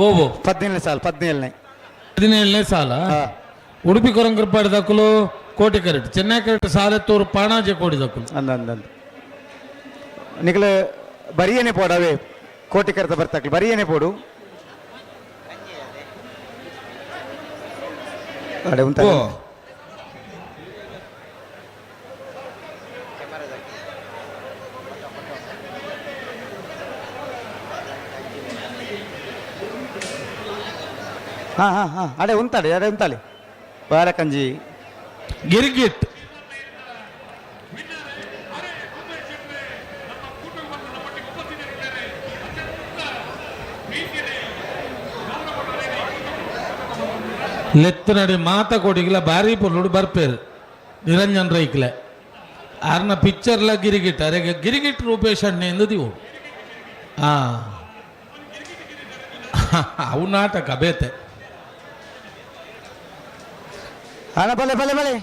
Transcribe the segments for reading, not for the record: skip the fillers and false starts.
ಓವೋ 17ನೇ ಸಾಲು 17ನೇ 17ನೇ ಸಾಲ ಉಡುಪಿ ಕೊರಂಗರಪಾಡಿ ದಕ್ಕಲು ಕೋಟಿ ಕರೆಕ್ಟ್ ಚೆನ್ನೈ ಕರೆಕ್ಟ್ ಸಾಲೆತ್ತೂರು ಪಾಣಾಜೆ ಕೋಡಿ ದಕ್ಕಲು ಅಂದಂದು ನಿಖಲು ಬರಿಯನೇ ಪೋಡವೇ ಕೋಟಿ ಕರೆತ ಬರ್ತಾಕ್ಲಿ ಬರಿಯನೇ ಪೋಡು ಅಡೆ ಉಂಟ ಓ ಅಡೆ ಉಂತಾಳೆ ಬಾರಕಂಜಿ ಗಿರಿಗಿಟ್ ಲೆತ್ತು ನಡಿ ಮಾತ ಕೊಡಿಗಿಲ್ಲ ಬಾರಿ ಪೊರ್ಲುಡು ಬರ್ಪೇರು ನಿರಂಜನ್ ರೈಕ್ಲೆ ಆರ್ನ ಪಿಕ್ಚರ್ಲ ಗಿರಿಗಿಟ್ ಅರೆಗೆ ಗಿರಿಗಿಟ್ ರೂಪೇಶ್ ಅಣ್ಣೆ ಎಂದಿವು ಅವು ನಾಟಕ ಬೇತೆ ಅಣ್ಣ ಬಲೆ ಬಲೆ ಬಲೆ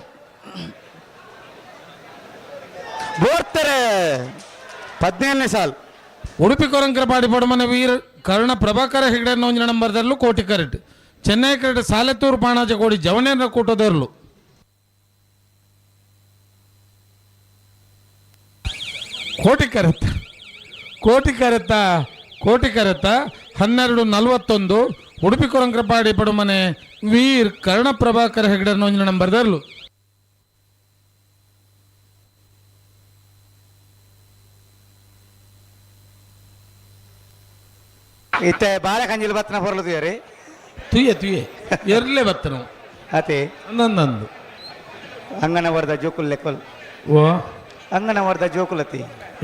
ಬೋರ್ತಾರೆ 17ನೇ ಸಾಲು ಉಡುಪಿ ಕೊರಂಕರಪಾಡಿ ಪಡುಮನೆ ವೀರ ಕರ್ಣ ಪ್ರಭಾಕರ ಹೆಗಡೆ ನೋಂಜಿನ ನಂಬರ್ದಲ್ಲೂ ಕೋಟಿ ಕರೆಕ್ಟ್ ಚೆನ್ನೈ ಕರೆಕ್ಟ್ ಸಾಲೆತ್ತೂರು ಪಾಣಾಜೆ ಕೋಡಿ ಜವನೇಂದ್ರ ಕೂಟದರ್ಲು ಕೋಟಿ ಕರೆತ್ತ 12:41 ಉಡುಪಿ ಕೊರಂಕರಪಾಡಿ ಪಡುಮನೆ ವೀರ್ ಕರ್ಣ ಪ್ರಭಾಕರ ಹೆಗಡೆ ನೋಂಜಿನ ನಂಬರ್ದರ್ಲು ಇತ್ತೆ ಬಾರ ಕಂಜಿಲ್ ಬತ್ತನ ಹೊರಲದು ಯಾರೇ ತುಯ್ಯೆ ಎರ್ಲೆ ಬತ್ತನ ಅತೆ ನಂದು ಅಂಗನವಾಡದ ಜೋಕುಲ್ ಲೆಕ್ಕಲ್ ಓ ಅಂಗನವಾಡದ ಜೋಕುಲತಿ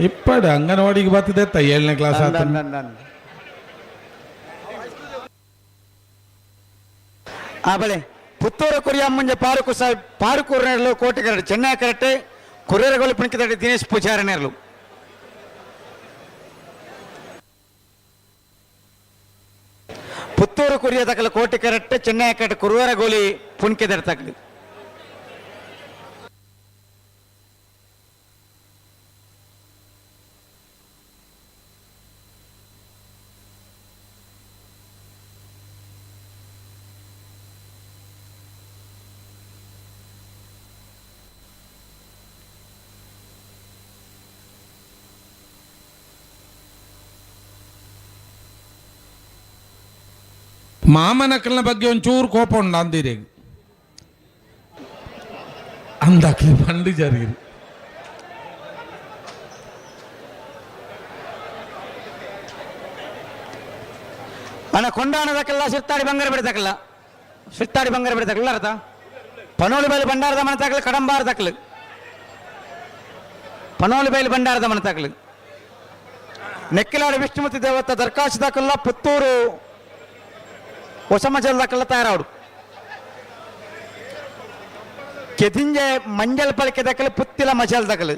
ಇಪ್ಪಡೆ ಅಂಗನವಾಡಿಗೆ ಬರ್ತದೆ 7ನೇ ಕ್ಲಾಸ್ ಬಳೆ ಪುತ್ತೂರು ಕುರಿಯ ಅಮ್ಮಂಜ ಪಾರುಕೂರ್ನೇರ್ಲು ಕೋಟಿ ಕರೆಕ್ಟ್ ಚೆನ್ನೈ ಕರೆಕ್ಟ್ ಕುರ್ರೇರಗೋಲಿ ಪುಣಿಕಿದಡಿ ದಿನೇಶ್ ಪೂಜಾರನೇರ್ಲು ಪುತ್ತೂರು ಕುರಿಯ ತಕಲು ಕೋಟಿ ಕರೆಕ್ಟ್ ಚೆನ್ನೈ ಕರೆಕ್ಟ್ ಕುರ್ರೇರಗೋಲಿ ಪುಣಿಕಿದಡಿ ತಕಲು ಮಾಮನಕಲ್ನ ಬಗ್ಗೆ ಒಂಚೂರು ಕೋಪ ಉಂಡು ಅಂದಿರಿ ಅಂದಾಕ್ಲಿ ಬಂಡಿ ಜರಿಗಿರಿ ಅಣ್ಣ ಕೊಂಡಾಣದಕ್ಕೆಲ್ಲ ಸಿರ್ತಾಡಿ ಬಂಗಾರ ಬಿಡತಕ್ಕಲ್ಲ ಅರ್ಥ ಪನೋಲಿ ಬೈಲು ಬಂಡಾರದ ಮನೆ ತಕ್ಕಲು ಕಡಂಬಾರ ತಕ್ಕಲು ಪನೋಲಿ ಬೈಲು ಬಂಡಾರದ ಮನೆ ತಕ್ಕಲು ನೆಕ್ಕಿಲಾಡಿ ವಿಷ್ಣುಮತಿ ದೇವತ್ತ ದರ್ಕಾಶ್ ದಕ್ಕಲ್ಲ ಪುತ್ತೂರು ಹೊಸ ಮಜಲ್ ದಕ್ಕಲ್ಲ ತಯಾರಾಡು ಕೆದಿಂಜೆ ಮಂಜಲ್ ಪಲಿಕೆ ದಕ್ಕಲು ಪುತ್ತಿಲ ಮಜಲ್ ದಕ್ಕಲು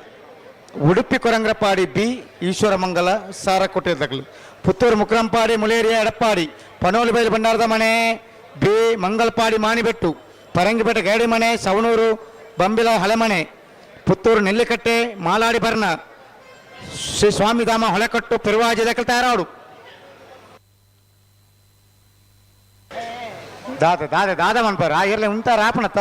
ಉಡುಪಿ ಕೊರಂಗ್ರಪಾಡಿ ಬಿ ಈಶ್ವರಮಂಗಲ ಸಾರಕೋಟೆ ದಕ್ಕಲು ಪುತ್ತೂರು ಮುಕ್ರಂಪಾಡಿ ಮುಲೇರಿಯಾ ಎಡಪ್ಪಾಡಿ ಪನೋಲಿ ಬೈಲು ಬಂಡಾರದ ಮನೆ ಬಿ ಮಂಗಲ್ಪಾಡಿ ಮಾಣಿಬೆಟ್ಟು ಪರಂಗಿಪೇಟೆ ಗೇಡಿ ಮನೆ ಸವಣೂರು ಬಂಬಿಲ ಹಳೆಮನೆ ಪುತ್ತೂರು ನೆಲ್ಲಿಕಟ್ಟೆ ಮಾಲಾಡಿ ಬರ್ನ ಶ್ರೀ ಸ್ವಾಮಿಧಾಮ ಹೊಳೆಕಟ್ಟು ಪೆರುವಾಜಿ ದಕ್ಕಲು ತಯಾರಾಡು ದಾದ ಮನ್ಪಾರ ಇರ್ಲಿ ಉಂಟ ರಾಪಣತ್ತ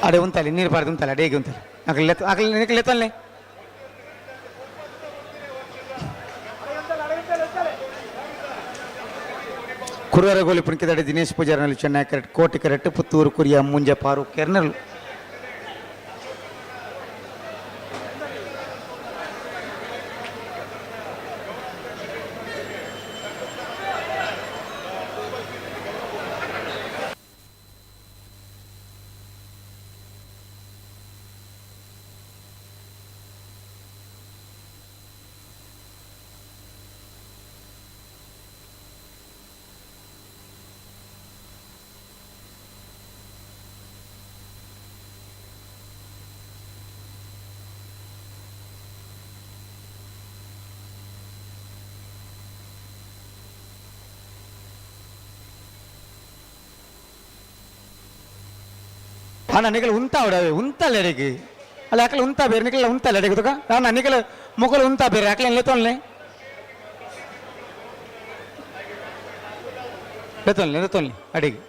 ಅಡೆ ಉಂತಲ್ಲಿ ನೀರು ಪಾಡ್ದು ಉಂತಲ್ಲ ಅಡೇಗೆ ಉಂತಲ್ಲ ಅಕಲ್ ಲೆತ್ತಲ್ಲೇ ಕುರುವರಗೋಲಿ ಪುಣಿಕಿದಡಿ ದಿನೇಶ್ ಪೂಜಾರನಲ್ಲಿ ಚೆನ್ನೈ ಕರೆಕ್ಟ್ ಕೋಟಿ ಕರೆಕ್ಟ್ ಪುತ್ತೂರು ಕುರಿಯ ಮುಂಜೆ ಪಾರು ಕೆರ್ನರ್ಲು ಅಣ್ಣ ನಿಖಲ್ ಉಂತ ಅವಡವೆ ಉಂತಲ್ಲ ಎಡೆಗೆ ಅಲ್ಲ ಯಾಕಲೆ ಉಂತ ಬೇರೆ ನಿಖಲ್ ಉಂತಲ್ಲ ಎಡೆಗೆ ತುಕ ಅಣ್ಣ ನಿಖಲ್ ಮುಖಲು ಉಂತ ಬೇರೆ ಯಾಕಲೆ ಲೆತ್ತೊಲ್ಲೆ ಲೆತ್ತೊಲ್ಲೆ ಅಡಿಗೆ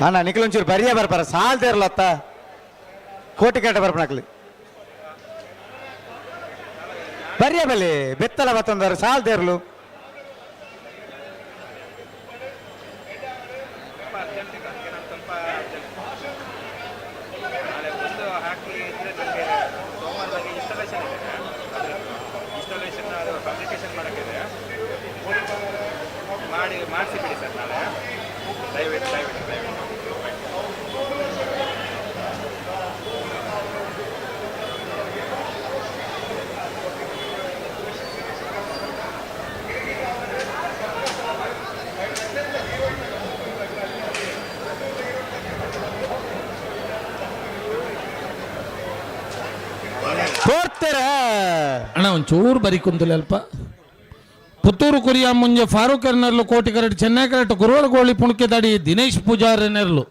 ಅಣ್ಣ ನಿಖಲ್ ಒಂಚೂರು ಬರಿಯ ಬರ್ಬಾರ ಸಾಲ್ದೇ ಇರಲತ್ತ ಕೋಟಿ ಕೇಟ ಬರ್ಪಣಕ್ಲಿ ಬರಿಯ ಬಲೆ ಬೆತ್ತಲ ಮತ್ತೊಂದಾರು ಸಾಲ್ದೇ ಇರಲು ಮಾಡಿಸಿಬಿಡಿ ಸರ್ ನಾಳೆ ದಯವಿಟ್ಟು ಅಣ್ಣ ಒಂಚೂರು ಬರಿ ಕುಂತಲೆ ಅಲ್ಪ ಪುತ್ತೂರು ಕುರಿಯ ಮುಂಜೆ ಫಾರೂಕ್ ಎರ್ನರ್ಲು ಕೋಟಿ ಕರಟ್ ಚೆನ್ನೈ ಕರಟ್ ಗುರುವಳ ಗೋಳಿ ಪುಣಕೆ ದಾಡಿ ದಿನೇಶ್ ಪೂಜಾರ್ ಎರ್ನರ್ಲು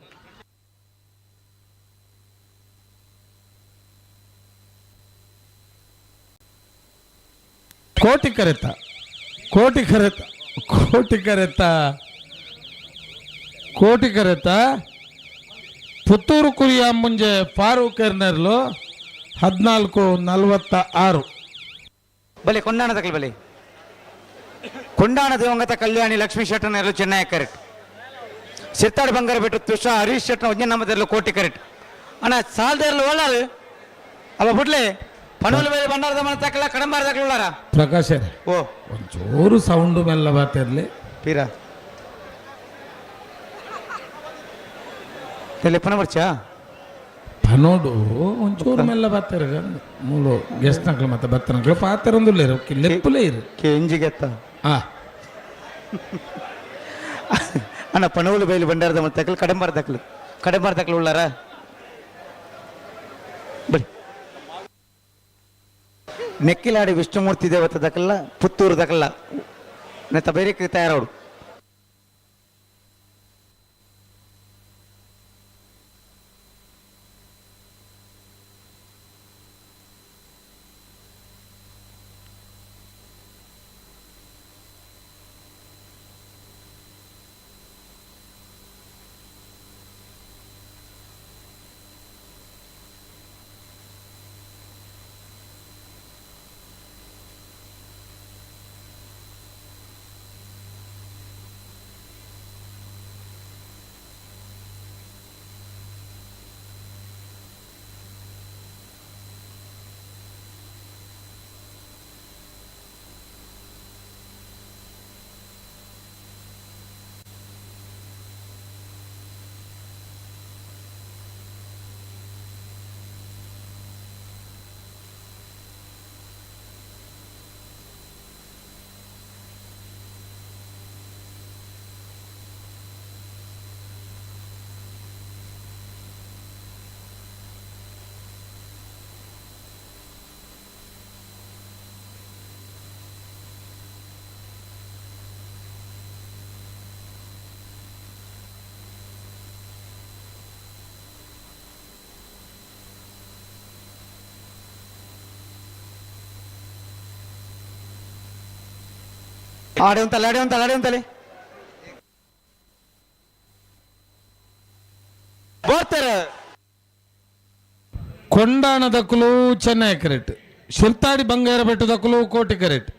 ಕೋಟಿ ಕರೆತ ಕೋಟಿ ಕರೆತ ಕೋಟಿ ಕರೆತ ಕೋಟಿ ಕರೆತ ಪುತ್ತೂರು ಕುರಿಯ ಮುಂಜೆ ಫಾರೂಕ್ ಎರ್ನರ್ಲು 14:46 ಬಲೆ ಕೊಂಡಾಣ ತಕಲ್ ಬಲೆ ಕೊಂಡಾಣ ದಿವಂಗತ ಕಲ್ಯಾಣಿ ಲಕ್ಷ್ಮೀ ಶೆಟ್ಟನರು ಚೆನ್ನೈ ಕರೆಕ್ಟ್ ಸಿತ್ತಾಡ್ ಬಂಗಾರ ಬಿಟ್ಟು ತುಷ ಹರೀಶ್ ಶೆಟ್ಟನ ಒಜ್ಜನಮ್ಮದರ್ಲು ಕೋಟಿ ಕರೆಕ್ಟ್ ಅಣ್ಣ ಸಾಲ್ದೇರ್ಲು ಒಳ್ಳಾಳು ಅವ ಬಿಡ್ಲೆ ಪಣೋಲು ಬೇರೆ ಬಂಡಾರದ ಮನ ತಕ್ಕಲ ಕಡಂಬಾರ ತಕ್ಕಲಾರ ಪ್ರಕಾಶ್ ಓ ಒಂಚೂರು ಸೌಂಡು ಮೆಲ್ಲ ಬಾತಿರ್ಲಿ ಪೀರಾ ತಲೆ ಪಣ ಬರ್ಚಾ ಪನೋಡು ಒಂಚೂರು ಮೆಲ್ಲ ಬಾತಿರ ಮೂಲು ಗೆಸ್ಟ್ ನಕ್ಲು ಮತ್ತೆ ಬತ್ತನಕ್ಲು ಪಾತಿರೊಂದುಲ್ಲ ಇರು ಲೆಪ್ಪುಲೇ ಇರು ಕೆಂಜಿಗೆತ್ತ ಆ ಅಣ್ಣ ಪಣೋಲು ಬೈಲು ಬಂಡಾರದ ಮನ ತಕ್ಕಲು ಕಡಂಬಾರ ತಕ್ಕಲು ಉಳ್ಳಾರ ಬರಿ ನೆಕ್ಕಿಲಾಡಿ ವಿಷ್ಣುಮೂರ್ತಿ ದೇವತ ದಕ್ಕಲ್ಲ ಪುತ್ತೂರು ದಕ್ಕಲ್ಲ ನೆತ್ತ ಬೇರೆ ತಯಾರವಡು ಆಡೆ ಉಂತಲೆ ಬೋರ್ತಾರೆ ಕೊಂಡಾಣ ದಕ್ಕಲು ಚೆನ್ನೈ ಕರೆಟ್ ಶಿರ್ತಾಡಿ ಬಂಗಾರ ಬೆಟ್ಟ ದಕ್ಕಲು ಕೋಟಿ ಕರೆಟ್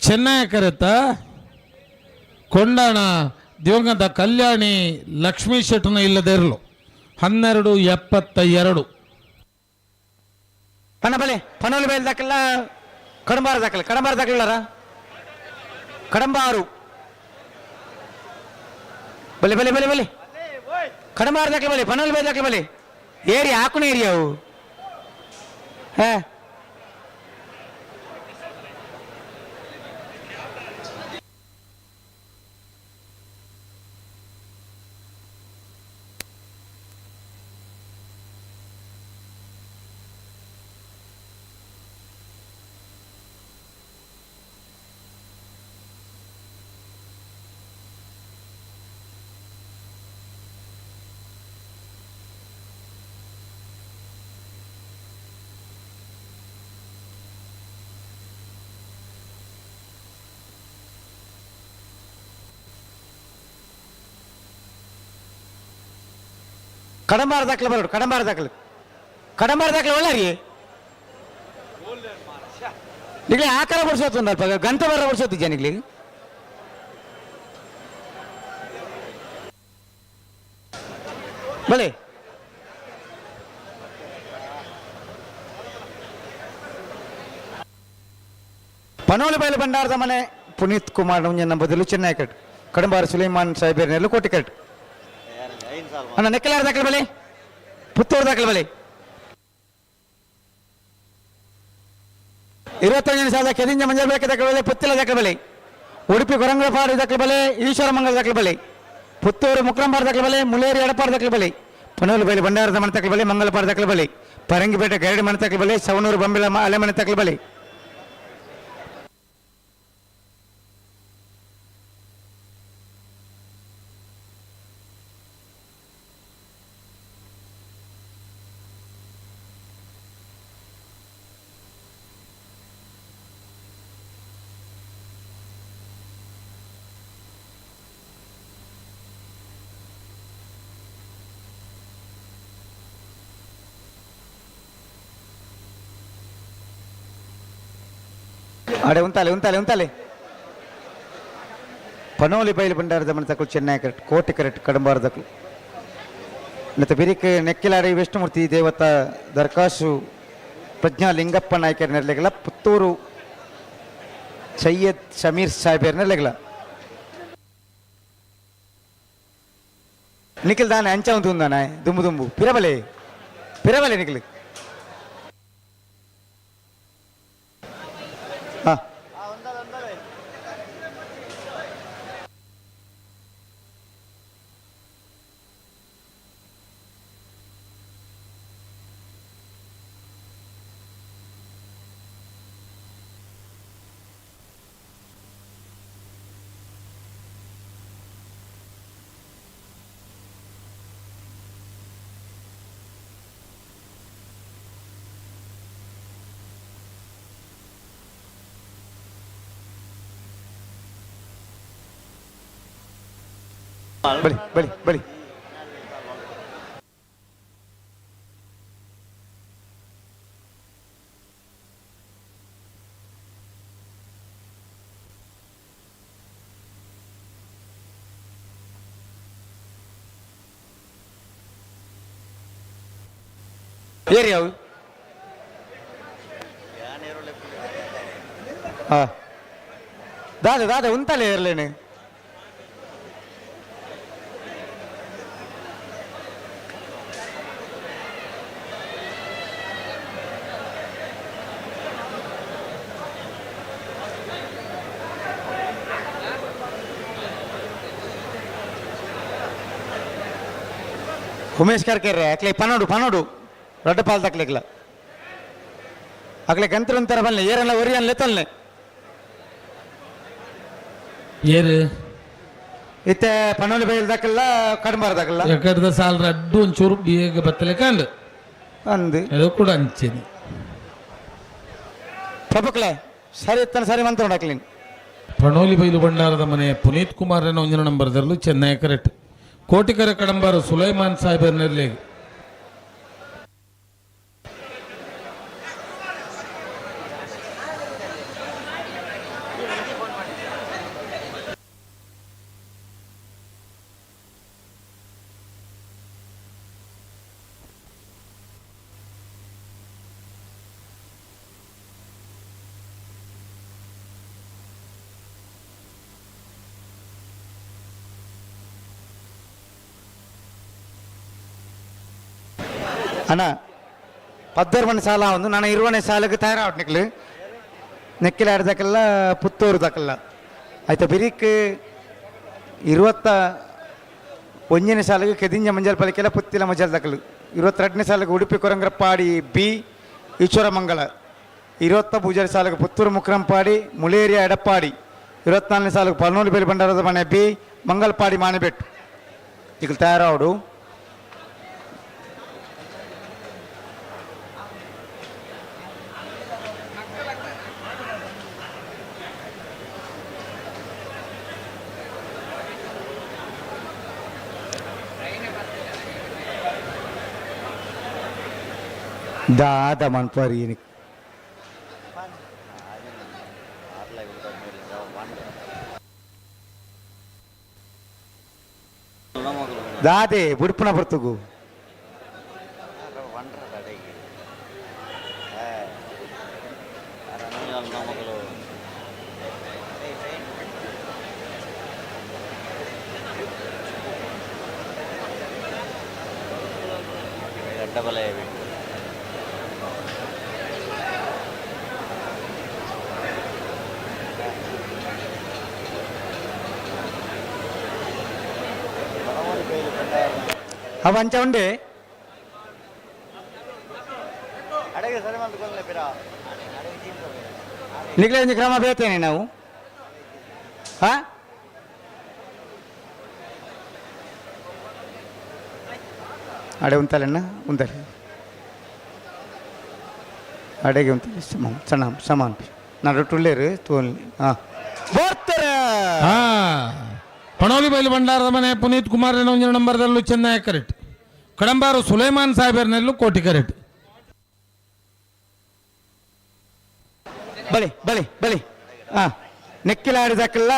ಚೆನ್ನೈ ಕರೆತ ಕೊಂಡಾಣ ದಿವಂಗತ ಕಲ್ಯಾಣಿ ಲಕ್ಷ್ಮೀ ಶೆಟ್ಟನ ಇಲ್ಲದೆ ಇರಲು 12:72 ಪಣ ಬಲೆ ಪಣೋಲು ಬೇಲ್ ದಕ್ಕಲ್ಲ ಕಡಂಬಾರ ದಕ್ಕಲಾರ ಕಡಂಬಾರು ಬಲೆ ಬಲೆ ಬಲೆ ಬಲೆ ಕಡಂಬಾರ ದಕ್ಕಲ ಬಲೆ ಪಣೋಲು ಬೇಲ್ ದಕ್ಕಲ ಬಲೆ ಏರಿ ಹಾಕುನ ಏರಿಯಾವು ಕಡಂಬಾರ ದಾಖಲೆ ಬರೋಡು ಕಡಂಬಾರ ದಾಖಲೆ ಒಳ್ಳೆ ನಿಗ್ಲಿ ಆಕಾರ ಬಡ್ಸೋತು ಒಂದು ಅಲ್ಪ ಗಂಟೆ ಬರ ಬಡ್ಸೋತಿದ್ಯ ನಿಗ್ಲಿ ಬಲೆ ಪನೋಲಿ ಬಯಲು ಭಂಡಾರದ ಮನೆ ಪುನೀತ್ ಕುಮಾರ್ ನಂಜನ ಬದಲು ಚೆನ್ನೈ ಕಟ್ ಕಡಂಬಾರ ಸುಲೈಮಾನ್ ಸಾಹೇಬರ್ನೆಲ್ಲ ಕೋಟಿ ಕಟ್ ಅಣ್ಣ ನೆಕ್ಕಲಾರ ದಾಖಲೆ ಬಲೆ ಪುತ್ತೂರು ದಾಖಲೆ ಬಲೆ 25 ಸಾವಿರದ ಕೆದಿಂಜ ಮಂಜಲ್ ಬೆಳಕೆ ದಾಖಲೆ ಬಲೆ ಪುತ್ತಿಲ ದಾಖಲೆ ಬಲೆ ಉಡುಪಿ ಕೊರಂಗಪಾಡಿ ದಾಖಲೆ ಬಲೆ ಈಶ್ವರ ಮಂಗಲ ದಾಖಲೆ ಬಲೆ ಪುತ್ತೂರು ಮುಕ್ರಂಬಾರ ದಾಖಲೆ ಬಲೆ ಮುಲೇರಿ ಎಡಪಾಡ ದಾಖಲೆ ಬಲೆ ಪನೋಲಿ ಬಯಲು ಭಂಡಾರದ ಮನೆ ದಾಖಲೆ ಬಲೆ ಮಂಗಲಪಾಡ ದಾಖಲೆ ಬಲೆ ಪರಂಗಿಪೇಟೆ ಗರಡಿ ಮನೆ ದಾಖಲೆ ಬಲೆ ಸವಣೂರು ಬಂಬಿಳ ಅಲೆ ಮನೆ ದಾಖಲೆ ಬಲೆ అడే ఉంతాలే పనోలి బయలు బండాರದ ಮನೆ ತಕಲು ಚೆನ್ನೈ ಕರೆಕ್ಟ್ ಕೋಟಿ ಕರೆಕ್ಟ್ ಕಡಂಬಾರ ತಕಲು ಮತ್ತೆ ಬಿರಿಕ್ ನೆಕ್ಕಿಲಾಡಿ ವಿಷ್ಣುಮೂರ್ತಿ ದೇವತಾ ದರ್ಕಾಸು ಪ್ರಜ್ಞಾ ಲಿಂಗಪ್ಪ ನಾಯ್ಕರ್ ನೆರಲೆಗಲ ಪುತ್ತೂರು ಸೈಯದ್ ಶಮೀರ್ ಸಾಹೇಬರ್ ನೆರಲೆಗಲ ನಿಖಿಲ್ ದಾನೆ ಅಂಚ ఉంటుందాನೆ దుమ్ము పిరబలే నిఖిల్ ಬಳಿ ಏರಿ ಅವು ದಾದ ಉಂತಲೇ ಇರಲೇನೆ ಉಮೇಶ್ ಕರ್ಕೇರ್ರೆ ಅಕ್ಲೆ ಪನೋಡು ರಡ್ಡ ಪಾಲ್ ತಕ್ಲೆಗ್ಲ ಅಕ್ಲೆ ಗಂತ್ರ ಅಂತಾರ ಬಲ್ಲೆ ಏರೆಲ್ಲ ಒರಿಯನ್ಲೆ ತಲ್ಲೆ ಏರು ಇತ್ತೆ ಪನೋಲಿ ಬೈಲ್ ದಕ್ಕಲ್ಲ ಕಡಂಬಾರ ದಕ್ಕಲ್ಲ ಎಕಡ್ದ ಸಾಲ್ ರಡ್ಡು ಒಂಚೂರು ಬೇಗ ಬತ್ತಲೆ ಕಂಡು ಅಂದು ಅದು ಕೂಡ ಅಂಚೇನಿ ಪ್ರಭುಕ್ಲೆ ಸರಿ ಇತ್ತನ ಸರಿ ಮಂತ್ರ ಹಾಕ್ಲಿನ್ ಪಣೋಲಿ ಬೈಲು ಭಂಡಾರದ ಮನೆ ಪುನೀತ್ ಕುಮಾರ್ ಒಂಜನ ನಂಬರ್ದಲ್ಲೂ ಚೆನ್ನೈ ಕರೆಕ್ಟ್ ಕೋಟಿಕರ ಕಡಂಬಾರು ಸುಲೈಮಾನ್ ಸಾಹೇಬರ್ ನೆರಲೆಗೆ ಅಣ್ಣ 14 ಸಾಲ ಒಂದು ನಾನು 20ನೇ ಸಾಲಕ್ಕೆ ತಯಾರಾವಟ್ ನಿಕ್ಲು ನೆಕ್ಕಿಲಾಡ್ದಕ್ಕೆಲ್ಲ ಪುತ್ತೂರು ದಕ್ಕಲ್ಲ ಆಯ್ತಾ ಬಿರಿಕ್ 21ನೇ ಸಾಲಿಗೆ ಕೆದಿಂಜ ಮಂಜಲ್ ಪಲಿಕೆಲ್ಲ ಪುತ್ತಿಲ ಮಜಲ್ ದಕ್ಕಲು 22ನೇ ಸಾಲಿಗೆ ಉಡುಪಿ ಕೊರಂಗರಪಾಡಿ ಬಿ ಈಶ್ವರ ಮಂಗಲ 23 ಸಾಲಿಗೆ ಪುತ್ತೂರು ಮುಕ್ರಂಪಾಡಿ ಮುಳೇರಿಯ ಎಡಪ್ಪಾಡಿ 24ನೇ ಸಾಲಿಗೆ ಪನೋಲಿ ಬಯಲು ಭಂಡಾರದ ಮನೆ ಬಿ ಮಂಗಲ್ಪಾಡಿ ಮಾನೆಬೆಟ್ಟು ಈಗ ತಯಾರಾವಡು ದಾದ ಮನ್ಪರಿ ದಾದೆ ಬುಡ್ಪುನ ಬರ್ತುಗು ಅವಂಚ ಉಂಡೆ ನಿಗ್ಲೇ ಒಂದು ಕ್ರಮ ಬೇತೇನೆ ನಾವು ಹಾ ಅಡೆ ಉಂತಲೆಣ್ಣ ಉಂತಲೆ ಅಡೆಗೆ ಉಂತಲೆ ಸಣ್ಣ ಸಮಾನ ನಾನು ಟುಳ್ಳೇರು ತೋಲ್ ಹಾ ಬರ್ತಾರೆ ಹಾ ಪಣೋಲಿ ಬೈಲು ಭಂಡಾರದ ಮನೆ ಪುನೀತ್ ಕುಮಾರ್ ರೇಣುಂಜನ ನಂಬರ್ದಲ್ಲೂ ಚೆನ್ನೈ ಕರೆಕ್ಟ್ ಕಡಂಬಾರು ಸುಲೈಮಾನ್ ಸಾಹೇಬರ್ನಲ್ಲೂ ಕೋಟಿ ಕರೆಕ್ಟ್ ಬಳಿ ಬಳಿ ಬಳಿ ಹಾ ನೆಕ್ಕಿಲಾಡಿದಕ್ಕೆಲ್ಲ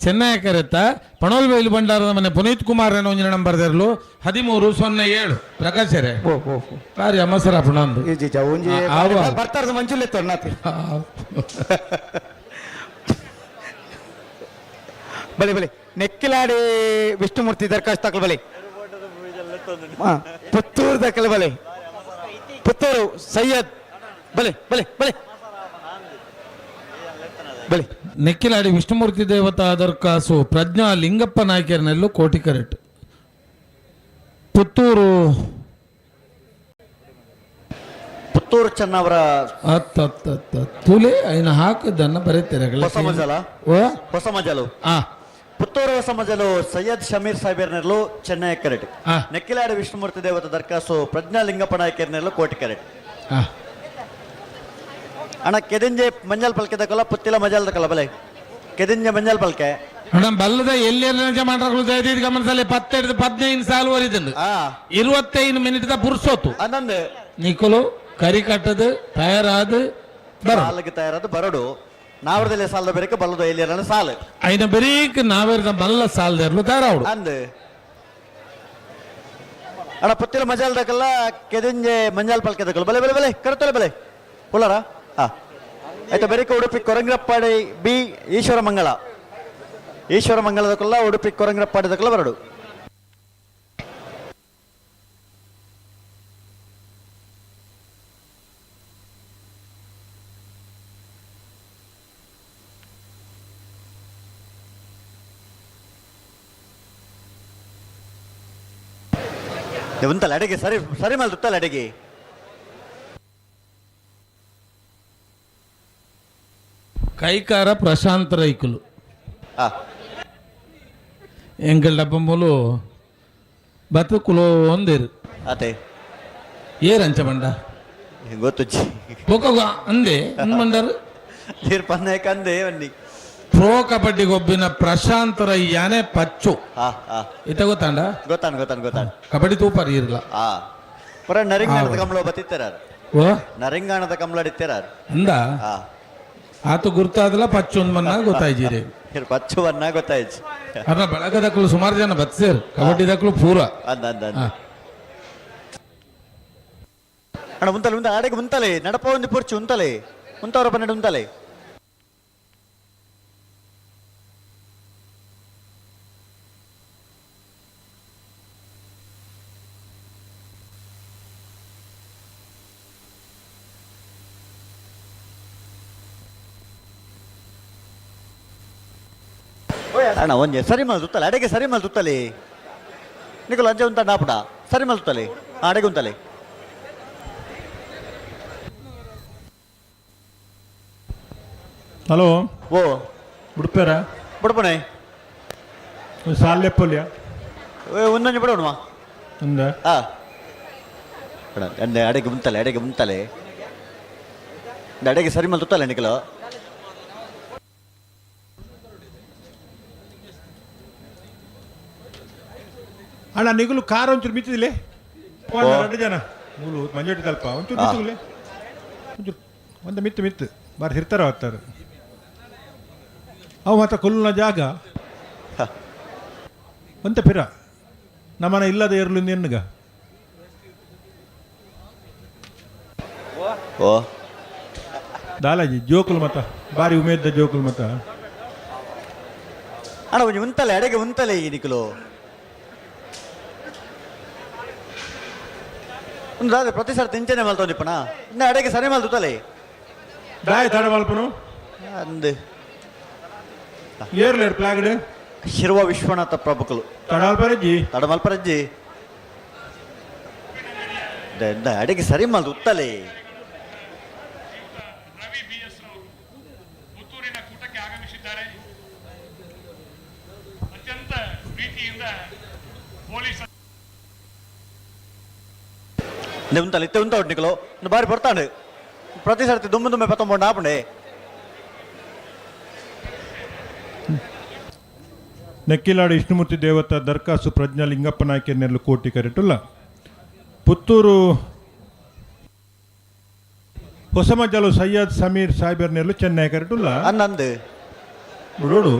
ಚೆನ್ನೈ ಕರೆತ್ತ ಪಣೋಲಿ ಬೈಲು ಭಂಡಾರದ ಮನೆ ಪುನೀತ್ ಕುಮಾರ್ ರೇಣುಂಜನ ನಂಬರ್ದಲ್ಲೂ 1307 ಪ್ರಕಾಶರೇ ಓ ಓ ಕಾರ್ಯ ಅಮಸರ ಪುಣಂದು ಈ ಜೀಜ ಒಂಜಿ ಬರ್ತಾರದ ಮಂಜುಲೆ ತೊನ್ನತಿ ಬಲಿ ಬಲಿ ನೆಕ್ಕಿಲಾಡಿ ವಿಷ್ಣುಮೂರ್ತಿ ದರ್ಖಾಸ್ತ್ ತಕಲ್ ಬಲಿ ಪುತ್ತೂರು ದಕ್ಕಲ್ ಬಲಿ ಪುತ್ತೂರು ಸೈಯದ್ ಬಲಿ ಬಲಿ ಬಲಿ ಬಲಿ ನೆಕ್ಕಿಲಾಡಿ ವಿಷ್ಣುಮೂರ್ತಿ ದೇವತಾ ದರ್ಕಾಸು ಪ್ರಜ್ಞಾ ಲಿಂಗಪ್ಪ ನಾಯ್ಕರ್ನಲ್ಲೂ ಕೋಟಿ ಕರೆಕ್ಟ್ ಪುತ್ತೂರು ಚೆನ್ನವರ ತುಲೆ ಐನ ಹಾಕದನ್ನ ಬರೀತಾರೆ ಹೊಸ ಮಜಲ ಹೊಸ ಮಜಲು ಪುತ್ತೂರು ಹೊಸ ಮಜಲು ಸೈಯದ್ ಶಮೀರ್ ಸಾಹೇಬರ್ನೆರ್ಲು ಚೆನ್ನೈ ಕೆರೆಟ್ ನೆಕ್ಕಿಲಾಡಿ ವಿಷ್ಣುಮೂರ್ತಿ ದೇವತ ದರ್ಕಾಸು ಪ್ರಜ್ಞಾ ಲಿಂಗಪ್ಪ ನಾಯ್ಕರ್ನೆರ್ಲು ಕೋಟಿ ಕೆರೆಟ್ ಅಣ್ಣ ಕೆದಿಂಜೆ ಮಂಜಲ್ ಪಲ್ಕೆ ದಕ್ಕಲ್ಲ ಪುತ್ತಿಲ ಮಜಲ್ ದಕ್ಕಲ್ಲ ಬಲೆ ಕೆದಿಂಜೆ ಮಂಜಲ್ ಪಲ್ಕೆ ಅಣ್ಣ ಬಲ್ಲದ ಎಲ್ಲಿ ಮಾಡ್ರು ಗಮನಿಸಲಿ 10-15 ಸಾಲು ವರಿದಂದು 25 ಮಿನಿಟ್ ಪುರ್ಸೋತು ಅನ್ನೊಂದು ನಿಖಲು ಕರಿ ಕಟ್ಟದು ತಯಾರಾದು ಸಾಲಿಗೆ ತಯಾರಾದ ಬರಡು ನಾವರದಲ್ಲಿ ಸಾಲದ ಬೇರೆ ಬಲ್ಲದು ಎಲ್ಲಿ ಸಾಲು ಐನ ಬೆರೀಕ್ ನಾವೇರ್ದ ಬಲ್ಲ ಸಾಲದರ್ಲು ತಯಾರಾವಡು ಅಂದ್ ಅಣ್ಣ ಪುತ್ತಿಲ ಮಜಾಲ್ ದಕ್ಕಲ್ಲ ಕೆದಿಂಜೆ ಮಂಜಾಲ್ ಪಲ್ಕೆ ದಕ್ಕಲ್ಲ ಬಲೆ ಬಲೆ ಬಲೆ ಕರೆತಲೆ ಬಲೆ ಹುಲಾರ ಆಯ್ತಾ ಬೆರಿಕ ಉಡುಪಿ ಕೊರಂಗ್ರಪ್ಪಾಡಿ ಬಿ ಈಶ್ವರ ಮಂಗಳದಕ್ಕಲ್ಲ ಉಡುಪಿ ಕೊರಂಗ್ರಪ್ಪಾಡಿದಕ್ಕಲ್ಲ ಬರಡು ಉಂತಲ್ಲ ಅಡಿಗೆ ಸರಿ ಸರಿ ಮೇಲೆ ತುತ್ತಲ್ಲ ಅಡಿಗೆ ಕೈಕಾರ ಪ್ರಶಾಂತ್ ರೈಕುಲು ಎಂಕಲ್ ಡಬ್ಬಮ್ಮಲು ಬతుకులో ಒಂದೇರು ಅದೇ ಏರಂಚ ಬಂಡ ಗೊತ್ತು ಪೋಕ ಅಂದೆ ಅನ್ಮಂಡರು ನೀರು ಪಂದೆ ಬನ್ನಿ ಪ್ರೋ ಕಬಡ್ಡಿ ಗೊಬ್ಬಿನ ಪ್ರಶಾಂತ್ ರಯ್ಯಾನೆ ಪಚ್ಚು ಇತ ಗೊತ್ತಾಂಡ ಗೊತ್ತಾನ ಕಬಡ್ಡಿ ತೂಪರ್ ಇರಲ್ಲ ಪುರ ನರಿಂಗಾಣದ ಕಂಬಳ ಬತ್ತಿತ್ತಾರ ಓ ನರಿಂಗಾಣದ ಕಂಬಳ ಇತ್ತಾರ ಅಂದ ಆತು ಗುರ್ತಾದಲ್ಲ ಪಚ್ಚು ಒಂದ್ ಮನ್ನ ಗೊತ್ತಾಯ್ಜಿರಿ ಪಚ್ಚು ಬನ್ನ ಗೊತ್ತಾಯ್ತು ಅದ್ರ ಬಳಗದಕ್ಕಳು ಸುಮಾರು ಜನ ಬತ್ಸೇರ್ ಕಬಡ್ಡಿದಕ್ಕಳು ಪೂರ ಅಣ್ಣ ಮುಂತಲೆ ಮುಂದೆ ಆಡೆಗೆ ಮುಂತಲೆ ನಡಪ ಒಂದು ಪುರ್ಚು ಉಂತಲೆ ಮುಂತವರ ಪನ್ನೆರಡು ಉಂತಲೆ ಅಣ್ಣ ಒಂಜೆ ಸರಿ ಮಲ್ ತುತ್ತಲೆ ಅಡೆಗೆ ಸರಿ ಮಲ್ ತುತ್ತಲೆ ನಿಕಲು ಅಂಜೆ ಉಂಟ ನಾಪುಡ ಸರಿ ಮಲ್ ತುತ್ತಲೆ ಅಡೆಗೆ ಉಂತಲೆ ಹಲೋ ಓ ಉಡುಪೇರ ಬಿಡ್ಪಣೆ ಸಾಲ್ಯಪ್ಪಲ್ಯ ಒಂದೊಂದು ಬಿಡೋಣ ಅಂದ ಅಂದೆ ಅಡೆಗೆ ಮುಂತಲೆ ಅಡೆಗೆ ಸರಿ ಮಲ್ ತುತ್ತಲೆ ನಿಕಲು ಅಣ್ಣ ನಿಗುಲು ಕಾರ್ ಒಂಚೂರು ಮಿತ್ತಿದಿಲ್ಲ ಎರಡು ಜನ ಮೂಲು ಮಂಜೋಟಿ ತಲ್ಪ ಒಂಚೂರು ಮಿತ್ತುಗುಲೆ ಒಂಚೂರು ಒಂದು ಮಿತ್ತು ಬಾರಿ ಹಿರ್ತಾರ ಹೋಗ್ತಾರೆ ಅವು ಮತ್ತೆ ಕೊಲ್ಲುನ ಜಾಗ ಅಂತ ಪಿರ ನಮ್ಮನ ಇಲ್ಲದ ಇರಲಿಂದ ಎನ್ನುಗ ಓ ದಾಲಾಜಿ ಜೋಕುಲು ಮತ ಬಾರಿ ಉಮೇದ ಜೋಕುಲು ಮತ ಅಣ್ಣ ಒಂಜಿ ಉಂತಲೆ ಅಡೆಗೆ ಉಂತಲೆ ಈ ನಿಖಲು ಒಂದು ಅದೇ ಪ್ರತಿ ಸಲ ತಿಂಚನೆ ಮಲ್ತೊಂದಿಪ್ಪಣ ಇನ್ನು ಅಡೆಗೆ ಸರಿ ಮಲ್ತುತ್ತಲೆ ದಾಯ ತಡ ಮಲ್ಪನು ಅಂದು ಏರ್ಲೇರ್ ಪ್ಲಾಗಡ್ ಶಿರುವ ವಿಶ್ವನಾಥ ಪ್ರಭುಕಲು ತಡಾಲ್ಪರಜ್ಜಿ ತಡಮಲ್ಪರಜ್ಜಿ ಅಡೆಗೆ ಸರಿ ಮಲ್ತು ಉತ್ತಲೆ ರವಿ BS ರವರು ಪುತ್ತೂರಿನ ಕೂಟಕ್ಕೆ ಆಗಮಿಸಿದ್ದಾರೆ. ಅತ್ಯಂತ ಪ್ರೀತಿಯಿಂದ ಪೊಲೀಸ್ ಉಂತಲ್ಲ ಇತ್ತೆ ಉಂತ ಒಟ್ಟಿನಿಕಲು ಇನ್ನು ಬಾರಿ ಬರ್ತಾಂಡು ಪ್ರತಿ ಸರ್ತಿ ದುಮ್ಮೆ ಪತ್ತೊಂಬಂಡು ಆಪುಂಡೆ ನೆಕ್ಕಿಲಾಡು ವಿಷ್ಣುಮೂರ್ತಿ ದೇವತಾ ದರ್ಕಾಸು ಪ್ರಜ್ಞಾ ಲಿಂಗಪ್ಪ ನಾಯ್ಕನೆರಲು ಕೋಟಿ ಕರೆಟುಲ್ಲ ಪುತ್ತೂರು ಹೊಸಮಜ್ಜಲು ಸಯ್ಯದ್ ಸಮೀರ್ ಸಾಹೇಬರ್ನೆರಲು ಚೆನ್ನೈ ಕರೆಟುಲ್ಲ ಅನ್ನಂದು ನೋಡು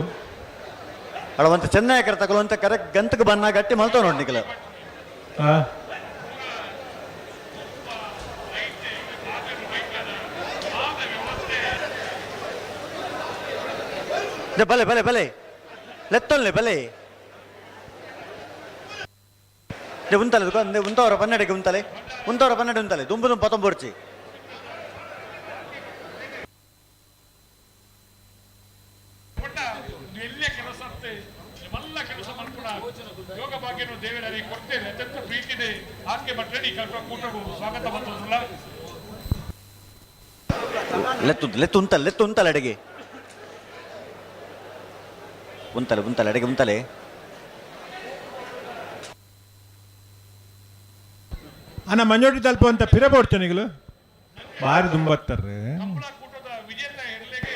ಅಳವಂತ ಚೆನ್ನೈ ಕರೆ ತಗೊಳ್ಳುವಂತ ಕರೆ ಗಂತಕ್ಕೆ ಬಣ್ಣ ಗಟ್ಟಿ ಮಲ್ತವ ನೋಡಿ ನಿಖಲು ಭಲೆ ಭಲೆ ಭಲೆ ಲೆತ್ತೊಲ್ಲೆ ಭಲೆ ಉಂತಲೆ ಉಂತವರ ಪನ್ನೆಡೆಗೆ ಉಂತವರ ಪನ್ನೆಡೆ ಉಂತಲೆ ದುಂಬು ಪತ್ತೊಂಬರ್ಚಿ ಎಲ್ಲೇ ಕೆಲಸ ಎಲ್ಲ ಕೆಲಸ ಮಾಡ್ಕೊಡ ಯೋಗ ಭಾಗ್ಯನು ದೇವರಿಗೆ ಕೊಡ್ತೇವೆ. ಅತ್ಯಂತ ಪ್ರೀತಿದೆ ಆಕೆ ಮಟ್ಟಿ ಕೂಟವು ಸ್ವಾಗತ ಬಂದಿಲ್ಲ. ಲೆತ್ತು ಉಂತಲೆ ಅಡೆಗೆ ಉಂತಲೆ ಅಡೆಗೆ ಉಂತಲೆ ಅಣ್ಣ ಮಂಜೋಟಿ ತಲ್ಪ ಅಂತ ಪಿರ ಬೋಡ್ತಾನಿಗಳು ಬಾರಿ ದುಂಬತ್ತಾರೆ ಕೂಟದ ವಿಜೇತ ಹೆರ್ಲೆಗೆ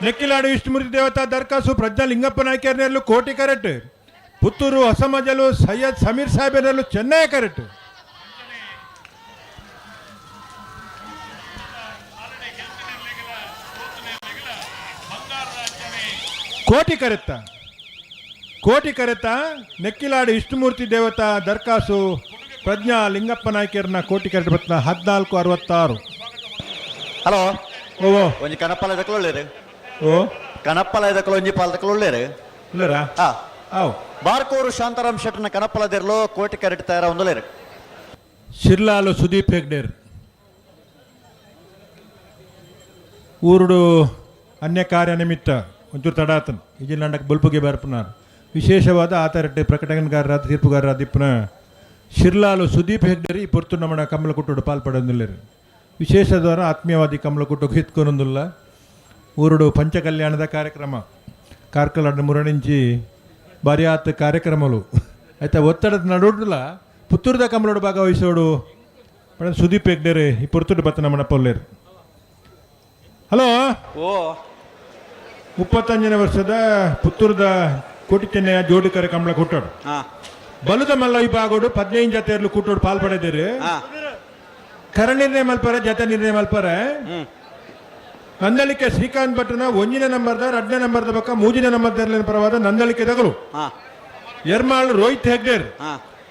ನೆಕ್ಕಿಲಾಡು ವಿಷ್ಣುಮೂರ್ತಿ ದೇವತಾ ದರ್ಕಾಸು ಪ್ರಜ್ಞಾ ಲಿಂಗಪ್ಪ ನಾಯ್ಕರ್ನೆರಲು ಕೋಟಿ ಕರೆಟ್ ಪುತ್ತೂರು ಹೊಸಮಜಲು ಸಯ್ಯದ್ ಸಮೀರ್ ಸಾಹೇಬರ್ನೆರಲು ಚೆನ್ನೈ ಕರೆಟ್ ಕೋಟಿ ಕರೆತ ನೆಕ್ಕಿಲಾಡು ವಿಷ್ಣುಮೂರ್ತಿ ದೇವತಾ ದರ್ಕಾಸು ಪ್ರಜ್ಞಾ ಲಿಂಗಪ್ಪ ನಾಯ್ಕರ್ನ ಕೋಟಿ ಕರೆಟ್ ಬತ್ನ 1466. ಹಲೋ ಓ ಒಂಜಿ ಕನಪ್ಪಲ ದಕ್ಕಲೊಳ್ಳೇರು ಓ ಕನಪ್ಪಲ ದಕ್ಕಲು ಒಂಜಿ ಪಾಲ ದಕ್ಕಲೊಳ್ಳೇರು ಇಲ್ಲರಾ ಹಾ ಆವ್ ಬಾರ್ಕೋರು ಶಾಂತಾರಾಮ್ ಶೆಟ್ಟನ ಕನಪ್ಪಲದಿರ್ಲು ಕೋಟಿ ಕರೆಟ್ ತಯಾರ ಒಂದಲೇರು ಶಿರ್ಲಾಲು ಸುದೀಪ್ ಹೆಗ್ಡೇರ್ ಊರುಡು ಅನ್ಯ ಕಾರ್ಯ ನಿಮಿತ್ತ ಒಂಚೂರು ತಡಾತನ್ ಈಜಿಲ್ ನಂಡಕ್ಕೆ ಬಲ್ಪುಗೆ ಬರ್ಪನಾರ್ ವಿಶೇಷವಾದ ಆತರಟ್ಟೆ ಪ್ರಕಟಣೆಗಾರರಾದ ತೀರ್ಪುಗಾರರಾದ ಇಪ್ಪನ ಶಿರ್ಲಾಲು ಸುದೀಪ್ ಹೆಗ್ಡೇರಿ ಪೊರ್ತು ನಮ್ಮನ ಕಮಲಕುಟ್ಟೋಡು ಪಾಲ್ಪಡೊಂದಿಲ್ಲೇರು ವಿಶೇಷದವರ ಆತ್ಮೀಯವಾದಿ ಕಮಲಕುಟ್ಟಕ್ಕೆ ಹಿತ್ಕೊನೊಂದಿಲ್ಲ ಊರುಡು ಪಂಚಕಲ್ಯಾಣದ ಕಾರ್ಯಕ್ರಮ ಕಾರ್ಕಲಾಡ ಮುರಣಿಂಚಿ ಬಾರಿ ಆತ ಕಾರ್ಯಕ್ರಮಗಳು ಆಯ್ತಾ ಒತ್ತಡದ ನಡೋಡ್ಲ ಪುತ್ತೂರದ ಕಮಲೋಡು ಭಾಗವಹಿಸೋಡು ಮೇಡಮ್ ಸುದೀಪ್ ಹೆಗ್ಡೇರಿ ಈ ಪೊರ್ತುಡು ಬತ್ತ ನಮ್ಮನ ಪೊಲ್ಲೇರು ಹಲೋ ಓ 35ನೇ ವರ್ಷದ ಪುತ್ತೂರದ ಕೋಟಿ ಚೆನ್ನೈಯ ಜೋಡಿಕರ ಕಮಲ ಕೊಟ್ಟೋಡು ಬಲುದ ಮಲ್ಲ ವಿಭಾಗೋಡು 15 ಜತೆಯರ್ಲು ಕೂಟೋಡು ಪಾಲ್ಪಡೆದಿರಿ ಕರ ನಿರ್ಣಯ ಮಲ್ಪರೆ ಜತೆ ನಿರ್ಣಯ ಮಲ್ಪರೆ ನಂದಳಿಕೆ ಶ್ರೀಕಾಂತ್ ಭಟ್ನ 1ನೇ ನಂಬರ್ದ 2ನೇ ನಂಬರ್ದ ಪಕ್ಕ 3ನೇ ನಂಬರ್ದ ಪರವಾದ ನಂದಳಿಕೆ ತಗಲು ಎರ್ಮಾಳ್ ರೋಹಿತ್ ಹೆಗ್ಡೇರ್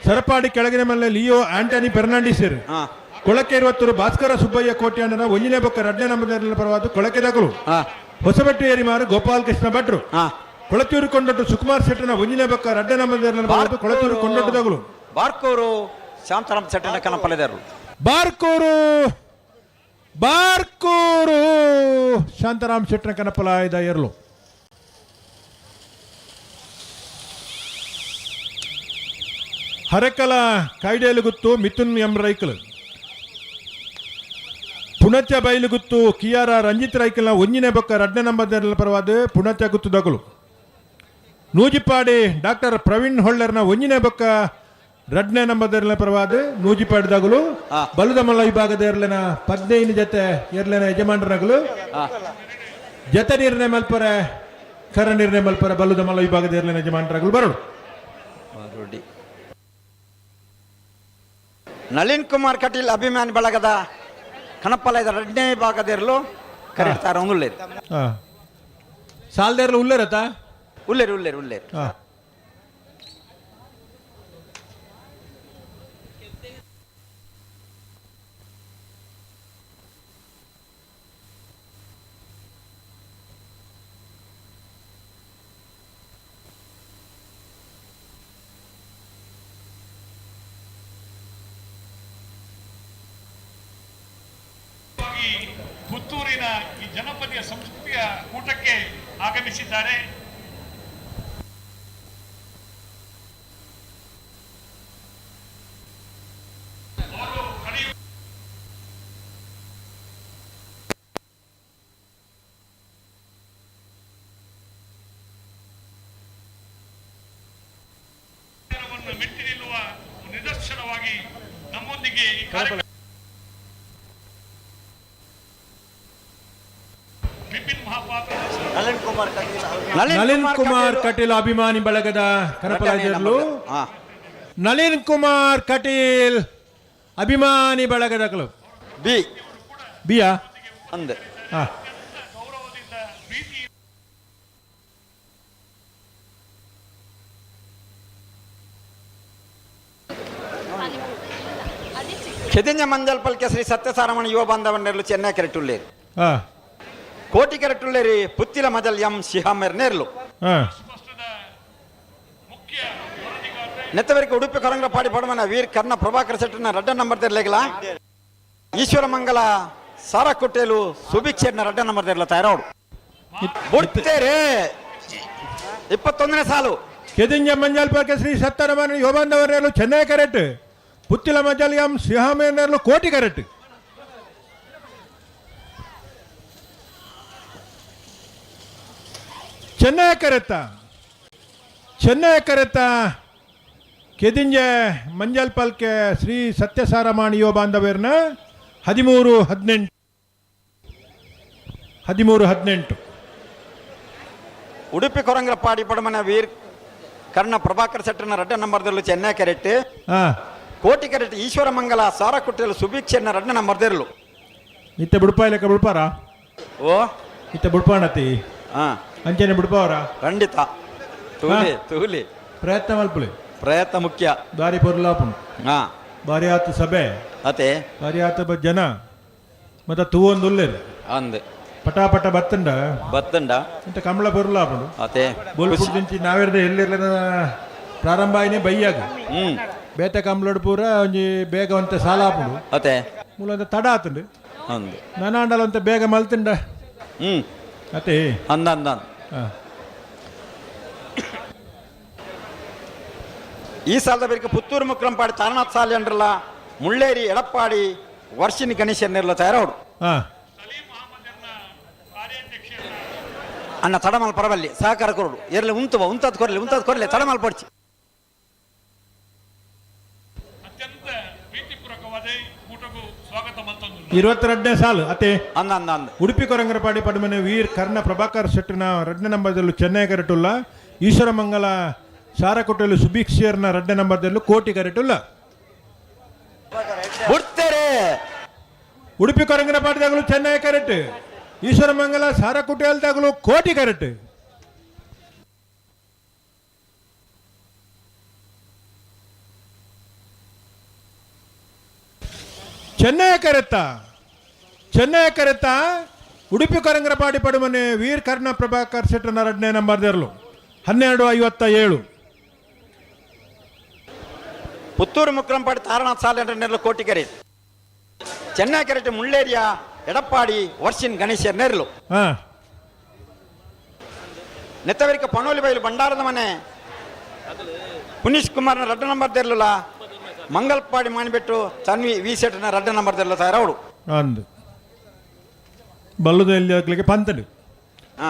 ಸರಪಾಡಿ ಕೆಳಗಿನ ಮಲ್ಲ ಲಿಯೋ ಆಂಟನಿ ಫೆರ್ನಾಂಡಿಸ್ ಕೊಳಕೆ 20 ಭಾಸ್ಕರ ಸುಬ್ಬಯ್ಯ ಕೋಟ್ಯಾಣನ 1ನೇ ಪಕ್ಕ 2ನೇ ನಂಬರ್ದ ಪರವಾದ ಕೊಳಕೆ ತಗಲು ಹೊಸಬೆಟ್ಟು ಏರಿಮಾರು ಗೋಪಾಲ್ ಕೃಷ್ಣ ಭಟ್ರು ಕೊಳತೂರು ಕೊಂಡೊಟ್ಟು ಸುಕುಮಾರ್ ಶೆಟ್ಟನ 1ನೇ ಪಕ್ಕ 2ನೇ ನಂಬರ್ದ ಕೊಳತೂರು ಕೊಂಡೊಟ್ಟು ತಗಲು ಬಾರ್ಕೋರು ಶಾಂತಾರಾಮ್ ಶೆಟ್ಟನ ಕನಪಲೆದರು ಬಾರ್ಕೂರು ಶಾಂತಾರಾಮ್ ಶೆಟ್ಟನ ಕನಪಲಾಯದ ಎರಲು ಹರಕಲ ಕಾಯ್ಡೇಲು ಗುತ್ತು ಮಿಥುನ್ ಎಂ ರೈಕಲ್ ಪುಣಚ ಬೈಲು ಗುತ್ತು ಕಿಯಾರ ರಂಜಿತ್ ರೈಕಲ್ನ 1ನೇ ಪಕ್ಕ 2ನೇ ನಂಬರ್ದ ಪರವಾದ ಪುಣಚ ಗುತ್ತು ದಗಲು ನೂಜಿಪಾಡಿ ಡಾಕ್ಟರ್ ಪ್ರವೀಣ್ ಹೊಳ್ಳರ್ನ 1ನೇ ಪಕ್ಕ 2ನೇ ನಂಬರ್ದ ಪರವಾದ ನೂಜಿಪಾಡಿ ದಗಲು ಬಲುದ ಮಲ್ಲ ವಿಭಾಗದ ಎರಲಿನ 15 ಜತೆ ಎರಲಿನ ಯಜಮಾನರಗಲು ಜತೆ ನಿರ್ಣಯ ಮಲ್ಪರೆ ಖರ ನಿರ್ಣಯ ಮಲ್ಪರ ಬಲ್ಲುದ ಮಲ್ಲ ವಿಭಾಗದ ಏರ್ಲಿನ ಯಜಮಾನರಾಗಲು ಬರಡು. ನಳಿನ್ ಕುಮಾರ್ ಕಟೀಲ್ ಅಭಿಮಾನಿ ಬಳಗದ ಕಣಪಲಯದ 2ನೇ ವಿಭಾಗದಿರಲು ಕರೀತಾರೆ ಉಳ್ಳೇರು ಹಾಂ ಸಾಲದೇರ್ಲು ಉಲ್ಲೇರತಾ ಉಳ್ಳೇರು ಉಳ್ಳೇರು ಉಳ್ಳೇರು ಹಾಂ ಈ ಪುತ್ತೂರಿನ ಈ ಜನಪದೀಯ ಸಂಸ್ಕೃತಿಯ ಕೂಟಕ್ಕೆ ಆಗಮಿಸಿದ್ದಾರೆ. ಮೆಟ್ಟಿ ನಿಲ್ಲುವ ನಿದರ್ಶನವಾಗಿ ನಮ್ಮೊಂದಿಗೆ ಈ ಕಾರ್ಯಕ್ರಮ ಬಿಪಿನ್ ಮಹಾಪಾತ್ರ ನಳಿನ್ ಕುಮಾರ್ ಕಟೀಲ್ ಅಭಿಮಾನಿ ಬಳಗದ ಕನಪಲಾಜರ್ಲು ಹಾ ನಳಿನ್ ಕುಮಾರ್ ಕಟೀಲ್ ಅಭಿಮಾನಿ ಬಳಗದ ಕ್ಲಬ್ ಬಿ ಬಿಯಾ ಅಂದೆ ಹಾಂ ಗೌರವದಿಂದ ಪ್ರೀತಿ ಕೆದಿഞ്ഞ ಮಂಜಲ್ಪಲ್ಕೆ ಶ್ರೀ ಸತ್ಯಸಾರಮಣ ಯುವ ಬಾಂಧವನ್ನೆರಲು ಚೆನ್ನೈ ಕೆರೆಟ್ಟುಳ್ಳೇರು ಹಾಂ ಕೋಟಿ ಕೆರೆಟ್ಟುಳ್ಳೇರಿ ಪುತ್ತಿಲ ಮಜಲ್ ಎಂ ಶಿಹಾಮೆರ್ ನೇರ್ಲು ಹಾಂ ರಾಷ್ಟ್ರದ ಮುಖ್ಯ ವರದಿಗಾರರೇ ನೆತ್ತವರಿಗೆ ಉಡುಪಿ ಕೊರಂಗಪಾಡಿ ಪಡಮನ ವೀರ್ ಕರ್ಣ ಪ್ರಭಾಕರ್ ಶೆಟ್ಟರ್ನ 2 ನಂಬರ್ ತೆರಲೆಗಲ ಈಶ್ವರ ಮಂಗಲ ಸಾರ ಕೊಟ್ಟೇಲು ಸುಭಿಕ್ಷೇರ್ನ 2 ನಂಬರ್ ತೆರಲ ತಯಾರೋಡು ಬಿಡ್ತೇರೆ 21ನೇ ಸಾಲು ಕೆದಿಂಜ ಮಂಜಲ್ ಪರ್ಕೆ ಶ್ರೀ ಸತ್ತರಮನ ಯೋಬಂದವರೆಲ್ಲೂ ಚೆನ್ನೈ ಕರೆಟ್ ಪುತ್ತಿಲ ಮಜಲ್ ಎಂ ಸಿಂಹಮೇನರ್ಲು ಕೋಟಿ ಕರೆಟ್ ಚೆನ್ನೈ ಕರೆತ ಕೆದಿಂಜ ಮಂಜಲ್ ಪಲ್ಕೆ ಶ್ರೀ ಸತ್ಯಸಾರಮಾಣಿ ಯುವ ಬಾಂಧವ್ಯರ್ನ 13-18 ಉಡುಪಿ ಕೊರಂಗಪಾಡಿ ಪಡಮನ ವೀರ್ ಕರ್ಣ ಪ್ರಭಾಕರ್ ಶೆಟ್ಟರ್ನ 2 ನಂಬರ್ ತೆರಲು ಚೆನ್ನೈ ಕೆರೆಟ್ ಹಾಂ ಕೋಟಿ ಕೆರೆಟ್ ಈಶ್ವರ ಮಂಗಲ ಸಾರ ಕೊಟ್ಟೇಲು ಸುಭಿಕ್ಷೇರ್ನ 2 ನಂಬರ್ ತೆರಲು ಇತ್ತೆ ಬಿಡ್ಪ ಇಲ್ಲಕ ಬಿಡ್ಪಾರ ಓ ಇತ್ತೆ ಬಿಡ್ಪಾಣತಿ ಹಾ ಅಂಚೆನೆ ಬಿಡ್ಪವರ ಖಂಡಿತ ತೂಲಿ ತೂಲಿ ಪ್ರಯತ್ನ ಮಲ್ಪುಲಿ ಪ್ರಯತ್ನ ಮುಖ್ಯ ದಾರಿ ಪೊರ್ಲಾಪುನು ಹಾ ಬಾರಿ ಆತು ಸಭೆ ಅತೆ ಬಾರಿ ಆತ ಜನ ಮತ್ತೆ ತೂವೊಂದು ಉಲ್ಲೇರು ಅಂದೆ ಪಟಾಪಟ ಬತ್ತಂಡ ಬತ್ತಂಡ ಇಂತ ಕಮಲ ಪೊರ್ಲಾಪುನು ಅತೆ ಬೋಲ್ಪುಡ್ ದಿಂಚಿ ನಾವೆರ್ದೆ ಎಲ್ಲಿರ್ಲ ಪ್ರಾರಂಭ ಆಯ್ನೆ ಬೈಯಾಗ ಬೇತೆ ಕಮಲಡ್ ಪೂರ ಒಂಜಿ ಬೇಗ ಒಂತ ಸಾಲಾಪುಡು ಅತೆ ಮೂಲಂತ ತಡ ಆತುಂಡು ಅಂದೆ ನನಾಂಡಲ ಒಂತ ಬೇಗ ಮಲ್ತಂಡ ಅತೆ ಅಂದ ಅಂದ ಹಾಂ ಈ ಸಾಲದ ಬೇರೆ ಪುತ್ತೂರು ಮುಕ್ರಂಪಾಡಿ ತಾರನಾಥ್ ಸಾಲಿ ಅಂಡ್ರಲ್ಲ ಮುಳ್ಳೇರಿ ಎಡಪ್ಪಾಡಿ ವರ್ಷಿನಿ ಗಣೇಶನ್ನೆಲ್ಲ ತಯಾರೋಡು ಹಾಂ ಸಲೀಂ ಅಹಮದ್ನ ಕಾರ್ಯಾಧ್ಯಕ್ಷರನ್ನ ಅಣ್ಣ ತಡಮಲ್ ಪರಬಲ್ಲಿ ಸಹಕಾರ ಕೊರಡು ಎರ್ಲಿ ಉಂತದ್ ಕೊರ್ಲಿ ತಡಮಲ್ ಪಡ್ಚಿ ಅತ್ಯಂತ ಪ್ರೀತಿಪೂರ್ವಕವಾದ ಕೂಟಗೂ ಸ್ವಾಗತ ಮತ್ತೊಂದು 22ನೇ ಸಾಲು ಅತೆ ಅಂದ ಅಂದ ಅಂದ ಉಡುಪಿ ಕೊರಂಗರಪಾಡಿ ಪಡಮನೆ ವೀರ್ ಕರ್ಣ ಪ್ರಭಾಕರ್ ಶೆಟ್ಟರ್ನ 2ನೇ ನಂಬರ್ದಲ್ಲೂ ಚೆನ್ನೈ ಕರೆಟುಲ್ಲ ಈಶ್ವರ ಮಂಗಲ ಸಾರಕೊಟ್ಟಲು ಸುಭಿಕ್ಷೇರ್ನ 2ನೇ ನಂಬರ್ದಲ್ಲೂ ಕೋಟಿ ಕರೆಟುಲ್ಲ ಬಿಡ್ತೇರೆ ಉಡುಪಿ ಕೊರಂಗರಪಾಡಿದಾಗಲೂ ಚೆನ್ನೈ ಕರೆಟ್ ಈಶ್ವರ ಮಂಗಲ ಸಾರಕೊಟ್ಟಲ್ದಾಗಲೂ ಕೋಟಿ ಕರೆಟ್ ಚೆನ್ನೈ ಕರೆತ ಉಡುಪಿ ಕೊರಂಗರಪಾಡಿ ಪಡುಮನೆ ವೀರ್ ಕರ್ಣ ಪ್ರಭಾಕರ್ ಶೆಟ್ಟರ್ನ 2ನೇ ನಂಬರ್ದಲ್ಲೂ 12:57 ಪುತ್ತೂರು ಮುಕ್ರಂಪಾಡಿ ತಾರನಾಥ್ ಸಾಲಿ ಅಂಡ್ರೆಲ್ಲ ಕೋಟಿ ಕೆರೆಟ್ ಚೆನ್ನೈ ಕೆರೆಟ್ ಮುಳ್ಳೇರಿಯ ಎಡಪ್ಪಾಡಿ ವರ್ಷಿನ್ ಗಣೇಶರ್ ನೇರ್ಲು ಹಾಂ ನೆತ್ತವರಿಕ ಪಣೋಲಿ ಬೈಲು ಭಂಡಾರದ ಮನೆ ಪುನೀಶ್ ಕುಮಾರ್ನ 2 ನಂಬರ್ ತೆರಲಿಲ್ಲ ಮಂಗಲ್ಪಾಡಿ ಮಾಡಿಬಿಟ್ಟು ತನ್ವಿ ವಿ ಸೆಟ್ನ 2 ನಂಬರ್ ತೆರಲ ತಯಾರವಡು ಅಂದು ಬಲ್ಲುದ ಎಲ್ಲಿ ಆಗ್ಲಿಕ್ಕೆ ಪಂತಡು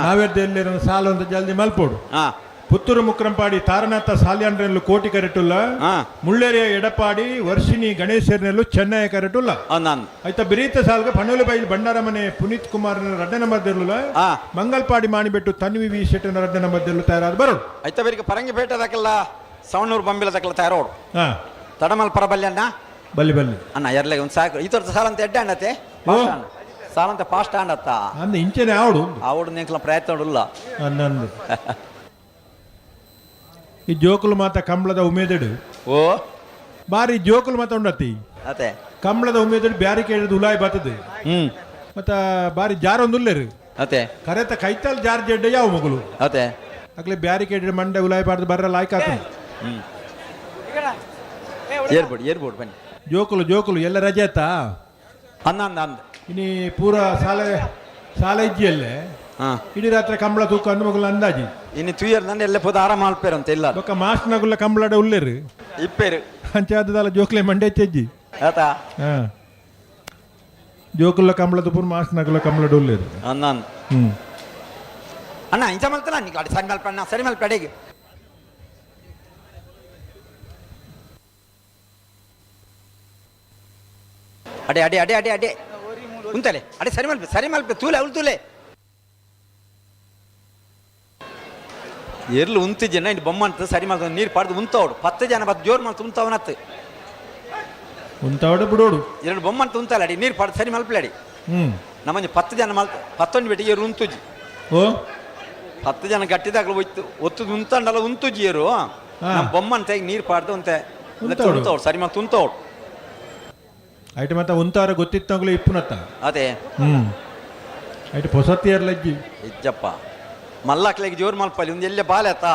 ನಾವೆದ್ದು ಎಲ್ಲಿ ಸಾಲ ಅಂತ ಜಲ್ದಿ ಮಲ್ಪೋಡು ಹಾ ಪುತ್ತೂರು ಮುಕ್ರಂಪಾಡಿ ತಾರನಾಥ ಸಾಲ್ಯಾನ್ರೆಲ್ಲು ಕೋಟಿ ಕರೆಟುಲ್ಲ ಹಾ ಮುಳ್ಳೇರಿಯ ಎಡಪಾಡಿ ವರ್ಷಿನಿ ಗಣೇಶರ್ನೆಲ್ಲು ಚೆನ್ನೈ ಕರೆಟುಲ್ಲ ನಾನು ಆಯ್ತಾ ಬಿರೀತ ಸಾಲ್ಗ ಪನೋಲಿ ಬೈಲ್ ಬಂಡಾರಮನೆ ಪುನೀತ್ ಕುಮಾರ್ ರಡ್ಡನ ಮಧ್ಯಲ್ಲ ಹಾ ಮಂಗಲ್ಪಾಡಿ ಮಾಣಿಬೆಟ್ಟು ತನ್ವಿ ವಿ ಶೆಟ್ಟನ ರಡ್ಡನ ಮಧ್ಯಲ್ಲೂ ತಯಾರಾದ ಬರೋಡು ಐತ ಬೇರಿಗೆ ಪರಂಗಿ ಬೇಟದಕ್ಕಲ್ಲ ಸವಣೂರು ಬಂಬಿಲದಕ್ಕಲ್ಲ ತಯಾರೋಡು ಹಾ ತಡಮಲ್ ಪರಬಲ್ಯಣ್ಣ ಬಲ್ಲಿ ಬಲ್ಲಿ ಅಣ್ಣ ಎರ್ಲೆಗೆ ಒಂದು ಸಾಕು ಈ ಥರದ ಸಾಲಂತ ಎಡ್ಡೆ ಅಣ್ಣತೆ ಸಾಲಂತ ಫಾಸ್ಟ್ ಆಂಡತ್ತ ಅಂದ ಇಂಚೆನೆ ಆವಡು ಆವಡು ನಿಂಕಲ ಪ್ರಯತ್ನ ಇಲ್ಲ ಅನ್ನಂದು ಈ ಜೋಕುಲು ಮಾತ ಕಂಬಳದ ಉಮೇದೆಡು ಓ ಬಾರಿ ಜೋಕುಲು ಮಾತ ಉಂಡತಿ ಅತೆ ಕಂಬಳದ ಉಮೇದೆಡು ಬ್ಯಾರಿಕೇಡ್ ಉಲಾಯ್ ಬರ್ತದೆ ಮತ್ತ ಬಾರಿ ಜಾರ ಒಂದುಲ್ಲೇರು ಅತೆ ಕರೆತ ಕೈತಲ್ ಜಾರ್ ಜಡ್ಡೆ ಯಾವ ಮಗಳು ಅತೆ ಅಕ್ಲೆ ಬ್ಯಾರಿಕೇಡ್ ಮಂಡೆ ಉಲಾಯ್ ಬಾರ್ದು ಬರಲ್ಲ ಆಯ್ಕಾತ ಏರ್ಬೋರ್ಡ್ ಬನ್ನಿ ಜೋಕುಲು ಜೋಕುಲು ಎಲ್ಲ ರಜೆ ಆಯ್ತಾ ಅಂದ ಅಂದ ಅಂದ ಇನಿ ಪೂರ ಸಾಲ ಇಜ್ಜಿಯಲ್ಲೇ ಹಾ ಇಡೀ ರಾತ್ರಿ ಕಂಬಳ ತೂಕ ಅಂದು ಮಗಳು ಅಂದಾಜಿ ಇನ್ನು ತೂಯರ್ ನಂದು ಎಲ್ಲ ಪೋದ ಆರಾಮ ಅಲ್ಪೇರಂತ ಇಲ್ಲ ಬೊಕ್ಕ ಮಾಸ್ಟ್ನಗುಲ್ಲ ಕಂಬಳಡ ಉಲ್ಲೇರು ಇಪ್ಪೇರು ಅಂಚಾದಲ್ಲ ಜೋಕ್ಲೆ ಮಂಡೆ ತೆಜ್ಜಿ ಆತಾ ಹಾ ಜೋಕುಲ್ಲ ಕಂಬಳ ತುಪುರ ಮಾಸ್ಟ್ನಗುಲ್ಲ ಕಂಬಳಡ ಉಲ್ಲೇರು ಅಂದ ಅಂದ ಅಣ್ಣ ಇಂಚ ಮಲ್ತಲ್ಲ ನೀ ಗಾಡಿ ಸರಿ ಮಲ್ಪಣ್ಣ ಸರಿ ಮಲ್ಪಡೆಗೆ ಅಡೆ ಅಡೆ ಅಡೆ ಅಡೆ ಅಡೆ ಉಂತಲೆ ಅಡೆ ಸರಿ ಮಲ್ಪೆ ತೂಲೆ ಅವಳು ತೂಲೆ ಎರ್ಲು ಉಂತು ಜನ ಇನ್ನು ಬೊಮ್ಮ ಅಂತ ಸರಿ ಮಾಡ್ತಾವ ನೀರು ಪಾಡ್ದು ಉಂತವಡು 10 ಜನ ಬತ್ತು ಜೋರು ಮಾಡ್ತು ಉಂತವನತ್ತು ಉಂತಾವಡೆ ಬಿಡೋಡು ಎರಡು ಬೊಮ್ಮ ಅಂತ ಉಂತಲ್ಲ ಅಡಿ ನೀರು ಪಾಡ್ದು ಸರಿ ಮಲ್ಪಲೆ ನಮ್ಮಂಜಿ 10 ಜನ ಮಲ್ತ 11 ಬಿಟ್ಟು ಏರು ಉಂತುಜಿ ಓ 10 ಜನ ಗಟ್ಟಿದಾಗಲು ಹೋಯ್ತು ಒತ್ತದು ಉಂತಂಡಲ್ಲ ಉಂತುಜಿ ಏರು ನಮ್ಮ ಬೊಮ್ಮ ಅಂತ ಈಗ ನೀರು ಪಾಡ್ದು ಅಂತೆ ಉಂತವಡು ಸರಿ ಮಾಡ್ತು ಉಂತವಡು ಐಟು ಮತ್ತೆ ಉಂತಾರ ಗೊತ್ತಿತ್ತಂಗ್ಲೇ ಇಪ್ಪುನತ್ತ ಅದೇ ಐಟು ಹೊಸತಿ ಇರ್ಲಜ್ಜಿ ಇಜ್ಜಪ್ಪ ಮಲ್ಲಾಕ್ಲಿಗೆ ಜೋರು ಮಲ್ಪಲ್ಲಿ ಒಂದು ಎಲ್ಲೇ ಬಾಲೆ ಆತ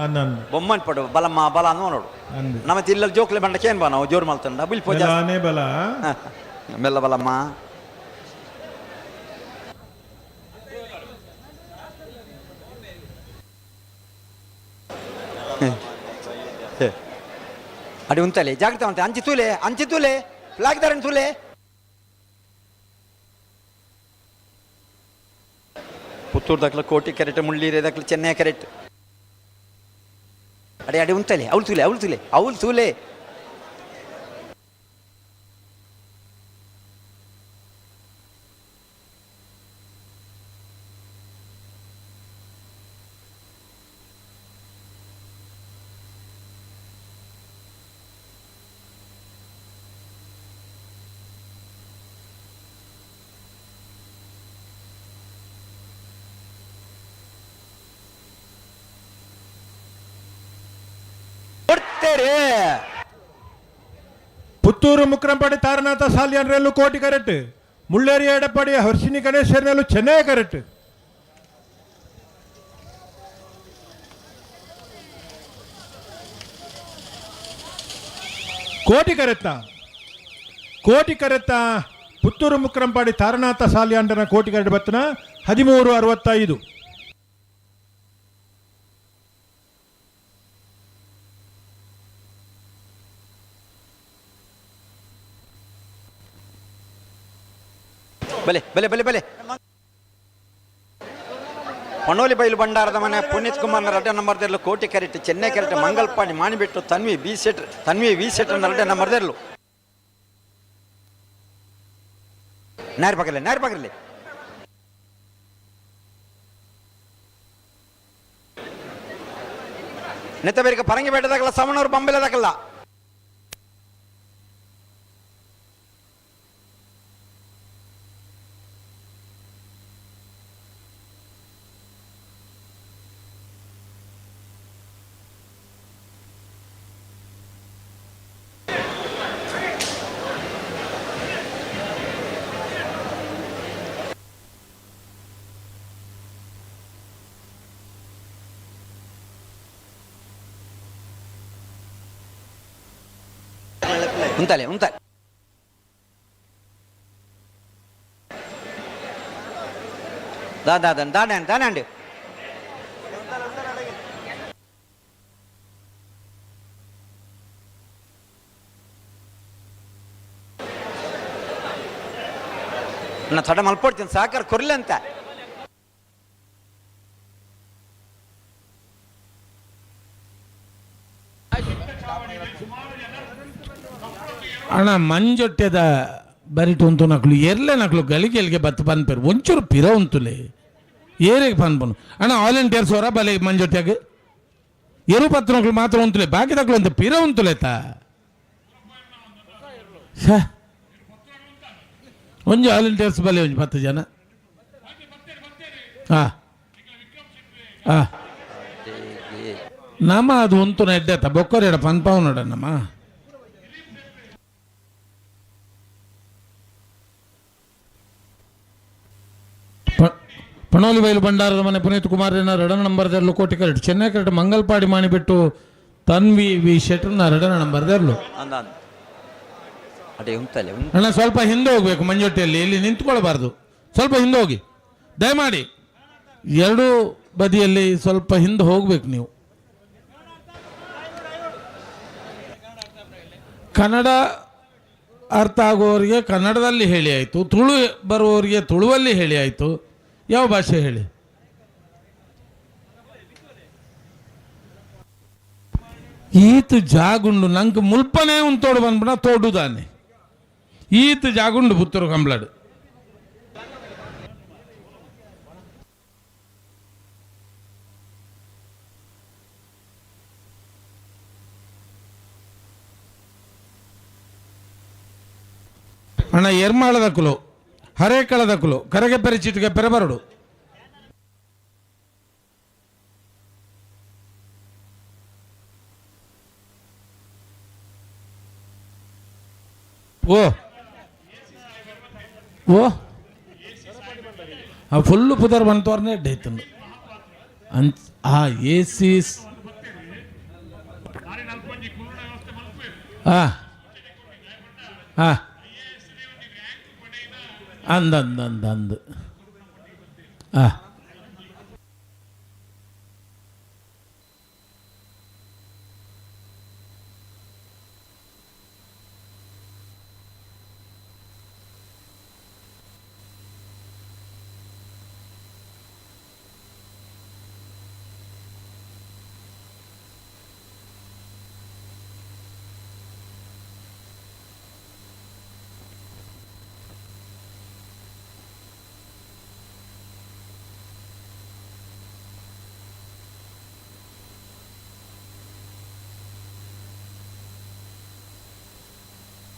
ಅನ್ನಂದು ಬೊಮ್ಮನ್ ಪಡು ಬಲಮ್ಮ ಬಲ ನೋಡು ಅಂದು ನಮ್ಮ ಇಲ್ಲಲ್ಲಿ ಜೋಕ್ಲೆ ಬಂಡಕ್ಕೆ ಏನು ಬಾ ನಾವು ಜೋರು ಮಲ್ತಂಡ ಬಿಲ್ ಪೂಜೆ ಬೆಲಾನೇ ಬಲ ಮೆಲ್ಲ ಬಲಮ್ಮ ಅಡಿ ಉಂತಲೆ ಜಾಗ್ರತೆ ಅಂತೆ ಅಂಚಿ ತೂಲೆ ಫ್ಲಾಗ್ ದಾರನ್ ತೂಲೆ ಪುತ್ತೂರು ದಕ್ಲ ಕೋಟಿ ಕ್ಯಾರೆಟ್ ಮುಳ್ಳೀರೆ ದಕ್ಲ ಚೆನ್ನೈ ಕ್ಯಾರೆಟ್ ಅಡೆ ಅಡೆ ಉಂತಲೆ ಅವಳು ತೂಲೆ ಪುತ್ತೂರು ಮುಕ್ರಂಪಾಡಿ ತಾರನಾಥ ಸಾಲ್ಯಾನ್ರೆಲ್ಲು ಕೋಟಿ ಕರೆಟ್ ಮುಳ್ಳೇರಿಯ ಎಡಪಾಡಿ ಹರ್ಷಿನಿ ಗಣೇಶರ್ನೆಲ್ಲು ಚೆನ್ನೈ ಕರೆಟ್ ಕೋಟಿ ಕರೆತ್ತ ಪುತ್ತೂರು ಮುಕ್ರಂಪಾಡಿ ತಾರನಾಥ ಸಾಲ್ಯಾಂಡ್ರನ ಕೋಟಿ ಕರೆಟ್ ಬತ್ತನ 1365 ಬಲೆ ಬಲೆ ಬಲೆ ಬಲೆ ಪನೋಲಿ ಬೈಲು ಬಂಡಾರದ ಮನೆ ಪುನೀತ್ ಕುಮಾರ್ನ 2 ನಂಬರ್ದಲ್ಲೂ ಕೋಟಿ ಕ್ಯಾರೆಟ್ ಚೆನ್ನೈ ಕ್ಯಾರೆಟ್ ಮಂಗಲ್ಪಾಡಿ ಮಾಣಿಬಿಟ್ಟು ತನ್ವಿ ವಿ ಸೆಟ್ 2 ನಂಬರ್ದಲ್ಲೂ ನೇರ ಪಕ್ಕದಲ್ಲಿ ನೆತ್ತ ಬೇರೆ ಪರಂಗಿ ಬೇಟದಾಗಲ್ಲ ಸವಣೂರು ಬಂಬಿಲದಾಗಲ್ಲ ಉಂತಲೆ దానండి నా తడ మల్పడుతుంది సాకర్ కొర్రెంత ಅಣ್ಣ ಮಂಜೊಟ್ಟೆದ ಬರಿಟು ಉಂಟು ನಕ್ಲು ಎರ್ಲೆ ನಕ್ಲು ಗಳಿಗೆಲ್ಗೆ ಬತ್ತು ಪನ್ಪೇರು ಒಂಚೂರು ಪಿರ ಉಂತುಲೆ ಏರಿಗೆ ಪನ್ಪನು ಅಣ್ಣ ವಾಲಂಟಿಯರ್ಸ್ ಅವರ ಬಲೆ ಮಂಜೊಟ್ಟೆಗೆ ಎರು ಪತ್ತು ನಕ್ಲು ಮಾತ್ರ ಉಂತುಲೆ ಬಾಕಿ ತಕ್ಲು ಅಂತ ಪಿರ ಉಂತುಲೆತ ಒಂಜು ವಾಲಂಟಿಯರ್ಸ್ ಬಲೆ ಒಂಜು 10 ಜನ ಹಾಂ ಹಾಂ ನಮ್ಮ ಅದು ಉಂತು ಎಡ್ಡೆತ ಬೊಕ್ಕರೆಡ ಪನ್ಪಾವು ನೋಡ ನಮ್ಮ ಪಣೋಲಿ ಬೈಲು ಭಂಡಾರದ ಮನೆ ಪುನೀತ್ ಕುಮಾರನ 2 ನಂಬರ್ದಲ್ಲೂ ಕೋಟಿ ಕರೆಕ್ಟ್ ಚೆನ್ನೈ ಕರೆಕ್ಟ್ ಮಂಗಲ್ಪಾಡಿ ಮಾಡಿಬಿಟ್ಟು ತನ್ವಿ ವಿ ಶೆಟ್ರನ್ನ 2 ನಂಬರ್ದಲ್ಲೂ ಅಣ್ಣ ಸ್ವಲ್ಪ ಹಿಂದೆ ಹೋಗ್ಬೇಕು ಮಂಜೊಟ್ಟೆಯಲ್ಲಿ ಇಲ್ಲಿ ನಿಂತ್ಕೊಳ್ಬಾರ್ದು ಸ್ವಲ್ಪ ಹಿಂದೆ ಹೋಗಿ ದಯಮಾಡಿ ಎರಡೂ ಬದಿಯಲ್ಲಿ ಸ್ವಲ್ಪ ಹಿಂದೆ ಹೋಗ್ಬೇಕು ನೀವು ಕನ್ನಡ ಅರ್ಥ ಆಗುವವರಿಗೆ ಕನ್ನಡದಲ್ಲಿ ಹೇಳಿ ಆಯಿತು ತುಳು ಬರುವವರಿಗೆ ತುಳುವಲ್ಲಿ ಹೇಳಿ ಆಯಿತು ಯಾವ ಭಾಷೆ ಹೇಳಿ ಈತ ಜಾಗುಂಡು ನಂಗೆ ಮುಲ್ಪನೇ ಉಂಟೋಡು ಬಂದ್ಬಿಡ ತೋಡುದಾನೆ ಈತ ಜಾಗುಂಡು ಪುತ್ತೂರು ಕಂಬ್ಲಾಡು ಅಣ್ಣ ಎರ್ಮಾಳದ ಕುಲು ಹರೇಕಳದ ಕುಲು ಕರೆಗೆ ಪೆರೆ ಚೀಟಿಗೆ ಪೆರೆ ಬರಡು ಓ ಓ ಆ ಫುಲ್ಲು ಪುದರ್ ಬಂತವ್ರನ್ನೇ ಎಡ್ಡೈತಂದು ಅಂಚ್ ಆ ಎ ಸಿ ಹಾಂ ಹಾಂ ಅಂದ್ ಆ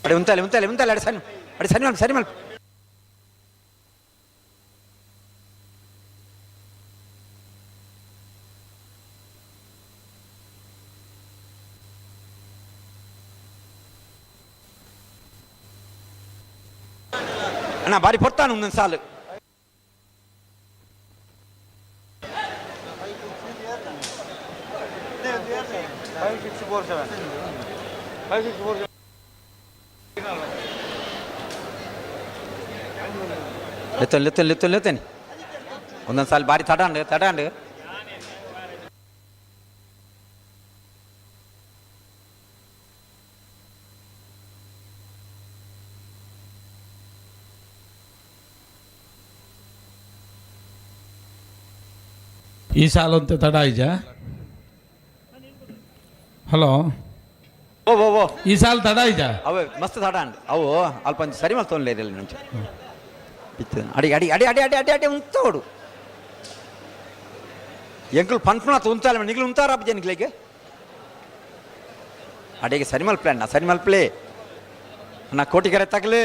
ಅಡಿ ಉಂತಲೆ ಅಡಿ ಸರಿ ಮಲ್ ಅಣ್ಣ ಬಾರಿ ಪೊರ್ತಾನು ಒಂದೊಂದು ಸಾಲು ಲೆತ್ತೇನೆ ಒಂದೊಂದು ಸಾಲ ಬಾರಿ ತಡಾಂಡು ಈ ಸಾಲ ಅಂತ ತಡ ಐಜ ಹಲೋ ಓ ಈ ಸಾಲ ತಡ ಐಜ ಅವು ಮಸ್ತ್ ತಡಾಂಡು ಅವು ಅಲ್ಪ ಸರಿ ಮಲ್ ತೊಗೊಳ್ಳಿ నుంచి అడి అడి అడి అడి అడి అడి అడి ఉంతాడు ఎంకులు పంపున ఉంచాలి నిగులు ఉంటారా జనికిలేకి అడిగి సరిమల్ ప్లే అన్న సరిమల్ ప్లే అన్న కోటికర తగలే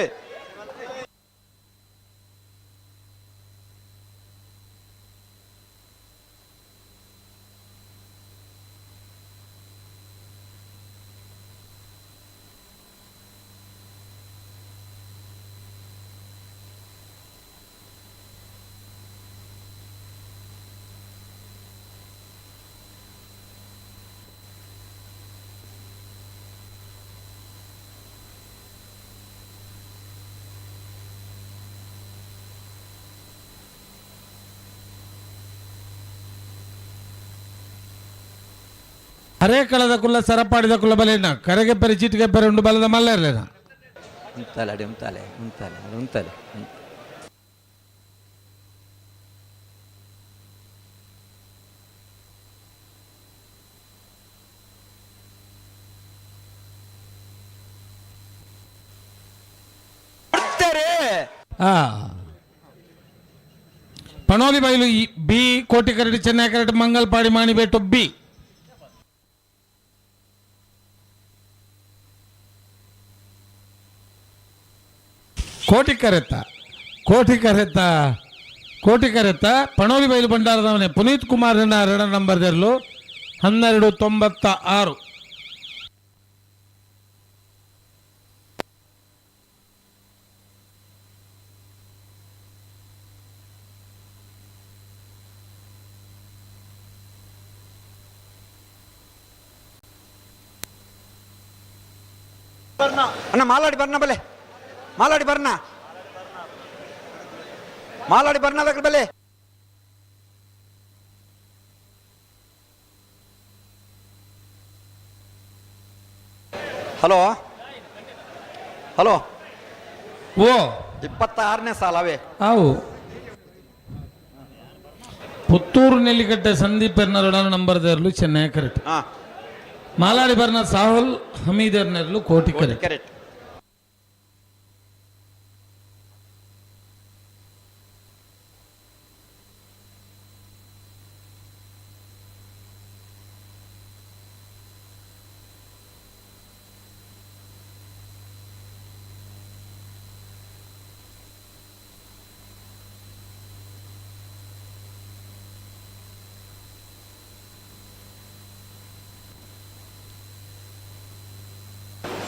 ಹರೇ ಕಳದ ಕುಲ್ಲ ಸರಪಾಡಿದ ಕುಲ್ಲ ಬಲೇನ ಕರೆಗೆ ಪೆರೆ ಚೀಟಿಗೆ ಪೆರೆ ಉಂಡು ಬಲದ ಮಲ್ಲ ಇರಲೇನ ఉంచాలి ಪನೋಲಿ ಬೈಲು ಬಿ, ಕೋಟಿಕರಡಿ, ಚೆನ್ನೈಕರಡಿ, ಮಂಗಲ್ಪಾಡಿ, ಮಾಣಿಬೇಟು ಬಿ. ಕೋಟಿಕರೆತ್ತ ಪಣೋಲಿ ಬೈಲು ಬಂಡಾರದವನೇ ಪುನೀತ್ ಕುಮಾರನ 2 ನಂಬರ್ 1296. ಅಣ್ಣ ಮಾಲಾಡಿ ಬರ್ನ ಬಲೆ, ಮಾಲಾಡಿ ಬರ್ನ ಬಲೆ. ಹಲೋ ಹಲೋ, ಓ 26ನೇ ಸಾಲವೇ ಅವು ಪುತ್ತೂರು ನೆಲ್ಲಿಗಡ್ಡೆ ಸಂದೀಪ್ 2 ನಂಬರ್ 12 ಚೆನ್ನೈಕರಡಿ. ಹಾ ಮಾಲಾಡಿ ಬರ್ನ ಸಾಹುಲ್ ಹಮೀದ್ 2 ಕೋಟಿಕರಡಿ. ಕರೆಕ್ಟ್.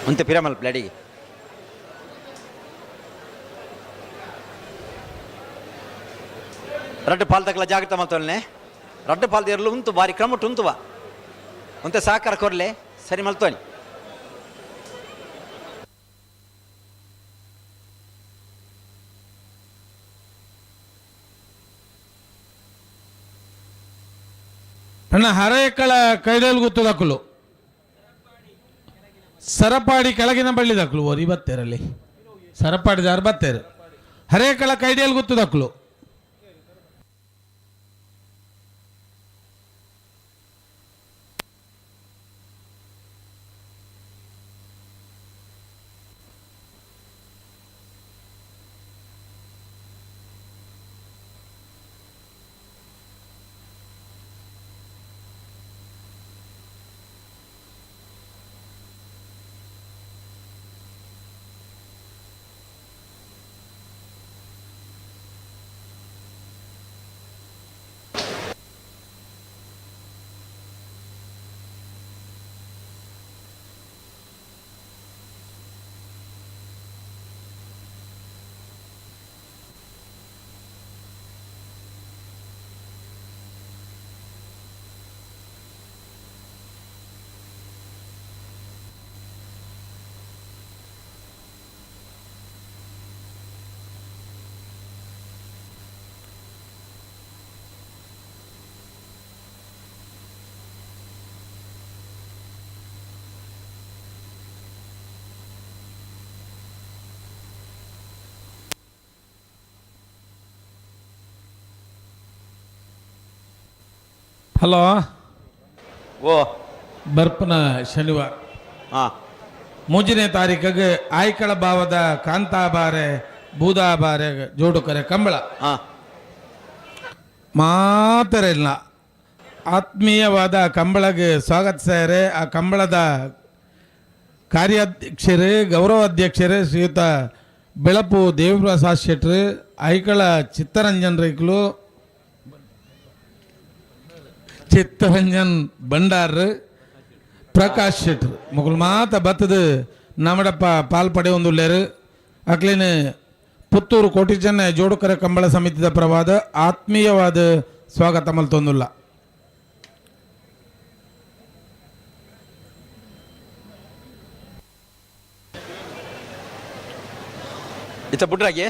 ఉంటే పిరమల్ ప్లాడిగి ರಡ್ಡು ಪಾಲ್ ತಗಲ ಜಾಗ್ರತೆ ಮಲ್ತೊಲ್ನೆ, ರಡ್ಡು ಪಾಲ್ ದೇರ್ಲು ಉಂತು ಬಾರಿ ಕ್ರಮಟ್ಟು ಉಂತುವ ಒಂತೆ ಸಹಕಾರ ಕೊರ್ಲೆ ಸರಿ ಮಲ್ತೋನಿ. ಅಣ್ಣ ಹರೇಕಳ ಕೈಡಲ್ ಗುತ್ತದಕ್ಕಲು ಸರಪಾಡಿ ಕೆಳಗಿನ ಬಳ್ಳಿ ದಕ್ಕಲು ಓರಿ ಬತ್ತೇರಲ್ಲಿ ಸರಪಾಡಿ ದಾರ ಬತ್ತೇರು ಹರೇಕಳ ಕೈಡಿಯಲ್ ಗುತ್ತದಕ್ಕಲು. ಹಲೋ ಓ ಬರ್ಪನ ಶನಿವಾರ ಹಾ 3ನೇ ತಾರೀಕಿಗೆ ಆಯ್ಕಳ ಭಾವದ ಕಾಂತಾಬಾರೆ ಬೂದಾಬಾರೆ ಜೋಡುಕರೆ ಕಂಬಳ ಹಾ ಮಾತರ ಇಲ್ಲ. ಆತ್ಮೀಯವಾದ ಕಂಬಳಗೆ ಸ್ವಾಗತಿಸ್ತಾರೆ. ಆ ಕಂಬಳದ ಕಾರ್ಯಾಧ್ಯಕ್ಷರೇ ಗೌರವ ಅಧ್ಯಕ್ಷರೇ ಶ್ರೀಯುತ ಬೆಳಪು ದೇವಪ್ರಸಾದ್ ಶೆಟ್ರು, ಐಕಳ ಚಿತ್ತರಂಜನ್ ರೈಕಲು, ಚಿತ್ತರಂಜನ್ ಭಂಡಾರ್, ಪ್ರಕಾಶ್ ಶೆಟ್ರು ಮುಗುಲ್ ಮಾತ ಬತ್ತದ ನಮ್ಮಡಪ್ಪ ಪಾಲ್ಪಡೆ ಒಂದುಲ್ಲೇರು ಅಕ್ಲೇನು ಪುತ್ತೂರು ಕೋಟಿ ಚೆನ್ನೈ ಜೋಡುಕರ ಕಂಬಳ ಸಮಿತಿದ ಪರವಾದ ಆತ್ಮೀಯವಾದ ಸ್ವಾಗತ ಮಲ್ತೊಂದುಲ್ಲ. ಇತ್ತ ಬುಡ್ರಾಗೆ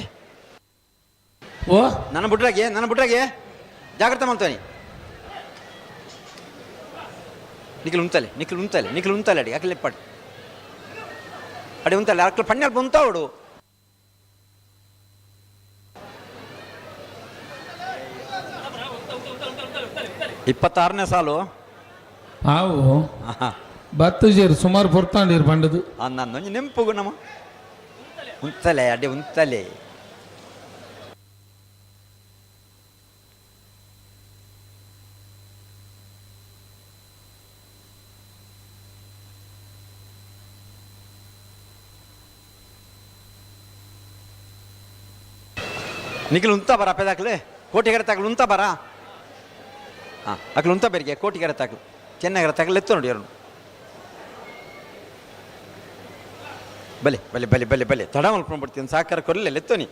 ಓ ನನ್ನ ಬುಡ್ರಾಗೆ ಜಾಗ್ರತೆ ಮಾಡ್ತಾನೆ. ನಿಖಿಲ್ ಉಂತಲೆ ಅಡಿ ಅಕ್ಲೆ ಪಡಿ ಅಡಿ ಉಂತಲೆ ಅಕ್ಲೆ ಪಣ್ಣಲ್ ಬಂತಾವಡು 26ನೇ ಸಾಲು ಆವು ಬತ್ತು ಜೇರು ಸುಮಾರು ಪೊರ್ತಾಂಡಿರು ಪಂಡದು ನನ್ನೊಂದು ನೆಂಪುಗು ನಮ್ಮ ಉಂತಲೆ ಅಡ್ಡೆ ಉಂತಲೆ ನಿಖಿಲ್ ಉಂತ ಬರ ಪೆದಾಕ್ಲೆ ಕೋಟಿಗೆರೆ ತಗಲು ಉಂತ ಬರ ಹಾಂ ಅಕ್ಲು ಉಂತ ಬೆರಿಗೆ ಕೋಟಿಗೆರೆ ತಗಲು ಚೆನ್ನಾಗಿರ ತಗಲು ಎತ್ತು ನೋಡಿ ಯಾರು ಬಲೆ ಬಲೆ ಬಲೆ ಬಲೆ ಬಲೆ ತಡ ಮಲ್ಕೊಂಡ್ಬಿಡ್ತೀನಿ ಸಾಕಾರ ಕೊರಲೆ ಎತ್ತೋ ನೀ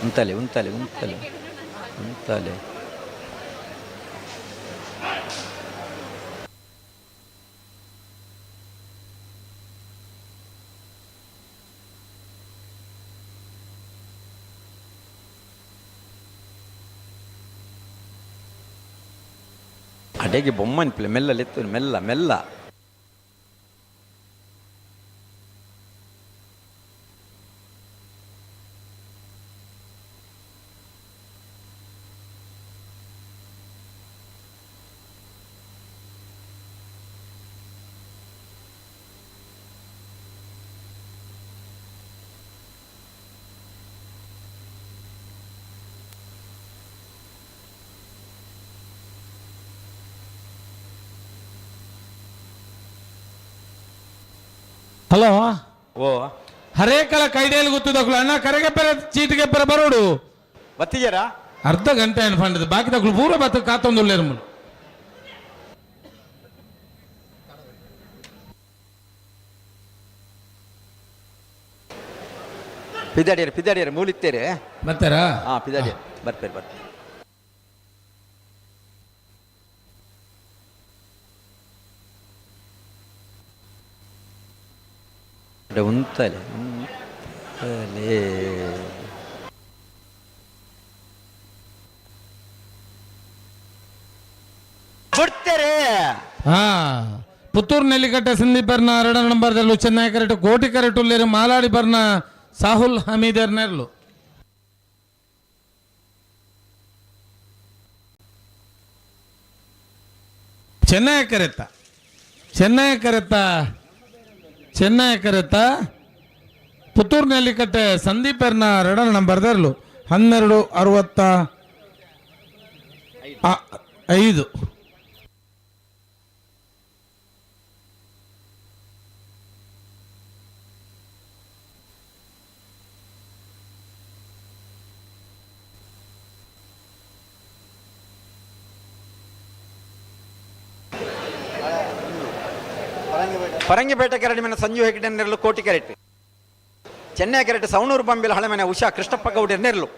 ಉಂತಲೆ ಉಂತಲೆ ಉಂತಲೆ ಉಂತಲೆ ಅಡೆಗೆ ಬೊಮ್ಮನಿಪ್ಲೆ ಮೆಲ್ಲಲೆತ್ತು ಮೆಲ್ಲ ಮೆಲ್ಲ ಹಲೋ ಓ ಹರೇಕಲ ಕೈಡೇಲಿ ಗೊತ್ತಿದ್ದಕ್ಲು ಅಣ್ಣ ಕರೆಗೆಪ್ಪರ ಚೀಟಿಗೆಪ್ಪರ ಬರೋಡು ಬತ್ತಿಜಾರಾ ಅರ್ಧ ಗಂಟೆ ಏನು ಫಂಡ್ ಬಾಕಿ ತಕ್ಲು ಪೂರ ಬತ್ತ ಕಾತೊಂದುಲ್ಲೇರು ಮುಳು ಪಿದಾಡಿಯರು ಮೂಲಿತ್ತೇರೆ ಬರ್ತಾರಾ ಹಾಂ ಪಿದಾಡಿಯರು ಬರ್ತಾರೆ ಬರ್ತಾರೆ ಉಂತಲೆ ಉಂತಲೆ ಬಿಡ್ತಾರೆ ಹಾ ಪುತ್ತೂರು ನೆಲ್ಲಿಕಟ್ಟೆ ಸಂದೀಪರ್ನ 2 ನಂಬರ್ದಲ್ಲೂ ಚೆನ್ನೈ ಕರೆಕ್ಟ್ ಕೋಟಿ ಕರೆಕ್ಟ್ ಉಲ್ಲೇರು ಮಾಲಾಡಿ ಬರ್ನ ಸಾಹುಲ್ ಹಮೀದರ್ ನೆರ್ಲು ಚೆನ್ನೈ ಕರೆತ್ತ ಪುತ್ತೂರು ನೆಲ್ಲಿಕಟ್ಟೆ ಸಂದೀಪರ್ನ 2 ನಂಬರ್ದಲ್ಲೂ 12:65 ಪರಂಗಿಪೇಟೆ ಕೆರಡಿ ಮನೆ ಸಂಜು ಹೆಗ್ಡೆ ನೆರಳು ಕೋಟಿ ಕೆರೆಟ್ ಚೆನ್ನೈ ಕೆರೆಟ್ ಸವಣೂರು ಬಂಬಿಲ ಹಳೆ ಮನೆ ಉಷಾ ಕೃಷ್ಣಪ್ಪ ಗೌಡ ನೆರಳು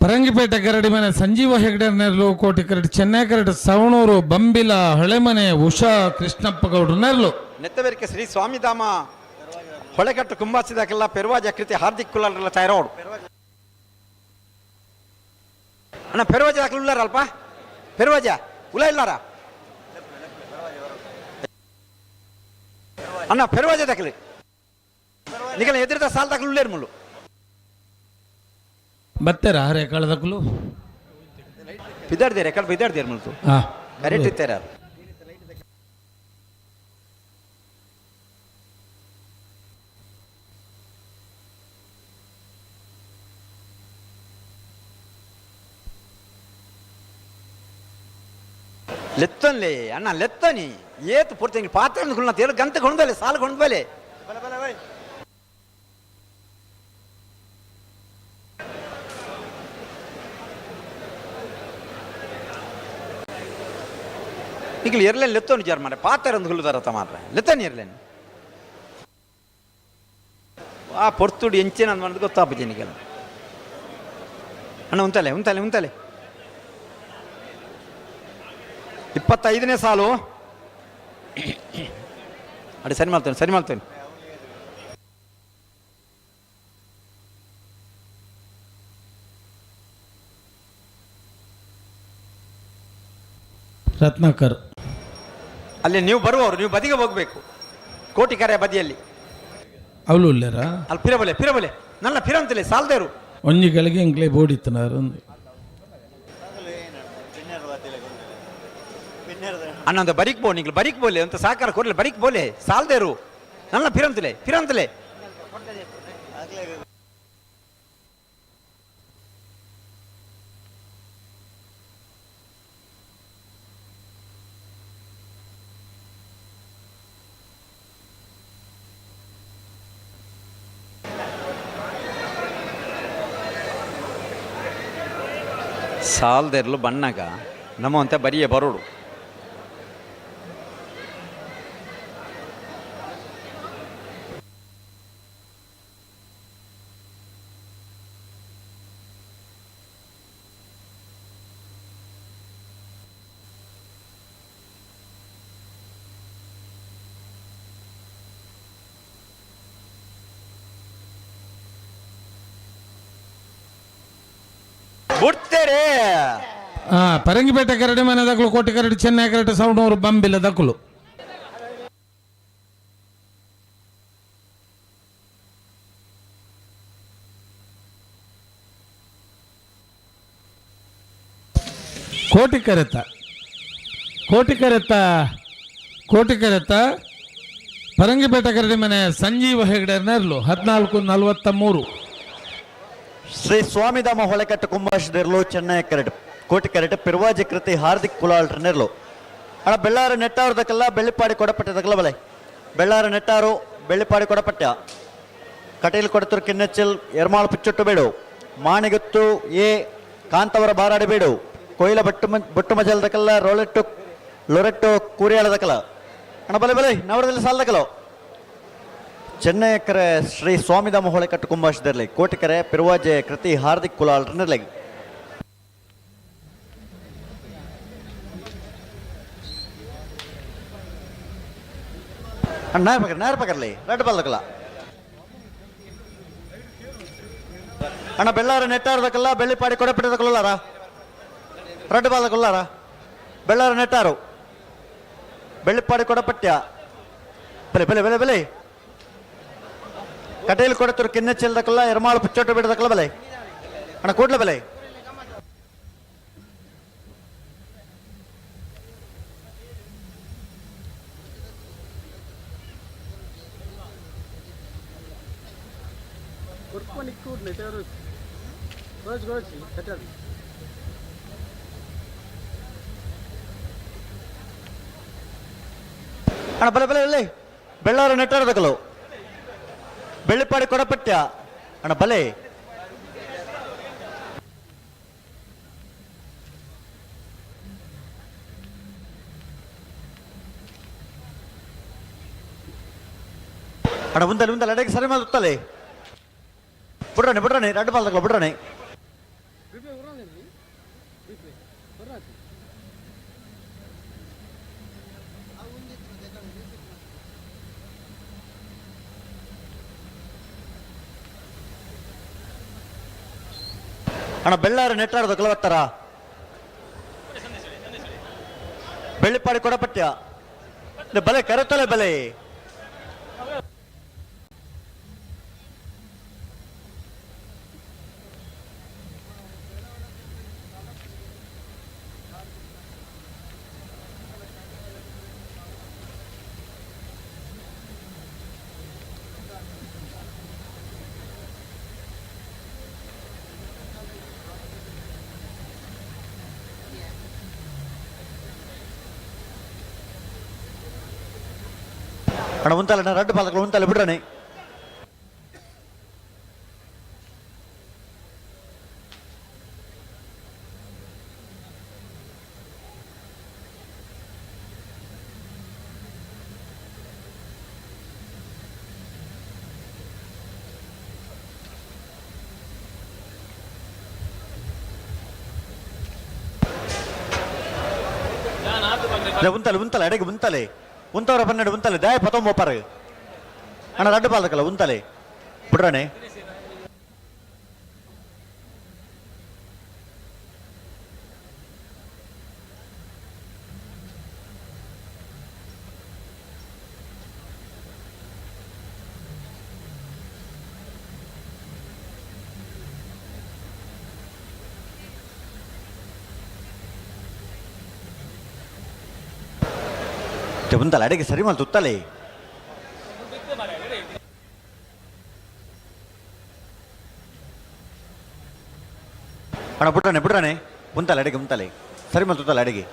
ಪರಂಗಿಪೇಟೆ ಕರಡಿ ಮನೆ ಸಂಜೀವ ಹೆಗ್ಡೆ ನೆರಳು ಕೋಟಿ ಕರೆಕ್ಟ್ ಚೆನ್ನೈ ಕರೆಕ್ಟ್ ಸವಣೂರು ಬಂಬಿಲ ಹಳೆಮನೆ ಉಷಾ ಕೃಷ್ಣಪ್ಪ ಗೌಡ್ರು ನೆರಳು ನೆತ್ತಬೇರಿಕೆ ಶ್ರೀ ಸ್ವಾಮಿಧಾಮ ಹೊಳೆಕಟ್ಟು ಕುಂಬಾಸಿದಾಕೆಲ್ಲ ಪೆರ್ವಾಜ ಕೃತಿ ಹಾರ್ದಿಕ್ ಕುಲಾರಲ್ಲ ತಯಾರೋಡು ಅಣ್ಣ ಪೆರ್ವಾಜ ದಾಖಲು ಉಳ್ಳಾರಲ್ಪ ಪೆರ್ವಾಜ ಉಲ ಇಲ್ಲಾರ ಅಣ್ಣ ಪೆರ್ವಾಜ ದಾಖಲೆ ನಿಗಲ ಎದುರಿದ ಸಾಲ ದಾಖಲು ಉಳ್ಳೇರು ಮುಳ್ಳು ಬತ್ತೇರ ಹರೇ ಕಳೆದಕ್ಕಲು ಬಿದ್ದಾಡ್ದೇರೆ ಕಡೆ ಬಿದ್ದಾಡ್ದೇರು ಮುಳ್ತು ಹಾ ಕರೆಕ್ಟ್ ಇರ್ತಾರ ಲೆತ್ತನ್ಲೆ ಅಣ್ಣ ಲೆತ್ತನಿ ಏತು ಪೂರ್ತಿ ಪಾತ್ರ ತೇರು ಗಂಟೆ ಕೊಂಡ್ಬಲೆ ಸಾಲು ಕೊಂಡ್ಬಲೆ ಈಗ ಇರ್ಲೇನು ಲೆತ್ತೋನು ಜಾರ್ ಮಾರೆ ಪಾತ್ರ ಒಂದು ಹುಲ್ಲುದಾರತ್ತ ಮಾತ್ರ ಲೆತ್ತನಿ ಇರ್ಲೇನು ಆ ಪೊರ್ತುಡಿ ಎಂಚಿನ ಅಂದ್ ಗೊತ್ತಾಪಜಿ ನಿಗೆಲ್ಲ ಅಣ್ಣ ಉಂತಲೆ 25ನೇ ಸಾಲು ಅಡಿ ಸರಿ ಮಾಡ್ತೇನೆ ರತ್ನಾಕರ್ ಅಲ್ಲಿ ನೀವು ಬರುವವರು ನೀವು ಬದಿಗೆ ಹೋಗ್ಬೇಕು ಕೋಟಿ ಕರೆಯ ಬದಿಯಲ್ಲಿ ಅವಳು ಉಳ್ಳೇರ ಅಲ್ಲಿ ಪಿರಬಲೆ ನನ್ನ ಪಿರಂತಲೆ ಸಾಲ್ದೇರು ಒಂಜಿ ಗಳಿಗೆ ಇಂಕ್ಲೆ ಬೋಡಿತ್ತನಾರು ಅಣ್ಣಂದ ಬರಿಕ್ ಬೋಲೆ ಅಂತ ಸಾಕಾರ ಕೊರ್ಲೆ ಬರಿಕ್ ಬೋಲೆ ಸಾಲ್ದೇರು ನನ್ನ ಪಿರಂತಲೆ ಸಾಲದೆರ್ಲು ಬಣ್ಣಗ ನಮ್ಮಂತೆ ಬರಿಯೇ ಬರೋಡು ಬಿಡ್ತೇರೆ ಪರಂಗಿಪೇಟ ಕರಡಿ ಮನೆ ದಕ್ಕಲು ಕೋಟಿ ಕರಡಿ ಚೆನ್ನೈ ಕರಡಿ ಸೌಂಡೂರು ಬಂಬಿಲ್ಲ ದಕ್ಕಲು ಕೋಟಿ ಕರೆತ ಪರಂಗಿಪೇಟ ಕರಡಿ ಮನೆ ಸಂಜೀವ ಹೆಗ್ಡೆ ನೆರ್ಲು 14:43. ಶ್ರೀ ಸ್ವಾಮಿಧಾಮ ಹೊಳೆಕಟ್ಟು ಕುಂಭಾಶಿರ್ಲು ಚೆನ್ನೈ ಕೆರೆಟ್ ಕೋಟಿ ಕೆರೆಟ್ ಪಿರ್ವಾಜಿ ಕೃತಿ ಹಾರ್ದಿಕ್ ಕುಲಾಳ್ರ ನೆರ್ಲು ಅಣ್ಣ ಬೆಳ್ಳಾರು ನೆಟ್ಟಾವ್ರದಕ್ಕೆಲ್ಲ ಬೆಳ್ಳಿಪಾಡಿ ಕೊಡಪಟ್ಟದಕ್ಕಲ್ಲ ಬಲೆ ಬೆಳ್ಳಾರು ನೆಟ್ಟಾರು ಬೆಳ್ಳಿಪಾಡಿ ಕೊಡಪಟ್ಟ ಕಟೀಲ್ ಕೊಡತೂರು ಕಿನ್ನೆಚ್ಚಲ್ ಎರ್ಮಾಳು ಪಿಚ್ಚೊಟ್ಟು ಬೇಡು ಮಾಣಿಗುತ್ತು ಎ ಕಾಂತವರ ಬಾರಾಡಿ ಬೇಡು ಕೊಯ್ಲ ಬೊಟ್ಟು ಮಜಲ್ದಕ್ಕಲ್ಲ ಲೊರೆಟ್ಟು ಕೂರಿಯಾಳದಕ್ಕಲ್ಲ ಅಣ್ಣ ಬಲೆ ಬಲೆ ನವರದಲ್ಲಿ ಸಾಲದಕ್ಕಲ್ಲ ಚೆನ್ನೈ ಕೆರೆ ಶ್ರೀ ಸ್ವಾಮಿಧಾಮ ಹೊಳೆಕಟ್ಟು ಕುಂಭಾಶಿರ್ಲಿ ಕೋಟಿಕೆರೆ ಪಿರ್ವಾಜೆ ಕೃತಿ ಹಾರ್ದಿಕ್ ಕುಲಾಳ್ರ ನಿರ್ಲೆಗಿ ನೇರ ಪಕರ್ಲಿ ರೆಡ್ ಬಾಲ್ದಕ್ಕಲ್ಲ ಅಣ್ಣ ಬೆಳ್ಳಾರ ನೆಟ್ಟಾರದಕ್ಕಲ್ಲ ಬೆಳ್ಳಿಪಾಡಿ ಕೊಡಪಟ್ಟದಕ್ಕಲ್ಲಾರ ರೆಡ್ ಬಾಲ್ದಕ್ಕಲ್ಲಾರ ಬೆಳ್ಳಾರ ನೆಟ್ಟಾರು ಬೆಳ್ಳಿಪಾಡಿ ಕೊಡಪಟ್ಟ ಬೆಲೆ ಬೆಲೆ ಬೆಲೆ ಬೆಲೆ ಕಟೀಲ್ ಕೊಡತೂರು ಕಿನ್ನೆಚ್ಚಲ್ದಕ್ಕಲ್ಲ ಎರ್ಮಾಳು ಪುಚ್ಚೋಟು ಬಿಡದಕ್ಕಲ್ಲ ಬೆಲೆ ಅಣ್ಣ ಕೂಡ್ಲ ಬೆಲೆ ಅಣ್ಣ ಬಲೆ ಬಲೆ ಬೆಲೆ ಬೆಳ್ಳಾರ ನೆಟ್ಟಾರದಕ್ಕಲು ಬೆಳ್ಳಿಪಾಡಿ ಕೊಡಪಟ್ಟ ಅಣ್ಣ ಬಲೆ ಅಣ್ಣ ಮುಂದಲೆ ಅಡೆಗೆ ಸರಿ ಮಾಡುತ್ತಲೆ ಬಿಡ್ರಾಣಿ ರೆಡ್ ಬಾಲ್ ತಗೊಳ್ಳ ಬಿಡ್ರಾಣಿ ಅಣ್ಣ ಬೆಳ್ಳಾರು ನೆಟ್ಟಾರದು ಕಲವತ್ತರ ಬೆಳ್ಳಿಪಾಡಿ ಕೊಡಪಟ್ಟ ಬಲೆ ಕರೆತಲೆ ಬಲೆ ಅಣ್ಣ ಉಂತಲ್ಲ ರೆಡ್ ಬಾಲ್ಗಳು ಉಂತಲ್ಲ ಬಿಡ್ರಾಣಿ ಉಂತಲ್ಲ ಅಡೆಗೆ ಉಂತಲೆ ಉಂತವರ ಪನ್ನೆರಡು ಉಂತಲೆ ದಾಯ 19 ಅಣ್ಣ ರೆಡ್ ಬಾಲ್ದಕ್ಕಲ್ಲ ಉಂತಲೆ ಬಿಡ್ರಾಣೆ ಉಂತಲ್ಲ ಅಡೆಗೆ ಸರಿ ಮಾಡಿ ತುತ್ತಲೆ ಅಣ್ಣ ಬಿಡ್ರಾಣೆ ಉಂತಲ್ಲ ಅಡೆಗೆ ಉಂತಲೆ ಸರಿ ಮಾಡಿ ತುತ್ತಲ್ಲ ಅಡೆಗೆ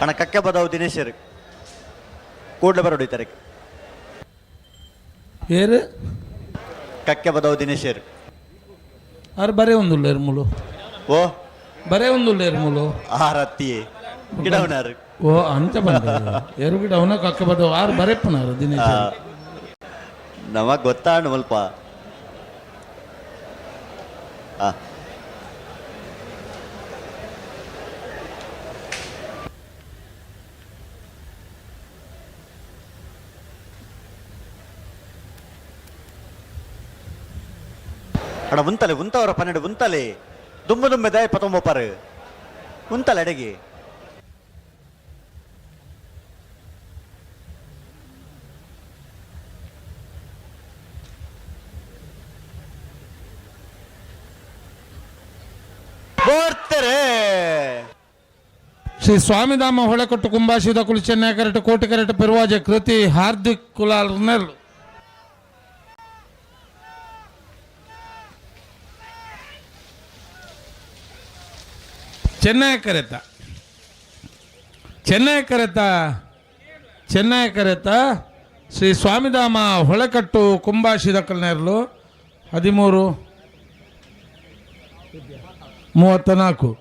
ಅಣ್ಣ ಕಕ್ಕೆ ಬದಾವು ದಿನೇಶರ್ ಕೂಡಲೇ ಬರೋಡಿತಾರೆ ಏರು ಕಕ್ಕೆ ಬದವು ದಿನೇಶರು ಆರು ಬರೇ ಒಂದು ಎರ್ಮುಲು ಓ ಬರೇ ಒಂದು ಎರ್ಮುಲು ಆರತ್ತಿಯೇ ಗಿಡವನಾರು ಓ ಅಂತ ಬಂದ ಎರು ಗಿಡ ಅವನ ಕಕ್ಕ ಬದ ಆರು ಬರೆಪ್ಪನಾರು ದಿನೇಶ ನಮಗ್ ಗೊತ್ತಾಂಡು ಸ್ವಲ್ಪ ಅಡ ಉಂತಲೆ ಉಂತವರ ಪನ್ನೆಡು ಉಂತಲೆ ದುಂಬ ದುಂಬೆದ 19 ಪರ್ ಉಂತಲೆ ಅಡೆಗೆ ಶ್ರೀ ಸ್ವಾಮಿಧಾಮ ಹೊಳೆಕೊಟ್ಟು ಕುಂಬಾಶಿದ ಕುಲು ಚೆನ್ನೈ ಕರೆಟ್ ಕೋಟಿ ಕರೆಟ್ ಪೆರುವಾಜ ಕೃತಿ ಹಾರ್ದಿಕ್ ಕುಲಾಲ್ ಚೆನ್ನೈ ಕರೆತ ಶ್ರೀ ಸ್ವಾಮಿಧಾಮ ಹೊಳೆಕಟ್ಟು ಕುಂಬಾಶಿದ ಕಲ್ನೇರ್ಲು 13:34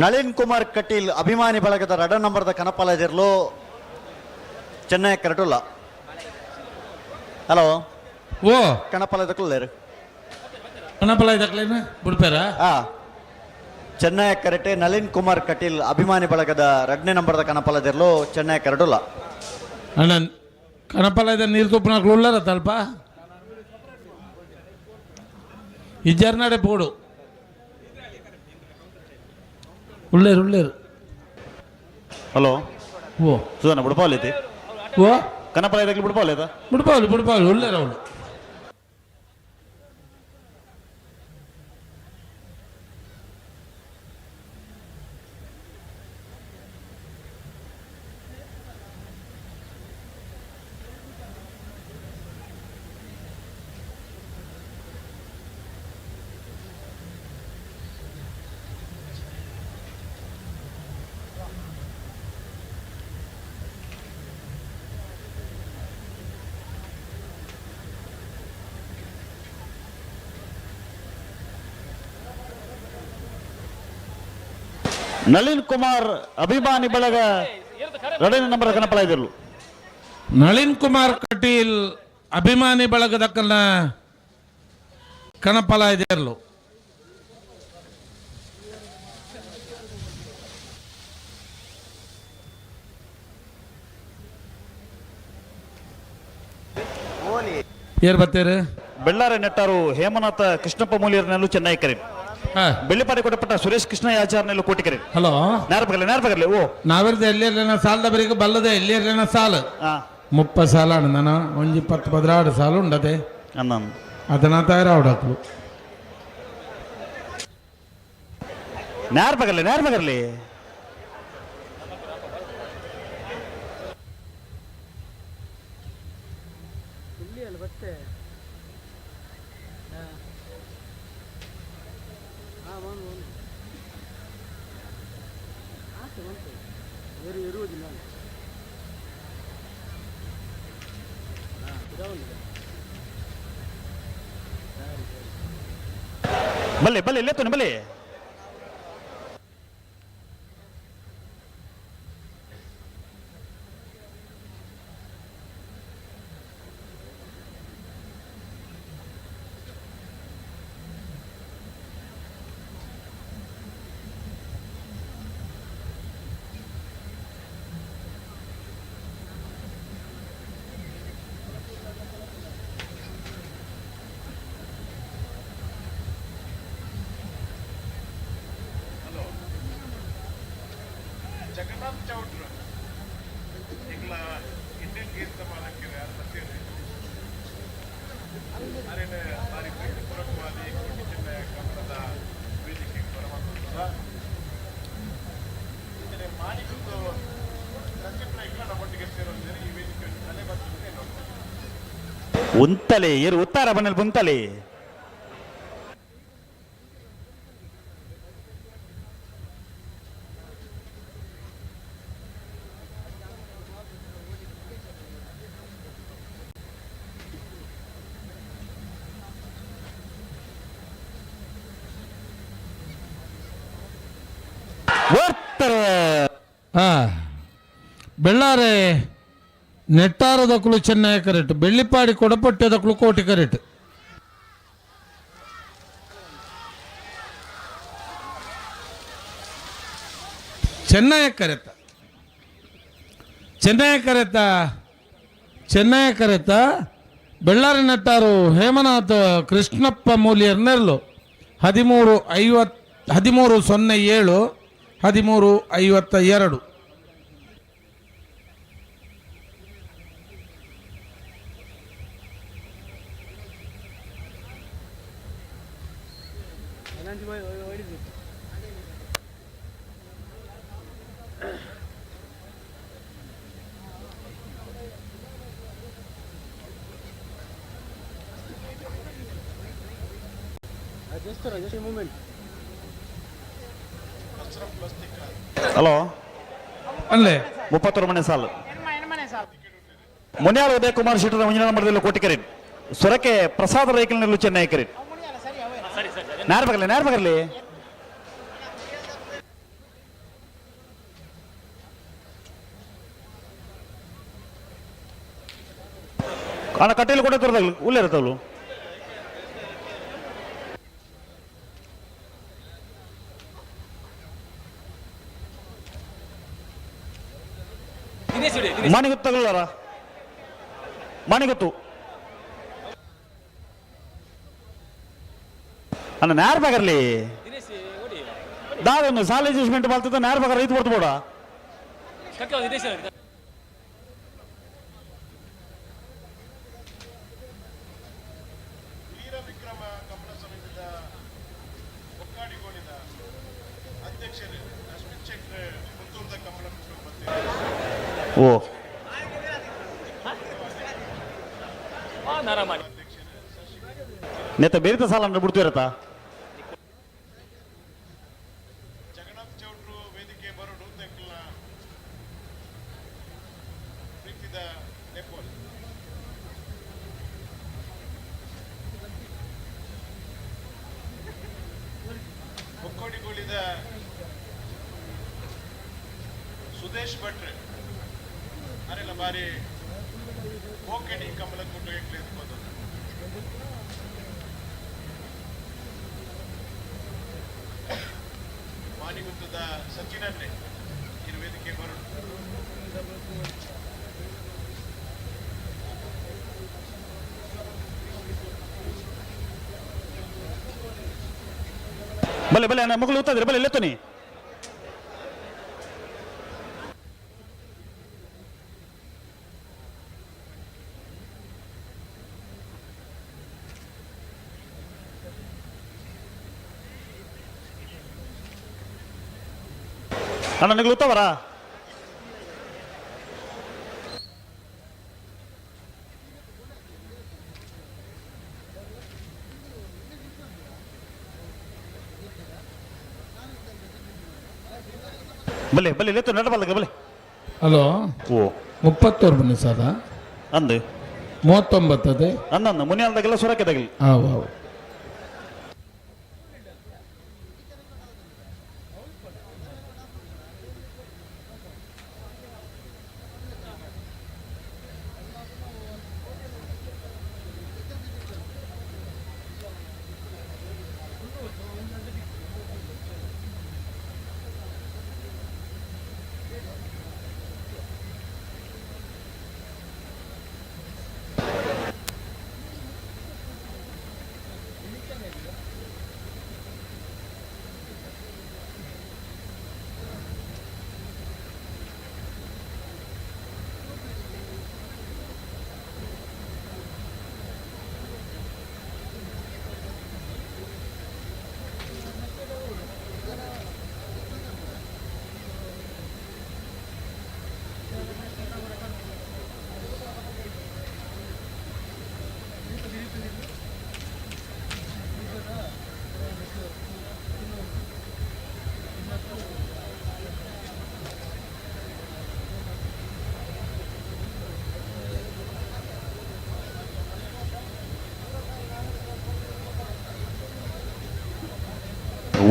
ನಳಿನ್ ಕುಮಾರ್ ಕಟೀಲ್ ಅಭಿಮಾನಿ ಬಳಗದ 2 ನಂಬರ್ದ ಕನಪಾಲದಿರ್ಲು ಚೆನ್ನೈ ಕರಟುಲ್ಲ ಹಲೋ ಓ ಕನಪಾಲದ ಕುಲ್ಲೇರು ಕನಪಲ ಇದಕ್ಲೇನ ಬಿಡ್ಪೇರಾ ಚೆನ್ನೈ ಕರೆಟೆ ನಳಿನ್ ಕುಮಾರ್ ಕಟೀಲ್ ಅಭಿಮಾನಿ ಬಳಗದ 2ನೇ ನಂಬರ್ದ ಕನಪಾಲದಿರ್ಲು ಚೆನ್ನೈ ಕರಟುಲ್ಲ ಅಣ್ಣ ಕನಪಲ ಇದ ನೀರು ತುಪ್ಪನಾಕ್ಲು ಉಳ್ಳಾರ ತಲ್ಪ ಇಜ್ಜರ್ನಾಡೆ ಪೋಡು ಉಳ್ಳೇರು ಹಲೋ ಓ ಸುಧಾನ ಬಿಡ್ಪಾವಲೈತಿ ಓ ಕನಪಲ ಇದಕ್ಕೆ ಬಿಡ್ಪಾವಲೈತ ಬಿಡ್ಪಾವಲಿ ಉಳ್ಳೇರು ಅವಳು ನಳಿನ್ ಕುಮಾರ್ ಅಭಿಮಾನಿ ಬಳಗ 2ನೇ ನಂಬರ್ ಕನಪಲ ಇದಿರ್ಲು ನಳಿನ್ ಕುಮಾರ್ ಕಟೀಲ್ ಅಭಿಮಾನಿ ಬಳಗದ ಕನಪಲ ಇದೆಯರ್ಲು ಏರ್ ಬತ್ತೇರು ಬೆಳ್ಳಾರೆ ನೆಟ್ಟಾರು ಹೇಮನಾಥ ಕೃಷ್ಣಪ್ಪ ಮೂಲಿಯರ್ನಲ್ಲೂ ಚೆನ್ನೈ ಕರೆಟ್ ಬೆಳ್ಳಿಪಾಡಿ ಕೊಟ್ಟಪಟ್ಟ ಸುರೇಶ್ ಕೃಷ್ಣ ಆಚಾರ್ನಲ್ಲೂ ಕೋಟಿ ಕರೆಟ್ ಹಲೋ ನೇರ್ಪಗರ್ಲಿ ಓ ನಾವಿರ್ದು ಎಲ್ಲಿಯರ್ಲೇನ ಸಾಲದ ಬರೀಗ ಬಲ್ಲದೆ ಎಲ್ಲಿಯರ್ಲೇನ ಸಾಲು 30 ಸಾಲ ನಾನು ಒಂಜಿ 10-16 ಸಾಲು ಉಂಡದೆ ಅನ್ನ ಅದನ್ನ ತಯಾರಾವಡಕ್ಲು ನೇರ್ಪಗರ್ಲಿ ಬಲ್ಲೆ ಇಲ್ಲೇತೋನೆ ಬಲ್ಲೆ ಜಗನ್ನಾಥ್ ಚೌಟ್ರ ಈಗಲ ಇಂಡಿಯನ್ ಗೇಮ್ ತಮಾಲಕ್ಕೆ ಯಾರು ಬರ್ತೀರಿ ಅರೇನ ಬಾರಿ ಪೂರಕವಾದಿ ಕೋಟಿ ಚೆನ್ನೈ ಕನ್ನಡದ ವೇದಿಕೆಗೆ ಬರುವಂಥದ್ದು ಇದನ್ನೇ ಮಾಡಿಕೊಂಡು ನಕ್ಷತ್ರ ಇಲ್ಲ ನಮ್ಮೊಟ್ಟಿಗೆ ಸೇರೋದಿದ್ದಾರೆ ಈ ವೇದಿಕೆಯನ್ನು ತಲೆ ಬರ್ತದೆ ನೋಡ್ತಾರೆ ಉಂತಲೆ ಏರು ಉತ್ತಾರ ಬನ್ನಲ್ಲಿ ಬುಂತಲೆ ಬೆಳ್ಳಾರೆ ನೆಟ್ಟಾರದಕ್ಕಳು ಚೆನ್ನೈ ಕರೆಕ್ಟ್, ಬೆಳ್ಳಿಪಾಡಿ ಕೊಡಪಟ್ಟೆದಕ್ಕಳು ಕೋಟಿ ಕರೆಕ್ಟ್. ಚೆನ್ನೈ ಕರೆತ ಬೆಳ್ಳಾರಿ ನೆಟ್ಟಾರು ಹೇಮನಾಥ್ ಕೃಷ್ಣಪ್ಪ ಮೂಲಿಯರ್ನೆರ್ಲು 13:07 13:52. ಹಲೋ ಅಲ್ಲೇ 31 ಮನೆ ಸಾಲು ಮುನ್ಯಾಳ ಉದಯ ಕುಮಾರ್ ಶೆಟ್ಟರ ಮುಂಜಿನ ನಂಬರ್ದಲ್ಲಿ ಕೋಟಿ ಕರೀಟ್ ಸೊರಕೆ ಪ್ರಸಾದ ರೈಕಲ್ನಲ್ಲೂ ಚೆನ್ನೈ ಕರೀಟ್ ನೇರ್ಬಗರ್ಲಿ ಅಣ್ಣ ಕಟ್ಟೆಯಲ್ಲಿ ಕೊಟ್ಟೆ ತೋರ್ದಾಗ್ಲಿ ಉಲ್ಲೇ ಇರ್ತಾವಲು ಮಾನಿಗೊತ್ತು ತಗೊಳ್ಳಾರ ಮಾನಿಗೊತ್ತು ಅಣ್ಣ ನೇರ್ಬಾಗರ್ಲಿ ದಾದೊಂದು ಸಾಲ ಅಡ್ಜಸ್ಟ್ಮೆಂಟ್ ಮಾಡ್ತಿದ್ದ ನೇರ್ಬಾಗ ರೈತ ಬರ್ತು ಬೋಡ ಓ ನೇತ ಬೇರಿತ ಸಾಲ ಅಂದ್ರೆ ಬಿಡ್ತೀರತ್ತ ಸುದೇಶ್ ಭಟ್ರೆ ಅರೆಲ್ಲ ಬಾರಿ ಓಕೆಡಿ ಕಮಲ ಕೊಟ್ಟು ಏಕ್ಲೇದು ಮಾನಿಗುತ್ತದ ಸಚಿನನ್ನೇ ಇರು ವೇದಿಕೆ ಬರೋಣ ಬಲೆ ಬಲೆ ಅಣ್ಣ ಮಗಳು ಓದ್ತಾ ಇದ್ರೆ ಬಲೆ ಎತ್ತನಿ ಅಣ್ಣ ನಿಗಳು ಉತ್ತವರಾ ಬಲೆ ಬಲೆ ಲೆತ್ತು ನಡಬಲ್ಲ ಬಲೆ ಹಲೋ ಓ 32 ಬನ್ನಿ ಸಾದ ಅಂದು 39 ಅದೇ ಅಂದ ಮುನಿಯಾಲ್ದಾಗೆಲ್ಲ ಸೊರಕೆದಾಗಲಿ ಹಾವು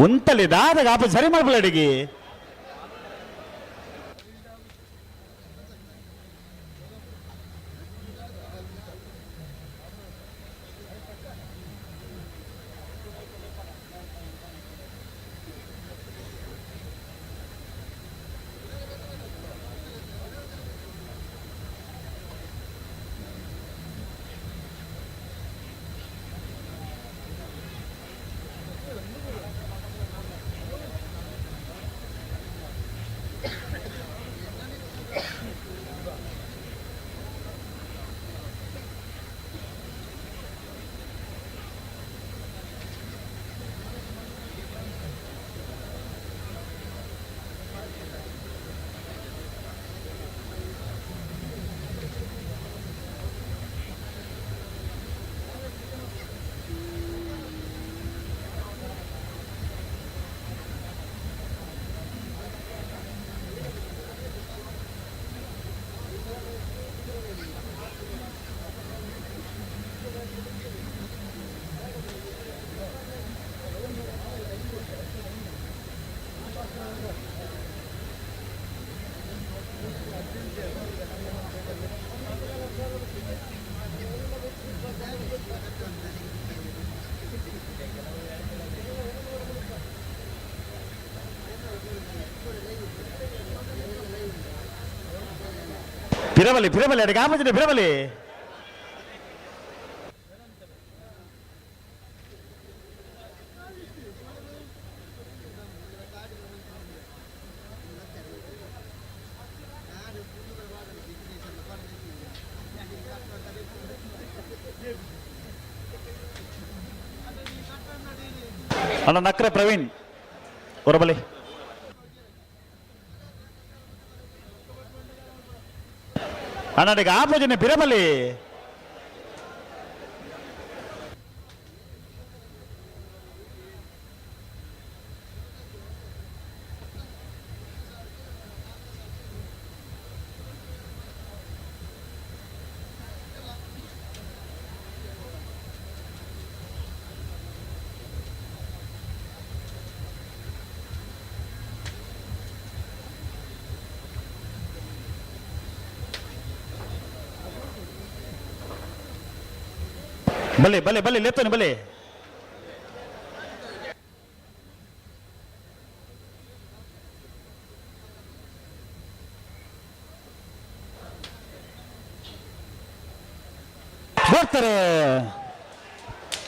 ಉಂತಲಿ ದಾದಾಗ ಆಪ ಸರಿ ಮಾಡ್ಬಲ್ಲ ಅಡಿಗೆ ಫಿರಬಲಿ ಅಡಿಗೆ ಆಪಜಿನ ಫಿರಬಲಿ ಅಣ್ಣ ನಕ್ರೆ ಪ್ರವೀಣ್ ಹೊರಬಲಿ ಅಣ್ಣನಿಗೆ ಆಪೋಜಿನ ಬಿರಬಲಿ ಬಲೆ ಬಲೆ ಬಲೆ ಲೇತಾನೆ ಬಲೆ ಬರ್ತಾರೆ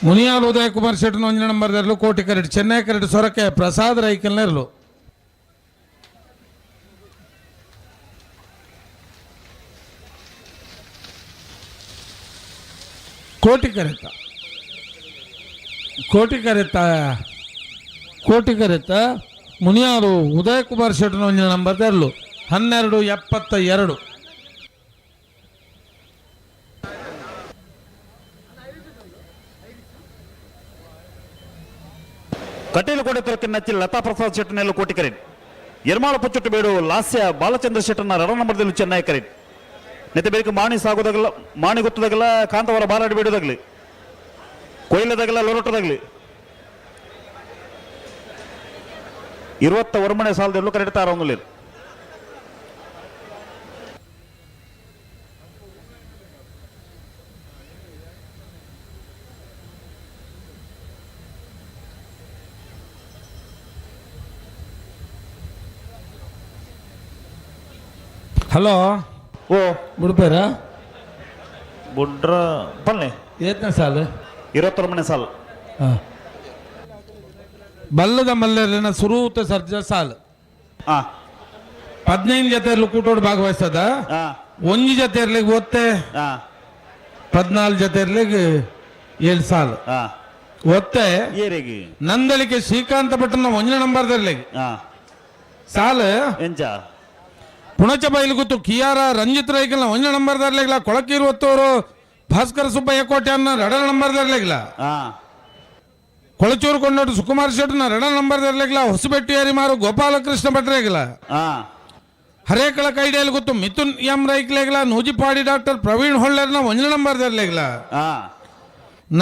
ಮುನಿಯಾಲ್ ಉದಯ ಕುಮಾರ್ ಶೆಟ್ಟನ 1 ನಂಬರ್ ದರ್ಲು ಕೋಟಿ ಕರೆಟ್ ಚೆನ್ನೈ ಕರೆಟ್ ಸೊರಕೆ ಪ್ರಸಾದ್ ರೈಕಲ್ನ ಇರಲು ಕೋಟಿ ಕರೆತ ಮುನಿಯಾರು ಉದಯ ಕುಮಾರ್ ಶೆಟ್ಟನ 1 ನಂಬರ್ ದರ್ಲು 12:72 ಕಟೀಲು ಕೋಟೆ ತುರಕಿನ ನಚ್ಚಿ ಲತಾ ಪ್ರಸಾದ್ ಶೆಟ್ಟನೆಲ್ಲು ಕೋಟಿ ಕರೆಟ್ ಎರ್ಮಾಳ ಪುಚ್ಚುಟ್ಟು ಬೇಡು ಲಾಸ್ಯ ಬಾಲಚಂದ್ರ ಶೆಟ್ಟನ 2 ನಂಬರ್ದಲ್ಲೂ ಚೆನ್ನೈ ಕರೆಟ್ ನೆತ್ತೆ ಬೇಕು ಮಾಣಿ ಸಾಗೋದಾಗಲ್ಲ ಮಾಣಿ ಗೊತ್ತದಾಗಲ್ಲ ಕಾಂತವರ ಬಾರಾಡಿ ಬೇಡೋದಾಗ್ಲಿ ಕೊಯ್ಲದಾಗಲ್ಲ ಲೋರಟದಾಗ್ಲಿ 20 ಒರ್ಮನೆ ಸಾಲದಲ್ಲೂ ಕರೆಕ್ಟ್ ತಾರೊಂದು ಹಲೋ ಓ ಬುಡ್ಪೇರ ಬುಡ್ರ ಬನ್ನಿ ಏತನೇ ಸಾಲು 20 ಒರ್ಮನೆ ಸಾಲು ಹಾಂ ಬಲ್ಲದ ಮಲ್ಲೆರಿನ ಸುರೂತ ಸರ್ಜ ಸಾಲು 15 ಜೊತೆಯರ್ಲು ಕೂಟೋಡು ಭಾಗವಹಿಸ್ತದ 1 ಜೊತೆಯರ್ಲಿಗೆ ಒತ್ತೆ 14 ಜೊತೆಯರ್ಲಿಗೆ 7 ಸಾಲು ಒತ್ತೆ ಏರಿಗೆ ನಂದಳಿಕೆ ಶ್ರೀಕಾಂತ ಭಟ್ನ 1 ನಂಬರ್ ದರ್ಲಿಗೆ ಸಾಲು ಎಂಚ ಪುಣಚ ಬೈಲು ಗೊತ್ತು ಕಿಯಾರ ರಂಜಿತ್ ರೈಕಲ್ನ 1 ನಂಬರ್ ದರ್ಲಿಗ್ಲ ಕೊಳಕೀರು ಹೊತ್ತವರು ಭಾಸ್ಕರ ಸುಬ್ಬಯ್ಯ ಕೋಟೆ ಅನ್ನ 2 ನಂಬರ್ ದರ್ಲಿಗ್ಲ ಕೊಳಚೂರು ಕೊಂಡೋಡು ಸುಕುಮಾರ್ ಶೆಟ್ಟನ 2 ನಂಬರ್ ದರ್ಲಿಗ್ಲ ಹೊಸಬೆಟ್ಟಿ ಹರಿಮಾರು ಗೋಪಾಲಕೃಷ್ಣ ಭಟ್ರೇಗ್ಲ ಹರೇಕಳ ಕೈಡಿಯಲ್ಲಿ ಗೊತ್ತು ಮಿಥುನ್ ಎಂ ರೈಕ್ಲೆಗ್ಲ ನೂಜಿಪಾಡಿ ಡಾಕ್ಟರ್ ಪ್ರವೀಣ್ ಹೊಳ್ಳೆರ್ನ 1 ನಂಬರ್ ದರ್ಲಿಗ್ಲ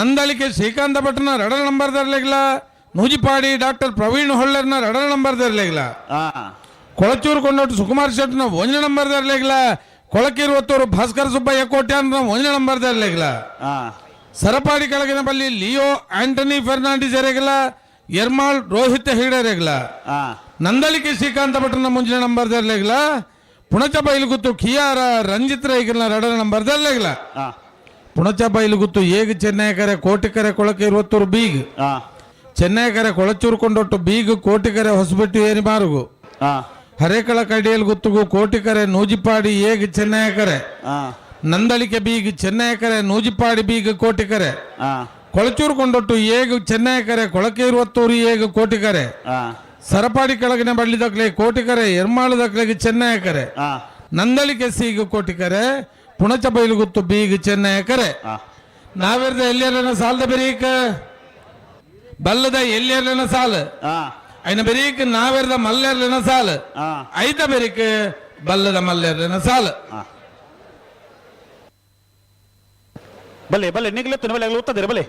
ನಂದಳಿಕೆ ಶ್ರೀಕಾಂತ ಭಟ್ನ 2 ನಂಬರ್ ದರ್ಲಿಗ್ಲ ನೂಜಿಪಾಡಿ ಡಾಕ್ಟರ್ ಪ್ರವೀಣ್ ಹೊಳ್ಳರ್ನ 2 ನಂಬರ್ದರ್ಲೇಗ್ಲ ಹಾ ಕೊಳಚೂರು ಕೊಂಡೋಟು ಸುಕುಮಾರ್ ಶೆಟ್ನ 1 ನಂಬರ್ದರ್ಲೇಗ್ಲ ಕೊಳಕೀರುವತ್ತೂರು ಭಾಸ್ಕರ್ ಸುಬ್ಬಯ್ಯ ಕೋಟ್ಯಾನ್ರ 1 ನಂಬರ್ದರ್ಲೇಗ್ಲ ಹಾ ಸರಪಾಡಿ ಕೆಳಗಿನ ಬಲ್ಲಿ ಲಿಯೋ ಆಂಟನಿ ಫೆರ್ನಾಂಡಿಸ್ ಎರೆಗಲ ಎರ್ಮಾಳ್ ರೋಹಿತ್ ಹಿಡರೆಗಲ ಹಾ ನಂದಳಿಕೆ ಶ್ರೀಕಾಂತ ಭಟ್ರನ 1 ನಂಬರ್ದರ್ಲೇಗ್ಲ ಪುಣಚ ಬೈಲುಗುತ್ತು ಕಿಯಾರ ರಂಜಿತ್ ರೈಗಲ್ನ 2 ನಂಬರ್ದರ್ಲೇಗ್ಲ ಹಾ ಪುಣಚ ಬೈಲುಗುತ್ತು ಏಗ್ ಚೆನ್ನೈಕರೆ ಕೋಟಿಕರೆ ಕೊಳಕೀರುವತ್ತೂರು ಬೀಗ್ ಹಾ ಚೆನ್ನೈಕರೆ ಕೊಳಚೂರು ಕೊಂಡೊಟ್ಟು ಬೀಗ್ ಕೋಟಿಕರೆ ಹೊಸಬೆಟ್ಟು ಏರಿ ಮಾರುಗು ಹಾ ಹರೇಕಳ ಕಡಿಯಲ್ ಗುತ್ತುಗು ಕೋಟಿಕರೆ ನೂಜಿಪಾಡಿ ಏಗ್ ಚೆನ್ನೈಕರೆ ಹಾ ನಂದಳಿಕೆ ಬೀಗ್ ಚೆನ್ನೈಕರೆ ನೂಜಿಪಾಡಿ ಬೀಗ್ ಕೋಟಿಕರೆ ಹಾ ಕೊಳಚೂರು ಕೊಂಡೊಟ್ಟು ಏಗ್ ಚೆನ್ನೈಕರೆ ಕೊಳಕೀರುವತ್ತೂರು ಏಗ್ ಕೋಟಿಕರೆ ಹಾ ಸರಪಾಡಿ ಕೆಳಗಿನ ಬಳ್ಳಿ ದಕ್ಲೆ ಕೋಟಿಕರೆ ಎರ್ಮಾಳು ದಕ್ಲೆಗೆ ಚೆನ್ನೈಕರೆ ಹಾ ನಂದಳಿಕೆ ಸೀಗ್ ಕೋಟಿಕರೆ ಪುಣಚ ಬೈಲುಗುತ್ತು ಬೀಗ್ ಚೆನ್ನೈಕರೆ ಹಾ ನಾವೆರ್ದ ಎಲ್ಲಿಯರನ ಸಾಲದ ಬೆರೀಕ ಬಲ್ಲದ ಎಲ್ಲಿಯರ್ಲನ ಸಾಲು ಹಾ అయిన బెరీక్ నావెర్ద మల్లెర్లన సాల్ ಹಾ ಐತ బెరీక్ బల్లద మల్లెర్లన సాల్ ಬಲೆ ಬಲೆ ನಿಗ್ಲೆತ್ತು ಬಲೆ ಉತ್ತದಿರ ಬಲೆ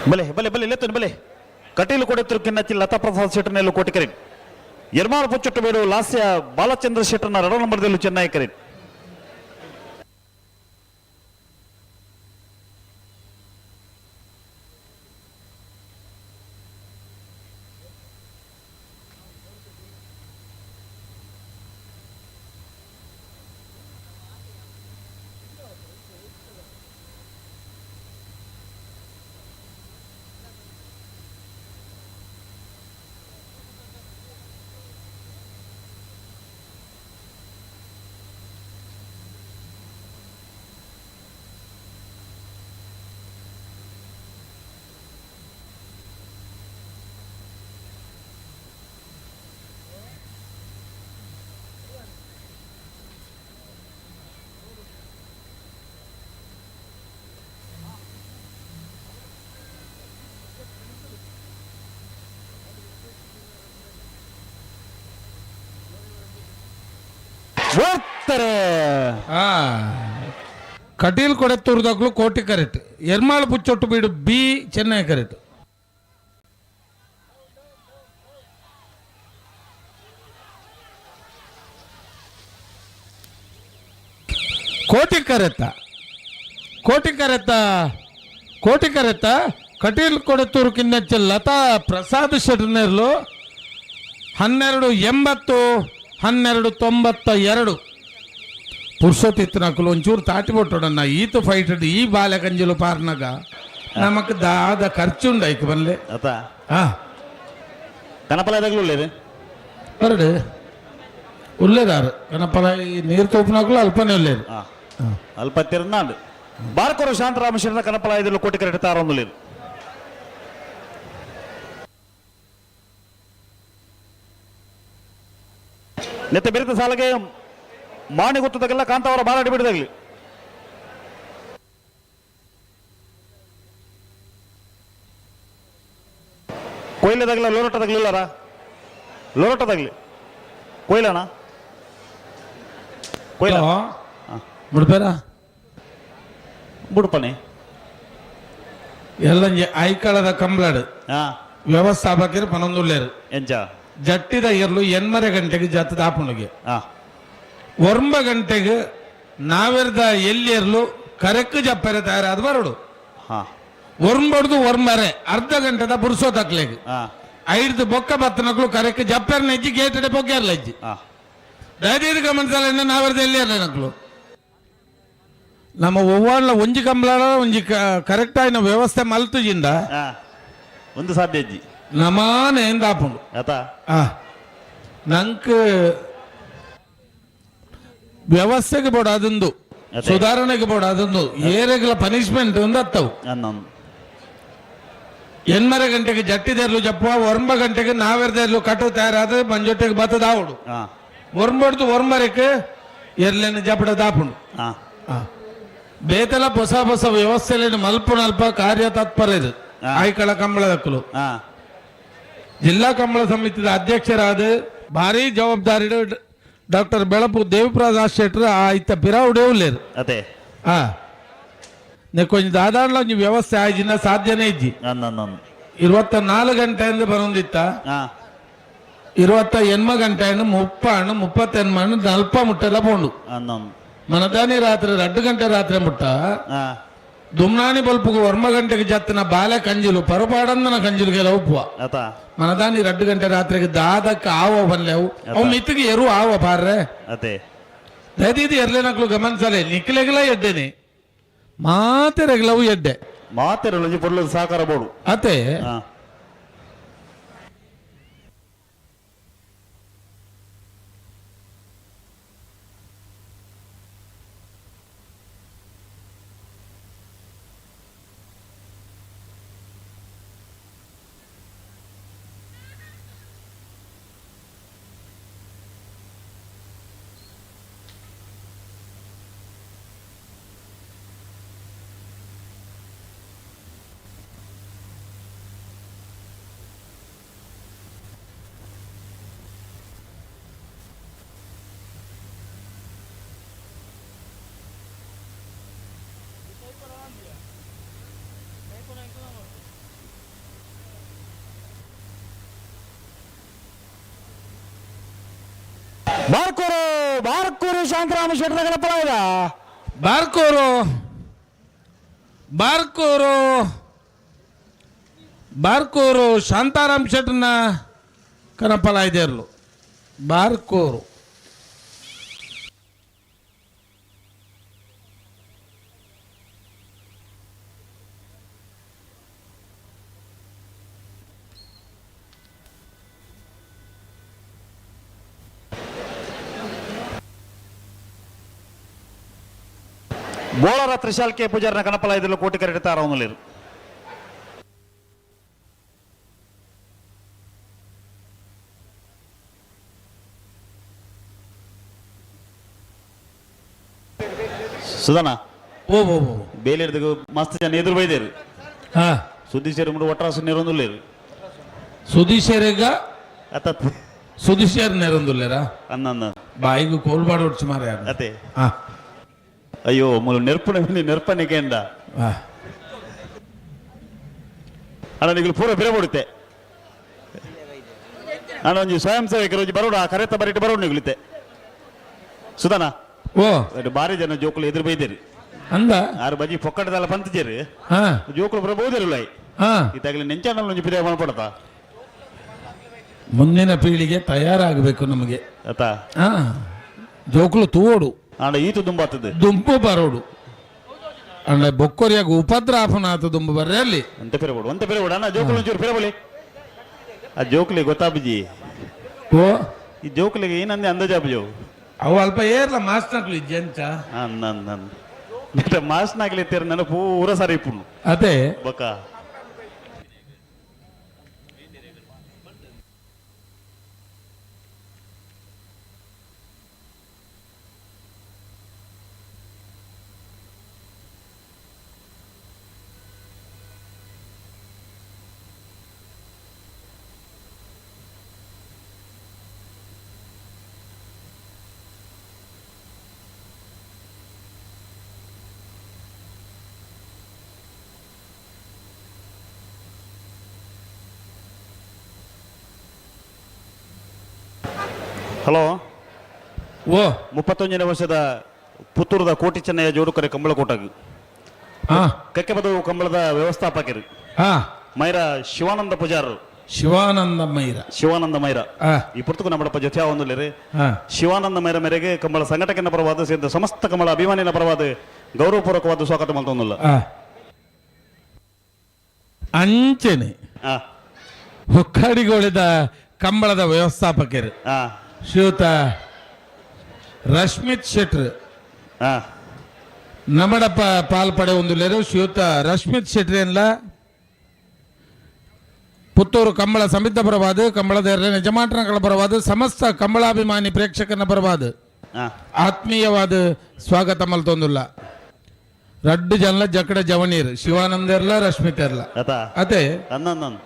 ಬಲೆ ಬಲೆ ಬಲೆ ಲೆತ್ತನು ಬಲೆ ಕಟೀಲು ಕೊಡೆತ್ತರು ಕಿನ್ನಚ್ಚಿ ಲತಾ ಪ್ರಸಾದ್ ಶೆಟ್ಟರ್ನೆಲ್ಲು ಕೋಟಿಕರೆ ಎರ್ಮಾಳು ಪುಚ್ಚೊಟ್ಟು ಬೇಡು ಲಾಸ್ಯ ಬಾಲಚಂದ್ರ ಶೆಟ್ಟರ್ನ 2 ನಂಬರ್ದಲ್ಲೂ ಚೆನ್ನೈಕರೆ ಓದ್ತಾರೆ ಕಟೀಲ್ ಕೊಡೆತ್ತೂರ್ದಾಗ್ಲು ಕೋಟಿ ಕರೆಕ್ಟ್ ಎರ್ಮಾಳು ಪುಚ್ಚೊಟ್ಟು ಬೀಡು ಬಿ ಚೆನ್ನೈ ಕರೆಕ್ಟ್ ಕೋಟಿ ಕರೆತ್ತ ಕಟೀಲ್ ಕೊಡೆತ್ತೂರು ಕಿನ್ನಚ್ಚ ಲತಾ ಪ್ರಸಾದ್ ಶೆಟ್ಟರ್ನೇರ್ಲು 1280 1292 ಪುರ್ಸೊತ್ತಿತ್ತು ನಕಲು ಒಂಚೂರು ತಾಟಿ ಕೊಟ್ಟೋಡನ್ನ ಈತ ಫೈಟ್ ಈ ಬಾಲೆ ಕಂಜಲು ಪಾರ್ನಾಗ ನಮಕ್ ದಾದ ಖರ್ಚು ಉಂಡ ಐಕ್ ಬನ್ಲೆ ಆತ ಹಾ ಕನಪಲಾದಾಗಲೂ ಒಳ್ಳೇದು ಬರಡು ಒಳ್ಳೇದಾರು ಕನಪಲ ಈ ನೀರು ತೋಪಿನಾಗ್ಲೂ ಅಲ್ಪನೇ ಒಳ್ಳೇದು ಅಲ್ಪ ತಿರ್ನಾಡು ಬಾರ್ಕೊರು ಶಾಂತರಾಮೇಶ್ವರನ ಕನಪಲಾಯದಲ್ಲೂ ಕೋಟಿ ಕರೆಕ್ಟ್ ತಾರೊಂದು ನೆತ್ತ ಬೆರೆತ ಸಾಲಗೆ ಮಾಣಿ ಗೊತ್ತದಾಗಲ್ಲ ಕಾಂತವರ ಬಾಲಾಡಿ ಬಿಡದಾಗ್ಲಿ ಕೊಯ್ಲದಾಗಲ್ಲ ಲೋರಟದಾಗ್ಲಿಲ್ಲಾರ ಲೋರಟದಾಗ್ಲಿ ಕೊಯ್ಲಣ್ಣ ಕೊಯ್ಲ ಮುಡ್ಬೇರ ಬಿಡ್ಪಣೆ ಎಲ್ಲ ಐಕಳದ ಕಂಬ್ಲಾಡು ಹಾ ವ್ಯವಸ್ಥಾಪಕರು ಪನೊಂದುಳ್ಳೇರು ಎಂಚ ಜಟ್ಟಿದ ಇರ್ಲು 8:30 ಗಂಟೆಗೆ ಜತ್ತದ ಆಪುಣಿಗೆ ಹಾ 9 ಗಂಟೆಗೆ ನಾವೆರ್ದ ಎಲ್ಲಿರ್ಲು ಕರೆಕ್ಟ್ ಜಪ್ಪರೆ ತಯಾರಾದ ಬರಡು ಹಾ ಒರ್ಂಬಡ್ದು ಒರ್ಮರೆ ಅರ್ಧ ಗಂಟೆದ ಬುರ್ಸೋ ತಕ್ಲೆಗೆ ಹಾ 5 ಬೊಕ್ಕ ಬತ್ತನಕ್ಲು ಕರೆಕ್ಟ್ ಜಪ್ಪರ್ನ ಹೆಜ್ಜಿ ಗೇಟಡೆ ಬೊಗ್ಗೆರ್ಲ ಹೆಜ್ಜಿ ಹಾ ದಯದೀದ ಗಮನಿಸಲ್ಲ ನಾವೆರ್ದ ಎಲ್ಲಿರ್ಲ ನಕ್ಲು ನಮ್ಮ ಒವ್ವಾಡ್ಲ ಒಂಜಿ ಕಂಬ್ಲಾಡ ಒಂಜಿ ಕರೆಕ್ಟ್ ಆಯ್ನ ವ್ಯವಸ್ಥೆ ಮಲ್ತುಜಿಂದ ಹಾ ಒಂದು ಸಾಧ್ಯ ಅಜ್ಜಿ ನಮಾನೆ ಎಂದ ಆಪುಂಡು ಆತ ನಂಕ್ ವ್ಯವಸ್ಥೆಗೆ ಬೋಡ ಅದೊಂದು ಅದೇ. ಸುಧಾರಣೆಗೆ ಬೋಡ ಅದೊಂದು ಏರೆಗಳ ಪನಿಷ್ಮೆಂಟ್ ಒಂದು ಹತ್ತವು ಅನ್ನೊಂದು 8:30 ಗಂಟೆಗೆ ಜಟ್ಟಿದೆರ್ಲು ಜಪ್ಪುವ 9 ಗಂಟೆಗೆ ನಾವೆರ್ದೆರ್ಲು ಕಟ್ಟು ತಯಾರಾದ ಮಂಜೊಟ್ಟಿಗೆ ಬತ್ತದ ಆವಡು ಹಾ ಒರ್ಂಬಡ್ದು ಒರ್ಮರಕ್ಕೆ ಎರ್ಲೆನ ಜಪಡ ದಾಪುಂಡು ಹಾ ಬೇತೆಲ್ಲ ಹೊಸ ಹೊಸ ವ್ಯವಸ್ಥೆಯಲ್ಲಿ ಮಲ್ಪ ಕಾರ್ಯ ತತ್ಪರ ಇದು ಆಯ್ಕಳ ಕಂಬಳದಕ್ಕಲು ಹಾ ಜಿಲ್ಲಾ ಕಂಬಳ ಸಮಿತಿಯ ಅಧ್ಯಕ್ಷರಾದ ಭಾರಿ ಜವಾಬ್ದಾರಿ ಡಾಕ್ಟರ್ ಬೆಳಪು ದೇವಪ್ರಸಾದ್ ಶೆಟ್ರು ಆಯ್ತ ಪಿರಾವುಡೇ ಉಳ್ಳೇರು ಅದೇ ಕೊಂಚ ದಾದಾಡ್ಲ ಒಂಜಿ ವ್ಯವಸ್ಥೆ ಆಯ್ಜಿನ ಸಾಧ್ಯನೇ ಇಜ್ಜಿ ಅನ್ನೊಂದು 24 ಗಂಟೆಯಿಂದ ಬರೋದಿತ್ತ ಹಾ 28 ಗಂಟೆಯನ್ನು 30 38 ನಲ್ಪ ಮುಟ್ಟೆಲ್ಲ ಪೋಂಡು ಅನ್ನೊಂದು ಮನದಾನಿ ರಾತ್ರಿ 2 ಗಂಟೆ ರಾತ್ರಿ ಮುಟ್ಟ ಹಾ ದುಮ್ನಾನಿ ಬಲ್ಪುಗು 1 ಗಂಟೆಗೆ ಜತ್ತನ ಬಾಲೆ ಕಂಜಿಲು ಪರಪಾಡಂದನ ಕಂಜಿಲ್ಗೆಲ್ಲ ಉಪ್ಪುವ ಆತ ಮನದಾನಿ 2 ಗಂಟೆ ರಾತ್ರಿಗೆ ದಾದಕ್ಕೆ ಆವ ಬಲ್ಲೆವು ಅವು ಮಿತ್ತಿಗೆ ಎರು ಆವ ಪಾರ್ರೆ ಅದೇ ದಯದೀದಿ ಎರ್ಲೇನಕ್ಲು ಗಮನಿಸಲೇ ನಿಕ್ಲೆಗಲ ಎಡ್ಡೆನೆ ಮಾತೆ ರೆಗ್ಲವು ಎಡ್ಡೆ ಮಾತೆರಳು ಪೊರ್ಲು ಸಾಕಾರ ಬೋಡು ಅತೆ ಹಾ ಬಾರ್ಕೂರು ಶಾಂತರಾಮೇಶ್ವರ ಗಣಪರಾಯದ ಬಾರ್ಕೂರು ಶಾಂತಾರಾಮ್ ಶೆಟ್ರನ ಕನಪಲ ಇದೆರ್ಲು ಬಾರ್ಕೂರು ಬೋಳರ ತ್ರಿಶಾಲ್ಕೆ ಪೂಜಾರನ ಕನಪಲಾಯದಲ್ಲೂ ಕೋಟಿ ಕರೆಕ್ಟ್ ತಾರೊಂದು ಸುಧಾನ ಓ ಬೇಲೆ ಹಿಡಿದು ಮಸ್ತ್ ಜನ ಎದುರು ಬೈದೇರು ಹಾ ಸುದ್ದಿ ಸೇರಿ ಮುಡು ಒಟ್ರಾಸು ನೆರೊಂದು ಸುದೀಶರಿಗ ಅತ್ತ ಸುದೀಶರ್ ನೆರೊಂದುಲ್ಲೇರಾ ಅನ್ನೊಂದು ಬಾಯಿಗೂ ಕೋಲ್ಬಾಡು ಹೊಡ್ಚು ಮಾರ ಅದೇ ಹಾ ಅಯ್ಯೋ ಮುಲು ನೆರ್ಪನಿಗೆ ಅಂಡ ಹಾ ಅಣ್ಣ ನೀವು ಪೂರ ಬಿರೆ ಬಿಡುತ್ತೆ ಅಣ್ಣ ಒಂಜಿ ಸ್ವಯಂ ಸೇವಕರು ಬರೋಣ ಕರೆತ ಬರೀಟ್ ಬರೋಣ ನಿಗುಲಿತೆ ಸುಧಾನ ಓ ಭಾರಿ ಜನ ಜೋಕುಲು ಎದುರು ಬೈದೇರಿ ಅಂದ ಆರು ಬಜಿ ಪೊಕ್ಕಟದಲ್ಲ ಪಂತಜೇರಿ ಹಾ ಜೋಕುಲು ಬರಬಹುದಿರಲ್ಲ ಹಾ ಇತ್ತಾಗಲಿ ನೆಂಚಾನಲ್ಲ ಒಂಜಿ ಪಿರಿಯ ಮಾಡ್ಪಡತಾ ಮುಂದಿನ ಪೀಳಿಗೆ ತಯಾರಾಗಬೇಕು ನಮಗೆ ಆತಾ ಹಾ ಜೋಕುಲು ತೂವೋಡು ಆಂಡ ಈತು ದುಂಬಾತದೆ ದುಂಪು ಬರೋಡು ಅಂಡ ಬೊಕ್ಕೊರಿಯಾಗ ಉಪದ್ರಾಪನಾಥ ದುಂಬು ಬರ್ರೆ ಅಲ್ಲಿ ಅಂತ ಪೆರಬೋಡು ಅಣ್ಣ ಜೋಕುಲು ಒಂಚೂರು ಪೆರಬೋಲಿ ಆ ಜೋಕ್ಲಿ ಗೊತ್ತಾಬುಜಿ ಓ ಈ ಜೋಕ್ಲಿಗೆ ಏನಂದೆ ಅಂದಾಜಾಬುಜು ಅವು ಅಲ್ಪ ಏರ್ಲ ಮಾಸ್ಟರ್ಗಳು ಇಜ್ಜಂಚ ನನ್ನ ಮಾಸ್ನಾಗ್ಲಿತ್ತೀರ ನನ್ನ ಪೂರ ಸರಿ ಇಪ್ಪುಣ್ಣು ಅದೇ ಬೊಕ್ಕ ಹಲೋ ಓ 31ನೇ ವರ್ಷದ ಪುತ್ತೂರದ ಕೋಟಿ ಚೆನ್ನಯ್ಯ ಜೋಡುಕರೆ ಕಂಬಳಕೋಟಗ್ ಹಾ ಕಕ್ಕೆ ಬದವು ಕಂಬಳದ ವ್ಯವಸ್ಥಾಪಕರು ಹಾ ಮೈರ ಶಿವಾನಂದ ಪೂಜಾರರು ಶಿವಾನಂದ ಮೈರ ಶಿವಾನಂದ ಮೈರ ಹಾ ಈ ಪುರ್ತಕು ನಮ್ಮಡಪ್ಪ ಜೊತೆ ಒಂದುಲೇರಿ ಹಾ ಶಿವಾನಂದ ಮೈರ ಮೇರೆಗೆ ಕಂಬಳ ಸಂಘಟಕನ ಪರವಾದ ಸೇರಿದ ಸಮಸ್ತ ಕಂಬಳ ಅಭಿಮಾನಿನ ಪರವಾದ ಗೌರವಪೂರ್ವಕವಾದ ಸ್ವಾಗತ ಮಾಡ್ತೊಂದಿಲ್ಲ ಹಾ ಅಂಚೆನೆ ಹಾ ಹುಕ್ಕಡಿಗೊಳಿದ ಕಂಬಳದ ವ್ಯವಸ್ಥಾಪಕರು ಹಾ ಶ್ರೀಯುತ ರಶ್ಮಿತ್ ಶೆಟ್ರ್ ಹಾ ನಮ್ಮಡಪ್ಪ ಪಾಲ್ಪಡೆ ಒಂದು ಶ್ರೀಯುತ ರಶ್ಮಿತ್ ಶೆಟ್ರಿ ಅಲ್ಲ ಪುತ್ತೂರು ಕಂಬಳ ಸಮಿತ ಪರವಾದ ಕಂಬಳದ ಯಜಮಾನಗಳ ಪರವಾದ ಸಮಸ್ತ ಕಂಬಳಾಭಿಮಾನಿ ಪ್ರೇಕ್ಷಕನ ಪರವಾದ ಹಾ ಆತ್ಮೀಯವಾದ ಸ್ವಾಗತ ಮಲ್ತೊಂದುಲ್ಲ ರಡ್ಡು ಜನ ಜಕಡ ಜವನೀರ್ ಶಿವಾನಂದ ಇರ್ಲ ರಶ್ಮಿತ್ ಇರ್ಲ ಆತಾ ಅದೇ ಅನ್ನೊಂದು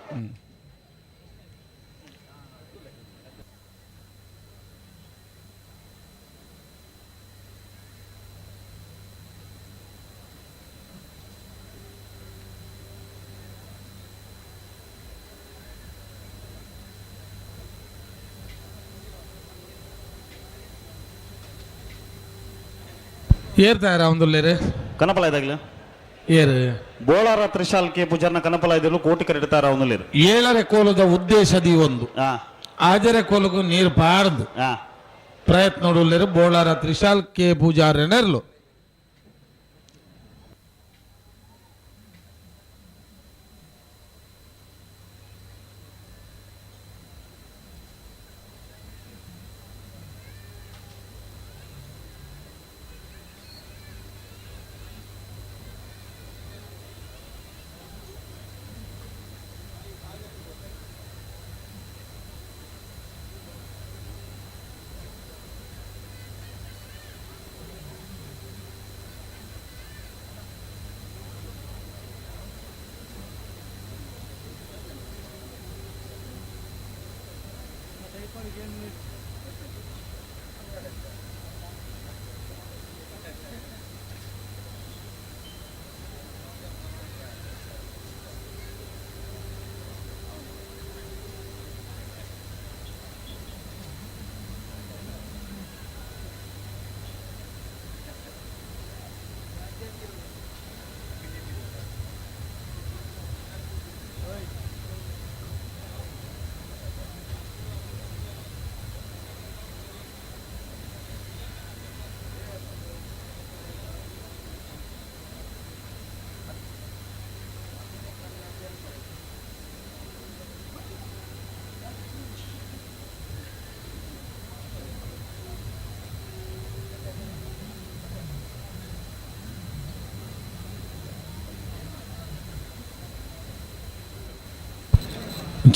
ಏರ್ತಾರ ಒಂದುಲ್ಲೇರು ಕನಪಲ ಇದಾಗ್ಲ ಏರು ಬೋಳಾರ ತ್ರಿಶಾಲ್ ಕೆ ಪೂಜಾರ್ನ ಕನಪಲ ಇದ್ರು ಕೋಟಿ ಕರೆಡ್ತಾರ ಅವನಲ್ಲಿ ಏಳರೆ ಕೋಲದ ಉದ್ದೇಶದಿ ಒಂದು ಹಾ ಆಜರೆ ಕೋಲಗೂ ನೀರು ಪಾರ್ದು ಹಾ ಪ್ರಯತ್ನ ನೋಡಲೇರು ಬೋಳಾರ ತ್ರಿಶಾಲ್ ಕೆ ಪೂಜಾರನೆರ್ಲು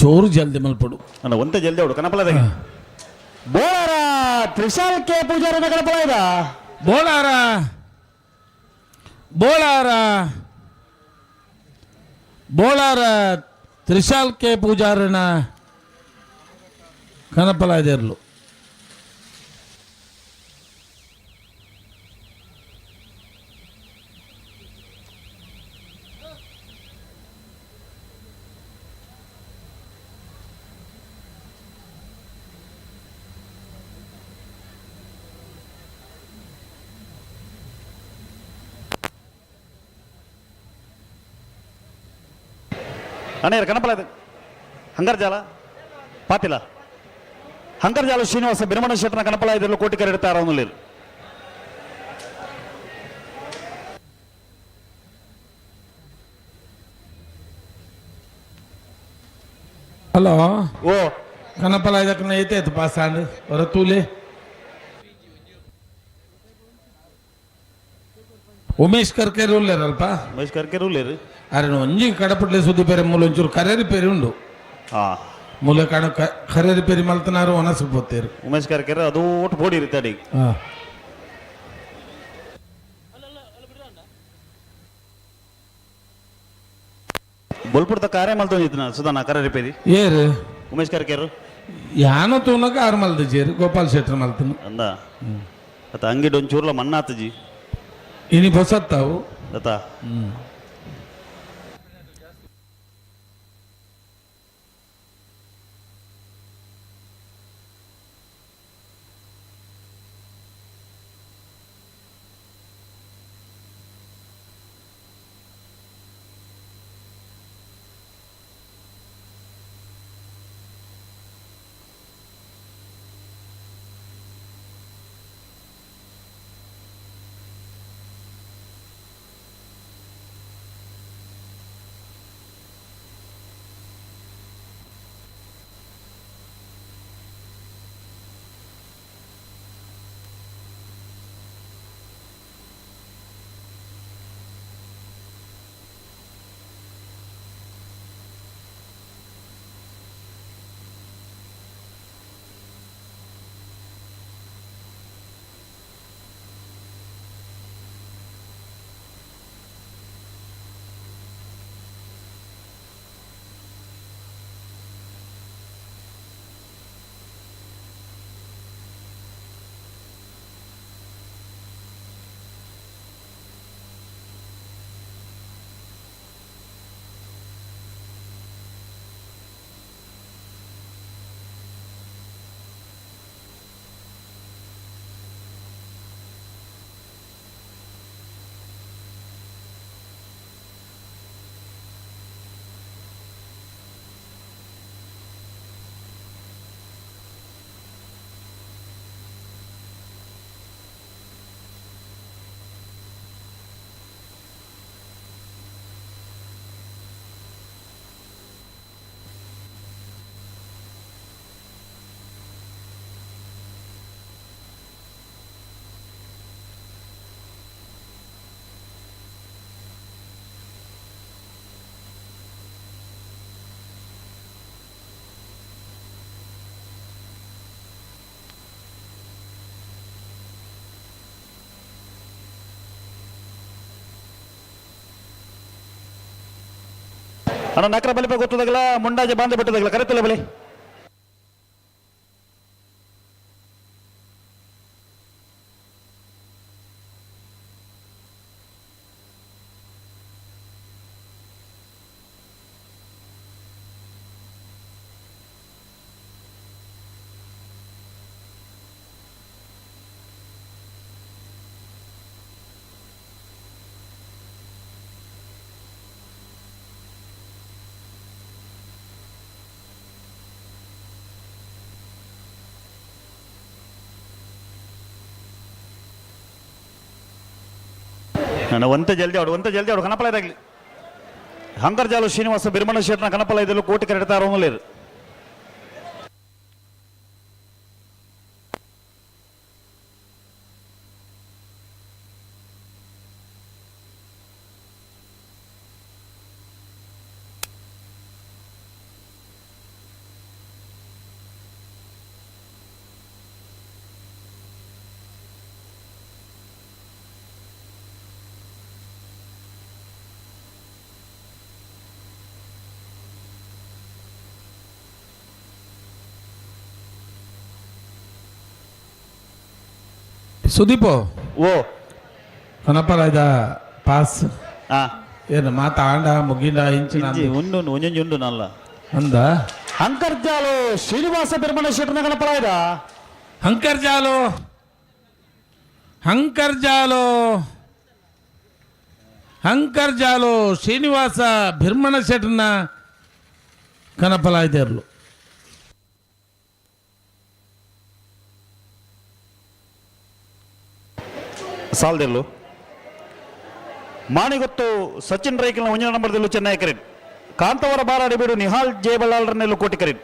ಜೋರು ಜಲ್ದಿ ಮಲ್ಪಡು ಅಣ್ಣ ಒಂದೇ ಜಲ್ದಿ ಅವಡು ಕನಪಲದಾಗ ಬೋಳಾರ ತ್ರಿಶಾಲ್ ಕೆ ಪೂಜಾರನ ಕನಪಲ ಇದ ಬೋಳಾರ ಬೋಳಾರ ಬೋಳಾರ ತ್ರಿಶಾಲ್ ಕೆ ಪೂಜಾರನ ಕನಪಲ ಇದೆರ್ಲು ಅಣ್ಣ ಕನಪಲ ಇದು ಹಂಗರ್ಜಾಲ ಪಾತಿಲ ಹಂಗರ್ಜಾಲ ಶ್ರೀನಿವಾಸ ಬಿರಮಣ ಶೆಟ್ಟನ ಕನಪಲ ಇದರಲ್ಲೂ ಕೋಟಿ ಕರೆಡ್ತಾರ ಅವನಲ್ಲಿ ಹಲೋ ಓ ಕನಪಲ ಇದಕ್ಕೆ ಐತೆ ಆಯ್ತು ಪಾಸ್ ಆಂಡ್ ಹೊರ ತೂಲೆ ಉಮೇಶ್ ಕರ್ಕೇರಿ ಉಳ್ಳೇರಲ್ಪ ಮಹೇಶ್ ಕರ್ಕೆರೂಲೇರು ಅರೆ ಒಂಜಿ ಕಡಪಟ್ಲೆ ಸುದ್ದಿ ಪೇರೆ ಮೂಲ ಒಂಚೂರು ಕರೇರಿ ಪೇರಿ ಉಂಡು ಹಾ ಮೂಲ ಕಣ ಕರೇರಿ ಪೇರಿ ಮಲ್ತನಾರು ಒನಸು ಪೋತೇರು ಉಮೇಶ್ ಕರ್ಕೆರ ಅದು ಒಟ್ಟು ಬೋಡಿ ಇರುತ್ತೆ ಅಡಿಗೆ ಹಾಂ ಬೊಲ್ಪುರ್ದ ಕಾರ್ಯ ಮಲ್ತೊಂದಿತ್ತು ನಾನು ಸುಧಾನ ಕರ ರಿಪೇರಿ ಏರು ಉಮೇಶ್ ಕರ್ಕೆರು ಯಾನೋ ತೂನಕ ಆರು ಮಲ್ದ ಜೇರು ಗೋಪಾಲ್ ಶೆಟ್ರ್ ಮಲ್ತನು ಅಂದ ಅತ್ತ ಅಂಗಿಡ್ ಒಂಚೂರ್ಲ ಮಣ್ಣಾತಜಿ ಇನಿ ಹೊಸತ್ತಾವು ಅತ್ತ ಅಣ್ಣ ನಕ್ರ ಬಲಿಪ ಗೊತ್ತದಾಗಲ್ಲ ಮುಂಡಾಜೆ ಬಾಂಧೆ ಬಿಟ್ಟದಾಗಲ್ಲ ಕರೆತಲ್ಲ ಬಲಿ ನಾನು ಒಂತ ಜಲ್ದಿ ಅವಡು ಕನಪಲ ಇದಾಗಲಿ ಹಂಕರ್ಜಾಲು ಶ್ರೀನಿವಾಸ ಬಿರ್ಮಣ ಶೆಟ್ನ ಕನಪಲ ಇದಲು ಕೋಟಿ ಕರೆಡ್ತಾರೋ ಲೇರು ಸುದೀಪು ಓ ಕನಪಲ ಇದ ಪಾಸ್ ಆ ಏನು ಮಾತಾಂಡ ಮುಗಿಂಡ ಇಂಚಿನ ಉಂಡು ಒಂಜೊಂಜಿ ಉಂಡು ನಲ್ಲ ಅಂದ ಹಂಕರ್ಜಾಲು ಶ್ರೀನಿವಾಸ ಬಿರ್ಮಣ ಶೆಟ್ನ ಕನಪಲ ಇದ ಹಂಕರ್ಜಾಲು ಹಂಕರ್ಜಾಲು ಶ್ರೀನಿವಾಸ ಭಿರ್ಮಣ ಶೆಟ್ನ ಕನಪಲ ಇದೇರ್ಲು ಸಾಲ್ದೆಲ್ಲು ಮಾಣಿಗೊತ್ತು ಸಚಿನ್ ರೈಕಲ್ನ ಒಂಜನ ನಂಬರ್ದಲ್ಲೂ ಚೆನ್ನೈ ಕ್ರಿಕೆಟ್ ಕಾಂತವರ ಬಾರಾಡಿಬೇಡು ನಿಹಾಲ್ ಜೆ ಬಳ್ಳಾಳರನ್ನೆಲ್ಲ ಕೋಟಿಕರಿ.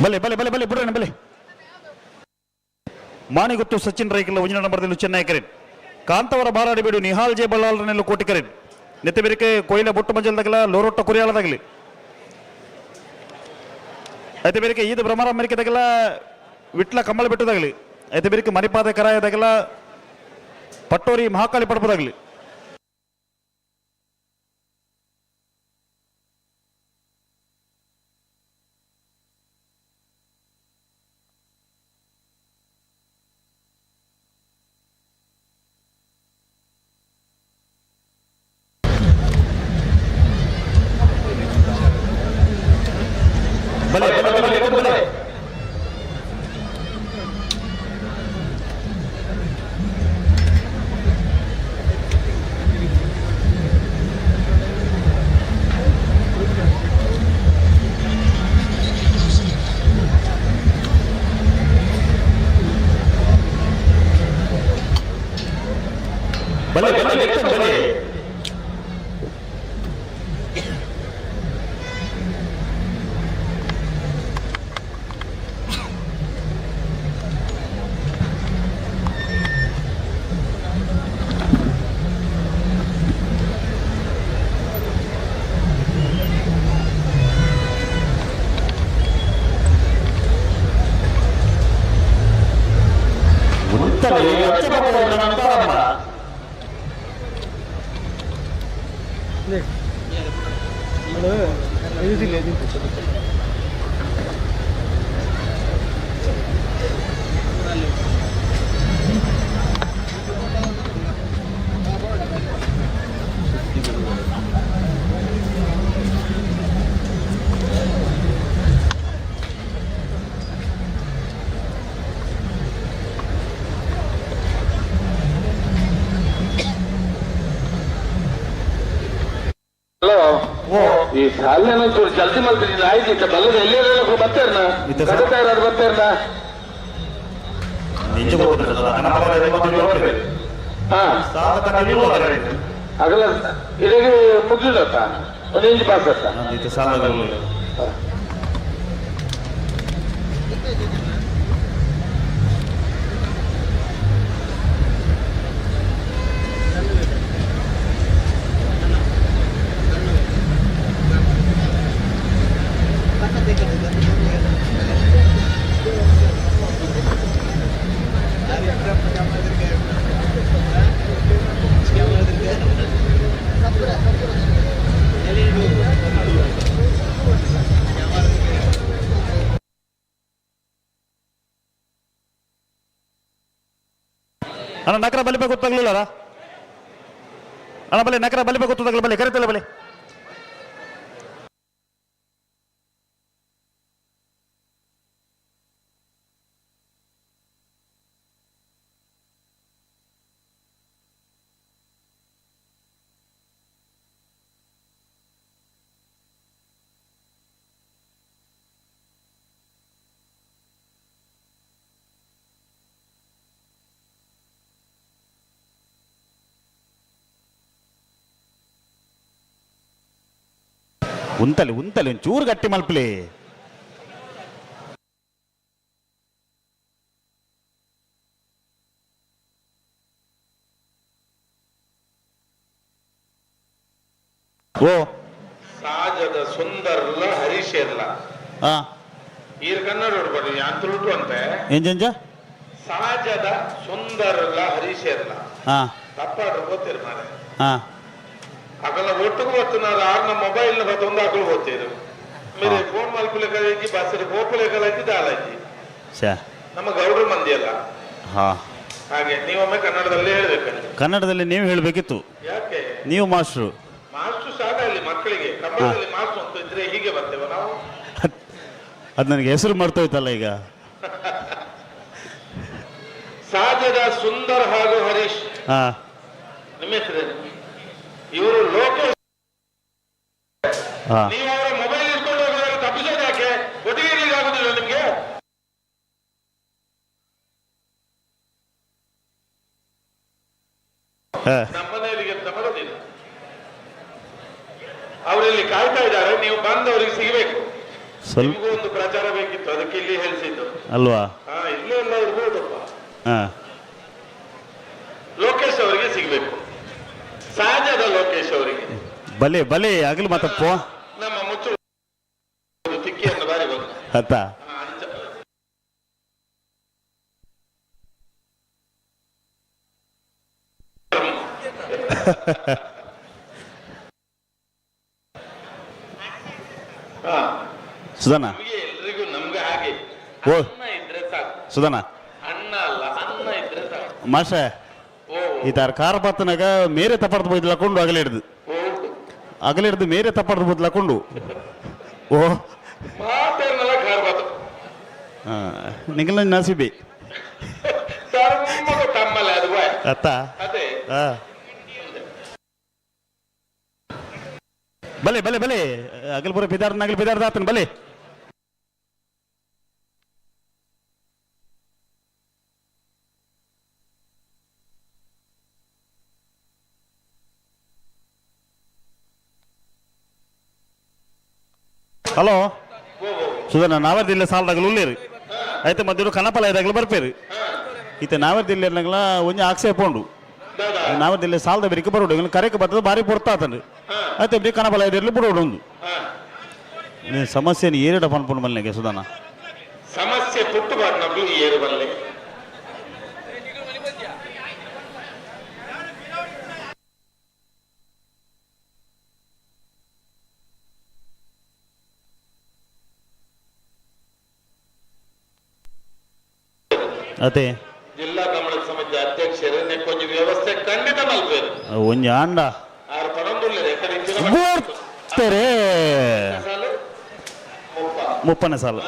ಬಲೆ ಬಲೆ ಬಲೆ ಬಲೆ ಬಿಡ್ರಣ್ಣ ಬಲೆ. ಮಾಣಿಗುತ್ತು ಸಚಿನ್ ರೈಕಲ್ ಒಂಜಿನ ನಂಬರ್ದಲ್ಲಿ ಚೆನ್ನೈ ಕರೆಟ್. ಕಾಂತವರ ಬಾರಾಡಿಬೇಡು ನಿಹಾಲ್ ಜೆ ಬಳ್ಳಾಳರನ್ನೆಲ್ಲ ಕೋಟಿ ಕರೆಟ್. ನೆತ್ತೆ ಬೇರಿಕೆ ಕೊಯ್ಲ ಬೊಟ್ಟು ಮಂಜಲ್ದಾಗಲ ಲೋರೊಟ್ಟ ಕುರಿಯಾಳದಾಗಲಿ ಐತೆ ಬೇರಿಕೆ ಈದ್ ಭ್ರಮರ ಅಮೆರಿಕದಾಗಲ ವಿಟ್ಲ ಕಂಬಳ ಬೆಟ್ಟದಾಗಲಿ ಐತೆ ಬೇರಿಕೆ ಮರಿಪಾದ ಕರಾಯದಾಗಲ ಪಟ್ಟೋರಿ ಮಹಾಕಾಳಿ ಪಡಪದಾಗಲಿ. ಬಲೆ ಬಲೆ ಬಲೆ ಬಲೆ ಬಲೆ ಬಲೆ ಬಲೆ ಈ ಸಾಲನ ಚೂರು ಜಲ್ದಿ ಮಾಡ್ತೀನಿ ಆಯ್ತು ಬಲ್ಲದ ಎಲ್ಲಿ ಬರ್ತಾರನ ಯಾರು ಬರ್ತಾರನ ಹಾ ಆಗಲ್ಲ ಇಡೀ ಮುಗ್ಲಿಲ್ಲತ್ತ ಒಂದು ಇಂಚ್ ಪಾಸ್ ಅತ್ತ ಅಣ್ಣ ನಕರ ಬಲಿಬೇಕು ಗೊತ್ತಾಗ್ಲಿಲ್ಲ ಅಣ್ಣ ಬಲೆ ನಕರ ಬಲಿಬೇಕು ಗೊತ್ತಾಗಲ್ಲ ಬಲೆ ಕರಿತಲ್ಲ ಬಲೆ ಉಂತಲಿ ಉಂತಲಿ ಒಂಚೂರು ಗಟ್ಟಿ ಮಲ್ಪಲಿ ಓ ಸಹಜದ ಸುಂದರಲ್ಲ ಹರಿಶೇರ್ಲ ಈರ್ ಕನ್ನಡ ನೋಡ್ಬಾರ್ದು ಯಾಂತ್ರುಟು ಅಂತೆ ಎಂಜಂಜ ಸಹಜದ ಸುಂದರಲ್ಲ ಹರಿಶೇರ್ಲ ತಪ್ಪಾಡ್ರು ಗೊತ್ತಿರು ಮಾರೆ ಆಗಲ್ಲ ಒಟ್ಟಿಗೆ ಬರ್తున్నారు ಆರ್ನ ಮೊಬೈಲ್ ಒಂದು ಹಾಕಲು ಹೋಗ್ತೀರು మీరు ఫోన్ మలుపులే కలిగి బస్సు పోపులే కలిగి ದಾಲಾಜಿ ಶ್ಯಾ ನಮ್ಮ ಗೌಡ್ರ ಮಂದಿ ಅಲ್ಲ ಹಾಂ ಹಾಗೆ ನೀವೊಮ್ಮೆ ಕನ್ನಡದಲ್ಲೇ ಹೇಳ್ಬೇಕಂತ. ಕನ್ನಡದಲ್ಲಿ ನೀವು ಹೇಳಬೇಕಿತ್ತು, ಯಾಕೆ ನೀವು ಮಾಸ್ಟ್ರು. ಮಾಸ್ಟರ್ ಸಾಗಲಿ ಮಕ್ಕಳಿಗೆ ಕನ್ನಡದಲ್ಲಿ ಮಾಸ್ಟರ್ ಅಂತ ಇದ್ರೆ ಹೀಗೆ ಬರ್ತೇವೆ ನಾವು. ಅದು ನನಗೆ ಹೆಸರು ಮರ್ತೋಯ್ತಲ್ಲ ಈಗ. ಸಾಜದ ಸುಂದರ್ ಹಾಗೂ ಹರೀಶ್, ಹಾಂ ನಿಮ್ಮ ಹೆಸರೇನು? ಇವರು ಲೋಕೇಶ್. ಹಾಂ ನೀವು ಅವರ ಮೊಬೈಲ್ ಇಟ್ಕೊಂಡು ಹೋಗೋದ್ರೆ ತಪ್ಪಿಸೋದು ಯಾಕೆ? ಒಟ್ಟಿಗೆ ಇರ್ಲಿಕ್ಕೆ ಆಗುದಿಲ್ಲ ನಿಮ್ಗೆ? ಹಾಂ ನಮ್ಮನೆಯವರಿಗೆ ಅಂತ ಬರೋದಿಲ್ಲ. ಅವರಲ್ಲಿ ಕಾಯ್ತಾ ಇದ್ದಾರೆ, ನೀವು ಬಂದು ಅವರಿಗೆ ಸಿಗಬೇಕು. ಸ್ವಲ್ಪ ನಿಮಗೂ ಒಂದು ಪ್ರಚಾರ ಬೇಕಿತ್ತು, ಅದಕ್ಕೆ ಇಲ್ಲಿ ಹೇಳಿಸಿದ್ದು. ಅಲ್ವಾ? ಇಲ್ಲೇ ಎಲ್ಲ ಇರ್ಬೋದಪ್ಪ. ಹಾಂ ಲೋಕೇಶ್ ಅವರಿಗೆ ಸಿಗಬೇಕು, ಸಹಜದ ಲೋಕೇಶ್ ಅವರಿಗೆ. ಬಲೆ ಬಲೆ ಆಗಲಿ ಮಾತಪ್ಪ ನಮ್ಮ ಮುಚ್ಚು ತಿಕ್ಕಿಯನ್ನು ಬಾರಿ ಬಂದು ಅತ್ತ ಸುಧಾನ ನಮಗೆ ಎಲ್ರಿಗೂ ನಮ್ಗೆ ಹಾಗೆ ಓ ಅನ್ನ ಇದ್ರೆ ಸಾಕು. ಸುಧಾನ ಅನ್ನ ಅಲ್ಲ, ಅನ್ನ ಇದ್ರೆ ಸಾಕು. ಮಾಷೆ ಓ ಈ ತರ ಕಾರ್ ಬತ್ತನಾಗ ಮೇರೆ ತಪ್ಪಾರ್ದು ಬದಲಾಕೊಂಡು ಅಗಲಿಡ್ದು ಓ ಅಗಲಿಡ್ದು ಮೇರೆ ತಪ್ಪಾರ್ದು ಬದಲಾಕೊಂಡು ಓ ಮಾತೇನಲ್ಲ ಖಾರ್ಬಾತು ನಿಂಗಲ ನಸಿಬಿ ಸರ್ವಮಗ ತಮ್ಮಲ್ಲ ಅದು ಬಾಯ್. ಅತ್ತ ಅದೇ ಬಲೆ ಬಲೆ ಬಲೆ ಅಗಲ್ಪುರ ಬಿದಾರ್ ನಗಲ್ ಬಿದಾರ್ದ ಆತನ ಬಲೆ ಹಲೋ ಸುಧನ ನಾವರ್ದಿಲ್ಲ ಸಾಲದಾಗಲು ಉಳ್ಳೇರಿ ಆಯ್ತು ಮಧ್ಯ ಕನಪಲ ಇದಾಗಲು ಬರ್ಪೇರಿ ಈತ ನಾವರ್ದಿಲ್ಲ ಇರ್ಲಂಗಲ ಒಂಜಿ ಆಕ್ಷೇಪುಂಡು ನಾವರ್ದಿಲ್ಲ ಸಾಲದ ಬೆರಿಕೆ ಬರೋಡು ಇನ್ನು ಕರೆಗೆ ಬರ್ತದ ಭಾರಿ ಪೊರ್ತಾತಂಡು ಆಯ್ತು ಎಬ್ಡಿ ಕನಪಲ ಇದಿರ್ಲಿ ಬಿಡೋಡು ಒಂದು ನೀನು ಸಮಸ್ಯೆನ ಏರಿಡ ಪನ್ಪುಂಡು ಮಲ್ನೆಗೆ ಸುಧಾನ ಸಮಸ್ಯೆ ಪುಟ್ಟಬಾರ್ದು ನಮ್ಗೆ ಏರು ಬಲ್ಲೆ. ಅದೇ ಜಿಲ್ಲಾ ಕಮಲ ಸಮಿತಿ ಅಧ್ಯಕ್ಷರು ಕೊಂಚ ವ್ಯವಸ್ಥೆ ಖಂಡಿತ ಮಲ್ಪೇರು ಒಂಜಿ ಆಂಡ ಆರು ಪನೊಂದುಲ್ಲೆ ಬೋರ್ತಾರೆ ಮುಪ್ಪನೇ ಸಾಲ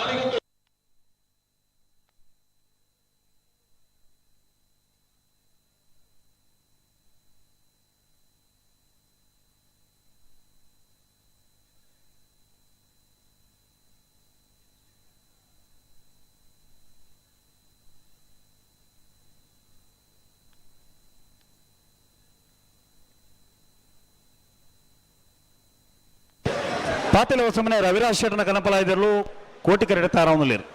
ಪಾತಿಲ ಹೊಸಮನೆ ರವಿರಾಜ್ ಶೆಟ್ಟನ ಕನಪಲ ಇದ್ರಲು ಕೋಟಿ ಕರೆಡ ತಾರಾವನಲ್ಲಿರು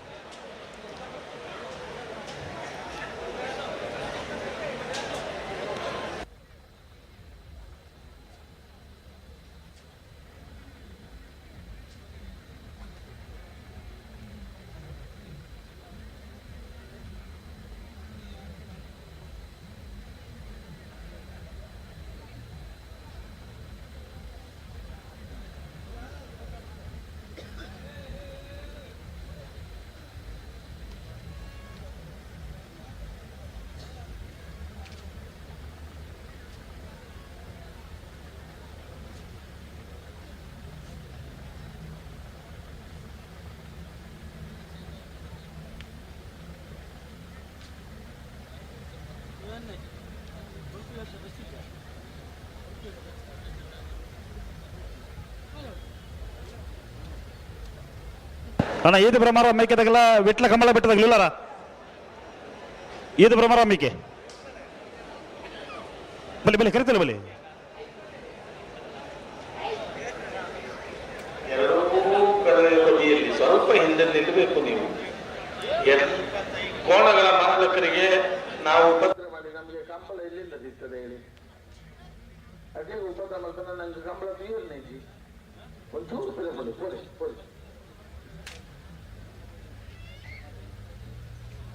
ಅಣ್ಣ ಈದ್ ಭ್ರಮರ ಮೇಕೆದಾಗಲ್ಲ ವಿಟ್ಲ ಕಮಲ ಬೆಟ್ಟದಾಗಲಿಲ್ಲಾರ ಈದ್ ಭ್ರಮರ ಮೇಕೆ ಬಲಿ ಬಲಿ ಕರಿತಿಲ್ಲ ಬಲಿ ಎರಡೂ ಕಡೆಯ ಬದಿಯಲ್ಲಿ ಸ್ವಲ್ಪ ಹಿಂದೆ ನಿಲ್ಲಬೇಕು ನೀವು. ಕೋಣಗಳ ಮಾಲಕರಿಗೆ ನಾವು ಪತ್ರ ಮಾಡಿ ನಮಗೆ ಕಂಬಳ ಎಲ್ಲಿಂದ ಸಿಗ್ತದೆ ಹೇಳಿ? ಅದೇ ಉಪದ ಮಲ್ಕನ ನಂಗೆ ಕಂಬಳ ನೀರ್ನೇಜಿ ಒಂಚೂರು ಕೊಡಿ ಕೊಡಿ ಕೊಡಿ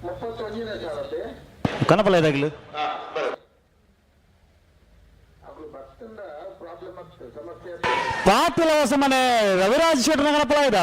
31ನೇ ಸಾಲತೆ ಕನಪಲ ಇದಾಗಲು ಬರ ಅವ್ರು ಬರ್ತಂದ ಪ್ರಾಬ್ಲಮ್ ಆಗ್ತದೆ. ಪಾತಿಲ ಹೊಸ ಮನೆ ರವಿರಾಜ್ ಶೆಟ್ಟರ್ ಗಣಪಲ ಇದ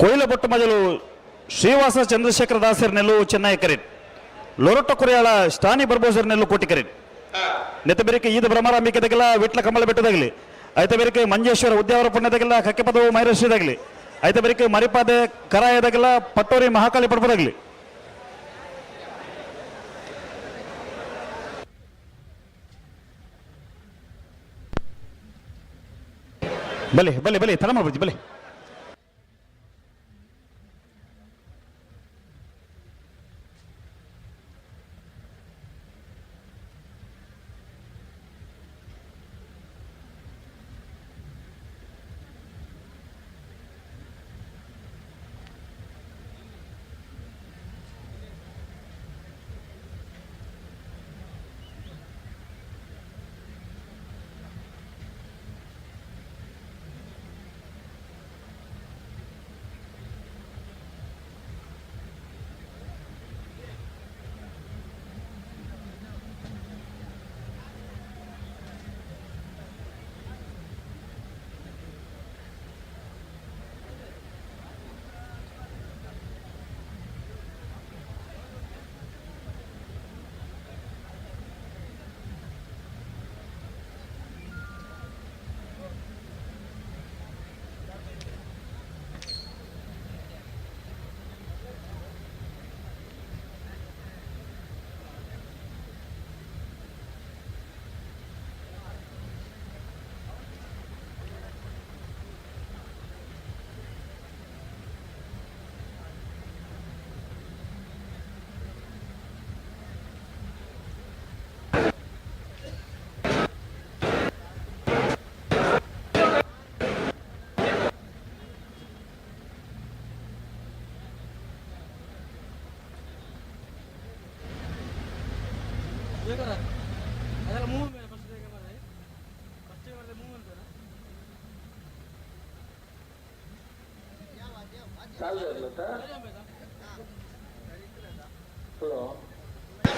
ಕೊಯ್ಲ ಬೊಟ್ಟು ಮಜಲು ಶ್ರೀವಾಸ ಚಂದ್ರಶೇಖರ ದಾಸರ್ ನೆಲ್ಲು ಚೆನ್ನೈ ಕರೆಟ್ ಲೊರೊಟ್ಟ ಕುರಿಯಾಳ ಸ್ಟಾನಿ ಬರ್ಬೋಸರ್ ನೆಲ್ಲು ಕೋಟಿ ಕರೆಟ್ ನೆತ್ತ ಬೇರೆಕೆ ಈದ ಭ್ರಮರಾಂಬಿಕೆದಾಗಲ ವಿಟ್ಲ ಕಮಲ ಬೆಟ್ಟದಾಗಲಿ ಐತ ಬೇರೆಕೆ ಮಂಜೇಶ್ವರ ಉದ್ಯಾವರ ಪುಣ್ಯದಾಗಲ ಕಕ್ಕೆಪದವು ಮೈರಶ್ರೀದಾಗಲಿ ಐತ ಬೇರೆಕೆ ಮರಿಪಾದೆ ಕರಾಯದಾಗಲ ಪಟ್ಟೋರಿ ಮಹಾಕಾಳಿ ಪಡ್ಪದಾಗಲಿ ಬಲೆ ಬಲೆ ಬಲೆ ತಲೆ ಮಾಡ್ಬಿಡ್ತಿ ಬಲೆ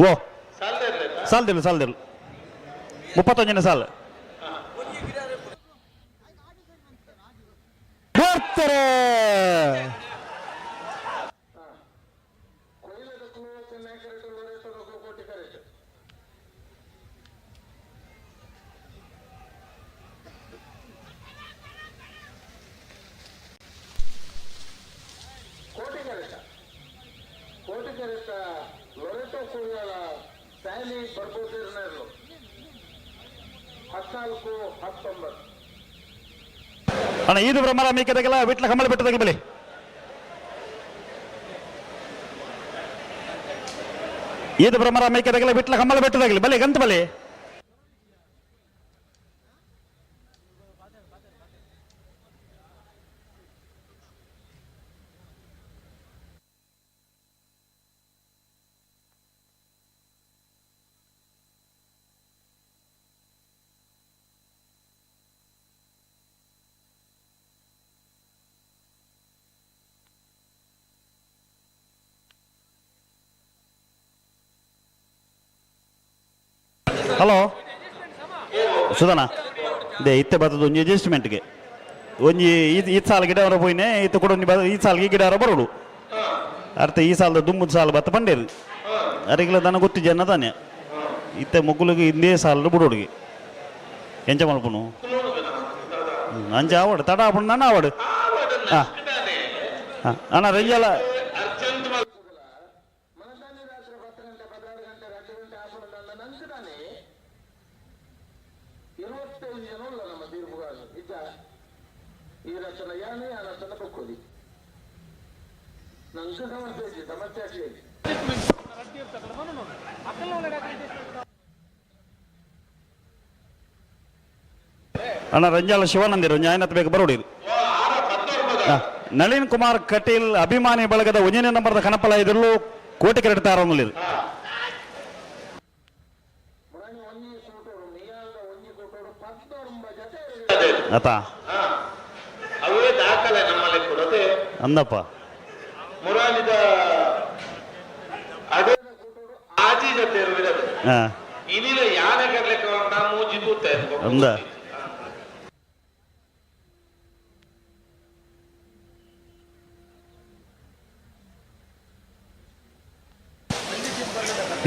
ಓ ಸಾಲ್ದಿಲ್ಲ 31ನೇ ಸಾಲ ಬರ್ತಾರೆ ಅಣ್ಣ ಇದು ಭ್ರಮರಾಂಬಿಕೆದಾಗಲ ವಿಟ್ಲ ಕಮಲ ಬೆಟ್ಟದಾಗ ಬಲೆ ಇದು ಭ್ರಮರಾಂಬಿಕೆದಾಗಲ ವಿಟ್ಲ ಕಮಲ ಬೆಟ್ಟದಾಗಲಿ ಬಲೆ ಗಂತ ಬಲೆ ಹಲೋ ಸುಧಾನ ದೇ ಇತ್ತೆ ಬರ್ತದ ಒಂಜಿ ಅಡ್ಜಸ್ಟ್ಮೆಂಟ್ಗೆ ಒಂಜಿ ಈ ಸಾಲ ಗಿಡ ಅವರ ಪೋಯ್ನೆ ಇತ್ತ ಕೂಡ ಈ ಸಾಲಿಗೆ ಗಿಡ ಅವರ ಬರೋಡು ಅರ್ಥ ಈ ಸಾಲದ ದುಮ್ಮದ ಸಾಲ ಬತ್ತ ಪಂಡೇರು ಅರಿಗಿಲ್ಲ ದನ ಗೊತ್ತು ಜನ ತಾನೆ ಇತ್ತೆ ಮಕ್ಕಳಿಗೆ ಇಂದೇ ಸಾಲ ಬಿಡೋಡಿಗೆ ಎಂಚ ಮಲ್ಪನು ಅಂಚ ಆವಡು ತಡ ಆಪಣ ನಾನು ಆವಡು ಹಾಂ ಹಾಂ ಅಣ್ಣ ರಂಜಾಲ ಅಣ್ಣ ರಂಜಾಲ ಶಿವಾನಂದಿರು ನ್ಯಾಯನತ್ ಬೇಕು ಬರೋಡಿರು ನಳಿನ್ ಕುಮಾರ್ ಕಟೀಲ್ ಅಭಿಮಾನಿ ಬಳಗದ 1ನೇ ನಂಬರ್ದ ಕನಪಲ ಇದರಲ್ಲೂ ಕೋಟಿ ಕೆರಡ್ತಾರ ಆತ ಅವೇ ದಾಖಲೆ ನಮ್ಮಲ್ಲಿ ಕೊಡೋದೆ ಅಂದಪ್ಪ ಮುರಾಲಿದ ಅದೇ ಆಜೀಜ ತೆರುವಿರದು ಹಾಂ ಇನಿಲ ಯಾನೆ ಕರ್ಲಿಕ್ಕೆ ನಾವು ಮೂಜಿತೂತೆ ಅಂದ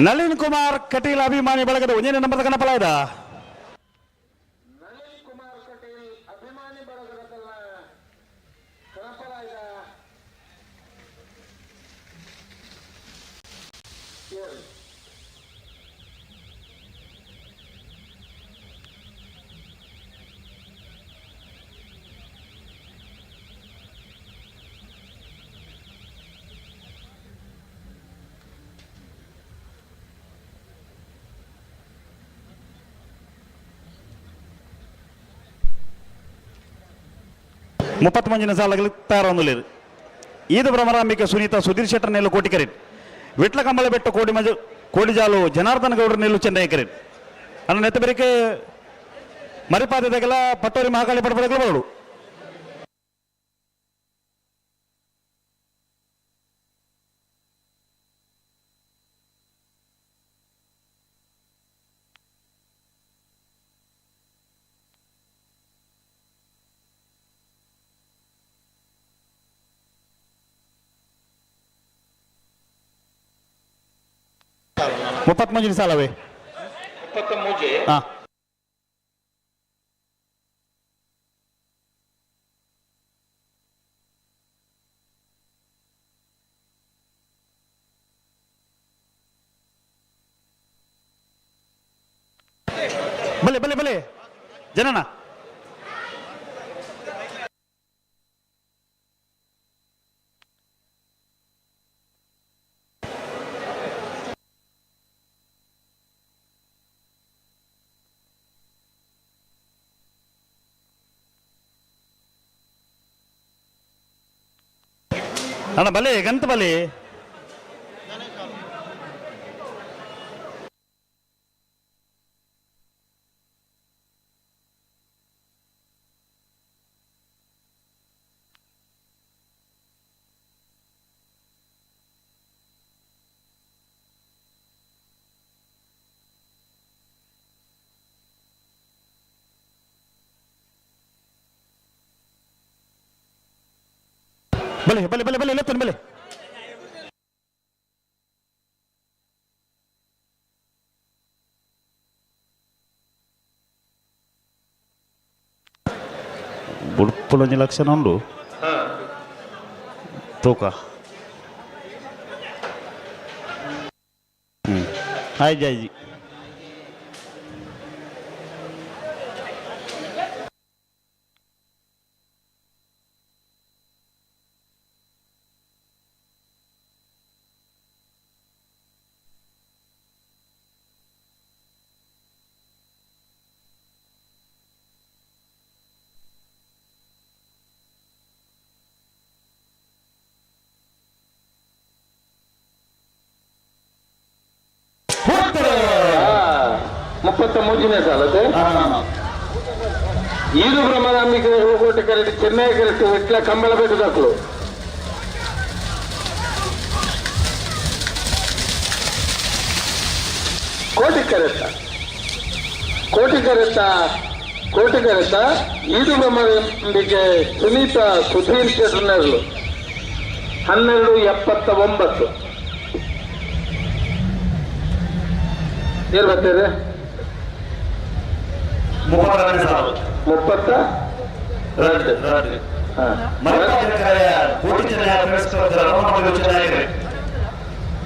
ನಳಿನ್ ಕುಮಾರ್ ಕಟೀಲ್ ಅಭಿಮಾನಿ ಬಳಗದ ಒಂದನೇ ನಂಬರ್ ಕಣಪಲ ಇದ ಮುಪ್ಪತ್ತು ಮಂಜಿನ ಸಾಲಗಳು ತಯಾರೊಂದು ಈದ ಭ್ರಮರಾಂಬಿಕೆ ಸುನೀತಾ ಸುಧೀರ್ ಶೆಟ್ಟರ್ ನೆಲ್ಲು ಕೋಟಿಕರಿಟ್ ವಿಟ್ಲ ಕಂಬಳ ಬೆಟ್ಟ ಕೋಡಿಜಾಲು ಜನಾರ್ದನ ಗೌಡರ ನೆಲ್ಲು ಚೆನ್ನೈ ಕರಿಟ್ ಅನ್ನ ನೆತ್ತಬರಿಕೆ ಮರಿಪಾದದಾಗೆಲ್ಲ ಪಟ್ಟೋರಿ ಮಹಾಕಾಳಿ ಪಡಪಡಗಳು ಬರಡು ಮುಪ್ಪತ್ತು ಮಂಜಿನ ಸಾಲವೇ 30 ಮೂಜೆ ಹಾ ಬಲೆ ಬಲೆ ಬಲೆ ಜನನ ಅಣ್ಣ ಬಲೆ ಗಂತ ಬಲೆ ಬಲೆ ಬಲೆ ಬಲೆ ಬಲೆ ಇಲ್ಲ ಬಲೆ ಬುಡ್ಪುಲೊಂಜಿ ಲಕ್ಷಣ ಉಂಡು ತೂಕ ಆಯ್ಜಿ ಆಯ್ಜಿ ಮುಪ್ಪತ್ತ ಮೂಜಿನೇ ಸಾಲದೆ ಈದು ಭ್ರಮರಾಂಬಿಕೆ ಹೂಕೋಟೆ ಕರೆಕ್ಟ್ ಚೆನ್ನೈ ಕರೆಕ್ಟ್ ಇಟ್ಲ ಕಂಬಳ ಬೆಟ್ಟದಾಕ್ಲು ಕೋಟಿ ಕರೆಕ್ಟ ಈದು ಭ್ರಮರಾಂಬಿಕೆ ಸುನೀತಾ ಸುಧೀರ್ ಶೆಟ್ಟರ್ನರ್ಲು 1279 ಏನ್ ಬರ್ತೀರಿ 30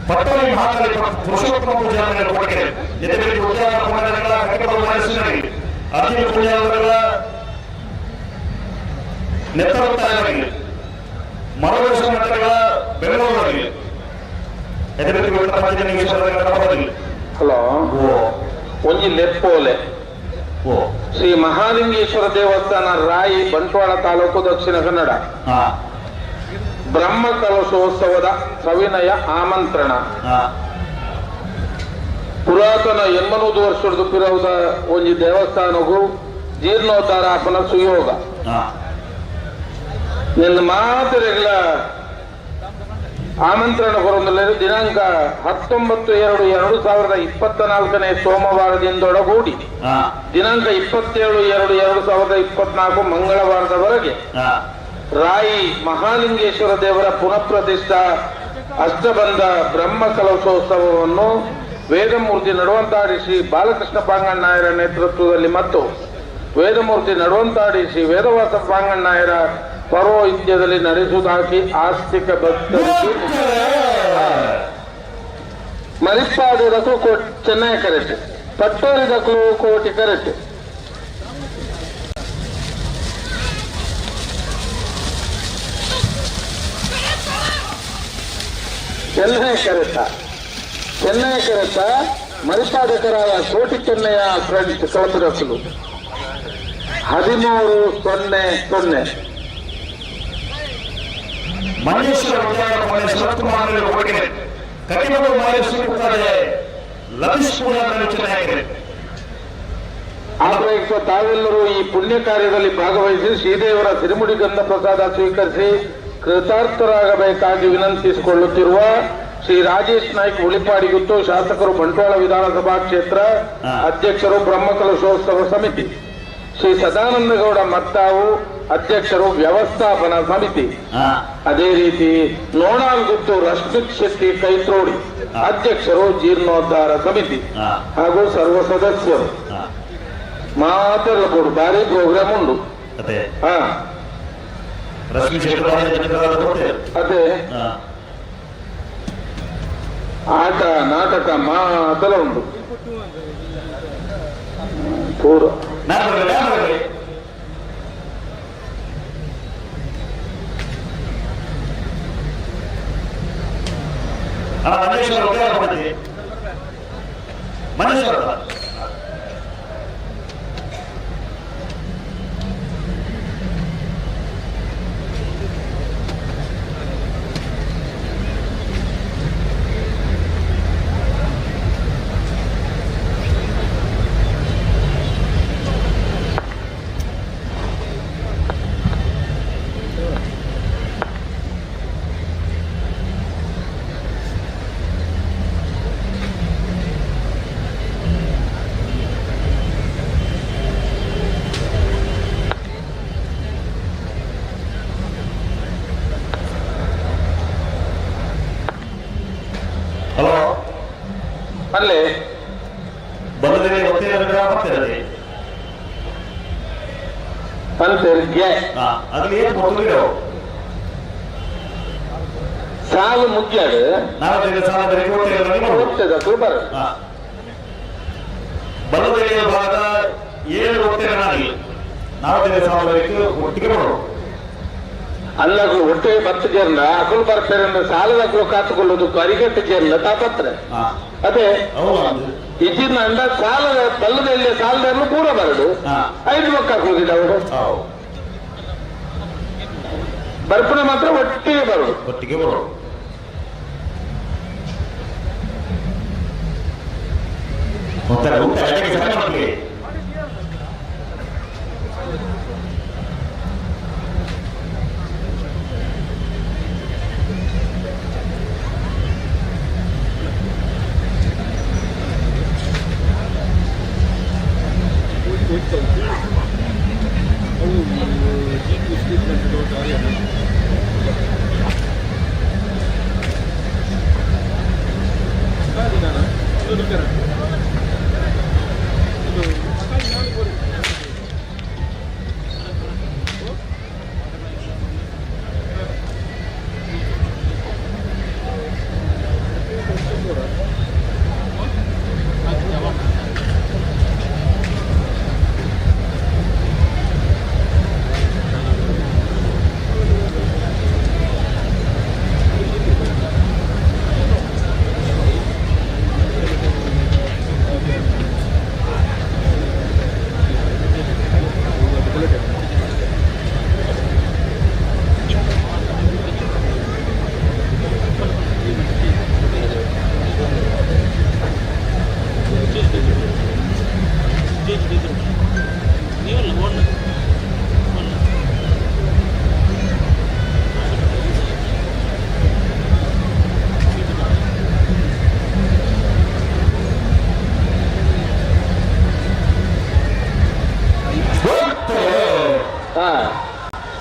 ಪಟ್ಟೋರಿ ಮಹಾಕಾಳಿ ಪುರುಷೋತ್ತಮ ಪೂಜಾ ಕೊಡುಗೆ ಎದೆಬೇಡಿ ಉದ್ಯಾನ ಕುಮಾರಗಳ ಅರ್ಜುನ ಪೂಜಾರಗಳ ನೆತ್ತರೊತ್ತಾಯವಾಗಿ ಮರವೇಶ ಮಠಗಳ ಬೆಂಗಳೂರಲ್ಲಿ ಎದೆಬೇಡಿ ಪಂಚಲಿಂಗೇಶ್ವರರಲ್ಲಿ ಹಲೋ ಒಂಜಿ ಲೆಪ್ಪೋಲೆ ಶ್ರೀ ಮಹಾಲಿಂಗೇಶ್ವರ ದೇವಸ್ಥಾನ ರಾಯಿ ಬಂಟ್ವಾಳ ತಾಲೂಕು ದಕ್ಷಿಣ ಕನ್ನಡ ಬ್ರಹ್ಮ ಕಲಶೋತ್ಸವದ ಸವಿನಯ ಆಮಂತ್ರಣ ಪುರಾತನ 80 ವರ್ಷದ ಪಿರವುದ ಒಂಜಿ ದೇವಸ್ಥಾನಗೂ ಜೀರ್ಣೋದ್ಧಾರ ಆಪನ ಸುಯೋಗ ನಿನ್ನ ಮಾತರೆಗಳ ಆಮಂತ್ರಣ ಕೊರೊಂದಲೇ ದಿನಾಂಕ 19/2/2024 ಸೋಮವಾರದಿಂದೊಡಗೂಡಿ ದಿನಾಂಕ 27/2/2024 ಮಂಗಳವಾರದವರೆಗೆ ರಾಯಿ ಮಹಾಲಿಂಗೇಶ್ವರ ದೇವರ ಪುನಃಪ್ರತಿಷ್ಠಾ ಅಷ್ಟಬಂಧ ಬ್ರಹ್ಮ ಕಲಶೋತ್ಸವವನ್ನು ವೇದಮೂರ್ತಿ ನಡುವಂತಾಡಿ ಶ್ರೀ ಬಾಲಕೃಷ್ಣ ಪಾಂಗಣ್ಣಾಯರ ನೇತೃತ್ವದಲ್ಲಿ ಮತ್ತು ವೇದಮೂರ್ತಿ ನಡುವಂತಾಡಿ ಶ್ರೀ ವೇದವಾಸ ಪಾಂಗಣ್ಣಾಯರ ಪೌರೋಹಿತ್ಯದಲ್ಲಿ ನಡೆಸುವುದಾಗಿ ಆಸ್ತಿಕ ಭಕ್ತರಿಗೆ ಮರಿಪಾಡಿದಕ್ಕೂ ಚೆನ್ನಾಗಿ ಕರೆಕ್ಟ್ ಪಟ್ಟೋರಿದಕ್ಕೂ ಕೋಟಿ ಕರೆಕ್ಟ್ ಚೆನ್ನೈ ಕರೆತ ಮರಿಪಾದಕರಾದ ಕೋಟಿ ಚೆನ್ನಯ್ಯ ಫ್ರೆಂಡ್ಸ್ ಕಳಪರಸಲು 13-0-0 ಮಹೇಶ್ವರ ಶಿವಕುಮಾರ್ ಕಟಿಮೂರು ಮಹೇಶ್ವರ ಲತೀಶ್ಪುರ ಚೆನ್ನಾಗಿದೆ. ಆ ಪ್ರಯುಕ್ತ ತಾವೆಲ್ಲರೂ ಈ ಪುಣ್ಯ ಕಾರ್ಯದಲ್ಲಿ ಭಾಗವಹಿಸಿ ಶ್ರೀದೇವರ ಸಿರಿಮುಡಿ ಗಂಧ ಪ್ರಸಾದ ಸ್ವೀಕರಿಸಿ ಕೃತಾರ್ಥರಾಗಬೇಕಾಗಿ ವಿನಂತಿಸಿಕೊಳ್ಳುತ್ತಿರುವ ಶ್ರೀ ರಾಜೇಶ್ ನಾಯ್ಕ್ ಉಳಿಪಾಡಿಗುತ್ತು ಶಾಸಕರು ಬಂಟ್ವಾಳ ವಿಧಾನಸಭಾ ಕ್ಷೇತ್ರ ಅಧ್ಯಕ್ಷರು ಬ್ರಹ್ಮಕಲಶೋತ್ಸವ ಸಮಿತಿ, ಶ್ರೀ ಸದಾನಂದಗೌಡ ಮತ್ತಾವು ಅಧ್ಯಕ್ಷರು ವ್ಯವಸ್ಥಾಪನಾ ಸಮಿತಿ, ಅದೇ ರೀತಿ ನೋಣಾಲ್ಗುತ್ತು ರಶ್ಮಿತ್ ಶೆಟ್ಟಿ ಕೈತ್ರೋಡಿ ಅಧ್ಯಕ್ಷರು ಜೀರ್ಣೋದ್ಧಾರ ಸಮಿತಿ ಹಾಗೂ ಸರ್ವ ಸದಸ್ಯರು ಮಾತೆಲ್ಲ ಭಾರಿ ಪ್ರೋಗ್ರಾಮ್ ಉಂಟು. ಅದೇ ಆಟ ನಾಟಕ ಮಾತೆಲ್ಲ ಉಂಟು ಪೂರ. ಮಹೇಶ್ವರ ಅಲ್ಲೇ ಬಲದಲ್ಲಿ ಬರ್ತಿರದೆ ಪಂಚರ್ಗೆ ಅದ್ರಲ್ಲಿ ಏನು ಮೊದಲು ಸಾಲು ಮುಗ್ಯಾಡು ನಾಲ್ಕು ಸಾಲ ಹೋಗ್ತದ ಬರ ಬಲದಲ್ಲಿ ಭಾಗ 7 ಹೋಗ್ತೇವೆ ನಾಲ್ಕು ಸಾಲವರೆಗೂ ಒಟ್ಟಿಗೆ ಬರೋದು ಅಲ್ಲಗಳು ಒಟ್ಟೆ 10 ಜನ ಅಕಲು ಬರ್ತಾರೆ ಸಾಲದಕ್ಕಳು ಕಾತುಕೊಳ್ಳೋದು ಅರಿಗಟ್ಟು ಜನ ತಾಪತ್ರ ಅದೇ ಇಜಿನ ಅಂದ ಸಾಲದ ಬಲ್ಲದಲ್ಲಿ ಸಾಲದಲ್ಲೂ ಪೂರ ಬರಡು 5 ಮಕ್ಕಳು ಹೋಗಿದ್ದ ಅವರು ಬರ್ಪಣೆ ಮಾತ್ರ ಒಟ್ಟಿಗೆ ಬರೋದು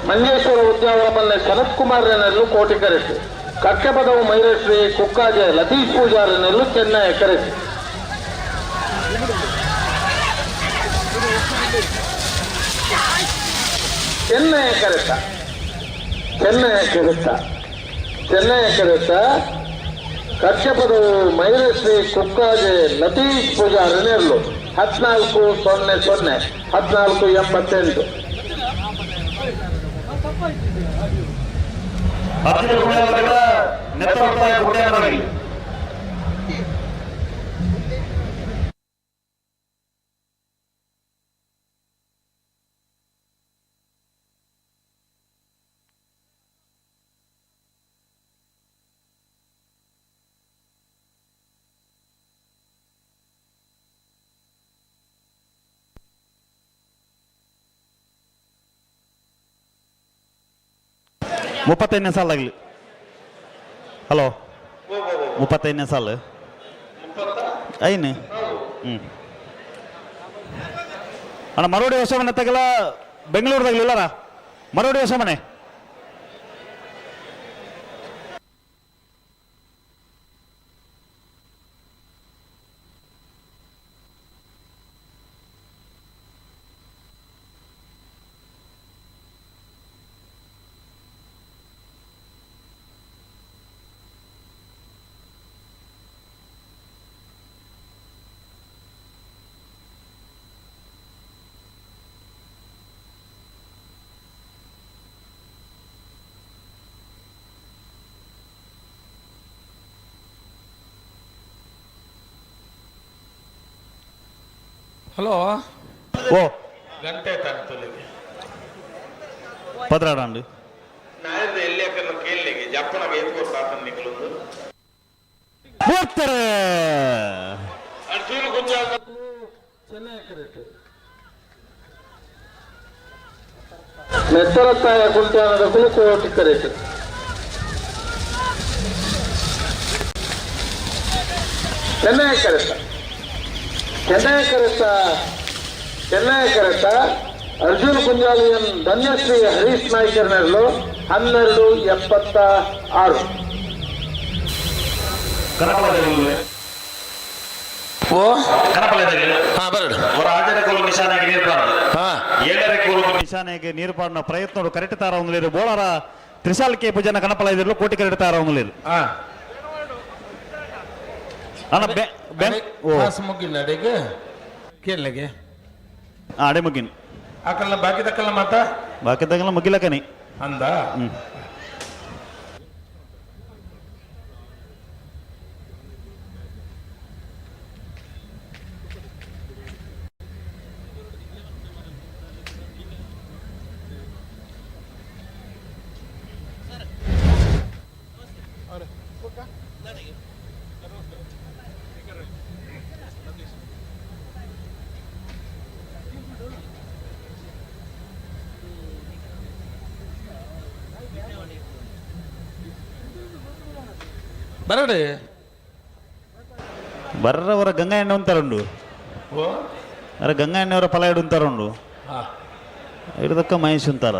ಮಂಜೇಶ್ವರ ಉದ್ಯಾನವನ ಶರತ್ ಕುಮಾರನೆಲ್ಲು ಕೋಟಿ ಕರೆಸಿ ಕಕ್ಕೆಪದವು ಮೈರಶ್ರೀ ಕುಕ್ಕಾಜೆ ಲತೀಶ್ ಪೂಜಾರನೆಲ್ಲು ಚೆನ್ನೈ ಕರೆಸಿ ಚೆನ್ನೈ ಕರೆತ ಕಕ್ಷಪದವು ಮೈರಶ್ರೀ ಕುಕ್ಕಾಜೆ ಲತೀಶ್ ಪೂಜಾರನೆಲ್ಲು 14-0-0 14-88 ಅರ್ಜುನ ಕುಮಾರಗಳ ನೆತ್ತೋರ್ತಾಯ ಗುಡ್ಡೇನರವಿ ಮುಪ್ಪತ್ತೈದನೇ ಸಾಲಾಗಲಿ. ಹಲೋ 35ನೇ ಸಾಲು ಐನು ಅಣ್ಣ ಮರೋಡಿ ಹೊಸ ಮನೆ ತಗಲ ಬೆಂಗಳೂರದಾಗಲಿಲ್ಲಾರ ಮರೋಡಿ ಹೊಸ ಮನೆ ಹಲೋ ಓ ಗಂಟೆ ತರ್ತಲಿಗೆ ಪದ್ರಾಡಂಡು ನಾಯದ ಎಲ್ಲಿಯಕ್ಕನ್ನು ಕೇಳಲಿಗೆ ಜಪ್ಪನ ಎತ್ಕೋ ಸಾತನ್ ನಿಗಳೊಂದು ಹೋಗ್ತಾರೆ ಅರ್ಜುನ ಗುಂಜಾಲ ಚೆನ್ನೈ ಕರೆಕ್ಟ್ ಮೆತ್ತರತ್ತಾಯ ಕುಂಟಾನದ ಕುಲುಕೋಟಿ ಕರೆಕ್ಟ್ ಚೆನ್ನೈ ಕರೆತ ಅರ್ಜುನ್ ಕುಂಜಾಲಿಯನ್ ಧನ್ಯಶ್ರೀ ಹರೀಶ್ ನಾಯ್ಕರ್ನಲ್ಲೂ 12-76 ನಿಶಾನೆಗೆ ನೀರು ಪಾಡಿನ ಪ್ರಯತ್ನ ಕರೆಕ್ಟ್ ತಾರ ಒಂದು ಬೋಳರ ತ್ರಿಶಾಲ್ಕೆ ಪೂಜನ ಕಣಪಲ ಇದಿರಲು ಕೋಟಿ ಕರೆಕ್ಟ್ ತಾರ ಒಂದು ಮುಗಿನ ಅಡೆಗೆ ಕೇಳಗೆ ಅಡೆ ಮುಗಿನ್ ಆಕಲ್ನ ಬಾಕಿ ತಕ್ಕಲ್ಲ ಮಾತ ಬಾಕಿ ತಗಲ ಮುಗಿಲಕನಿ ಅಂದ ಬರಡೆ ಬರ್ರವರ ಗಂಗಾ ಎಣ್ಣೆ ಅಂತಾರುಂಡು ಅರೆ ಗಂಗಾ ಎಣ್ಣೆಯವರ ಫಲ ಇಡು ಅಂತಾರುಂಡು ಹಿಡ್ದಕ್ಕ ಮಹೇಶ್ ಅಂತಾರ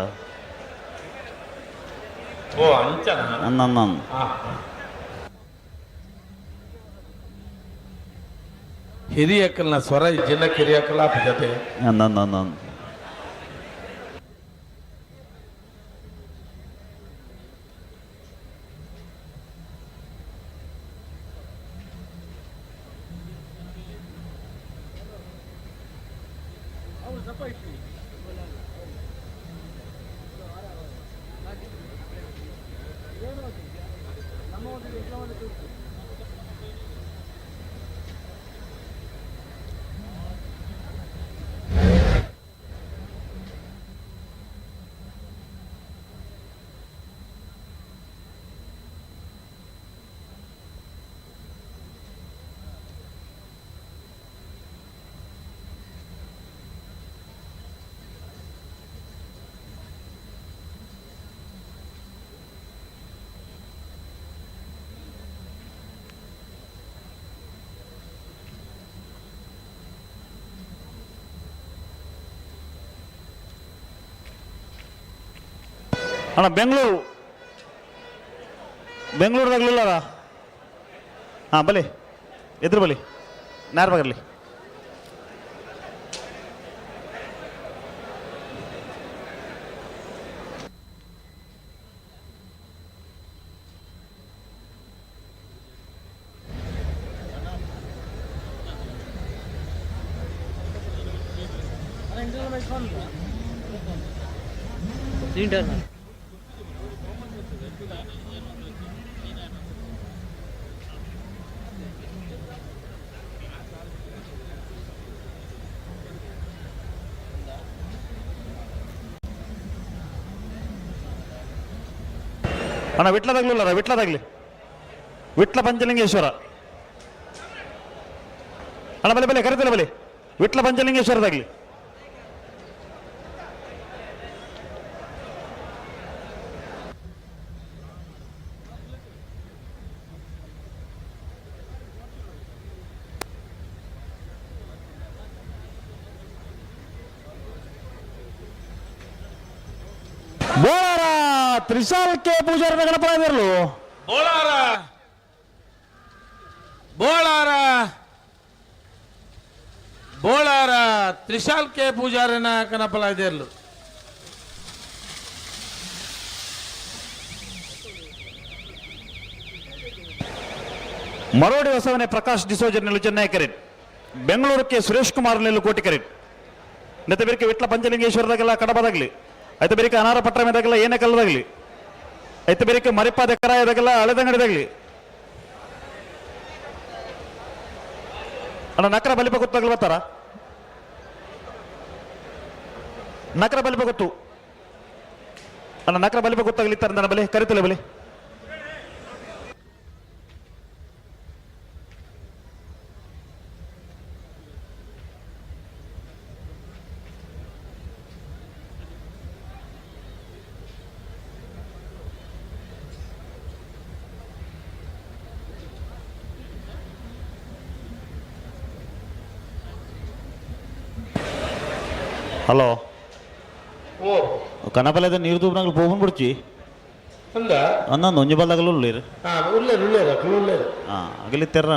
ಓ ಅಂಚನ ಅನ್ನ ಹಿರಿಯಕ್ಕಲ್ನ ಸ್ವರ ಜನಕ್ಕೆ ಹಿರಿಯಕ್ಕಲ್ಲ ಜೊತೆ ಅನ್ನ ಅಣ್ಣ ಬೆಂಗಳೂರದಾಗಲಿಲ್ಲ ಹಾಂ ಬಲಿ ಎದುರು ಬಲಿ ನೇರವಾಗಿರಲಿ. ಅಣ್ಣ ವಿಟ್ಲದಾಗ್ಲಿಲ್ಲ ವಿಟ್ಲದಾಗ್ಲಿ ವಿಟ್ಲ ಪಂಚಲಿಂಗೇಶ್ವರ ಅಣ್ಣ ಬಲೆ ಬಲೆ ಕರಿತಿಲ್ಲ ಬಲಿ ವಿಟ್ಲ ಪಂಚಲಿಂಗೇಶ್ವರದಾಗ್ಲಿ. ಬೋಳಾರ ತ್ರಿಶಾಲ್ ಕೆ ಪೂಜಾರನ ಗಣಪನ ಇರಲು ಬೋಳಾರ ಬೋಳಾರ ಬೋಳಾರ ತ್ರಿಶಾಲ್ ಕೆ ಪೂಜಾರನ ಕನಪಲ ಇದೆರ್ಲು. ಮರೋಡಿ ಹೊಸವನೆ ಪ್ರಕಾಶ್ ಡಿಸೋಜರ್ ನೆಲ್ಲು ಚೆನ್ನೈ ಕೆರೆಟ್. ಬೆಂಗಳೂರಿಗೆ ಸುರೇಶ್ ಕುಮಾರ್ ನೆಲ್ಲು ಕೋಟಿ ಕೆರೆಟ್. ನೆತ್ತ ಬೇರೆ ವಿಟ್ಲ ಪಂಚಲಿಂಗೇಶ್ವರದಾಗೆಲ್ಲ ಕಡಬದಾಗ್ಲಿ ಐತೆ ಬೇರೆ ಅನಾರ ಪಟ್ಟಣದಾಗೆಲ್ಲ ಏನೇ ಕಲ್ಲದಾಗ್ಲಿ ಐತೆ ಬೇರೆ ಮರಿಪಾದ ಕರಾಯದಾಗೆಲ್ಲ ಹಳೆದಂಗಡಿದಾಗ್ಲಿ ಅಣ್ಣ ನಕರ ಬಲಿಪ ಗೊತ್ತಾಗಲಿ ಬರ್ತಾರ ನಕರ ಬಲಿಪ ಗೊತ್ತು ಅಣ್ಣ ನಕರ ಬಲಿಪ ಗೊತ್ತಾಗ್ಲಿತ್ತಾರೆ ನನ್ನ ಬಲಿ ಕರಿತಿಲ್ಲ ಬಲಿ. ಹಲೋ ಕನಪಲೆದ ನೀರು ತೂಪಿನಾಗ ಹೋಗ್ಬಂದು ಬಿಡ್ಚಿ ಅನ್ನೊಂದು ಒಂಜಿ ಬಲ್ದಾಗಲು ಉಳ್ಳೇರು ಹಾಂ ಅಗಲಿತ್ತೆರ್ರ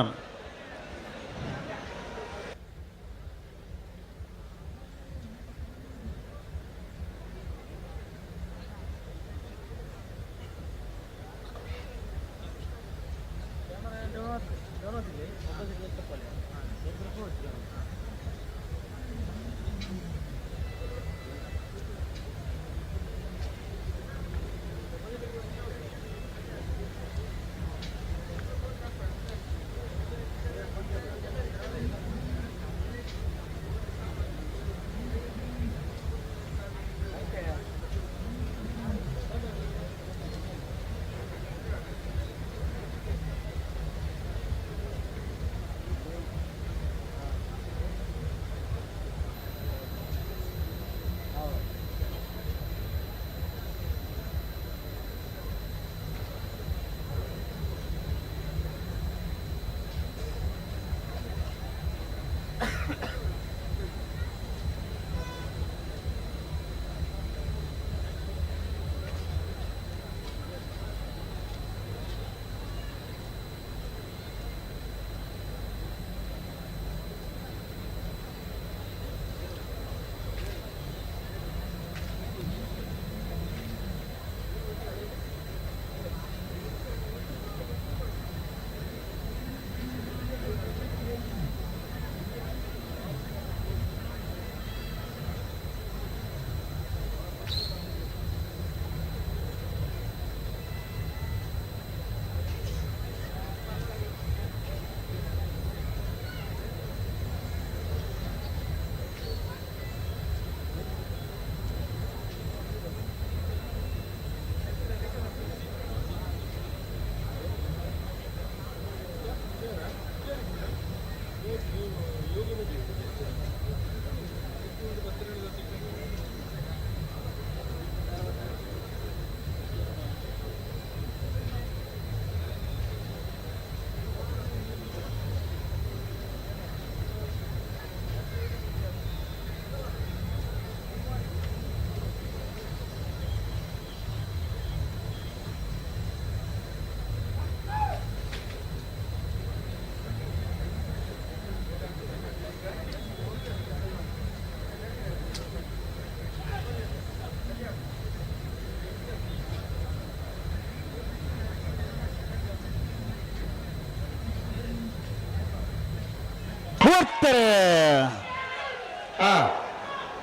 ಓಡ್ತಾರೆ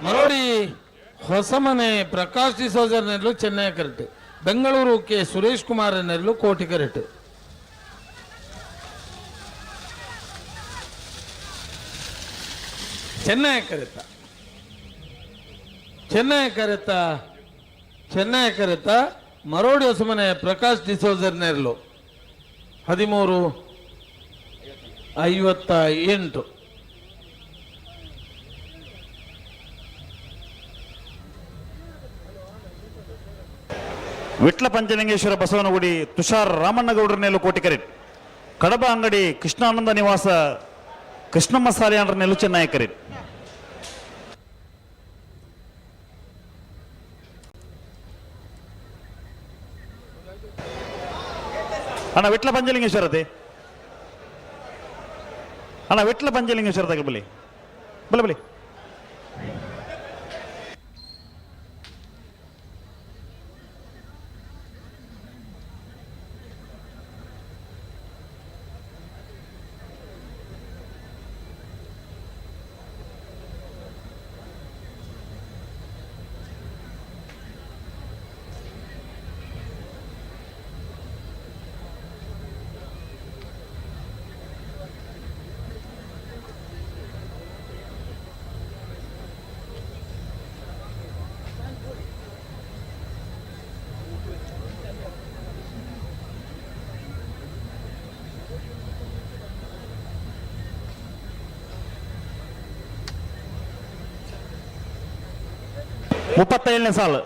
ಮರೋಡಿ ಹೊಸಮನೆ ಪ್ರಕಾಶ್ ಡಿಸೋಜರ್ ನೆರಲು ಚೆನ್ನೈ ಕರೆಕ್ಟ್, ಬೆಂಗಳೂರು ಕೆ ಸುರೇಶ್ ಕುಮಾರ್ ನೆರಲು ಕೋಟಿ ಕರೆಕ್ಟ್. ಚೆನ್ನೈ ಕರೆತ ಮರೋಡಿ ಹೊಸಮನೆ ಪ್ರಕಾಶ್ ಡಿಸೋಜರ್ ನೆರಲು 13:58. ವಿಟ್ಲ ಪಂಚಲಿಂಗೇಶ್ವರ ಬಸವನಗುಡಿ ತುಷಾರ್ ರಾಮಣ್ಣಗೌಡರ ನೆಲು ಕೋಟಿ ಕರೆಟ್, ಕಡಬ ಅಂಗಡಿ ಕೃಷ್ಣಾನಂದ ನಿವಾಸ ಕೃಷ್ಣಮ್ಮ ಸಾಲಿಯಾನ್ರ ನೆಲು ಚೆನ್ನೈ ಕರೆಟ್. ಅಣ್ಣ ವಿಟ್ಲ ಪಂಚಲಿಂಗೇಶ್ವರತೆ ಅಣ್ಣ ವಿಟ್ಲ ಪಂಚಲಿಂಗೇಶ್ವರ ತಗ ಬಲಿ ಬಲಿ ಬಲಿ. ಮುಪ್ಪತ್ತೇಳನೇ ಸಾಲು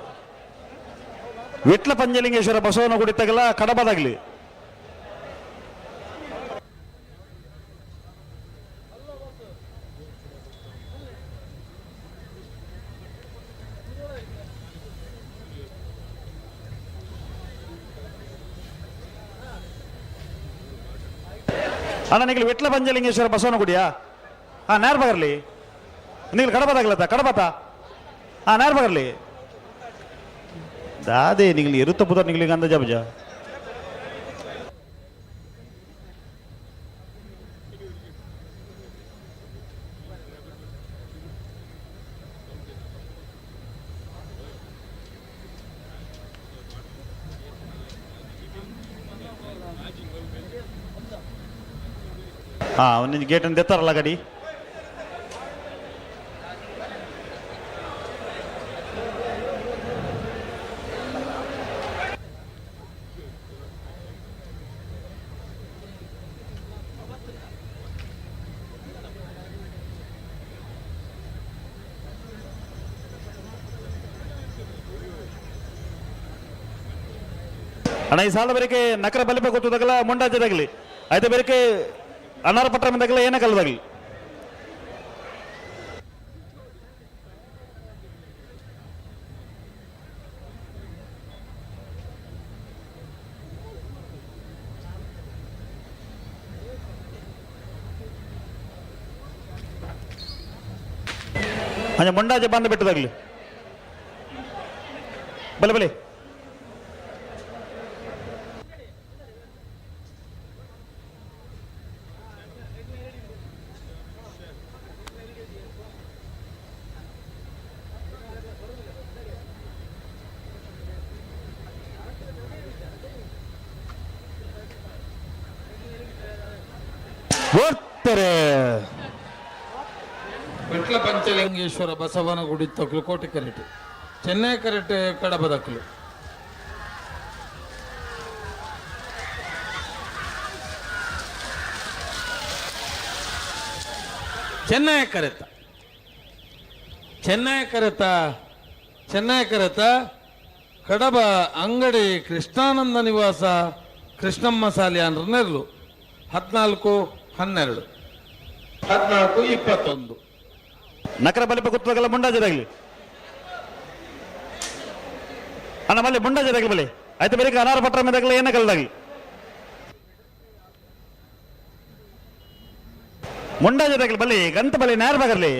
ವಿಟ್ಲ ಪಂಚಲಿಂಗೇಶ್ವರ ಬಸವನಗುಡಿ ತಗಲ ಕಡಬದಾಗ್ಲಿ. ಅಣ್ಣ ನಿಗಲಿ ವಿಟ್ಲ ಪಂಚಲಿಂಗೇಶ್ವರ ಬಸವನಗುಡಿಯಾ ನೇರ್ ಬಗರ್ಲಿ ನಿಗಲಿ ಕಡಬದಾಗ್ಲತ್ತ ಕಡಬತ ನೇರ್ ಬಗರ್ಲಿ ದಾದೆ ನಿಗಲಿ ಇರುತ್ತ ಪುತ್ರ ನಿಗಲಿಗೆ ಅಂದ ಜಬಜ ಒಂದೊಂದು ಗೇಟ್ ಅಂತ ಎತ್ತಾರಲ್ಲ ಗಾಡಿ. ಅಣ್ಣ ಈ ಸಾಲ ಬೇರೆ ನಕರ ಬಲಿಪ ಗೊತ್ತದಾಗಲ್ಲ ಮುಂಡಾಜದಾಗಲಿ ಆಯ್ತು ಬೇರೆ ಅನಾರ ಪಟ್ಟ ಬಂದಾಗಲ್ಲ ಏನ ಕಲ್ಲದಾಗಲಿ. ಅಂದ್ರೆ ಮುಂಡಾಜೆ ಬಂದು ಬಿಟ್ಟದಾಗಲಿ ಬಲೆ ಬಲೆ. ವಿಟ್ಲ ಪಂಚಲಿಂಗೇಶ್ವರ ಬಸವನಗುಡಿ ತಕ್ಲು ಕೋಟಿ ಕರೆಟ್, ಚೆನ್ನೈ ಕರೆಟ್ ಕಡಬದಕ್ಲು. ಚೆನ್ನೈ ಕರೆತ ಕಡಬ ಅಂಗಡಿ ಕೃಷ್ಣಾನಂದ ನಿವಾಸ ಕೃಷ್ಣಮ್ಮ ಸಾಲಿಯಾನ್ರ ನೆರಲು 14-12 14-21. ನಕರ ಬಲಿಪ ಗೊತ್ತಾಗಲ್ಲ ಮುಂಡಾಜದಾಗ್ಲಿ ಅಣ್ಣ ಮಲ್ಲಿ ಮುಂಡಾಜದಾಗ್ಲಿ ಬಲಿ ಆಯ್ತು ಬೇರೆ ಅನಾರ ಪಟ್ಟ ಮೇದಾಗಲ್ಲ ಏನ ಕಲ್ದಾಗ್ಲಿ ಮುಂಡಾಜದಾಗ್ಲಿ ಬಲಿ ಗಂತ ಬಲಿ ನೇರ ಬಗರ್ಲಿ.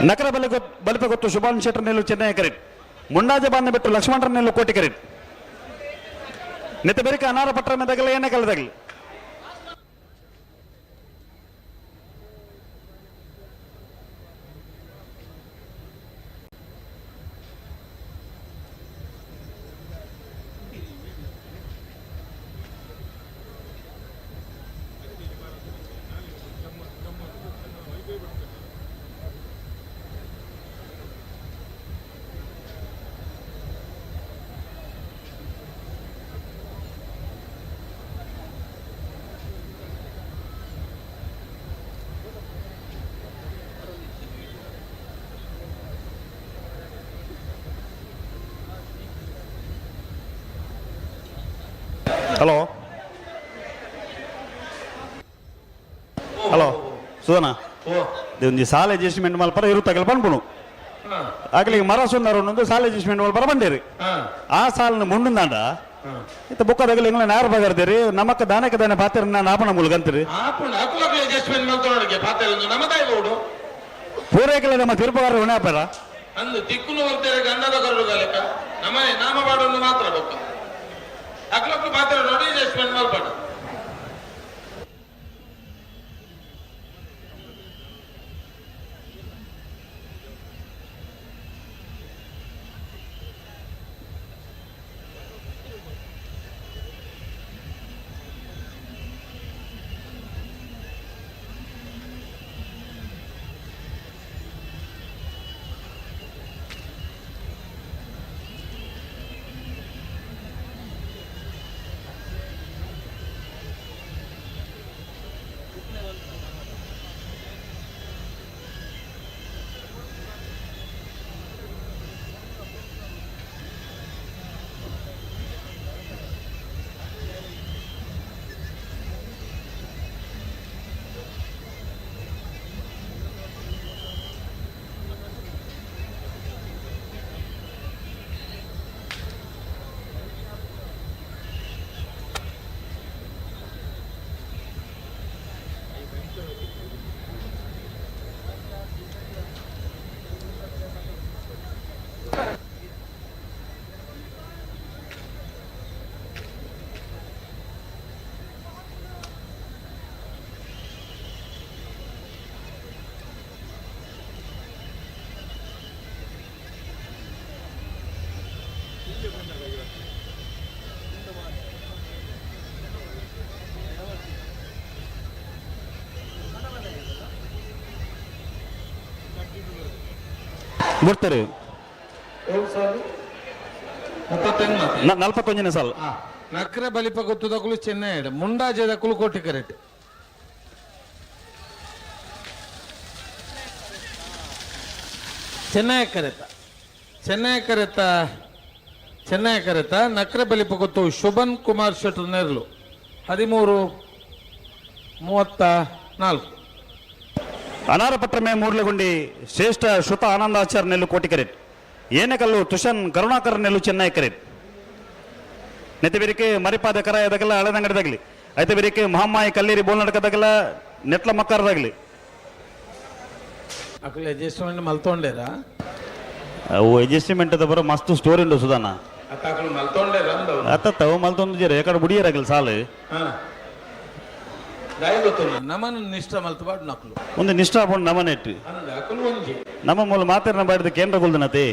ನಕರ ಬಲಿಪ ಗೊತ್ತು ಶುಭಾನ್ ಶೆಟ್ಟರ್ ನೆಲ್ಲೂರು ಚೆನ್ನೈ ಕರೆಕ್ಟ್ ಮುಂಡಾಜ ಬಾಂಧ ಬಿಟ್ಟು ಲಕ್ಷ್ಮಣರ ನೆಲ್ಲೂರು ಕೋಟಿ ಕರೆಕ್ಟ್ ನೆತ್ತ ಬೆರಿಕ ಅನಾರ ಪಟ್ರ ಮೇದಾಗಲ್ಲ ಏನೇ ಕಳೆದಾಗಲಿ ಹಲೋ ಹಲೋ ಸುಧನಾ ಒಂದು ಸಾಲ ಅಡ್ಜಸ್ಟ್ಮೆಂಟ್ ಮಲ್ಪರ ಇರುತ್ತಾಗಲ್ಲ ಬಂದ್ಬಿಡು ಆಗ್ಲಿಗೆ ಮರ ಸುಂದರ ಒಂದು ಸಾಲ ಅಡ್ಜಸ್ಟ್ಮೆಂಟ್ ಮಲ್ಪರ ಬಂದಿರಿ ಆ ಸಾಲನ ಮುಂಡಂದಾಂಡ ಇತ್ತ ಬುಕ್ಕದಾಗಲಿ ಎಂಗ್ಲ ನಾರು ಬಗರ್ದಿರಿ ನಮಕ್ಕ ದಾನಕ್ಕೆ ದಾನ ಪಾತ್ರ ನಾನು ಆಪಣ ಮುಲ್ಗಂತೀರಿ ಪೂರೈಕಲ ನಮ್ಮ ತಿರುಪಗಾರ ಹೊಣೆಪರ ಅಂದು ದಿಕ್ಕುನು ಬರ್ತಾರೆ ಗಂಡದ ಕರುಗಾಲಕ ನಮ್ಮನೆ ನಾಮ ಬಾಡೊಂದು ಮಾತ್ರ ಬೊಕ್ಕ ಅಕ್ಲಕ್ಕು ಮಾತ್ರ ನೋಡಿ ಅಡ್ಜಸ್ಟ್ಮೆಂಟ್ ಮಾಡ್ಬೇಡ ಬಿಡ್ತಾರೆ 41ನೇ ಸಾಲ ನಕ್ರೆ ಬಲಿಪ ಗೊತ್ತುದಕ್ಕೂ ಚೆನ್ನೈ ಮುಂಡಾಜದಕ್ಕೂ ಕೋಟಿ ಕರೆಕ್ಟ್ ಚೆನ್ನೈ ಕರೆತ ನಕ್ರೆ ಬಲಿಪ ಗೊತ್ತು ಶುಭನ್ ಕುಮಾರ್ ಶೆಟ್ಟರ್ ನೆರ್ಲು 13:34 ಅನಾರ ಪಟ್ರಮೆ ಮೂರ್ಲೆಗುಂಡಿ ಶ್ರೇಷ್ಠ ಶ್ರುತ ಆನಂದಾಚಾರ್ಯ ನೆಲ್ಲು ಕೋಟಿ ಕರೆಟ್ ಏನೆಕಲ್ಲು ತುಷನ್ ಕರುಣಾಕರ್ ನೆಲ್ಲು ಚೆನ್ನೈ ಕರೆಟ್ ನೆತ್ತ ಬೇರಿಕೆ ಮರಿಪಾದ ಕರಾಯದಾಗಲ್ಲ ಹಳೆದಂಗಡದಾಗಲಿ ಐತೆ ಬೇರಿಕೆ ಮಹಮ್ಮಾಯಿ ಕಲ್ಲೇರಿ ಬೋಲ್ ನಡ್ಕದಾಗಲ್ಲ ನೆಟ್ಲ ಮಕ್ಕರದಾಗಲಿ ಅಕ್ಲೆ ಅಡ್ಜಸ್ಟ್ಮೆಂಟ್ ಮಲ್ತೊಂಡೇರ ಅವು ಅಡ್ಜಸ್ಟ್ಮೆಂಟ್ ಅದ ಬರೋ ಮಸ್ತ್ ಸ್ಟೋರಿ ಉಂಟು ಸುಧಾನ ಅಕ್ಲು ಮಲ್ತೊಂಡೇರ ಅತ್ತವ ಮಲ್ತೊಂದು ಜೀರ ಯಾಕಡೆ ಬುಡಿಯರಾಗಲಿ ಸಾಲು ನಮನ ನಿಷ್ಠ ಮಲ್ತಬಾಡ್ ನಕ್ಲು ಒಂದು ನಿಷ್ಠ ಹಾಕೊಂಡು ನಮನ ಇಟ್ಟು ಅಂದ ಅಕ್ಲು ಒಂಜಿ ನಮ್ಮ ಮೂಲ ಮಾತಾಡಿನ ಬಾಡಿದ ಕೇಂದ್ರ ಗುಲ್ದನತೆ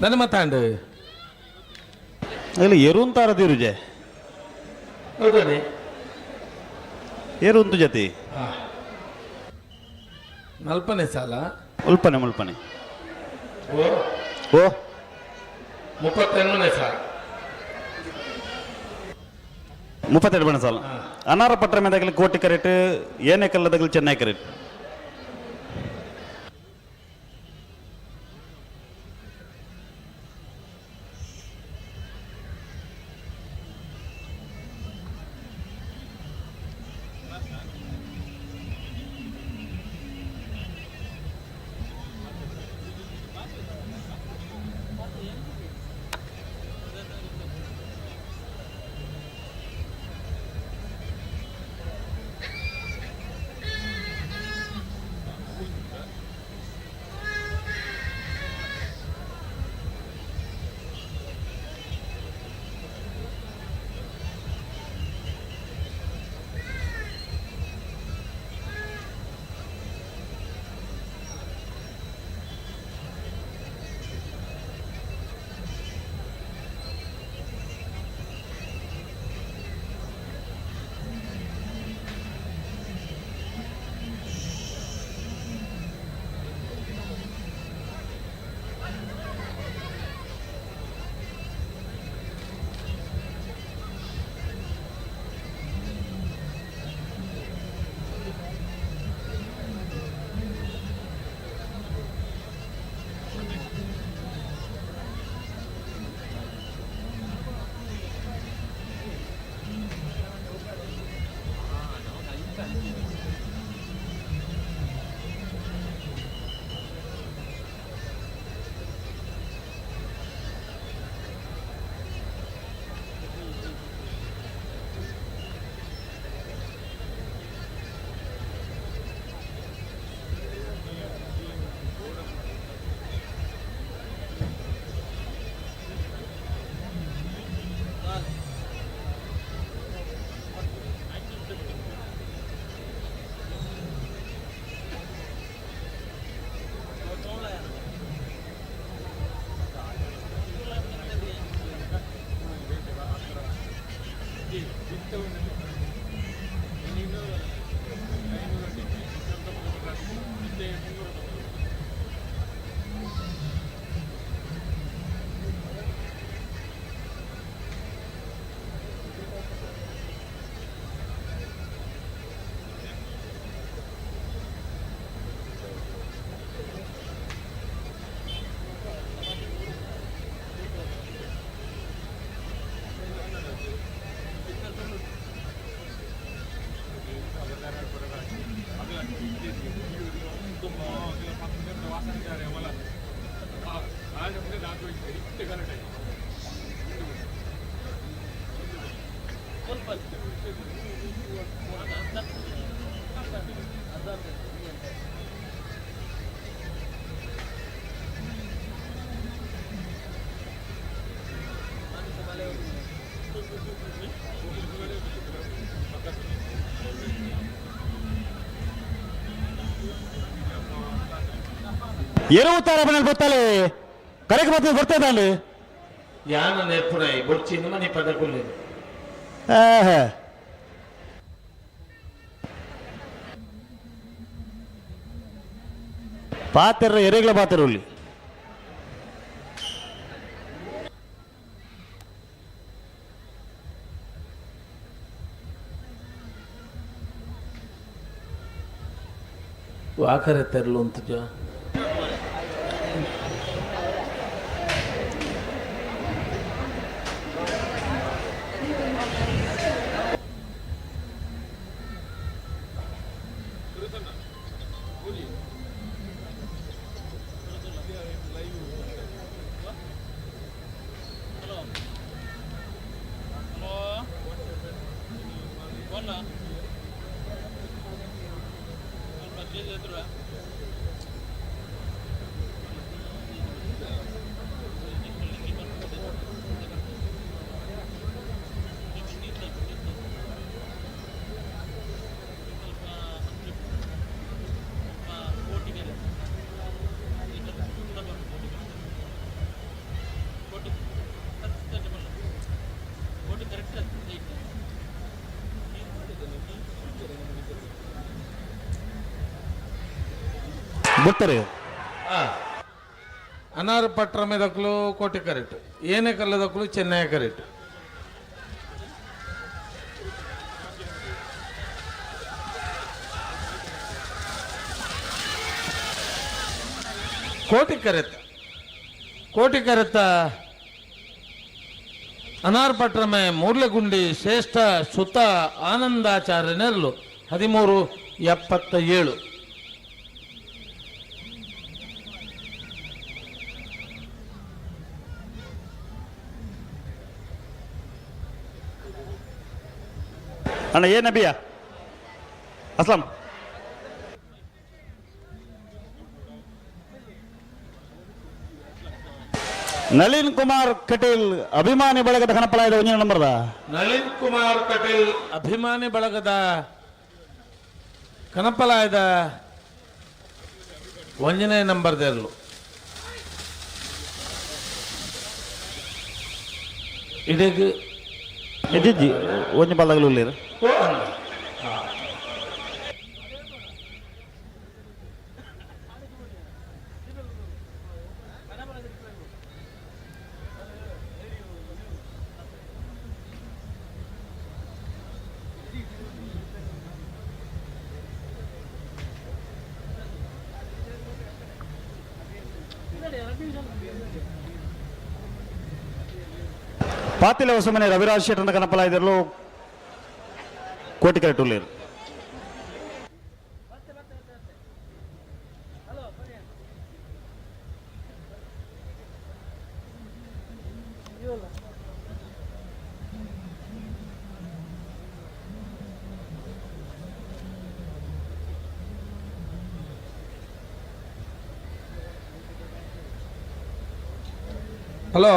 ನನ್ನ ಮತ್ತಾಂಡು ಅಲ್ಲಿ ಎರುಂತಾರದಿರುಜೆ ಹೌದೇ ಏರುಂತು ಜತಿ ನಲ್ಪನೆ ಸಾಲ ಮುಲ್ಪನೆ ಮುಲ್ಪನೆ ಓ 31ನೇ ಸಾಲ 32 ಬಣ ಸಾಲ ಅನಾರ ಪಟ್ರ ಮೇದಾಗಲಿ ಕೋಟಿ ಕರೆಕ್ಟ್ ಏನೇ ಕಲ್ಲದಾಗಲಿ ಚೆನ್ನೈ ಕರೆಕ್ಟ್ ఎరువుతారా పని పోతాలే కరెక్ట్ పోతే కొడతాదండి ಯಾನ ನೆರ್ಪುನಾಯಿ ಬೊಚ್ಚಿನ ಮನೆ ಪದಕುಲ್ಲೇನು ಪಾತಿರ ಎರೆಗಳ ಪಾತಿರ ಉಳ್ಳಿ ವಾಕರೆ ತೆರಲು ಅಂತ ಜೋ ಬಿಡ್ತಾರೆ ಅನಾರು ಪಟ್ರಮೆದಕ್ಕಲು ಕೋಟೆ ಕರೆಕ್ಟ್ ಏನೇ ಕಲ್ಲದಕ್ಕಲು ಚೆನ್ನೈ ಕರೆಕ್ಟ್ ಕೋಟಿ ಕರೆತ್ತ ಅನಾರ್ ಪಟ್ರಮೆ ಮೂರ್ಲೆಗುಂಡಿ ಶ್ರೇಷ್ಠ ಸುತ ಆನಂದಾಚಾರ್ಯನೆರಲು 1377 ಅಣ್ಣ ಏ ನಬಿಯ ಅಸ್ಲಾಂ ನಳಿನ್ ಕುಮಾರ್ ಕಟೀಲ್ ಅಭಿಮಾನಿ ಬಳಗದ ಕಣಪಲಾಯದ 1 ನಂಬರ್ದ ನಳಿನ್ ಕುಮಾರ್ ಕಟೀಲ್ ಅಭಿಮಾನಿ ಬಳಗದ ಕನಪಲಾಯದ 1ನೇ ನಂಬರ್ದೆರಲು ಇಡೀ ಎದ್ದಿಜ್ಜಿ 1 ಬಾಲ್ದಾಗಲು ಇಲ್ಲೇರು ಪಾತಿಲ ಹೊಸಮನೆ ರವಿರಾಜ್ ಶೆಟ್ಟರ್ನ ಕನಪಲಾಯದಲ್ಲೂ ಕೋಟಿ ಕರೆಕ್ಟ್ ಉಳ್ಳೇರು ಹಲೋ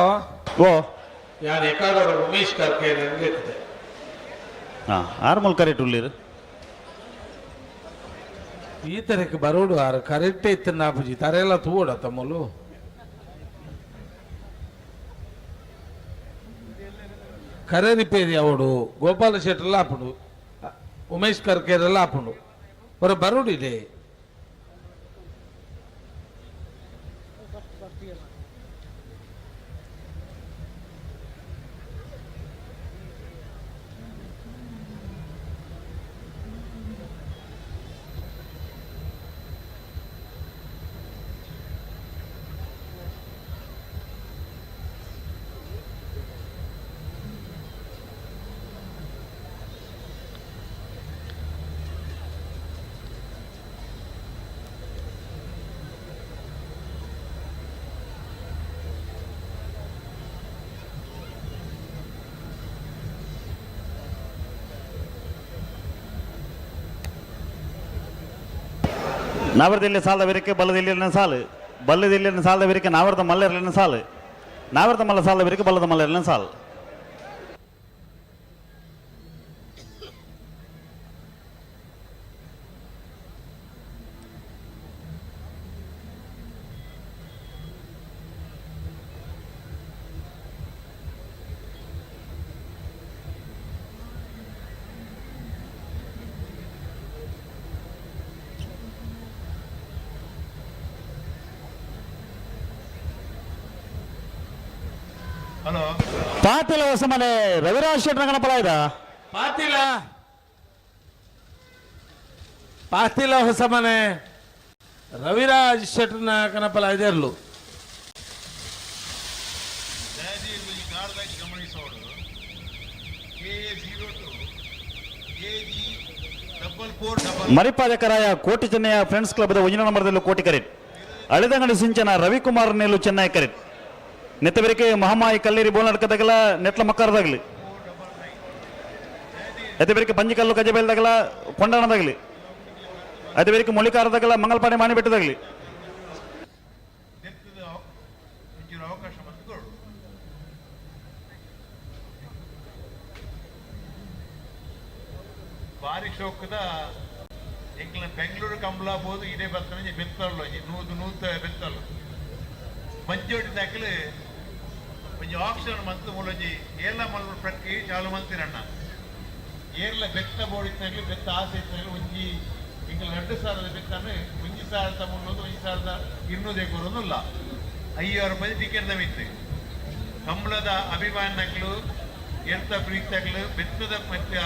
ಓ ಯಾರು ಎಕಾಡೋರು ಉಮೇಶ್ ಕಾರ್ಕೇರ್ ಇರ್ತದೆ ಹಾಂ ಆರ್ಮಲ್ ಕರೆಕ್ಟ್ ಉಳ್ಳೇರು ಈ ತರಕ್ಕೆ ಬರೋಡು ಆರು ಕರೆಕ್ಟೇ ಇತ್ತು ನಾಪುಜಿ ತರೆಲ್ಲ ತೂಡ ತಮ್ಮಲು ಕರೆ ರಿಪೇರಿ ಅವಡು ಗೋಪಾಲ ಶೆಟ್ಟರ್ಲ ಆಪುಡು ಉಮೇಶ್ ಕರ್ಕೇರೆಲ್ಲ ಆಪುಡು ಬರ ಬರೋಡು ಇದೆ ನಾವರದಲ್ಲಿ ಸಾಲದ ಬೆರಕೆ ಬಲ್ಲದಿಲ್ಲಿನ ಸಾಲು ಬಲ್ಲದಿಲ್ಲಿನ ಸಾಲದ ಬೆರಕೆ ನಾವರದ ಮಲ್ಲೆರಲಿನ ಸಾಲು ನಾವರದ ಮಲ್ಲ ಸಾಲದ ಬೆರಕೆ ಬಲ್ಲದ ಮಲ್ಲೆರಲಿನ ಸಾಲು ಪಾತಿಲ ಹೊಸಮನೆ ರವಿರಾಜ್ ಶೆಟ್ಟರ್ನ ಕನಪಲಾಯದ ಪಾತಿಲ ಹೊಸ ಮನೆ ರವಿರಾಜ್ ಶೆಟ್ಟರ್ನ ಕನಪಲಾಯದೆರ್ಲು ಮರಿಪಾದಕರಾಯ ಕೋಟಿ ಚೆನ್ನಯ ಫ್ರೆಂಡ್ಸ್ ಕ್ಲಬ್ದ 1 ನಂಬರ್ದಲ್ಲೂ ಕೋಟಿ ಕರೆಕ್ಟ್ ಅಳೆದಂಗಡಿ ಸಿಂಚನ ರವಿಕುಮಾರ್ ನೆಲ್ಲು ಚೆನ್ನೈ ಕರೆಕ್ಟ್ ನೆತ್ತಬೆರಿಕೆ ಮಹಾಮಾಯಿ ಕಲ್ಲೇರಿ ಬೋಲ್ನಡ್ಕದಾಗಲ ನೆಟ್ಲ ಮಕ್ಕರದಾಗಲಿ ಎತ್ತಬೆರಿಕೆ ಪಂಜಿಕಲ್ಲು ಕಜಬೇಲ್ದಾಗಲ ಕೊಂಡಣದಾಗಲಿ ಅದೇಬೆರಿಕೆ ಮೊಳಿಕಾರದಾಗಲ ಮಂಗಲ್ಪಾಡಿ ಮಾಣಿ ಬೆಟ್ಟದಾಗಲಿ ಭಾರಿ ಶೋಕದ ಎಂಕ್ಲ ಬೆಂಗಳೂರು ಕಂಬಲಾಬೋದು ಇದೇ ಬರ್ತಾನೆ ಬೆತ್ತಲ್ಲು ನೂತ ಬೆತ್ತಲ್ಲು ಮಂಜೋಡಿ ದಾಖಲೆ కొంచెం ఆక్సిజన్ మంతు మూలొచ్చి ఏళ్ళ మళ్ళీ ప్రక్రియ చాలా మంది అన్న ఏర్ల బెత్త బోడిచ్చినట్లు బెత్త ఆశ ఉంచి ఇంకా 2 సార్లు బెత్తను ఉంచి 1300 1200 ಇಲ್ಲ 5000 ರೂಪಾಯಿ ಟಿಕೆಟ್ ದಮಿತ್ತು ಕಂಬಳದ ಅಭಿಮಾನಗಳು ಎಂತ ಪ್ರೀತಿಗಳು ಬೆತ್ತದ ಮತ್ತೆ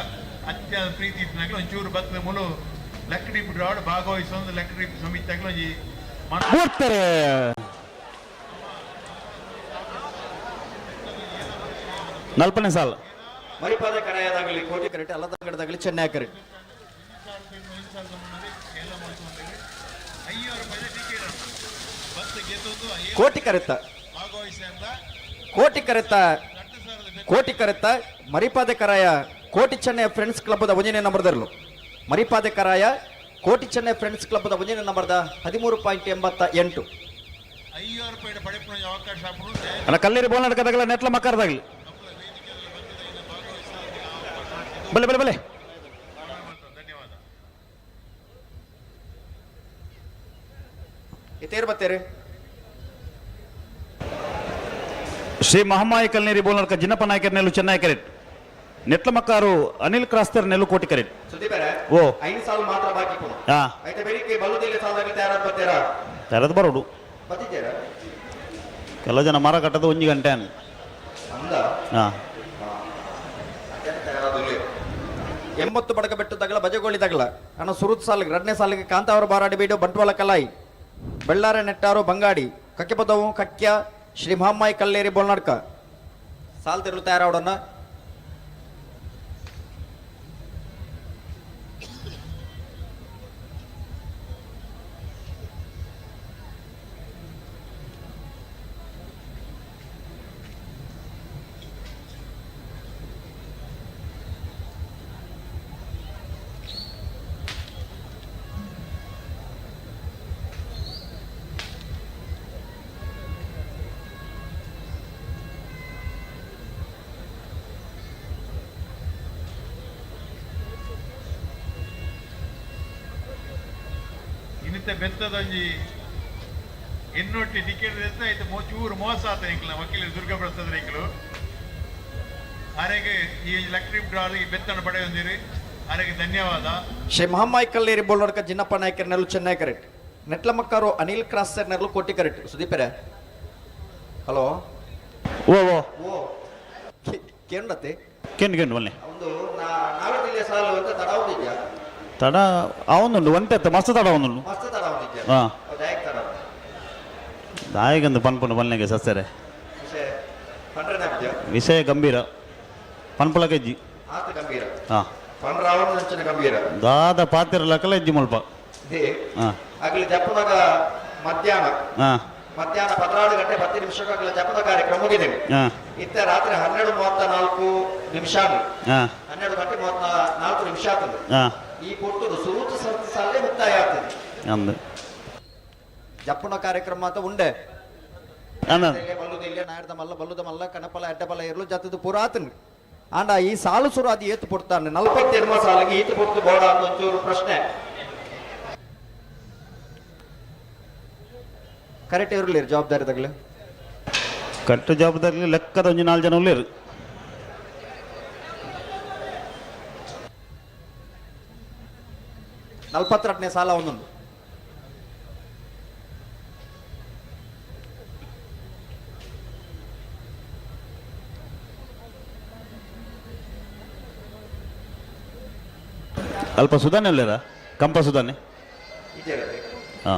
ಅತ್ಯಂತ ಪ್ರೀತಿ ಇದ್ನಾಗಲು ಒಂಚೂರು ಭಕ್ತ ಮೂಲು ಲಕ್ಕಡಿ ಬಿಡ್ರಾಡ್ ಭಾಗವಹಿಸೋ ಲಕ್ಕಡಿ ಸಮಿತಿಗಳು ಒಂಜಿ ಓಡ್ತಾರೆ ನಲ್ಪನೇ ಸಾಲ ಮರಿಪಾದ ಕರಾಯದಾಗಲಿ ಕೋಟಿ ಕರೆಟ್ ಅಲ್ಲದಂಗಡದಾಗಲಿ ಚೆನ್ನೈ ಕರೆಟ್ 5000 ರೂಪಾಯಿ ಟಿಕೆಟ್ ಭಕ್ತ ಗೆದ್ದೊಂದು ಕೋಟಿ ಕರೆತ ಭಾಗವಹಿಸಿ ಅಂತ ಕೋಟಿ ಕರೆತ ಮರಿಪಾದ ಕರಾಯ ಕೋಟಿ ಚೆನ್ನೈ ಫ್ರೆಂಡ್ಸ್ ಕ್ಲಬ್ದ ಒಂಜನೇ ನಂಬರ್ದರ್ಲು ಮರಿಪಾದ ಕರಾಯ ಕೋಟಿ ಚೆನ್ನೈ ಫ್ರೆಂಡ್ಸ್ ಕ್ಲಬ್ದ ಒಂಜನೇ ನಂಬರ್ದ 13.88 5000 ರೂಪಾಯಿ ಪಡೆಪುಣ ಅವಕಾಶ ಹಾಪುನು ಅಲ್ಲ ಕಲ್ಲೇರಿ ಬೋಲ್ ನಡ್ಕದಾಗಲ್ಲ ನೆಟ್ಲ ಮಕ್ಕರ್ದಾಗಲಿ ಬಲೆ ಬಲೆ ಬಲೆ ಧನ್ಯವಾದ ಇತೇರು ಬತ್ತೇರಿ ಶ್ರೀ ಮಹಮ್ಮಾಯಿ ಕಲ್ನೇರಿ ಬೋಲ್ ನಡ್ಕ ಜಿನ್ನಪ್ಪ ನಾಯಕರ್ ನೆಲ್ಲು ಚೆನ್ನೈ ಕರೆಟ್ ನೆಟ್ಲ ಮಕ್ಕಾರು ಅನಿಲ್ ಕ್ರಾಸ್ತರ್ ನೆಲ್ಲು ಕೋಟಿ ಕರೆಟ್ ಸುದೀಪರ ಓ 5 ಸಾಲ ಮಾತ್ರ ಬಾಕಿ ಕೊಡು ಹಾ ಐತೆ ಬೆಳಿಗ್ಗೆ ಬಲ್ಲುದಿಲ್ಲ ಸಾಲದಲ್ಲಿ ತಯಾರಾಗಿ ಬರ್ತೀರಾ ತೆರೆದು ಬರೋಡು ಬತ್ತಿದ್ದೀರಾ ಕೆಲವು ಜನ ಮರ ಕಟ್ಟದು 1 ಗಂಟೆ ಅನ್ ಅಂದ ಹಾ 80 ಬಡಕ ಬೆಟ್ಟು ತಗಲ ಬಜೆಗೋಳಿ ತಗಲ ಅಣ್ಣ ಸುರುತ್ ಸಾಲಿಗೆ 2ನೇ ಸಾಲಿಗೆ ಕಾಂತಾವರ ಬಾರಾಡಿ ಬೀಡು ಬಂಟ್ವಾಳ ಕಲಾಯಿ ಬೆಳ್ಳಾರೆ ನೆಟ್ಟಾರು ಬಂಗಾಡಿ ಕಕ್ಕೆ ಪದವು ಕಕ್ಯ ಶ್ರೀ ಮಹಮ್ಮಾಯಿ ಕಲ್ಲೇರಿ ಬೋಲ್ನಾಡ್ಕ ಸಾಲ್ ತಿರುಳು ತಯಾರಾವಡನ್ನ ಇನ್ನಿತ ಬೆತ್ತದೊಂಜಿ ಎನ್ನೊಟ್ಟಿ ಟಿಕೆಟ್ ತೆತ್ತ ಐತೆ ಚೂರು ಮೋಸ ಆತ ಇಂಕ್ಲ ವಕೀಲ ದುರ್ಗ ಪ್ರಸಾದ್ ಇಂಕ್ಲು ಆರೆಗೆ ಈ ಲಕ್ಷ್ಮಿ ಡ್ರಾಲ್ ಈ ಬೆತ್ತನ ಪಡೆಯೊಂದಿರಿ ಆರೆಗೆ ಧನ್ಯವಾದ ಶ್ರೀ ಮಹಮ್ಮಾಯಿ ಕಲ್ಲೇರಿ ಬೋಲ್ನಾಡ್ಕ ಜಿನ್ನಪ್ಪ ನಾಯಕರ್ ನೆರಳು ಚೆನ್ನೈ ಕರೆಕ್ಟ್ ನೆಟ್ಲ ಮಕ್ಕಾರು ಅನಿಲ್ ಕ್ರಾಸ್ತರ್ ನೆರಳು ಕೋಟಿ ಕರೆಕ್ಟ್ ಸುದೀಪರೆ ಹಲೋ ಓ ಓ ಓ ಕೇಂದ್ರತೆ ಕೆಂಡು ಕೆಂಡು ಒಳ್ಳೆ ಒಂದು ನಾವಿದ್ದಿಲ್ಲ ಸಾಲ ಅಂತ ತಡ ಹೋಗಿದ್ಯಾ ತಡ ಅವನುಂಡು ಒಂಟೆತ್ತ ಮಸ್ತ್ ತಡ ಅವನುಂಡು ಮಸ್ತ್ ತಡ ಹೋಗಿದ್ಯಾ ಹಾ ದಯಕ್ ತಡ ದಾಯಿಗಂದು ಪನ್ಪುಂಡು ಬಲ್ನೆಗೆ ಸಸ್ಯರೆ ವಿಷಯ ಪಂಡ್ರನ ವಿಷಯ ಗಂಭೀರ ಪನ್ಪುಳ ಕೆಜ್ಜಿ ಆತ ಗಂಭೀರ ಹಾ ಪಂಡ್ರಾವಣ ನಂಚಿನ ಗಂಭೀರ ದಾದ ಪಾತಿರ ಲೆಕ್ಕಲ ಎಜ್ಜಿ ಮುಲ್ಪ ಇದೇ ಹಾ ಆಗ್ಲಿ ಜಪ್ಪನಾಗ ಮಧ್ಯಾಹ್ನ ಹಾ 12 ಗಂಟೆ 10 ನಿಮಿಷಕ್ಕಾಗಲ ಜಪದ ಕಾರ್ಯಕ್ರಮ ಮುಗಿದೆ ಹಾ ಇತ್ತ ರಾತ್ರಿ 12:34 ನಿಮಿಷ 12 ಗಂಟೆ 34 ನಿಮಿಷ ಆಗ್ತದೆ ಹಾ ಈ ಕೊಟ್ಟರು ಸುರೂತ ಸಾಲೇ ಮುಕ್ತಾಯ ಆಗ್ತದೆ ಅಂದು ಜಪ್ಪನ ಕಾರ್ಯಕ್ರಮ ಅಂತ ಉಂಡೆ ಅಂದ ಬಲ್ಲುದಿಲ್ಲ ನಾಯರ್ದ ಮಲ್ಲ ಬಲ್ಲುದ ಮಲ್ಲ ಕಣಪಲ ಎಡ್ಡಪಲ ಇರಲು ಜತ್ತದು ಪುರಾತನ ಆಂಡ ಈ ಸಾಲು ಸುರು ಅದು ಏತು ಪಡ್ತಾನೆ 42 ಸಾಲಿಗೆ ಈತು ಪಡ್ತು ಬೋಡ ಅಂತ ಒಂಚೂರು ಪ್ರಶ್ನೆ ಕರೆಕ್ಟ್ ಇರಲಿ ಜವಾಬ್ದಾರಿ ತಗಲಿ ಕರೆಕ್ಟ್ ಜವಾಬ್ದಾರಿ ಲೆಕ್ಕದ ಒಂಜಿ 4 ಜನ ಉಳ್ಳೇರು 42ನೇ ಸಾಲ ಒಂದೊಂದು ಅಲ್ಪ ಸುಧಾನೆ ಉಳ್ಳೇರ ಕಂಪ ಸುಧಾನೆ ಇದೆ ಹಾ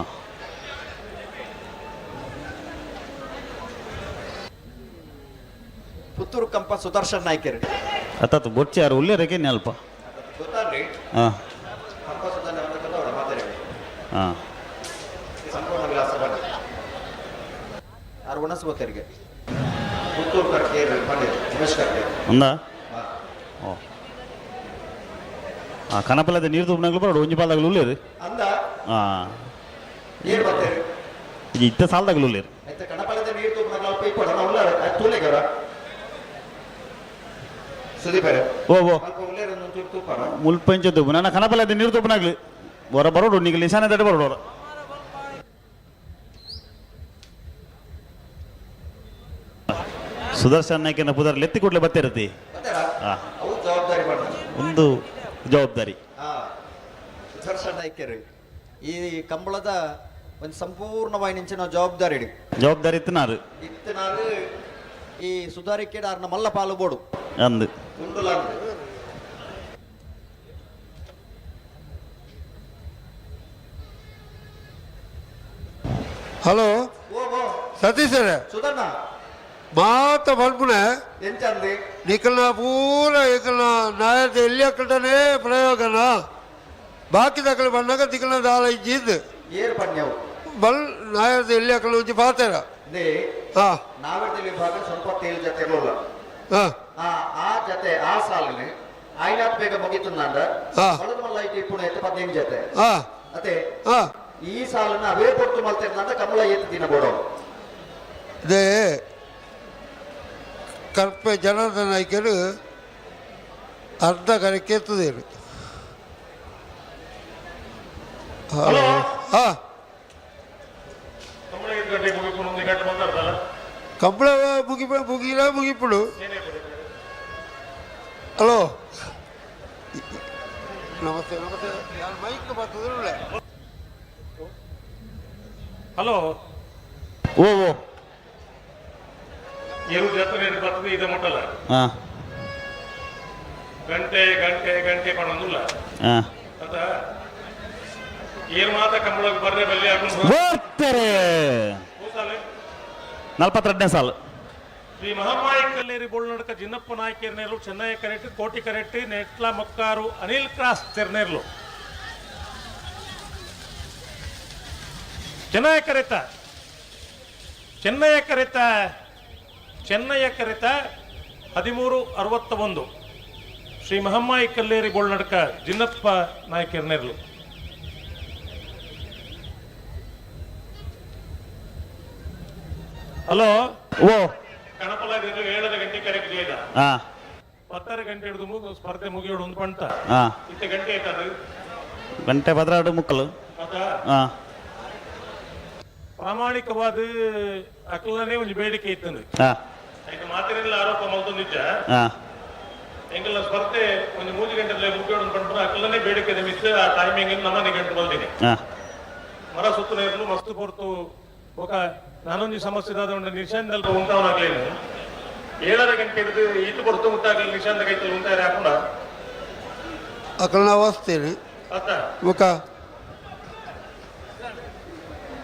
ಪುತ್ತೂರು ಕಂಪ ಸುದರ್ಶನ್ ನಾಯ್ಕರು ಅತ್ತಾತು ಬೊಚ್ಚಿ ಯಾರು ಉಳ್ಳೇರಕ್ಕೆ ಅಲ್ಪ ಗೊತ್ತಾಗ್ರಿ ಹಾ ಕಂಪ ಸುಧಾನೆ ಮಾತಾಡಿ ಹಾ ಸಂಪೂರ್ಣ ವಿಳಾಸ ಬನ್ನಿ ಯಾರು ಉಣಸ್ಬೋತರಿಗೆ ಪುತ್ತೂರು ಕರ್ಕೆ ಬನ್ನಿ ಉಮೇಶ್ ಕರ್ಕೆ ఉందా ఓ ఆ కనపలేదు నీరు తుప్పినాకలు పడు ಒಂಜಿ ಪಾಲ್ ತಗಲು ಅಂದ ಇದು ಏನ್ ಬರ್ತೀರಿ ಇತ್ತ ಸಾಲ ತಗಲು ಆಯ್ತಾ ಕಣಪಾಲದ ನೀರು ತೂಪ ನಾವು ಪೈ ಕೊಡ ನಾವು ಉಳ್ಳಾರ ತೂಲೆಗರ ಸುದೀಪರೆ ಓ ಓ ಅಲ್ಪ ಉಳ್ಳೇರ ಒಂಚೂರು ತೂಪರ ಮುಲ್ಪಂಚ ತುಪ್ಪು ನನ್ನ ಕನಪలేదు ನೀರು ತುಪ್ಪಿನಾಗ್ಲಿ ಬರ ಬರೋಡು ನೀಗ ಲಿಸಾನೆ ತಡೆ ಬರೋಡು ಸುದರ್ಶನ್ ನಾಯ್ಕನ ಪುದರ್ ಎತ್ತಿ ಕೂಡಲೇ ಬತ್ತಿರತಿ ಅವು ಜವಾಬ್ದಾರಿ ಮಾಡ್ತಾರೆ ಒಂದು ಜವಾಬ್ದಾರಿ ಸುದರ್ಶನ್ ನಾಯ್ಕರು ಈ ಕಂಬಳದ ಒಂದು ಸಂಪೂರ್ಣವಾಯಿನಿಂಚಿನ ಜವಾಬ್ದಾರಿ ಜವಾಬ್ದಾರಿ ಇತ್ತಿನಾರು ಇತ್ತಿನಾರು ಈ ಸುಧಾರಿಕೆದಾರನ ಮಲ್ಲ ಪಾಲು ಬೋಡು ಅಂದು ಉಂಡುಲಾಂದು ಹಲೋ ಸತೀಶರ ಸುಧರ್ಣ ಮಾತ ಬಲ್ಪುನ ಎಂಚಂದಿ ನಿಕಲ್ನ ಪೂರ ಇಕಲ್ನ ನಾಯದ ಎಲ್ಲಿ ಅಕ್ಕಟನೇ ಪ್ರಯೋಗನ ಬಾಕಿ ದಕ್ಕಲು ಬಂದಾಗ ತಿಕಲ್ನ ದಾಳ ಇಜ್ಜಿದ್ದು ಏರು ಪಣ್ಯವು ಬಲ್ ನಾಯದ ಎಲ್ಲಿ ಅಕ್ಕಲು ಉಜ್ಜಿ ಪಾತಾರ ದೇ ಹಾ ನಾವಿಡ್ದ ವಿಭಾಗ ಸ್ವಲ್ಪ ತೇಲ್ ಜೊತೆ ಇರೋಲ್ಲ ಹಾ ಆ ಜೊತೆ ಆ ಸಾಲಿನ ಆಯ್ನಾತ್ ಬೇಗ ಮುಗಿತುಂದ ಹಾ. ಹೊಲದ ಮಲ್ಲ ಐತಿ ಪುಣ ಎತ್ತು 15 ಜೊತೆ ಹಾ ಅದೇ ಹಾ ಈ ಸಾಲನ್ನ ಅವೇ ಕೊಟ್ಟು ಮಲ್ತಿರ್ನಂದ ಕಮಲ ಎತ್ತು ದಿನ ಬೋಡೋ ಇದೇ ಕರ್ಪೆ ಜನಾರ್ದನ ನಾಯ್ಕರು ಅರ್ಧ ಕರೆಕ್ಕೆ ಎತ್ತದೇನು ಹಲೋ ಹಾ ಕಂಬಳ ಮುಗಿಪುಡು ಹಲೋ ನಮಸ್ತೆ ನಮಸ್ತೆ ಯಾರು ಮೈಕ್ ಬರ್ತದಿಲ್ಲ ಹಲೋ ಓ ಓ ಇರು ಜಾತ್ರೆ ಬರ್ತದೆ ಇದು ಮುಟ್ಟಲ್ಲ ಹಾ ಗಂಟೆ ಪಣೊಂದಿಲ್ಲ ಹಾ ಅದ ಏನ್ ಮಾತ ಕಂಬಳಕ್ಕೆ ಬರ್ರೆ ಬಲ್ಲಿ ಬರ್ತಾರೆ 42ನೇ ಸಾಲು ಶ್ರೀ ಮಹಾಮಾಯಿ ಕಲ್ಲೇರಿ ಬೋಳ್ನಡ್ಕ ಜಿನ್ನಪ್ಪ ನಾಯ್ಕೆರ್ನೇರ್ಲು ಚೆನ್ನೈ ಕರೆಟ್ಟು ಕೋಟಿ ಕರೆಟ್ಟು ನೆಟ್ಲ ಮೊಕ್ಕಾರು ಅನಿಲ್ ಕ್ರಾಸ್ ತೆರ್ನೇರ್ಲು ಚೆನ್ನೈ ಕರೆತ 1361 ಶ್ರೀ ಮಹಾಮಾಯಿ ಕಲ್ಲೇರಿ ಬೋಳ್ನಡ್ಕ ಜಿನ್ನಪ್ಪ ನಾಯ್ಕೆರ್ನೇರ್ಲು ಹಲೋ ಓ ಕಣಪಲ 7 ಗಂಟೆ ಕರೆಕ್ಟ್ ಜೋಯ್ದ ಹಾ 10 ಗಂಟೆ ಹಿಡಿದು ಸ್ಪರ್ಧೆ ಮುಗಿಯೋಡು ಒಂದು ಪಂಟ ಹಾ ಇತ್ತೆ ಗಂಟೆ ಆಯ್ತದು ಗಂಟೆ ಬದ್ರಾಡು ಮುಕ್ಕಲು ಹಾ ಪ್ರಾಮಾಣಿಕವಾದ ಅಕಲನೇ ಒಂದು ಬೇಡಿಕೆ ಇತ್ತು ಹಾ ಇದು ಮಾತಿನೆಲ್ಲ ಆರೋಪ ಮಲ್ತೊಂದಿದ್ದ ಹಾ ಎಂಗೆಲ್ಲ ಸ್ಪರ್ಧೆ ಒಂದು 3 ಗಂಟೆ ಮುಗಿಯೋಡು ಪಂಟ ಅಕಲನೇ ಬೇಡಿಕೆ ಮಿಸ್ ಆ ಟೈಮಿಂಗ್ ನಮ್ಮನೆ ಗಂಟೆ ಬಂದಿದೆ ಹಾ ಮರ ಸುತ್ತನೇರ್ಲು ಮಸ್ತು ಪೊರ್ತು ఒక ನಾನೊಂದು ಸಮಸ್ಯೆ ಒಂದು ನಿಶಾಂದಲ್ಲಿ ಉಂಟಾವನಾಗ್ಲೇನು 7 ಗಂಟೆ ಹಿಡಿದು ಈತು ಕೊಡ್ತು ಮುಟ್ಟಾಗಲಿ ನಿಶಾಂತ ಕೈತಲ್ಲಿ ಉಂಟಾರೆ ಹಾಕೊಂಡ ಅಕಲ್ ನಾವು ವಸ್ತೇನೆ ಅತ್ತ ಮುಖ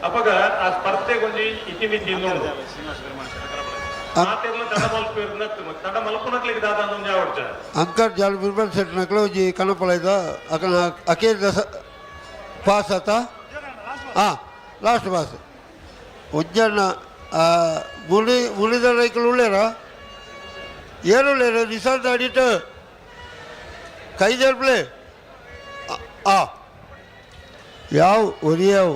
ಅವಾಗ ಆ ಸ್ಪರ್ಧೆಗೆ ಒಂದು ಇತಿಮಿತಿ ನೋಡುದು ಮಾತೆಲ್ಲ ತಡ ಮಲ್ಪನಕ್ಲಿಗೆ ದಾದ ಒಂದು ಯಾವಡ್ಚ ಅಂಕರ್ ಜಾಲ್ ಬಿರ್ಬಲ್ ಸೆಟ್ ನಕಲು ಜಿ ಕನಪಲ ಇದ ಅಕಲ್ ಅಕೇರ್ ದಸ ಪಾಸ್ ಆತ ಹಾ ಲಾಸ್ಟ್ ಪಾಸ್ ಉಜ್ಜಣ್ಣ ಮುಳಿದ ರೈಕಲು ಉಳ್ಳೇರ ಏನು ಲೇರ ನಿಸಾಂತ ಅಡಿಟ್ಟು ಕೈ ಜರ್ಪ್ಲೆ ಆ ಯಾವ ಒರಿಯಾವು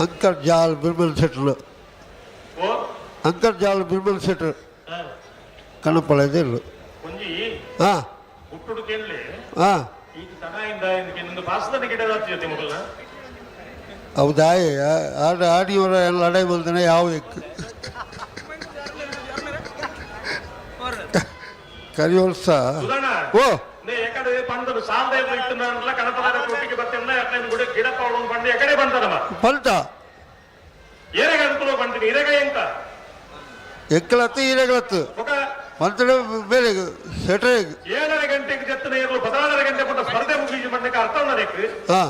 अंतर्जाल बिरबल सेटर अंतर्जाल बिरबल सेटर ಕಣಪಳೆದಿಲ್ಲ ಒಂಜಿ ಹಾ ಹುಟ್ಟುಡು ಕೇಳಲಿ ಹಾ ಈಗ ತನಾಯಿಂದ ಇನ್ನೊಂದು ಪಾಸದ ಗಿಡ ಜೊತೆ ಮಗಲ್ಲ ಹೌದಾಯ ಆಡಿಯವರ ಎಲ್ಲ ಅಡೈ ಬಂದನೆ ಯಾವ ಕರಿಯೋಲ್ಸ ಓ ಎಕಡೆ ಬಂದರು ಸಾಲ ಇಟ್ಟು ಕಣಪದ ಕೊಟ್ಟಿಗೆ ಬರ್ತೇನೆ ಗಿಡಪ್ಪ ಬಂದು ಎಕಡೆ ಬಂತಾರಮ್ಮ ಪಲ್ಟ ಏರೆಗ ಅನುಕೂಲ ಬಂತೀನಿ ಇರೆಗ ಎಂತ ಎಕ್ಕಲತ್ತು ಈರೆಗಳತ್ತು ಮಂತ್ರ ಬೇರೆ ಸೆಟ್ರೆ 7 ಗಂಟೆಗೆ ಜತ್ತನ ಇರಲು 16 ಗಂಟೆ ಕೊಟ್ಟ ಸ್ಪರ್ಧೆ ಮುಗಿಸಿ ಬಂದಕ್ಕೆ ಅರ್ಥ ಉಂಟು ಹಾ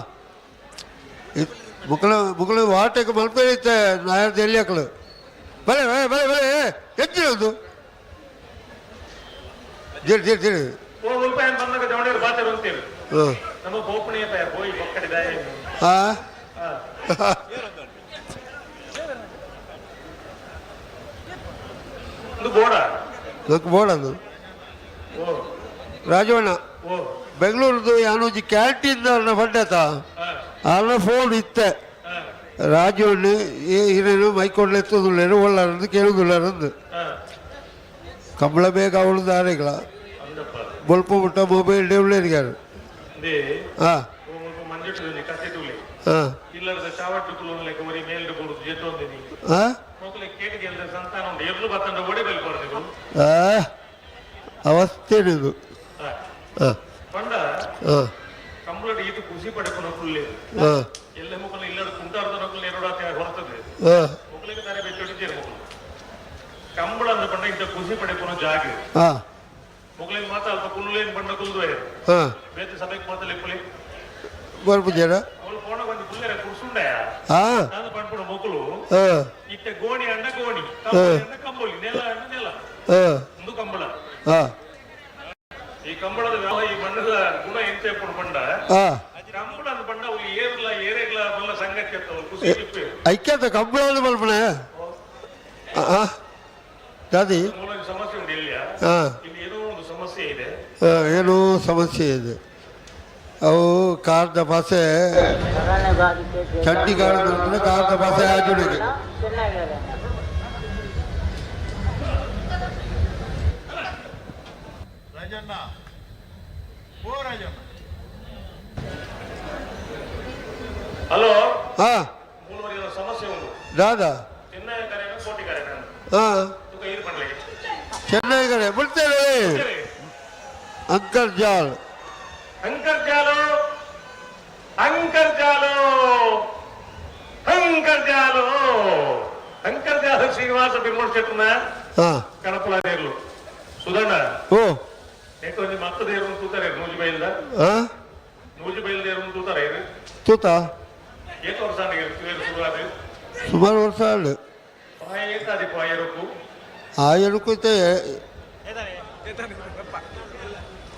ಮುಕ್ಕಳು ವಾಟಕ್ಕೆ ಮಲ್ಪೇರಿತ್ತೆ ನಾಯರ್ದು ಎಲ್ಲಿ ಹಾಕಲು ಬಲೆ ಬಲೆ ಬಲೆ ಬಲೆ ಹೆಚ್ಚಿರೋದು ಜೇರಿ ಜೇರಿ ಜೇರಿ ರೂಪಾಯಿ ಬಂದಾಗ ಜವಳಿಯರು ಬಾಚರು ಅಂತೇಳಿ ಹಾಂ ನಮ್ಮ ಗೋಪಣೀಯ ಹೋಗಿ ಪಕ್ಕಡಿದೆ ಹಾಂ నాకు ಬೋಡದು ಓ ರಾಜವಣ್ಣ ಓ ಬೆಂಗಳೂರದು ಯಾನೊಂದು ಕ್ಯಾಂಟೀನ್ ಪಡ್ಡತ ಅಲ್ಲ ಫೋನ್ ಇತ್ತೆ ರಾಜವಣ್ಣ ಏನೇನು ಮೈಕೊಂಡ್ಲೆತ್ತುದಿಲ್ಲೇನು ಒಳ್ಳಾರಂದು ಕೇಳುದಿಲ್ಲಾರಂದು ಕಂಬಳ ಬೇಗ ಅವಳು ದಾರಿಗಳ ಬೊಲ್ಪ ಬಿಟ್ಟ ಮೊಬೈಲ್ ಡೇವ್ಲೇರಿಗಾರು ಹಾಂ ಮಂಜುಟ್ಟು ಕತ್ತಿಟ್ಟುಲಿ ಹಾಂ ಇಲ್ಲದ ಚಾವಟ್ಟು ಲೆಕ್ಕ ಬರೀ ಮೇಲ್ಡು ಕೊಡುದು ಜೆತ್ತೊಂದಿನಿ ಹಾಂ ಮಕ್ಕಳಿಗೆ ಕೇಟಿಗೆ ಎಲ್ಲ ಸಂತಾನ ಉಂಟು ಎರ್ಲು ಬತ್ತಂಡ ಓಡಿ ಬಲ್ಕೊಡು ನೀವು ಅವಸ್ಥೆನಿದು ಹಾಂ ಪಂಡ ಹಾಂ ಕಂಬಳದ ಇದು ಖುಷಿ ಪಡೆಕೊಂಡು ಫುಲ್ ಹಾಂ ಎಲ್ಲ ಮಕ್ಕಳು ಇಲ್ಲದ ಕುಂಟಾರ್ದ ಮಕ್ಕಳು ಎರಡಾತ ಹೊರತದೆ ಹಾಂ ಮಕ್ಕಳಿಗೆ ತಾರೆ ಬೆಚ್ಚೊಡಿದ್ದೀರಿ ಮಕ್ಕಳು ಕಂಬಳ ಅಂದ ಪಂಡ ಇಂಥ ಖುಷಿ ಪಡೆಕೊಂಡು ಜಾಗ ಹಾಂ ಮಕ್ಕಳಿಗೆ ಮಾತ್ರ ಅಲ್ಪ ಕುಲ್ಲೇನು ಪಂಡ ಕುಲ್ದುವೆ ಹಾಂ ಬೇತೆ ಸಭೆಗೆ ಮಾತ್ರ ಲೆಪ್ಪಲಿ ಬರ್ಬುಜಾರ ಅವಳು ಫೋನ ಬಂದು ಕುಲ್ಲೇರ ಕುರ್ಸುಂಡಯ ಹಾಂ ನಾನು ಪಂಡ್ಪಡ ಮಕ್ಕಳು ಹಾಂ ಇತ್ತೆ ಗೋಣಿ ಅಂಡ ಗೋಣಿ ಕಂಬಳಿ ಅಂಡ ಕಂಬಳಿ ನೆಲ ಅಂಡ ನೆಲ ಹಾಂ ಒಂದು ಕಂಬಳ ಹಾಂ ಈ ಕಂಬಳದ ವ್ಯವಹಾರ ಈ ಮಣ್ಣದ ಗುಣ ಎಂತ ಪಂಡ ಹಾಂ ಕಂಬಳ ಅಂದ ಪಂಡ ಅವ್ರು ಏರ್ಲ ಏರೆಗ್ಲ ಬಲ್ಲ ಸಂಗತಿ ಅಂತ ಅವ್ರು ಖುಷಿ ಇಪ್ಪೆ ಐಕ್ಯತ ಕಂಬಳದ ಬಲ್ಪನೆ ಹಾಂ ದಾದಿ ಮೂಲ ಸಮಸ್ಯೆ ಉಂಟು ಇಲ್ಲಿಯ ಹಾಂ ಇಲ್ಲಿ ಏನೋ ಒಂದು ಸಮಸ್ಯೆ ಇದೆ ಏನೋ ಸಮಸ್ಯೆ ಇದೆ ಅವು ಕಾರದ ಭಾಷೆ ಚಂಡೀಗಢ ಕಾರದ ಭಾಷೆ ಆಜುಡಿಗೆ ರಾಜಣ್ಣ ಓ ರಾಜಣ್ಣ ಹಲೋ ಹಾಂ ಮೂಲವರಿಗೆ ಸಮಸ್ಯೆ ಉಂಟು ದಾದಾ ಚೆನ್ನೈ ಕರೆನ ಕೋಟಿ ಕರೆನ ಹಾಂ ತುಕ ಇದು ಮಾಡ್ಲಿಕ್ಕೆ ಚೆನ್ನೈ ಕಡೆ ಬಿಡ್ತೇನೆ ಅಂತರ್ಜಾಲ ಅಂತರ್ಜಾಲು ಅಂತರ್ಜಾಲು ಅಂತರ್ಜಾಲು ಅಂತರ್ಜಾಲ ಶ್ರೀನಿವಾಸ ಬಿರ್ಮೋಡ್ ಶೆಟ್ಟನ ಹಾಂ ಕಣಪುಲ ನೇರ್ಲು ಸುಧಣ್ಣ ಓ ಏಕೆ ಒಂದು ಮತ್ತ ದೇವರು ತೂತಾರೆ ನೂಜಿ ಬೈಲ್ದ ಹಾಂ ನೂಜಿ ಬೈಲ್ ದೇವರು ತೂತಾರೆ ಇದು ತೂತ ಏಕ ವರ್ಷ ಶುರುವಾದ ಸುಮಾರು ವರ್ಷ ಆಳು ಪಾಯ ಏಕಾದಿ ಪಾಯರಕ್ಕೂ ಆಯನಕ್ಕೂ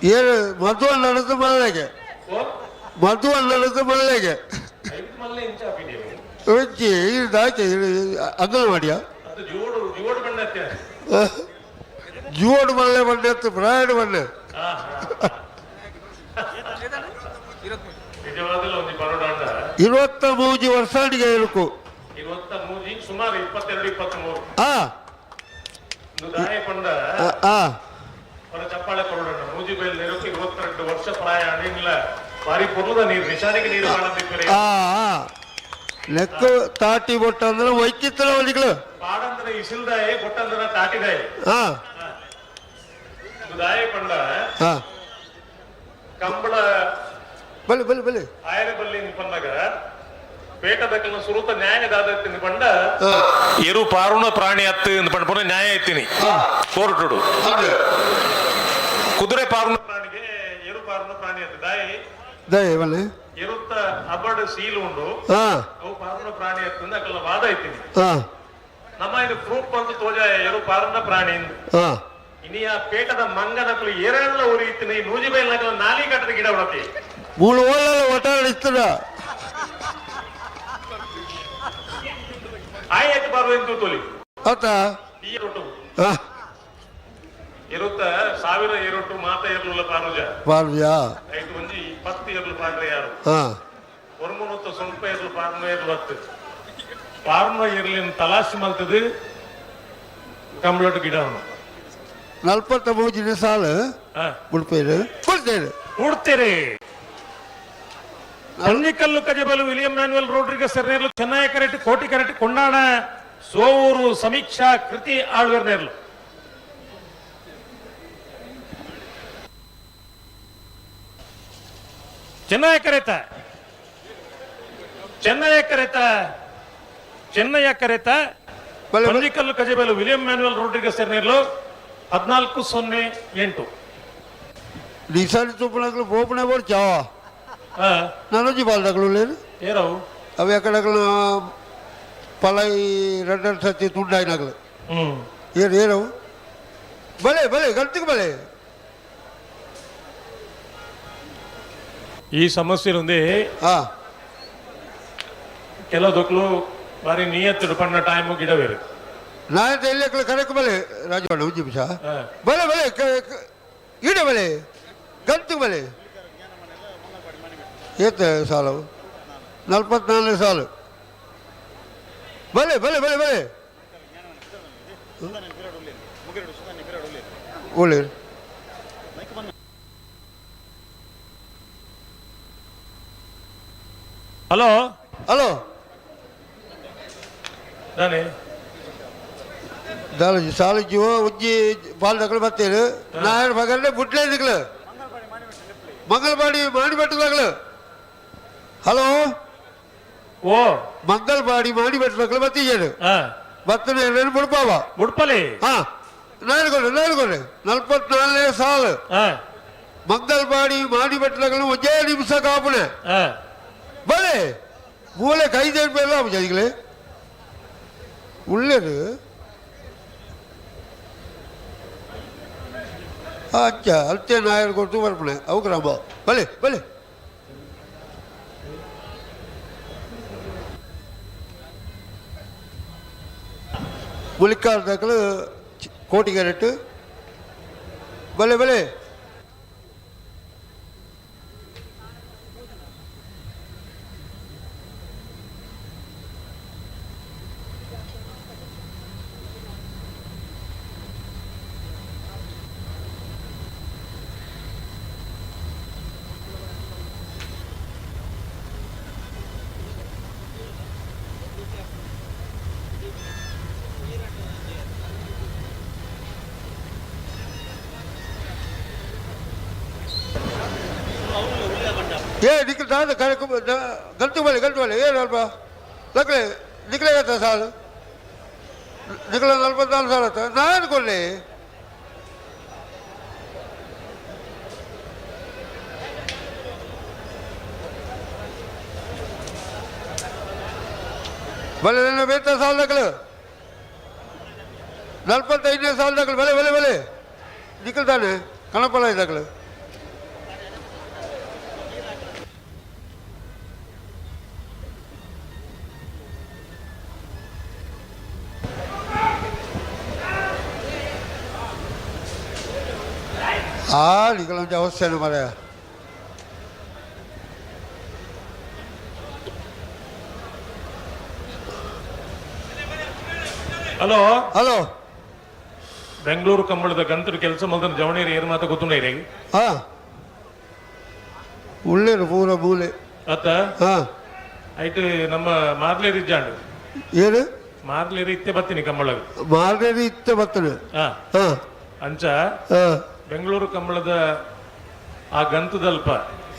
ಏನು ಮದುವೆ ನಡೆದು ಮಲ್ಲೆಗೆ ಓ ಮದುವೆ ನಡೆದು ಮಲ್ಲೆಗೆ ಐದು ಮಲ್ಲೆ ಇಂಚಾಪಿ ನೀವು ರುಚಿ ಇದಾಯ್ತು ಅಂಗನವಾಡಿಯ ಅದು ಜೋಡು ಜೋಡು ಬಣ್ಣತ್ತೆ ಜೋಡು ಮಲ್ಲೆ ಬಂಡೆತ್ತು ಬ್ರಾಯಡ್ ಬಂಡೆ ನಿಜವಾದಲ್ಲ ಒಂದು ಬರೋಡಾಂಡ 23 ವರ್ಷಡಿಗೆ ಇರುಕು 23 ಸುಮಾರು 22-23 ಹಾಂ ಒಂದು ದಾಯ ಪಂಡ ಹಾಂ ಅವರ ಚಪ್ಪಾಳೆ ಕೊರೋಡಣ್ಣ ಮೂಜಿ ಬೈಲ್ ನೇರಕ್ಕೆ 22 ವರ್ಷ ಪ್ರಾಯ ಅಣಿಲ್ಲ ಭಾರಿ ಪೊರ್ಲದ ನೀರು ನಿಶಾನಿಗೆ ನೀರು ಕಾಣದಿಪ್ಪರೆ ಹಾಂ ಲೆಕ್ಕ ತಾಟಿ ಬೊಟ್ಟ ಅಂದ್ರೆ ವೈಕಿತ್ತಲ ಒಲಿಗಳು ಪಾಡಂದ್ರೆ ಇಸಿಲ್ದಾಯೆ ಬೊಟ್ಟಂದ್ರ ತಾಟಿದಾಯೆ ಹಾಂ ಒಂದು ದಾಯ ಪಂಡ ಹಾಂ ಕಂಬಳ ಬಲಿ ಬಲಿ ಬಲಿ ಆಯರ ಬಲ್ಲಿ ಪಂಡಗ ಪೇಟದಕ್ಕನ ಸುರುತ ನ್ಯಾಯದಾದತ್ತಿನ ಪಂಡ ಎರು ಪಾರುಣ ಪ್ರಾಣಿ ಹತ್ತು ಪಂಡ ನ್ಯಾಯ ಎತ್ತೀನಿ ಕೋರ್ಟುಡು ಕುದುರೆ ಪಾರುಣ ಪ್ರಾಣಿಗೆ ಎರು ಪಾರುಣ ಪ್ರಾಣಿ ಹತ್ತು ದಾಯಿ ದಯ ಬಲಿ ಎರುತ್ತ ಅಬಡ್ ಸೀಲು ಉಂಡು ಹಾಂ ಅವು ಪಾರುಣ ಪ್ರಾಣಿ ಹತ್ತು ಅಕ್ಕಲ್ಲ ವಾದ ಐತೀನಿ ಹಾಂ ನಮ್ಮ ಇದು ಪ್ರೂಫ್ ಬಂದು ತೋಜ ಎರು ಪಾರುಣ ಪ್ರಾಣಿ ಹಾಂ ಇನಿಯ ಪೇಟದ ಮಂಗನಕ್ಕಲು ಏರೆಲ್ಲ ಉರಿಯುತ್ತೀನಿ ನೂಜಿ ಬೈಲ್ ನಕಲ ನಾಲಿ ಕಟ್ಟದ ಗಿಡ ಉಡತಿ ಮೂಳು ಓಲಲ್ಲ ಒಟ್ಟಾಡಿಸ್ತದ ಆಯ್ತು ಬಾರು ಎಂದು ತೋಲಿ ಆತಾ ಈ ರೊಟ್ಟು ಹಾಂ ಇರುತ್ತ 1000 ಏರೊಟ್ಟು ಮಾತ ಇರ್ಲಿಲ್ಲ ಪಾರುಜ ಪಾರ್ವ್ಯಾ ಐದು ಒಂಜಿ 10 ಇರ್ಲು ಪಾಡ್ರೆ ಯಾರು ಹಾಂ ಹೊರಮುನೊತ್ತ ಸ್ವಲ್ಪ ಇರ್ಲು ಪಾರ್ನ ಇರ್ಲು ಹತ್ತು ಪಾರ್ನ ಇರ್ಲಿನ ತಲಾಸಿ ಮಲ್ತದು ಕಂಬಳಟ್ಟು ಗಿಡ ಅವನು 43 ಸಾಲು ಬಿಡ್ಪೇರು ಬಿಡ್ತೇನೆ ಉಡ್ತೀರಿ Panjikallu Kajabalu William Manuel Rodrigues ಸರ್ನೇರ್ಲು ಚೆನ್ನೈ ಕರೆಟ್ ಕೋಟಿ ಕರೆಟ್ ಕೊಂಡಾಣ ಸೋವೂರು ಸಮೀಕ್ಷಾ ಕೃತಿ ಆಳ್ವೆರ್ನೇರ್ಲು ಚೆನ್ನೈ ಕರೆತ Panjikallu Kajabalu William Manuel Rodrigues ಸರ್ನೇರ್ಲು 1408 నిసారి చూపునకులు పోపునే కూడా చావా నన్ను బాలదకులు లేదు ఏరావు అవి ఎక్కడక్కడ పలై రెండు సత్తి తుండాయి నగలు ఏరావు భలే భలే గంటకు భలే ಈ ಸಮಸ್ಯೆ ఉంది ಕೆಲವು ದೊಕ್ಕಲು ಬಾರಿ ನಿಯತ್ತು ಪಣ್ಣ ಟೈಮು ಗಿಡ ಬೇರೆ ನಾಯಕ ಎಲ್ಲಿ ಕರೆಕ್ ಬಲೆ ರಾಜವಾಡ ಉಜ್ಜಿ ಬಿಸ ಬಲೆ ಬಲೆ ಈಡ ಬಲೆ ಗಂತು ಬಲೆ ಏತ ಸಾಲು 44 ಸಾಲು ಬಲೆ ಬಲೆ ಬಲೆ ಬಲೆ ಒಳ್ಳೆ ಹಲೋ ಹಲೋ ನಾನೇ ದಾಲಜಿ ಸಾಲಜಿ ಉಜ್ಜಿ ಪಾಲ್ ತಗೊಳ್ಳಿ ಬರ್ತೇನೆ ನಾಯರ್ ಮಗನೇ ಬುಟ್ಲೆ ನಿಕ್ಲ ಮಂಗಲ್ಪಾಡಿ ಮಾಡಿಬೆಟ್ಟದಾಗ್ಲು ಹಲೋ ಓ ಮಂಗಲ್ಪಾಡಿ ಮಾಡಿಬೆಟ್ಟದಾಗ್ಲು ಬತ್ತೀಜೇನು ಬರ್ತನೆ ಏನು ಬುಡ್ಪಾವ ಉಡ್ಪಲಿ ಹಾ ನಾಯರ್ಗೊಂಡೆ 44ನೇ ಸಾಲು ಮಂಗಲ್ಪಾಡಿ ಮಾಡಿಬೆಟ್ಟದಾಗ್ಲು ಒಂದೇ ನಿಮಿಷ ಕಾಪುನೆ ಬಲೆ ಮೂಲೆ ಕೈದು ರೂಪಾಯಿ ಎಲ್ಲ ಜದಿಗಳೇ ಉಳ್ಳೇದು अच्छा अलते नायर को तू बरपने अव कराबो भले भले मुलिकार दकल कोटी कैरेट भले भले ये निकल दादा करे को गलती वाले ये नलपा लगले निकलेगा था साल निकला 44 साल था नायन को ले भले ने 42 साल लगले 45 साल लगले भले भले भले निकलता ने कना पड़ा लगले हाँ निकल जाओ से न मारे ಹಲೋ ಹಲೋ ಬೆಂಗಳೂರು ಕಂಬಳದ ಗಂತರು ಕೆಲಸ ಮಲ್ದ ಜವಣೇರಿ ಏನು ಮಾತ ಗೊತ್ತುಂಡೈರಿ ಹಾ ಉಳ್ಳೇರು ಪೂರ ಮೂಲೆ ಅತ್ತ ಹಾ ಆಯ್ತು ನಮ್ಮ ಮಾರ್ಲೇರಿ ಜಾಂಡು ಏನು ಮಾರ್ಲೇರಿ ಇತ್ತೆ ಬತ್ತೀನಿ ಕಂಬಳಗ ಮಾರ್ಗರಿ ಇತ್ತ ಬರ್ತನೆ ಹಾ ಹಾ ಅಂಚ ಹಾ ಬೆಂಗಳೂರು ಕಂಬಳದ ಆ ಗಂತದಲ್ಪ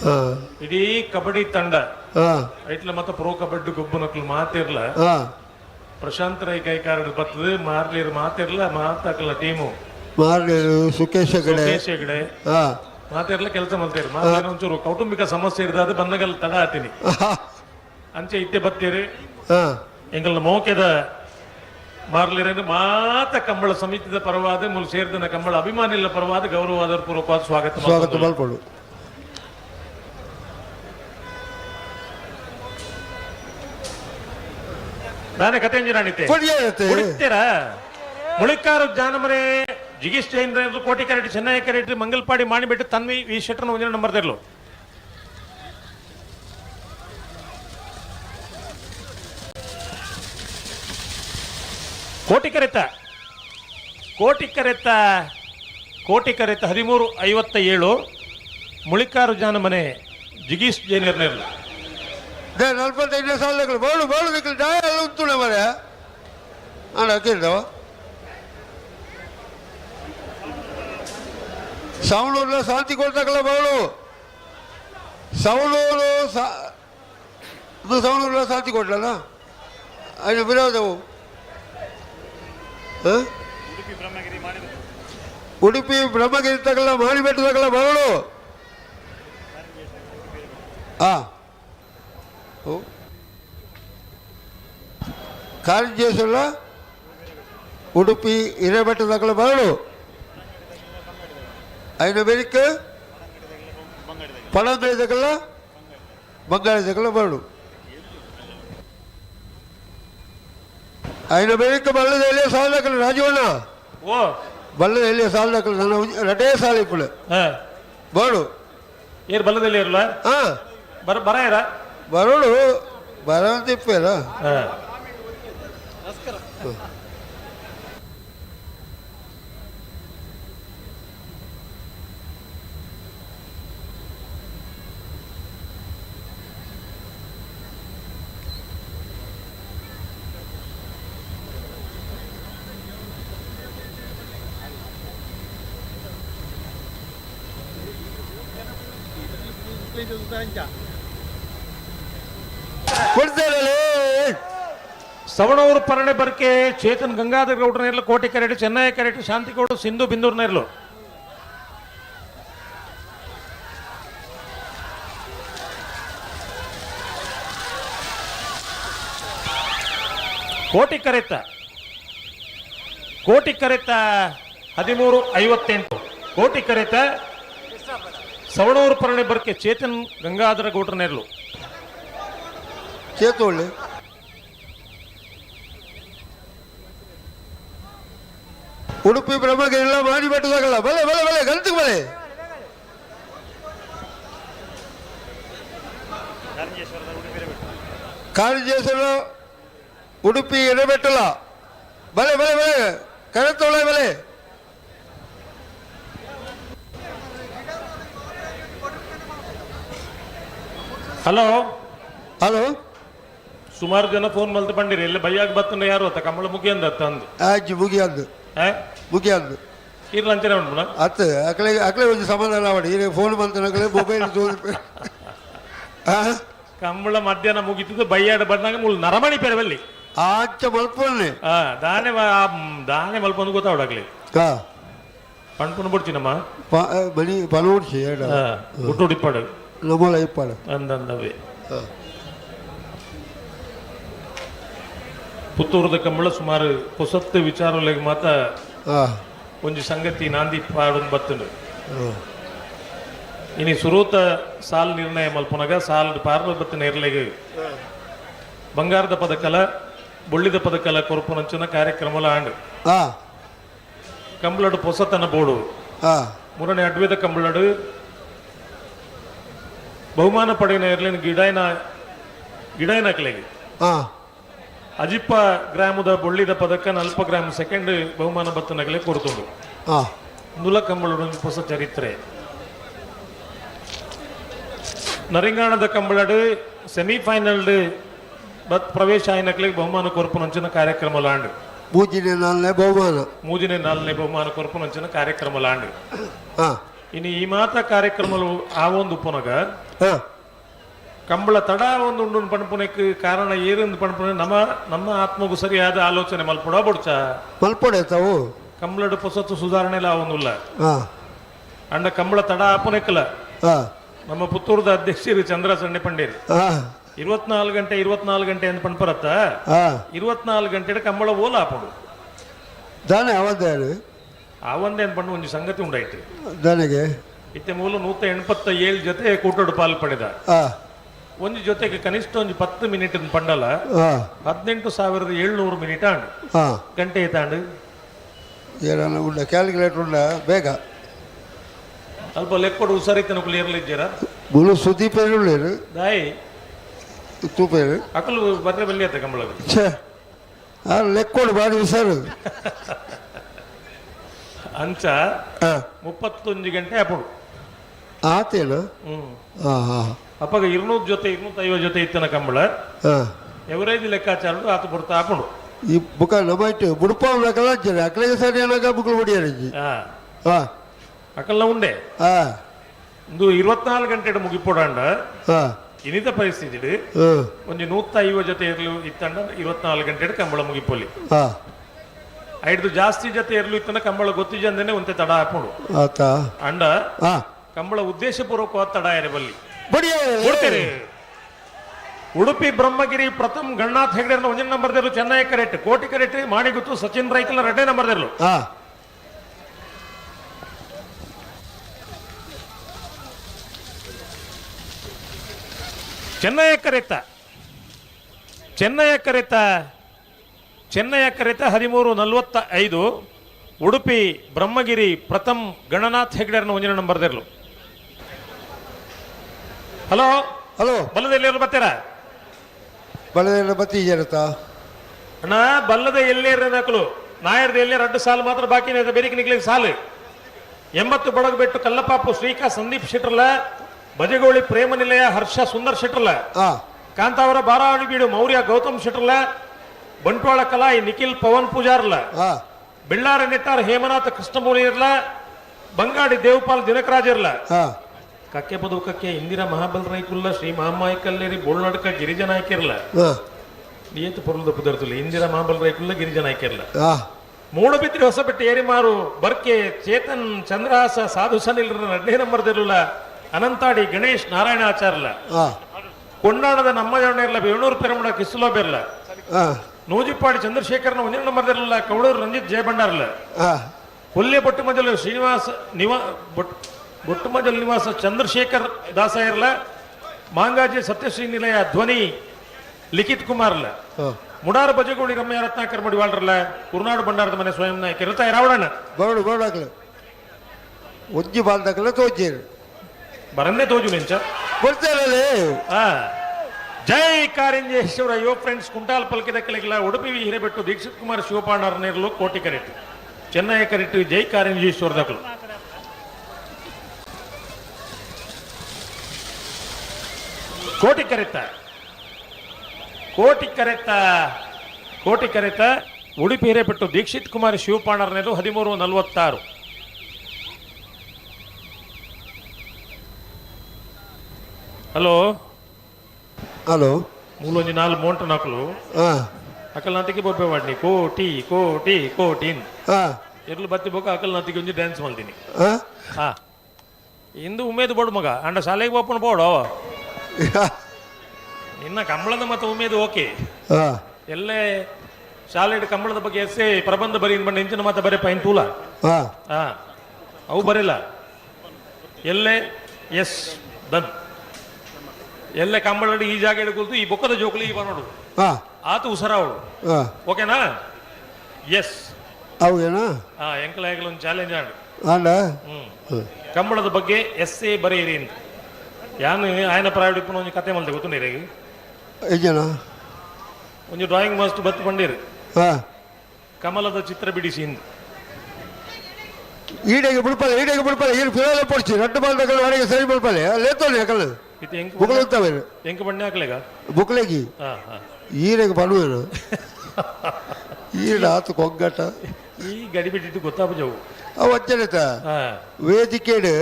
ಹಾ ಇಡೀ ಕಬಡ್ಡಿ ತಂಡ ಹಾ ಐಟ್ಲ ಮತ್ತ ಪ್ರೋ ಕಬಡ್ಡಿ ಗೊಬ್ಬನಕ್ಲು ಮಾತಿರ್ಲ ಹಾ ಪ್ರಶಾಂತ್ ರೈ ಕೈಕಾರರು ಬರ್ತದೆ ಮಾರ್ಲಿರ್ ಮಾತಿರ್ಲ ಮಾತಾಕಲ್ಲ ಟೀಮು ಮಾರ್ಗರು ಸುಕೇಶ ಕಡೆ ಹೆಗಡೆ ಹಾ ಮಾತಿರ್ಲ ಕೆಲಸ ಮಾಡ್ತೀರಿ ಮಾತಾಡ ಒಂಚೂರು ಕೌಟುಂಬಿಕ ಸಮಸ್ಯೆ ಇರ್ದಾದ ಬಂದಾಗಲ್ಲ ತಡ ಆತೀನಿ ಅಂಚೆ ಇತ್ತೆ ಬತ್ತೀರಿ ಹಾ ಎಂಗಲ್ ಮೋಕೆದ ಮಾರ್ಲಿರೇನು ಮಾತ ಕಂಬಳ ಸಮಿತಿದ ಪರವಾದ ಮೂಲ ಸೇರಿದನ ಕಂಬಳ ಅಭಿಮಾನಿಗಳ ಪರವಾದ ಗೌರವಾದ ಪೂರ್ವಕವಾದ ಸ್ವಾಗತ ಸ್ವಾಗತ ಮಾಡ್ಕೊಳ್ಳು ನಾನೇ ಕತೆ ರಾಣಿತೆ ಕುಡಿತೀರ ಮುಳಿಕಾರು ಜಾನಮರೆ ಜಿಗೀಶ್ ಜೈನ್ ಕೋಟಿ ಕ್ಯಾರೆಟ್ ಚೆನ್ನೈ ಕ್ಯಾರೆಟ್ ಮಂಗಲ್ಪಾಡಿ ಮಾಡಿಬಿಟ್ಟು ತನ್ವಿ ಈ ಶೆಟ್ರನ ಒಂದಿನ ನಂಬರ್ ತೆರಲು ಕೋಟಿ ಕರೆತ 1357 ಮುಳಿಕಾರು ಜಾನಮನೆ ಜಿಗೀಶ್ ಜೈನರ್ನೇರ್ಲು 45 साल बोलू बोलू निकल जाए उतने मारे हाँ अकेले दवा सवणूर शांति कोटकला बोलू सवणूर सवणूर शांति कोटला ना अरे विरोध उडुपी ब्रह्मगिरी तकला माणिबेट्ट तकला बोलू हाँ ಕಾರ್ಯಜೇಶ್ವರ ಉಡುಪಿ ಹಿರೇಬೆಟ್ಟದಗಳ ಬರಡು ಐನ ಬೆರಿಕ ಪಣಂದೈದಗಳ ಬಂಗಾಳದಗಳ ಬರಡು ఆయన ಬೆಳಿಗ್ಗೆ ಬಲ್ಲದ ಎಲ್ಲಿಯ ಸಾಲದಕ್ಕಲು ರಾಜವಣ್ಣ ಓ ಬಲ್ಲದ ಎಲ್ಲಿಯ ಸಾಲದಕ್ಕಲು ನನ್ನ ರಟೇ ಸಾಲ ಇಪ್ಪಳು ಹಾ ಬೋಡು ಏರ್ ಬಲ್ಲದಲ್ಲಿ ಇರಲ್ಲ ಹಾ ಬರ ಇರ ಬರೋಡು ಬರಂತ ಇಪ್ಪೇರ ಹಾ ಕೊಡ್ತೇನೆ ಸವಣೂರು ಪರಣೆ ಬರ್ಕೆ ಚೇತನ್ ಗಂಗಾಧರ್ ಗೌಡ್ರ ನೇರ್ಲು ಕೋಟಿ ಕೆರೆಟ್ ಚೆನ್ನೈ ಕೆರೆಟ್ ಶಾಂತಿಗೌಡ ಸಿಂಧು ಬಿಂದೂರ್ ನೇರ್ಲು ಕೋಟಿ ಕರೆತ 13:58 ಕೋಟಿ ಕರೆತ ಸವಣೂರು ಪರಣೆ ಬರ್ಕೆ ಚೇತನ್ ಗಂಗಾಧರ ಗೌಡ್ರ ನೇರ್ಲು ಚೇತೋಳ್ಳಿ ಉಡುಪಿ ಬ್ರಹ್ಮಗಿರಿ ಎಲ್ಲ ಮಾಡಿ ಬೆಟ್ಟದಾಗಲ್ಲ ಬಲೆ ಬಲೆ ಬಲೆ ಗಂತಿಗೆ ಬಲೆ ಕಾರಜೇಶ್ವರ ಉಡುಪಿ ಎಡೆಬೆಟ್ಟಲ್ಲ ಬಲೆ ಬಲೆ ಬಲೆ ಕರೆತೊಳೆ ಬಲೆ ಹಲೋ ಹಲೋ ಸುಮಾರು ಜನ ಫೋನ್ ಮಲ್ತು ಬಂದಿರಿ ಎಲ್ಲ ಬೈಯಾಗ ಬತ್ತಂದ್ರೆ ಯಾರು ಅತ್ತ ಕಮಲ ಮುಗಿಯಂದ ಅಂದು ಆಜಿ ಮುಗಿಯಂದು ಮುಗಿಯಂದು ಇರ್ಲಂಚನೆ ಉಂಟು ಅತ್ತ ಅಕಳೆ ಅಕಳೆ ಒಂದು ಸಮಾಧಾನ ಮಾಡಿ ಈಗ ಫೋನ್ ಬಂತ ಮೊಬೈಲ್ ಕಂಬಳ ಮಧ್ಯಾಹ್ನ ಮುಗಿತದ್ದು ಬೈಯಾಡ ಬಂದಾಗ ಮುಳ್ಳು ನರಮಣಿ ಪೆರವಲ್ಲಿ ಆಚ ಮಲ್ಪೊನ್ನೆ ದಾನೆ ದಾನೆ ಮಲ್ಪೊಂದು ಗೊತ್ತಾವಡಾಗ್ಲಿ ಹಾ ಪಣ್ಪುಣ್ ಬಿಡ್ತೀನಮ್ಮ ಮಣಿ ಪನೋಡ್ಸಿ ಹುಟ್ಟುಡಿಪ್ಪಾಡು ನಮ್ಮಲ್ಲ ಇಪ್ಪಾಡು ಅಂದಂದವೇ ಪುತ್ತೂರದ ಕಂಬಳ ಸುಮಾರು ಹೊಸತ್ತು ವಿಚಾರಗಳಿಗೆ ಮಾತ ಒಂಜಿ ಸಂಗತಿ ನಾಂದಿ ಪಾಡೊಂದು ಬತ್ತುಂಡು ಇನಿ ಸುರೂತ ಸಾಲ್ ನಿರ್ಣಯ ಮಲ್ಪನಾಗ ಸಾಲ್ ಪಾರ್ಲ ಬತ್ತಿನ ಇರ್ಲೆಗೆ ಬಂಗಾರದ ಪದಕಲ ಬೊಳ್ಳಿದ ಪದಕಲ ಕೊರಪುನಂಚಿನ ಕಾರ್ಯಕ್ರಮಲ ಆಂಡು ಕಂಬಳಡು ಹೊಸತನ ಬೋಡು ಮೂರನೇ ಅಡ್ವೇದ ಕಂಬಳಡು ಬಹುಮಾನ ಪಡೆಯಿನ ಇರ್ಲಿನ ಗಿಡಾಯಿನ ಕಲೆಗೆ ಅಜಿಪ್ಪ ಗ್ರಾಮದ ಬೊಳ್ಳಿದ ಪದಕ 40 ಗ್ರಾಮ್ ಸೆಕೆಂಡ್ ಬಹುಮಾನ ಬತ್ತನಗಲೇ ಕೊಡ್ತುಂಡು ನುಲ ಕಂಬಳಡು ಹೊಸ ಚರಿತ್ರೆ ನರಿಂಗಾಣದ ಕಂಬಳಡು ಸೆಮಿಫೈನಲ್ ಪ್ರವೇಶ ಆಯ್ನಕ್ಲಿಗೆ ಬಹುಮಾನ ಕೊರಪುನಂಚಿನ ಕಾರ್ಯಕ್ರಮ ಲಾಂಡು ಮೂಜಿನ 4ನೇ ಬಹುಮಾನ ಕೊರಪುನಂಚಿನ ಕಾರ್ಯಕ್ರಮ ಲಾಂಡು ಇನ್ನು ಈ ಮಾತ ಕಾರ್ಯಕ್ರಮಲು ಆ ಒಂದು ಪುನಗ ಕಂಬಳ ತಡ ಒಂದು ಉಂಡು ಪಣಪುನಕ್ಕೆ ಕಾರಣ ಏರಿಂದ ಪಣಪುನ ನಮ್ಮ ಆತ್ಮಗೂ ಸರಿಯಾದ ಆಲೋಚನೆ ಮಲ್ಪೊಡ ಬೊಡ್ಚ ಮಲ್ಪೊಡೆತಾವು ಕಂಬಳಡು ಹೊಸತು ಸುಧಾರಣೆ ಆವೊಂದುಲ್ಲ ಅಂಡ ಕಂಬಳ ತಡ ಆಪುನೆಕ್ಕಲ ನಮ್ಮ ಪುತ್ತೂರದ ಅಧ್ಯಕ್ಷರು ಚಂದ್ರ ಸಣ್ಣೆ ಪಂಡೇರಿ 24 ಗಂಟೆ ಅಂತ ಪಣಪರತ್ತ 24 ಗಂಟೆ ಕಂಬಳ ಓಲ ಆಪುಡು ದಾನೆ ಅವಧಾನ ಆವಂದೇ ಪಂಡು ಒಂದು ಸಂಗತಿ ಉಂಡಾಯ್ತು ದನಗೆ ಇತ್ತೆ ಮೂಲ 187 ಜೊತೆ ಕೂಟೋಡು ಪಾಲು ಪಡೆದ ಒಂದು ಜೊತೆಗೆ ಕನಿಷ್ಠ ಒಂದು 10 ಮಿನಿಟ್ ಪಂಡಲ 18,700 ಮಿನಿಟ್ ಆಂಡು ಗಂಟೆ ತಾಂಡು ಏನ ಉಂಡ ಕ್ಯಾಲ್ಕುಲೇಟರ್ ಉಂಡ ಬೇಗ ಅಲ್ಪ ಲೆಕ್ಕೊಡು ಉಸರಿತನ ಕ್ಲಿಯರ್ಲಿದ್ದೀರಾ ಮುಳು ಸುದ್ದಿ ಪೇರು ದಾಯಿ ತೂಪೇರು ಅಕಲು ಬರ್ರೆ ಬಲ್ಲಿ ಆತ ಕಂಬಳ ಲೆಕ್ಕೊಡು ಬಾಡಿ ಸರ್ ಅಂಚ 31 ಗಂಟೆ ಆಪುಡು ಆತೇನು ಅಪ್ಪಗ 200 ಜೊತೆ 250 ಜೊತೆ ಇತ್ತನ ಕಂಬಳ ಎವರೇಜ್ ಲೆಕ್ಕಾಚಾರ ಆತ ಬರ್ತಾ ಆಪುಡು ಈ ಬುಕ್ಕ ನಮೈಟ್ ಬುಡ್ಪಾವನಕಲ್ಲ ಜನ ಅಕಲೆಗೆ ಸರಿ ಅನ್ನಾಗ ಬುಕ್ಳು ಹೊಡಿಯಾರಜ್ಜಿ ಅಕಲ್ನ ಉಂಡೆ ಒಂದು 24 ಗಂಟೆ ಮುಗಿಪೋಡಾಂಡ ಇನ್ನಿತ ಪರಿಸ್ಥಿತಿ ಒಂದು 150 ಜೊತೆ ಇರ್ಲು ಇತ್ತಂಡ 24 ಗಂಟೆ ಕಂಬಳ ಮುಗಿಪೋಲಿ ಐದು ಜಾಸ್ತಿ ಜೊತೆ ಇರ್ಲು ಇತ್ತಂಡ ಕಂಬಳ ಗೊತ್ತಿಜಂದೇನೆ ಒಂತೆ ತಡ ಹಾಕೊಂಡು ಅಂಡ ಕಂಬಳ ಉದ್ದೇಶಪೂರ್ವಕವಾದ ತಡ ಇರ ಬಲ್ಲಿ ಕೊಡ್ತೀರಿ ಉಡುಪಿ ಬ್ರಹ್ಮಗಿರಿ ಪ್ರಥಮ್ ಗಣನಾಥ್ ಹೆಗ್ಡೆ 1 ನಂಬರ್ದಲ್ಲೂ ಚೆನ್ನೈ ಕರೆಕ್ಟ್ ಕೋಟಿ ಕರೆಕ್ಟ್ ಮಾಣಿಗುತ್ತು ಸಚಿನ್ ರೈಕಲ್ 2ನೇ ನಂಬರ್ದಲ್ಲೂ Chennai ಕರೆತ Chennai ಕರೆತ 13:45 Udupi Brahmagiri Pratham Gananath ಹೆಗ್ಡೆರ್ನ ಒಂಜಿನ number ದೇರ್ಲು. Hello hello ಬಲ್ಲದಲ್ಲಿ ಬರ್ತೀರಾ ಬಳ್ಳದ ಬತ್ತಿ ಇರುತ್ತಾ ಅಣ್ಣ? ಬಲ್ಲದ ಎಲ್ಲೇ ನಕಲು ನಾಯರ್ದ ಎಲ್ಲೇ 2 ಸಾಲು ಮಾತ್ರ ಬಾಕಿ ಬೇರೆ ನಿಕ್ಲಿಗೆ ಸಾಲು 80 ಬಡಗು ಬೆಟ್ಟು ಕಲ್ಲಪಾಪು ಶ್ರೀಕಾ ಸಂದೀಪ್ ಶೆಟ್ರಲ್ಲ, ಬಜಗೋಳಿ ಪ್ರೇಮ ನಿಲಯ ಹರ್ಷ ಸುಂದರ್ ಶೆಟ್ರಲ್ಲ, ಕಾಂತಾವರ ಬಾರಾವಳಿ ಬೀಡು ಮೌರ್ಯ ಗೌತಮ್ ಶೆಟ್ರಲ್ಲ, ಬಂಟ್ವಾಳ ಕಲಾಯಿ ನಿಖಿಲ್ ಪವನ್ ಪೂಜಾರ್ಲ, ಬೆಳ್ಳಾರ ನೆಟ್ಟಾರ್ ಹೇಮನಾಥ್ ಕೃಷ್ಣಮೂಲಿ ಇರ್ಲ, ಬಂಗಾಡಿ ದೇವಪಾಲ್ ದಿನಕರಾಜ್ ಇರ್ಲ, ಕಕ್ಕೆ ಬದುಕಕ್ಕೆ ಇಂದಿರಾ ಮಹಾಬಲ್ ರೈಕುಲ್ಲ, ಶ್ರೀ ಮಹಾಮಾಯಿ ಕಲ್ಲೇರಿ ಬೋಳ್ನಾಡ್ಕ ಗಿರಿಜನಾಯ್ಕ ಇರ್ಲ, ನಿಯಂತ ಪೊರುಳದ ಪುದರ್ತಲ್ಲ ಇಂದಿರಾ ಮಹಾಬಲ್ ರೈಕುಲ್ಲ ಗಿರಿಜನಾಯ್ಕ ಇರ್ಲ, ಮೂಡಬಿದ್ರಿ ಹೊಸಬೆಟ್ಟ ಏರಿಮಾರು ಬರ್ಕೆ ಚೇತನ್ ಚಂದ್ರಹಾಸ ಸಾಧು ಸನಿಲ್ 2ನೇ ನಂಬರ್ ದಿರಲ್ಲ, ಅನಂತಾಡಿ ಗಣೇಶ್ ನಾರಾಯಣ ಆಚಾರ್ಲ, ಕೊಂಡಾಣದ ನಮ್ಮ ಜನ ಇರ್ಲ, ಬೇಣೂರು ಪೆರಮಡ ಕಿಸ್ಲೋ ಬೆರ್ಲ, ನೂಜಿಪ್ಪಾಡಿ ಚಂದ್ರಶೇಖರ್ನ 1ನೇ ನಂಬರ್ ದಿರಲ್ಲ, ಕವಳೂರು ರಂಜಿತ್ ಜಯಭಂಡಾರ್ಲ, ಕೊಲ್ಲೆ ಬೊಟ್ಟುಮಜಲು ಶ್ರೀನಿವಾಸ ಬೊಟ್ಟುಮಜಲ್ ನಿವಾಸ ಚಂದ್ರಶೇಖರ್ ದಾಸ ಇರ್ಲ, ಮಾಂಗಾಜಿ ಸತ್ಯಶ್ರೀ ನಿಲಯ ಧ್ವನಿ ಲಿಖಿತ್ ಕುಮಾರ್ಲ, ಮುಡಾರ ಬಜಗೋಳಿ ರಮ್ಯ ರತ್ನಾಕರ್ ಮಡಿವಾಳ್ರಲ್ಲ, ಕುರುನಾಡು ಬಂಡಾರದ ಮನೆ ಸ್ವಯಂ ನಾಯಕ ಇರುತ್ತಾ ರಾವಣಣ್ಣ ಬೋರ್ಡು ಬೋರ್ಡಾಕ್ಲು ಒಜ್ಜಿ ಬಾಲ್ದಾಕಲ್ಲ ತೋಜೇರು ಬರನ್ನೇ ತೋಜು ನೆಂಚ ಬರ್ತಾರಲ್ಲೇ. ಜೈ ಕಾರಿಂಜೇಶ್ವರ ಯುವ ಫ್ರೆಂಡ್ಸ್ ಕುಂಟಾಲ್ ಪಲ್ಕಿದ ಕೆಳಗಿಲ್ಲ ಉಡುಪಿ ಹಿರೇಬೆಟ್ಟು ದೀಕ್ಷಿತ್ ಕುಮಾರ್ ಶಿವಪಾಂಡರ್ನೇರ್ಲು ಕೋಟಿ ಕರೆಟ್ಟು ಚೆನ್ನೈ ಕರೆಟ್ಟು ಜೈ ಕಾರಿಂಜೇಶ್ವರ ದಕ್ಕಲು ಕೋಟಿ ಕರೆತ ಉಡುಪಿ ಹಿರೇಪೆಟ್ಟು ದೀಕ್ಷಿತ್ ಕುಮಾರ್ ಶಿವಪಾಣರ್ನೇದು 13:46. ಹಲೋ ಹಲೋ ಮೂಲೊಂಜಿ 4 ಮೋಂಟ ನಾಕಲು ಅಕಲ್ ನಂತಿಗೆ ಬೊಬ್ಬೆ ಮಾಡ್ನಿ ಕೋಟಿ ಕೋಟಿ ಕೋಟಿನ್ ಎರ್ಲು ಬತ್ತಿ ಬೋಕ ಅಕಲ್ ನಂತಿಗೆ ಒಂಜಿ ಡ್ಯಾನ್ಸ್ ಮಾಡ್ತೀನಿ. ಇಂದು ಉಮೇದು ಬೋಡು ಮಗ ಅಂಡ ಶಾಲೆಗೆ ಬೋಪನ ಬೋಡೋ ನಿನ್ನ ಕಂಬಳದ ಮತ್ತು ಉಮೇದು ಓಕೆ ಎಲ್ಲೇ ಶಾಲೆ ಕಂಬಳದ ಬಗ್ಗೆ ಎಸ್ಸೆ ಪ್ರಬಂಧ ಬರೀ ಬಂದ ಇಂಚಿನ ಮಾತ ಬರೀ ಪೈನ್ ತೂಲ ಅವು ಬರಿಲ್ಲ ಎಲ್ಲೇ ಎಸ್ ದನ್ ಎಲ್ಲೇ ಕಂಬಳ ಈ ಜಾಗ ಕೂತು ಈ ಬೊಕ್ಕದ ಜೋಕಲಿ ಈ ನೋಡು ಆತು ಉಸರಾವಳು ಓಕೆನಾ? ಎಸ್ ಅವೇನಾ ಎಂಕಲ ಒಂದು ಚಾಲೆಂಜ್ ಆಡು ಕಂಬಳದ ಬಗ್ಗೆ ಎಸ್ಸೆ ಬರೀರಿ ಅಂತ ಯಾನು ಆಯ್ನ ಪ್ರಾಯೋಡಿಕ್ ಒಂದು ಕತೆ ಮಲ್ದೆ ಗೊತ್ತು ನೀರಿಗೆ ಒಂದು ಡ್ರಾಯಿಂಗ್ ಮಾಸ್ಟರ್ ಬತ್ತು ಬಂದಿರು ಕಮಲದ ಚಿತ್ರ ಬಿಡಿಸಿ ಈಡೆಗೆ ಬಿಡ್ಪಲ್ಲ ಏನು ಫಿರೋಲೆ ಪೊಡ್ಸಿ 2 ಬಾಲ್ದಾಕಲ್ಲ ಹೊರಗೆ ಸರಿ ಬಿಡ್ಪಲ್ಲ ಲೇತೋನೆ ಯಾಕಲ್ಲ ಬುಕ್ಲೆ ಎಂಕ ಬಣ್ಣೆ ಹಾಕ್ಲೇಗ ಬುಕ್ಲೆಗಿ ಈರೆಗೆ ಬರುವೇನು ಈಡ ಆತು ಕೊಗ್ಗಟ ಈ ಗಡಿ ಬಿಟ್ಟಿಟ್ಟು ಗೊತ್ತಾಪ ಜವು ಅವು ಅಜ್ಜನತ ವೇದಿಕೆಡು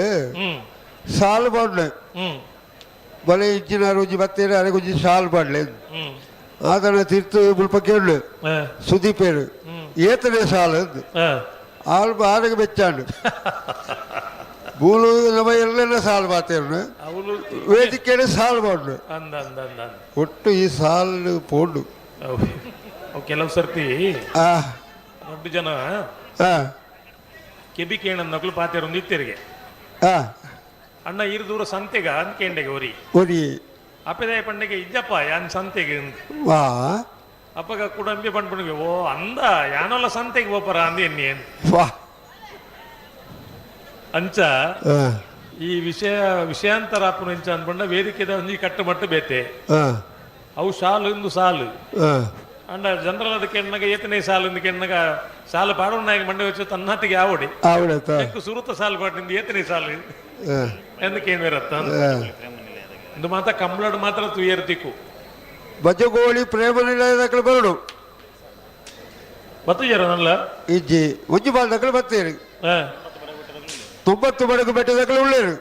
ಸಾಲು ಬಾಡ್ಲೆ ಬಲೆ ಇಚ್ಚಿನ ರುಜಿ ಬತ್ತೇನೆ ಅರೆ ಗುಂಜಿ ಸಾಲು ಬಾಡ್ಲೆ ಆತನ ತಿರ್ತು ಬುಲ್ಪ ಕೇಳು ಸುದೀಪೇರು ಏತನೇ ಸಾಲು ಆಳು ಆರೆಗೆ ಬೆಚ್ಚಾಂಡು ಬೂಲು ನಮ್ಮ ಎಲ್ಲೆಲ್ಲ ಸಾಲು ಬಾತೇರು ವೇದಿಕೆಡು ಸಾಲು ಬಾಡ್ಲು ಒಟ್ಟು ಈ ಸಾಲು ಪೋಂಡು ಕೆಲವು ಸರ್ತಿ ದೊಡ್ಡ ಜನ ಕೆಬಿ ಕೇಣ ನಕಲು ಪಾತೇರು ನಿತ್ಯರಿಗೆ ಅಣ್ಣ ಇರು ದೂರ ಸಂತೆಗ ಅಂದ್ಕೇಂಡೆಗೆ ಒರಿ ಅಪ್ಪದಾಯ ಪಂಡೆಗೆ ಇಜ್ಜಪ್ಪ ಯಾನ್ ಸಂತೆಗೆ ಅಪ್ಪಗ ಕುಡಂಬಿ ಪಂಡ್ಪಣಿಗೆ ಓ ಅಂದ ಯಾನೊಲ್ಲ ಸಂತೆಗೆ ಹೋಪರ ಅಂದ ಎನ್ನಿ ಅಂಚ ಈ ವಿಷಯಾಂತರ ಅಪ್ಪನ ಇಂಚ ಅಂದ್ಕೊಂಡ ವೇದಿಕೆದ ಒಂಜಿ ಕಟ್ಟು ಮಟ್ಟು ಬೇತೆ ಅವು ಸಾಲು ಇಂದು ಸಾಲು ಅಂಡ ಜನರಲ್ ಅದಕ್ಕೆ ಎನ್ನಗ ಏತನೇ ಸಾಲು ಇಂದಕ್ಕೆ ಎನ್ನಗ ಸಾಲು ಪಾಡೋನಾಗಿ ಮಂಡೆ ವಚ್ಚು ತನ್ನತಿಗೆ ಆವಡಿ ಸುರುತ ಸಾಲು ಪಾಡಿಂದ ಏತನೇ ಸಾಲು ಎಂದಕ್ಕೆ ಏನು ಇರತ್ತ ಇದು ಮಾತ್ರ ಕಂಬಳಡ್ ಮಾತ್ರ ತುಯರ್ತಿಕ್ಕು ಬಜಗೋಳಿ ಪ್ರೇಮ ನಿಲಯದಕ್ಕಳು ಬರಡು ಬತ್ತು ಜರನಲ್ಲ ಇಜ್ಜಿ ಒಂಜಿ ಬಾಲ್ದಕ್ಕಳು ಬತ್ತೇರಿ 90 ಬಡಗು ಬೆಟ್ಟದಕ್ಕಳು ಉಳ್ಳೇರು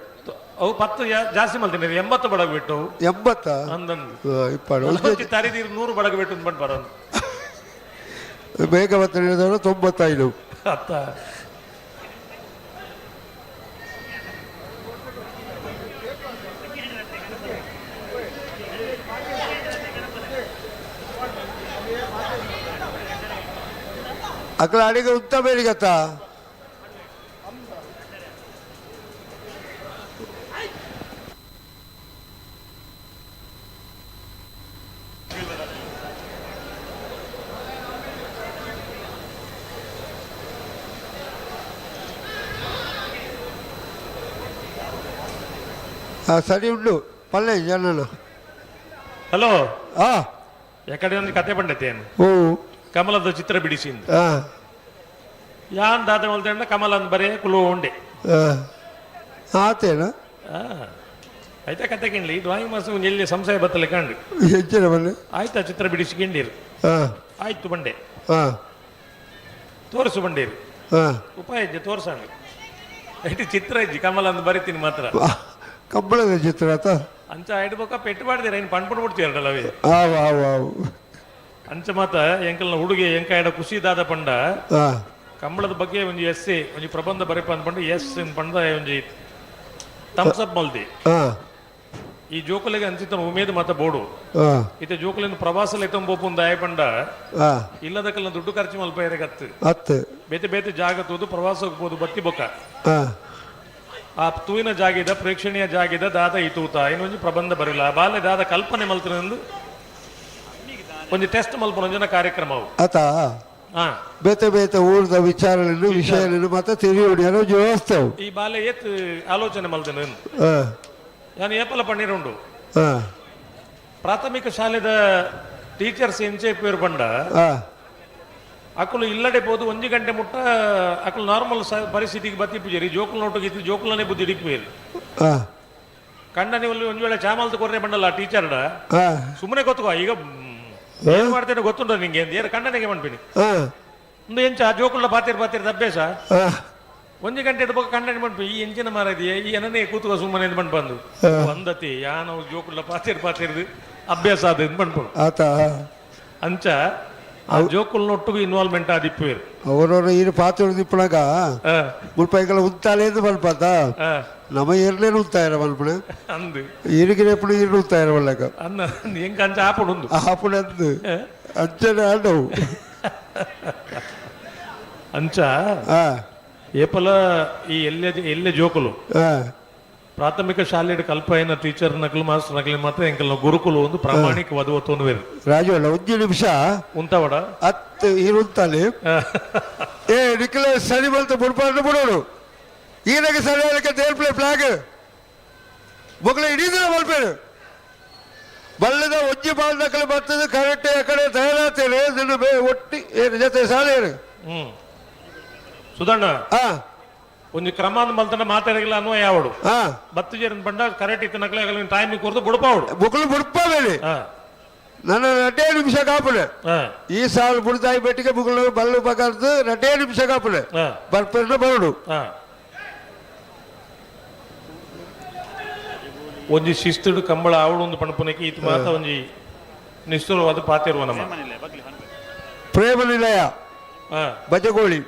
ಅವು 10 ಜಾಸ್ತಿ ಮಲ್ತೀನಿ 80 ಬಡಗು ಬಿಟ್ಟು 80 ಅಂದಂದು ತರಿದೀರು 100 ಬಡಗು ಬಿಟ್ಟು ಬಂದು ಬರೋದು ಬೇಗ ಬತ್ತ 95 ಅತ್ತ ಅక్కడ ಅಡಿಗೆ ಉತ್ತ ಬೇರಿಗತ್ತ ಸರಿ ಉಂಡು ಪಲ್ಲೆ ಜನ ಹಲೋ ಆ ಯಾಕಡೆ ಒಂದು ಕತೆ ಬಂಡೈತೇನು ಓ ಕಮಲದ ಚಿತ್ರ ಬಿಡಿಸಿಂದ ಆ ಯಾನ್ ದಾದ ಮಲ್ತಂಡ ಕಮಲ ಅಂದ್ ಬರೇ ಕುಲು ಉಂಡೆ ಆತೇನ ಆಯ್ತಾ ಕತೆ ಕಿಣ್ಲಿ ಡ್ರಾಯಿಂಗ್ ಮಾಸ ಎಲ್ಲಿ ಸಂಶಯ ಬತ್ತಲೆ ಕಂಡು ಹೆಚ್ಚಿನ ಬಲ್ಲೆ ಆಯ್ತಾ ಚಿತ್ರ ಬಿಡಿಸಿಕೊಂಡಿರು ಹಾಂ ಆಯ್ತು ಬಂಡೆ ಹಾಂ ತೋರಿಸು ಬಂಡೇರು ಹಾಂ ಉಪಾಯ ಇಜ್ಜಿ ತೋರ್ಸಂಡು ಐಟಿ ಚಿತ್ರ ಇಜ್ಜಿ ಕಮಲ ಅಂದ್ ಬರೀತೀನಿ ಮಾತ್ರ ಕಂಬಳದ ಚಿತ್ರ ಆತ ಅಂಚ ಇಡ್ಬೇಕ ಪೆಟ್ಟು ಮಾಡ್ದಿರ ಇನ್ನು ಪಣ್ಪುಡ್ ಬಿಡ್ತೀರಲ್ಲ ಅವೇ ಆವು ಆವು ಆವು ಅಂಚ ಮಾತ ಎಂಕಲ್ನ ಹುಡುಗಿ ಎಂಕ ಎಡ ಖುಷಿ ದಾದ ಪಂಡ ಹಾಂ ಕಂಬಳದ ಬಗ್ಗೆ ಒಂಜಿ ಎಸ್ಸೆ ಒಂಜಿ ಪ್ರಬಂಧ ಬರೆಪ ಅಂದ್ಪಂಡು ಎಸ್ ಪಂಡ ಒಂಜಿ ಥಮ್ಸ್ ಅಪ್ ಮಲ್ದಿ ಹಾಂ ಈ ಜೋಕುಲಿಗೆ ಅಂಚಿತ ಉಮೇದು ಮಾತ ಬೋಡು ಹಾಂ ಇತ್ತೆ ಜೋಕುಲಿನ ಪ್ರವಾಸ ಲೆತ್ತಂಬೋಪುಂದ ಆಯಪಂಡ ಹಾಂ ಇಲ್ಲದಕ್ಕಲ್ಲ ದುಡ್ಡು ಖರ್ಚು ಮಲ್ಪ ಎರಗತ್ತು ಹತ್ತು ಬೇತೆ ಬೇತೆ ಜಾಗ ತೂದು ಪ್ರವಾಸ ಹೋಗ್ಬೋದು ಬತ್ತಿ ಬೊಕ್ಕ ಹಾಂ ಆ ತೂವಿನ ಜಾಗಿದ ಪ್ರೇಕ್ಷಣೀಯ ಜಾಗಿದ ದಾದ ಈತೂತ ಇನ್ನೊಂದು ಪ್ರಬಂಧ ಬರಿಲ್ಲ ಬಾಲ್ಯ ದಾದ ಕಲ್ಪನೆ ಮಲ್ತನೆಂದು ಒಂದು ಟೆಸ್ಟ್ ಮಲ್ಪನ ಜನ ಕಾರ್ಯಕ್ರಮ ಅವು ಆತ ಹಾ ಬೇತೆ ಬೇತೆ ಊರದ ವಿಚಾರಗಳನ್ನು ವಿಷಯಗಳನ್ನು ಮತ್ತೆ ತಿಳಿಯೋಣ ವ್ಯವಸ್ಥೆ ಅವು ಈ ಬಾಲ್ಯ ಏತ್ ಆಲೋಚನೆ ಮಲ್ತನೆ ಹಾಂ ನಾನು ಏಪಲ ಪಣ್ಣೀರುಂಡು ಹಾಂ ಪ್ರಾಥಮಿಕ ಶಾಲೆದ ಟೀಚರ್ಸ್ ಎಂಚೆ ಪೇರು ಪಂಡ ಹಾಂ ಅಕ್ಕಲು ಇಲ್ಲಡೆ ಬೋದು 1 ಗಂಟೆ ಮುಟ್ಟ ಅಕ್ಕಲು ನಾರ್ಮಲ್ ಪರಿಸ್ಥಿತಿಗೆ ಬತ್ತಿ ಪೂಜಾರಿ ಜೋಕುಲ್ ನೋಟಗಿತ್ತು ಜೋಕುಲನೇ ಬುದ್ಧಿ ಹಿಡಿಕ್ಬೇರು ಹಾಂ ಕಂಡ ನೀವು ಒಂದು ವೇಳೆ ಚಾಮಲ್ತು ಕೊರ್ರೆ ಬಂಡಲ್ಲ ಟೀಚರ್ಡ ಹಾಂ ಸುಮ್ಮನೆ ಗೊತ್ತುಕೋ ಈಗ ಏನ್ ಮಾಡ್ತೇನೆ ಗೊತ್ತುಂಟ ನಿಂಗೆ ಏನು ಕಂಡನಿಗೆ ಮಾಡ್ಬೇಡಿ ಹಾಂ ಒಂದು ಎಂಚ ಜೋಕುಲ್ನ ಪಾತಿರ್ದ ಅಭ್ಯಾಸ ಹಾಂ 1 ಗಂಟೆ ಇಡ್ಬೇಕು ಕಂಡನಿ ಮಾಡ್ಬಿ ಈ ಎಂಚಿನ ಮಾರದಿಯ ಈ ಏನನ್ನೇ ಕೂತ್ಕೋ ಸುಮ್ಮನೆ ಇದು ಬಂದು ಒಂದತಿ ಯಾನು ಜೋಕುಲ್ನ ಪಾತಿರ್ದು ಅಭ್ಯಾಸ ಅದು ಇದು ಮಾಡ್ಬೋದು ಆತ ಅಂಚ ಆ ಜೋಕುಲ್ನೊಟ್ಟಿಗೂ ಇನ್ವಾಲ್ವ್ಮೆಂಟ್ ಆದಿಪ್ಪೇರು ಅವರವರು ಈ ಪಾತ್ರ ದಿಪ್ಪಳಾಗ ಮುಲ್ಪಾಯಿಗಳ ಉಂತಾಲೇದು ಮಲ್ಪಾತ ನಮ್ಮ ಇರ್ಲೇನು ಉಂತಾಯಿರ ಮಲ್ಪಣ ಅಂದು ಇರಿಗಿನ ಎప్పుడు ಇರು ಉಂತಾಯಿರ ಒಳ್ಳಾಗ ಅನ್ನ ಹೆಂಗ ಅಂಚ ಆಪುಡು ಆಪುಣಂದು ಅಂಚನೆ ಆಡವು ಅಂಚ ಹಾಂ ಏಪಲ ಈ ಎಲ್ಲೆ ಜೋಕುಲು ಹಾಂ ಪ್ರಾಥಮಿಕ ಶಾಲೆ ಕಲ್ಪನ ಟೀಚರ್ ನಕಲು ಮಾಸ್ಟರ್ ನಕಲಿ ಮಾತ್ರ ಎಂಕಲ್ ಗುರುಕುಲು ಒಂದು ಪ್ರಾಮಾಣಿಕವಾದ ಒತ್ತೊಂದು ಬೇರೆ ರಾಜು ಅಲ್ಲ 1 ನಿಮಿಷ ಉಂತವಡ 10 ಇರುತ್ತಾಲೆ ಏ ನಿಖಿಲ ಸರಿ ಬಂತು ಬುಡ್ಪಾಡು ಬಿಡೋರು ಈನಾಗ ಸರಿ ಹೇಳಕ್ಕೆ ದೇರ್ ಪ್ಲೇ ಫ್ಲಾಗ್ ಮಕ್ಕಳ ಹಿಡಿದ್ರೆ ಮಲ್ಪೇರು ಬಲ್ಲದ ಒಜ್ಜಿ ಬಾಲ್ ನಕಲು ಬರ್ತದೆ ಕರೆಕ್ಟ್ ಆ ಕಡೆ ತಯಾರಾತೇನೆ ನಿನ್ನ ಒಟ್ಟಿ ಏನು ಜೊತೆ ಸಾಲ ಸುಧಣ್ಣ ಹಾಂ ಒಂದು ಕ್ರಮ ಮಲ್ತನ ಮಾತಾಡಿಲ್ಲ ಅನ್ನೋ ಯಾವಡು ಹಾಂ ಬತ್ತು ಜನ ಬಂಡ ಕರೆಕ್ಟ್ ಇತ್ತು ನಕಲ ಟೈಮಿಗೆ ಕೊರ್ದು ಬುಡಪಾವಡು ಮಕ್ಕಳು ಬುಡ್ಪಾಬೇಡಿ ನನ್ನ 2 ನಿಮಿಷ ಕಾಪುಲೆ ಈ ಸಾಲ ಬುಡ್ದಾಯಿ ಬೆಟ್ಟಿಗೆ ಮುಗಳು ಬಲ್ಲು ಬಗರ್ದು 2 ನಿಮಿಷ ಕಾಪುಲೆ ಬರ್ಪರ್ನ ಬರಡು ಒಂಜಿ ಶಿಸ್ತುಡು ಕಂಬಳ ಆವಡು ಒಂದು ಪಣಪನಕ್ಕೆ ಈತ ಮಾತ ಒಂಜಿ ನಿಷ್ಠುರವಾದ ಪಾತಿರುವ ನಮ್ಮ ಪ್ರೇಮ ನಿಲಯ ಬಜಗೋಳಿ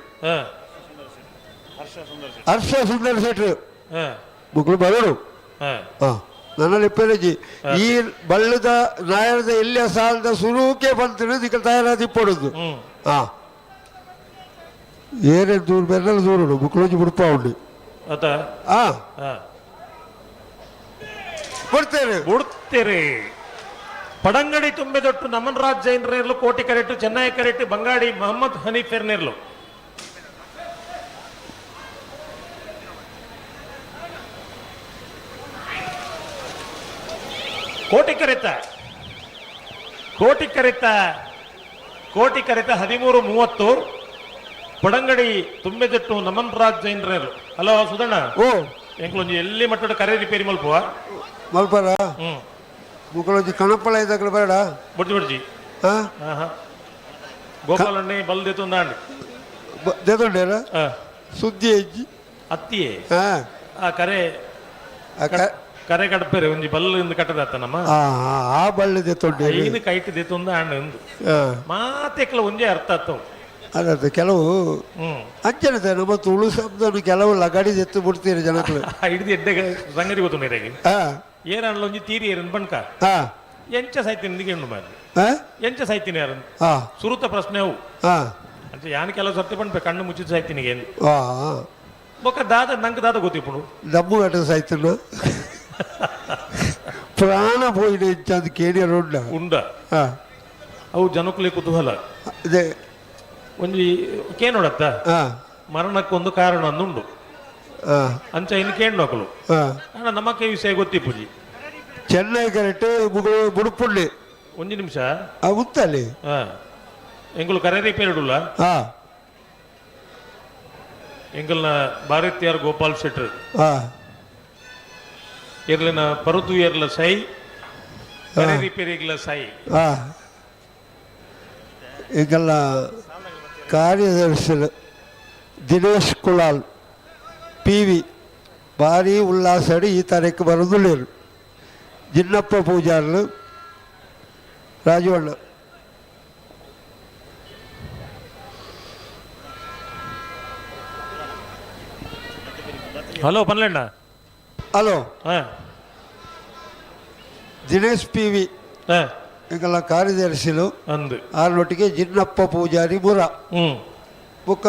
ಹರ್ಷ ಸುಂದರ ಶೆಟ್ರು ಮಕ್ಕಳು ಬರೋಡು ಹಾಂ ನನ್ನ ಲೆಪ್ಪೆಲಜಿ ಈ ಬಳ್ಳದ ನಾಯರದ ಎಲ್ಲಿಯ ಸಾಲದ ಸುರುಕೆ ಬಂತು ದಿಕ್ಕ ತಯಾರಾದ ಇಪ್ಪಡುದು ಹಾಂ ಏನೇನು ದೂರ ಬೆನ್ನಲ್ಲ ದೂರಡು ಮಕ್ಕಳೊಂಜಿ ಬಿಡ್ಪ ಉಂಡು ಹಾಂ ಬಿಡ್ತೇನೆ ಪಡಂಗಡಿ ತುಂಬೆದೊಟ್ಟು ನಮನ್ ರಾಜ್ ಜೈನ್ರೇರ್ಲು ಕೋಟಿ ಕರೆಟ್ಟು ಚೆನ್ನೈ ಕರೆಟ್ಟು ಬಂಗಾಡಿ ಮೊಹಮ್ಮದ್ ಹನೀಫ್ ಎರ್ನೇರ್ಲು ಕೋಟಿ ಕರೆತ 13:30 ಪಡಂಗಡಿ ತುಂಬೆದಟ್ಟು ನಮನ್ ರಾಜ್ ಜೈನ್ರೇರ್ಲು ಹಲೋ ಸುಧಣ್ಣ ಓ ಎಂಕ್ಲೊಂಜಿ ಎಲ್ಲಿ ಮಟ್ಟದ ಕರೆ ರಿಪೇರಿ ಮಲ್ಪುವ ಮಲ್ಪರ ಮಕ್ಕಳೊಂಜಿ ಕಣಪ್ಪಳ ಇದ್ದಾಗಲೇ ಬೇಡ ಬಿಡ್ಜಿ ಹಾಂ ಗೋಪಾಲಣ್ಣೆ ಬಲ್ ದೇತೊಂದಾಂಡ್ ದೇತೊಂಡೇರ ಸುದ್ದಿ ಹೆಜ್ಜಿ ಅತ್ತಿಯೇ ಹಾಂ ಆ ಕರೆ ಕಡಪೇರೆ ಒಂಜಿ ಬಲ್ಲಿಂದ ಕಟ್ಟದಾತ ನಮ್ಮ ಆ ಬಳ್ಳಿ ದೇತೊಂಡೆ ಐನು ಕೈಟ್ ದೇತೊಂದ ಅಂಡ್ ಎಂದು ಮಾತೆಕ್ಲ ಒಂಜೆ ಅರ್ಥ ಆತವು ಅದ ಕೆಲವು ಅಂಚನೆ ನಮ್ಮ ತುಳು ಶಬ್ದನು ಕೆಲವು ಲಗಾಡಿ ಎತ್ತು ಬಿಡ್ತೀರಿ ಜನಗಳು ಹಿಡಿದು ಎಡ್ಡೆ ಸಂಗತಿ ಗೊತ್ತು ನೀರಿಗೆ ಏರಣ್ಣ ಒಂಜಿ ತೀರಿ ಏರನ್ ಬಣ್ಕ ಎಂಚ ಸಾಯ್ತೀನಿ ನಿಗೆ ಉಂಡು ಮಾಡಿ ಎಂಚ ಸಾಯ್ತೀನಿ ಯಾರನ್ ಸುರುತ ಪ್ರಶ್ನೆ ಅವು ಅಂತ ಯಾನ್ ಕೆಲವು ಸರ್ತಿ ಬಂದ್ಬೇಕು ಕಣ್ಣು ಮುಚ್ಚಿದ ಸಾಯ್ತೀನಿ ಬೊಕ್ಕ ದಾದ ನಂಗೆ ದಾದ ಗೊತ್ತಿಪ್ಪುಡು ದಮ್ಮು ಗಟ್ಟ ಸಾಯ್ತನ ಪ್ರಾಣ ಪೋಯಿನ ಇಂಚ ಅದು ಕೇಳಿಯರು ಉಂಡ ಅವು ಜನಕ್ಕಲಿ ಕುತೂಹಲ ಅದೇ ಒಂಜಿ ಕೇನೋಡತ್ತ ಮರಣಕ್ಕೊಂದು ಕಾರಣ ಅಂದುಂಡು ಅಂಚ ಇನ್ನು ಕೇಂಡು ಮಕ್ಕಳು ಅಣ್ಣ ನಮ್ಮಕ್ಕೆ ವಿಷಯ ಗೊತ್ತಿಪ್ಪುಜಿ ಚೆನ್ನೈ ಕರೆಕ್ಟ್ ಬುಡುಪುಳ್ಳಿ ಒಂದು ನಿಮಿಷ ಉತ್ತಲ್ಲಿ ಎಂಗಳು ಕರೆ ಪೇರಿಡುಲ್ಲ ಎಂಗಲ್ನ ಭಾರತೀಯರ್ ಗೋಪಾಲ್ ಶೆಟ್ರ್ ಇರ್ಲಿನ ಪರುತು ಇರ್ಲ ಸೈ ಕರೆ ರಿಪೇರಿಗ್ಲ ಸೈ ಈಗೆಲ್ಲ ಕಾರ್ಯದರ್ಶಿ ದಿನೇಶ್ ಕುಲಾಲ್ PV ಭಾರಿ ಉಲ್ಲಾಸಡಿ ಈ ತಾರೀಕು ಬರೋದಿಲ್ಲ ಜಿನ್ನಪ್ಪ ಪೂಜಾರ್ಲು ರಾಜವಣ್ಣ ಹಲೋ ಪನ್ಲೆಣ್ಣ ಹಲೋ ಹಾಂ ದಿನೇಶ್ PV ಈಗೆಲ್ಲ ಕಾರ್ಯದರ್ಶಿಲು ಅಂದು ಆರೊಟ್ಟಿಗೆ ಜಿನ್ನಪ್ಪ ಪೂಜಾರಿ ಮುರ ಬುಕ್ಕ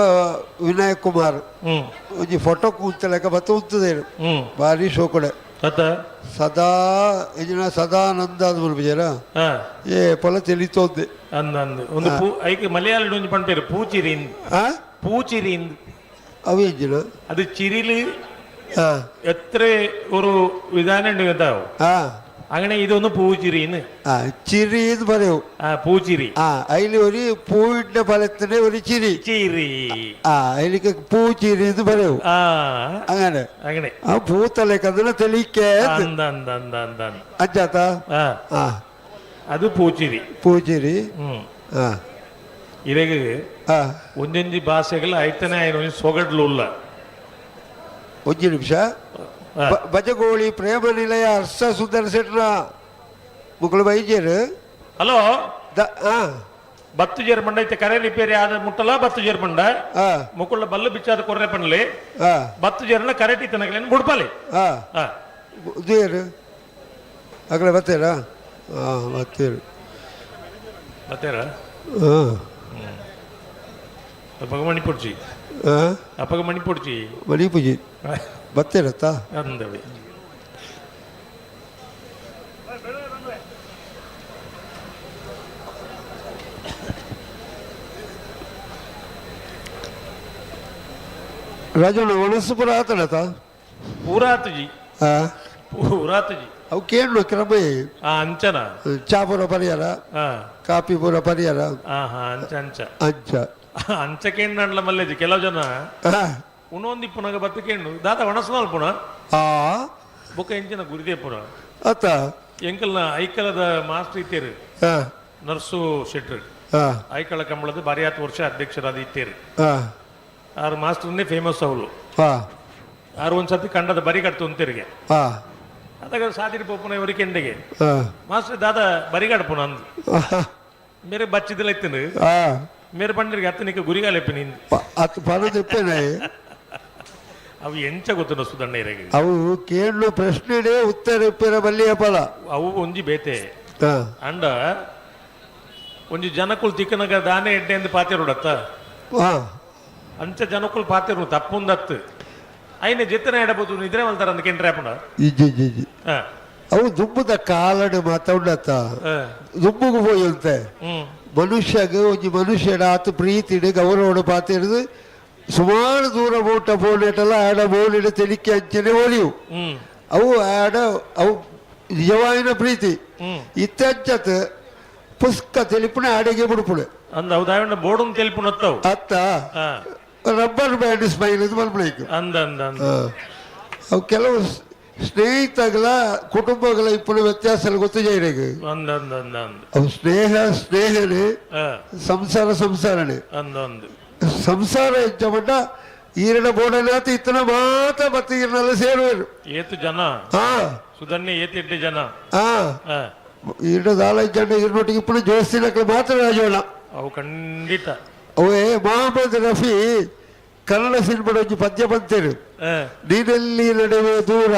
ವಿನಾಯಕ್ ಕುಮಾರ್ ಒಂಜಿ ಫೋಟೋ ಕೂತಲೆಕ್ಕ ಬತ್ತ ಉಂತದೇನು ಭಾರಿ ಶೋಕಡೆ ಸದಾ ಎಂಜಿನ ಸದಾನಂದ ಅದು ಬರ್ಬಿಜಾರ ಏ ಪೊಲ ತಿಳಿತೋದ್ದೆ ಅಂದು ಒಂದು ಐಕೆ ಮಲಯಾಳಿ ಒಂಜಿ ಪಂಪೇರು ಪೂಚಿರಿಂದ್ ಪೂಚಿರಿಂದ್ ಅವು ಎಂಜಿನ ಅದು ಚಿರಿಲು ಎತ್ರ ഒരു വിധാനം ഉണ്ട് കേട്ടോ അങ്ങനെ ഇതൊന്ന് പൂച്ചിരിന്ന് ചിരി എന്ന് പറയൂ പൂച്ചിരി അതിൽ ഒരു പൂവിന്റെ ഫലത്തിന് ഒരു ചിരി ചിരി അതിലേക്ക് പൂച്ചിരി എന്ന് പറയൂ അങ്ങനെ അങ്ങനെ ആ പൂത്തലേക്ക് അതിനെ തെളിക്കേ അഞ്ചാത്ത അത് പൂച്ചിരി പൂച്ചിരി ಇದಕ್ಕೆ ಒಂದೊಂದು ಭಾಷೆಗಳು ಐತನೇ ಆಯ್ತು ಸೊಗಡ್ಲುಲ್ಲ ಒಂದು ನಿಮಿಷ ಬಜಗೋಳಿ ಪ್ರೇಮ ನಿಲಯ ಹರ್ಷ ಸುಂದರ ಶೆಟ್ರ ಮುಕ್ಕಳು ಬೈಜೇರು ಹಲೋ ಬತ್ತು ಜೇರ್ ಬಂಡ ಐತೆ ಕರೆ ರಿಪೇರಿ ಆದ ಮುಟ್ಟಲ ಬತ್ತು ಜೇರ್ ಬಂಡ ಮುಕ್ಕಳ ಬಲ್ಲು ಬಿಚ್ಚಾದ ಕೊರ್ರೆ ಪಣ್ಲಿ ಬತ್ತು ಜೇರ್ನ ಕರೆಕ್ಟ್ ಇತ್ತನಗಲೇನು ಬುಡ್ಪಲಿ ದೇರು ಆಗಲೇ ಬತ್ತೇರಾ ಬತ್ತೇರು ಬತ್ತೇರಾ ಅಪ್ಪಗ ಮಣಿಪುಡ್ಚಿ ಅಪ್ಪಗ ಮಣಿಪುಡ್ಚಿ ಮಣಿಪುಜಿ ಬತ್ತೇರತ್ತ ಅಂದವಿ ರಾಜಣ್ಣ ಒಣಸುಪುರ ಆತನತ ಪೂರಾತುಜಿ ಪೂರಾತುಜಿ ಅವು ಕೇಳು ಕ್ರಮೇ ಅಂಚನ ಚಾಪುರ ಪರಿಹಾರ ಕಾಪಿಪುರ ಪರಿಹಾರ ಅಂಚ ಅಂಚ ಅಂಚ ಅಂಚ ಕೇಂದ್ರ ಮಲ್ಲೇಜಿ ಕೆಲವು ಜನ ಉಣೊಂದಿ ಪುನಗ ಬತ್ತು ಕೇಂಡು ದಾದ ಒಣಸ್ನಾಲ್ ಪುಣ ಬೊಕ್ಕ ಎಂಚಿನ ಗುರಿದೇ ಪುರ ಅತ್ತ ಎಂಕಲ್ನ ಐಕಲದ ಮಾಸ್ಟರ್ ಇತ್ತೇರು ನರ್ಸು ಶೆಟ್ರು ಐಕಳ ಕಂಬಳದ ಬಾರಿ 10 ವರ್ಷ ಅಧ್ಯಕ್ಷರಾದ ಇತ್ತೇರು ಆರು ಮಾಸ್ಟರ್ನೇ ಫೇಮಸ್ ಅವಳು ಆರು ಒಂದ್ಸತಿ ಕಂಡದ ಬರಿ ಕಟ್ತು ಅಂತಿರಿಗೆ ಅದಾಗ ಸಾದಿರಿ ಪೋಪುನ ಇವರಿಗೆ ಎಂಡೆಗೆ ಮಾಸ್ಟರ್ ದಾದ ಬರಿಗಾಡ್ಪುನ ಅಂದು ಮೇರೆ ಬಚ್ಚಿದಿಲ್ಲ ಇತ್ತನು ಮೇರೆ ಪಂಡಿರಿಗೆ ಅತ್ತನಿಕ ಗುರಿಗಾಲೆಪ್ಪಿ ನಿಂದು ಅವು ಎಂಚ ಗೊತ್ತು ಸುಧಣ್ಣ ಇರಗೆ ಅವು ಕೇಳು ಪ್ರಶ್ನೆ ಉತ್ತರ ಇಪ್ಪಿರ ಬಲ್ಲಿಯ ಫಲ ಅವು ಒಂಜಿ ಬೇತೆ ಅಂಡ ಒಂಜಿ ಜನಕ್ಕುಲ್ ತಿಕ್ಕನಗ ದಾನೆ ಎಡ್ಡೆ ಎಂದು ಪಾತಿರೋಡತ್ತ ಅಂಚ ಜನಕ್ಕುಲ್ ಪಾತಿರು ತಪ್ಪುಂದತ್ತು ಐನ ಜೆತ್ತನ ಎಡಬಹುದು ನಿದ್ರೆ ಮಲ್ತಾರ ಅಂದ ಕೆಂಡ್ರೆ ಪುಂಡ ಅವು ದುಂಬುದ ಕಾಲಡು ಮಾತಾಡತ್ತ ದುಂಬುಗು ಹೋಯಂತೆ ಮನುಷ್ಯಗೆ ಒಂಜಿ ಮನುಷ್ಯಡ ಆತು ಪ್ರೀತಿಡು ಗೌರವಡು ಪಾತಿರುದು ಸುಮಾರು ದೂರ ಊಟ ಬೋನೆಟಲ್ಲ ಆಡ ಬೋನಿಡ ತೆಲಿಕೆ ಅಂಚನೆ ಒಲಿಯು ಅವು ಆಡ ಅವು ನಿಜವಾಯಿನ ಪ್ರೀತಿ ಇತ್ತಂಚತ್ ಪುಸ್ಕ ತೆಲಿಪುಣ ಆಡಿಗೆ ಬಿಡುಪುಡು ಅಂದ ಹೌದಾವಣ್ಣ ಬೋರ್ಡು ತೆಲಿಪುಣತ್ತವು ಅತ್ತ ರಬ್ಬರ್ ಬ್ಯಾಂಡ್ ಸ್ಮೈಲ್ ಇದು ಮಲ್ಪಳೈಕು ಅಂದ ಅಂದ ಅವು ಕೆಲವು ಸ್ನೇಹಿತಗಳ ಕುಟುಂಬಗಳ ಇಪ್ಪಳು ವ್ಯತ್ಯಾಸ ಗೊತ್ತು ಜೈರೆಗೆ ಅಂದ ಅಂದ ಅಂದ ಅವು ಸ್ನೇಹನೇ ಸಂಸಾರ ಸಂಸಾರನೇ ಸಂಸಾರ ಹೆಚ್ಚಮಟ್ಟ ಈರಿನ ಬೋಡನಾತ ಇತ್ತನ ಮಾತ ಮತ್ತೆ ಈರಿನೆಲ್ಲ ಸೇರುವರು ಏತು ಜನ ಸುಧನ್ಯ ಏತಿಟ್ಟೆ ಜನ ಈರಿನ 4 ಜನ ಈರಿನೊಟ್ಟಿಗೆ ಇಪ್ಪಳು ಜೋಸ್ತಿನಕ್ಕೆ ಮಾತ್ರ ರಾಜೋಣ ಅವು ಖಂಡಿತ ಅವೇ ಮೊಹಮ್ಮದ್ ರಫಿ ಕನ್ನಡ ಸಿನಿಮಾದ ಒಂಜಿ ಪದ್ಯ ಬಂತೇರು ನೀನೆಲ್ಲಿ ನಡೆಯುವ ದೂರ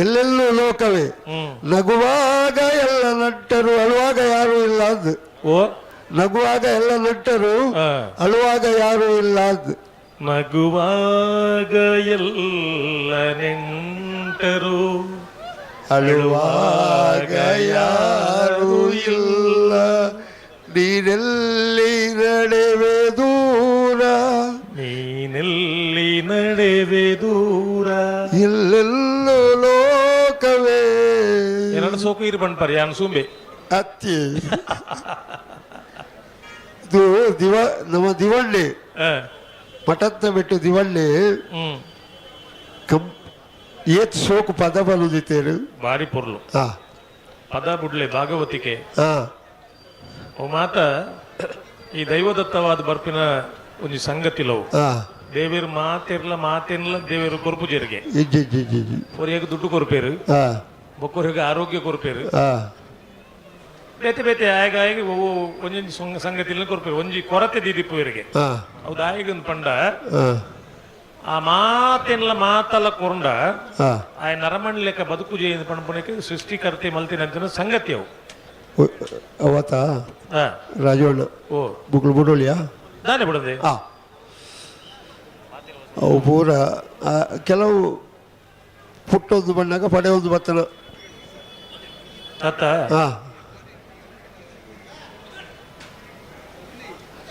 ಎಲ್ಲೆಲ್ಲೂ ಲೋಕವೇ ನಗುವಾಗ ಎಲ್ಲ ನಟ್ಟರು ಅಳುವಾಗ ಯಾರು ಇಲ್ಲ ಅಂದು ನಗುವಾಗ ಎಲ್ಲ ನಟ್ಟರು ಅಳುವಾಗ ಯಾರು ಇಲ್ಲ ಅಂದು ನಗುವಾಗ ಎಲ್ಲ ನೆಂಟರು ಅಳುವಾಗ ಯಾರು ಇಲ್ಲ ನೀನೆಲ್ಲಿ ನಡೆವೆ ದೂರ ದೂರ ನೀನೆಲ್ಲಿ ನಡೆದೆ ದೂರ ಇಲ್ಲೆಲ್ಲೋ ಲೋಕವೇ ಎರಡು ಸೋಕು ಇರು ಬಣ್ಣ ಯಾನ್ ಸುಂಬೆ ಅತ್ತಿ ಇದು ನಮ್ಮ ದಿವಳ್ಳಿ ಮಠತ್ತ ಬಿಟ್ಟು ದಿವಳ್ಳಿ ಏತ್ ಸೋಕು ಪದ ಬಲುದಿತ್ತೇರು ಬಾರಿ ಪೊರ್ಲು ಪದ ಬುಡ್ಲೆ ಭಾಗವತಿಕೆ ಓ ಮಾತ ಈ ದೈವದತ್ತವಾದ ಬರ್ಪಿನ ಒಂದು ಸಂಗತಿಲವು ದೇವೇರು ಮಾತೇರ್ಲ ದೇವೇರು ಕೊರ್ಪುಜೇರಿಗೆ ಒರಿಯಾಗ ದುಡ್ಡು ಕೊರ್ಪೇರು ಬೊಕ್ಕೊರಿಗೆ ಆರೋಗ್ಯ ಕೊರ್ಪೇರು ಬೇತೆ ಬೇತೆ ಆಗ ಒಂಜೊಂಜಿ ಸಂಗತಿಲ ಕೊರ್ಪೇರು ಒಂಜಿ ಕೊರತೆ ದೀದಿಪ್ಪುವರಿಗೆ ಹೌದು ಆಯ್ಗೊಂದು ಪಂಡ ಆ ಮಾತಲ್ಲ ಕೊಂಡ ಆ ನರಮಣಿ ಲೆಕ್ಕ ಬದುಕು ಜೇನು ಪಣಪಣಕ್ಕೆ ಸೃಷ್ಟಿಕರ್ತೆ ಮಲ್ತಿನಂತ ಸಂಗತಿ ಅವು ಅವತ್ತ ರಾಜೋಣ ಓ ಬುಕ್ಳು ಬಿಡೋಳಿಯಾ ನಾನೇ ಬಿಡದೆ ಅವು ಪೂರ ಕೆಲವು ಪುಟ್ಟೊಂದು ಬಣ್ಣಾಗ ಪಡೆ ಒಂದು ಬತ್ತನ ಅತ್ತ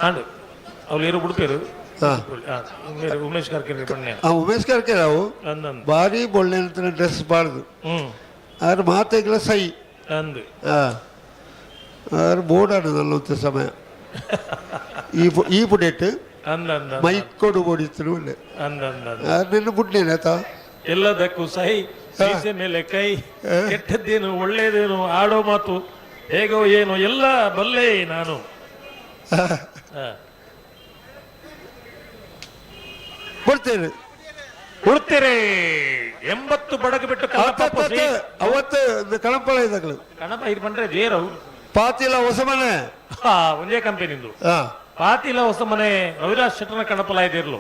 ಆಂಡು ಅವ್ರು ಏರು ಬಿಡ್ಪೇರು ಉಮೇಶ್ ಕಾರ್ಕೇರಿ ಬಣ್ಣೆ ಉಮೇಶ್ ಕಾರ್ಕೇರಿ ಅವು ಭಾರಿ ಬೊಳ್ಳೆ ಡ್ರೆಸ್ ಬಾರ್ದು ಆದ್ರೆ ಮಾತೆಗಳ ಸೈ ಅಂದು ಬೋರ್ಡ್ ಆಡೋದಲ್ಲ ಸಮಯ ಈ ಬುಡೇಟ್ ಮೈಕೋಡು ಓಡಿತ್ತು ನಿನ್ನ ಬುಡ್ನೇನೆ ಆತ ಎಲ್ಲದಕ್ಕೂ ಸೈ ಸೀಸೆ ಮೇಲೆ ಕೈ ಕೆಟ್ಟದ್ದೇನು ಒಳ್ಳೇದೇನು ಆಡೋ ಮಾತು ಹೇಗೋ ಏನೋ ಎಲ್ಲ ಬಲ್ಲೆ ನಾನು ಕೊಡ್ತೇನೆ 80 ಬಡಗು ಬಿಟ್ಟು ಅವತ್ತು ಕಣಪಳ ಇದ್ದಾಗಲು ಕಣಪ ಇದು ಬಂದ್ರೆ ಜೇರವು ಪಾತಿಲ ಹೊಸ ಮನೆ ಒಂದೇ ಕಂಪನಿಂದು ಪಾತಿಲ ಹೊಸ ಮನೆ ರವಿರಾಜ್ ಶೆಟ್ಟರ್ನ ಕಣಪಲ ಇದಿರ್ಲು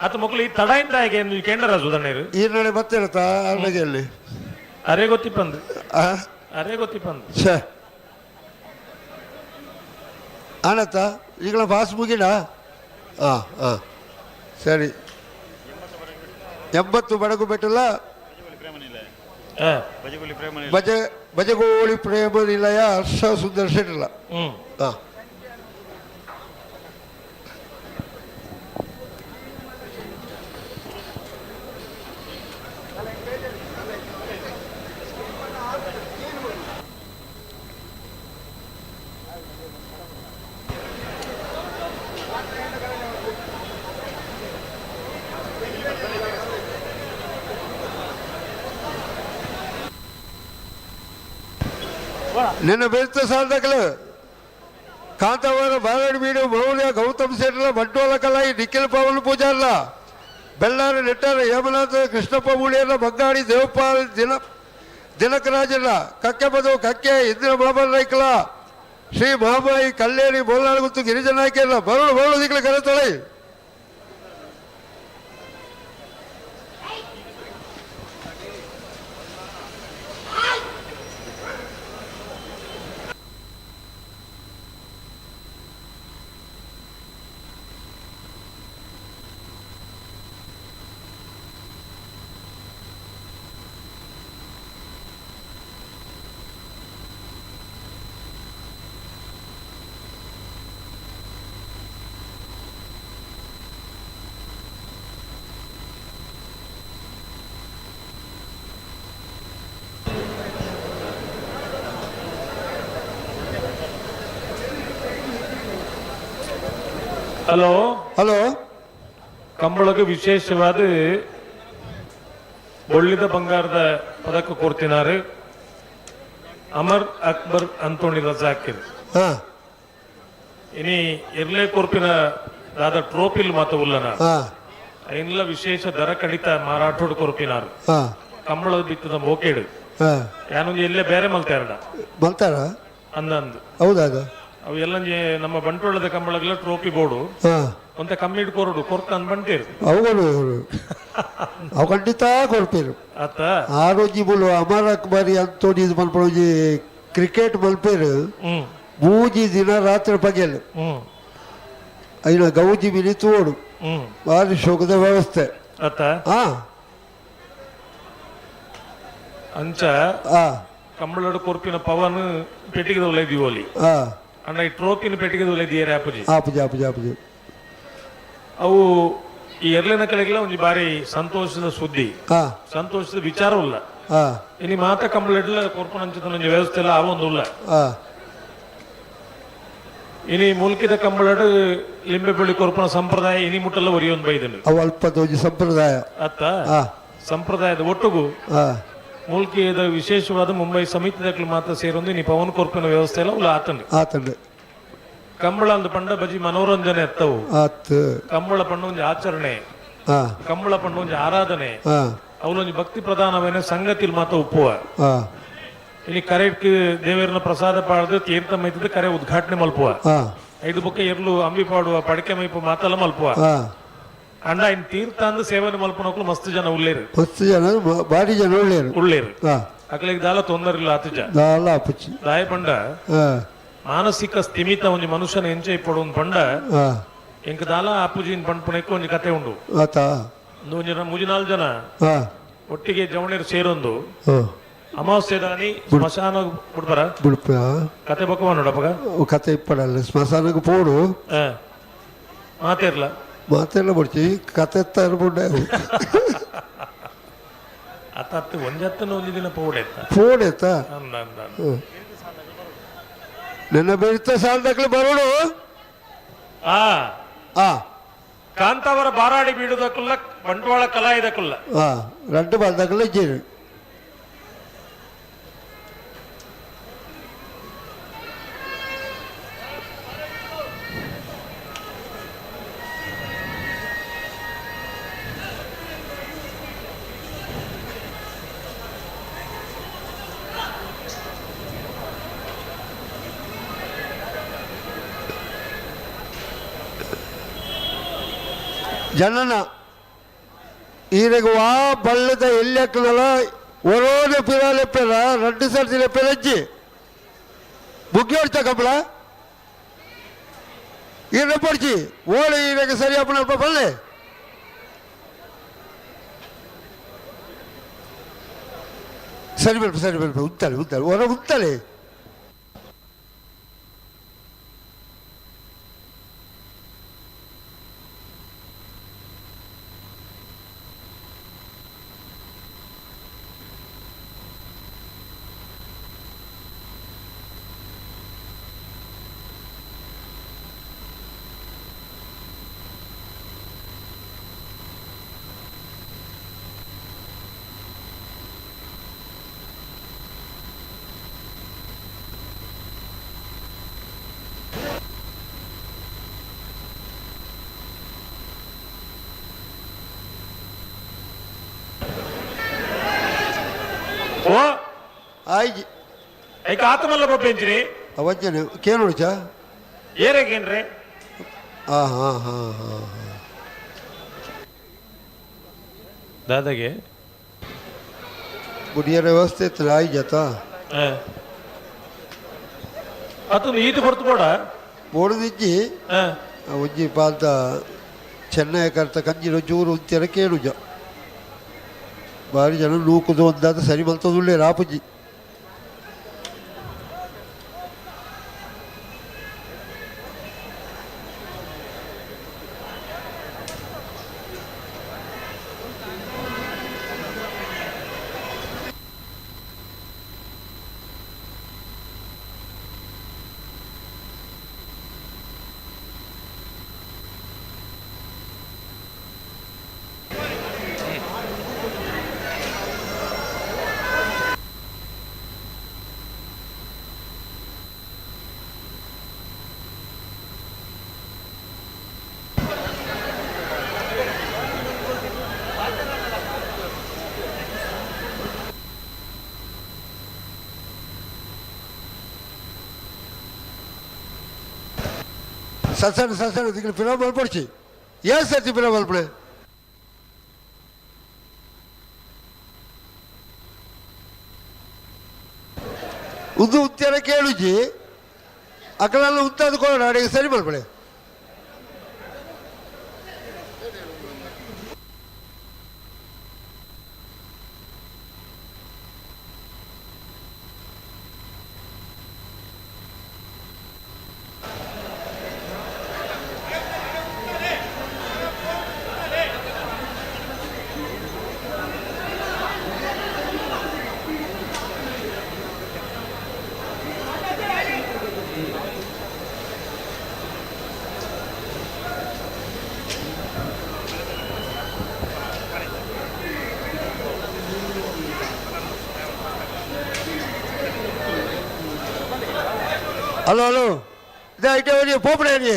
ಅತ ಮಕ್ಕಳು ಈ ತಡಯಿಂದ ಹೇಗೆ ನೀವು ಕೇಂದ್ರ ಸುಧಣ್ಣರು ಈ ನಡೆ ಬತ್ತಿರತ್ತ ಅಲ್ಲಿಗೆಯಲ್ಲಿ ಅರೆ ಗೊತ್ತಿಪ್ಪಂದು ಅರೆ ಗೊತ್ತಿಪ್ಪಂದು ಆನತ್ತ ಈಗಲ ಪಾಸ್ ಮುಗಿಡ ಸರಿ 80 ಬಡಗು ಬೆಟ್ಟಲ್ಲ ಬಜಗೋಳಿ ಪ್ರೇಮ ನಿಲಯ ಹರ್ಷ ಸುಂದರ ಶೆಟ್ಟಲ್ಲ ನಿನ್ನ ಬೆಳೆತ ಸಾಲದಾಗಲು ಕಾಂತವರ ಬಾಗಡಿ ಬೀಡು ಮೌಲ್ಯ ಗೌತಮ್ ಸೇಟ್ಲ ಬಂಟ್ವಾಳ ಕಲಾಯಿ ನಿಖಿಲ್ ಪವನ್ ಪೂಜಾರ್ಲ ಬೆಳ್ಳಾರಿ ನೆಟ್ಟಾರ ಹೇಮನಾಥ ಕೃಷ್ಣಪ್ಪ ಮೂಳಿಯರ್ಲ ಬಂಗಾಡಿ ದೇವಪಾಲ್ ದಿನಕರಾಜಲ್ಲ ಕಕ್ಕೆ ಬದು ಕಕ್ಕೆ ಇಂದಿರ ಮಾಮಲ್ ನಾಯ್ಕಲ ಶ್ರೀ ಮಹಾಮಾಯಿ ಕಲ್ಲೇರಿ ಬೋಲ್ನಾಳ್ ಗುತ್ತು ಗಿರಿಜನ ನಾಯ್ಕಲ್ಲ ಬರಳು ದಿಗ್ಲ ಕರೆತಳೆ ಹಲೋ ಕಂಬಳಕ್ಕೆ ವಿಶೇಷವಾದ ಒಳ್ಳಿದ ಬಂಗಾರದ ಪದಕ ಕೊಡ್ತಿನಾರು ಅಮರ್ ಅಕ್ಬರ್ ಅಂತೋಣಿ ರಜಾಕಿರ್ ಇನಿ ಇರ್ಲೇ ಕೊರ್ಪಿನ ದಾದ ಟ್ರೋಫಿಲ್ ಮಾತವುಲ್ಲನ ಇನ್ನೆಲ್ಲ ವಿಶೇಷ ದರ ಕಡಿತ ಮಾರಾಟೋಡು ಕೊರ್ಪಿನಾರು ಕಂಬಳದ ಬಿತ್ತದ ಮೋಕೇಡು ಯಾನೊಂದು ಎಲ್ಲೇ ಬೇರೆ ಮಲ್ತಾರ ಅಂದಂದು ಹೌದಾ ಅವು ಎಲ್ಲ ನಮ್ಮ ಬಂಟ್ವಾಳದ ಕಂಬಳಗಳ ಟ್ರೋಫಿ ಬೋರ್ಡು ಒಂತ ಕಂಪ್ಲೀಟ್ ಕೊರಡು ಕೊರ್ತ ಅನ್ಬಂಟೇರು ಅವು ಖಂಡಿತ ಕೊಡ್ಪೇರು ಆತ ಆ ರೋಜಿ ಬೋಲು ಅಮರ್ ಅಕ್ಬರಿ ಅಂತೋಡಿ ಇದು ಮಲ್ಪಡೋಜಿ ಕ್ರಿಕೆಟ್ ಮಲ್ಪೇರು ಮೂಜಿ ದಿನ ರಾತ್ರಿ ಪಗೆಲು ಐನ ಗೌಜಿ ಮಿನಿ ತೋಡು ಭಾರಿ ಶೋಕದ ವ್ಯವಸ್ಥೆ ಆತ ಅಂಚ ಕಂಬಳದ ಕೊರ್ಪಿನ ಪವನ್ ಪೆಟ್ಟಿಗೆ ಒಳ್ಳೆ ದೀವೋಲಿ ಅಣ್ಣ ಈ ಟ್ರೋಫಿನ ಪೆಟ್ಟಿಗೆ ಒಳ್ಳೆ ದಿಯರೆ ಆಪುಜಿ ಆಪುಜಿ ಅವು ಈ ಎರ್ಲಿನ ಕಡೆಗೆಲ್ಲ ಒಂದು ಬಾರಿ ಸಂತೋಷದ ಸುದ್ದಿ, ಹಾ ಸಂತೋಷದ ವಿಚಾರವಿಲ್ಲ. ಹಾ ಇನಿ ಮಾತ ಕಂಪ್ಲೇಂಟ್ ಕೊರ್ಪನ ಒಂಜಿ ವ್ಯವಸ್ಥೆ ಎಲ್ಲ ಅವೊಂದುಲ್ಲ. ಹಾ ಇನಿ ಮುಲ್ಕಿದ ಕಂಬಳಡ್ ಲಿಂಬೆ ಬೆಳ್ಳಿ ಕೊರ್ಪನ ಸಂಪ್ರದಾಯ ಇನಿ ಮುಟ್ಟಲ್ಲ ಒರಿಯೊಂದು ಬೈದನು ಅವು ಅಲ್ಪದೊಂದು ಸಂಪ್ರದಾಯ ಅತ್ತ ಹಾ ಸಂಪ್ರದಾಯದ ಒಟ್ಟುಗು ಹಾ ಮುಲ್ಕಿದ ವಿಶೇಷವಾದ ಮುಂಬೈ ಸಮಿತಿದಕ್ಲು ಮಾತ್ರ ಸೇರೊಂದು ಇನಿ ಪವನ್ ಕೊರ್ಪಿನ ವ್ಯವಸ್ಥೆ ಎಲ್ಲ ಉಲ್ಲ ಆತನು ಆತಂಡೆ ಕಂಬಳ ಅಂದ ಪಂಡ ಬಜಿ ಮನೋರಂಜನೆ ಎತ್ತವು, ಆತು ಕಂಬಳ ಪಂಡ ಒಂಜಿ ಆಚರಣೆ, ಹಾ ಕಂಬಳ ಪಂಡ ಒಂಜಿ ಆರಾಧನೆ, ಹಾ ಅವಲೊಂಜಿ ಭಕ್ತಿ ಪ್ರಧಾನವೇನ ಸಂಗತಿಲ್ ಮಾತ ಉಪ್ಪುವ. ಹಾ ಇನಿ ಕರೆಕ್ಟ್ ದೇವರನ್ನ ಪ್ರಸಾದ ಪಾಡ್ದು ತೀರ್ಥ ಮೈತದ ಕರೆ ಉದ್ಘಾಟನೆ ಮಲ್ಪುವ. ಹಾ ಐದು ಬುಕ್ಕ ಎರ್ಲು ಅಂಬಿ ಪಾಡುವ ಪಡಕೆ ಮೈಪು ಮಾತಲ್ಲ ಮಲ್ಪುವ. ಹಾ ಅಂಡ ಇನ್ ತೀರ್ಥ ಅಂದ ಸೇವನೆ ಮಲ್ಪನಕ್ಲು ಮಸ್ತ್ ಜನ ಉಳ್ಳೇರು, ಹೊತ್ತು ಜನ ಭಾರಿ ಜನ ಒಳ್ಳೆಯರು. ಉಳ್ಳೇರು ಹಾ ಅಕಲಿಗೆ ದಾಲ ತೊಂದರಿಲ್ಲ ಆತುಜ ದಾಲ ಅಪ್ಪಚ್ಚಿ ದಾಯ ಪಂಡ ಹಾ ಮಾನಸಿಕ ಸ್ಥಿಮಿತ ಒಂಜಿ ಮನುಷ್ಯನ ಎಂಜಾಯ್ ಪಡೋನ್ ಪಂಡ ಹಾ ಎಂಕ್ ದಾಲ ಆಪುಜಿನ್ ಪಂಪಣಕ್ಕೆ ಒಂಜಿ ಕತೆ ಉಂಡು. ಆತಾ ಮುಜಿನಾಲ್ ಜನ ಹಾ ಒಟ್ಟಿಗೆ ಜವಣೇರು ಸೇರೊಂದು ಹಾ ಅಮಾವಾಸ್ಯೆ ದಾನಿ ಸ್ಮಶಾನ ಬಿಡ್ಬಾರ ಬಿಡ್ಪ ಕತೆ ಬಕ್ಕವ ನೋಡಪ್ಪಗ ಕತೆ ಇಪ್ಪಡಲ್ಲ ಸ್ಮಶಾನಕ್ಕೆ ಪೋಡು ಮಾತೇರ್ಲ ಮಾತೆಲ್ಲ ಬಿಡ್ತಿ ಕತೆ ತರ್ಬಿಡ್ಡೆ ಅತ್ತ ಒಂಜತ್ತನ ಒಂದು ದಿನ ಪೌಡೆತ್ತ ಪೋಡೆತ್ತ ಅಂದ ಅಂದ ನನ್ನ ಬೆಳಿತ ಸಾಲದಾಗ್ಲಿ ಬರೋಡು ಆ ಆ ಕಾಂತಾವರ ಬಾರಾಡಿ ಬೀಡುದಕ್ಕಲ್ಲ ಬಂಟ್ವಾಳ ಕಲಾಯಿದಕ್ಕಲ್ಲ ಆ ರೆಡ್ ಬಾಲ್ದಾಗಲ್ಲ ಇದ್ದೀರಿ ಜನನ ఈయనకు వా బళ్ళద ఎల్లెక్కలలో ఒరోనే పిరాలెప్పారా రెండు సర్దిల పిరచ్చి బుగ్గి ಹೊಡ್ತಾ ಕಬ್ಬಳ ఈయన పొడిచి ఓడి ఈయనకు సరి అప్పుడు బల్లే సరి బెల్ప ఉంచాలి ఒర ఉంచాలి ಓ ಆಯ್ಜಿ ಐಕ ಆತಮಲ್ಲ ಬೊಬ್ಬೆಂಚಿನಿ ಅವಜ್ಜನೆ ಕೇಳೋಣ ಏರೇಗೇನ್ರಿ ಹಾ ಹಾ ಹಾ ಹಾ ದಾದಾಗೆ ಗುಡಿಯರ ವ್ಯವಸ್ಥೆ ಇತ್ತು ಆಯ್ಜತ ಅತನು ಈತು ಹೊರತು ಬೋಡ ಬೋಡದಿಜ್ಜಿ ಒಂಜಿ ಪಾಲ್ತ ಚೆನ್ನೈ ಕರ್ತ ಕಂಜಿನ ಚೂರು ಉಂತ್ಯರ ಕೇಳುಜ ಭಾರಿ ಜನ ನೂಕುದು ಒಂದಾದ ಸರಿ ಮಲ್ತದುಳ್ಳೆ ರಾಪುಜಿ ససన దిగిన పిల్లలు బలపడిచి ఏ సతి పిల్లలు బలపడే ಉದ್ದು ಉತ್ತರ ಕೇಳುಜಿ ಅಕಲೆಲ್ಲ ಉತ್ತಾದ್ಕೊಂಡು ಅಡಿಗೆ ಸರಿ ಬಲ್ಪಡೆ ಹಲೋ ಹಲೋ ಇದೇ ಐಟೆ ಹೋಗಿ ಪೋಪಡೆ ಹೇಳಿ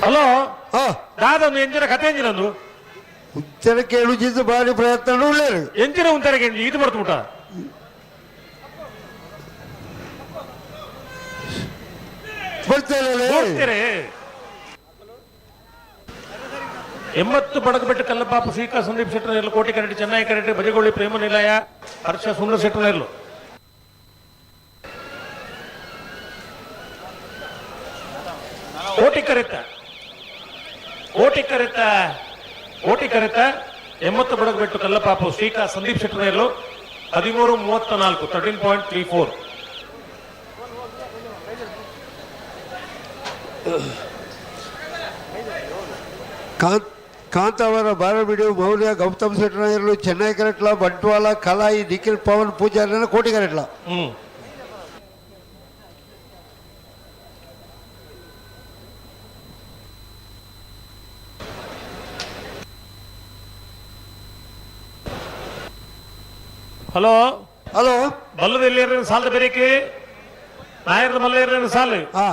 ಹಲೋ ಹಾಂ ದಾದೊಂದು ಎಂಜಿನ ಕತೆ ಎಂಜಿನೊಂದು ಉತ್ತರ ಕೇಳುಜಿದ್ದು ಭಾರಿ ಪ್ರಯತ್ನ ಉಳ್ಳೇರು ಎಂಜಿನ ಉಂತರಕ್ಕೆ ಇದು ಬರ್ತು ಬರ್ತೇನೆ 80 ಬಡಗಬೆಟ್ಟು ಕಲ್ಲಪಾಪ ಶ್ರೀಕಾ ಸಂದೀಪ್ ಶೆಟ್ಟರ್ನೆರಲು ಕೋಟಿ ಕರಡಿ ಚೆನ್ನೈ ಕರಡಿ ಬಜಗೊಳ್ಳಿ ಪ್ರೇಮ ನಿಲಯ ಹರ್ಷ ಸುಂದರ ಶೆಟ್ಟರ್ನೆರಲು ಕೋಟಿ ಕರೆತ 80 ಬಡಗಬೆಟ್ಟು ಕಲ್ಲಪಾಪ ಶ್ರೀಕಾ ಸಂದೀಪ್ ಶೆಟ್ಟರ್ನೆರಲು 13:34 13.34 ಕಾಂತಾವರ ಬಾರಬಿಡು ಮೌಲ್ಯ ಗೌತಮ್ ಶೆಟ್ಟರ್ಲು ಚೆನ್ನೈ ಕರೆಟ್ಲ ಬಂಟ್ವಾಳ ಕಲಾಯಿ ನಿಖಿಲ್ ಪವನ್ ಪೂಜಾರಿ ಕೋಟಿ ಕರೆಟ್ಲ ಹಲೋ ಹಲೋ ಬಲ್ಲದಲ್ಲಿ ಸಾಲದ ಬೇರೆಕೆ ನಾಯರದ ಮಲ್ಲ ಸಾಲು ಹಾ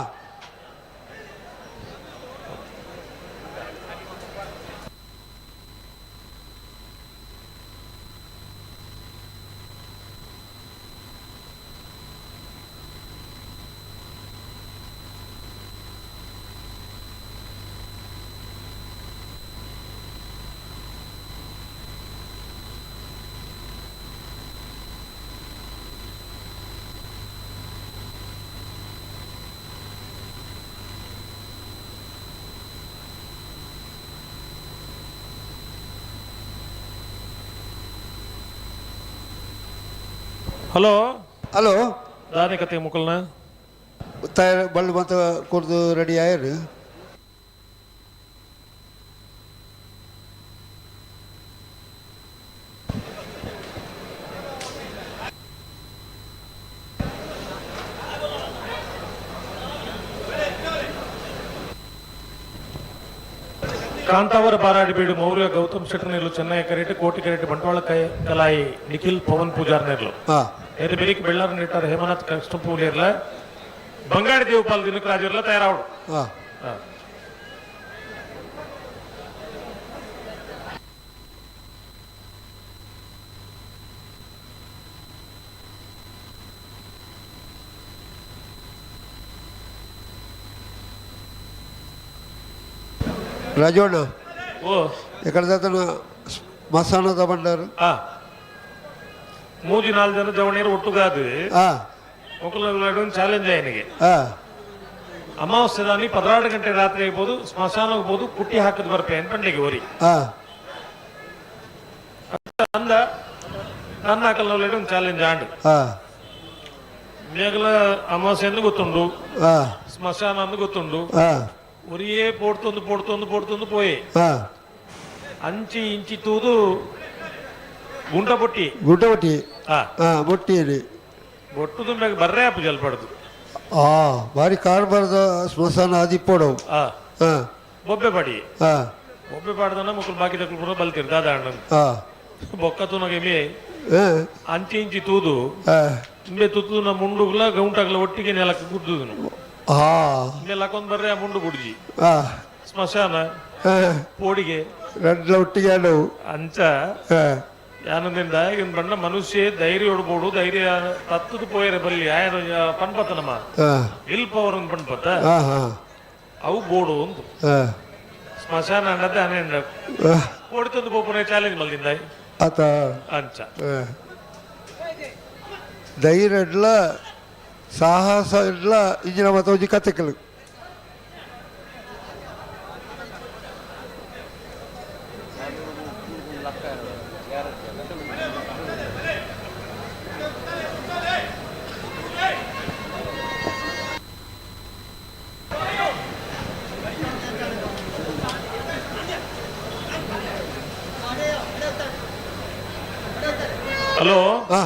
ಹಲೋ ಹಲೋ ದಾನಿ ಕತೆ ಮುಕಲ್ನ ತಯಾರ ಬಳ್ಳಿ ಮತ್ತೆ ಕುಡ್ದು ರೆಡಿ ಆಯ್ರು ಕಾಂತಾವರ ಬಾರಾಡಿಬೀಡು ಮೌರ್ಯ ಗೌತಮ್ ಶೆಟ್ಟರ್ನೆರಲು ಚೆನ್ನೈ ಕರೆಟ್ ಕೋಟಿ ಕರೆಟ್ ಬಂಟ್ವಾಳ ಕಲಾಯಿ ನಿಖಿಲ್ ಪವನ್ ಪೂಜಾರ್ನೆರಲು ಇದು ಬೆರಿಕ್ ಬೆಳ್ಳಾರ ನೆಟ್ಟಾರ ಹೇಮನಾಥ್ ಕೃಷ್ಣಪೂಲ್ ಇರ್ಲ ಬಂಗಾಡಿ ದೇವಪಾಲ್ ದಿನಕ್ ರಾಜು ಇರ್ಲ ತಯಾರಾವಡು రాజోణ ఓ ఎక్కడ తన మసానా తమంటారు ಮೂಜಿ 4 ಜನ ಜವಣಿಯರು ಒಟ್ಟುಗಾದು ಒಕ್ಕಲು ಚಾಲೆಂಜ್ ఆయనಗೆ ಅಮಾವಾಸ್ಯೆ ದಾನಿ 16 ಗಂಟೆ ರಾತ್ರಿ ಆಗ್ಬೋದು ಸ್ಮಶಾನ ಹೋಗ್ಬೋದು ಕುಟ್ಟಿ ಹಾಕಿದ್ ಬರ್ಪೆ ಅನ್ಪಂಡಿಗೆ ಓರಿ ಅಂದ ನನ್ನ ಹಾಕಲ್ ಚಾಲೆಂಜ್ ಆಂಡ್ ಮೇಗಲ ಅಮಾವಾಸ್ಯೆ ಎಂದು ಗೊತ್ತುಂಡು ಸ್ಮಶಾನ ಅಂದು ಗೊತ್ತುಂಡು ഒരേ പോടുത്തൊന്ന് പോയി അഞ്ച് ഇഞ്ചി തൂതു ಗುಂಟ ಬೊಟ್ಟಿ ಬೊಟ್ಟಿ ಬೊಟ್ಟುದು ಬರ್ರೆ ಆಪು ಜಲ್ಪಡ್ದು ಭಾರಿ ಕಾರ್ಬಾರ್ದ ಸ್ಮಶಾನ ಅದಿಪ್ಪೋಡವು ಬೊಬ್ಬೆ ಪಾಡಿ ಬೊಬ್ಬೆ ಪಾಡ್ದನ ಮಕ್ಕಳು ಬಾಕಿ ತಕ್ಕಳು ಪುನಃ ಬಲ್ತಿರ್ ದಾದ ಅಣ್ಣ ಬೊಕ್ಕ ತುನಗೆ ಮೇ ಅಂಚಿ ಇಂಚಿ ತೂದು ಇಂಬೆ ತುತ್ತು ನ ಮುಂಡುಗ್ಲ ಗೌಂಟಾಗ್ಲ ಒಟ್ಟಿಗೆ ನೆಲಕ್ಕೆ ಗುದ್ದುದು ನೆಲಕ್ಕೊಂದು ಬರ್ರೆ ಆ ಮುಂಡು ಗುಡ್ಜಿ ಸ್ಮಶಾನ ಪೋಡಿಗೆ ಒಟ್ಟಿಗೆ ಅಂಚ ಯಾನದಿಂದ ಈಗ ಬಣ್ಣ ಮನುಷ್ಯ ಧೈರ್ಯ ಹೊಡ್ಬೋಡು ಧೈರ್ಯ ತತ್ತದು ಪೋಯರೆ ಬಲ್ಲಿ ಆಯನ ಪನ್ಪತ್ತನಮ್ಮ ಇಲ್ಪವರ್ ಪನ್ಪತ್ತ ಅವು ಬೋಡು ಒಂದು ಸ್ಮಶಾನ ಅನ್ನದ ಅನೇಂದ್ರ ಓಡಿತಂದು ಪೋಪುನೆ ಚಾಲೆಂಜ್ ಮಲ್ದಿಂದ ಅಂಚ ಧೈರ್ಯ ಇಡ್ಲ ಸಾಹಸ ಇಡ್ಲ ಇಂಜಿನ ಮತ ಒಂಜಿ ಕತೆಕಲು ಹಲೋ ಹಾ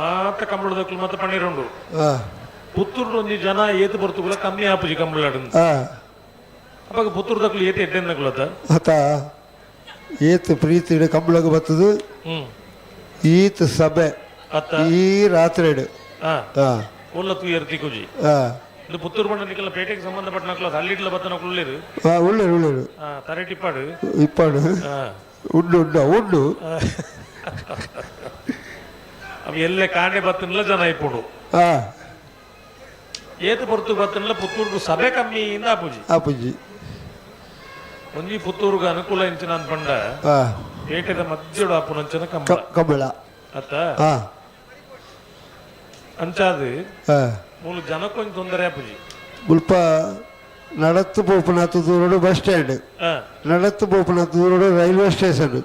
ಆತ ಕಂಬಳದಕ್ಕಲು ಮತ್ತೆ ಪನ್ನೀರುಂಡು ಹಾ ಪುತ್ತೂರು ಒಂಜಿ ಜನ ಏತು ಬರ್ತುಗುಲ ಕಮ್ಮಿ ಆಪುಜಿ ಕಂಬಳಾಡು ಹಾ ಅವಾಗ ಪುತ್ತೂರ್ದಕ್ಕಲು ಏತು ಎಡ್ಡೆನ್ನಗುಲತ್ತ ಆತ ಏತ್ ಪ್ರೀತಿ ಕಂಬಳಗ ಬರ್ತದು ಹ್ಮ್ ಈತ್ ಸಭೆ ಅತ್ತ ಈ ರಾತ್ರಿ ಹಾ ಹಾ ಒಲ್ಲ ತೂಯರ್ ತಿಕ್ಕುಜಿ ಹಾ ಇದು ಪುತ್ತೂರು ಬಂಡಲಿಕ್ಕೆಲ್ಲ ಪೇಟೆಗೆ ಸಂಬಂಧಪಟ್ಟ ನಕ್ಲು ಹಳ್ಳಿಡ್ಲ ಬತ್ತನಕ್ಲು ಉಳ್ಳೇರು ಹಾ ಉಳ್ಳೇರು ಉಳ್ಳೇರು ತರೆ ಟಿಪ್ಪಾಡು ಇಪ್ಪಾಡು ಉಂಡು ಉಂಡು ಉಂಡು ಅವು ಎಲ್ಲೇ ಕಾಂಡೆ ಬತ್ತನಲ್ಲ ಜನ ಇಪ್ಪುಡು ಹಾ ಏತು ಬರ್ತುಗು ಬತ್ತನಲ್ಲ ಪುತ್ತೂರ್ಗು ಸಭೆ ಕಮ್ಮಿಯಿಂದ ಆಪುಜಿ ಅಪ್ಪುಜಿ ಒಂಜಿ ಪುತ್ತೂರ್ಗು ಅನುಕೂಲ ಇಂಚಿನ ಅನ್ಪಂಡ ಹಾ ಪೇಟೆದ ಮಧ್ಯಡು ಆಪುನಂಚನ ಕಂಬಳ ಕಂಬಳ ಅತ್ತ ಹಾ ಅಂಚಾದು ಹಾ ಮೂಲ ಜನಕ್ಕೊಂದು ತೊಂದರೆ ಆಪುಜಿ ಮುಲ್ಪ ನಡತ್ತು ಬೋಪನಾಥ ದೂರೋಡು ಬಸ್ ಸ್ಟ್ಯಾಂಡ್ ನಡತ್ತು ಬೋಪನಾಥ ದೂರೋಡು ರೈಲ್ವೆ ಸ್ಟೇಷನ್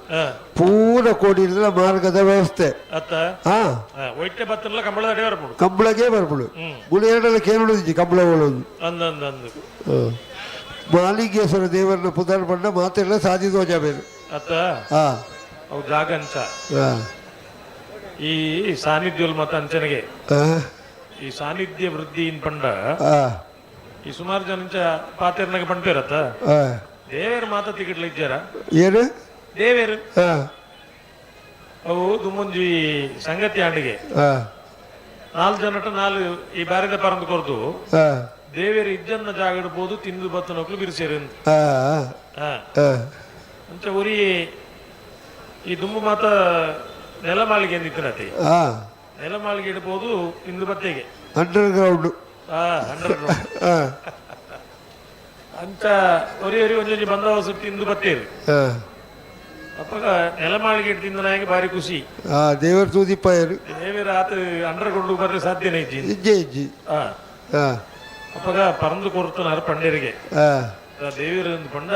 ಪೂರ ಕೋಡಿಲಿನ ಮಾರ್ಗದ ವ್ಯವಸ್ಥೆ ಅತ್ತ ಹಾ ಒಯ್ಟೆ ಬತ್ತನಲ್ಲ ಕಂಬಳದ ಅಡಿ ಬರಬಹುದು ಕಂಬಳಗೆ ಬರ್ಬಿಡು ಮುಳಿ ಎರಡಲ್ಲ ಕೇಳೋದಿಜ್ಜಿ ಕಂಬಳ ಒಳೋದು ಅಂದಂದು ಮಾಲಿಂಗೇಶ್ವರ ದೇವರನ್ನ ಪುದಾರ ಪಂಡ ಮಾತೆಲ್ಲ ಸಾಧಿದೋ ಜಾಬೇರು ಅತ್ತ ಹಾ ಅವು ಜಾಗ ಅಂಚ ಹಾ ಈ ಸಾನ್ನಿಧ್ಯ ಮತ ಅಂಚನೆಗೆ ಹಾ ಈ ಸಾನ್ನಿಧ್ಯ ವೃದ್ಧಿ ಇನ್ ಪಂಡ ಹಾ ಈ ಸುಮಾರು ಜನ ಪಾತೆರ್ನಾಗ ಪಂಪಿರತ್ತ ಹಾ ದೇವೇರು ಮಾತ ತಿಗಿಡ್ಲ ಇದ್ದಾರ ಏನು ದೇವೇರು ಹಾ ಅವು ದುಮ್ಮುಂಜಿ ಸಂಗತಿ ಆಂಡಿಗೆ ಹಾ 4 ಜನಟ 4 ಈ ಬಾರಿದ ಪರಂದು ಕೊರ್ದು ಹಾ ದೇವೇರು ಇಜ್ಜನ್ನ ಜಾಗ ಇಡ್ಬೋದು ತಿಂದು ಬತ್ತನಕ್ಲು ಬಿರಿಸೇರು ಹಾ ಹಾ ಹಾ ಅಂಚ ಉರಿ ಈ ದುಂಬು ಮಾತ ನೆಲಮಾಳಿಗೆ ನಿಂತಿರತ್ತೆ ಹಾ ನೆಲಮಾಳಿಗೆ ಇಡ್ಬೋದು ಇಂದು ಬತ್ತೆಗೆ ಅಂಡರ್ ಗ್ರೌಂಡ್ 100 ಹಾ ಅಂಚ ಒರಿ ಒರಿ ಒಂಜೊಂಜಿ ಬಂದವ ಸುತ್ತಿ ಇಂದು ಬತ್ತೇರು ಹಾ ಅಪ್ಪಗ ನೆಲಮಾಳಿಗೆ ಇಡ್ತಿಂದ ನನಗೆ ಭಾರಿ ಖುಷಿ ಹಾ ದೇವರ ತೂದಿಪ್ಪಾಯರು ದೇವೇರ ಆತ ಅಂಡರ್ಕೊಂಡು ಬರ್ರೆ ಸಾಧ್ಯನೇ ಇಜ್ಜಿ ಇಜ್ಜೆ ಇಜ್ಜಿ ಹಾ ಹಾ ಅಪ್ಪಗ ಪರಂದು ಕೊರ್ತನಾರ ಪಂಡೇರಿಗೆ ಹಾ ದೇವೇರ ಪಂಡ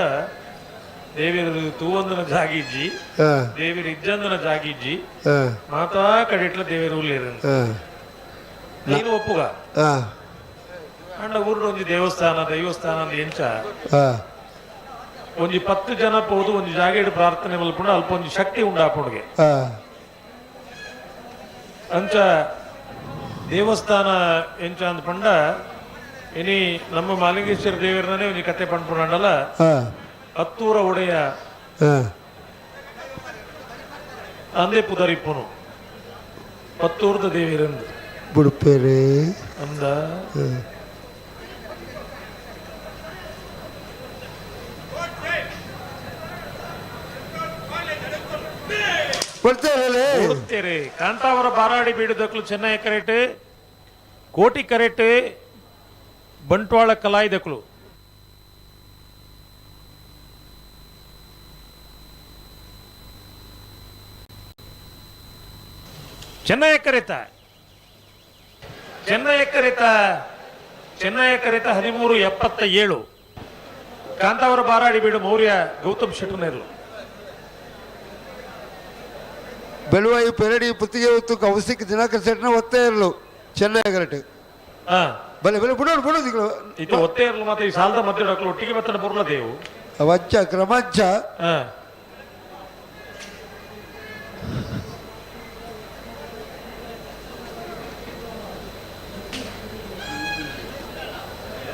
ದೇವೇರು ತೂವೊಂದನ ಜಾಗಿಜ್ಜಿ ಹಾ ದೇವೇರು ಇಜ್ಜಂದನ ಜಾಗಿಜ್ಜಿ ಹಾ ಮಾತಾ ಕಡಿಟ್ಲ ದೇವೇರು ಉಳ್ಳೇರು ಹಾ ನೀನು ಒಪ್ಪುಗ ಹಾ ಅಂಡ ಊರ್ಡು ಒಂಜಿ ದೈವಸ್ಥಾನ ಅಂದ್ ಎಂಚ ಹಾ ಒಂಜಿ 10 ಜನ ಪೋದು ಒಂಜಿ ಜಾಗ ಇಡು ಪ್ರಾರ್ಥನೆ ಮಲ್ಪುಂಡ ಅಲ್ಪ ಒಂಜಿ ಶಕ್ತಿ ಉಂಡಾಪುಣ್ಗೆ ಹಾ ಅಂಚ ದೇವಸ್ಥಾನ ಎಂಚ ಅಂದ್ ಪಂಡ ಇನಿ ನಮ್ಮ ಮಾಲಿಂಗೇಶ್ವರ ದೇವರನೇ ಒಂಜಿ ಕತೆ ಪಂಡ್ಪುಂಡಲ್ಲ ಹಾ ಹತ್ತೂರ ಒಡೆಯ ಹಾ ಅಂದೇ ಪುದರಿಪ್ಪುನು ಪತ್ತೂರ್ದ ದೇವಿರಂದು ಬುಡುಪೇರೆ ಅಂದ ಬರ್ತೇವೆ ಕಾಂತಾವರ ಬಾರಾಡಿ ಬೀಡುದಕ್ಲು ಚೆನ್ನೈ ಕರೆಟ್ ಕೋಟಿ ಕರೆಟ್ ಬಂಟ್ವಾಳ ಕಲಾಯಿದಕ್ಲು ಚೆನ್ನೈ ಕರೆತ 1377 ಕಾಂತಾವರ ಬಾರಾಡಿ ಬೀಡು ಮೌರ್ಯ ಗೌತಮ್ ಶೆಟ್ಟರ್ನೇರು ಬೆಳುವಾಯಿ ಪೆರಡಿ ಪುತ್ತಿಗೆ ಹೊತ್ತು ಕೌಸಿಕ್ ದಿನಾಕರ್ ಸೆಟ್ನ ಒತ್ತೇ ಇರಲು ಚೆನ್ನೈ ಗರಟೆ ಬಲೆ ಬಲೆ ಬಿಡೋಡು ಬಿಡೋದು ಇದು ಒತ್ತೇ ಇರಲು ಮತ್ತೆ ಈ ಸಾಲದ ಮಧ್ಯ ಒಟ್ಟಿಗೆ ಬತ್ತನ ಬರಲದೇವು ವಜ್ಜ ಕ್ರಮಜ್ಜ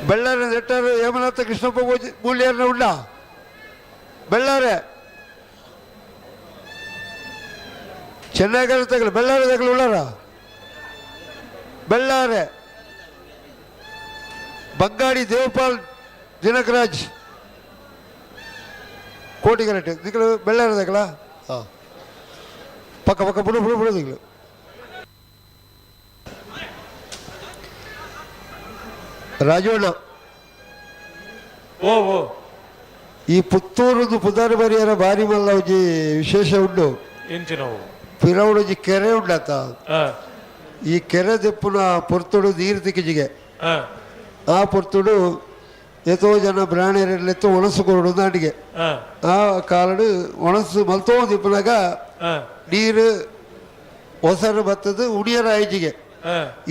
ಬೆಳ್ಳಾರೆ ನೆಟ್ಟರು ಹೇಮನಾಥ ಕೃಷ್ಣಪ್ಪ ಮೂಲ್ಯರ್ನ ಉಂಡ ಬೆಳ್ಳಾರೆ ಚೆನ್ನೈಗಾರ ತಗಲು ಬೆಳ್ಳಾರೆ ತಗಲು ಉಳ್ಳಾರ ಬೆಳ್ಳಾರೆ ಬಂಗಾಡಿ ದೇವಪಾಲ್ ದಿನಕರಾಜ್ ಕೋಟಿಗರಟೆ ದಿಕ್ಕಲು ಬೆಳ್ಳಾರೆ ತಗಲ ಹಾಂ ಪಕ್ಕ ಪಕ್ಕ ಬಿಡು ಬಿಡು ಬಿಡು ದಿಕ್ಕಲು ರಾಜೋಣ ಓ ಈ ಪುತ್ತೂರದು ಪುದಾರ ಬರಿಯರ ಬಾರಿ ಮಲ್ಲವಜಿ ವಿಶೇಷ ಉಂಡು ಎಂಚಿನವು ಪಿರವಡಜಿ ಕೆರೆ ಉಂಡಾತ ಈ ಕೆರೆ ದೆಪ್ಪುನ ಪೊರ್ತುಡು ನೀರು ತಿಕ್ಕಿಜಿಗೆ ಆ ಪೊರ್ತುಡು ಎತ್ತೋ ಜನ ಬ್ರಾಣಿಯರೆಲ್ಲೆತ್ತೋ ಒಣಸು ಕೊರಡು ನಾಡಿಗೆ ಆ ಕಾಲಡು ಒಣಸು ಮಲ್ತೋ ದಿಪ್ಪನಾಗ ನೀರು ಹೊಸರು ಬತ್ತದು ಉಡಿಯರ ಐಜಿಗೆ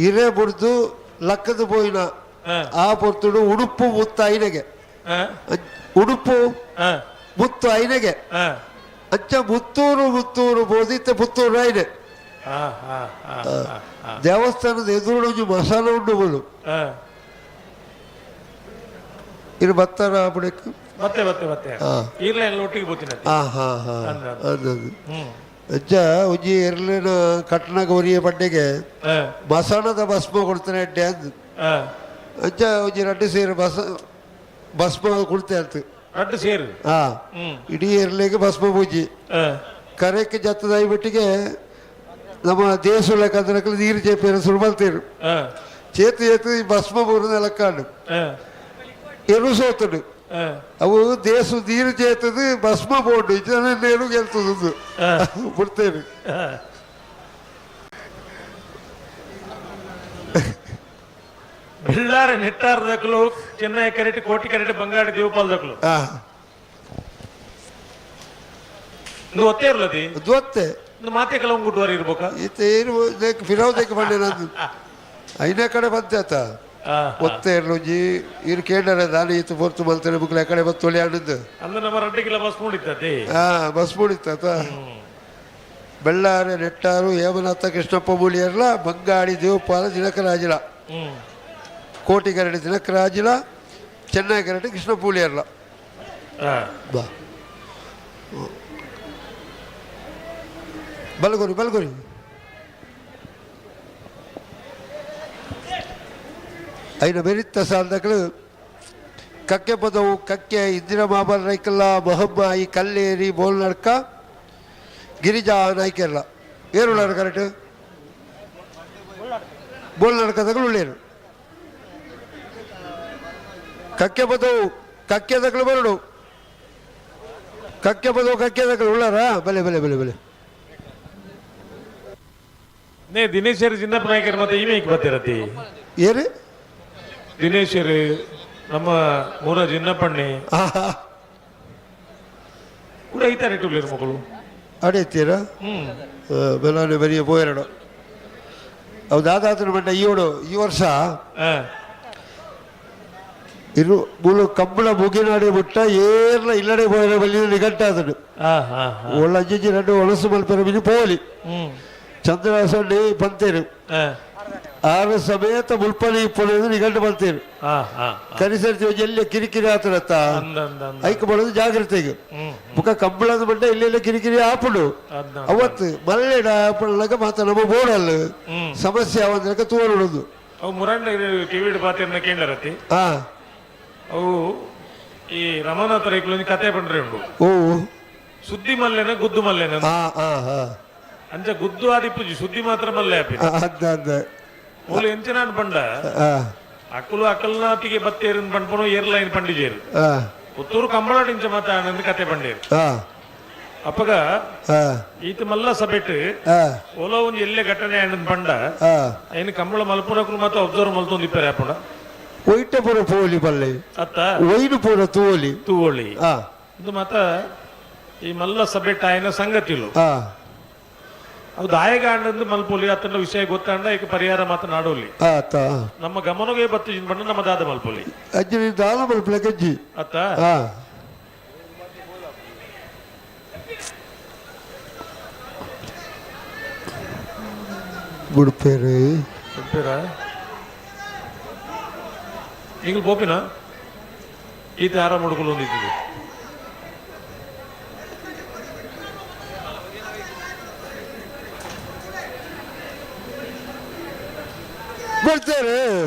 ಇರೆ ಬುಡ್ದು ಲಕ್ಕದು ಪೋಯಿನ ಆ ಪೊರ್ತುಡು ಉಡುಪು ಮುತ್ತ ಐನೆಗೆ ಉಡುಪು ಮುತ್ತು ಐನೆಗೆ ಅಚ್ಚ ಮುತ್ತೂರು ಬೋದಿತ್ತೆ ಪುತ್ತೂರು ಐನೆ ದೇವಸ್ಥಾನದ ಎದುರು ಮಸಾಲ ಉಂಡು ಬೋಲು ಇದು ಬತ್ತಾರ ಬಿಡಕ್ಕೆ ಮತ್ತೆ ಒಟ್ಟಿಗೆ ಅಜ್ಜ ಉಜ್ಜಿ ಎರ್ಲಿನ ಕಟ್ಟಣಗ ಒರಿಯ ಬಡ್ಡೆಗೆ ಮಸಾಣದ ಭಸ್ಮ ಕೊಡ್ತಾನೆ ಅಡ್ಡೆ ಅಂದ್ ಅಜ್ಜ ಉಜ್ಜಿ ರಡ್ಡು ಸೇರು ಭಸ್ಮ ಕೊಡ್ತೆ ಅಂತ ರಡ್ಡು ಸೇರು ಇಡೀ ಎರ್ಲಿಗೆ ಭಸ್ಮ ಪೂಜಿ ಕರೆಕ್ಕೆ ಜತ್ತದಾಯಿ ಬಿಟ್ಟಿಗೆ ನಮ್ಮ ದೇಶುಲ ಕದರಕ್ಕೆ ನೀರು ಚೇಪೇರು ಸುಳ್ಮಲ್ತೀರು చేతి భస్మ బురద లెక్కాడు ఎరుసోతుడు అవు దేశ నీరు చేతది భస్మ బోర్డు ఇచ్చిన నేను వెళ్తుంది పుడితేను ಬೆಳ್ಳಾರ ನೆಟ್ಟಾರದಕ್ಕಲು ಚೆನ್ನೈ ಕರೆಟ್ ಕೋಟಿ ಕರೆಟ್ ಬಂಗಾಡಿ ದೇವಪಾಲದಕ್ಕಲು నువ్వు ఒత్తే ఇర్లది దొత్తే నువ్వు మాతే కలం గుడ్వారి ఇర్ಬೋಕಾ ಇತೇರು ದೇಕ ಫಿರೌದೇಕ ಬಂಡೆ ನಾನು ಐನ ಕಡೆ ಬಂತಾತ ಒತ್ತೆ ಇರ್ಲುಜಿ ಇರ್ ಕೇಡರ ದಾನಿ ಇತ್ತು ಪೊರ್ತು ಮಲ್ತನೆ ಬುಕ್ಲ ಕಡೆ ಬತ್ತೊಳಿ ಆಡಿದ್ದು ಅಂದ ನಮ್ಮ 2 ಕಿಲೋ ಬಸ್ ಮೂಡಿತದೆ ಬಸ್ ಮೂಡಿತಾತ ಬೆಳ್ಳಾರೆ ನೆಟ್ಟಾರು ಹೇಮನಾಥ ಕೃಷ್ಣಪ್ಪ ಮೂಳಿಯರ್ಲ ಬಂಗಾಡಿ ದೇವಪಾಲ ದಿನಕರಾಜಲ ಕೋಟಿ ಕರಡಿ ದಿನಕರಾಜಲ ಚೆನ್ನೈ ಕರಡಿ ಕೃಷ್ಣ ಪೂಳಿಯರ್ಲ ಬಾ ಬಲ್ಗೊರಿ ಬಲ್ಗೊರಿ అయిన మెరిత్త సాధకులు కక్కె పదవు కక్కె ఇందిర మాబల్ రైకల్ల మొహమ్మాయి కల్లేరి బోల్నడ్క గిరిజా నాಯ್ಕೆಲ್ಲ ಏರುಳ್ಳಾರು ಕರೆಕ್ಟ್ ಬೋಲ್ನಡ್ಕದಗಳು ಉಳ್ಳೇರು ಕಕ್ಕೆ ಪದವು ಕಕ್ಕೆದಗಳು ಬರಡು ಕಕ್ಕೆ ಪದವು ಕಕ್ಕೆದಗಳು ಉಳ್ಳಾರ ಬಲೆ ಬಲೆ ಬಲೆ ಬಲೆ ನೇ ದಿನೇಶರು ಚಿನ್ನಪ್ಪ ನಾಯ್ಕರು ಮತ್ತೆ ಈಮೇಕ್ ಬರ್ತಿರತ್ತಿ ಏರು ದಿನೇಶರು ನಮ್ಮ ಮೂರ ಚಿನ್ನಪ್ಪಣ್ಣೆ ಕೂಡ ಐತಾರೆ ಇಟ್ಟುಳ್ಳೇರು ಮಕ್ಕಳು ಅಡೆತ್ತೀರಾ ಬೆಲಾನೆ ಬರಿಯ ಪೋಯರಡು ಅವು ದಾದಾತನ ಮಂಡ ಈ ವರ್ಷ ಇರು ಮೂಲು ಕಂಬಳ ಮುಗಿನಾಡಿ ಬಿಟ್ಟ ಏರ್ಲ ಇಲ್ಲಡೆ ಪೋಯರ ಬಲ್ಲಿ ನಿಗಟ್ಟಾದನು ಒಳ್ಳ ಅಜ್ಜಿ 2 ಒಣಸು ಮಲ್ಪೆರ ಬಿನಿ ಪೋಲಿ ಚಂದ್ರಾಸಣ್ಣಿ ಬಂತೇರು ಆರು ಸಮೇತ ಮುಲ್ಪನಿ ಇಪ್ಪನೇದು ನಿಗಂಡು ಬಂತೇರು ಕನಿಸರ್ತಿ ಎಲ್ಲ ಕಿರಿಕಿರಿ ಆತರತ್ತ ಐಕ ಮಾಡೋದು ಜಾಗ್ರತೆಗೆ ಮುಖ ಕಂಬಳದ ಮಂಡ ಇಲ್ಲೆಲ್ಲ ಕಿರಿಕಿರಿ ಆಪುಡು ಅವತ್ತು ಮಲ್ಲೆಡ ಆಪಳಗ ಮಾತ ನಮ್ಮ ಬೋಡಲ್ಲ ಸಮಸ್ಯೆ ಅವಂದ್ರಕ ತೋರುಡುದು ಅವು ಮುರಂಡ ಟಿವಿ ಪಾತ್ರ ಕೇಳರತಿ ಅವು ಈ ರಮನಾಥ ರೈಕುಲ ಕತೆ ಪಂಡ್ರೆ ಉಂಡು ಓ ಸುದ್ದಿ ಮಲ್ಲೆನ ಗುದ್ದು ಮಲ್ಲೆನ ಅಂಚ ಗುದ್ದು ಆದಿಪ್ಪುಜಿ ಸುದ್ದಿ ಮಾತ್ರ ಮಲ್ಲೆ ಆಪಿ ಮೂಲ ಎಂಚಿನಾನ್ ಪಂಡ ಅಕ್ಕಲು ಅಕ್ಕಲ್ನಾತಿಗೆ ಬತ್ತೇರಿನ ಪಂಡ್ಪನು ಏರ್ಲೈನ್ ಪಂಡಿಜೇರು ಪುತ್ತೂರು ಕಂಬಳಾಡಿಂಚ ಮಾತ ಆನಂದ್ ಕತೆ ಪಂಡೇರು ಅಪ್ಪಗ ಈತ ಮಲ್ಲ ಸಭೆಟ್ ಓಲೋ ಒಂಜಿ ಎಲ್ಲೆ ಘಟನೆ ಆನಂದ್ ಪಂಡ ಐನ್ ಕಂಬಳ ಮಲ್ಪುನಕರು ಮಾತ ಅಬ್ಸರ್ವ್ ಮಲ್ತೊಂದಿಪ್ಪರೆ ಆಪುಂಡ ಒಯ್ಟ ಪುರ ಪೋಲಿ ಬಲ್ಲೆ ಅತ್ತ ಒಯ್ನು ಪುರ ತೂಲಿ ತೂವಳಿ ಇದು ಮಾತ ಈ ಮಲ್ಲ ಸಭೆಟ್ ಆಯ್ನ ಸಂಗತಿಲು ಅದು ದಾಯಗಾಂಡ್ ಮಲ್ಪೋಲಿ ಅತನ ವಿಷಯ ಗೊತ್ತಾಂಡ ಈಗ ಪರಿಹಾರ ಮಾತನಾಡೋಲಿ ನಮ್ಮ ಗಮನಗೆ ಬತ್ತು ಬಂದು ನಮ್ಮ ದಾದ ಮಲ್ಪೋಲಿ ಅಜ್ಜಿ ದಾದ ಮಲ್ಪಲೆ ಗಜ್ಜಿ ಅತ್ತ ಬುಡ್ಪೇರು ಈಗ ಬೋಪಿನ ಈತ ಯಾರ ಮುಡುಕಲು ಹೊಂದಿದ್ದೀವಿ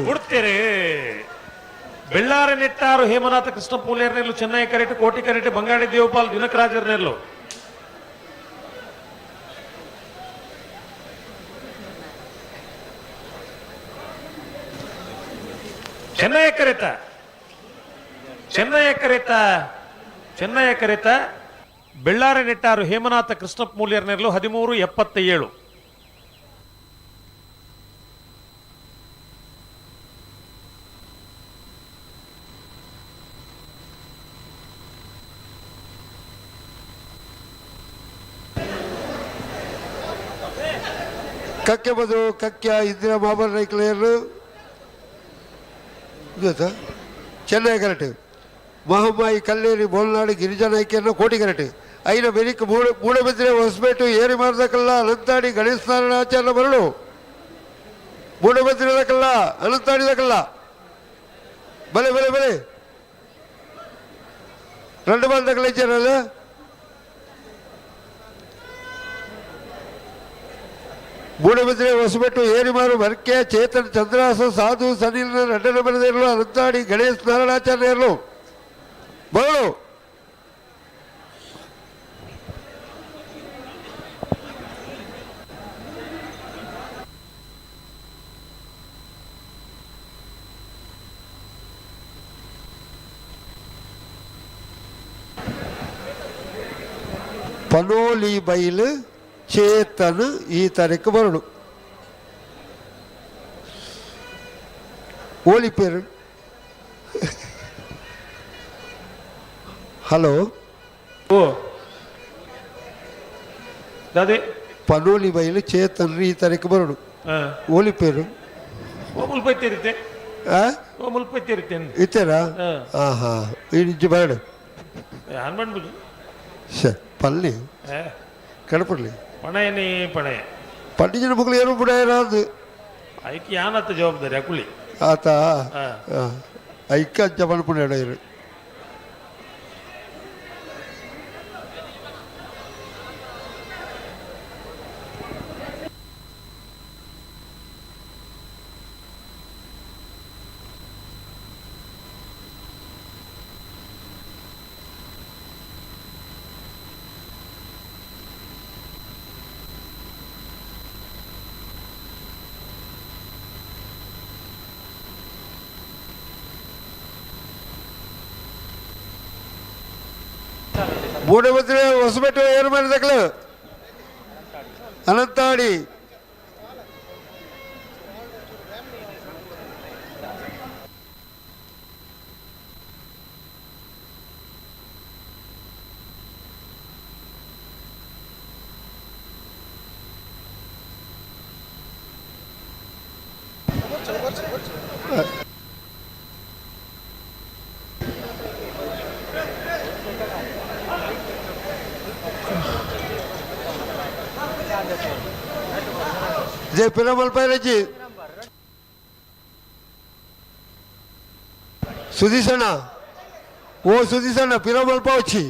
ಬಿಡ್ತೇರೆ ಬೆಳ್ಳಾರೆ ನೆಟ್ಟಾರು ಹೇಮನಾಥ ಕೃಷ್ಣ ಪೂಲೇರ್ನೆಲ್ಲು ಚೆನ್ನೈ ಕರೆಟ್ ಕೋಟಿ ಕರೆಟ್ ಬಂಗಾಡಿ ದೇವಪಾಲ್ ದಿನಕರಾಜರ್ನೆಲ್ಲು ಚೆನ್ನೈ ಕರೆತ ಬೆಳ್ಳಾರೆ ನೆಟ್ಟಾರು ಹೇಮನಾಥ ಕೃಷ್ಣ ಮೂಲ್ಯರ್ನೆಲ್ಲು 13:77 ಕಕ್ಕೆ ಬದು ಕಕ್ಕೆ ಇಂದಿರಾ ಮಾಬರ್ ನಾಯ್ಕಲೇರು ಗೊತ್ತಾ ಚೆನ್ನೈ ಕರೆಕ್ಟ್ ಮಹಮ್ಮಾಯಿ ಕಲ್ಲೇರಿ ಬೋಲ್ನಾಡು ಗಿರಿಜಾ ನಾಯ್ಕನ್ನು ಕೋಟಿ ಕರೆಕ್ಟ್ అయిన వెనక్కి మూడబెద్దిరే ಹೊಸಬೇಟು ಏರಿ ಮಾಡ್ದಕ್ಕಲ್ಲ ಅನಂತಾಡಿ ಗಣೇಶ ನಾರಾಯಣಾಚಾರ್ಯ ಬರಲು ಮೂಡಬೆದ್ದಿರದಕ್ಕಲ್ಲ ಅನಂತಾಡಿದಕ್ಕಲ್ಲ ಬಲೆ ಬಲೆ ಬಲೆ రెండు మందకలు ఇచ్చారు మూడబెద్దిరే ಹೊಸಬೇಟು ಏರಿ ಮಾರು ವರ್ಕೆ ಚೇತನ್ ಚಂದ್ರಾಸ ಸಾಧು ಸನಿಲ್ రెండన ಬರದೇರು ಅನಂತಾಡಿ ಗಣೇಶ ನಾರಾಯಣಾಚಾರ್ಯರು ಬರಲು ಪನೋಲಿ ಬೈಲು ಚೇತನ್ ಈ ತಾರೀಕು ಬರಡು ಓಲಿ ಪೇರು ಹಲೋ ಓ ಅದೇ ಪನೋಲಿ ಬೈಲು ಚೇತನ್ ಈ ತಾರೀಕು ಬರಡು ಓಲಿ ಪೇರು ಮುಲ್ಪೈತಿರುತ್ತೆ ಮುಲ್ಪೈತಿರುತ್ತೆ ಇತ್ತೇರಾ ಹಾಂ ಹಾಂ ಈ ನಿಜ ಬರಡು ಯಾರು ಮಾಡ್ಬೋದು ಸರ್ పల్లి కడపల్లి పణయని పణయ పండించిన బుక్కులు ఏమో రాదు ఐకి యానత్త జవాబుదారి అకులి ఆత ఐక్య చెప్పనుకున్నాడు ఆయన ಮೂಡಬೆದ್ದಿರೆ ಹೊಸಬೇಟು ಏರು ಮಾಡಿದಕ್ಕಳು ಅನಂತಾಡಿ జై పిరమల్ పైరజీ సుధీసన్న ఓ సుధీసన్న పిరమల్ పావచ్చి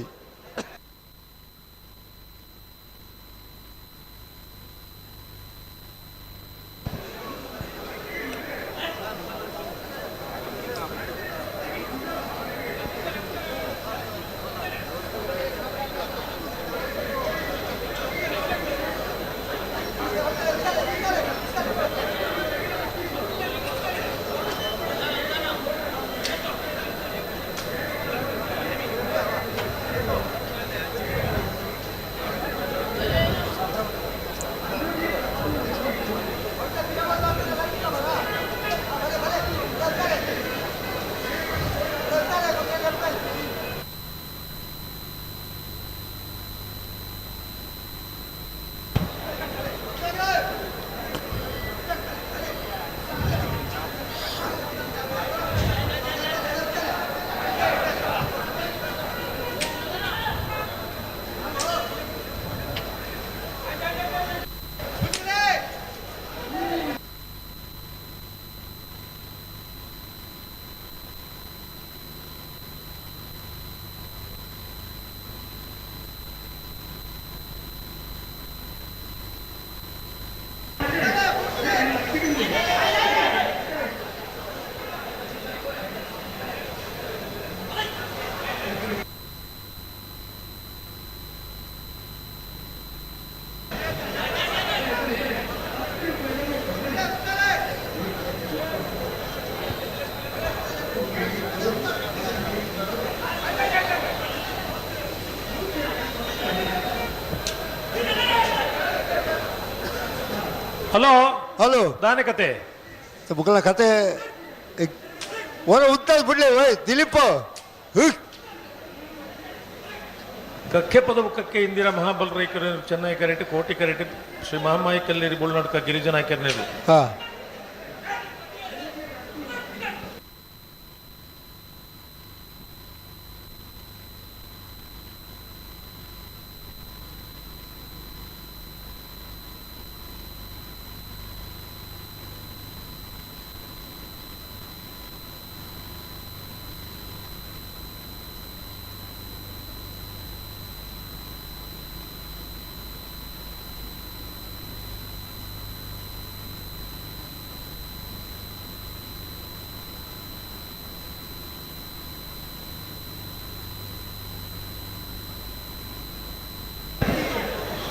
ಹಲೋ ಹಲೋ ದಾನೆ ಕತೆ ಬುಕ್ಕಲ ಕತೆ ಓರ ಉತ್ತಾದ ಬಿಡ್ಲಿ ದಿಲೀಪ್ ಕಕ್ಕೆ ಪದವು ಕಕ್ಕೆ ಇಂದಿರಾ ಮಹಾಬಲ ರೈಕರ ಚೆನ್ನೈ ಕರೆಟ್ ಕೋಟಿ ಕರೆಟ್ ಶ್ರೀ ಮಹಾಮಾಯಿ ಕಲ್ಲೇರಿ ಬುಳ್ನಾಡ್ಕ ಗಿರಿಜನ ಕೆರ್ನೇರು ಹಾ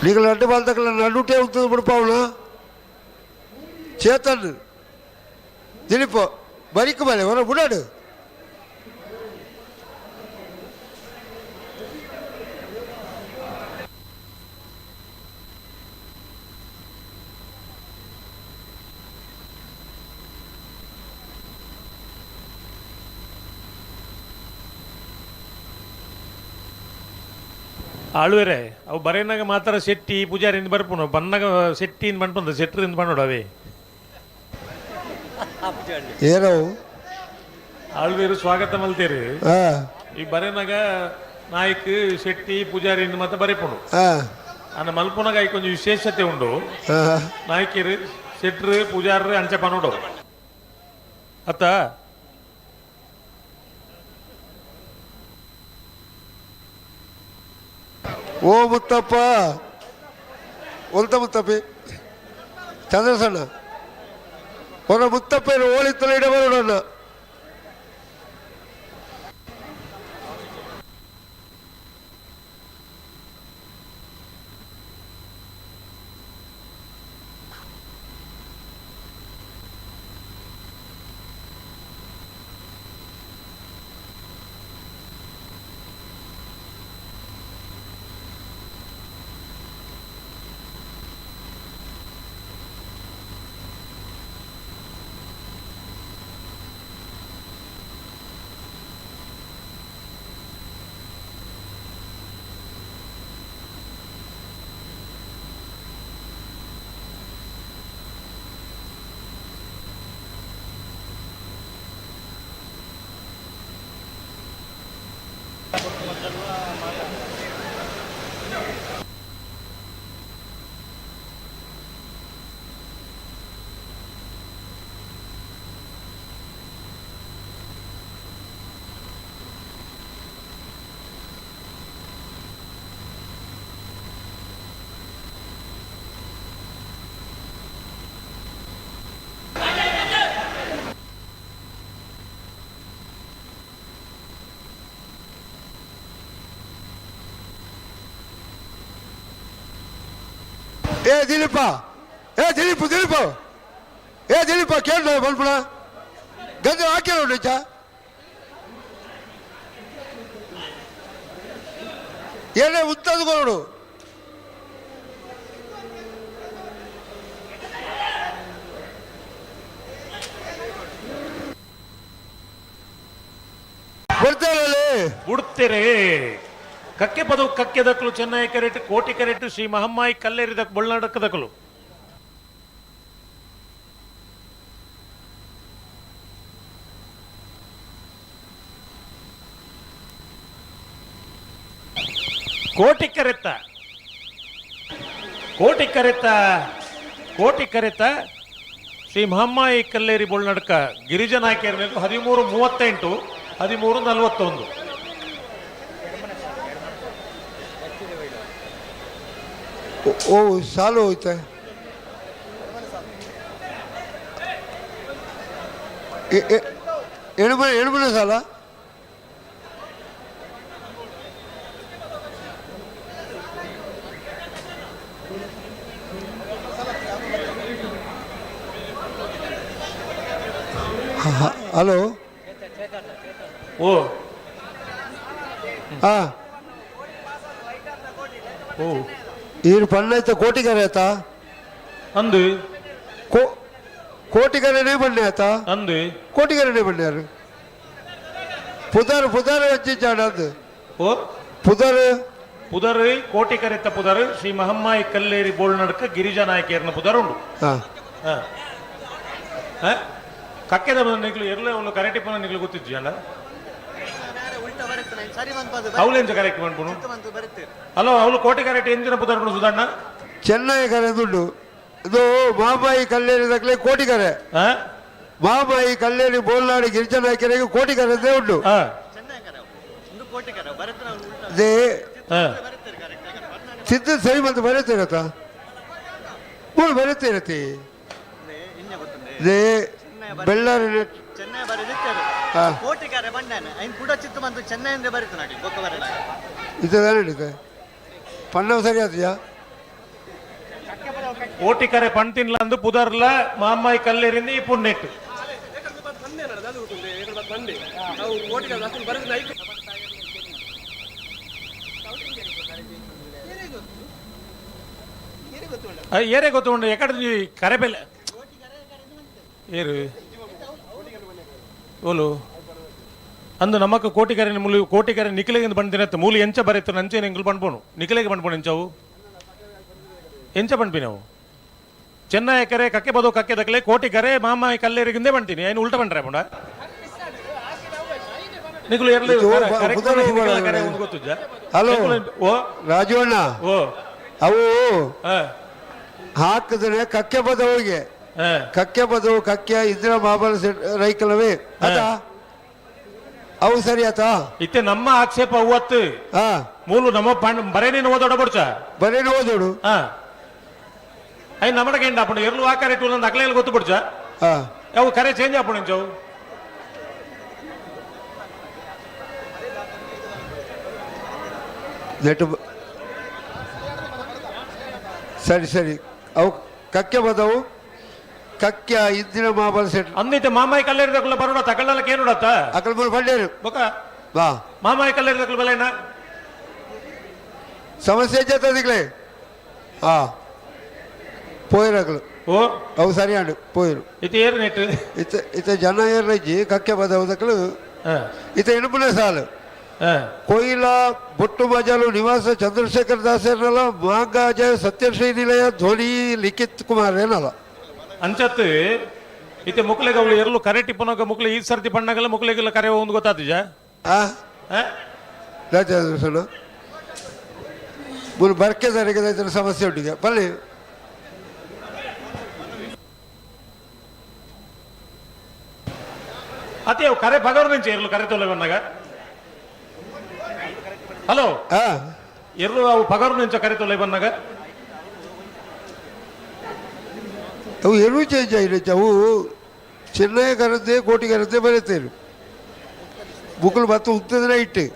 நீங்கள் 2 பால் தக்கல நடுட்டே உத்தது கொடுப்பாவணும் சேத்தன் திலீப் பரிக்கு மேலே வர முன்னாடி ಆಳುವರೆ ಅವು ಬರೇನಾಗ ಮಾತ್ರ ಶೆಟ್ಟಿ ಪೂಜಾರಿಂದ ಬರ್ಪುನು ಬನ್ನಾಗ ಶೆಟ್ಟಿಯಿಂದ ಬಂದ್ಪಂದ ಶೆಟ್ರಿಂದ ಬಂದೋಡು ಅವೇ ಏನೋ ಆಳ್ವೇರು ಸ್ವಾಗತ ಮಲ್ತೇರಿ ಹಾ ಈ ಬರೇನಾಗ ನಾಯಕ್ ಶೆಟ್ಟಿ ಪೂಜಾರಿಂದ ಮತ್ತೆ ಬರೆಪುನು ಹಾ ಅನ್ನ ಮಲ್ಪುನಾಗ ಈ ಕೊಂಚ ವಿಶೇಷತೆ ಉಂಡು ಹಾ ನಾಯಕಿರು ಶೆಟ್ರು ಪೂಜಾರರು ಅಂಚ ಪನೋಡು ಅತ್ತ ಓ ಮುತ್ತಪ್ಪ ಒಲ್ತ ಮುತ್ತಪ್ಪಿ ಚಂದ್ರಸಣ್ಣ ಹೊರ ಮುತ್ತಪ್ಪೇನು ಓಳಿತ್ತಲ್ಲ ಇಡಬರೋಣ ಏ ದಿಲೀಪ ಏ ದಿಲೀಪ್ ಏ ದಿಲೀಪ ಕೇಳ ಬಲ್ಪಣ ಗಂಜ ಹಾಕ್ಯಾರ ನಿಜ ಏನೇ ಉತ್ತದ ನೋಡು ಬರ್ತಾರಲ್ಲಿ ಉಡ್ತೇರೆ ಕಕ್ಕೆ ಪದವು ಕಕ್ಕೆ ದಕ್ಕಲು ಚೆನ್ನೈ ಕರೆಟ್ ಕೋಟಿ ಕರೆಟ್ ಶ್ರೀ ಮಹಮ್ಮಾಯಿ ಕಲ್ಲೇರಿದ ಬೊಳ್ನಾಡಕ ದಕ್ಕಲು ಕೋಟಿ ಕರೆತ ಶ್ರೀ ಮಹಮ್ಮಾಯಿ ಕಲ್ಲೇರಿ ಬೊಳ್ನಾಡಕ ಗಿರಿಜನ ಆಯ್ಕೆಯರು 13:38 13:41 ಓ ಸಾಲು ಹೋಯ್ತಾ ಎಣಬನೆ ಸಾಲ ಹಲೋ ಓ ಹಾ ಓ ఈయన పన్ను అయితే కోటిగారు అవుతా ಅಂದು కోటిగానే పన్ను అవుతా ಅಂದು కోటిగానే పన్నారు పుదారు వచ్చించాడు అందు ಓ పుదారు ಪುದರ್ ಕೋಟಿಕರೆತ್ತ ಪುದರ್ ಶ್ರೀ ಮಹಮ್ಮಾಯಿ ಕಲ್ಲೇರಿ ಬೋಳ್ನಡ್ಕ ಗಿರಿಜಾ ನಾಯಕಿಯರ್ನ ಪುದರ್ ಉಂಡು ಹಾಂ ಕಕ್ಕೆದ ನಿಗ್ಲು ಎರಲೇ ಒಂದು ಕರೆಕ್ಟ್ ಪುನಃ ನಿಗ್ಲು ಗೊತ್ತಿದ್ವಿ ಅಣ್ಣ ಅವಳೆಂಚ ಕರೆಕ್ಟ್ ಮಾಡ್ಬೋದು ಹಲೋ ಅವಳು ಕೋಟಿ ಕರೆಕ್ಟ್ ಎಂಜಿನ ಪುದರ್ ಉಂಡು ಸುಧಣ್ಣ ಚೆನ್ನೈ ಕರೆ ದುಡ್ಡು ಇದು ಮಾಮಾಯಿ ಕಲ್ಲೇರಿ ದಕ್ಕಲೆ ಕೋಟಿ ಕರೆ ಮಾಮಾಯಿ ಕಲ್ಲೇರಿ ಬೋಲ್ನಾಡಿ ಗಿರಿಜಾ ನಾಯಕರಿಗೆ ಕೋಟಿ ಕರೆ ಉಂಟು ಅದೇ ಸಿದ್ಧ ಸರಿ ಮತ್ತೆ ಬರುತ್ತೆ ಇರತ್ತಾ ಮೂರು ಬರುತ್ತೆ ಇರತ್ತೆ ಅದೇ ಬೆಳ್ಳಾರಿ ಇದು ನಡೀತೆ ಪಣ್ಣವು ಸರಿ ಆತಿಯಾ ಕೋಟಿಕರೆ ಪಂತಿನ್ಲ ಅಂದು ಪುದರ್ಲ ಮಾಮ್ಮಾಯಿ ಕಲ್ಲೇರಿಂದ ಈ ಪುಣ್ಣೆಟ್ಟು ಏರೇ ಗೊತ್ತುಂಡು ಎಕಡೆ ಕರೆ ಬೆಲೆ ಏರು ಓಲು ಅಂದು ನಮಕ್ ಕೋಟಿಕರೆ ಮೂಲು ಕೋಟಿಕರೆ ನಿಖಿಲೆಗೆ ಬಂದಿರತ್ತೆ ಮೂಲು ಎಂಚ ಬರೆತ್ತು ನಂಚೆ ಎಂಗ್ಲು ಪಂಡ್ಬೋನು ನಿಖಿಲೆಗೆ ಪಂಡ್ಬೋನು ಎಂಚವು ಎಂಚ ಪಂಡ್ಪಿ ನಾವು ಚೆನ್ನೈ ಕರೆ ಕಕ್ಕೆ ಬದೋ ಕಕ್ಕೆ ದಕ್ಕಲೆ ಕೋಟಿಕರೆ ಮಾಮಾಯಿ ಕಲ್ಲೇರಿಗಿಂದೇ ಬಂತೀನಿ ಏನು ಉಲ್ಟ ಬಂಡ್ರೆ ಪುಂಡ ನಿಖಲು ಎರಲಿ ಗೊತ್ತುಜ್ಜ ಹಲೋ ಓ ರಾಜವಣ್ಣ ಓ ಅವು ಹಾಕಿದ್ರೆ ಕಕ್ಕೆ ಬದವಿಗೆ ಕಕ್ಕೆ ಬದವು ಕಕ್ಕೆ ಇದ್ರ ಮಾಬಲ ರೈಕಲವೇ ಆತ ಅವು ಸರಿ ಆತ ಇತ್ತೆ ನಮ್ಮ ಆಕ್ಷೇಪ ಅವತ್ತು ಹಾ ಮೂಲು ನಮ್ಮ ಬರೇನೇನು ಓದೋಡ ಬಡ್ಚ ಬರೇನು ಓದೋಡು ಹಾ ಅಯ್ಯ ನಮ್ಮಡಗೆ ಎಂಡ ಅಪ್ಪಣ ಎರಲು ಆ ಕರೆ ಟೂಲ್ ಅಕ್ಲೆಯಲ್ಲಿ ಗೊತ್ತು ಬಿಡ್ಚ ಹಾ ಅವು ಕರೆ ಚೇಂಜ್ ಅಪ್ಪಣ ಇಂಚವು ನೆಟ್ಟು ಸರಿ ಸರಿ ಅವು ಕಕ್ಕೆ ಬದವು ಕಕ್ಕೆ ಇದ್ದಿನ ಮಾಬಲ ಸೆಟ್ ಅಂದಿತ್ತೆ ಮಾಮಾಯಿ ಕಲ್ಲೇರಿ ದಕ್ಕಲ ಬರೋಣ ತಗೊಳ್ಳಕ್ಕೆ ಏನು ನೋಡತ್ತ ಅಕಲ್ ಮೂರು ಬಂಡೇರು ಬೊಕ ಬಾ ಮಾಮಾಯಿ ಕಲ್ಲೇರಿ ದಕ್ಕಲ ಬಲೇನ ಸಮಸ್ಯೆ ಜೊತೆದಿಗ್ಲೇ ಹಾ ಪೋಯಿರಗಳು ಓ ಅವು ಸರಿಯಾಡು ಪೋಯಿರು ಇತ್ತೆ ಏರು ನೆಟ್ಟು ಇತ ಇತ ಜನ ಏರ್ಲಜ್ಜಿ ಕಕ್ಕೆ ಬದವುದಕ್ಕಲು ಇತ ಇಣುಪುನೆ ಸಾಲು ಕೊಯ್ಲ ಬೊಟ್ಟು ಮಜಲು ನಿವಾಸ ಚಂದ್ರಶೇಖರ್ ದಾಸರಲ್ಲ ಮಾಗಾಜ ಸತ್ಯಶ್ರೀ ನಿಲಯ ಧ್ವನಿ ಲಿಖಿತ್ ಕುಮಾರ್ ಏನಲ್ಲ ಅಂಚತ್ತು ಇತ್ತೆ ಮುಕ್ಲೆಗೆ ಅವಳು ಎರಲು ಕರೆ ಟಿಪ್ಪನಾಗ ಮುಕ್ಲೆ ಈ ಸರ್ತಿ ಪಣ್ಣಾಗಲ್ಲ ಮುಕ್ಲೆಗೆಲ್ಲ ಕರೆ ಒಂದು ಗೊತ್ತಾತಿಜ ರಾಜೇಂದ್ರ ಮೂರು ಬರ್ಕೆ ಸರಿಗೆ ಸಮಸ್ಯೆ ಉಂಟಿಗೆ ಬನ್ನಿ ಅದೇ ಅವು ಕರೆ ಪಗವ್ರು ನಿಂಚೆ ಎರಲು ಕರೆ ತೊಲೆ ಬಂದಾಗ ಹಲೋ ಎರಲು ಅವು ಪಗವ್ರು ನಿಂಚ ಕರೆ ತೊಲೆ ಬಂದಾಗ ಅವು ಎರಡೂ ಚೇಂಜ್ ಆಗಿರುತ್ತೆ ಅವು ಚೆನ್ನೈ ಕರದ್ದೆ ಕೋಟಿ ಕರದ್ದೆ ಬರುತ್ತೇನು ಬುಕ್ಕಲು ಭತ್ತ ಉತ್ತದನ ಇಟ್ಟು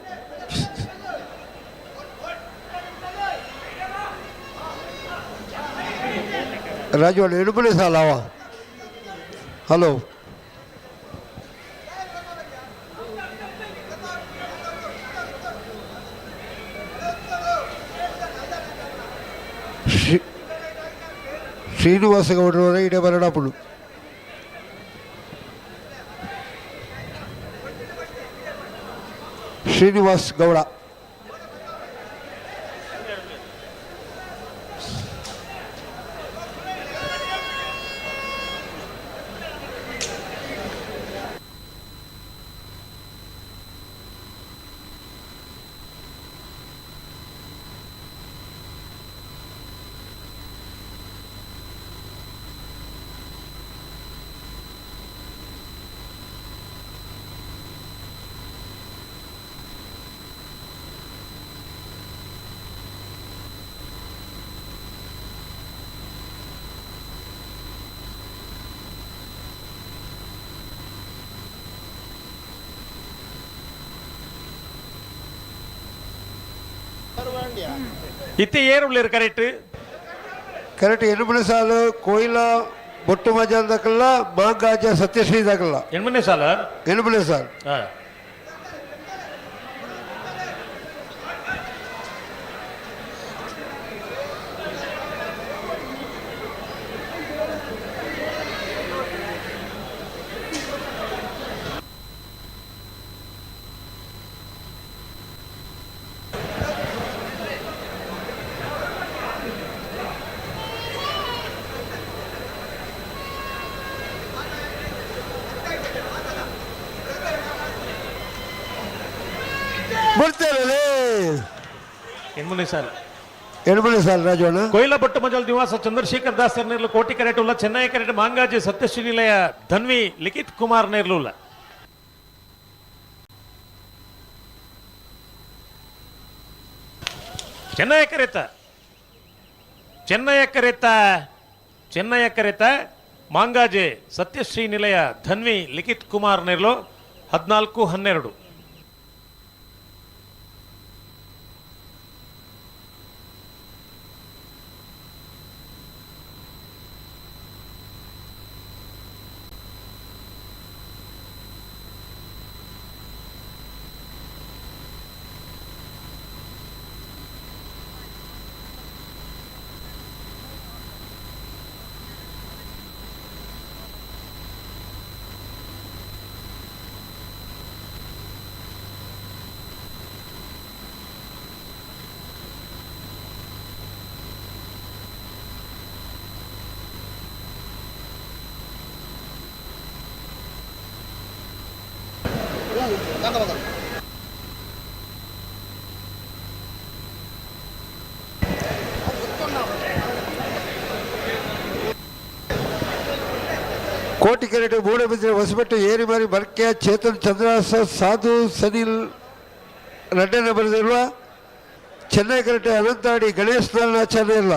ರಾಜವಾಡ ಎಡುಪಡೆ ಸಾಲ ಅವ ಹಲೋ ಶ್ರೀನಿವಾಸ ಗೌಡರವರ ಇಡೇ ಬರಡಾಪುಡು ಶ್ರೀನಿವಾಸ್ ಗೌಡ ಇತ್ತೆ ಏರು ಕರೆಕ್ಟ್ ಕರೆಕ್ಟ್ ಎಣ್ಣೆ ಸಾಲು ಕೊಯ್ಲ ಬೊಟ್ಟು ಮಜಾಲ್ ದಕ್ಕಲ್ಲ ಮಾಗಾಜ ಸತ್ಯಶ್ರೀ ದಕ್ಕಲ್ಲ ಎಣ್ಮನೆ ಸಾಲ ಎಣ್ಣೆ ಸಾಲು ಕೊಡ್ತೇನೆ 8 ಸಾಲ 8 ಸಾಲ ರಾಜವಣ್ಣ. ಕೊಯ್ಲ ಭಟ್ಟ ಮಜಲ್ ನಿವಾಸ ಚಂದ್ರಶೇಖರ್ ದಾಸ್ ನೆರ್ಲು ಕೋಟಿ ಕರೆಟುಲ್ಲ ಚೆನ್ನೈ ಕರೆಟ್ ಮಾಂಗಾಜಿ ಸತ್ಯಶ್ರೀ ನಿಲಯ ಧನ್ವಿ ಲಿಖಿತ್ ಕುಮಾರ್ ನೆರ್ಲುಲ್ಲ ಚೆನ್ನೈ ಕರೆತ ಮಾಂಗಾಜೆ ಸತ್ಯಶ್ರೀ ನಿಲಯ ಧನ್ವಿ ಲಿಖಿತ್ ಕುಮಾರ್ ನೆರ್ಲು 14-12. ಕೋಟಿ ಕೆರೆಟ್ ಮೂಡಬಿದ್ರೆ ಹೊಸಬೆಟ್ಟು ಏರಿಮಾರಿ ಬರ್ಕೆ ಚೇತನ್ ಚಂದ್ರಾಸ ಸಾಧು ಸನಿಲ್ ರೆಡ್ಡನ ಬರೆದಿರುವ ಚೆನ್ನೈ ಕೆರೆಟ್ ಅನಂತಾಡಿ ಗಣೇಶ್ ನಾರಾಯಣಾಚಾರ್ಯ ಇಲ್ಲ.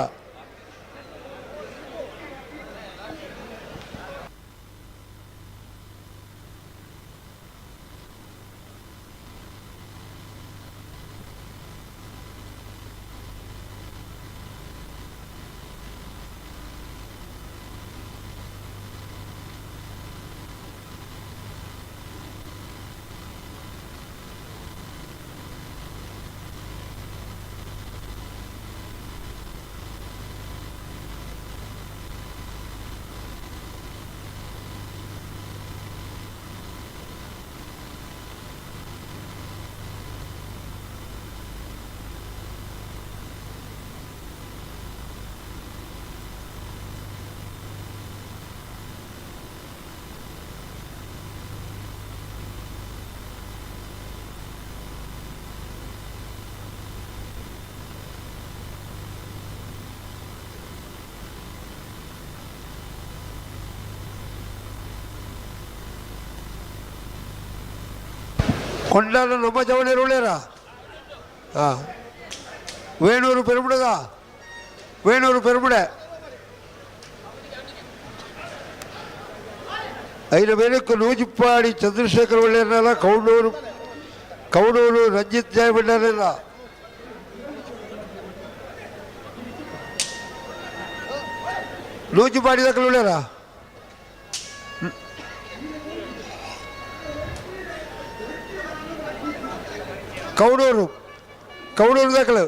కొండల నొమ్మ జవని రూలేరా వేణూరు పెరుముడుగా వేణూరు పెరుముడే అయిన మేరకు నూజిప్పాడి చంద్రశేఖర్ వెళ్ళారా కౌడూరు రంజిత్ జాయ్ వెళ్ళారా నూజిప్పాడి దగ్గర వెళ్ళారా కౌడూరు దగ్గర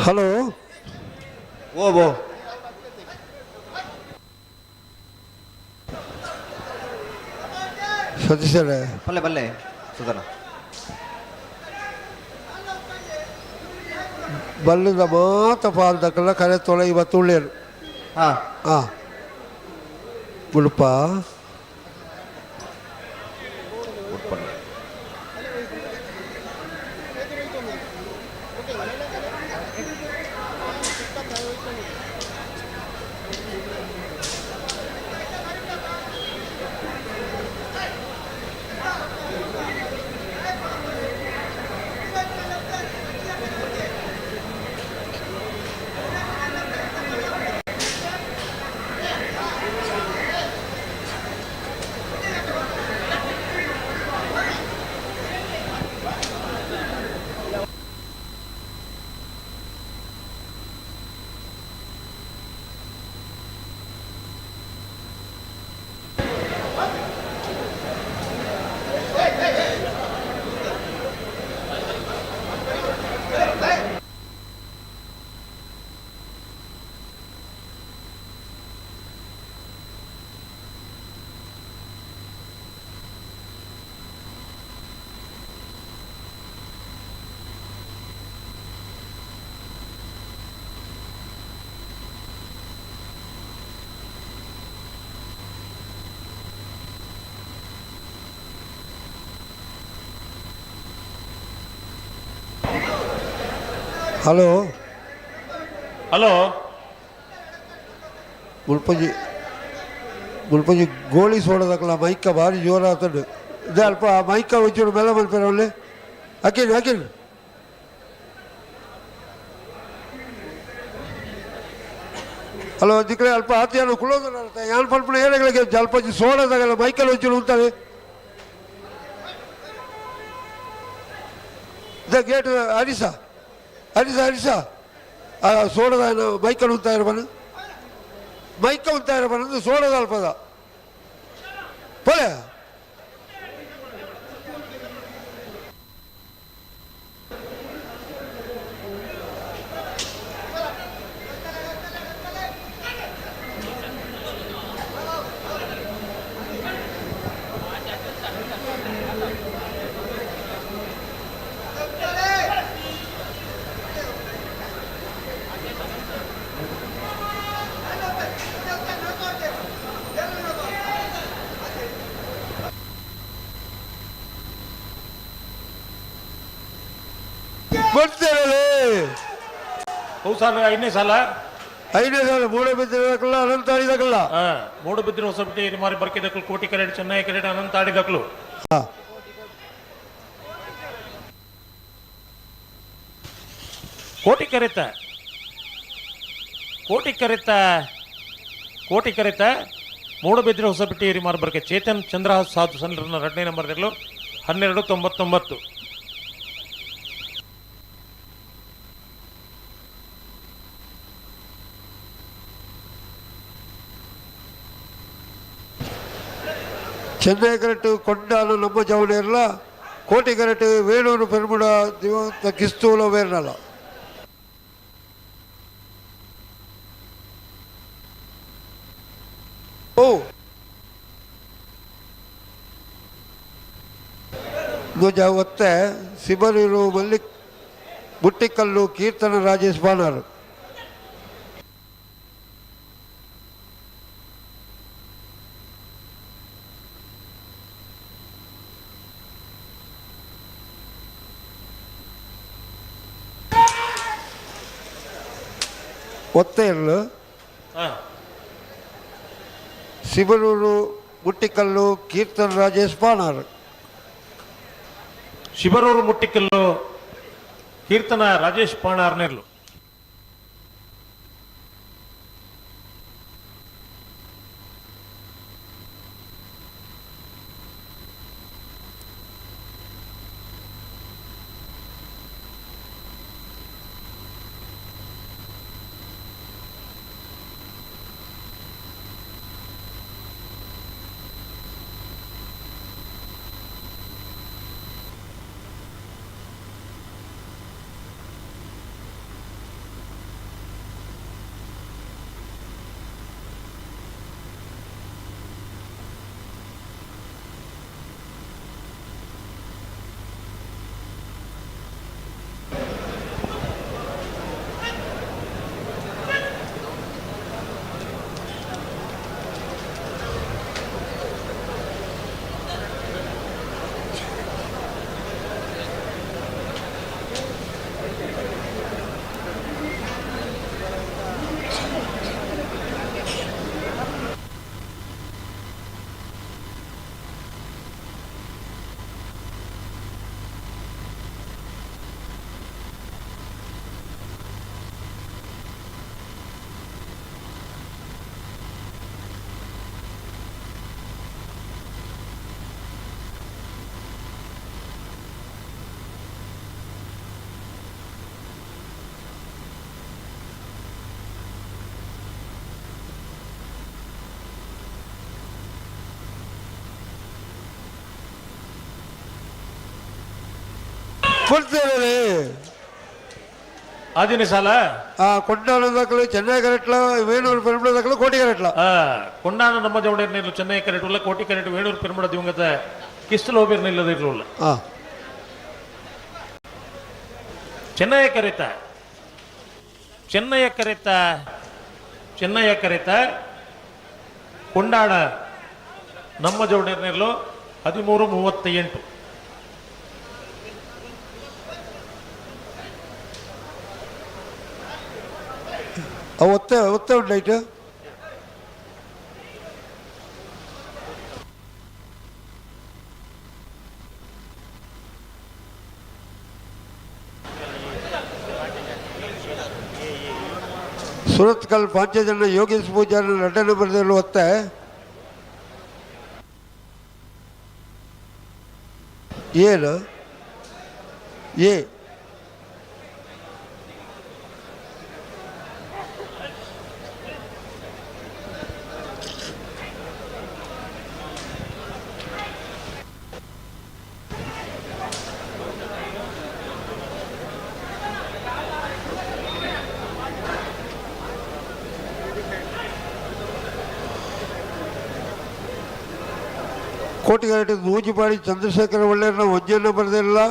ಹಲೋ ಓ ಸತೀಶರೇ ಬಲ್ಲೆ ಸುಧನ ಬಲ್ಲಿದ ಮಾತ ಪಾಲ್ದಕ್ಕಲ್ಲ ಕರೆ ತೊಳೆ ಇವತ್ತು ಉಳ್ಳೇರು ಹಾಂ ಹಾಂ ಉಡುಪ ಹಲೋ ಹಲೋ ಮುಲ್ಪಂಜಿ ಗೋಳಿ ಸೋಡದಕ್ಕಲ್ಲ ಮೈಕ ಭಾರಿ ಜೋರ ಆಗ್ತದೆ ಇದು ಅಲ್ಪ ಆ ಮೈಕ ಒಂಚೂರು ಮೇಲೆ ಮಲ್ಪೇರ ಒಳ್ಳೆ ಹಾಕೇನು ಹಲೋ ದಿಕ್ಕಡೆ ಅಲ್ಪ ಆತಿಯನ್ನು ಕುಳೋದ್ರ ಯಾನ್ ಪಲ್ಪನ ಏನೆಗಳಿಗೆ ಅಲ್ಪ ಸೋಡದಾಗಲ್ಲ ಮೈಕಲ್ಲಿ ಒಂಚೂರು ಉಂಟಾನೆ ಇದ ಗೇಟ್ ಹರಿಸ ಸೋಡದ ಮೈಕಲ್ಲಿ ಉಂತಾ ಇರಬಾನು ಮೈಕ ಉಂತಾ ಇರಬಾನು ಸೋಡದ ಅಲ್ಪದ ಪೊಲೆ ಹೌದು ಸರ್ ಐದನೇ ಸಾಲ ಮೂಡಬಿದ್ದಿರಕಲ್ಲ ಅನಂತ ಆಡಿದಕಲ್ಲ ಮೂಡಬಿದ್ದಿನ ಹೊಸಬಿಟ್ಟಿ ಮಾರಿ ಬರ್ಕಿದಕ್ಕಲು ಕೋಟಿ ಕರೆಡ್ ಚೆನ್ನೈ ಕರೆಡ್ ಅನಂತ ಆಡಿದಕ್ಕಲು ಕೋಟಿ ಕರೆತ ಮೂಡಬಿದ್ದಿನ ಹೊಸಬಿಟ್ಟಿ ಮಾರಿ ಬರ್ಕೆ ಚೇತನ್ ಚಂದ್ರಹಾಸ್ ಸಾಧು ಸನ್ರನ್ನ 2ನೇ ನಂಬರ್ 1299. ಚೆನ್ನೈ ಕರೆಕ್ಟ್ ಕೊಂಡಾಲು ನಮ್ಮ ಜವನೇರಲ್ಲ ಕೋಟಿ ಕರೆಕ್ಟ್ ವೇಣೂರು ಪೆರ್ಮುಡ ದಿವಂತ ಕಿಸ್ತೂಲ ವೇರ್ನಲ್ಲ ಓ ಧ್ವಜ ಒತ್ತೆ ಸಿಬರೂರು ಮಲ್ಲಿಕ್ ಮುಟ್ಟಿಕಲ್ಲು ಕೀರ್ತನ ರಾಜೇಶ್ ಬಾಣಾರು ಒತ್ತೆಯಲ್ಲು ಸಿಬರೂರು ಮುಟ್ಟಿಕಲ್ಲು ಕೀರ್ತನ ರಾಜೇಶ್ ಬಾಣಾರು ಶಿಬರೂರು ಮುಟ್ಟಿಕಲ್ಲು ಕೀರ್ತನ ರಾಜೇಶ್ ಪಾಣಾರ್ನೆರ್ಲು ಕೊಡ್ತೇವೆ ಆದಿನ ಸಾಲ ಕೊಂಡಾಣ ದಾಖಲು ಚೆನ್ನೈ ಕರೆಕ್ಟ್ಲ ವೇಣೂರು ಪೆರುಂಬಳ ದಾಖಲು ಕೋಟಿ ಕರೆಕ್ಟ್ಲ ಕೊಂಡಾನ ನಮ್ಮ ಜವಡೇರ್ನಿಲ್ಲ ಚೆನ್ನೈ ಕರೆಕ್ಟ್ ಉಲ್ಲ ಕೋಟಿ ಕರೆಕ್ಟ್ ವೇಣೂರು ಪೆರುಂಬಳ ದಿವಂಗತ ಕಿಸ್ತಲೋಬೇರ್ನ ಇಲ್ಲದಿರಲಿಲ್ಲ ಚೆನ್ನೈ ಕರೆತ ಕೊಂಡಾಣ ನಮ್ಮ ಜವಡೇರ್ನಿರ್ಲು 13:38 ಒತ್ತೆ ಉಂಟಾಯ್ತು ಸುರತ್ಕಲ್ 5 ಜನ ಯೋಗೇಶ್ ಪೂಜಾರಿ 2 ನಂಬರ್ದಲ್ಲಿ ಒತ್ತೆ ಏನು ಏ ಕೋಟಿಗರಟೆ ನೂಜಿಪಾಡಿ ಚಂದ್ರಶೇಖರ ಒಳ್ಳೆಯರನ್ನ 1 ನಂಬರ್ದಿರಲ್ಲ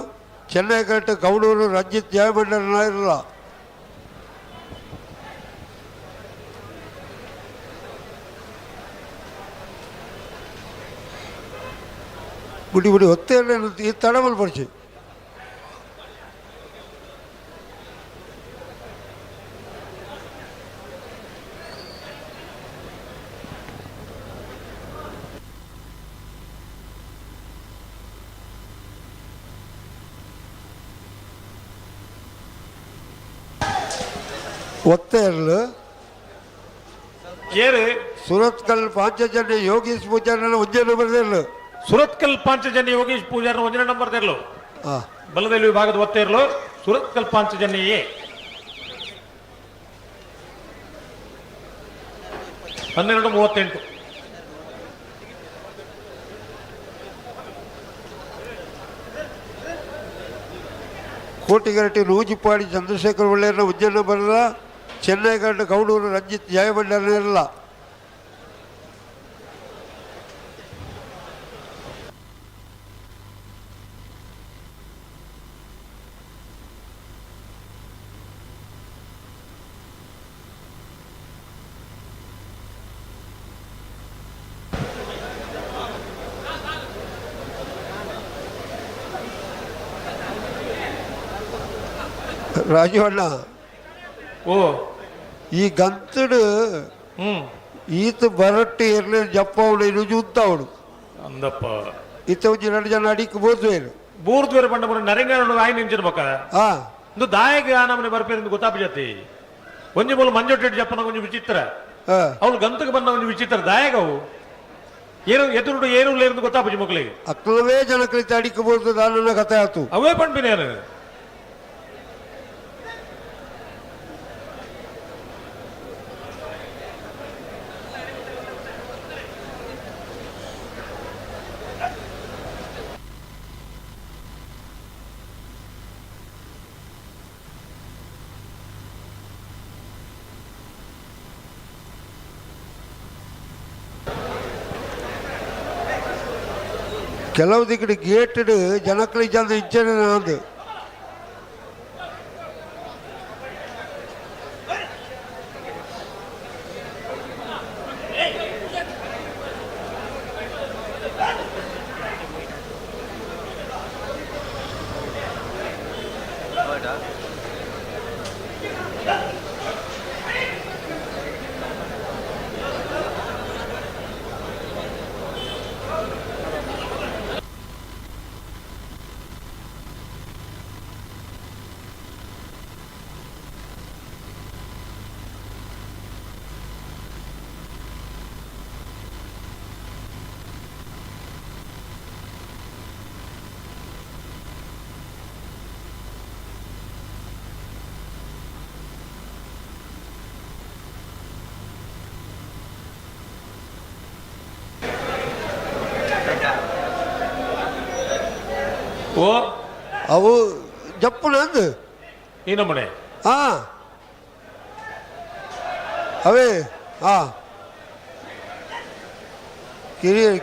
ಚೆನ್ನೈ ಕರೆಕ್ಟ್ ಕೌಡೂರು ರಂಜಿತ್ ಜಯಮಂಡಲನ ಇರಲ್ಲ ಬಿಡಿ ಹೊತ್ತೇ ಈ ತಡಮಲ್ ಪರಿಚಯ ಒತ್ತೆ ಇರಲು ಏರು ಸುರತ್ಕಲ್ 5 ಜನ ಯೋಗೀಶ್ ಪೂಜಾರನ 1 ನಂಬರ್ದಿರಲು ಸುರತ್ಕಲ್ 5 ಜನ ಯೋಗೇಶ್ ಪೂಜಾರನ 1 ನಂಬರ್ದಿರಲು ಬಲದಲ್ಲಿ ವಿಭಾಗದ ಒತ್ತೆ ಇರಲು ಸುರತ್ಕಲ್ 5 ಜನ 12:38 ಕೋಟಿಗರಟೆ ನೂಜಿಪಾಡಿ ಚಂದ್ರಶೇಖರ್ ಒಳ್ಳೆಯರನ್ನ 1 ನಂಬರ್ನ ಚೆನ್ನೈ ಕರೆಕ್ಟ್ ಕೌಡೂರು ರಂಜಿತ್ ಜಯಮಂಡಲನ ಇರಲ್ಲ ರಾಜವಣ್ಣ ಓ ಈ ಗಂತಡು ಈತ ಬರಟ್ಟಿ ಇರಲಿ ಜಪ್ಪವಳು ಇನ್ನು ಜೂತ್ತವಳು ಅಂದಪ್ಪ ಈತ 2 ಜನ ಅಡಿಕೆ ಬೋದ್ವೇರು ಬೂರ್ದ್ವೇರು ಬಂಡ ಬರ ನರೇಂದ್ರ ಆಯ್ ನಿಂಚಿರ್ಬೇಕ ಹಾ ಒಂದು ದಾಯಕ ನಮ್ಮನೆ ಬರ್ಪೇರಿಂದ ಗೊತ್ತಾಪಜತಿ ಒಂಜಿ ಮೂಲ ಮಂಜೊಟ್ಟೆಡ್ ಜಪ್ಪನ ಒಂಜಿ ವಿಚಿತ್ರ ಅವ್ಳು ಗಂತಕ್ಕೆ ಬಂದ ಒಂದು ವಿಚಿತ್ರ ದಾಯಕ ಅವು ಏನು ಎದುರುಡು ಏನು ಇಲ್ಲ ಎಂದು ಗೊತ್ತಾಪಜಿ ಮಕ್ಕಳಿಗೆ ಅಕ್ಕಳವೇ ಜನಕ್ಕೆ ಅಡಿಕೆ ಬೋದ್ದು ನನ್ನ ಕಥೆ ಆಯ್ತು ಅವೇ ಪಂಪಿನ ಕೆಲವು ದಿಕ್ಕಡಿ ಗೇಟೆಡ್ ಜನಕ್ಕೆ ಜನ ಇಚ್ಛೆ ಅದು ಅವು ಜಪ್ಪು ನಂದು ಈ ನಮ್ಮನೆ ಹಾ ಅವೇ ಹಾ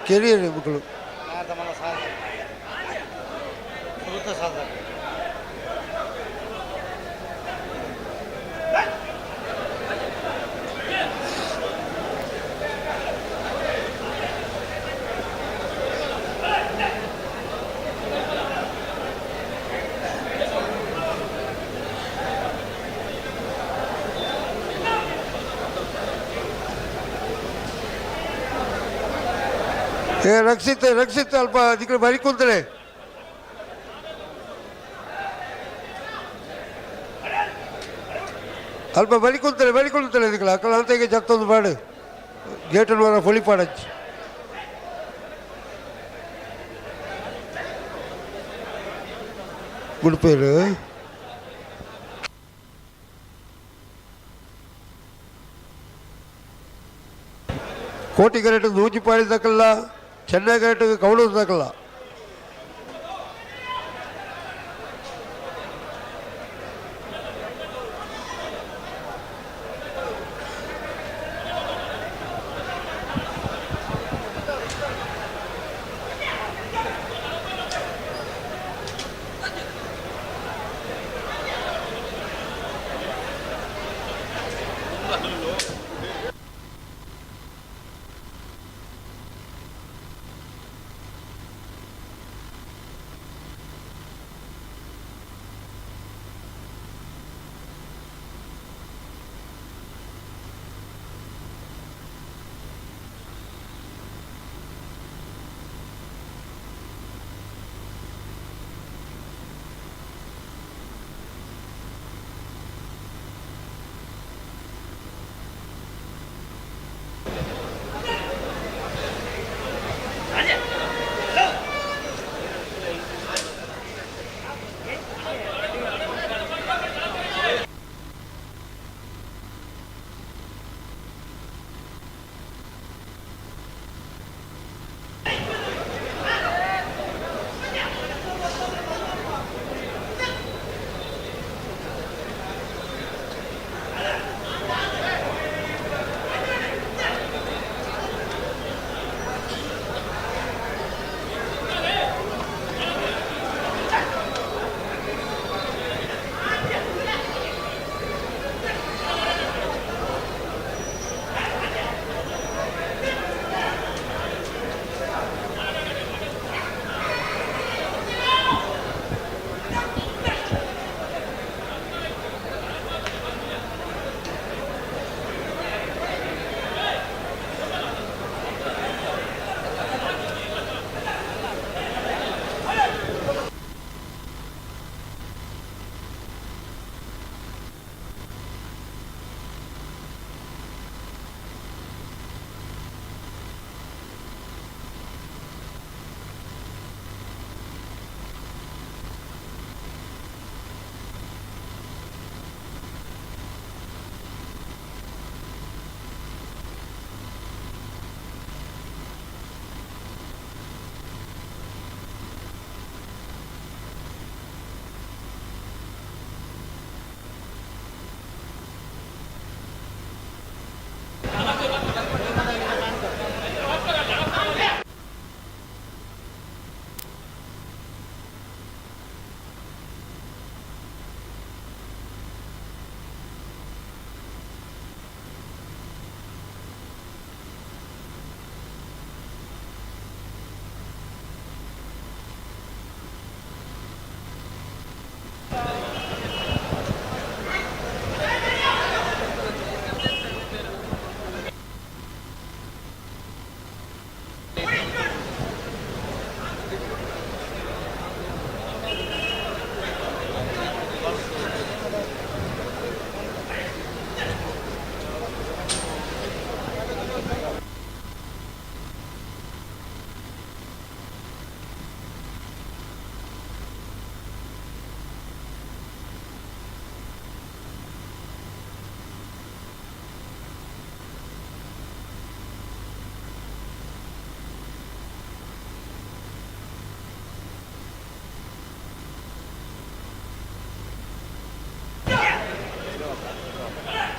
ಕೆರಿಯರ್ ಮಕ್ಕಳು ರಕ್ಷಿತ್ ಅಲ್ಪ ಅದಕ್ಕೆ ಬರಿ ಕುಂತಲೆ ಅಲ್ಪ ಬರಿ ಕುಂತಲೆ ಅದಕ್ಕೆ ಅಕ್ಕಳ ಅಂತ ಜಗ್ತೊಂದು ಬಾಡು ಗೇಟನ್ ವರ ಫುಲಿ ಪಾಡಚ್ಚಿ ಗುಡ್ಪೇರು ಕೋಟಿ ಕರೆಕ್ಟ್ ನೂಜಿ ಪಾಡಿದಕ್ಕಲ್ಲ ಚೆನ್ನೈ ಕರೆಕ್ಟ್ ಕವಡದಕ್ಕಲ್ಲ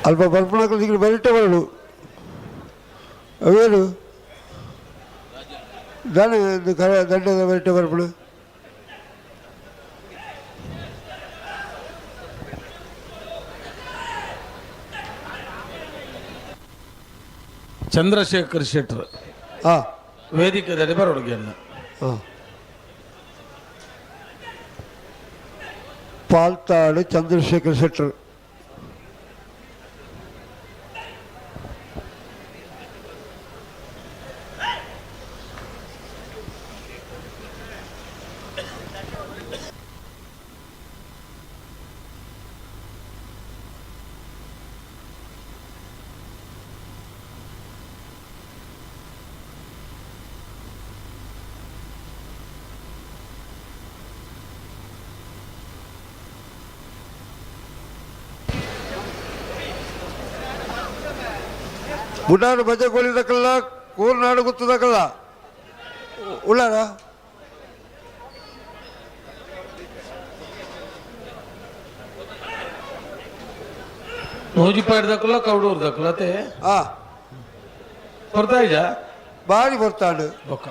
ಅಲ್ಪ ಬರ್ಪಣಕ್ಕೆ ದಿಗ್ರು ಬರಿಟ್ಟೆ ಬರಡು ಅವೇನು ದಾನ ದಂಡದ ಬರಿಟ್ಟೆ ಬರ್ಪಣ ಚಂದ್ರಶೇಖರ್ ಶೆಟ್ಟರ್ ಹಾಂ ವೇದಿಕೆ ದಡಿ ಬರೋಡುಗೆಲ್ಲ ಹಾಂ ಪಾಲ್ತಾಡು ಚಂದ್ರಶೇಖರ್ ಶೆಟ್ಟರ್ ಬುಡಾರು ಬಜೆ ಗೋಳಿದಕ್ಕಲ್ಲ ಕೂರ್ನಾಡು ಗುತ್ತದಕ್ಕಲ್ಲ ಉಳ್ಳಾರ ನೂಜಿಪಾಡ್ ದಕ್ಕಲ್ಲ ಕೌಡೂರ್ ದಕ್ಕಲತೆ ಹಾಂ ಬರ್ತಾ ಇದ್ಯಾ ಭಾರಿ ಬರ್ತಾಡು ಬೊಕ್ಕ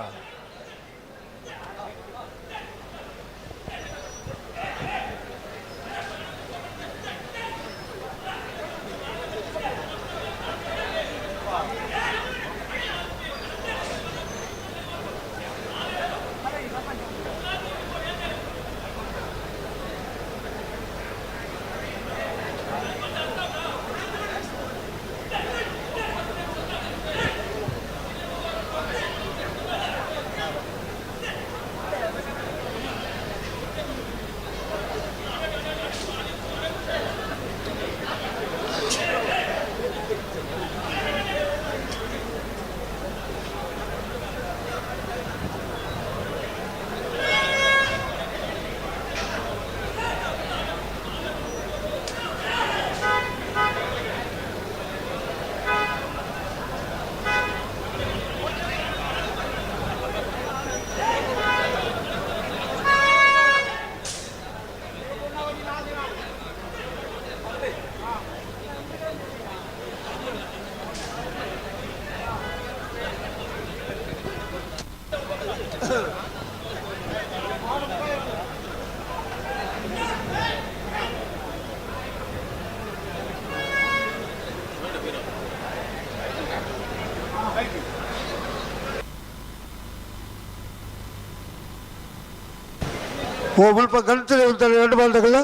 ಓ ಸ್ವಲ್ಪ ಗಂಟಲೆ ಅಂತಾರೆ ಎರಡು ಬಾಲ್ದಾಗಲ್ಲ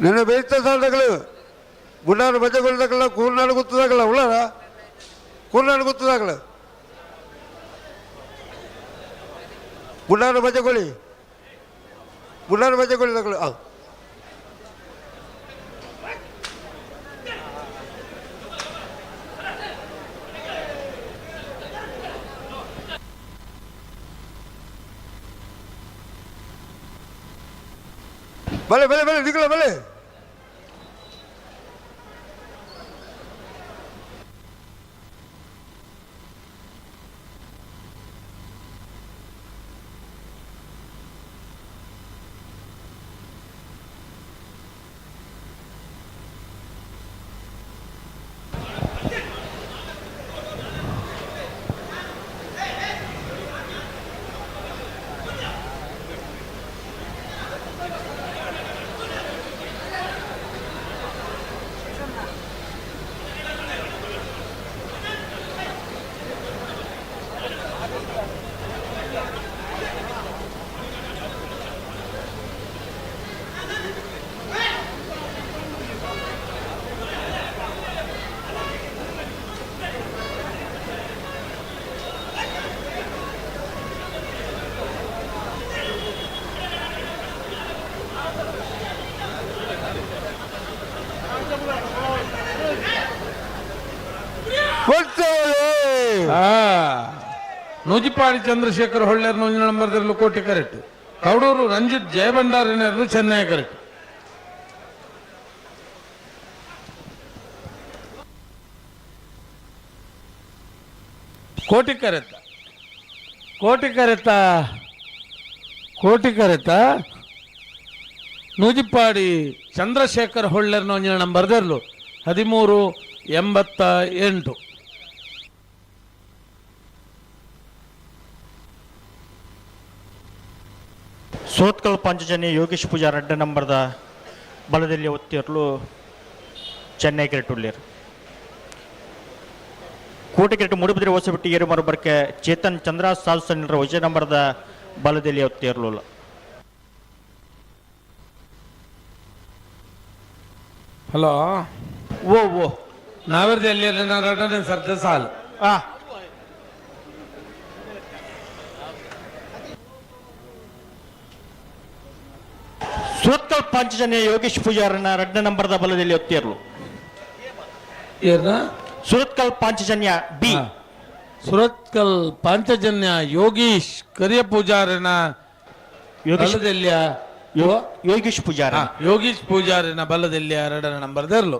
ನೆನ್ನೆ ಬೇಯ್ತಾ ಸಾಲದಾಗಲು ಬುಡಾರು ಬಜೆಗೊಳ್ದಾಗಲ್ಲ ಕೂರ್ನಾಡು ಗುತ್ತದಾಗಲ್ಲ ಉಳ್ಳಾರ ಕೂರ್ನಾಡು ಗುತ್ತದಾಗಲ್ಲ ಬುಡಾರು ಬಜೆಗೊಳಿ ಹಾಂ भले भले भले निकलो भले ನೂಜಿಪಾಡಿ ಚಂದ್ರಶೇಖರ್ ಹೊಳ್ಳೆರ್ ನೂಂಜಿ ನಂಬರ್ದರ್ಲು ಕೋಟೆ ಕರೆಕ್ಟ್ ಕೌಡೂರು ರಂಜಿತ್ ಜಯಭಂಡಾರಿನರ್ಲು ಚೆನ್ನೈ ಕರೆಕ್ಟ್ ಕೋಟಿ ಕರೆತ್ತ ನೂಜಿಪ್ಪಾಡಿ ಚಂದ್ರಶೇಖರ್ ಹೊಳ್ಳೆರ್ನ ಒಂಜಿನ ನಂಬರ್ ದೆರ್ಲು 1388. ಸೋತ್ಕಲ್ ಪಂಚಜನ್ಯ ಯೋಗೇಶ್ ಪೂಜಾರ್ 2 ನಂಬರ್ದ ಬಲದಲ್ಲಿ ಒತ್ತಿರಲು ಚೆನ್ನೈ ಕ್ರಿಕೆಟ್ ಉಳ್ಳೇರು. ಕೋಟೆ ಕ್ರಿಕೆಟ್ ಮುಡುಬಿದ್ರೆ ಓಸಬಿಟ್ಟು ಏರು ಮರುಬರ್ಕೆ ಚೇತನ್ ಚಂದ್ರ ಸಾಲ್ಸನ್ರ ವಿಜಯ ನಂಬರ್ದ ಬಲದಲ್ಲಿ ಒತ್ತಿರಲಿಲ್ಲ. ಹಲೋ ಓ ಓ ನಾವೆರ್ದಲ್ಲಿ ಎರಡನೇ ಸರ್ದ ಸಾಲು ಆ ಸುರತ್ಕಲ್ ಪಂಚಜನ್ಯ ಯೋಗೇಶ್ ಪೂಜಾರನ 2 ನಂಬರ್ದ ಬಲದಲ್ಲಿ ಒತ್ತಿರಲು. ಏನ ಸುರತ್ಕಲ್ ಪಾಂಚಜನ್ಯ ಬಿ. ಸುರತ್ಕಲ್ ಪಾಂಚಜನ್ಯ ಯೋಗೀಶ್ ಕರಿಯ ಪೂಜಾರಿನ ಬಲದಲ್ಲಿಯ ಯೋಗೇಶ್ ಪೂಜಾರ ಯೋಗೀಶ್ ಪೂಜಾರಿನ ಬಲದಲ್ಲಿ 2ನೇ ನಂಬರ್ ದೆರ್ಲು.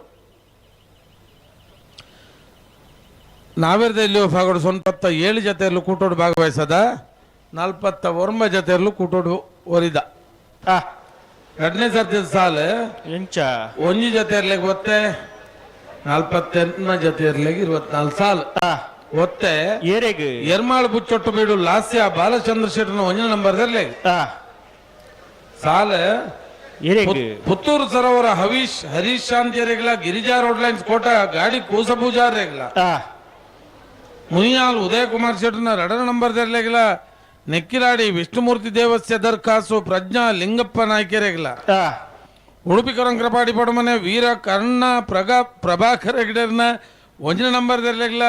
ನಾವೆರ್ದಲ್ಲಿ ಫಾಗೋಡು 97 ಜೊತೆಯಲ್ಲೂ ಕೂಟೋಡು ಭಾಗವಹಿಸದ 49 ಜೊತೆಯಲ್ಲೂ ಕೂಟೋಡು ಒರಿದ. ಎರಡನೇ ಸರ್ತಿ ಸಾಲು ಎಂಚ ಒಂಜಿ ಜೊತೆ ಇರ್ಲಿಕ್ಕೆ ಒತ್ತೆ 48 ಜೊತೆ ಇರ್ಲಿಕ್ಕೆ 24 ಸಾಲು ಒತ್ತೆ ಏರೆಗೆ ಎರ್ಮಾಳ್ ಬುಚ್ಚೊಟ್ಟು ಬೀಡು ಲಾಸ್ಯ ಬಾಲಚಂದ್ರ ಶೆಟ್ಟರ್ನ 1 ನಂಬರ್ ಇರ್ಲಿ ಸಾಲ ಪುತ್ತೂರು ಸರೋವರ ಹರೀಶ್ ಶಾಂತಿ ರೇಗ್ಲ ಗಿರಿಜಾ ರೋಡ್ ಲೈನ್ಸ್ ಕೋಟ ಗಾಡಿ ಕೂಸ ಪೂಜಾ ರೇಗ್ಲ ಮುನಿಯಾಲ್ ಉದಯ ಕುಮಾರ್ ಶೆಟ್ಟರ್ನ 2 ನಂಬರ್ ಇರ್ಲಿಲ್ಲ. ನೆಕ್ಕಿಲಾಡಿ ವಿಷ್ಣುಮೂರ್ತಿ ದೇವಸ್ಯ ದರ್ಖಾಸು ಪ್ರಜ್ಞಾ ಲಿಂಗಪ್ಪ ನಾಯ್ಕೆರೆಗ್ಲ. ಉಡುಪಿ ಕೊರಂಕ್ರಪಾಡಿ ಪಡಮನೆ ವೀರ ಕರ್ಣ ಪ್ರಭಾಕರ್ ಹೆಗ್ಡೆರ್ನ 1 ನಂಬರ್ ದೆರ್ಲೆಗ್ಲ.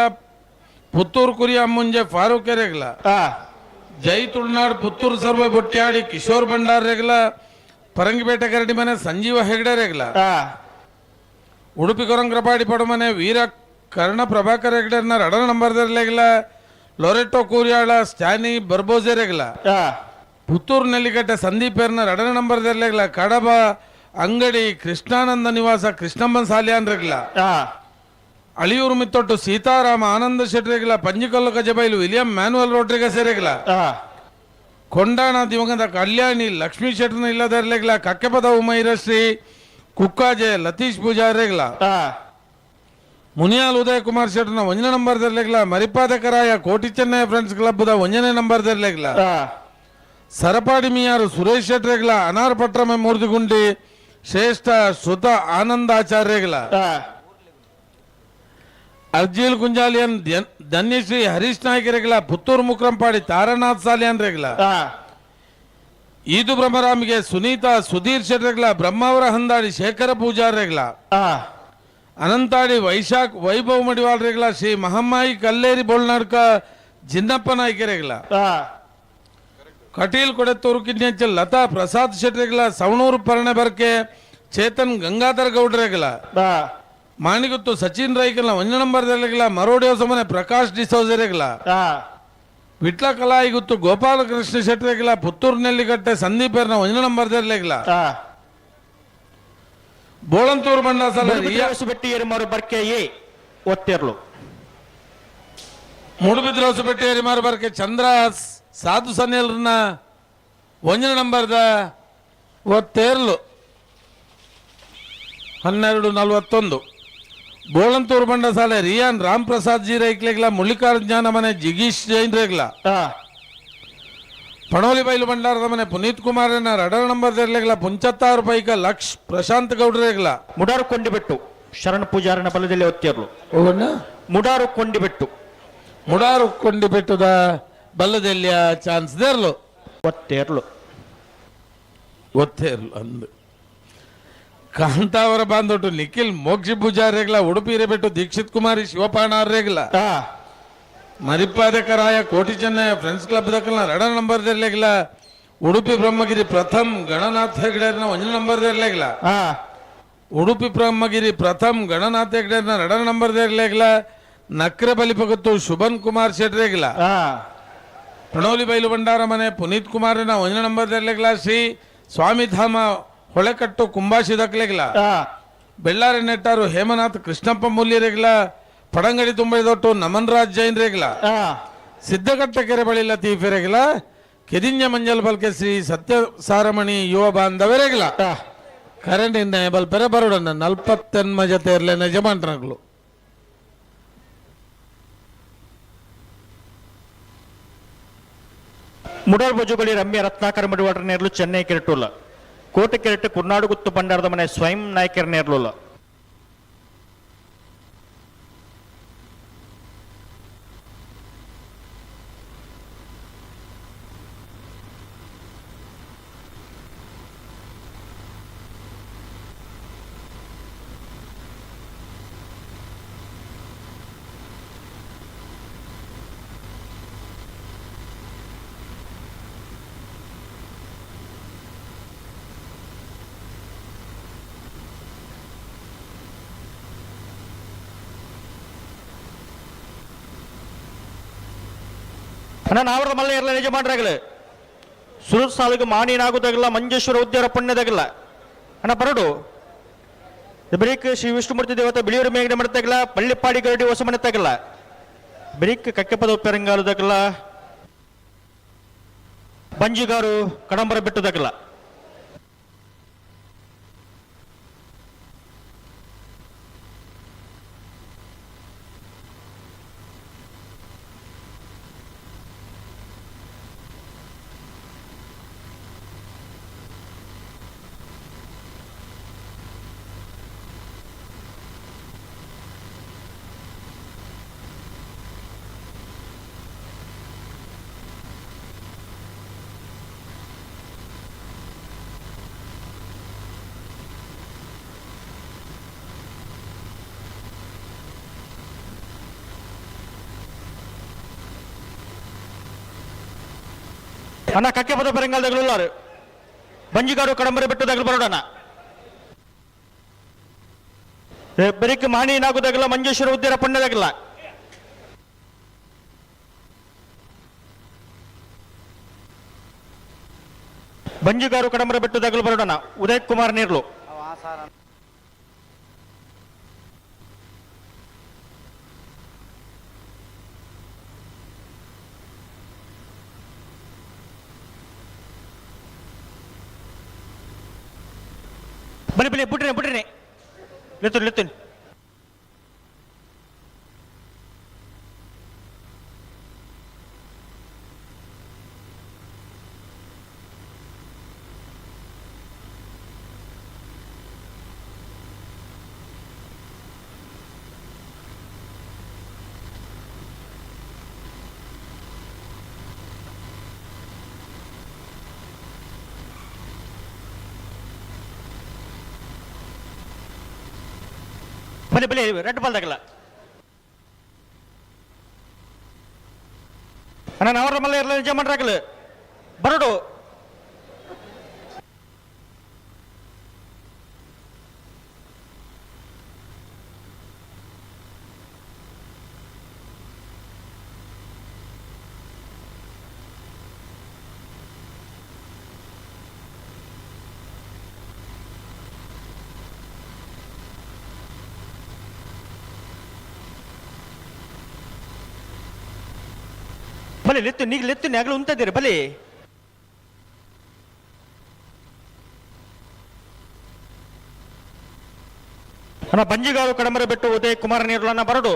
ಪುತ್ತೂರು ಕುರಿಯ ಮುಂಜೆ ಫಾರೂಕ್ ರೆಗ್ಲ. ಜೈ ತುಳ್ನಾಡ್ ಪುತ್ತೂರು ಸರ್ವ ಬೊಟ್ಟ್ಯಾಡಿ ಕಿಶೋರ್ ಭಂಡಾರ್ ರೆಗ್ಲ. ಪರಂಗಿಪೇಟೆ ಕರಡಿ ಮನೆ ಸಂಜೀವ ಹೆಗ್ಡೆ ರೆಗ್ಲ. ಉಡುಪಿ ಕೊರಂಕ್ರಪಾಡಿ ಪಡಮನೆ ವೀರ ಕರ್ಣ ಪ್ರಭಾಕರ್ ಹೆಗ್ಡೆರ್ನ 2 ನಂಬರ್ ದೆರ್ಲೆಗ್ಲ. ಲೊರೆಟೋ ಕೂರ್ಯಾಳ ಸ್ಟ್ಯಾನಿ ಬರ್ಬೋಜೆ ರೆಗ್ಲ. ಪುತ್ತೂರು ನೆಲ್ಲಿಕಟ್ಟೆ ಸಂದೀಪೇರ್ನ 2 ನಂಬರ್ ದೆರ್ಲೆಗ್ಲ. ಕಡಬ ಅಂಗಡಿ ಕೃಷ್ಣಾನಂದ ನಿವಾಸ ಕೃಷ್ಣಮ್ಮನ್ ಸಾಲಿಯಾನ್ ರೆಗ್ಲ. ಅಳಿಯೂರು ಮಿತ್ತೊಟ್ಟು ಸೀತಾರಾಮ ಆನಂದ ಶೆಟ್ರೆಗ್ಲ. Panjikallu ಗಜಬೈಲು William manual ರೋಡ್ರಿಗಸೆ ರೆಗ್ಲ. ಕೊಂಡಾಣ ದಿವಂಗತ ಕಲ್ಯಾಣಿ ಲಕ್ಷ್ಮೀ ಶೆಟ್ರನ ಇಲ್ಲದರ್ಲೆಗ್ಲ. ಕಕ್ಕೆಪದ ಉಮೈರಶ್ರೀ ಕುಕ್ಕಾಜೆ ಲತೀಶ್ ಪೂಜಾರ್ ರೆಗ್ಲ. ಮುನಿಯಾಲ್ ಉದಯ Kumar ಶೆಟ್ರನ 1 number ದೆರ್ಲೆಗ್ಲ. ಮರಿಪಾದಕರಾಯ Koti Chennai friends ಕ್ಲಬ್ದ 1ನೇ number ದೆರ್ಲೆಗ್ಲ. Sarapadi ಮಿಯಾರು Suresh ಶೆಟ್ರೆಗ್ಲ. ಅನಾರ್ Patrame ಮೂರ್ತಿಗುಂಡಿ ಶ್ರೇಷ್ಠ ಶ್ರುತ ಆನಂದಾಚಾರ್ಯಗ್ಲ. ಅರ್ಜಿಲ್ ಕುಂಜಾಲಿಯನ್ ಧನ್ಯಶ್ರೀ ಹರೀಶ್ ನಾಯ್ಕ ರೆಗ್ಲ. ಪುತ್ತೂರು ಮುಕ್ರಂಪಾಡಿ ತಾರನಾಥ್ ಸಾಲಿಯಾನ್ ರೆಗ್ಲ. ಈದು ಬ್ರಹ್ಮರಾಮಿಗೆ ಸುನೀತಾ ಸುಧೀರ್ ಶೆಟ್ರೆಗ್ಲ. ಬ್ರಹ್ಮಾವರ ಹಂದಾಡಿ ಶೇಖರ ಪೂಜಾರ್ ರೆಗ್ಲ. ಅನಂತಾಡಿ ವೈಶಾಖ್ ವೈಭವ್ ಮಡಿವಾಳ್ ರೆಗ್ಲ. ಶ್ರೀ ಮಹಮ್ಮಾಯಿ ಕಲ್ಲೇರಿ ಬೋಳ್ನಾಡ್ಕ ಜಿನ್ನಪ್ಪ ನಾಯ್ಕ ರೆಗ್ಲ. ಕಟೀಲ್ ಕೊಡೆತ್ತೂರು ಕಿನ್ನೆಚ್ಚಲ್ ಲತಾ ಪ್ರಸಾದ್ ಶೆಟ್ರೆಗ್ಲ. ಸವಣೂರು ಪರ್ಣೆ ಬರ್ಕೆ ಚೇತನ್ ಗಂಗಾಧರ್ ಗೌಡ್ರೆಗ್ಲ. ಮಾಣಿಗುತ್ತು ಸಚಿನ್ ರೈಕಲ್ನ 1 ನಂಬರ್ ದೆರ್ಲೆಗ್ಲ. ಮರೋಡಿ ಹೊಸಮನೆ ಪ್ರಕಾಶ್ ಡಿಸೋಜೆರೆಗ್ಲ. ವಿಟ್ಲ ಕಲಾಯಿಗುತ್ತು ಗೋಪಾಲಕೃಷ್ಣ ಶೆಟ್ರೆಗ್ಲ. ಪುತ್ತೂರು ನೆಲ್ಲಿಕಟ್ಟೆ ಸಂದೀಪೇರ್ನ 1 ನಂಬರ್ ದೆರ್ಲೆಗ್ಲ. ಬೋಳಂತೂರು ಬಂಡಾಸಲ ಬೆಟ್ಟಿ ಏರಿಮಾರು ಬರ್ಕೆ ಎ ಒತ್ತಿರ್ಲು. ಮೂಡುಬಿದ್ರೆ ಹೊಸಬೆಟ್ಟಿ ಏರಿಮಾರು ಬರ್ಕೆ ಚಂದ್ರ ಸಾಧು ಸನಿಲ್ರನ್ನ 1 ನಂಬರ್ದ ಒತ್ತೇರ್ಲು 1241. Bolantur ಬಂಡಸಾಲೆ rayon Ram Prasad G ರೈಕ್ಲೆಗ್ಲ. ಮುಳ್ಳಿಕಾರ್ಜ್ಞಾನ ಮನೆ ಜಿಗೀಶ್ ಜೈನ್ ರೇಗ್ಲ. ಪಣೋಲಿ ಬೈಲು ಭಂಡಾರದ ಮನೆ ಪುನೀತ್ ಕುಮಾರನ 2 ನಂಬರ್ ದೆರ್ಲೆಗ್ಲ. 75 ಪೈಕ ಲಕ್ಷ್ ಪ್ರಶಾಂತ್ ಗೌಡ್ರೇಗ್ಲ. ಮುಡಾರು ಕೊಂಡಿಬೆಟ್ಟು ಶರಣ ಪೂಜಾರನ ಬಲದಲ್ಲಿ ಒತ್ತಿರ್ಲು. ಮುಡಾರು ಕೊಂಡಿಬೆಟ್ಟು ಮುಡಾರು ಕೊಂಡಿಬೆಟ್ಟದ ಬಲ್ಲದಲ್ಲಿಯ ಚಾನ್ಸ್ ದೇರ್ಲು ಒತ್ತೇರ್ಲು ಅಂದು. ಕಾಂತಾವರ ಬಾಂಧೊಟ್ಟು ನಿಖಿಲ್ ಮೋಕ್ಷಿ ಪೂಜಾರೇಗ್ಲ. ಉಡುಪಿ ಹಿರೇಬೆಟ್ಟು ದೀಕ್ಷಿತ್ ಕುಮಾರಿ ಶಿವಪಾಣಾರ್ರೇಗ್ಲ. ಮರಿಪಾದಕರಾಯ ಕೋಟಿ ಚೆನ್ನೈ ಫ್ರೆಂಡ್ಸ್ ಕ್ಲಬ್ ದಕ್ಕಲ್ನ 2 ನಂಬರ್ ದೆರ್ಲೆಗ್ಲ. ಉಡುಪಿ ಬ್ರಹ್ಮಗಿರಿ ಪ್ರಥಮ್ ಗಣನಾಥ್ ಹೆಗ್ಡೆರ್ನ 1 ನಂಬರ್ ದೆರ್ಲೆಗ್ಲ. ಉಡುಪಿ ಬ್ರಹ್ಮಗಿರಿ ಪ್ರಥಮ್ ಗಣನಾಥ್ ಹೆಗ್ಡೆರ್ನ 2 ನಂಬರ್ ದೆರ್ಲೆಗ್ಲ. ನಕ್ರೆ ಬಲಿಪಗತ್ತು ಶುಭನ್ ಕುಮಾರ್ ಶೆಟ್ರೆಗ್ಲ. ಪ್ರಣೋಲಿ ಬೈಲು ಭಂಡಾರ ಮನೆ ಪುನೀತ್ ಕುಮಾರನ 1 ನಂಬರ್ ದೆರ್ಲೆಗ್ಲ. ಶ್ರೀ ಸ್ವಾಮಿಧಾಮ ಹೊಳೆಕಟ್ಟು ಕುಂಬಾಶಿ ದಕ್ಲೆಗ್ಲ. ಬೆಳ್ಳಾರಿ ನೆಟ್ಟಾರು ಹೇಮನಾಥ್ ಕೃಷ್ಣಪ್ಪ ಮೂಲ್ಯ ರೆಗ್ಲ. ಪಡಂಗಡಿ ತುಂಬೈದೊಟ್ಟು ನಮನ್ ರಾಜ್ ಜೈನ್ ರೇಗ್ಲ. ಸಿದ್ದಗಟ್ಟ ಕೆರೆ ಬಳಿ ಲತೀಫ್ ರೆಗ್ಲ. ಕೆದಿನ್ಯ ಮಂಜಲ್ ಬಲ್ಕೆ ಶ್ರೀ ಸತ್ಯ ಸಾರಮಣಿ ಯುವ ಬಾಂಧವ ರೇಗ್ಲ. ಕರೆಂಟ್ ಇಂದ ಬಲ್ಪೆರೆ ಬರೋಡನ್ನ 40 ಜೊತೆ ಇರಲಿ ಯಜಮಾನ್ರಗಳು ಮುಡೋರ್ ಬಜುಗಳಿ ರಮ್ಯ ರತ್ನಾಕರ ಮಡಿವಾಡ್ರ ನೇರ್ಲು ಚೆನ್ನೈ ಕೆರಟುಲ್ಲ ಕೋಟೆ ಕೆರೆಟ್ಟು ಕುರ್ನಾಡು ಗುತ್ತು ಬಂಡಾರದ ಮನೆ ಸ್ವಯಂ ನಾಯಕರ ನೇರ್ಲುಲ್ಲ ಅಣ್ಣ ನಾವರದ ಮಲ್ಲ ಇರಲ ಯಜಮಾನ್ರಾಗಲಿ ಸುರತ್ ಸಾಲಿಗೆ ಮಾಣಿನಾಗುದಾಗಲ್ಲ ಮಂಜೇಶ್ವರ ಉದ್ಯಾನ ಪುಣ್ಯದಾಗಲ್ಲ ಅಣ್ಣ ಬರಡು ಬರೀಕ್ ಶ್ರೀ ವಿಷ್ಣುಮೂರ್ತಿ ದೇವತೆ ಬಿಳಿಯೂರು ಮೇಘನೆ ಮಾಡ್ತಾಗಲ್ಲ ಪಳ್ಳಿಪಾಡಿ ಗರಡಿ ಹೊಸ ಮನೆ ತಾಗಲ್ಲ ಬರೀಕ್ ಕಕ್ಕೆಪದ ಉಪ್ಪೆರಂಗಾಲದಾಗಲ್ಲ ಬಂಜಿಗಾರು ಕಡಂಬರ ಬೆಟ್ಟದಾಗಲ್ಲ ಅಣ್ಣ ಕಕ್ಕೆಪದ ಪೆರಂಗಾಲದಾಗಲು ಬಂಜಿಗಾರು ಕಡಂಬರಿ ಬೆಟ್ಟದಾಗಲು ಬರೋಡಣ್ಣ ಬರೀಕ್ ಮಾಣಿನಾಗುದಾಗಲ್ಲ ಮಂಜೇಶ್ವರ ಉದ್ಯಾನ ಪುಣ್ಯದಾಗಲ್ಲ ಬಂಜಿಗಾರು ಕಡಂಬರ ಬೆಟ್ಟದಾಗಲು ಬರೋಡಣ್ಣ ಉದಯ್ ಕುಮಾರ್ ನೇರ್ಲು ಬನ್ನಿ ಬನ್ನಿ ಬಿಟ್ರಿ ಲೆತ್ತುನಿ ಬನ್ನಿ ರೆಡ್ ಬಾಲ್ದಾಗಲ್ಲ ಅಣ್ಣ ನಾವರ ಮಲ್ಲ ಇರಲ ಯಜಮಾನ್ರಾಗಲಿ ಬರಡು ಬಲಿ ಲೆತ್ತುನಿ ಆಗಲು ಉಂತಿದ್ದೀರಿ ಬಲಿ ಅಣ್ಣ ಬಂಜಿಗಾರು ಕಡಂಬರ ಬೆಟ್ಟು ಉದಯ್ ಕುಮಾರ ನೇರ್ಲು ಅಣ್ಣ ಬರಡು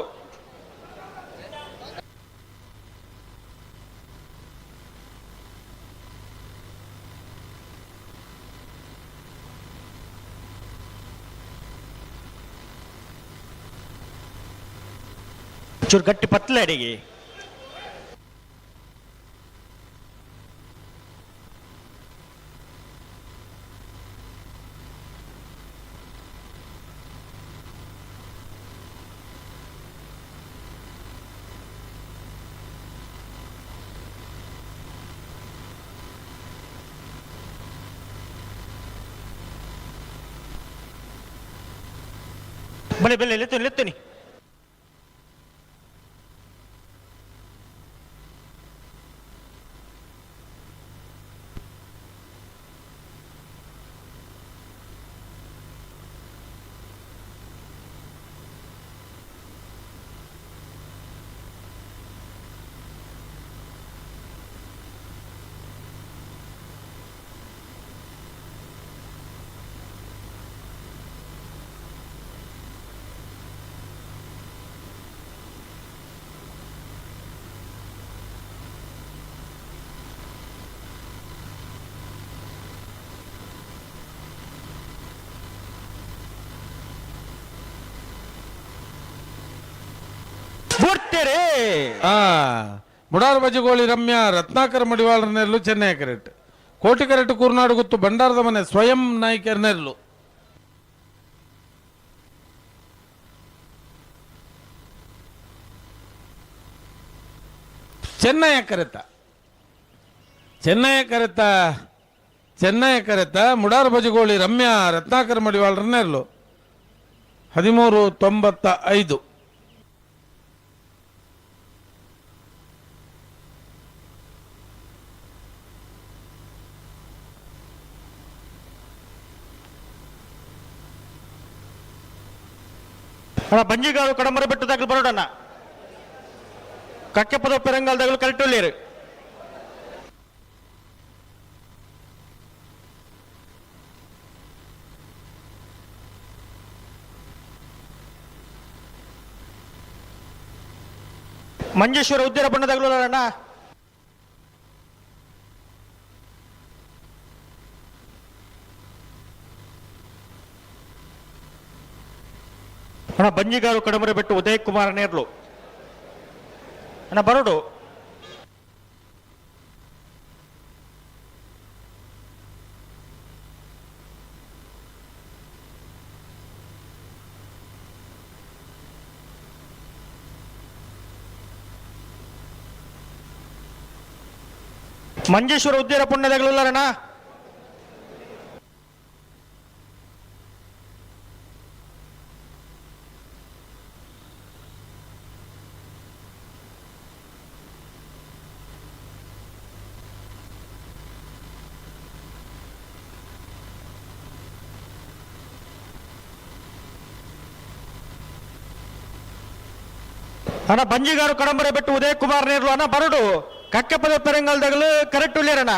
ಚೂರು ಗಟ್ಟಿ ಪತ್ಲೆ ಅಡಿಗೆ ಬಲಿ ಲೆತ್ತುನಿ ಬುಡ್ತಿರಿ ಮುಡಾರ್ ಬಜಗೋಳಿ ರಮ್ಯ ರತ್ನಾಕರ ಮಡಿವಾಳರ ನೆರಲು ಚೆನ್ನೈ ಕೆರೆಟ್ ಕೋಟಿ ಕೆರೆಟ್ ಕೂರ್ನಾಡು ಗುತ್ತು ಬಂಡಾರದ ಮನೆ ಸ್ವಯಂ ನಾಯ್ಕರ ನೆರಲು ಚೆನ್ನೈ ಕರೆತ ಮುಡಾರ್ ಬಜಗೋಳಿ ರಮ್ಯ ರತ್ನಾಕರ ಮಡಿವಾಳರ ನೆರಲು 1395. ಬಂಜಿಗಾರು ಕಡಮರ ಬೆಟ್ಟದಾಗಲು ಬರೋಡಣ್ಣ ಕಕ್ಕೆಪದ ಪೆರಂಗಾಲದಾಗಲು ಕರೆಕ್ಟ್ ಒಳ್ಳೆಯರು ಮಂಜೇಶ್ವರ ಉದ್ಯಾನ ಬಣ್ಣದಾಗಲು ಅಣ್ಣ ಅಣ್ಣ ಬಂಜಿಗಾರು ಕಡಮರೆ ಬೆಟ್ಟು ಉದಯ್ ಕುಮಾರ್ ನೇರ್ಲು ಅಣ್ಣ ಬರೋಡು ಮಂಜೇಶ್ವರ ಉದ್ಯಾನ ಪುಣ್ಯದಾಗಲಿಲ್ಲ ಅಣ್ಣ ಅಣ್ಣ ಬಂಜಿಗಾರು ಕಡಂಬರೆ ಬೆಟ್ಟು ಉದಯ್ ಕುಮಾರ್ ನೇರ್ಲು ಅಣ್ಣ ಬರಡು ಕಕ್ಕೆಪದ ಪೆರಂಗಾಲದಾಗಲು ಕರೆಕ್ಟ್ ಉಳ್ಳೇರಣ್ಣ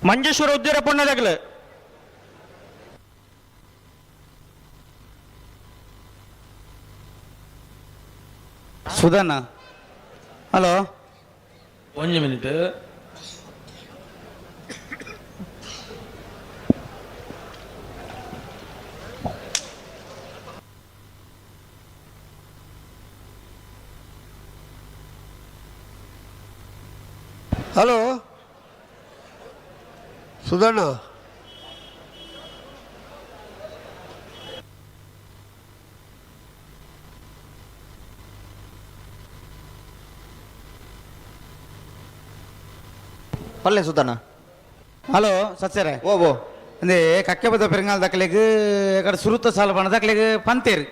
ಮಂಜೇಶ್ವರ ಉದ್ಯಾನ ಪುಣ್ಯದಾಗಲು ಸುಧನ ಹಲೋ ಒಂದು ಮಿನಿಟ್ ಹಲೋ ಸುಧಣ್ಣ ಪಲ್ಲೆ ಸುಧಣ್ಣ ಹಲೋ ಸತ್ಯರೇ ಓ ಅಂದೆ ಕಕ್ಕೆಬದ ಪೆರಂಗಾಲ ದಕ್ಕಲಿಗೆ ఇక్కడ ಸುರುತ್ತ ಸಾಲ ಬಣ್ಣ ದಕ್ಕಲಿಗೆ ಪಂತೇರು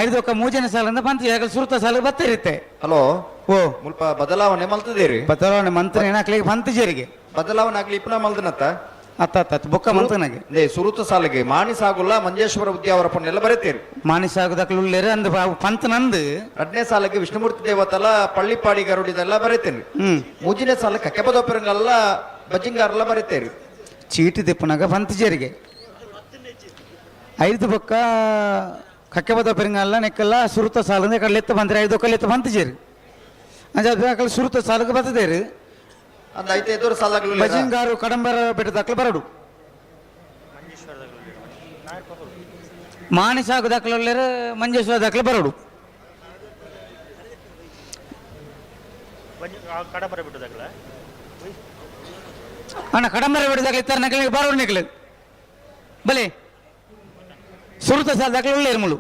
5 ಒಕ್ಕ 3 ಸಾಲಿಂದ ಪಂತ ಸುರುತ್ತ ಸಾಲ ಬತ್ತಿರುತ್ತೆ ಹಲೋ ಓ ಮುಲ್ಪ ಬದಲಾವಣೆ ಮಲ್ತದೇರಿ ಬದಲಾವಣೆ ಮಂತ್ರ ಏನಾಕ್ಲಿಗೆ ಪಂತಜೇರಿಗೆ ಬದಲಾವಣೆ ಆಗ್ಲಿ ಇಪ್ಪನ ಮಲ್ದನತ್ತ ಅತ್ತ ಬೊಕ್ಕ ಮಂತನಾಗೆ ದೇ ಸುರುತ ಸಾಲಿಗೆ ಮಾಣಿ ಸಾಗುಲ್ಲ ಮಂಜೇಶ್ವರ ಉದ್ಯಾವರ ಪುಣ್ಯ ಬರೀತೀರಿ ಮಾನಿಸಾಗುದಕ್ಲು ಉಳ್ಳೇರು ಅಂದ ಪಂತ ನಂದು 2ನೇ ಸಾಲಿಗೆ ವಿಷ್ಣುಮೂರ್ತಿ ದೇವತಲ ಪಳ್ಳಿಪಾಡಿ ಗರುಡಿದೆಲ್ಲ ಬರೀತೇನೆ 3ನೇ ಸಾಲ ಕಕ್ಕೆಪದ ಪೆರಂಗಲ್ಲ ಬಜ್ಜಿಂಗಾರೆಲ್ಲ ಬರೀತೇರಿ ಚೀಟಿ ದಿಪ್ಪನಾಗ ಪಂತಜೇರಿಗೆ 5 ಬೊಕ್ಕ ಕಕ್ಕೆಬದ ಪೆರಂಗಲ್ಲ ನೆಕ್ಕಲ್ಲ ಸುರುತ ಸಾಲಿಂದ ಕಡೆ ಲೆತ್ತ ಬಂದ್ರೆ 5 ಒಕ್ಕ ಲೆತ್ತ ಪಂತಜೇರಿ ಅಂಜ ಸುರುತ ಸಾಲಿಗೆ ಬರ್ತದೇರಿ ಅಂದ 5 ಸಾಲಾಗ್ಲು ಬಜಿಂಗಾರು ಕಡಂಬರ ಬೆಟ್ಟದಾಕ್ಲು ಬರಡು ಮಾಣಿಸಾಗು ದಾಖಲೆ ಮಂಜೇಶ್ವರ ದಾಖಲೆ ಬರಡು ಅಣ್ಣ ಕಡಂಬರ ಬೆಟ್ಟದಾಗಲಿ ಇತ್ತರ ನಕಲಿಗೆ ಬರೋಡು ನಿಕ್ಲೆ ಬಲೆ ಸುರುತ ಸಾಲ ದಾಖಲೆ ಉಳ್ಳೇರು ಮುಳು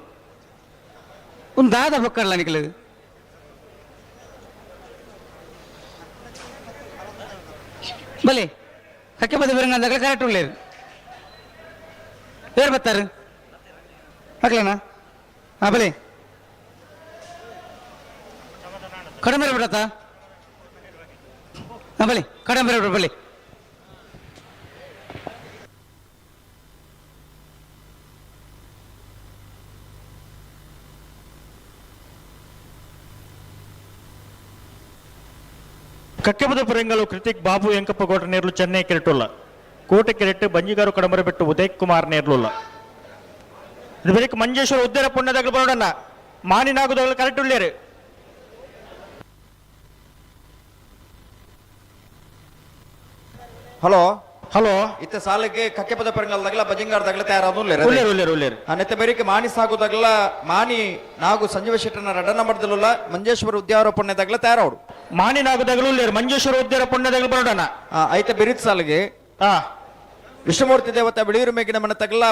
ಒಂದು ದಾದ ಬಕ್ಕಲ್ಲ ನಿಕ್ಲೆ ಬಲೆ ಕಕ್ಕೆ ಬದ ಬೆರಂಗ ಅಂದಾಗ ಕರೆಕ್ಟ್ ಉಳ್ಳೇರು ಯಾರು ಬರ್ತಾರೆ ಹಾಕ್ಲೇನಾ ಹಾಂ ಬಲೆ ಕಡಿಮೆ ಬಿಡತ್ತಾ ಹಾಂ ಬಲೆ ಕಡಿಮೆ ಬಿಡ ಬಲೆ ಕಕ್ಕೆಬದ ಪೆರಂಗಲು ಕೃತಿಕ್ ಬಾಬು ಎಂಕಪ್ಪ ಗೌಡ ನೇರ್ಲು ಚೆನ್ನೈ ಕೆರೆಟುಲ್ಲ ಕೋಟೆ ಕೆರೆಟ್ಟು ಬಂಜಿಗಾರು ಕಡಮರೆ ಬೆಟ್ಟು ಉದಯ್ ಕುಮಾರ್ ನೇರ್ಲುಲ್ಲ ಇದು ಬರೀಕ್ ಮಂಜೇಶ್ವರ ಉದ್ಯಾನ ಪುಣ್ಯದಾಗ ಬರೋಡಣ್ಣ ಮಾನಿನಾಗುದಾಗಲು ಕರೆಕ್ಟ್ ಉಳ್ಳೇರು ಹಲೋ ಹಲೋ ಇತ್ತ ಸಾಲಿಗೆ ಕಕ್ಕೆ ಪದ ಪರಂಗಲ್ದಾಗಲ ಬಜಿಂಗಾರದಾಗಲ ತಯಾರಾದ ಉಳ್ಳೇರು ಉಳ್ಳೇರು ಉಳ್ಳೇರು ನೆತ್ತ ಬೇರಿಕೆ ಮಾಣಿ ಸಾಗುದಾಗಲ ಮಾಣಿ ನಾಗು ಸಂಜೀವ ಶೆಟ್ಟನ ರಡ್ಡನ ಮಠದಲ್ಲ ಮಂಜೇಶ್ವರ ಉದ್ಯಾವರಪಣ್ಣದಾಗಲ ತಯಾರವಡು ಮಾಣಿ ನಾಗದಗಳು ಉಳ್ಳೇರು ಮಂಜೇಶ್ವರ ಉದ್ಯಾರ ಪುಣ್ಯದಗಳು ಬರೋಡಣ ಐತೆ ಬಿರಿತ್ ಸಾಲಿಗೆ ವಿಷ್ಣುಮೂರ್ತಿ ದೇವತೆ ಬಿಳಿಯೂರು ಮೇಗಿನ ಮನೆ ತಗಲ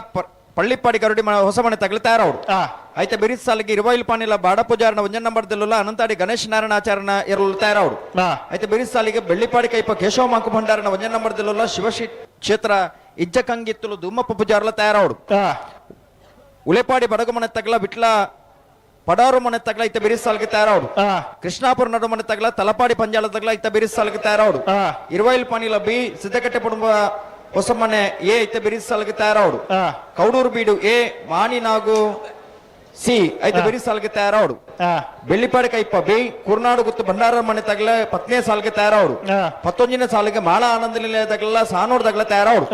ಪಳ್ಳಿಪ್ಪಾಡಿ ಗರುಡಿ ಹೊಸ ಮನೆ ತಗಲ ತಯಾರವಡು ಐತೆ ಬಿರಿತ್ ಸಾಲಿಗೆ ಇರುವೈಲ್ ಪಾಣಿಲ ಬಾಡ ಪೂಜಾರನ ಒಂಜನ್ ನಂಬರ್ದಲ್ಲ ಅನಂತಾಡಿ ಗಣೇಶ ನಾರಾಯಣ ಆಚಾರನ ಎರಲು ತಯಾರವಡು ಐತೆ ಬಿರಿತ್ ಸಾಲಿಗೆ ಬೆಳ್ಳಿಪಾಡಿ ಕೈಪ ಕೇಶವ ಮಾಂಕು ಭಂಡಾರನ ಒಂಜನ್ ನಂಬರ್ದಲ್ಲ ಶಿವಶ್ರೀ ಕ್ಷೇತ್ರ ಇಜ್ಜಕಂಗಿತ್ತಲು ದುಮ್ಮಪ್ಪ ಪೂಜಾರಲ ತಯಾರವಡು ಉಳೆಪಾಡಿ ಬಡಗು ಮನೆ ತಗಲ ಬಿಟ್ಲ ಪಡಾರು ಮನೆ ತಗಲ ಇತ್ತ ಬಿರಿಸ್ ಸಾಲಿಗೆ ತಯಾರವಡು ಕೃಷ್ಣಾಪುರ ನಡು ಮನೆ ತಗಲ ತಲಪಾಡಿ ಪಂಜಾಲ ತಗಲ ಇತ್ತ ಬಿರಿಸ್ ಸಾಲಿಗೆ ತಯಾರವಡು ಇರುವೈಲ್ ಪಾಣಿಲ ಬಿ ಸಿದ್ದಕಟ್ಟೆ ಕುಟುಂಬ ಹೊಸ ಮನೆ ಎ ಇತ್ತ ಬಿರಿಸ್ ಸಾಲಿಗೆ ತಯಾರವಡು ಕೌಡೂರು ಬೀಡು ಎ ಮಾಣಿ ನಾಗು ಸಿ ಐತೆ ಬಿರಿಸ್ ಸಾಲಿಗೆ ತಯಾರವಡು ಬೆಳ್ಳಿಪಾಡಿ ಕೈಪ ಬಿ ಕುರ್ನಾಡು ಗುತ್ತು ಭಂಡಾರ ಮನೆ ತಗಲ 10ನೇ ಸಾಲಿಗೆ ತಯಾರವಡು 11ನೇ ಸಾಲಿಗೆ ಮಾಳ ಆನಂದ ನಿಲಯ ತಗಲ ಸಾನೂರ್ ತಗಲ ತಯಾರವಡು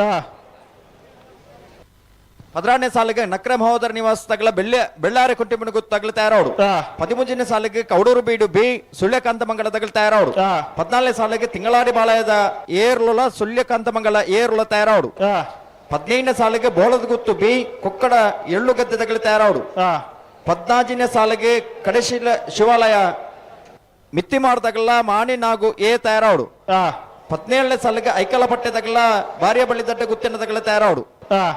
16ನೇ ಸಾಲಿಗೆ ನಕ್ರ ಮಹೋದರ ನಿವಾಸ ತಗಲ ಬೆಳ್ಳಾರೆ ಕುಂಟಿಮಣ ಗುತ್ತು ತಗಲ ತಯಾರವಡು 13ನೇ ಸಾಲಿಗೆ ಕೌಡೂರು ಬೀಡು ಬಿ ಸುಳ್ಯಕಾಂತ ಮಂಗಲ ತಗಲ ತಯಾರವಡು 14ನೇ ಸಾಲಿಗೆ ತಿಂಗಳಾಡಿ ಬಾಳಯದ ಏರ್ಲುಲ ಸುಳ್ಯಕಾಂತ ಮಂಗಲ ಏರ್ಲುಲ ತಯಾರವಡು 15ನೇ ಸಾಲಿಗೆ ಬೋಳದ ಗುತ್ತು ಬಿ ಕೊಕ್ಕಡ ಎಳ್ಳು ಗದ್ದೆ ತಗಲ ತಯಾರವಡು 14ನೇ ಸಾಲಿಗೆ ಕಡೆಶಿಲ ಶಿವಾಲಯ ಮಿತ್ತಿ ಮಾಡ್ದಾಗಲ್ಲ ಮಾಣಿ ನಾಗು ಎ ತಯಾರವಡು 17ನೇ ಸಾಲಿಗೆ ಐಕಲ ಪಟ್ಟೆ ತಗಲ ಬಾರಿಯ ಬಳ್ಳಿ ದಡ್ಡ ಗುತ್ತಿನ ತಗಲ ತಯಾರವಡು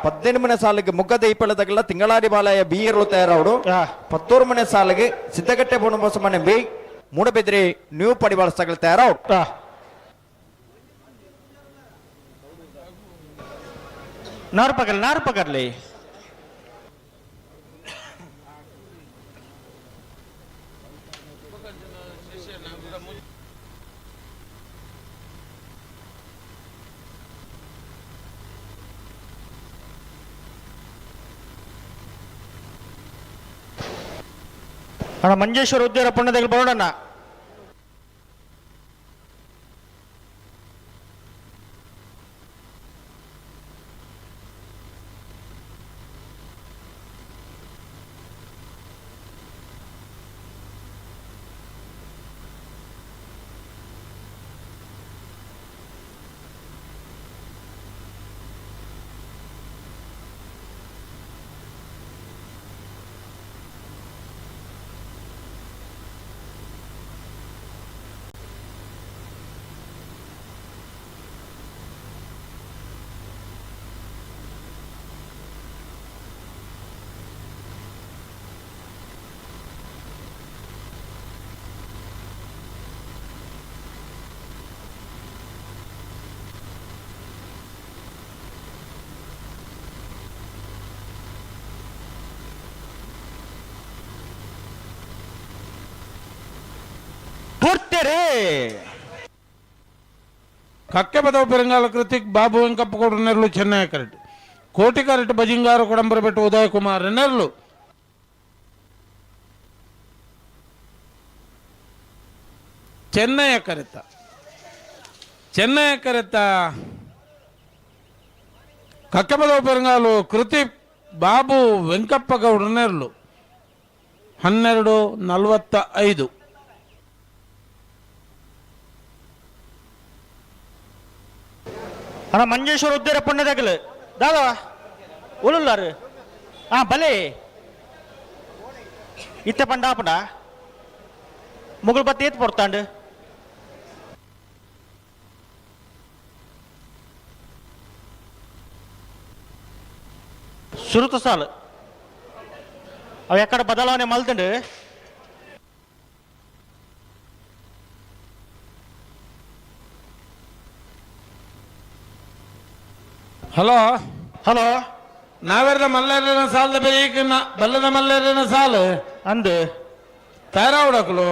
18ನೇ ಸಾಲಿಗೆ ಮುಗ್ಗದ ಈಪಳ ತಗಲ ತಿಂಗಳಾಡಿ ಬಾಲಯ ಬಿ ಇರಲು ತಯಾರವಡು 19ನೇ ಸಾಲಿಗೆ ಸಿದ್ದಗಟ್ಟೆ ಬೋಣಬಸ ಮನೆ ಬಿ ಮೂಡಬೆದ್ರಿ ನ್ಯೂ ಪಡಿವಾಳ ತಗಲ ತಯಾರವಡು ನಾರು ಪಕರ್ಲಿ ಅಣ್ಣ ಮಂಜೇಶ್ವರ ಉದ್ಯಾರ ಪುಣ್ಯದಲ್ಲಿ ಬರೋಣ కక్కె పదవ పెరంగాల కృతిక్ బాబు వెంకప్ప కూడా నెరలు చెన్నై కరెక్ట్ కోటి కరెక్ట్ బజింగారు కొడంబరపెట్టు ఉదయ్ కుమార్ నెరలు చెన్నై కరెత్త కక్కె పదవ పెరంగాలు కృతిక్ బాబు వెంకప్ప గౌడ నెరలు 12:45 ಅಣ್ಣ ಮಂಜೇಶ್ವರ ಉದ್ಯಾರ ಪುಣ್ಯದಾಗಲು ದಾದಾ ಉಳುಲ್ಲಾರು ಭಲೆ ಇತ್ತೆ ಪಂಡ ಮುಗುಳು ಬತ್ತಿ ಏತ್ ಪೊರ್ತಾಂಡು ಸುರುತ ಸಾಲು ಅವು ಎಕ್ಕಡ ಬದಲಾವಣೆ ಮಲ್ತಂಡು ಹಲೋ ನಾವೆಲ್ಲ ಮಲ್ಲೇರಿನ ಸಾಲದ ಬೇಗ ಬಲ್ಲದ ಮಲ್ಲೇರಿನ ಸಾಲು ಅಂದು తయారవడకులు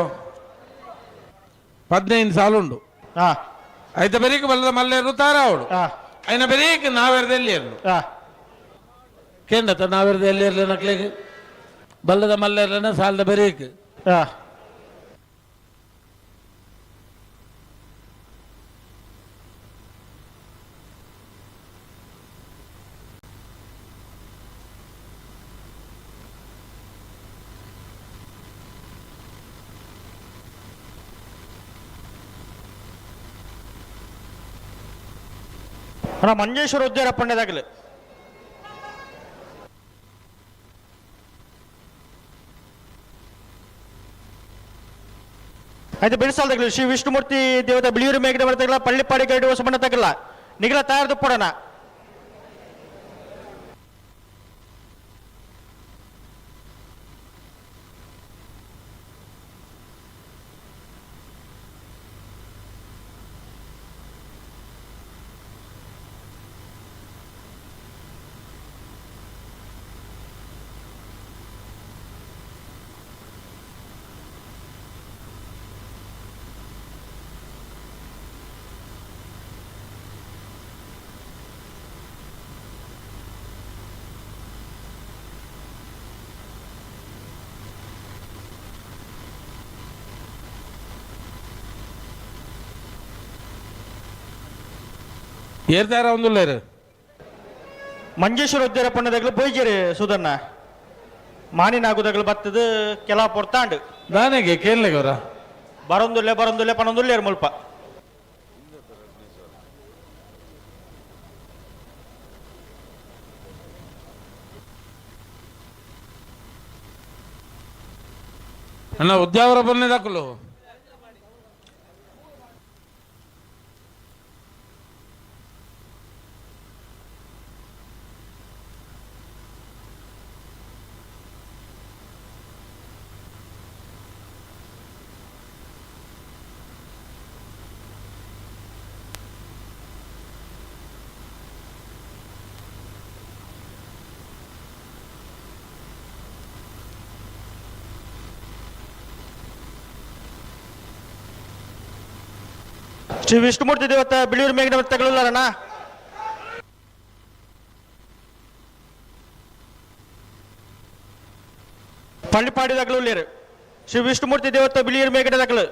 15 సాలుండు అయితే బెరీకి బల్లద మల్లేరు తయారవడు ఆయన బెరీకి నావెరదెల్లేరు కేందత నావెరదెల్లేరు నక్లేకి బల్లద మల్లేరున సాలದ బెరీకి ಅಣ್ಣ ಮಂಜೇಶ್ವರ ಉದ್ಯಾನಪಣ್ಣದಾಗಲಿ అయితే బిడిసాల శ్రీ విష్ణుమూర్తి దేవత బిಳಿಯೂರು ಮೇಘನ ಬರ್ತಗಲ್ಲ ಪಳ್ಳಿಪಾಡಿ ಗೈಡು ಹೊಸಮಣ್ಣ ತಗಲ್ಲ ನಿಗಲ ತಯಾರ್ದು ಪಡೋಣ ಏರ್ತಾರ ಒಂದು ಲೇರು ಮಂಜೇಶ್ವರ ಉದ್ಯಾನಪಣ್ಣದಾಗಲಿ ಬೋಯ್ಜೇರಿ ಸುಧರ್ಣ ಮಾನಿನಾಗುದಾಗಲಿ ಬರ್ತದ ಕೆಲ ಪೊರ್ತಾಂಡ್ ದಾನೆಗೆ ಕೇಳಲೆಗೆ ಅವರ ಬರೊಂದುಲ್ಲೆ ಪಣೊಂದುಲ್ಲೇರು ಮುಲ್ಪ ಅಣ್ಣ ಉದ್ಯಾವರ ಬನ್ನೇದಾಕಲು ಶ್ರೀ ವಿಷ್ಣುಮೂರ್ತಿ ದೇವತ ಬಿಳಿಯೂರು ಮೇಘನ ತಗೊಳ್ಳಲ್ಲ ಪಳ್ಳಿಪಾಡಿದಾಗಲೂ ಲೇರು ಶ್ರೀ ವಿಷ್ಣುಮೂರ್ತಿ ದೇವತ ಬಿಳಿಯೂರು ಮೇಘನದಾಗಲು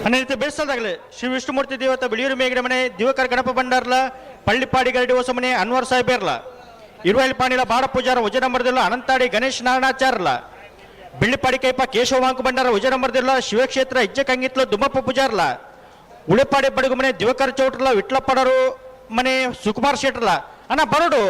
ಅದೇ ರೀತಿ ಬೇಸಲ್ದಾಗಲಿ ಶ್ರೀ ವಿಷ್ಣುಮೂರ್ತಿ ದೇವತ ಬಿಳಿಯೂರು ಮೇಘನ ಮನೆ ದಿವಕರ ಗಣಪ ಭಂಡಾರ್ಲ ಪಳ್ಳಿಪಾಡಿ ಗರಡಿ ಹೊಸ ಮನೆ ಅನ್ವರ್ ಸಾಹೇಬೇರ್ಲ ಇರುವೈಲ್ ಪಾಣಿಲ ಬಾಡ ಪೂಜಾರ ಉಜನಂಬರದಿಲ್ಲ ಅನಂತಾಡಿ ಗಣೇಶ್ ನಾರಾಯಣಾಚಾರ್ಲ ಬಿಳ್ಳಿಪಾಡಿ ಕೈಪ ಕೇಶವಾಂಕು ಭಂಡಾರ ಉಜನಂಬರದಿಲ್ಲ ಶಿವಕ್ಷೇತ್ರ ಹೆಜ್ಜೆ ಕಂಗಿತ್ಲ ದುಮ್ಮಪ್ಪ ಪೂಜಾರ್ಲ ಉಳಿಪಾಡಿ ಬಡಗು ಮನೆ ದಿವಕರ ಚೌಟ್ರಲ ವಿಟ್ಲಪ್ಪಡರು ಮನೆ ಸುಕುಮಾರ್ ಶೆಟ್ರಲ ಅಣ್ಣ ಬರೋಡು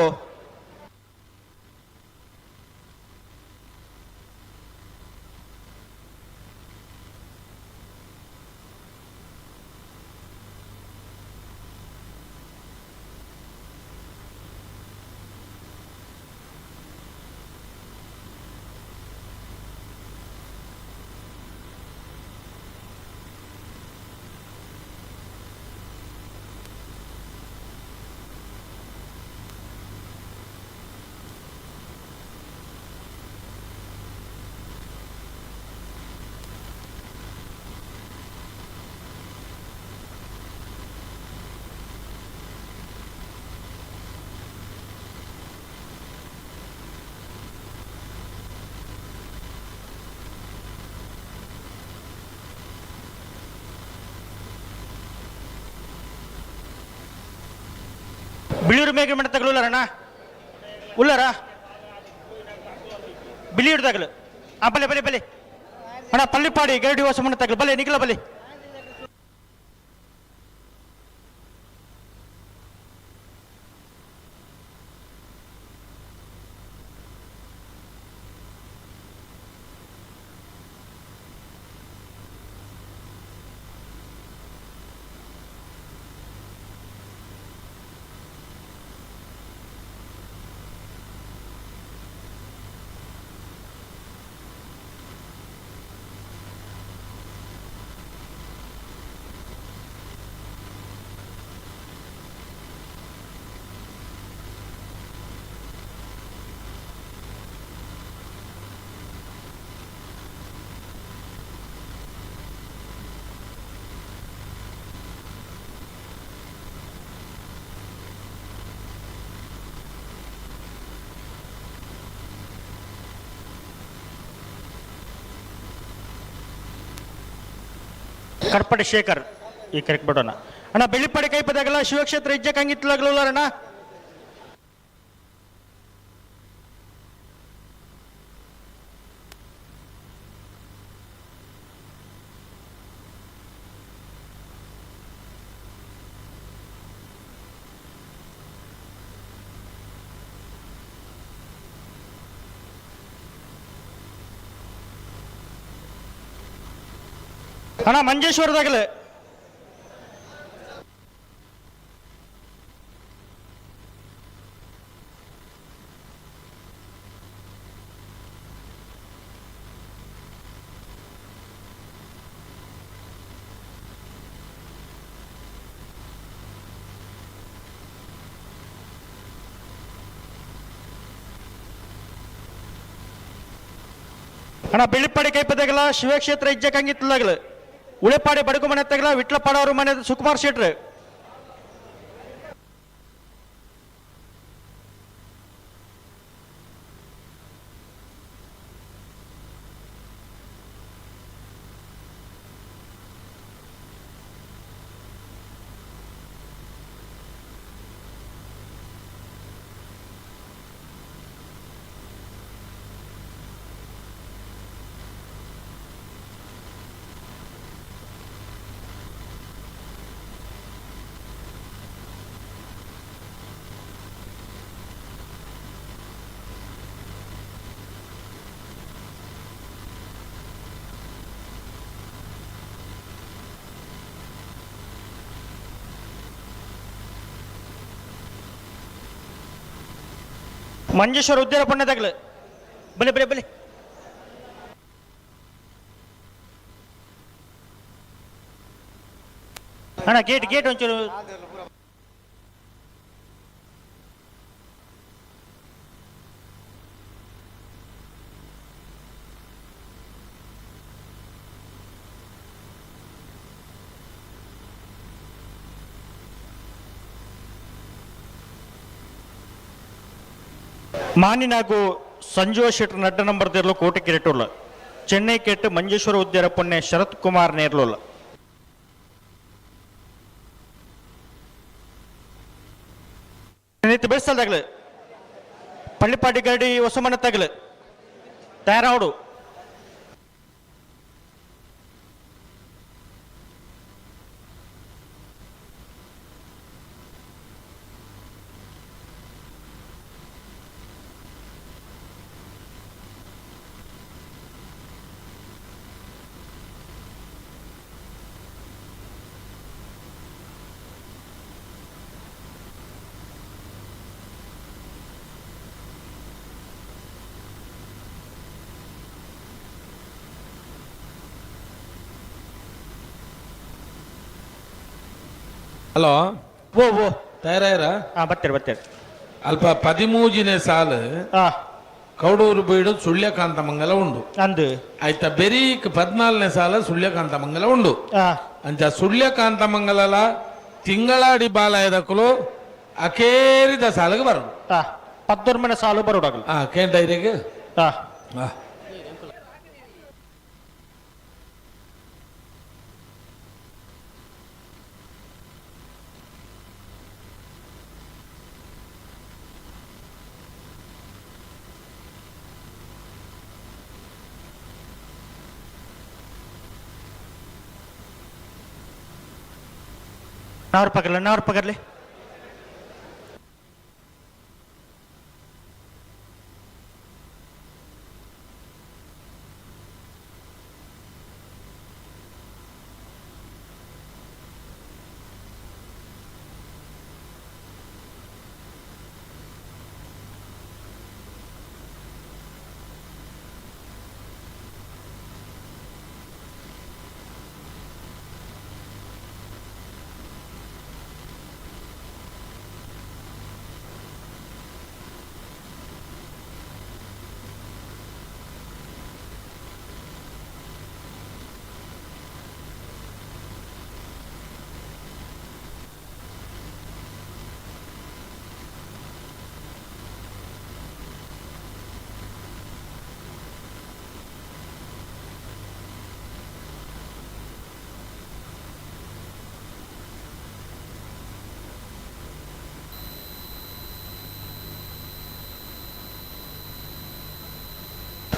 ಬಿಳಿಯೂರು ಮೇಘನ ಮನೆ ತಗೊಳ್ಳಾರಣ್ಣ ಉಳ್ಳಾರ ಬಿಳಿಯೂರ್ದಾಗಲು ಬಲೆ ಬಲೆ ಬಲೆ ಅಣ್ಣ ಪಳ್ಳಿಪಾಡಿ ಗರಡಿ ಹೊಸ ಮನೆ ತಗಲು ಬಲೆ ನಿಖಲ ಬಲೆ ಕಡ್ಪಡೆ ಶೇಖರ್ ಈ ಕರೆಕ್ಟ್ ಬಿಡೋಣ ಅಣ್ಣ ಬೆಳ್ಳಿಪಾಡಿ ಕೈಪದಾಗಲ್ಲ ಶಿವಕ್ಷೇತ್ರ ಹೆಜ್ಜೆ ಕಂಗಿತ್ಲಾಗಲ್ಲ ಅಣ್ಣ ಅಣ್ಣ ಮಂಜೇಶ್ವರದಾಗಲೇ ಅಣ್ಣ ಬೆಳ್ಳಿಪಾಡಿ ಕೈಪದಾಗಲ್ಲ ಶಿವಕ್ಷೇತ್ರ ಹೆಜ್ಜೆ ಕಂಗಿತ್ಲಾಗಲ್ಲ ಉಳೆಪಾಡಿ ಬಡಗು ಮನೆ ತಗಲ ವಿಟ್ಲಪಾಡ ಅವ್ರ ಮನೆ ಸುಕುಮಾರ್ ಶೆಟ್ರು ಮಂಜೇಶ್ವರ ಉದ್ಯಾನ ಪುಣ್ಯದಾಗಲ ಬಲೆ ಬಲೆ ಬಲೆ ಅಣ್ಣ ಗೇಟ್ ಗೇಟ್ ಒಂಚೂರು ಮಾನಿ నాకు ಸಂಜೀವ ಶೆಟ್ಟಿ ನಡ್ಡ ನಂಬರ್ ದೇರ್ಲು ಕೋಟೆ ಕಿರೀಟುಲ್ಲ ಚೆನ್ನೈ ಕೆಟ್ಟು ಮಂಜೇಶ್ವರ ಉದ್ಯಾನ ಪುಣ್ಯ ಶರತ್ ಕುಮಾರ್ ನೇರ್ಲುಲ್ಲ ನಿತ್ಯ ಬೆಳೆಸಲ್ದಾಗಲು ಪಳ್ಳಿಪಾಡಿ ಗಾಡಿ ಹೊಸಮನೆ ತಗಲು ತಯಾರಾವಡು ಹಲೋ ಓ ಓ ತಯಾರಾಯ್ರಾ ಬರ್ತೀರಿ ಬರ್ತೀರಿ ಅಲ್ಪ 13ನೇ ಸಾಲು ಕೌಡೂರು ಬೀಡು ಸುಳ್ಯಕಾಂತಮಂಗಲ ಉಂಡು ಅಂದು ಆಯ್ತಾ ಬೆರೀಕ್ 14ನೇ ಸಾಲ ಸುಳ್ಯಕಾಂತಮಂಗಲ ಉಂಡು ಅಂಚ ಸುಳ್ಯಕಾಂತಮಂಗಲ ತಿಂಗಳಾಡಿ ಬಾಲಾಯದಕ್ಕಲು ಅಕೇರಿದ ಸಾಲಿಗೆ ಬರೋದು 14 ಸಾಲು ಬರೋಡಾಗಲು ಕೇಂದ್ರಿಗೆ नावर पकड़ ले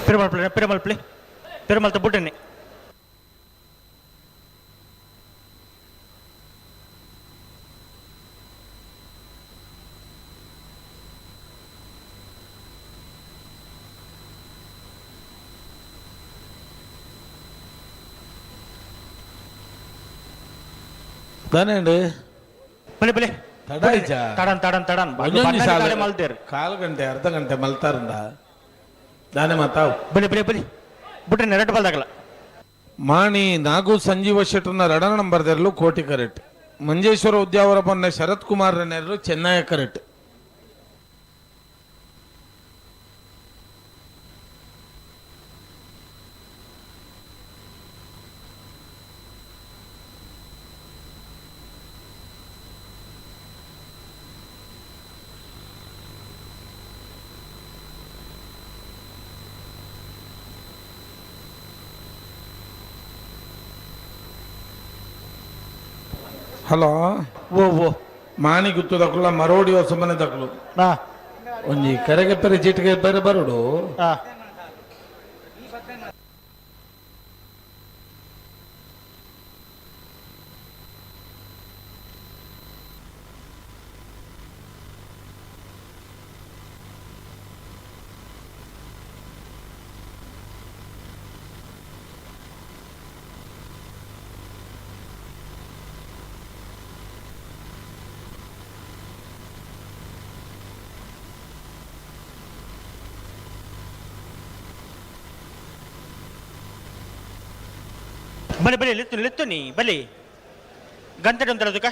ಪೆರುಮಲ್ ಬುಟ್ಟನೆ దానండి ಬಲೆ ಬಲೆ ತಡಾಯ್ಚಾ ತಡನ್ ಒಂದೊಂದು ಸಾಲ ಮಲ್ತೇರು ಕಾಲು ಗಂಟೆ ಅರ್ಧ ಗಂಟೆ ಮಲ್ತಾರಂಡ ದಾನೆ ಮಾತಾವು ಬಲೆ ಬುಟ್ಟನೆ ರೆಡ್ ಬಲ್ದಾಗಲ್ಲ ಮಾಣಿ ನಾಗು ಸಂಜೀವ ಶೆಟ್ಟರ್ನ ರಡ ನಂಬರ್ದೆರಲು ಕೋಟಿ correct Manjeshwar Udyavara ಪೊನ್ನೆ Sharath Kumar ನೆರಲು Chennai correct hello ಓ ಮಾಣಿ ಗುತ್ತು ದಕ್ಕಲ ಮರೋಡಿ ಹೊಸಮನೆ ದಕ್ಕಲು ಹಾ ಒಂಜಿ ಕರೆಗೆ ಪೆರೆ ಚೀಟಿಗೆ ಬೇರೆ ಬರೋಡು ಹಾ ಬಲೆ ಲಿತ್ತು ನೀ ಬಲೆ ಗಂಟೆ ಉಂಟಲ್ಲ ಅದಕ್ಕ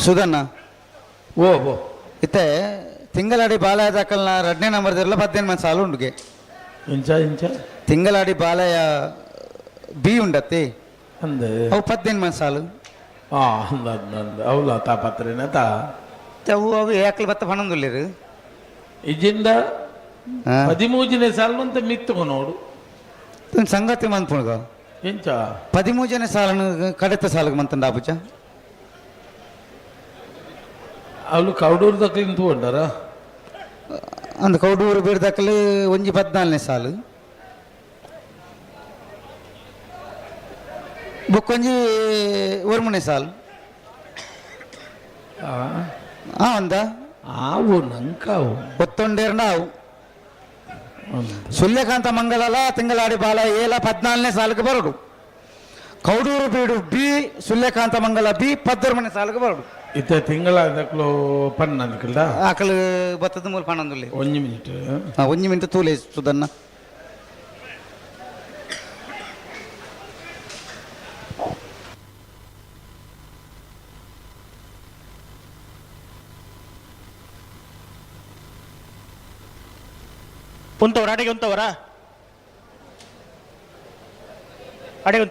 ಸುಧನ್ನ ಓ ಓ ಇತ್ತೆ ತಿಂಗಳಾಡಿ ಬಾಲಯ ದಾಖಲ್ನ 2ನೇ ನಂಬರ್ದಿರಲ್ಲ 18 ಮಂದಿ ಸಾಲು ಉಂಡುಗೆ ಇಂಚ ತಿಂಗಳಾಡಿ ಬಾಲಯ ಬಿ ಉಂಡತ್ತಿ ಅಂದೆ ಅವು 18 ಮಂದಿ ಸಾಲು ಅಂದ ಅವಲ ತಾಪತ್ರೇನ ತಾ ಅವು ಏಕಲ್ ಬತ್ತ ಪಣಂದುಲ್ಲಿರು ಇಜಿಂದ 13ನೇ ಸಾಲಂತ ಮಿತ್ತುಕೊ ನೋಡು ಸಂಗತಿ ಮಂತ್ಪುಣಗ ಇಂಚ 13ನೇ ಸಾಲನು ಕಡೆತ ಸಾಲಗೆ ಮಂತಂಡ ಆಪುಚ ಅವಳು ಕೌಡೂರು ದಕ್ಕಲಿಂತ ತಗೊಂಡಾರ ಅಂದ ಕೌಡೂರು ಬೀಡ್ದಕ್ಕಲು ಒಂಜಿ 14ನೇ ಸಾಲು ಬೊಕ್ಕೊಂಜಿ 1 ಸಾಲು ಒಂದ ಆವು ನಂಕಾವು ಒತ್ತೊಂಡೇರ್ನ ಅವು ಸೂರ್ಯಕಾಂತ ಮಂಗಲಲ ತಿಂಗಳಾಡಿ ಬಾಲ ಏಲ 14ನೇ ಸಾಲಿಗೆ ಬರಡು ಕೌಡೂರು ಬೀಡು ಬಿ ಸೂರ್ಯಕಾಂತ ಮಂಗಲ ಬಿ 13ನೇ ಸಾಲಿಗೆ ಬರಡು ಇತ್ತೆ ತಿಂಗಳ ದಕ್ಕಲು ಪಣ್ಣ ಅನ್ಕಲ್ದ ಆಕಲು ಬತ್ತದ ಮೂಲ ಪಣಂದುಲ್ಲಿ 1 ಮಿನಿಟ್ 1 ಮಿನಿಟ್ ತೂಲೆ ಸುಧನ್ನ ಉಂತವರ ಅಡೆಗೆ ಉಂತವರ ಅಡೆಗೆ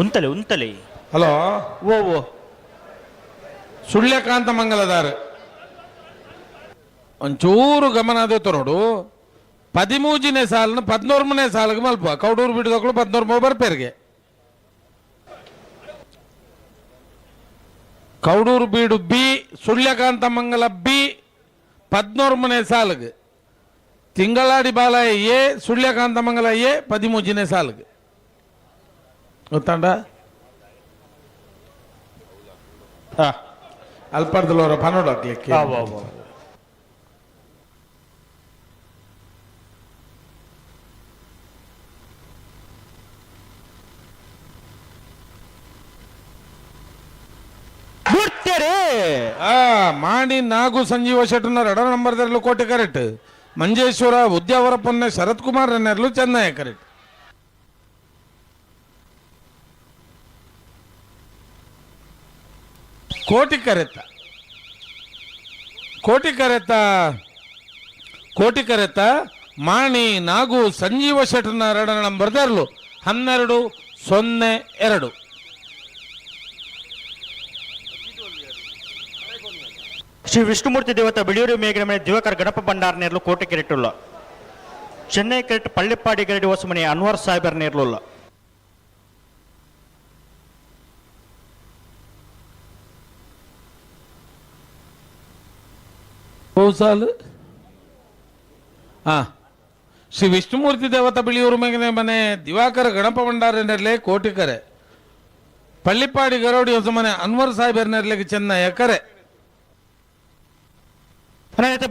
ಉಂತಲೆ ಉಂತಲೆ ಹಲೋ ಓ ಸುಳ್ಯಕಾಂತ ಮಂಗಲದಾರ ಒಂಚೂರು ಗಮನ ಅದೇತು ನೋಡು 13ನೇ ಸಾಲನ 14ನೇ ಸಾಲಿಗೆ ಮಲ್ಪ ಕೌಡೂರು ಬಿಡಿದಕ್ಕಳು 14 ಬರ್ಪೇರಿಗೆ ಕೌಡೂರು ಬೀಡು ಬಿ ಸುಳ್ಯಕಾಂತ ಮಂಗಲ ಬಿ 14ನೇ ಸಾಲಿಗೆ ತಿಂಗಳಾಡಿ ಬಾಲಯ ಎ ಸುಳ್ಯಕಾಂತ ಮಂಗಲ ಎ 13ನೇ ಸಾಲಿಗೆ ಗೊತ್ತಾಂಡ ಅಲ್ಪರ್ದಲ್ಲವರ ಪನೋಡಾಕ್ಲಿಕ್ಕೆ ಮಾಡಿ ನಾಗು ಸಂಜೀವ ಶೆಟ್ಟರ್ನ 2 ನಂಬರ್ದೆರಲು ಕೋಟೆ ಕರೆಕ್ಟ್ ಮಂಜೇಶ್ವರ ಉದ್ಯಾವರ ಪೊನ್ನೆ ಶರತ್ ಕುಮಾರ್ ನೆರಲು ಚೆನ್ನೈ ಕರೆಕ್ಟ್ ಕೋಟಿ ಕರೆತ ಮಾಣಿ ನಾಗು ಸಂಜೀವ ಶೆಟ್ಟರ್ನ 2 ನಂಬರ್ದೆರಲು 12-02 ಶ್ರೀ ವಿಷ್ಣುಮೂರ್ತಿ ದೇವತಾ ಬಿಳಿಯೂರು ಮೇಘನ ಮನೆ ದಿವಾಕರ್ ಗಣಪ ಭಂಡಾರ ನೇರ್ಲು ಕೋಟೆ ಕೆರೆಟ್ಟುಲ್ಲ ಚೆನ್ನೈ ಕೆರೆಟ್ ಪಳ್ಳಿಪ್ಪಾಡಿ ಗರಡಿ ಹೊಸಮನೆ ಅನ್ವರ್ ಸಾಹೇಬರ್ ನೇರ್ಲುಲ್ಲ ಸಾಲು ಹಾ ಶ್ರೀ ವಿಷ್ಣುಮೂರ್ತಿ ದೇವತಾ ಬಿಳಿಯೂರು ಮೇಘನೆ ಮನೆ ದಿವಾಕರ ಗಣಪ ಭಂಡಾರನೆರ್ಲೆ ಕೋಟಿಕರೆ ಪಳ್ಳಿಪ್ಪಾಡಿ ಗರೌಡಿ ಹೊಸ ಮನೆ ಅನ್ವರ್ ಸಾಹೇಬರ್ನೆರ್ಲೆಗೆ ಚೆನ್ನ ಎಕರೆ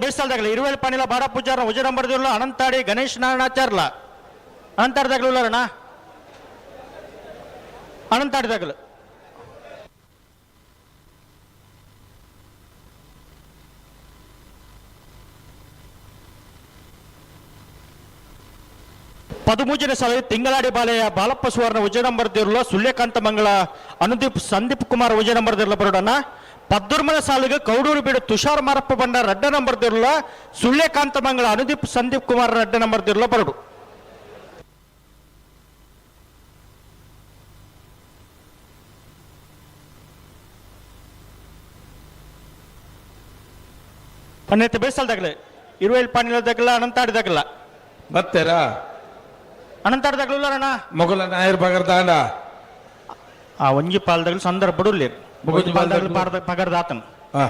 ಬೇಸಾಲ್ದಾಗಲಿ ಇರುವೆಲ್ ಪಾನಿಲ ಬಾಡ ಪೂಜಾರ ಉಜ ನಂಬರ್ದಿಲ್ಲ ಅನಂತಾಡಿ ಗಣೇಶ್ ನಾರಾಯಣಾಚಾರ್ಲ ಅನಂತಾಡ್ದಾಗ್ಲೂ ಅಣ್ಣ ಅನಂತಾಡ್ದಾಗಲು ಪದಮೂಜನೆ ಸಭೆ ತಿಂಗಳಾಡಿ ಬಾಲೆಯ ಬಾಲಪ್ಪ ಸುವರ್ಣ ಉಜ ನಂಬರ್ದಿರಲ್ಲ ಸೂರ್ಯಕಾಂತ ಮಂಗಳ ಅನುದೀಪ್ ಸಂದೀಪ್ ಕುಮಾರ್ ಉಜ ನಂಬರ್ದಿರಲ್ಲ ಬರೋಡಣ್ಣ ಪದ್ದೂರ್ಮನ ಸಾಲಿಗೆ ಕೌಡೂರು ಬೀಡು ತುಷಾರ್ ಮಾರಪ್ಪ ಬಂಡ ರಡ್ಡ ನಂಬರ್ದಿರಲ್ಲ ಸೂರ್ಯಕಾಂತ ಮಂಗಳ ಅನುದೀಪ್ ಸಂದೀಪ್ ಕುಮಾರ್ ರಡ್ಡ ನಂಬರ್ದಿರಲ್ಲ ಬರೋಡು ಅನ್ನೈತೆ ಬೇಸಲ್ದಾಗಲೇ ಇರುವೆಲ್ ಪಾನಿಲದಾಗಲ್ಲ ಅನಂತಾಡಿದಾಗಲ್ಲ ಬತ್ತೇರಾ ಅನಂತಾಡ್ದಾಗಲ್ಲ ಅಣ್ಣ ಮೊಗಲ ನಾಯರ್ ಬಗರ್ ದಾಂಡ ಆ ಒಂಜಿ ಪಾಲ್ದಾಗಲು ಸಂದರ್ಭ ಬಡುಲ್ಲಿ ಬೊಗಜಿ ಪಾಲ್ದಾಗಲು ಪಗರ್ದಾತನ್ ಹಾ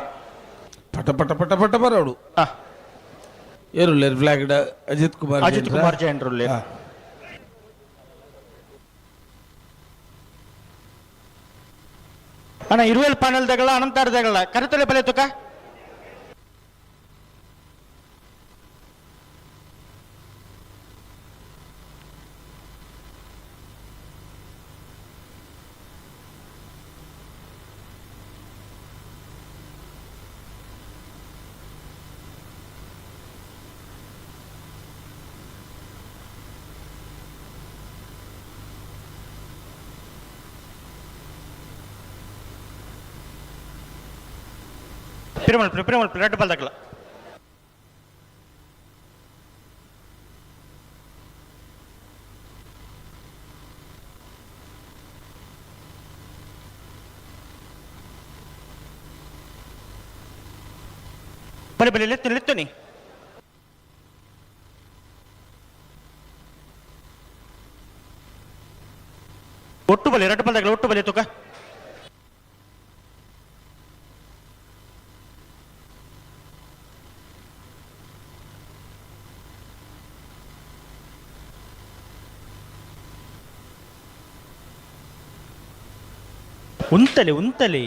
ಪಟ ಪಟ ಪಟ ಪಟ ಬರೋಡು ಏರುಲ್ಲೇರ್ ಫ್ಲಾಗ್ಡ ಅಜಿತ್ ಕುಮಾರ್ ಜೈನ್ರುಲ್ಲಿ ಅಣ್ಣ ಇರುವೆಲ್ ಪಾನಲ್ದಾಗಲ್ಲ ಅನಂತಾಡ್ದಾಗಲ್ಲ ಕರೆತಲೆ ಬಲೆ ತುಕ ಪಿರಮಲ್ ರೆಡ್ ಬಾಲ್ದಾಗಲ್ಲ ಬಲಿ ಬಲಿ ಲಿತ್ತು ನೀ ಒಟ್ಟು ಬಲಿ ರೆಡ್ ಬಾಲ್ದಾಗಲ್ಲ ಒಟ್ಟು ಬಲಿ ತುಕ ಉಂತಲಿ ಉಂತಲಿ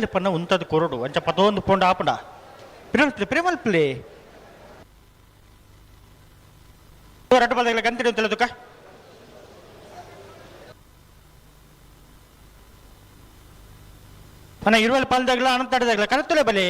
ಪನ್ನ ಉಂತದ ಕೊರಡು ಅಂಚ ಪದೊಂದು ಪೊಂಡ ಆಪಂಡ ಪ್ರೇಮಲ್ ಪ್ಲೇ ರೆಡ್ ಬಾಲ್ದಾಗಲ್ಲ ಗಂತಿನ ತಿಳಿದುಕ ಅಣ್ಣ ಇರುವೆಲ್ ಪಾಲ್ದಾಗಲ್ಲ ಅನಂತಾಡ್ದಾಗಲ್ಲ ಕರೆತಲೆ ಬಲೆ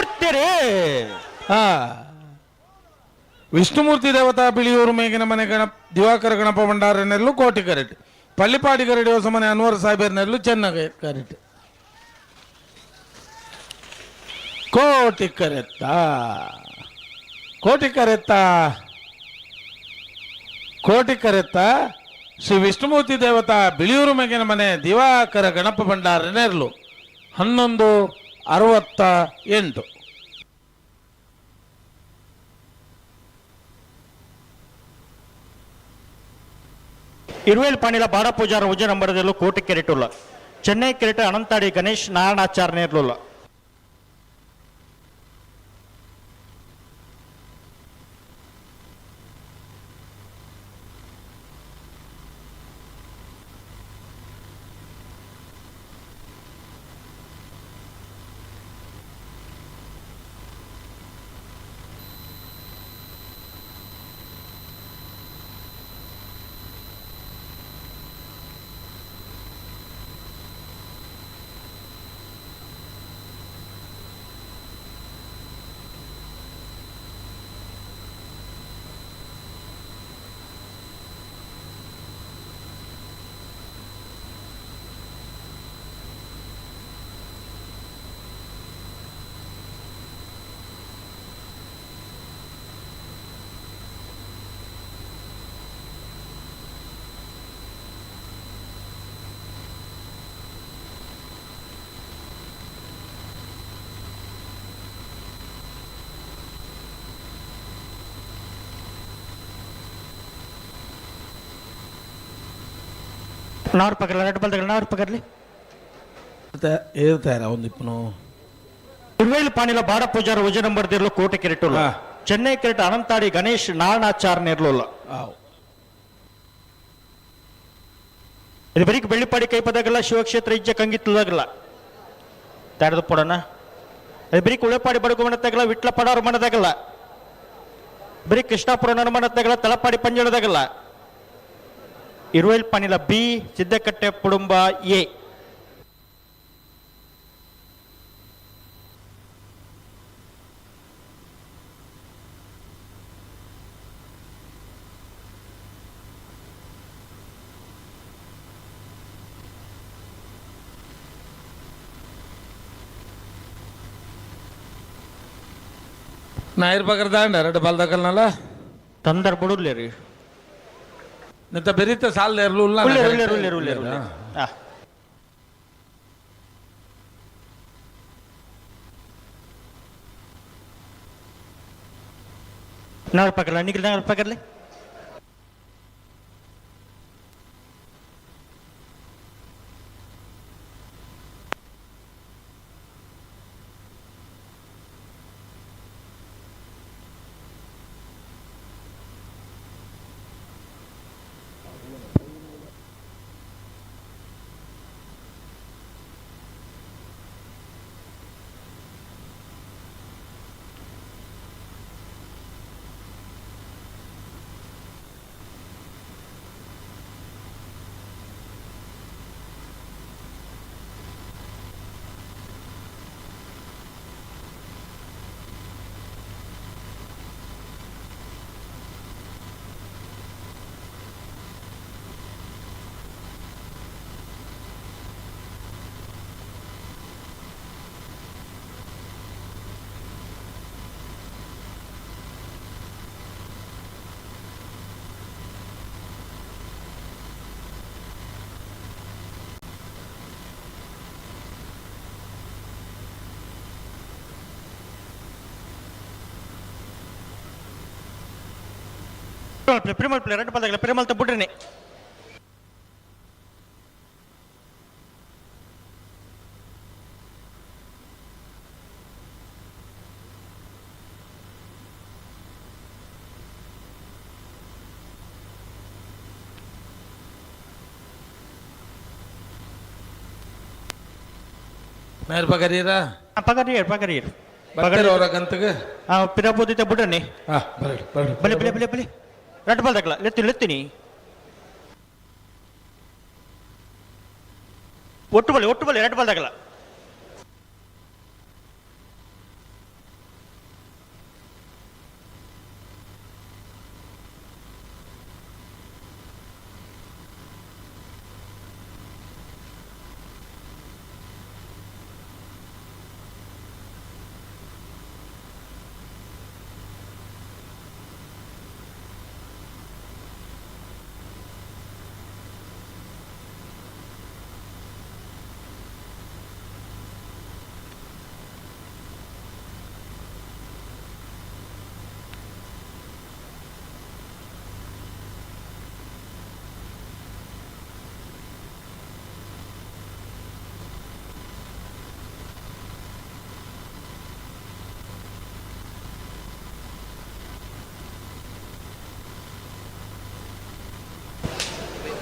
ವಿಷ್ಣುಮೂರ್ತಿ ರೇ ವಿಷ್ಣುಮೂರ್ತಿ ದೇವತಾ ಬಿಳಿಯೂರು ಮೇಗಿನ ಮನೆ ದಿವಾಕರ ಗಣಪ ಭಂಡಾರನೆಲ್ಲೂ ಕೋಟಿ ಕರೆಟ್ ಪಳ್ಳಿಪಾಡಿ ಕರಡಿ ಹೊಸ ಮನೆ ಅನ್ವರ್ ಸಾಹೇಬರ್ನೆಲ್ಲೂ ಚೆನ್ನಾಗಿ ಕರೆಟ್ ಕೋಟಿ ಕರೆತ್ತ ಶ್ರೀ ವಿಷ್ಣುಮೂರ್ತಿ ದೇವತಾ ಬಿಳಿಯೂರು ಮೇಗಿನ ಮನೆ ದಿವಾಕರ ಗಣಪ ಭಂಡಾರನೆಲ್ಲೂ 1168. ಇರುವೇಲ್ ಪಾಣಿಲ ಬಾಡ ಪೂಜಾರ ಉಜ ನಂಬರದಲ್ಲೂ ಕೋಟಿ ಕೆರೆಟುಲ್ಲ ಚೆನ್ನೈ ಕೆರೆಟ ಅನಂತಾಡಿ ಗಣೇಶ್ ನಾರಾಯಣಾಚಾರ್ಯರ್ಲುಲ್ಲ నారు పక్కన రెడ్ బల్ దగ్గర నారు పక్కర్లి ఏరుతారా ఉంది ఇప్పుడు ఇరువేలు పాణిల బాడ పూజార ఉజ నంబర్ దేర్లో కోటి కెరెటుಲ್ಲ ಚೆನ್ನೈ ಕೆರೆಟ ಅನಂತಾಡಿ ಗಣೇಶ್ ನಾರಾಯಣಾಚಾರ್ಯರ್ಲುಲ್ಲ ಇದು ಬರೀಕ್ ಬೆಳ್ಳಿಪಾಡಿ ಕೈಪದಾಗಲ್ಲ ಶಿವಕ್ಷೇತ್ರ ಇಜ್ಜ ಕಂಗಿತ್ತದಾಗಲ್ಲ ತಾಡದ ಪಡೋಣ ಅದು ಬರೀಕ್ ಉಳೆಪಾಡಿ ಬಡಗು ಮನತ್ತಾಗಲ್ಲ ವಿಟ್ಲ ಪಡಾರು ಮನದಾಗಲ್ಲ ಬರೀ ಕೃಷ್ಣಾಪುರ ಮನತ್ತಾಗಲ್ಲ ತಳಪಾಡಿ ಪಂಜಳದಾಗಲ್ಲ ಇರುವೇಲ್ ಪಾಣಿಲ ಬಿ ಸಿದ್ದಕಟ್ಟೆ ಕುಟುಂಬ ಎ ನಾಯಿರ್ ಪಕ್ಕದ ಎರಡು ಬಾಲ್ದಾಕಲ್ನಲ್ಲ ತಂದರ್ ಬಿಡುರ್ಲಿ ರೀ ನಿಂತ ಬೆರೀತ ಸಾಲ ಇರಲು ನಾರು ಪಕ್ಕಲ್ಲ ನಿಖಿಲ್ ನಾರು ಪಕ್ಕರ್ಲಿ ಪ್ರಿಮಲ್ ಪ್ಲೇ ರೆಡ್ ಬಾಲ್ ಪ್ರಿಮಲ್ ತ ಬಿಡ್ರಿ ನಾಯಿರ್ ಪಕರೀರಾ ಪಗರಿ ಅವರ ಗಂತಗೆ ಪಿರಬೋದಿತ ಬಿಡ್ರಿ ಬರಡಿ ಬಲೆ ರೆಡ್ ಬಾಲ್ ತಗಲ ಲೆತ್ತೀನಿ ಒಟ್ಟು ಬಲೆ ರೆಡ್ ಬಾಲ್ ತಗಲ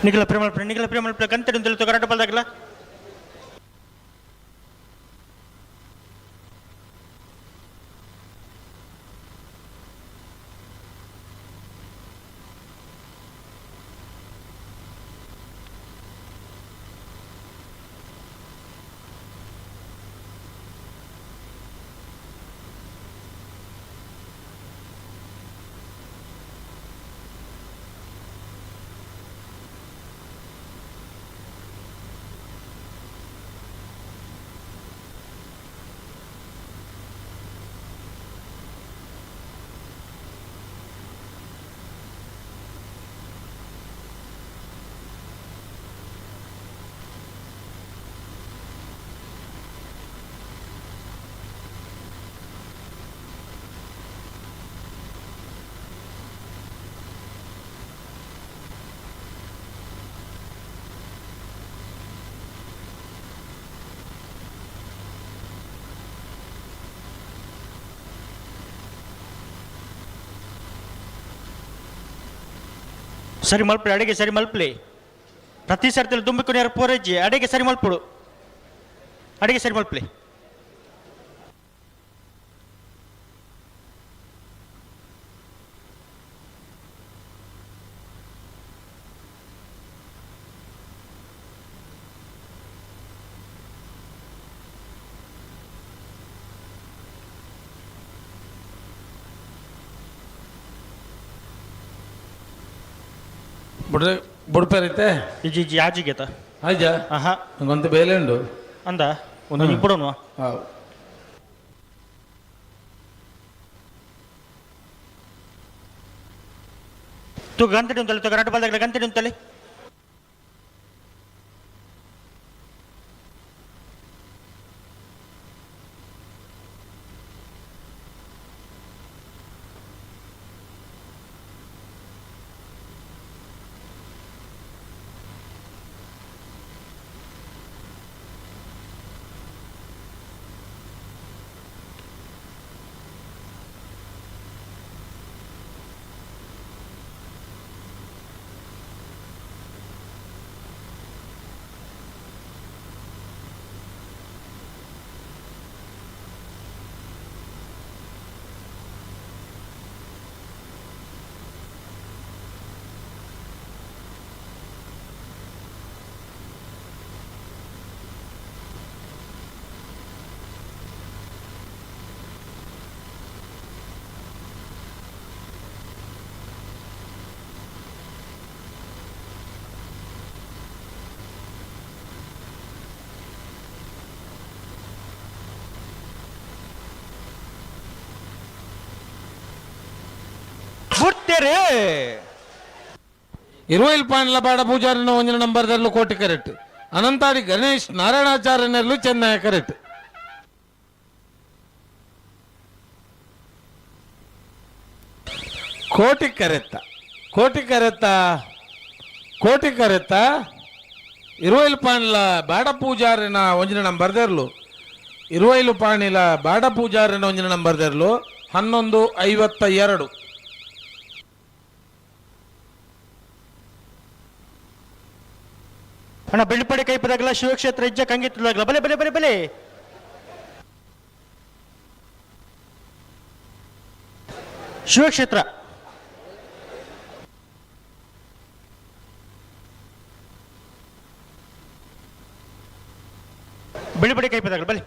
ನಿಖಿಲ ಪ್ರೇಮಲ್ಪಡೆ ಗಂಟೆ ನಿಂತಲು ಕರಾಟ ಬಲ್ದಾಗಿಲ್ಲ. ಸರಿ ಮಲ್ಪಡೆ ಅಡಿಗೆ ಸರಿ ಮಲ್ಪಲಿ ಪ್ರತಿ ಸರ್ತಿಯಲ್ಲಿ ತುಂಬಿಕೊಂಡು ಪೂರೈಜಿ ಅಡಿಗೆ ಸರಿ ಮಲ್ಪಡು ಅಡಿಗೆ ಸರಿ ಮಲ್ಪಲಿ. ಬುಡ್ಪೇರೈತೆ ಇಜಿ ಇಜಿ ಆಜಿಗೆತ ಆಯ್ಜ ಆಹಾ ನಂಗೊಂದು ಬೇಲೆ ಉಂಡು ಅಂದ ಒಂದು ಇಬ್ಬಡೋನು ತು ಗಂಟೆ ಉಂಟಲ್ಲಿ ತು ಕರಾಟ ಬಾಲ್ದಾಗಲ ಗಂಟೆ ಉಂಟಲ್ಲಿ ಬಿಡ್ತೇರೆ 20 ಪಾಯಿಂಟ್ల ಬಾಡ ಪೂಜಾರಿನ ಒಂಜಿನ ನಂಬರ್ದಲ್ಲೂ ಕೋಟಿ ಕರೆಕ್ಟ್ ಅನಂತಾಡಿ ಗಣೇಶ್ ನಾರಾಯಣಾಚಾರ್ಯನಲ್ಲೂ ಚೆನ್ನೈ ಕರೆಕ್ಟ್ ಕೋಟಿ ಕರೆತ್ತ 20 ಪಾಯಿಂಟ್ల ಬಾಡ ಪೂಜಾರಿನ ಒಂಜಿನ ನಂಬರ್ದರ್ಲು 20 ಪಾಣಿಲ ಬಾಡ ಪೂಜಾರಿನ ಒಂಜಿನ ನಂಬರ್ದರ್ಲು 11:52 ಅಣ್ಣ ಬೆಳ್ಳಿಪಡೆ ಕೈಪದಾಗಲ ಶಿವಕ್ಷೇತ್ರ ಹೆಜ್ಜೆ ಕಂಗಿತ್ತದಾಗಲ ಬಲೆ ಬಲೆ ಬಲೆ ಬಲೆ ಶಿವಕ್ಷೇತ್ರ ಬೆಳ್ಳಿಪಡೆ ಕೈಪದಾಗಲ ಬಲೆ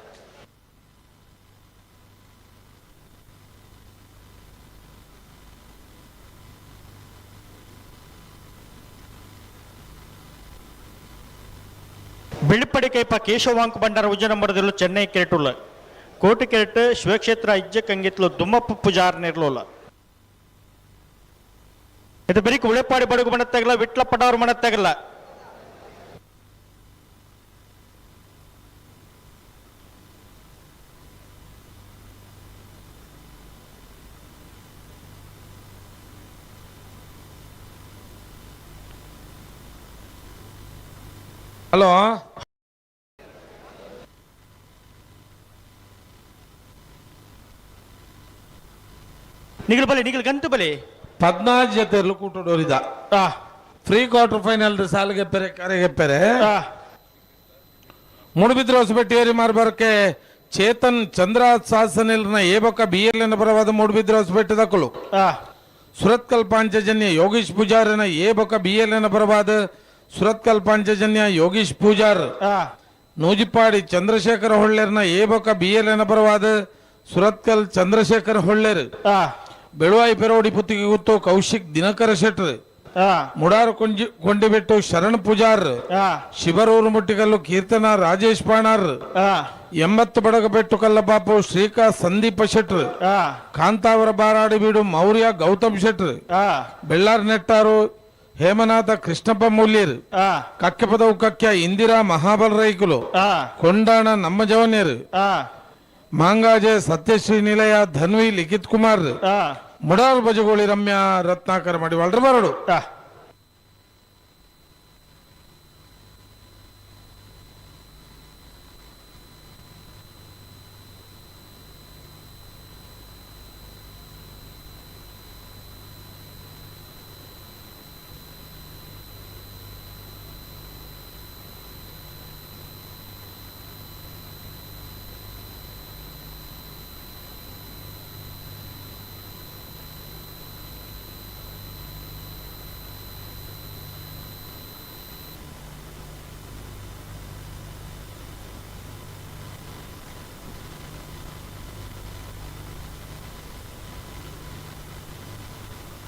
ಬೆಳ್ಳಿಪಡೆ ಕೈಪ ಕೇಶವಾಂಕ್ ಬಂಡಾರ ಉಜ್ಜನಂಬರದಲ್ಲೂ ಚೆನ್ನೈ ಕೆರೆಟುಲ್ಲ ಕೋಟಿ ಕೆರೆಟ್ ಶಿವಕ್ಷೇತ್ರ ಇಜ್ಜೆ ಕಂಗಿತ್ಲು ದುಮ್ಮಪ್ಪ ಪೂಜಾರ್ ನಿರ್ಲೋಲ ಇದು ಬರೀಕ್ ಉಳೆಪಾಡಿ ಬಡಗು ಮನತ್ತಾಗಲ್ಲ ವಿಟ್ಲ ಪಡವ್ರ ಮನತ್ತಾಗಲ್ಲ ಹಲೋ ನಿಗಲ್ ಬಲೆ ನಿಗಲ್ ಗಂತು ಬಲೆ 14 ಜೊತೆಯಲ್ಲೂ ಕೂಟೋರಿದ ಫ್ರೀ ಕ್ವಾರ್ಟರ್ ಫೈನಲ್ ಸಾಲ ಗೆಪ್ಪರೆ ಕರೆ ಗೆಪ್ಪರೆ ಮೂಡುಬಿದ್ರೆ ಹೊಸಬೆಟ್ಟಿ ಏರಿ ಮಾರ್ಬರ್ಕೆ ಚೇತನ್ ಚಂದ್ರ ಸಾಸನಿಲ್ನ ಏಬಕ ಬಿಎಲ್ಎನ ಪರವಾದ ಮೂಡುಬಿದ್ರೆ ಹೊಸಬೆಟ್ಟಿ ದಕ್ಕಲು ಸುರತ್ಕಲ್ ಪಾಂಚಜನ್ಯ ಯೋಗೀಶ್ ಪೂಜಾರನ ಏಬಕ ಬಿಎಲ್ಎನ ಪರವಾದ ಸುರತ್ಕಲ್ ಪಾಂಚಜನ್ಯ ಯೋಗೀಶ್ ಪೂಜಾರ್ ನೂಜಿಪಾಡಿ ಚಂದ್ರಶೇಖರ ಹೊಳ್ಳೆರ್ನ ಏಬಕ ಬಿಎಲ್ಎನ ಪರವಾದ ಸುರತ್ಕಲ್ ಚಂದ್ರಶೇಖರ್ ಹೊಳ್ಳೆರ್ ಬೆಳುವಾಯಿ ಪೆರೋಡಿ ಪುತ್ತಿಗೆ ಗುತ್ತು ಕೌಶಿಕ್ ದಿನಕರ ಶೆಟ್ರ್ ಮುಡಾರು ಕೊಂಡಿಬೆಟ್ಟು ಶರಣ್ ಪೂಜಾರ್ ಶಿಬರೂರು ಮುಟ್ಟಿಗಲ್ಲು ಕೀರ್ತನ ರಾಜೇಶ್ ಪಾಣಾರ್ 80 ಬಡಗಬೆಟ್ಟು ಕಲ್ಲಪಾಪು ಶ್ರೀಕಾ ಸಂದೀಪ ಶೆಟ್ರ್ ಕಾಂತಾವರ ಬಾರಾಡಿ ಬೀಡು ಮೌರ್ಯ ಗೌತಮ್ ಶೆಟ್ರ್ ಬೆಳ್ಳಾರ್ ನೆಟ್ಟಾರು ಹೇಮನಾಥ ಕೃಷ್ಣಪ್ಪ ಮೂಲ್ಯರ್ ಕಕ್ಕೆಪದವು ಕಕ್ಯ ಇಂದಿರಾ ಮಹಾಬಲ ರೈಕುಲು ಕೊಂಡಾಣ ನಮ್ಮ ಜವನ್ಯರು ಮಾಂಗಾಜೆ ಸತ್ಯಶ್ರೀ ನಿಲಯ ಧನ್ವಿ ಲಿಖಿತ್ ಕುಮಾರ್ ಮುಡಾರ್ ಬಜಗೋಳಿ ರಮ್ಯಾ ರತ್ನಾಕರ ಮಾಡಿ ಒಳ್ರ ಬರಡು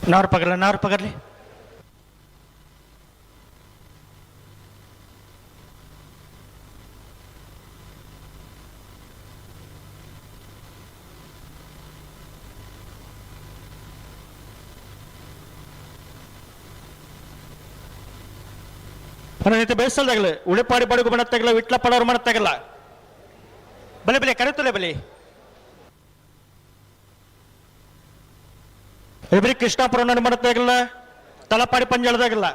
नार पकड़ ले ಬೇಸಲ್ ತಗಲ ಉಳಿಪಾಡಿ ಬಡಗು ಬಣ ತಗಲ ವಿಟ್ಲ ಪಡೋರು ಮಣ ತಗಲ ಬಲೆ ಬಲೆ ಕರೆತುಲೆ ಬಲೆ ಇಬ್ರಿ ಕೃಷ್ಣಾಪುರ ಮಣ ತಗಲ ತಲಪಾಡಿ ಪಂಜಾಳದಾಗಲ್ಲ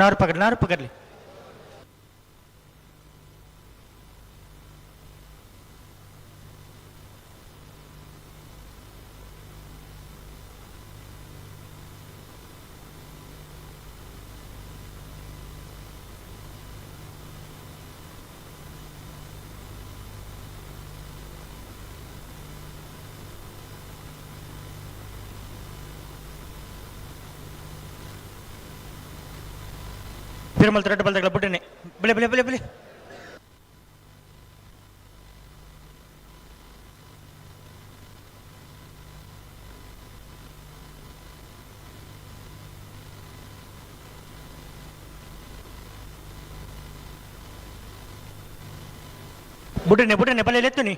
नार पकड़ ले फिर मल रेड बल तगला बुड्ढे ने बले बले बले बले बुड्ढे ने बले लेते नहीं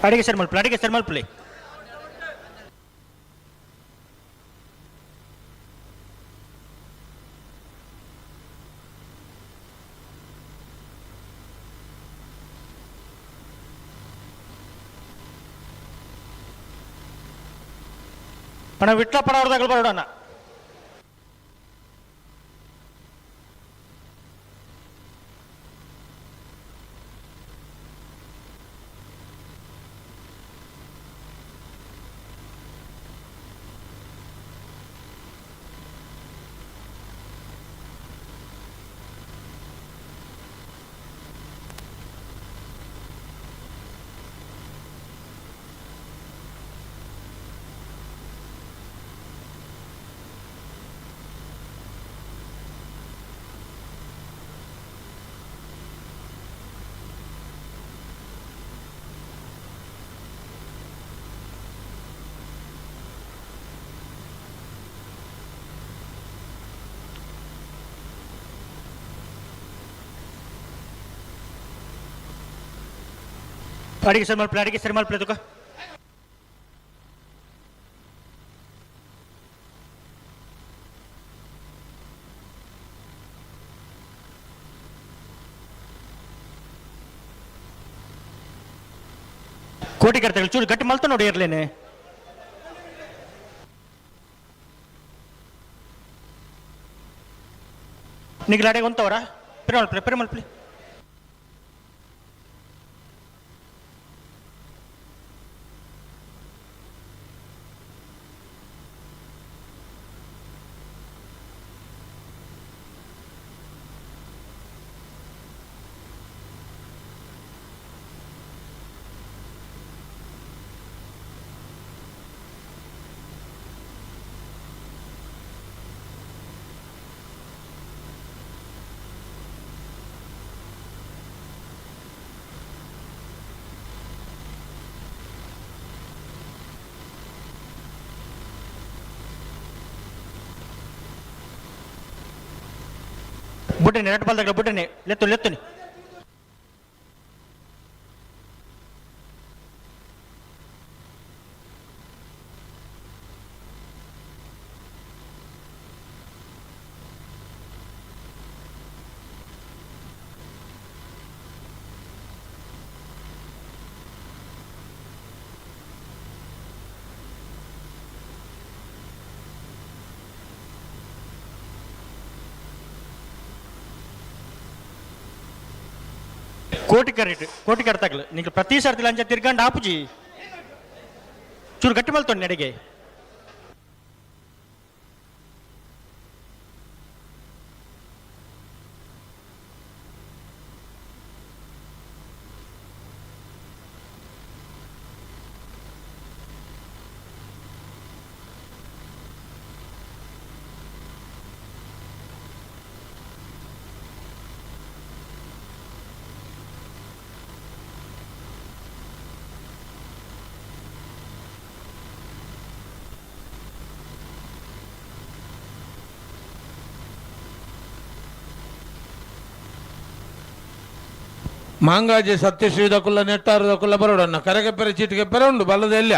अड़े शर्मल प्ले पण विट्ला पडावर बरोडा ಅಡಿಗೆ ಸರಿ ಮಲ್ಪಲೆ ತುಕ ಕೋಟಿ ಕರ್ತಾಳೆ ಚೂರು ಗಟ್ಟಿ ಮಲ್ತ ನೋಡಿ ಇರ್ಲೇನೆ ನಿಗ್ಲಾಡೆಗೆ ಹೊಂತವರ ಪೆರಮಲ್ಪಲೆ బుట్టని రెడ్ బాల్ దగ్గర బుట్టని లెత్తుని ಕೋಟಿ ಕಟ್ತಾಗಲ್ಲ ನಿಂಗೆ ಪ್ರತಿ ಸರ್ತಿ ಲಂಚ ತಿರ್ಗಂಡು ಆಪುಜಿ ಚೂರು ಗಟ್ಟಿ ಮಲ್ತೊಂಡು ನಡೆಗೆ ಮಾಂಗಾಜಿ ಸತ್ಯಶ್ರೀದಕುಲ್ಲ ನೆಟ್ಟಾರದಕುಲ್ಲ ಬರೋಡನ್ನ ಕರೆಗೆಪ್ಪರೆ ಚೀಟಿಗೆಪ್ಪರೆ ಉಂಡು ಬಲ್ಲದ ಎಲ್ಲ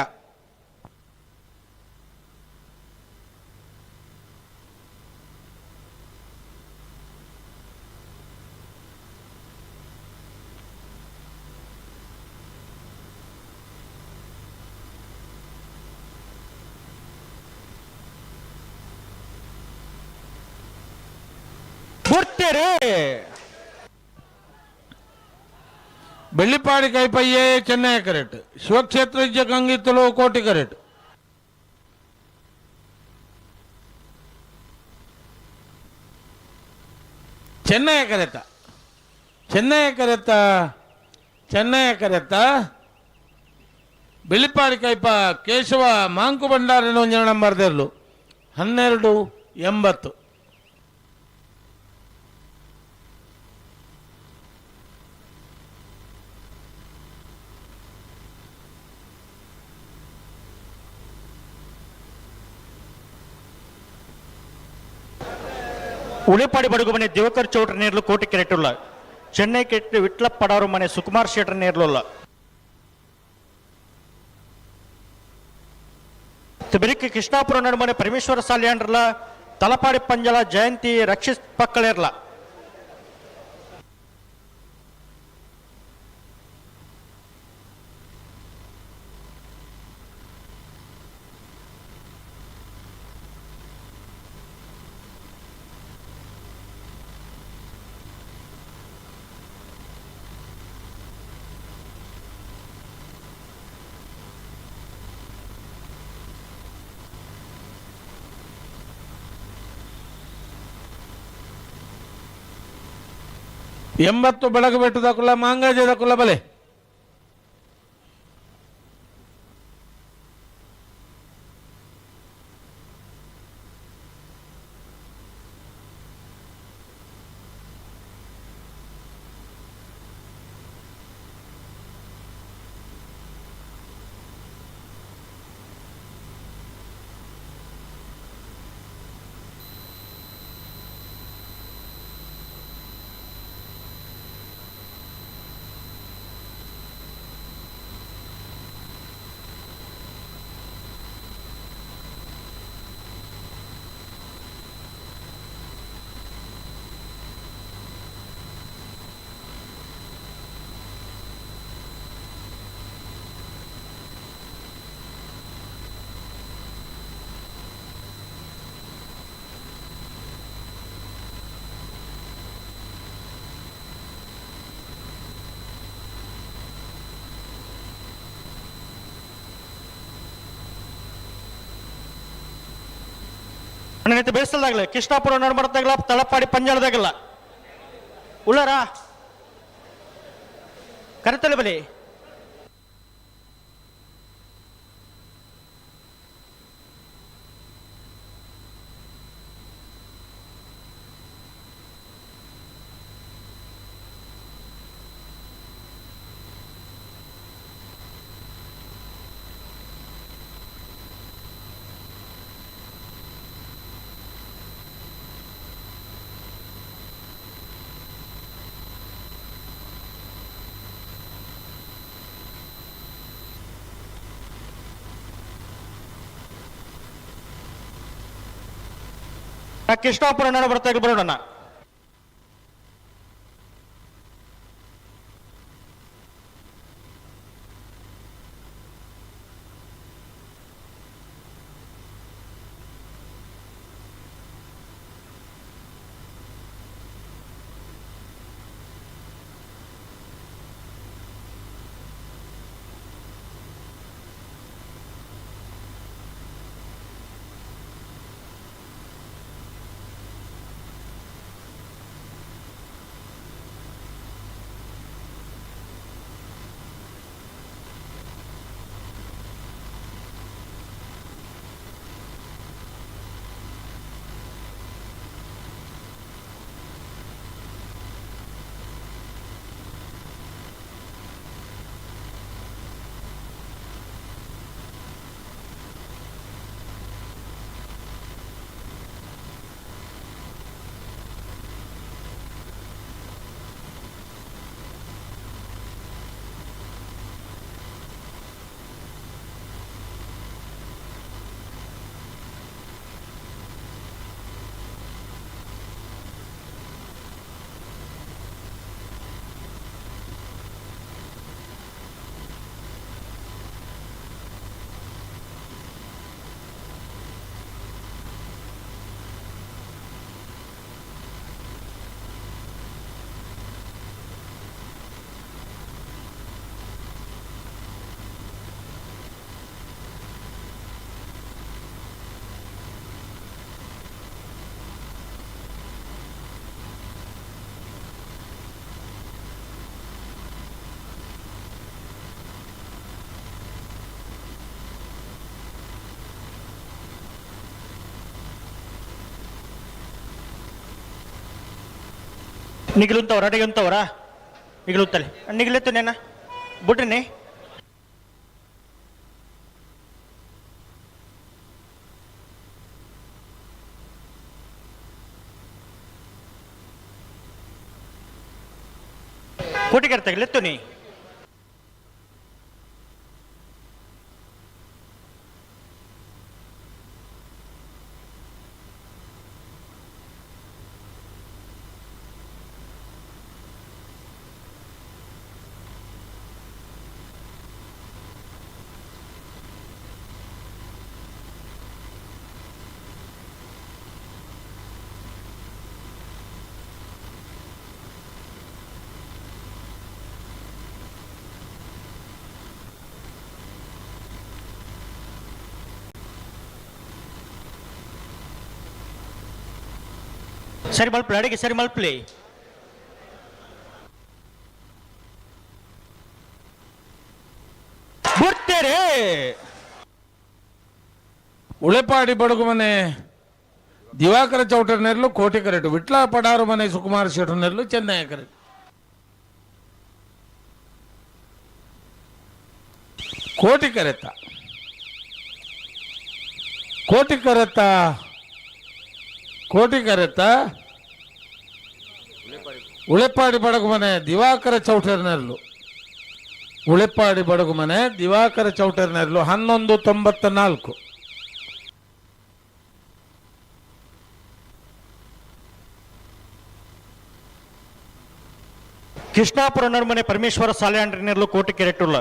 ಬೆಳ್ಳಿಪಾಡಿ ಕೈಪಯ್ಯೆ ಚೆನ್ನೈ ಕರೆಟ್ ಶಿವಕ್ಷೇತ್ರ ಕಂಗಿತ್ತಲು ಕೋಟಿ correct Chennai ಕರೆತ Bellipadi ಕೈಪ Keshava Monk ಭಂಡಾರನ ಒಂಜನ number ದೇರ್ಲು 1280 Ulipadi ಬಡುಗು ಮನೆ ದಿವಕರ್ ಚೌಟ್ರ ನೇರ್ಲು ಕೋಟಿ ಕೆರೆಟುಲ್ಲ ಚೆನ್ನೈ ಕೆಟ್ಟು ವಿಟ್ಲ ಪಡಾರು ಮನೆ ಸುಕುಮಾರ್ ಶೆಟ್ರ ನೇರ್ಲುಲ್ಲ ಬೆರಿಕೆ ಕೃಷ್ಣಾಪುರ ನಡುಮನೆ ಪರಮೇಶ್ವರ ಸಾಲಿಯಾಂಡ್ರಲ್ಲ ತಲಪಾಡಿ ಪಂಜಲ ಜಯಂತಿ ರಕ್ಷಿತ್ ಪಕ್ಕಳೇರ್ಲ ಎಂಬತ್ತು ಬೆಳಗ್ಗೆ ಬೆಟ್ಟದಕುಲ್ಲ ಮಾಂಗಾಜದಕುಲ್ಲ ಬಲೆ ಅಣ್ಣ ಬೇಯಿಸಲ್ದಾಗಲ್ಲ ಕೃಷ್ಣಾಪುರ ನಡ್ಬರ್ದಾಗಲ್ಲ ತಳಪಾಡಿ ಪಂಜಾಳದಾಗಲ್ಲ ಉಳ್ಳಾರ ಕರೆತಲೆ ಬಲಿ ಕೃಷ್ಣಾಪುರ ನಡ ಬರ್ತಾ ಬರೋಣ నిగులుంతవరా అడిగంతవరా మిగులుతలే నిగిలెత్తు నేనా బుట్టని ಕೋಟಿಗೆ ತಗಲೆತ್ತು ನೀ ಸರಿ ಮಲ್ಪಲೆ ಅಡಿಗೆ ಸರಿ ಮಲ್ಪಲೆ ಬಿಡ್ತೇರೆ ಉಳೆಪಾಡಿ ಬಡಗು ಮನೆ ದಿವಾಕರ ಚೌಟರ್ನೆರ್ಲು ಕೋಟಿ ಕರೆಟು ವಿಟ್ಲ ಪಡಾರು ಮನೆ ಸುಕುಮಾರ ಶೆಟ್ಟರ್ನೆರ್ಲು ಚೆನ್ನೈ ಕರೆಟು ಕೋಟಿ ಕರೆತ ಕೋಟಿ ಕರೆತ ಕೋಟಿ ಕರೆತ ಉಳೆಪಾಡಿ ಬಡಗು ಮನೆ ದಿವಾಕರ ಚೌಟರ್ನೆರ್ಲು ಉಳೆಪಾಡಿ ಬಡಗು ಮನೆ ದಿವಾಕರ ಚೌಟರ್ನೆರ್ಲು 1194 ಕೃಷ್ಣಾಪುರ ನರ್ಮನೆ ಪರಮೇಶ್ವರ ಸಾಲೆಂಡ್ರಿನೆರ್ಲು ಕೋಟಿ ಕೆರೆಟ್ಟುಲ್ಲ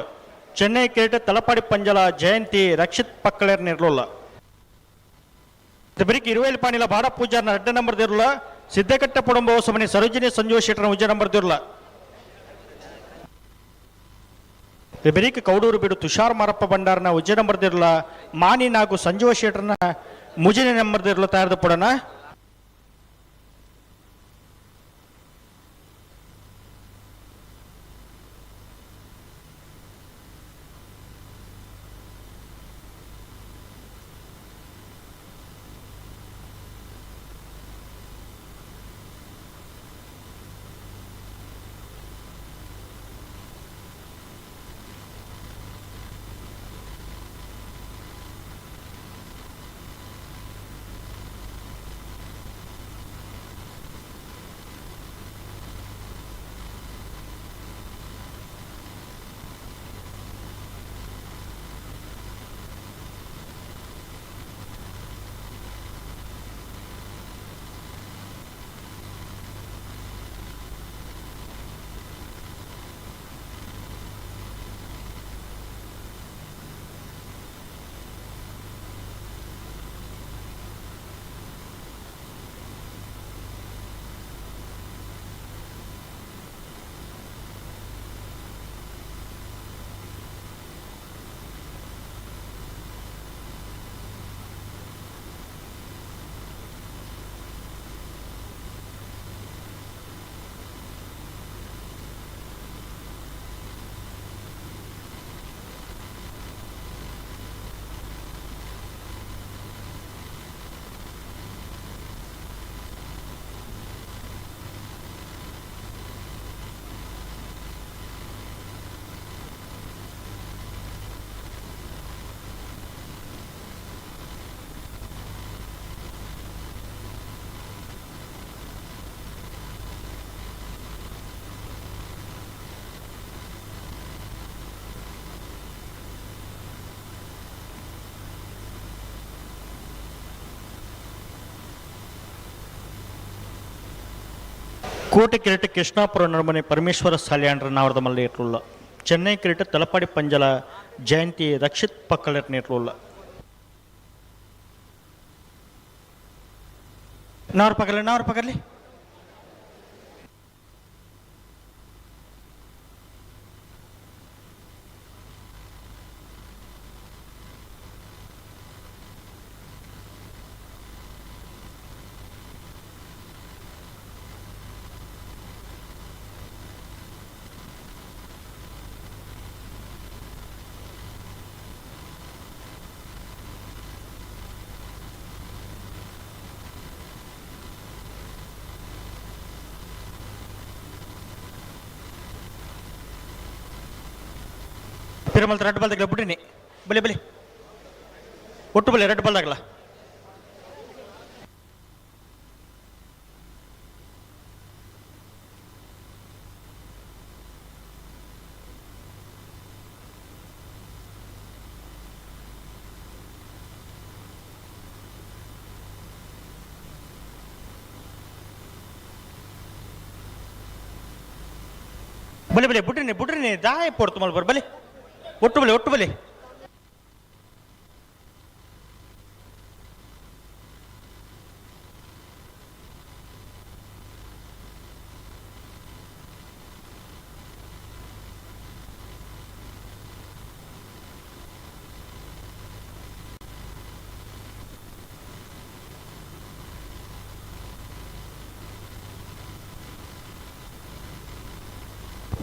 ಚೆನ್ನೈ ಕೆರೆಟ ತಲಪಾಡಿ ಪಂಜಲ ಜಯಂತಿ ರಕ್ಷಿತ್ ಪಕ್ಕಳೇರ್ ನಿರ್ಲುಲ್ಲ ಬರೀಕ್ 20 ಪಾಣಿಲ ಬಾಡ ಪೂಜಾರ್ನ 2 ನಂಬರ್ ದೇರ್ಲ ಸಿದ್ದಕಟ್ಟ ಪುಡಂಬ ಸಮನೆ ಸರೋಜಿನಿ ಸಂಜೀವ ಶೆಟ್ಟರ್ನ ಉಜ್ಜ ನಂಬರ್ ದೇರ್ಲ ಬರೀಕ್ ಕೌಡೂರು ಬಿಡು ತುಷಾರ್ ಮಾರಪ್ಪ ಭಂಡಾರ್ನ ಉಜ್ಜ ನಂಬರ್ ದೇರ್ಲ ಮಾನಿ ನಾಗು ಸಂಜೀವ ಶೆಟ್ಟರ್ನ ಮುಜಿನ ನಂಬರ್ ಇರಲು ತಯಾರ್ದು ಪಡೋಣ. ಕೋಟೆ ಕಿರೀಟ ಕೃಷ್ಣಾಪುರ ನಡುಮನೆ ಪರಮೇಶ್ವರ ಸಾಲಿಯಾಂಡ್ರ ನಾವರದ ಮಲ್ಲ ಇಟ್ಲುಲ್ಲ. ಚೆನ್ನೈ ಕಿರೀಟ ತಲಪಾಡಿ ಪಂಜಲ ಜಯಂತಿ ರಕ್ಷಿತ್ ಪಕ್ಕಲರ್ ನೇಟ್ಲುಲ್ಲ. ನಾವ್ರ ಪಕರ್ಲಿ ತಿರುಮಲ ರೆಡ್ ಬಾಲ್ ತಗಲ ಬಿಟ್ಟಿನಿ ಬಲೆ ಬಲೆ ಒಟ್ಟು ಬಲೆ ರೆಡ್ ಬಾಲ್ ತಗಲ ಬಲೆ ಬಲೆ ಬಿಟ್ರಿ ದಾಯ ಪಡ್ತು ಮಲ್ ಬರ್ ಬಲೆ ಒಟ್ಟು ಬಲೆ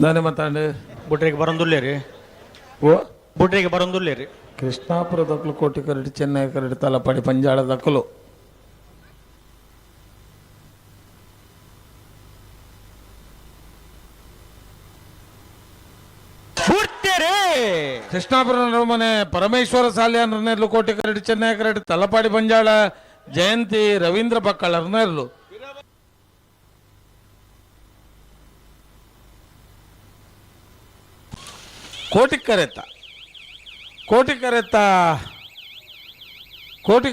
ದಾನೆ ಮಾತಾಡು ಬುಟ್ರಿಗೆ ಬರೋದಿಲ್ಲ ರೀ. ಓ ಬುಟ್ರಿಗೆ ಬರೋದಿಲ್ಲ ರೀ. ಕೃಷ್ಣಾಪುರ ದಕ್ಕಲು ಕೋಟಿ ಕರಡಿ ಚೆನ್ನೈ ಕರಡಿ ತಲಪಾಡಿ ಪಂಜಾಳ ದಕ್ಕಲು ಕೃಷ್ಣಾಪುರ ನಡುಮನೆ ಪರಮೇಶ್ವರ ಸಾಲ್ಯಾನ್ರನೇರ್ಲು ಕೋಟಿ ಕರಡಿ ಚೆನ್ನೈ ಕರಡಿ ತಲಪಾಡಿ ಪಂಜಾಳ ಜಯಂತಿ ರವೀಂದ್ರ ಪಕ್ಕಳರ್ನೇರ್ಲು ಕೋಟಿ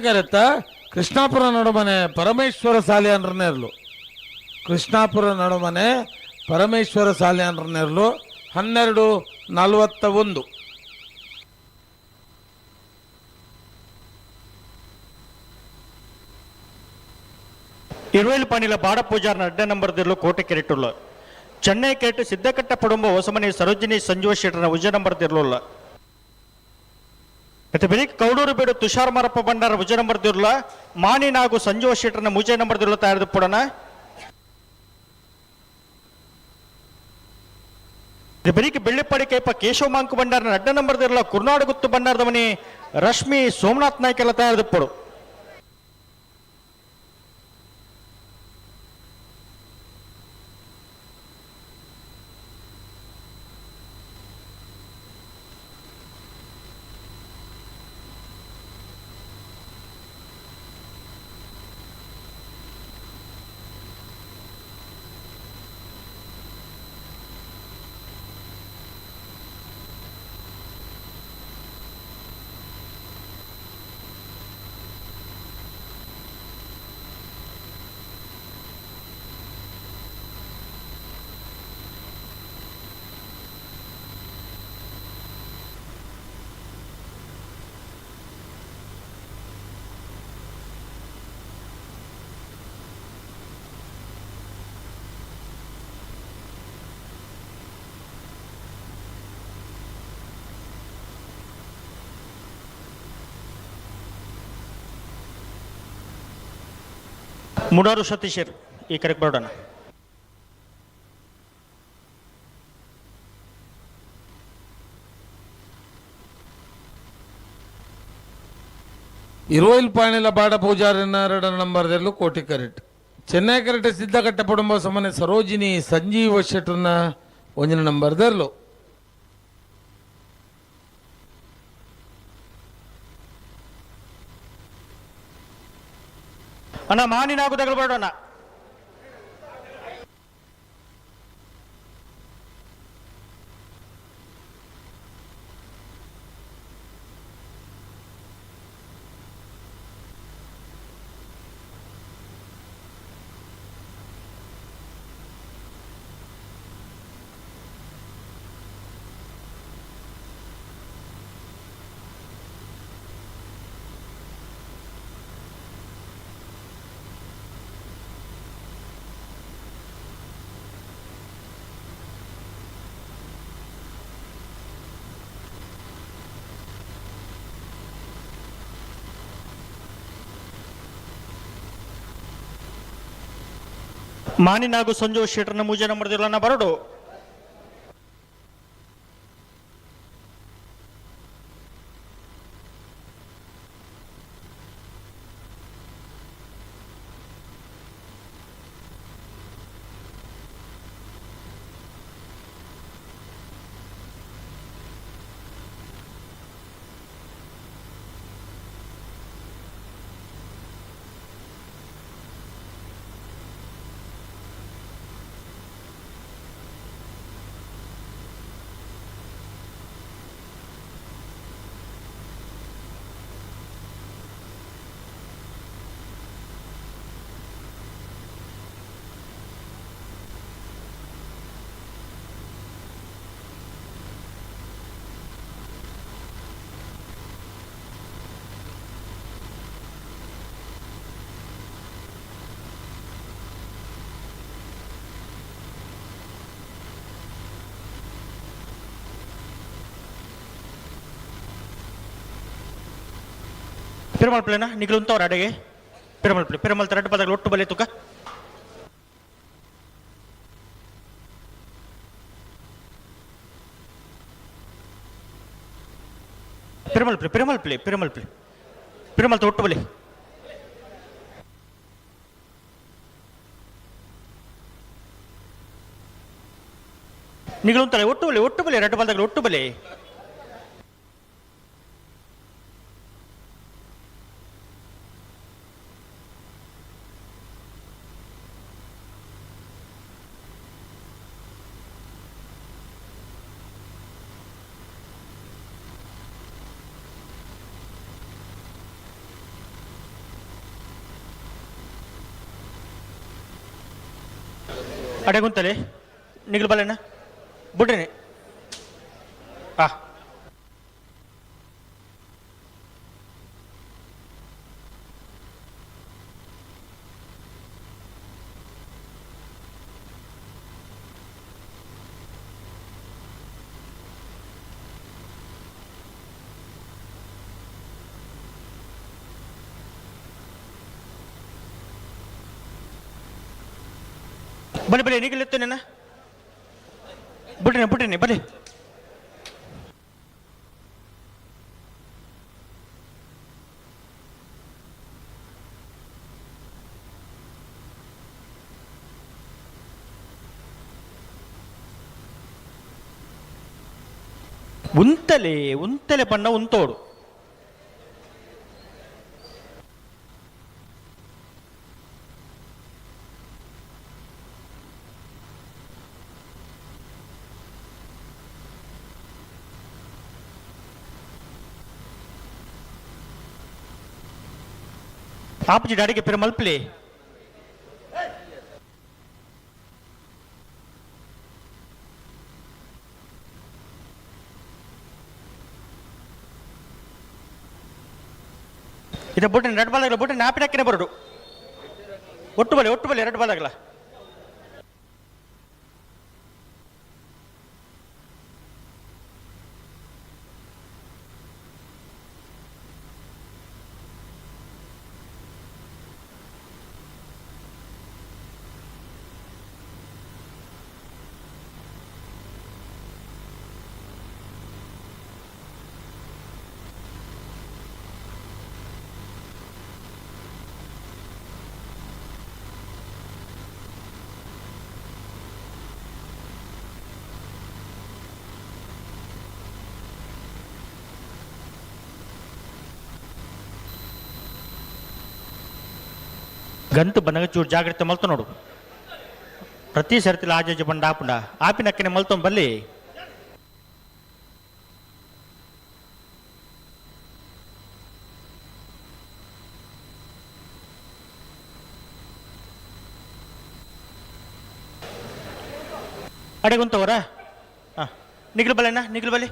ಕರೆತ್ತ ಕೃಷ್ಣಾಪುರ ನಡುಮನೆ ಪರಮೇಶ್ವರ ಸಾಲಿಯಾನ್ರನೇರ್ಲು ಕೃಷ್ಣಾಪುರ ನಡುಮನೆ ಪರಮೇಶ್ವರ ಸಾಲಿಯಾನ್ರನೇರ್ಲು 12:41 ಇರುವೆಲ್ ಪಾನಿಲ ಬಾಡ ಪೂಜಾರ್ನ ಅಡ್ಡ ನಂಬರ್ ದಿರ್ಲು ಕೋಟೆ ಕೆರೆಟ್ಟುಲ್ಲ. ಚೆನ್ನೈ ಕೆರೆಟ್ಟು ಸಿದ್ದಕಟ್ಟ ಪಡುಂಬ ಹೊಸಮನೆ ಸರೋಜಿನಿ ಸಂಜೀವ ಶೆಟ್ಟರ್ನ ಉಜ ನಂಬರ್ ದಿರ್ಲುಲ್ಲ. ಮತ್ತೆ ಬೆಳಿಗ್ಗೆ ಕೌಡೂರು ಬೇಡು ತುಷಾರ್ ಮಾರಪ್ಪ ಬಂಡಾರ ಮುಜೆ ನಂಬರ್ ದಿರ್ಲ ಮಾನಿ ನಾಗು ಸಂಜೀವ ಶೆಟ್ಟರ್ನ ಮುಜೆ ನಂಬರ್ ದಿರ್ಲ ತಯಾರಿದ ಪುಡನ ಬೆಳಿಗ್ಗೆ ಬೆಳ್ಳಿಪ್ಪಾಡಿ ಕೈಪ ಕೇಶವ ಮಾಂಕು ಬಂಡಾರನ ಅಡ್ಡ ನಂಬರ್ ದಿರ್ಲ ಕುರ್ನಾಡು ಗುತ್ತು ಬಂಡಾರದ ಮನಿ ರಶ್ಮಿ ಸೋಮನಾಥ್ ನಾಯ್ಕ ಎಲ್ಲ ತಯಾರಿದ ಪುಡು ಮುಡಾರು ಸತೀಶರ್ ಈ ಕರೆಕ್ಟ್ ಬರೋಣ. ಇರುವೈಲ್ ಪಾಣಿಲ ಬಾಡ ಪೂಜಾರಿನ 2 ನಂಬರ್ದಲ್ಲೂ ಕೋಟಿ ಕರೆಕ್ಟ್. ಚೆನ್ನೈ ಕರೆಕ್ಟ್ ಸಿದ್ಧಗಟ್ಟ ಪಡುಂಬ ಸಮನೆ ಸರೋಜಿನಿ ಸಂಜೀವ ಶೆಟ್ಟರ್ನ 1 ನಂಬರ್ದಲ್ಲೂ ಅಣ್ಣ ಮಾನಿನಾಗು ತಗೊಳ್ಬೇಡಣ್ಣ. ಮಾನಿನಾಗು ಸಂಜು ಶೆಟ್ಟರ್ನ ಮೂಜೆ ನಂಬರ್ ದಿರ್ಲನ್ನ ಬರಡು. ಪೆರುಮಲ್ ಪ್ಲೇನ ನಿಗಲು ಉಂತವ್ರ ಅಡೆಗೆ ಪೆರುಮಲ್ ಪ್ಲೇ ಪೆರುಮಲ್ ತ 2 ಪದಗಳು ಒಟ್ಟು ಬಲೆ ತುಕ ಪೆರುಮಲ್ ಪ್ಲೇ ಪೆರುಮಲ್ ಪ್ಲೇ ಪೆರುಮಲ್ ಪ್ಲೇ ಪೆರುಮಲ್ ತ ಒಟ್ಟು ಬಲೆ ನಿಗಲು ಉಂತಲೆ ಒಟ್ಟು ಬಲೆ 2 ಪದಗಳು ಒಟ್ಟು ಬಲೆ ಅಡೆಗುಂತಲೆ ನಿಗಲು ಬಲೆನ ಬಿಡ್ರಿ ಆ ಬನ್ನಿ ಬನ್ನಿ ನಿಗಿಲೆತ್ತು ನೆನ ಬಿಟ್ರಿ ಬನ್ನಿ. ಉಂತಲೆ ಪಂಡ ಉಂತೋಡು ಆಪಜಿ ಡಾಡಿಗೆ ಪೆರ ಮಲ್ಪಲೆ ಇದು ಬುಟ್ಟಿನ ರೆಡ್ ಬಾಲ್ ಆಗಲ್ಲ ಬುಟ್ಟಿನ ಆಪಿಡಾಕಿನೇ ಬರೋಡು ಒಟ್ಟು ಬಲೆ ರೆಡ್ ಬಾಲ್ ಆಗಲ್ಲ ಗಂತು ಬಂದಾಗ ಚೂರು ಜಾಗ್ರತೆ ಮಲ್ತು ನೋಡು ಪ್ರತಿ ಸರ್ತಿಲ ಆಜಾಜು ಬಂಡ ಆಪುಂಡ ಆಪಿನಕ್ಕನೆ ಮಲ್ತೊಂಡ್ ಬಲ್ಲಿ ಅಡೆಗುಂತವರ ನಿಗ್ಲು ಬಲ್ಲೆನಾ ನಿಗ್ಲು ಬಲ್ಲಿ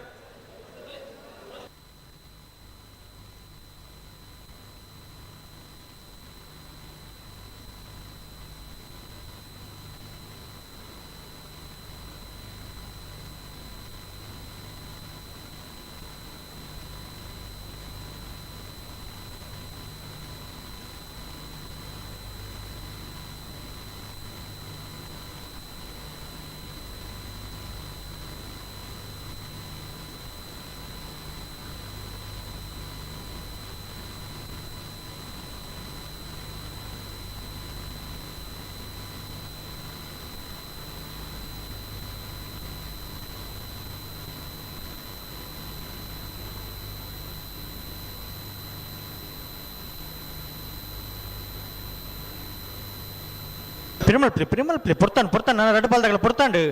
பிரிமல் பிளே பொறுத்தான் நான் ரெண்டு பால் தகல பொறுத்தாண்டு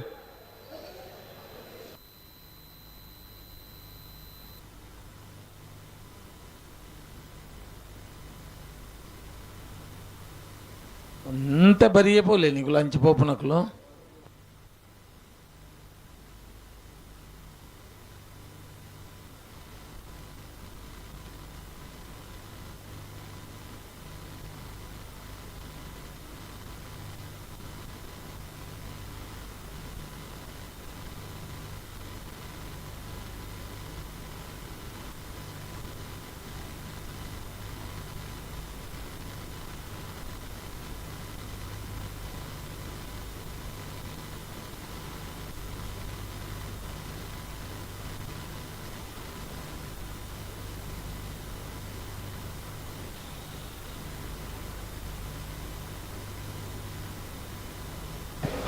అంత బరియే పోలే నీకు లంచ్ పోపు నకులు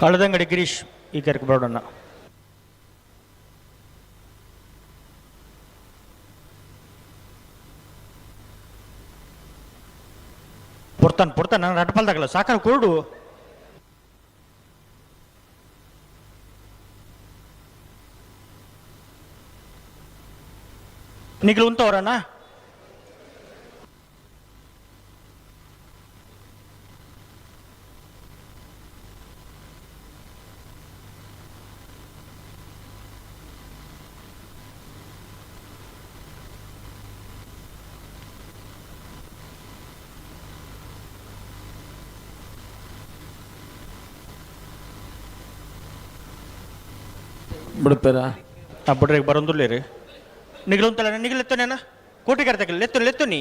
ಹಳದಂಗಡಿ ಗಿರೀಶ್ ಈ ಕರೆಕ್ ಬರೋಣ ಪುರ್ತಾನ್ ನಾನು ರಟ್ಪಾಲ್ದಾಗಲ್ಲ ಸಾಕಾರ ಕೂಡು ನಿಗ್ಲು ಉಂತವರಣ್ಣ ಬಿಡ್ತಾರಾ ಬಿಡ್ರಿ ಬರೋದಿಲ್ಲ ರೀ ನಿಗ್ಲು ಅಂತಲ್ಲ ನಿಗ್ಲೆತ್ತು ನೇನ ಕೋಟಿ ಕರ್ತಕಲ್ಲ ಲೆತ್ತು ನೀ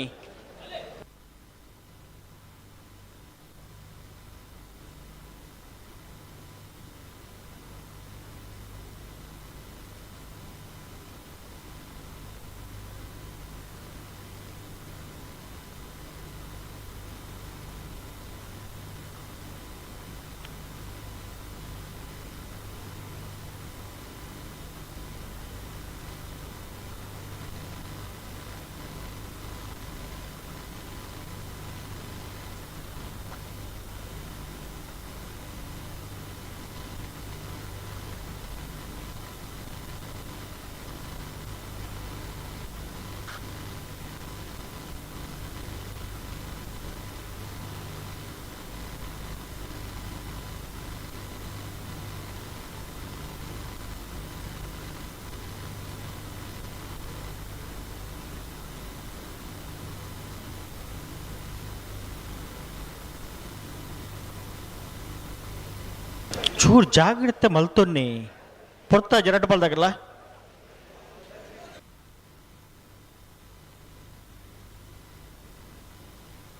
ಚೂರು ಜಾಗ್ರತೆ ಮಲ್ತೊನ್ನಿ ಪೊರ್ತ ಜರಟ್ ಬಲ್ದಾಗಲ್ಲ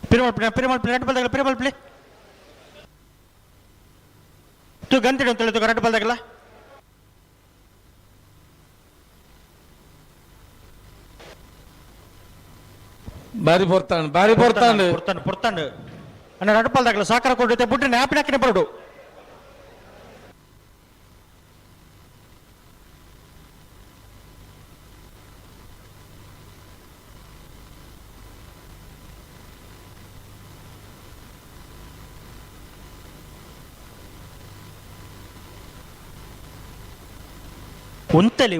ಪಿರಮಲ್ಪಿ ರಟ್ ಬಲ್ದಾಗಲ್ಲ ಪಿರಮಲ್ಪಿ ತು ಗಂತಿಡು ಅಂತ ಹೇಳಿ ರಟ್ ಬಲ್ದಾಗಲ್ಲ ಬಾರಿ ಪೊರ್ತಾಂಡ್ ಬಾರಿ ಪೊರ್ತಾಂಡ್ ಪೊರ್ತಾಂಡ್ ಅನ್ನ ರಟ್ ಬಲ್ದಾಗಲ್ಲ ಸಾಕರ ಕೊಡುತ್ತೆ ಬಿಟ್ರೆ ನ್ಯಾಪಿನ ಹಾಕಿನ ಬರೋಡು ಉಂತಲಿ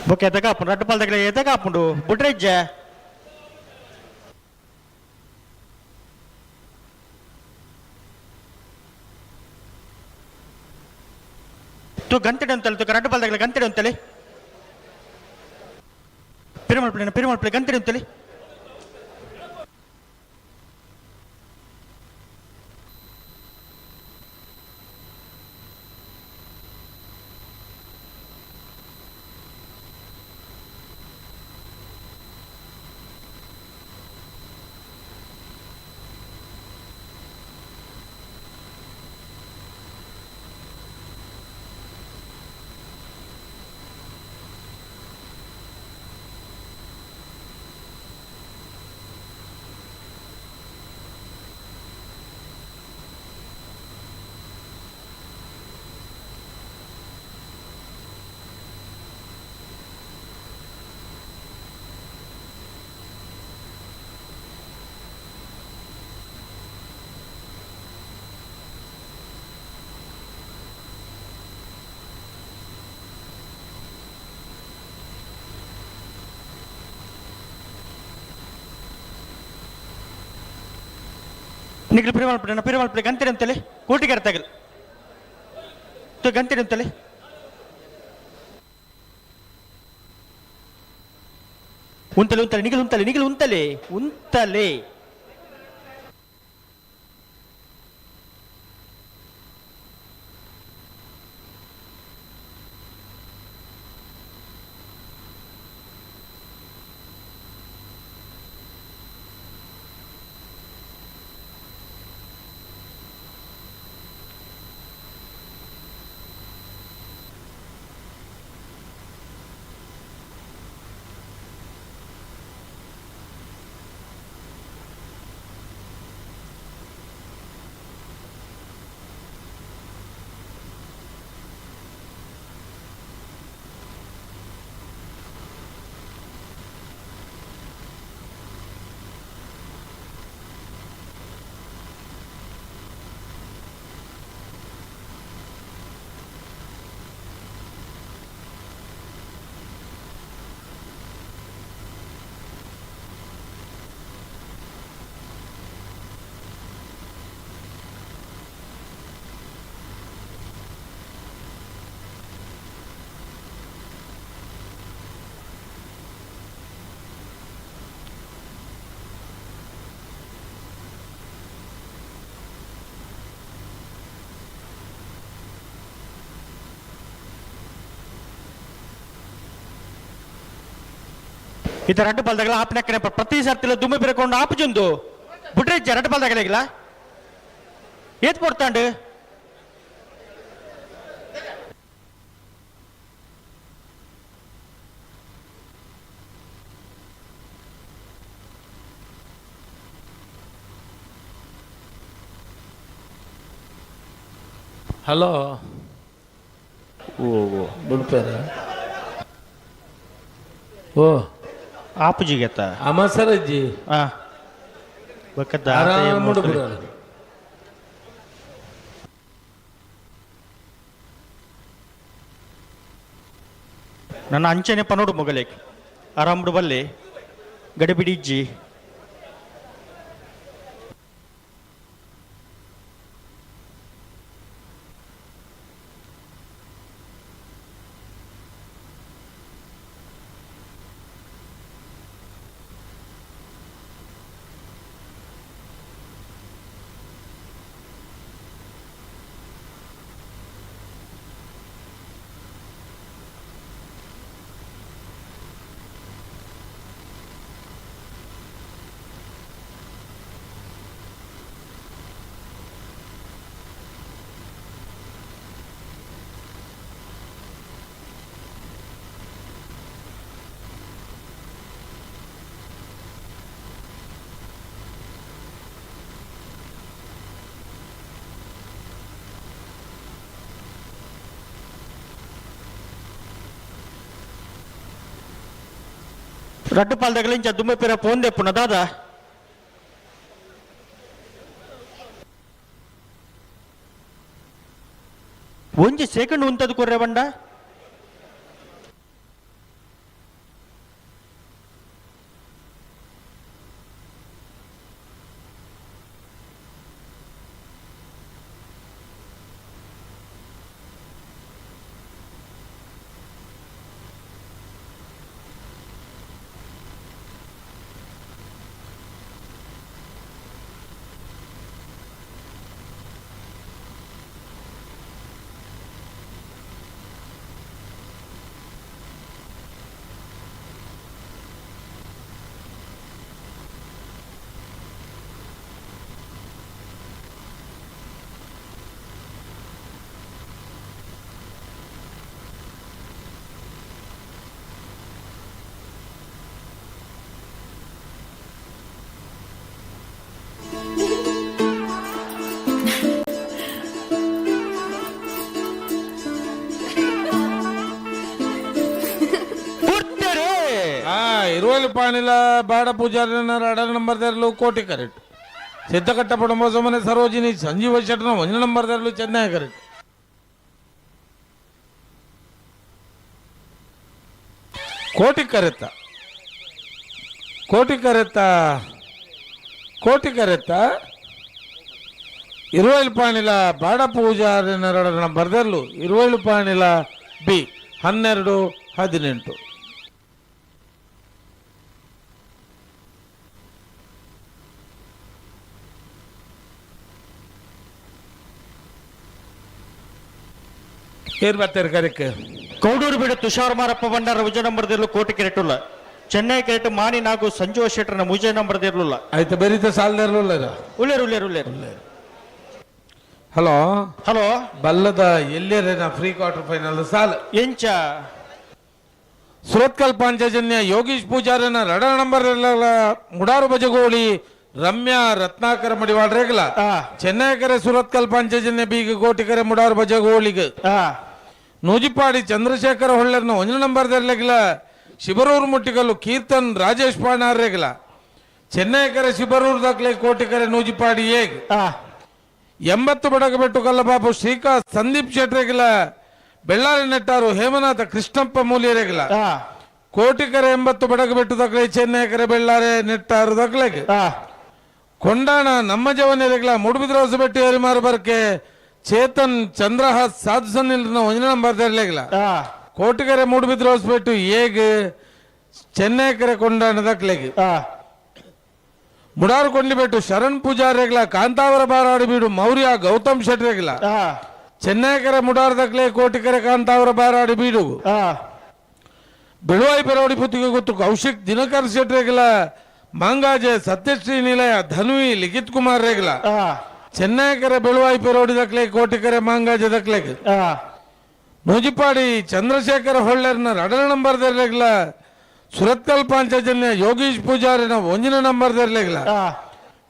బొక్క ఎదగా అప్పుడు రట్టుపాల దగ్గర ఎదగా అప్పుడు బుడ్రెజ్జ తు గంటెడు అంతలు తు రట్టుపాల దగ్గర గంటెడు అంతలి పిరమల్పల్లి గంటెడు అంతలి ನಿಖಿಲ್ ಪಿರಮಲ್ಪಡೆ ಗಂಟೆಡು ಅಂತಲೇ ಕೋಟಿಗಾರ ತಗಲ್ ತು ಗಂಟೆಡು ಅಂತಲೇ ಉಂತಲೆ ನಿಖಿಲ್ ಉಂತಲೆ ಇತ ರಡ್ಡು ಪಾಲ್ದಾಗಲ ಆಪನಕ್ಕನೆ ಪ್ರತಿ ಸರ್ತಿಲ ದುಮ್ಮೆ ಬಿರಕೊಂಡು ಆಪುಜುಂದು ಬಿಟ್ರೆ ರಡ್ಡು ಪಾಲ್ದಾಗಲಿಲ್ಲ ಏತ್ ಪೊಡ್ತಾಂಡು ಹಲೋ ಬುಡ್ಪೇರ ಓ ಆಪುಜಿಗೆತ್ತ ಅಮ್ಮ ಸರಜ್ಜಿ ಆ ಬಕ್ಕದ ಆರಾಮುಡು ಬಿಡು. ನನ್ನ ಅಂಚನೆ ಪನೋಡು ಮೊಗಲೇಕ್ ಆರಾಮುಡು ಬಲ್ಲೆ ಗಡಿಬಿಡಿಜ್ಜಿ ರಡ್ಡು ಪಾಲ್ದಾಗಲಿಂಚ ದುಮ್ಮೆ ಪಿರ ಪೋಂದೆ ಪುನದಾದ ಒಂಜಿ ಸೆಕೆಂಡ್ ಉಂತದು ಕೊರ್ರೆ ಬಂಡ ఇరువైలు పాణిల బాడ పూజారి అడ నంబర్ ధరలు కోటి కరెక్ట్ సిద్ధకట్ట పొడమోసమనే సరోజిని సంజీవ శటన వంజన నంబర్ ధరలు చెన్నై కరెక్ట్ కోటి కరెత్త కోటి కరెత్త కోటి కరెత్త ఇరువైలు పాణిల బాడ పూజారి నంబర్ ధరలు ఇరువైలు పాణిల బి 12-18 ಕೌಡೂರು ಬಿಡು ತುಷಾರ್ ಮಾರಪ್ಪ ಬಂಡಾರ ವಿಜಯ ನಂಬರ್ ದೇರ್ಲು ಕೋಟಿ ಕೆರೆಟುಲ್ಲ ಚೆನ್ನೈ ಕೆರೆಟ್ ಮಾನಿ ನಾಗು ಸಂಜೀವ ಶೆಟ್ಟರ್ನ ಮುಜಯ ನಂಬರ್ ದೇರ್ಲುಲ್ಲ అయితే బెరిత సాల్దేర్లు ಉಳ್ಳೇರು ಉಳ್ಳೇರು ಉಳ್ಳೇರು హలో ಹಲೋ ಬಲ್ಲದ ಎಲ್ಲೇರೇನ ಫ್ರೀ ಕ್ವಾರ್ಟರ್ ಫೈನಲ್ ಸಾಲ್ ಎಂಚ ಸುರತ್ಕಲ್ ಪಾಂಚಜನ್ಯ ಯೋಗೀಶ್ ಪೂಜಾರನ ರಡ ನಂಬರ್ ಮುಡಾರು ಬಜಗೋಳಿ ರಮ್ಯಾ ರತ್ನಾಕರ ಮಡಿವಾಳ ರೇಗಲ ಚೆನ್ನೈಕರೆ ಸುರತ್ಕಲ್ ಪಾಂಚಜನ್ಯ ಬೀಗ ಕೋಟಿಕರೆ ಮುಡಾರು ಬಜಗೋಳಿಗೆ ನೂಜಿಪಾಡಿ ಚಂದ್ರಶೇಖರ ಹೊಳ್ಳೆರ್ನ ಒಂಜನ ನಂಬರ್ ದರ್ಲೆಗಿಲ ಶಿಬರೂರು ಮುಟ್ಟಿಗಲ್ಲು ಕೀರ್ತನ್ ರಾಜೇಶ್ ಪಾಣಾರ್ ರೇಗಲ ಚೆನ್ನೈಕರೆ ಶಿಬರೂರು ದಕ್ಲೆ ಕೋಟಿಕರೆ ನೂಜಿಪಾಡಿ ಏಗ್ 80 ಬಡಗಬೆಟ್ಟು ಕಲ್ಲಬಾಬು ಶ್ರೀಕಾಂತ್ ಸಂದೀಪ್ ಶೆಟ್ರೇಗಿಲ ಬೆಳ್ಳಾರಿ ನೆಟ್ಟಾರು ಹೇಮನಾಥ ಕೃಷ್ಣಪ್ಪ ಮೂಲಿಯರೇಗಿಲ ಕೋಟಿಕರೆ 80 ಬಡಗಬೆಟ್ಟು ದಕ್ಲೆ ಚೆನ್ನೈಕರೆ ಬೆಳ್ಳಾರೆ ನೆಟ್ಟಾರು ದಕ್ಲೆಗೆ ಕೊಂಡಾಣ ನಮ್ಮ ಜವನಿರೆಗಿಲ ಮುಡುಬಿದ್ರ ಹೊಸಬೆಟ್ಟಿ ಹರಿಮಾರು ಬರ್ಕೆ ಚೇತನ್ ಚಂದ್ರಹಾಸ್ ಸಾಧು ಸನ್ನಿಲ್ನ ಒಂಜನ ನಂಬರ್ ದರ್ಲೆಗಿಲ ಕೋಟಿಕರೆ ಮೂಡುಬಿದ್ರ ಹೊಸಬೆಟ್ಟು ಏಗ್ ಚೆನ್ನೈಕರೆ ಕೊಂಡಾಣ ದಕ್ಲೆಗೆ ಮುಡಾರು ಕೊಂಡಿಬೆಟ್ಟು ಶರಣ್ ಪೂಜಾರಿಗಳ ಕಾಂತಾವರ ಬಾರಾಡಿ ಬೀಡು ಮೌರ್ಯ ಗೌತಮ್ ಶೆಟ್ರಿಗಳ ಚೆನ್ನೈಕರೆ ಮುಡಾರು ದಕ್ಲೆ ಕೋಟಿಕರೆ ಕಾಂತಾವರ ಬಾರಾಡಿ ಬೀಡು ಬೆಳುವಾಯಿ ಪೆರವಡಿ ಪುತ್ತಿಗೆ ಗೊತ್ತು ಕೌಶಿಕ್ ದಿನಕರ್ ಶೆಟ್ ರೇಗಲ ಮಾಂಗಾಜೆ ಸತ್ಯಶ್ರೀ ನಿಲಯ ಧನ್ವಿ ಲಿಖಿತ್ ಕುಮಾರ್ ರೇಗಲ ಚೆನ್ನೈಕೆರೆ ಬೆಳುವಾಯಿ ಪೆರವಡಿ ದಕ್ಲೆ ಕೋಟಿಕೆರೆ ಮಾಂಗಾಜೆ ದಕ್ಲೆ ನೂಜಿಪಾಡಿ ಚಂದ್ರಶೇಖರ ಹೊಳ್ಳೆರ್ನ ರಡನ ನಂಬರ್ ದರ್ಲೆಗ್ಲ ಸುರತ್ಕಲ್ ಪಾಂಚಜನ್ಯ ಯೋಗೀಶ್ ಪೂಜಾರಿನ ಒಂಜಿನ ನಂಬರ್ ದರ್ಲೆಗ್ಲ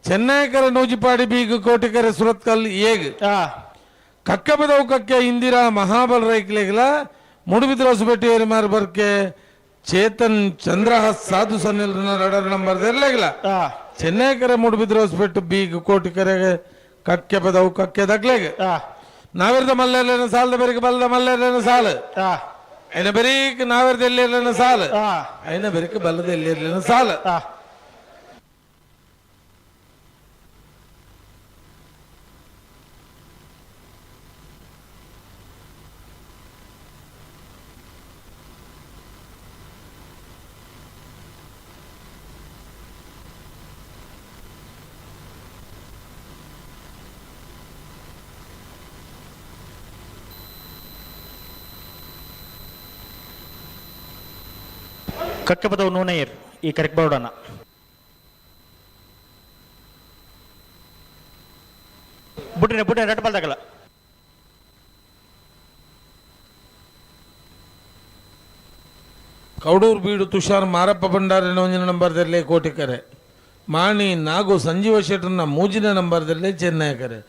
ಚೆನ್ನೈಕೆರೆ ನೂಜಿಪಾಡಿ ಬೀಗ್ ಕೋಟಿಕೆರೆ ಸುರತ್ಕಲ್ ಏಗ್ ಕಕ್ಕಬದವು ಕಕ್ಕೆ ಇಂದಿರಾ ಮಹಾಬಲ್ ರೈಕ್ಲೆಗ್ಲ ಮುಡುಬಿದ್ರ ಹೊಸಬೆಟ್ಟಿ ಏರಿಮಾರ್ ಬರ್ಕೆ ಚೇತನ್ ಚಂದ್ರಹಾಸ್ ಸಾಧು ಸನಿಲ್ ರಡರ್ ನಂಬರ್ ದರ್ಲೆಗ್ಲ ಚೆನ್ನೈಕೆರೆ ಮುಡುಬಿದ್ರ ಹೊಸಬೆಟ್ಟು ಬೀಗ್ ಕೋಟಿಕೆರೆ ಕಕ್ಕೆ ಪದವು ಕಕ್ಕೆ ದಕ್ಲೆಗ್ ನಾವಿರ್ದ ಮಲ್ಲೆರ್ಲೇನ ಸಾಲದ ಬೆರಿಗೆ ಬಲ್ಲದ ಮಲ್ಲೆರ್ಲೇನ ಸಾಲು ಐನ ಬೆರೀಕ್ ನಾವಿರ್ದ ಎಲ್ಲಿರ್ಲೇನ ಸಾಲು ಐನ ಬೆರೀಕ್ ಬಲ್ಲದ ಎಲ್ಲಿರ್ಲೇನ ಸಾಲು ಕಕ್ಕಬದವು ನೂನಯ್ಯರ್ ಈ ಕರೆಕ್ಟ್ ಬೋರ್ಡನ್ನ ಬುಟ್ಟಿನ ರೆಡ್ ಬಾಲ್ ತಗಲ ಕೌಡೂರು ಬೀಡು ತುಷಾರ್ ಮಾರಪ್ಪ ಭಂಡಾರಿನ ಒಂಜಿನ ನಂಬರ್ದಲ್ಲೇ ಕೋಟಿಕೆರೆ ಮಾಣಿ ನಾಗು ಸಂಜೀವ ಶೆಟ್ಟರ್ನ ಮೂಜಿನ ನಂಬರ್ದಲ್ಲೇ ಚೆನ್ನೈಕೆರೆ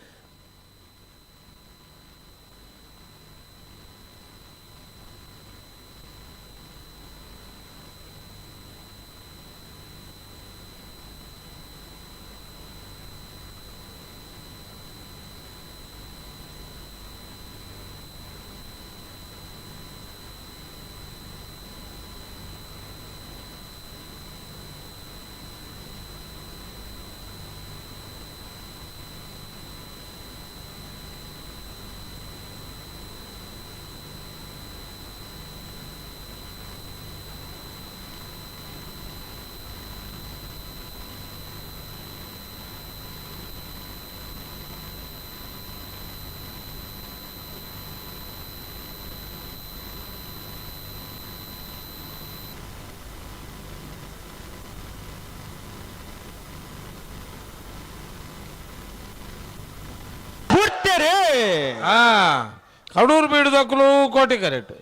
ಕಡೂರು ಬೀಡು ದಕ್ಕಲು ಕೋಟಿ ಕರೆಕ್ಟ್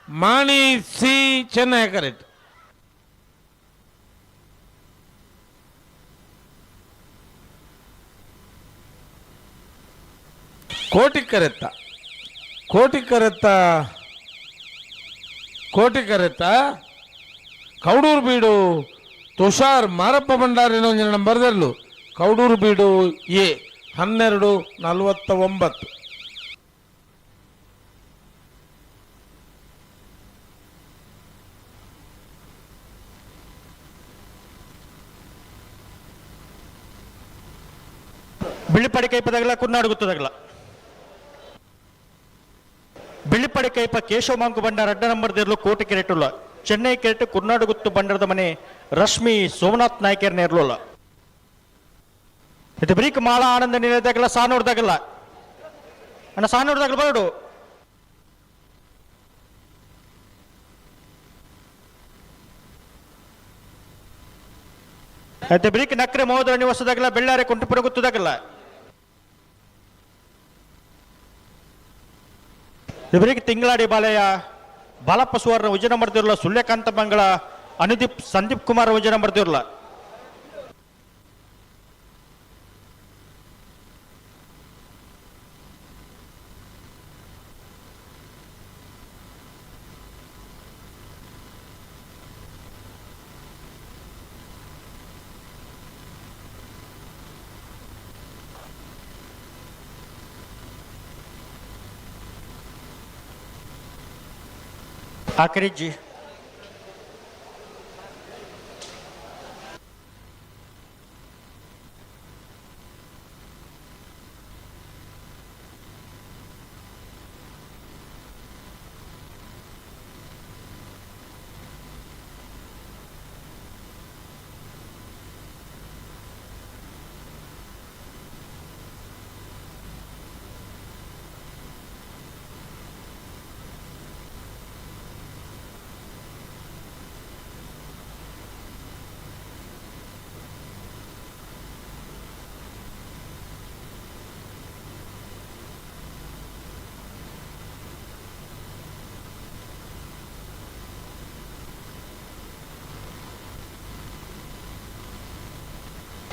ಮಾಣಿ ಸಿ ಚೆನ್ನೈ ಕರೆಕ್ಟ್ ಕೋಟಿ ಕರೆತ್ತ ಕೌಡೂರು ಬೀಡು ತುಷಾರ್ ಮಾರಪ್ಪ ಭಂಡಾರಿನ ಒಂಜಿನ ನಂಬರ್ದಲ್ಲೂ ಕೌಡೂರು ಬೀಡು ಎ 12:49 ಬಿಳಿಪಡಿ ಕೈಪದಾಗಲ ಕುರ್ನಾಡು ಗುತ್ತದಾಗಲ ಬಿಳಿಪಡಿ ಕೈಪ ಕೇಶವ ಮಾಂಕು ಬಂಡಾರ ಅಡ್ಡ ನಂಬರ್ ದೇರ್ಲು ಕೋಟಿ ಕೆರೆಟುಲ್ಲ ಚೆನ್ನೈ ಕೆರೆಟ್ ಕುರ್ನಾಡು ಗುತ್ತು ಬಂಡರದ ಮನೆ ರಶ್ಮಿ ಸೋಮನಾಥ್ ನಾಯ್ಕರ್ ನೇರ್ಲೋಲ್ಲ ಇದು ಬ್ರೀಕ್ ಮಾಳ ಆನಂದ ನಿಲಯದಾಗಲ್ಲ ಸಾನೂರ್ದಾಗಲ್ಲ ಅಣ್ಣ ಸಾನೂರ್ದಾಗಲ್ಲ ಬರಡು అయితే ಬ್ರೀಕ್ ನಕ್ರೆ ಮಹೋದರ ನಿವಾಸದಾಗಲ್ಲ ಬೆಳ್ಳಾರೆ ಕುಂಟುಪುರ ಗುತ್ತದಾಗಲ್ಲ ಇವರಿಗೆ ತಿಂಗಳಾಡಿ ಬಾಲಯ್ಯ ಬಾಲಪ್ಪ ಸುವರ್ಣ ವಿಜಯನ ಬರ್ದಿರಲ್ಲ ಸೂರ್ಯಕಾಂತ ಮಂಗಳ ಅನುದೀಪ್ ಸಂದೀಪ್ ಕುಮಾರ್ ವಿಜಯನ ಬರ್ದಿರಲ್ಲ आखिरी जी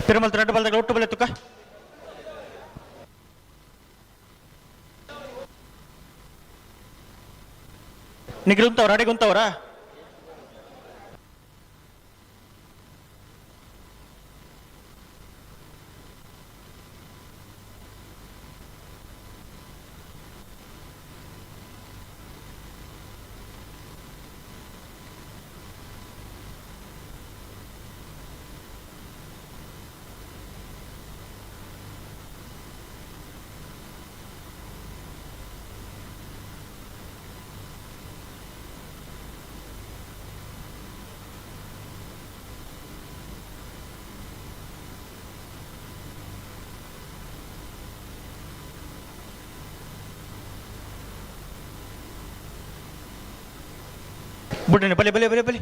ಪಿರಮಲ್ ರೆಡ್ ಬಾಲ್ ಒಟ್ಟು ಬಲೆ ತುಕ ನಿಗಿರುಂತವ್ರ ಅಡಿಗುಂತವ್ರ ಬುಡ್ಡನೆ ಬಲೆ ಬಲೆ ಬಲೆ ಬಲೆ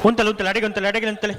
ಉಂತಲೆ ಉಂತಲೆ ಅಡಿಗೆ ಉಂತಲೆ ಅಡಿಗೆ ಉಂತಲೆ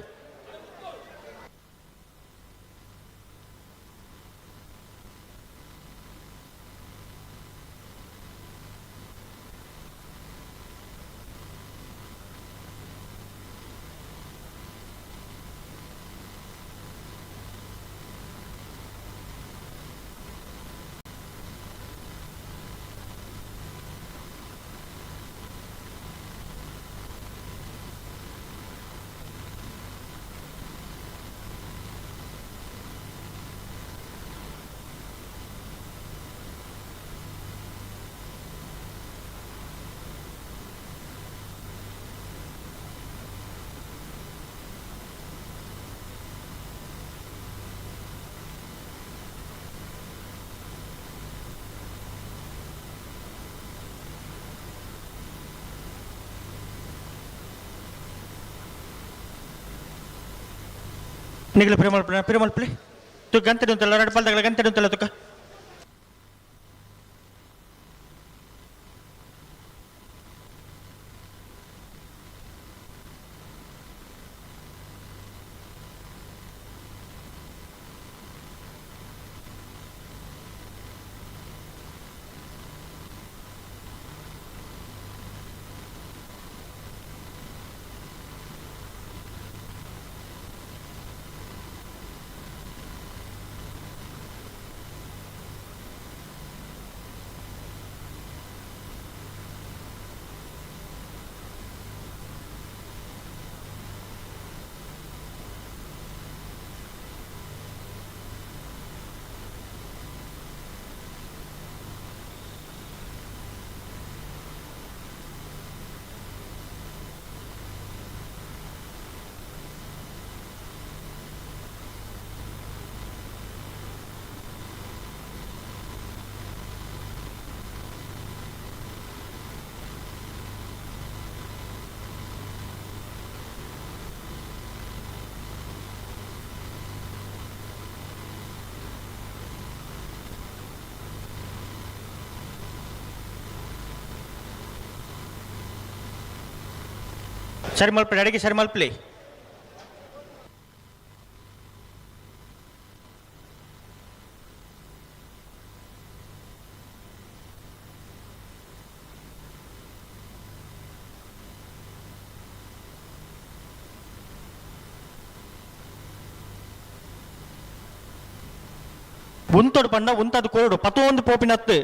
ನಿಗಲ ಪಿರಮಲ್ ಪ್ಲೇ ತು ಗಂಟೆ ಉಂತಲ್ಲ ರೆಡ್ ಬಾಲ್ ತಗಲ ಗಂಟೆ ಉಂತಲ್ಲ ತುಕ ಸರಿ ಮಲ್ಪಡೆ ಅಡಿಗೆ ಸರಿ ಮಲ್ಪಲಿ ಉಂತೋಡು ಪಂಡ ಉಂತದು ಕೋಡು ಪತ್ತೊಂದು ಪೋಪಿನತ್ತು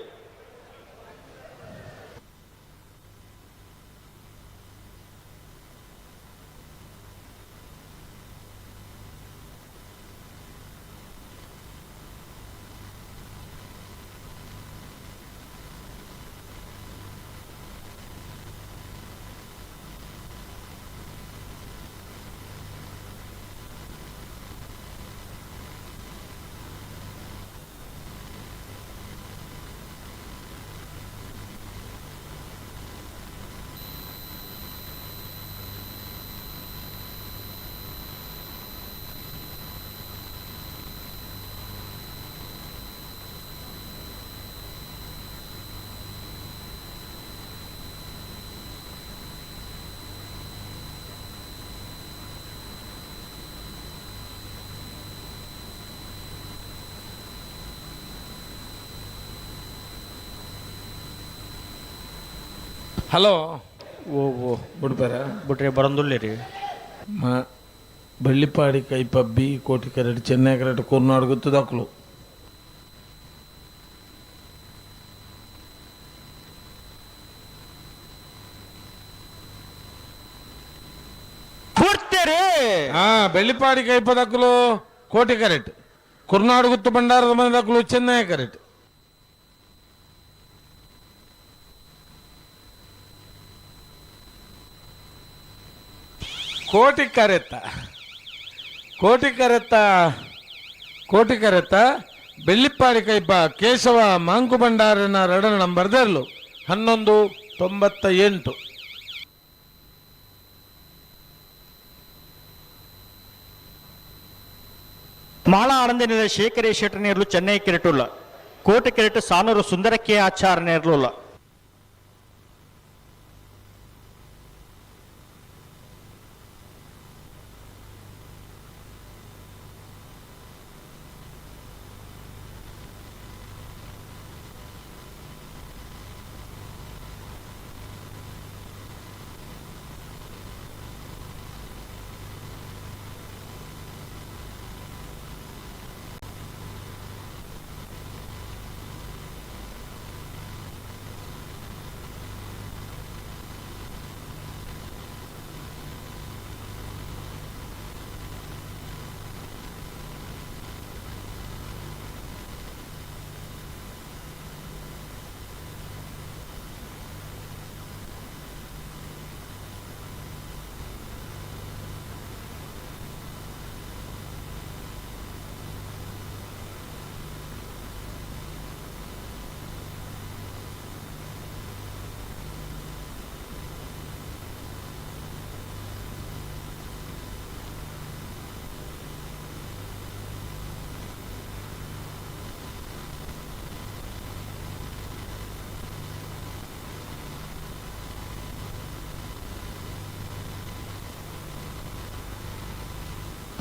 ಹಲೋ ಓ ಓ ಬಿಡ್ಬೇರ ಬಿಟ್ರೆ ಬರಂದುಲ್ಲೆ ರೀ ಬೆಳ್ಳಿಪಾಡಿ ಕೈಪಬ್ಬಿ ಕೋಟಿಕೆರೆಡ್ ಚೆನ್ನೈಕೆರೆಡ್ ಕುರ್ನಾಡು ಗುತ್ತದಾಕ್ಲು ಬೆಳ್ಳಿಪಾಡಿ ಕೈಪದಕ್ಕಲು ಕೋಟಿಕೆರೆಟ್ ಕುರ್ನಾಡು ಗುತ್ತು ಬಂಡಾರದ ಮನೆದಕ್ಕಲು ಚೆನ್ನೈಕೆರೆಟ್ ಕೋಟಿಕರೆತ್ತ ಬೆಳ್ಳಿಪ್ಪಾಡಿ ಕೈಪ ಕೇಶವ ಮಾಂಕು ಭಂಡಾರನ ರಡ ನಂಬರ್ದರ್ಲು 1198. ಮಾಳ ಆನಂದಿನ ಶೇಖರೇ ಶೆಟ್ಟನೇರ್ಲು ಚೆನ್ನೈ ಕೆರೆಟುಲ್ಲ ಕೋಟೆ ಕೆರೆಟ್ ಸಾನೂರು ಸುಂದರಕ್ಕೆ ಆಚಾರನೇರ್ಲುಲ್ಲ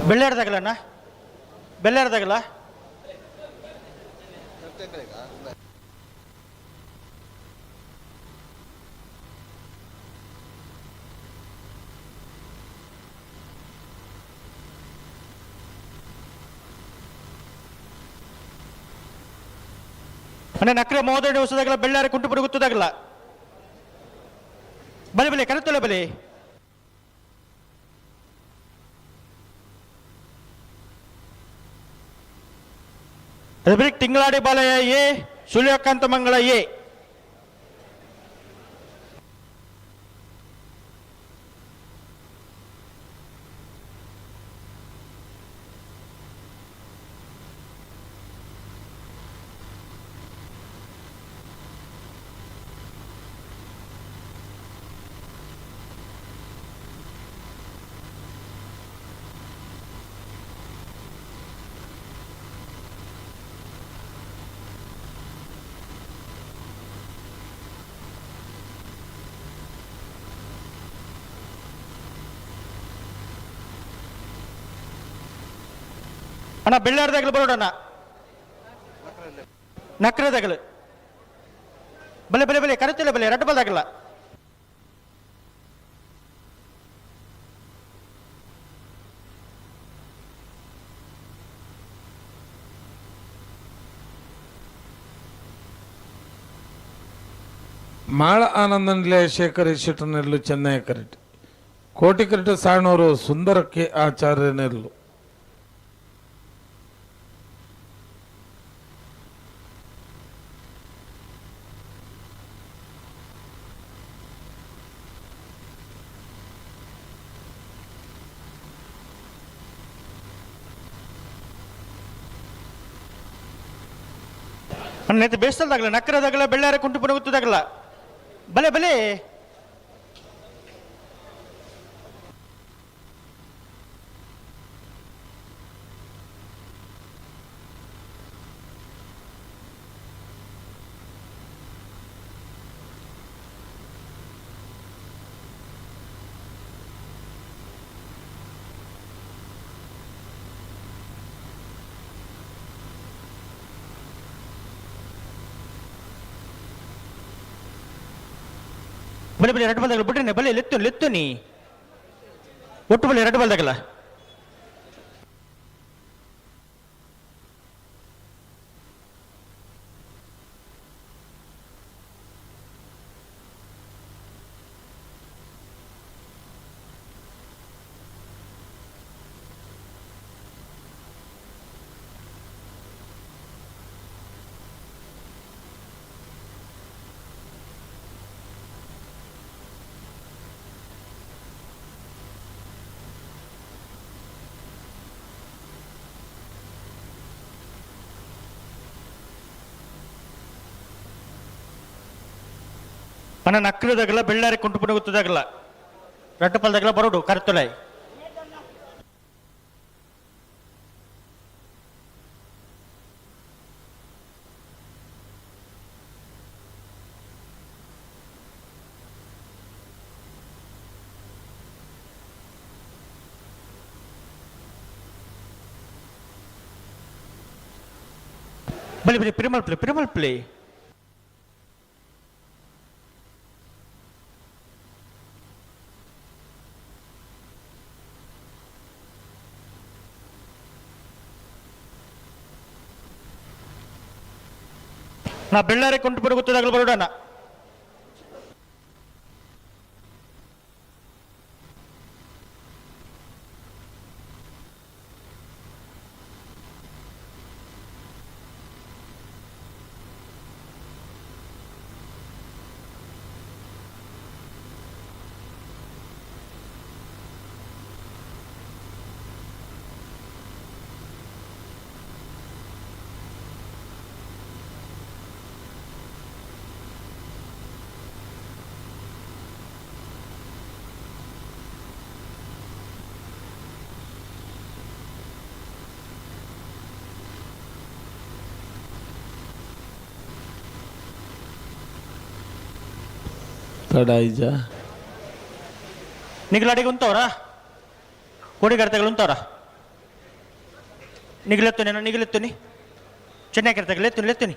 ಬೆಳ್ಳಾಡ್ದಾಗಲಣ್ಣ ಬೆಳ್ಳಾಡ್ದಾಗಲ್ಲ ಅಣ್ಣ ನಕ್ರೆ ಮೋದಡಿ ಹೊಸದಾಗಲ್ಲ ಬೆಳ್ಳಾರಿ ಕುಂಟು ಪುಡಿ ಗೊತ್ತದಾಗಲ್ಲ ಬಲಿ ಬಲಿ ಕರೆತೊಲೆ ಬಲಿ ತಿಂಗಳಾಡಿ ಬಾಲಯ ಎ ಸುಳ್ಯಕಾಂತ ಮಂಗಳ ಎ ಅಣ್ಣ ಬೆಳ್ಳಾರ್ದಾಗಲು ಬರೋಡಣ್ಣ ನಕ್ರದಾಗಲು ಬಲೆ ಬಲೆ ಬಲೆ ಕರೆತಿಲ್ಲ ಬಲೆ ರಟ್ಟು ಬಲ್ದಾಗಲ್ಲ ಮಾಳ ಆನಂದನ್ಲೆ ಶೇಖರಿ ಶೆಟ್ಟನೆರ್ಲು ಚೆನ್ನೈ ಕರೆಟ್ ಕೋಟಿ ಕರೆಟ್ ಸಾಣೂರು ಸುಂದರಕ್ಕೆ ಆಚಾರ್ಯನೆರ್ಲು ನೆತ್ತು ಬೇಸ್ತಲ್ದಾಗಲ್ಲ ನಕ್ಕರದಾಗಲ್ಲ ಬೆಳ್ಳಾರ ಕುಂಟು ಪುಣ ಗೊತ್ತದಾಗಲ್ಲ ಬಲೆ ಬಲೆ ಬಲೆ ಬಲೆ ಎರಡು ಬಾಲ್ ಬಿಡ್ರಿ ಬಲೆ ಲೆತ್ತು ನೀ ಒಟ್ಟು ಬಲೆ ಎರಡು ಬಾಲ್ ತಗಲ మన నక్కలు దగ్గర బెళ్ళారి కుంటుపడి గుర్తు దగ్గర రెట్టపల్ దగ్గర బరుడు కరెక్టులై బలి బలి పిరమల్ ప్లే నా బెళ్ళారి కుంటుపడి గుర్తు దగ్గర బరుడు అన్న ಕಡಾಯಿಜ ನಿಗಲಡಿಗೆ ಉಂತವ್ರಾ ಕೋಡಿ ಕರ್ತೆಗಳು ಉಂತವ್ರಾ ನಿಗಲೆತ್ತುನಿ ಚೆನ್ನೈ ಕರ್ತೆಗಳು ಲೆತ್ತುನಿ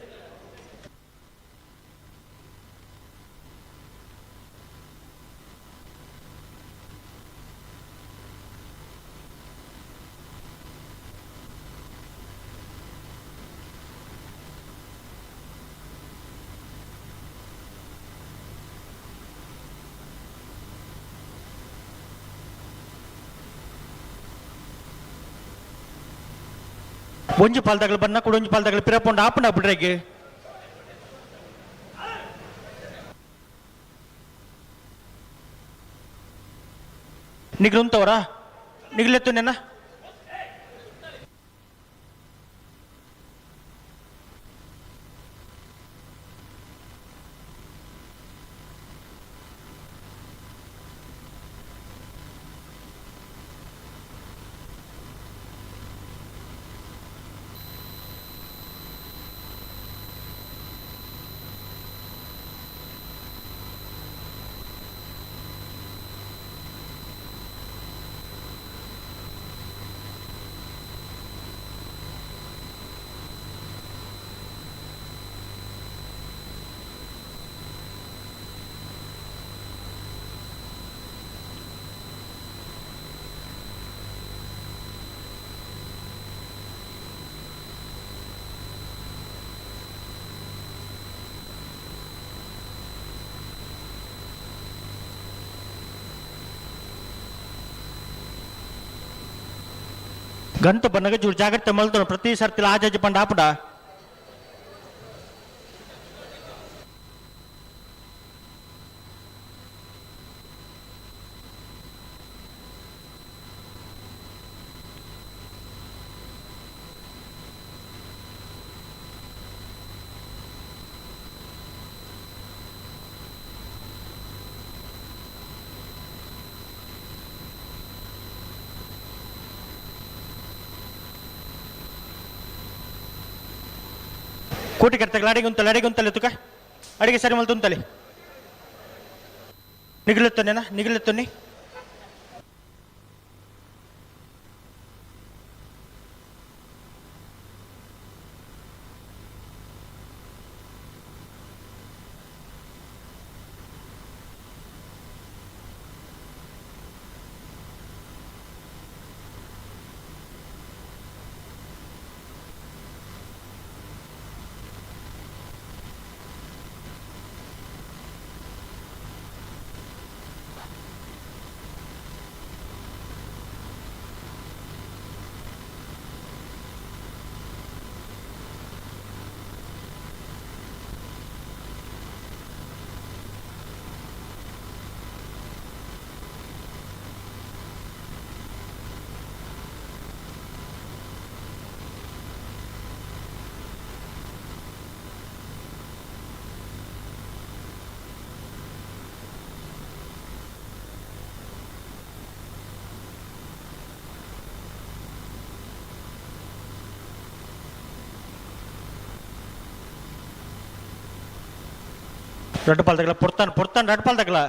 ಒಂಜಿ ಪಾಲ್ ತಗಲು ಬನ್ನ ಕೂಡ ಒಂಜಿ ಪಾಲ್ ತಗಲು ಪಿರಪೊಂಡು ಆಪುಂಡ ಬಿಡ್ರೆಗೆ ನಿಗ್ಲು ಉಂತವ್ರಾ ನಿಗ್ಲೆತ್ತು ನೆನ್ನ ಗಂಟು ಬನ್ನಗ ಜೂರು ಜಾಗ್ರತೆ ಮಲ್ತು ಪ್ರತಿ ಸರ್ತಿಲ ಆಜಾಜಿ ಪಂಡ ಆಪುಡ ಕೋಟಿ ಕರ್ತಗಳು ಅಡಿಗೆ ಉಂತಲೆ ತುಕ ಅಡಿಗೆ ಸರಿ ಮಲ್ತು ಉಂತಲೆ ನಿಗಲೆತ್ತುನಿ రెడ్ పాలు తగల పుడతాను రెడ్ పాలు తగల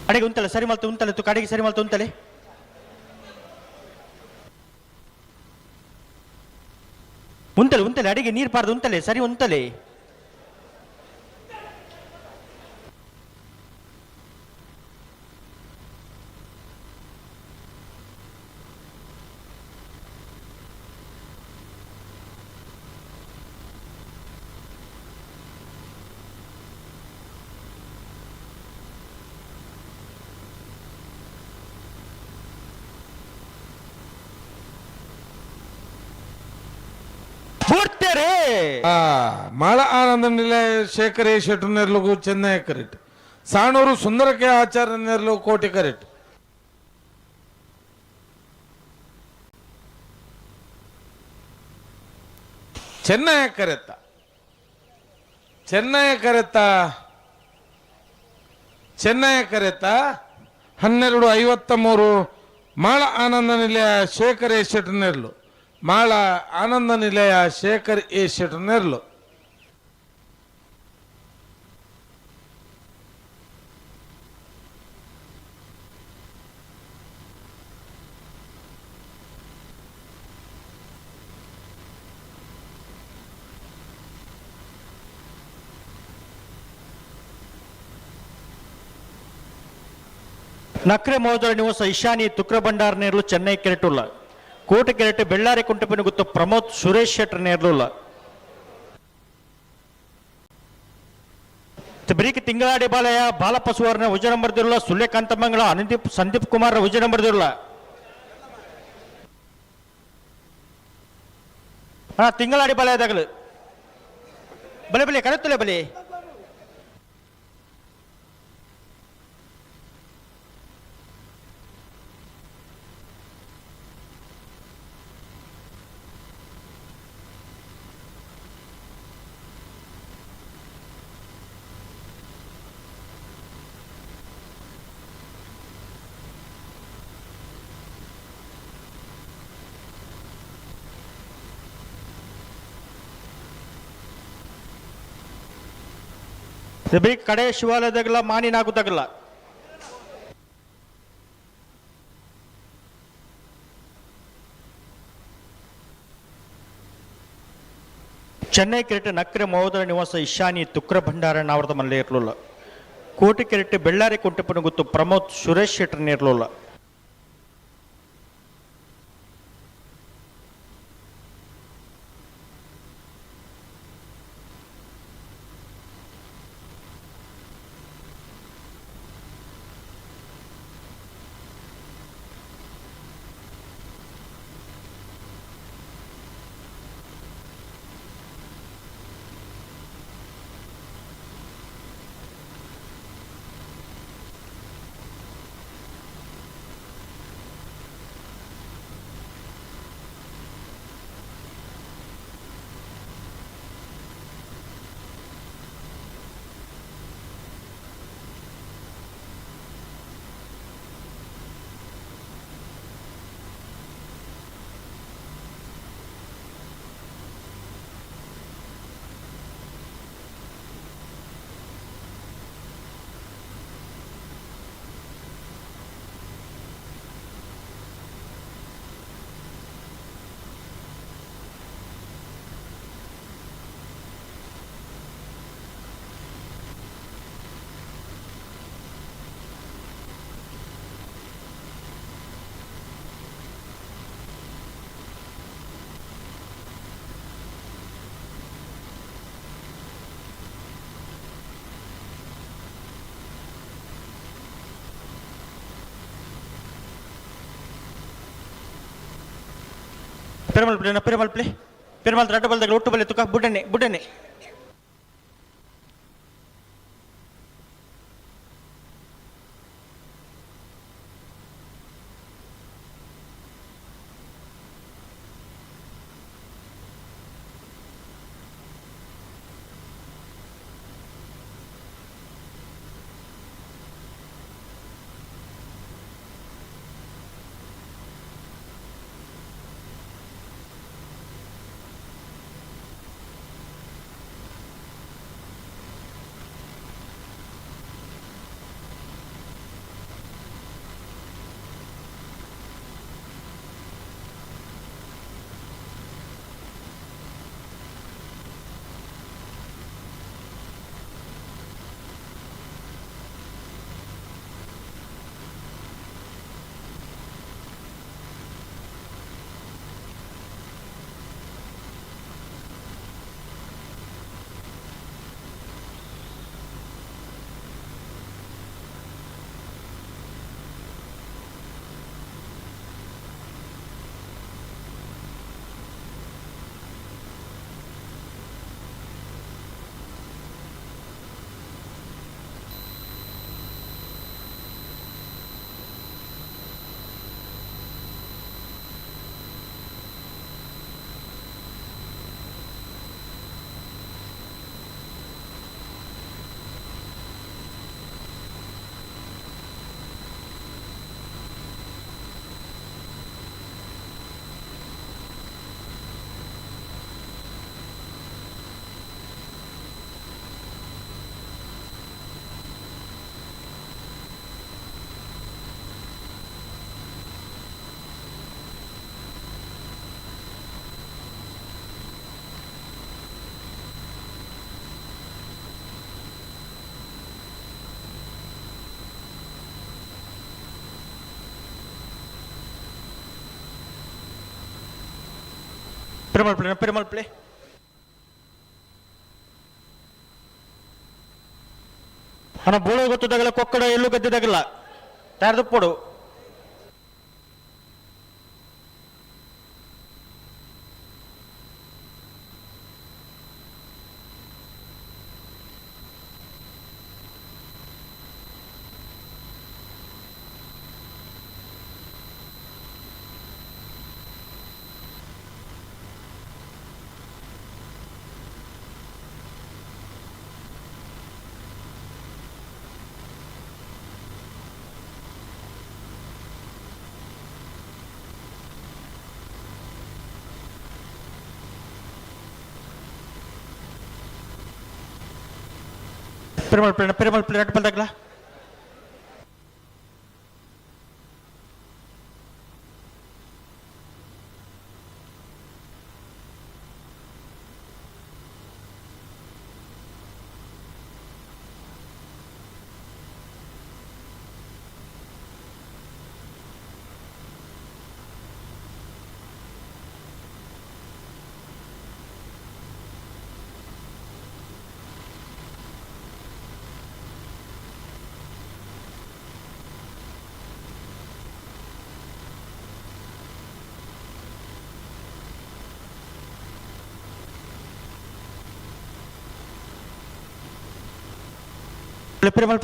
ಅಡಿಗೆ ಉಂತಲೆ ಸರಿ ಮಲ್ತು ಉಂತಲೆ ತು ಕಡೆಗೆ ಸರಿ ಮಲ್ತು ಉಂತಲೆ ಉಂತಲೆ ಅಡಿಗೆ ನೀರು ಪಾರ್ದು ಉಂತಲೆ ಸರಿ ಉಂತಲೆ ಮಾಳ ಆನಂದ ನಿಲಯ ಶೇಖರ್ ಎ ಶೆಟ್ಟು ನೆರ್ಲುಗು ಚೆನ್ನೈ ಕರೆಟ್ ಸಾಣೂರು ಸುಂದರಕ್ಕೆ ಆಚಾರ್ಯ ನೆರ್ಲು ಕೋಟಿ ಕರೆಟ್ ಚೆನ್ನೈ ಕರೆತ 12:53 ಮಾಳ ಆನಂದ ನಿಲಯ ಶೇಖರ್ ಎ ಶೆಟ್ಟು ನೆರ್ಲು ಮಾಳ ಆನಂದ ನಿಲಯ ಶೇಖರ್ ಎ ಶೆಟ್ಟು ನೆರ್ಲು ನಕ್ರೆ ಮಹೋದಯ ನಿವಾಸ ಇಶಾನಿ ತುಕ್ರ ಭಂಡಾರ ನೇರ್ಲು ಚೆನ್ನೈ ಕೆರೆಟುಲ್ಲ ಕೋಟೆ ಕೆರೆಟ್ ಬೆಳ್ಳಾರಿ ಕುಂಟೆಪಿನ ಗುತ್ತು ಪ್ರಮೋದ್ ಸುರೇಶ್ ಶೆಟ್ಟರ್ ನೇರ್ಲುಲ್ಲ ಬ್ರೀಕ್ ತಿಂಗಳಾಡಿ ಬಾಲಯ ಬಾಲಪ್ಪ ಸುವರ್ಣ ವಿಜಯ ನಂಬರ್ದಿರಲ್ಲ ಸೂರ್ಯಕಾಂತ ಮಂಗಳ ಸಂದೀಪ್ ಕುಮಾರ್ ವಿಜಯ ನಂಬರ್ದಿರಲ್ಲ ತಿಂಗಳಾಡಿ ಬಾಲಯದಾಗಲು ಬಲೆ ಕರೆತ್ತಲೆ ಬಲೆ ಕಡೆ ಶಿವಾಲಯದಾಗಲ್ಲ ಮಾನಿನಾಗುತ್ತಾಗಲ್ಲ ಚೆನ್ನೈ ಕೆರೆಟ್ ನಕ್ರೆ ಮಹೋದರ ನಿವಾಸ ಇಶಾನಿ ತುಕ್ರ ಭಂಡಾರ ನಾವರದ ಮಲ್ಲೆ ಇರಲಿಲ್ಲ ಕೋಟೆ ಕೆರೆಟ್ ಬೆಳ್ಳಾರಿ ಕುಂಟೆಪನ ಗುತ್ತು ಪ್ರಮೋದ್ ಸುರೇಶ್ ಶೆಟ್ಟರ್ ಇರಲಿಲ್ಲ ಪೆರಮಲ್ ಪ್ಲೇ ಪೆರಮಲ್ ಪ್ಲೇ ಪೆರಮಲ್ ರಡ್ಡ ಬಲ್ದಾಗ ಒಟ್ಟು ಬಲೆ ತುಕ ಬುಡ್ಡನೆ ಬುಡ್ಡನೆ ಪೆರಮಲ್ ಪ್ಲೇ ಅಣ್ಣ ಬೋಳು ಗೊತ್ತದಾಗಲ್ಲ ಕೊಕ್ಕಡ ಎಲ್ಲೂ ಗದ್ದೆದಾಗಲ್ಲ ತಯಾರ್ದಪ್ಪೋಡು ಪೆರಮಲ್ ಪ್ಲೇ ರಡ್ಡ ಬಲ್ದಾಗಲ್ಲ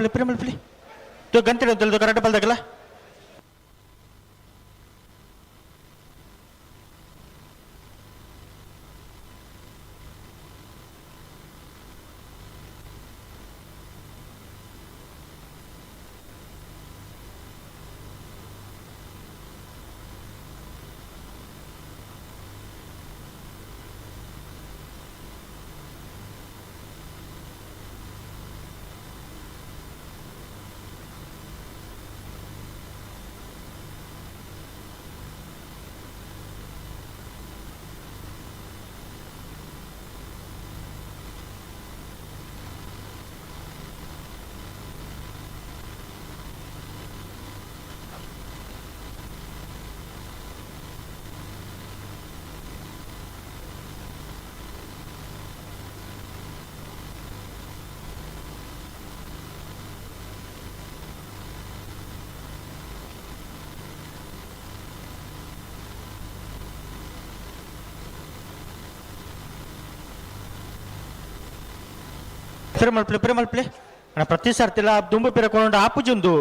ಪೆರಮಲ್ ಪ್ಲೇ ಗಂಟೆ ರಡ್ಡ ಬಲ್ದಾಗಲ್ಲ ಪ್ಲೇ ಮಲ್ಪ್ಲೆ ಅಣ್ಣ ಪ್ರತಿ ಸರ್ತಿಲ್ಲ ದುಂಬು ಪಿರಕೊಂಡು ಆಪುಜುಂದು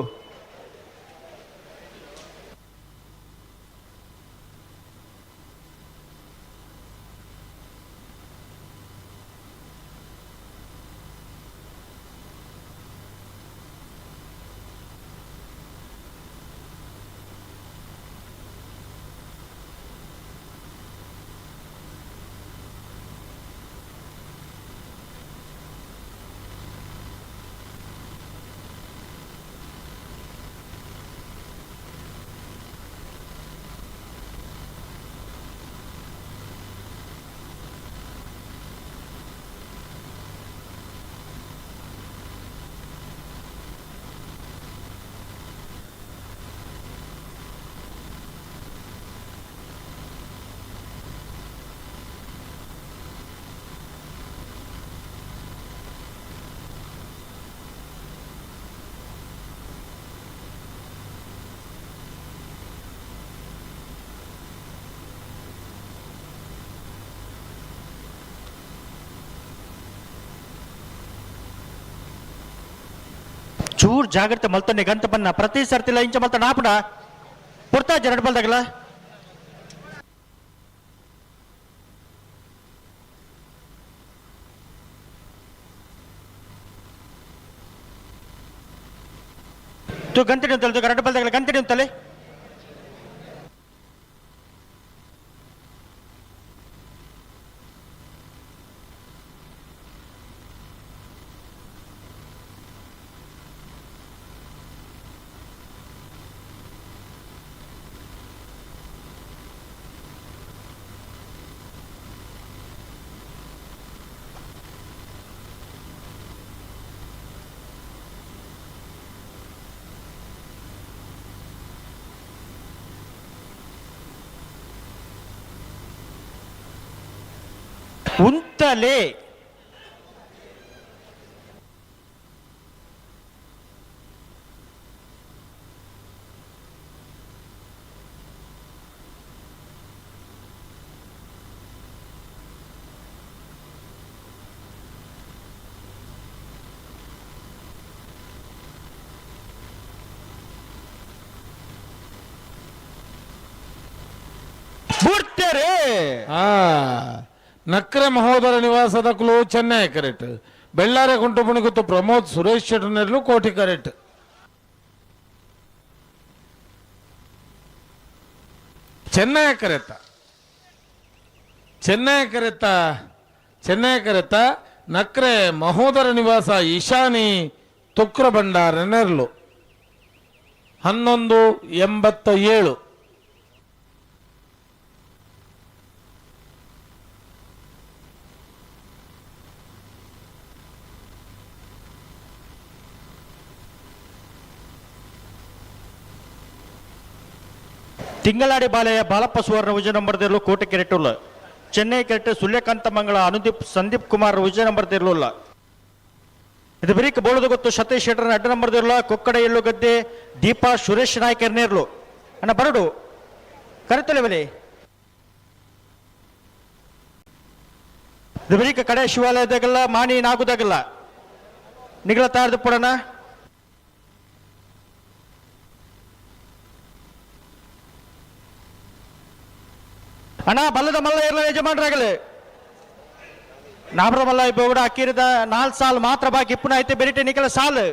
ಚೂರ್ ಜಾಗ್ರತೆ ಮಲ್ತನೆ ಗಂತ ಬನ್ನ ಪ್ರತಿ ಸರ್ತಿಲ್ಲ ಇಂಚ ಮಲ್ತ ನಾಪಡ ಪುರ್ತಾ ಜರಡ್ ಬಲ್ದಾಗಲ್ಲ ತು ಗಂಟೆ ಅಂತಲ್ಲ ರಡ್ ಬಲ್ದಾಗಲ್ಲ ಗಂಟೆ ಅಂತಲೇ ಉಂತಲೇ ಬಿಡ್ತಾರೆ ನಕ್ರೆ ಮಹೋದರ ನಿವಾಸದ ಕ್ಲೂ ಚೆನ್ನೈ ಕರೆಕ್ಟ್ ಬೆಳ್ಳಾರೆ ಕುಂಟು ಮುಣಗುತ್ತು ಪ್ರಮೋದ್ ಸುರೇಶ್ ಶೆಟ್ಟರ್ನೆರ್ಲು ಕೋಟಿ ಕರೆಕ್ಟ್ ಚೆನ್ನೈ ಕರೆತ್ತ ನಕ್ರೆ ಮಹೋದರ ನಿವಾಸ ಈಶಾನಿ ತುಕ್ರ ಭಂಡಾರ ನೆರ್ಲು 1187 ತಿಂಗಳಾಡಿ ಬಾಲೆಯ ಬಾಳಪ್ಪ ಸುವರ್ಣ ವಿಜಯ ನಂಬರ್ದಿರಲು ಕೋಟೆ ಕೆರೆಟುಲ್ಲ ಚೆನ್ನೈ ಕೆರೆಟ್ ಸೂರ್ಯಕಾಂತ ಮಂಗಳ ಅನುದೀಪ್ ಸಂದೀಪ್ ಕುಮಾರ್ ವಿಜಯ ನಂಬರ್ದಿರಲಿಲ್ಲ ಇದು ಬರೀಕ್ ಬೋಳದು ಗೊತ್ತು ಸತೀಶ್ ಶೆಟ್ಟರ್ ಅಡ್ಡ ನಂಬರ್ದಿರಲ್ಲ ಕೊಕ್ಕಡೆ ಎಲ್ಲು ಗದ್ದೆ ದೀಪಾ ಸುರೇಶ್ ನಾಯ್ಕ ಎರ್ನೇರ್ಲು ಅಣ್ಣ ಬರಡು ಕರೆತಲೆ ಬೆಲೆ ಇದು ಬರೀಕ್ ಕಡೆ ಶಿವಾಲಯದಾಗಲ್ಲ ಮಾಣಿ ನಾಗುದಾಗಲ್ಲ ನಿಗಳ ತಾರ್ದು ಪಡೋಣ ಅಣ್ಣ ಬಲ್ಲದ ಮಲ್ಲ ಇರಲ್ಲ ಯಜಮಾನ್ರಾಗಲಿ ನಾಬ್ರ ಮಲ್ಲ ಕೂಡ ಅಕ್ಕಿರಿದ 4 ಸಾಲ್ ಮಾತ್ರ ಬಾಕಿ ಇಪ್ಪನ ಐತೆ ಬೆರಿಟೆ ನಿಕಲ ಸಾಲು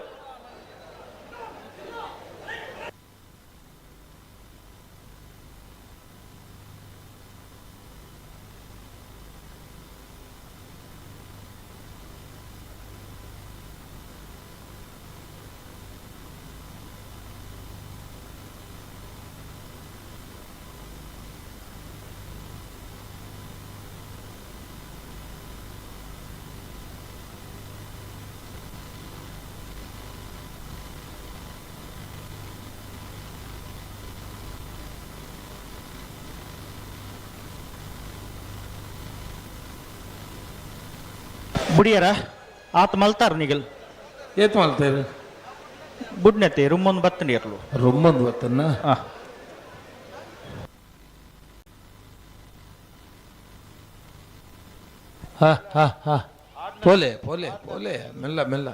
ಬುಡಿಯರ ಆತ ಮಲ್ತಾರ ನಿಗಲ್ ಏತ್ ಮಾಡ್ತೇವೆ ಬುಡ್ನತೆ ರುಮ್ಮೊಂದು ಬತ್ತನಿ ಇರಲು ರೊಮ್ಮಂದು ಬತ್ತನ್ನ ಪೋಲೆ ಪೋಲೆ ಪೋಲೆ ಮೆಲ್ಲ ಮೆಲ್ಲ.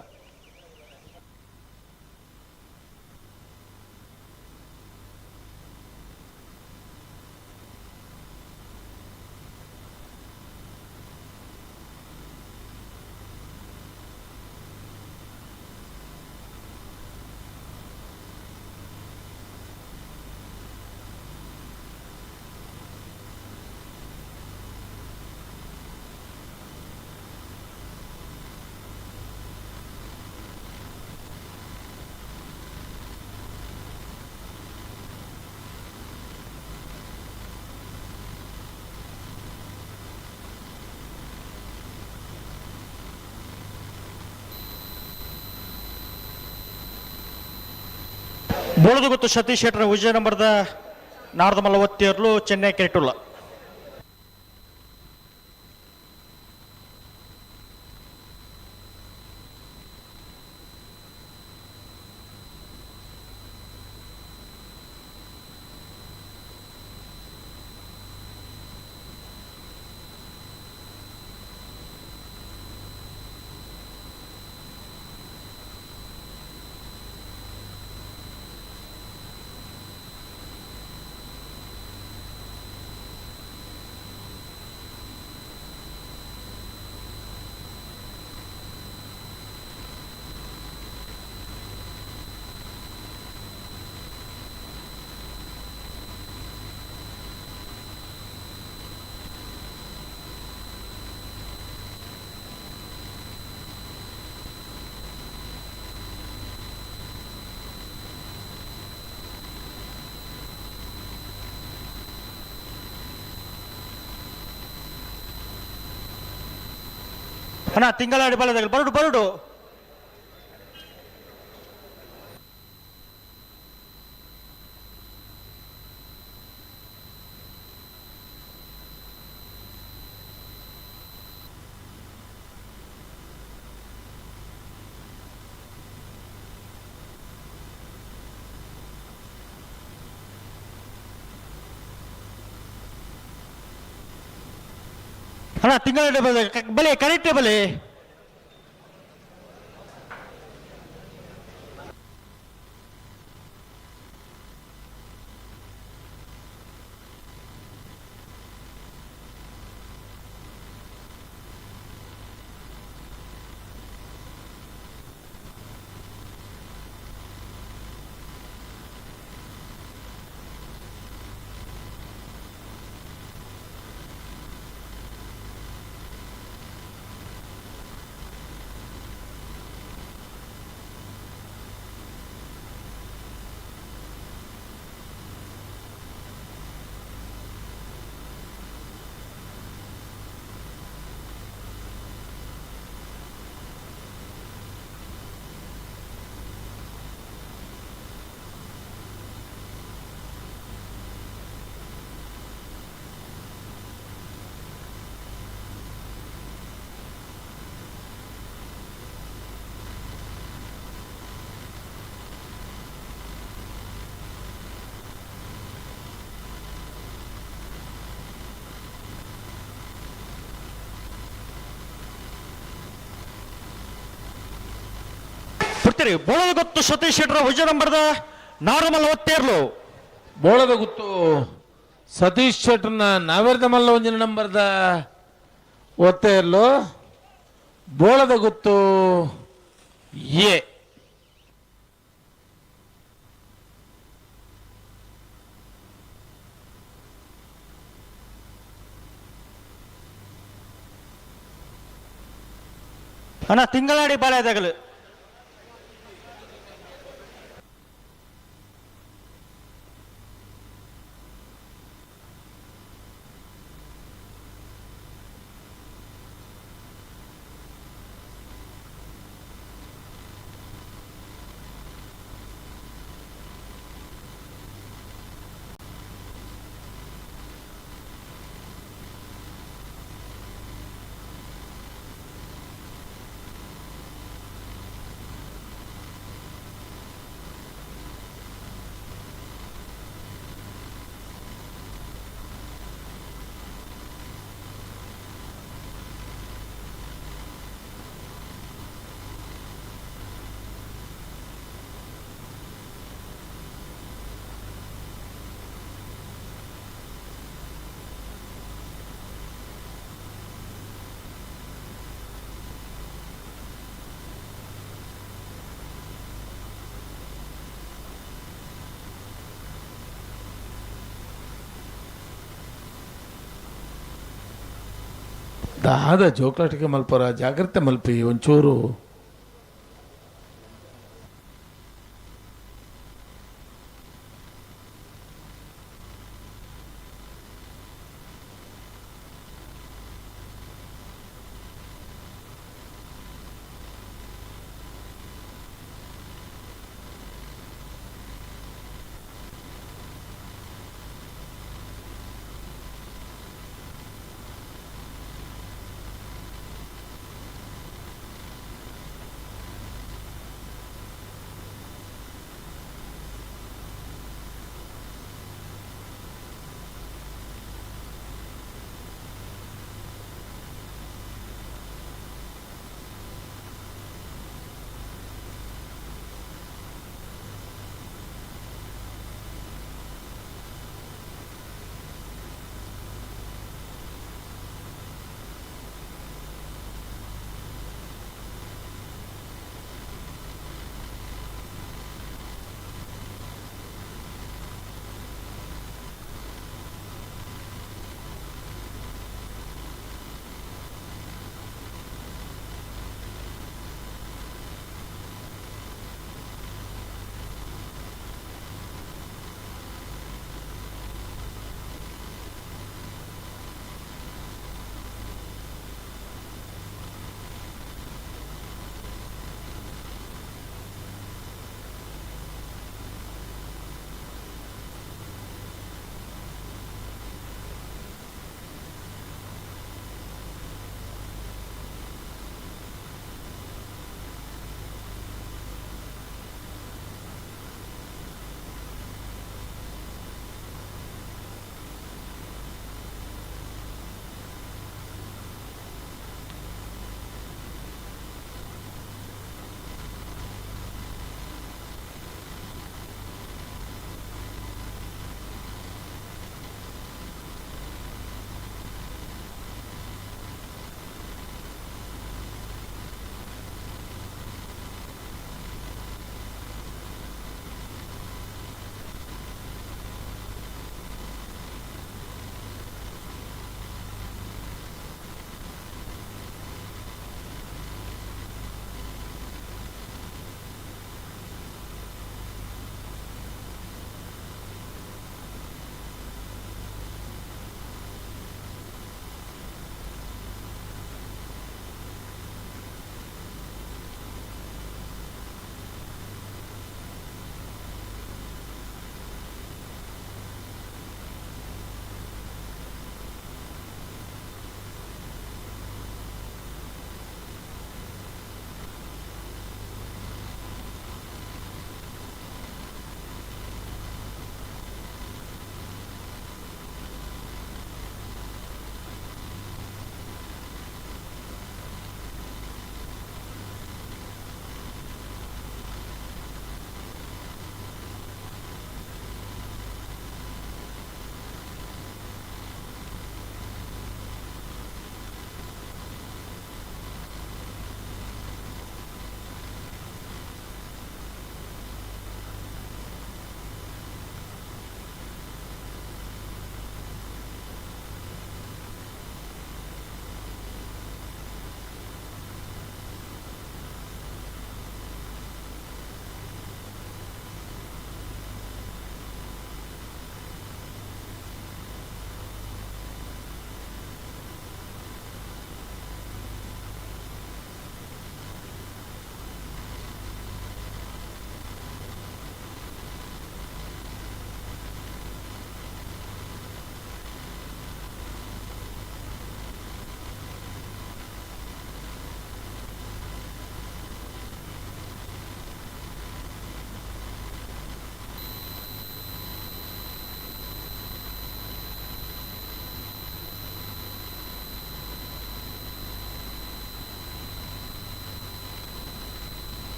ಬೋಳದು ಗೊತ್ತು ಸತೀಶ್ ಶೆಟ್ಟರ್ ವಿಜಯ ನಂಬರ್ದ ನಾರ್ದಮಲ್ಲ ಒತ್ತೇರ್ಲು ಚೆನ್ನೈ ಕೆಟ್ಟುಲ್ಲ. ಅಣ್ಣ ತಿಂಗಳಾಡಿ ಬಾಲದಾಗ ಬರುಡು ಬರುಡು. ಅಣ್ಣ ತಿಂಗಳಾಡಿ ಬಲೆ ಕರೆಕ್ಟೇ ಬಲೆ. ಬಿಡ್ತೀರಿ ಬೋಳದ ಗೊತ್ತು ಸತೀಶ್ ಶೆಟ್ಟರ್ ವಿಜಯ ನಂಬರ್ದ ನಾರ್ಮಲ್ ಒತ್ತೇರ್ಲು. ಬೋಳದ ಗುತ್ತು ಸತೀಶ್ ಶೆಟ್ಟರ್ನ ನಾವೇರ್ದ ಮಲ್ಲ ಒಂದಿನ ನಂಬರ್ದ ಒತ್ತೆ ಇರ್ಲು. ಬೋಳದ ಗುತ್ತು ಎ. ಅಣ್ಣ ತಿಂಗಳಾಡಿ ಬಾಳೆದಾಗಲು ದಾದ ಜೋಕ್ಲಾಟಿಗೆ ಮಲ್ಪರ ಜಾಗ್ರತೆ ಮಲ್ಪಿ ಒಂಚೂರು.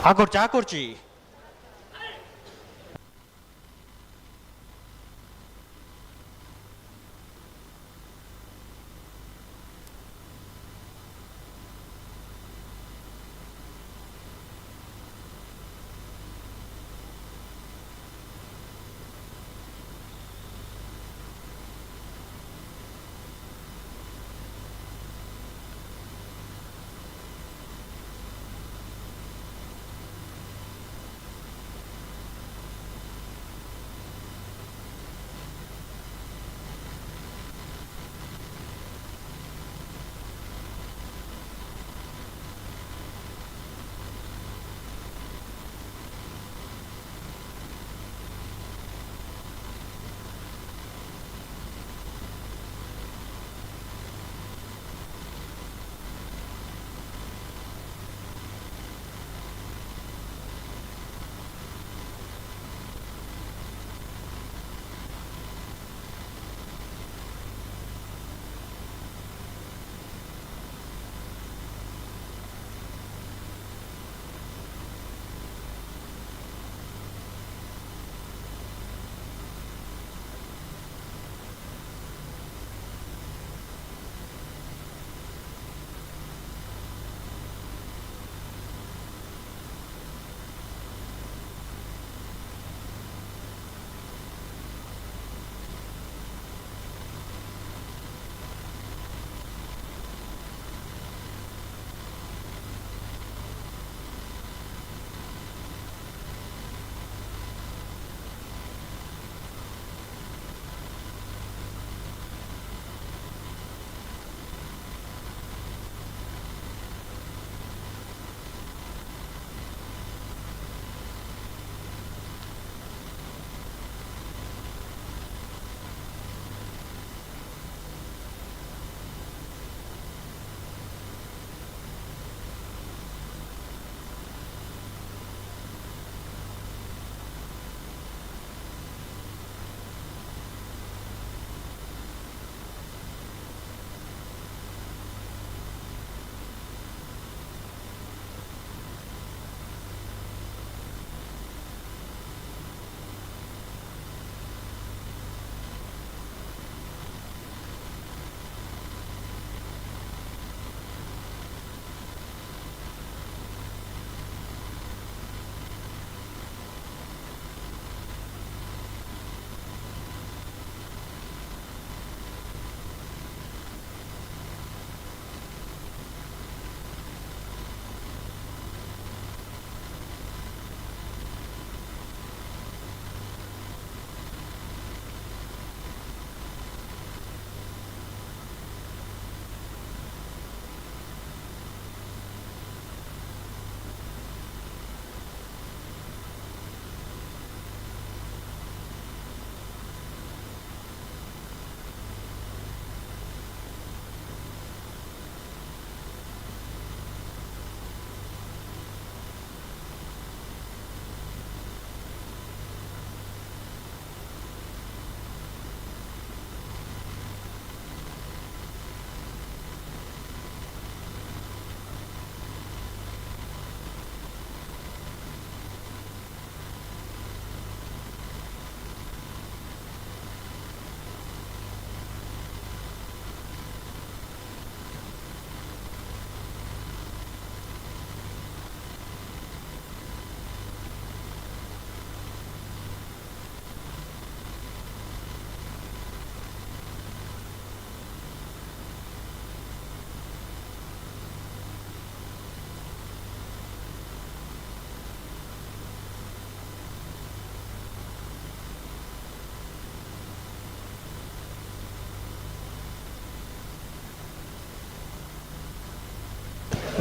ಆಕೋರ್ಚಿ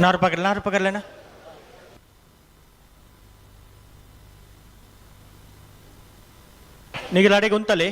नार पकड़ लेना निगलाड़े गुंतले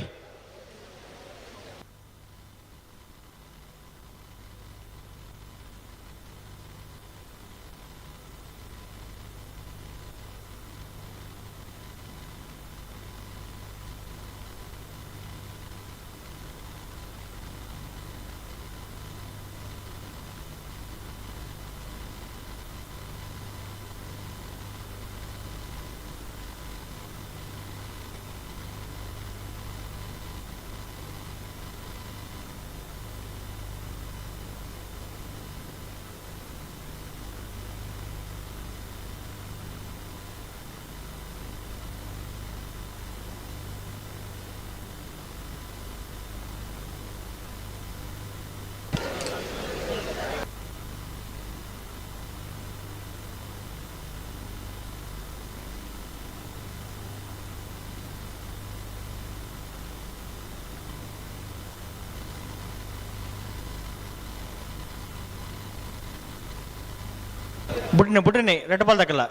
ಬುಡ್ನೆ ರೆಡ್ ಬಾಲ್ ತಕಲ್ಲ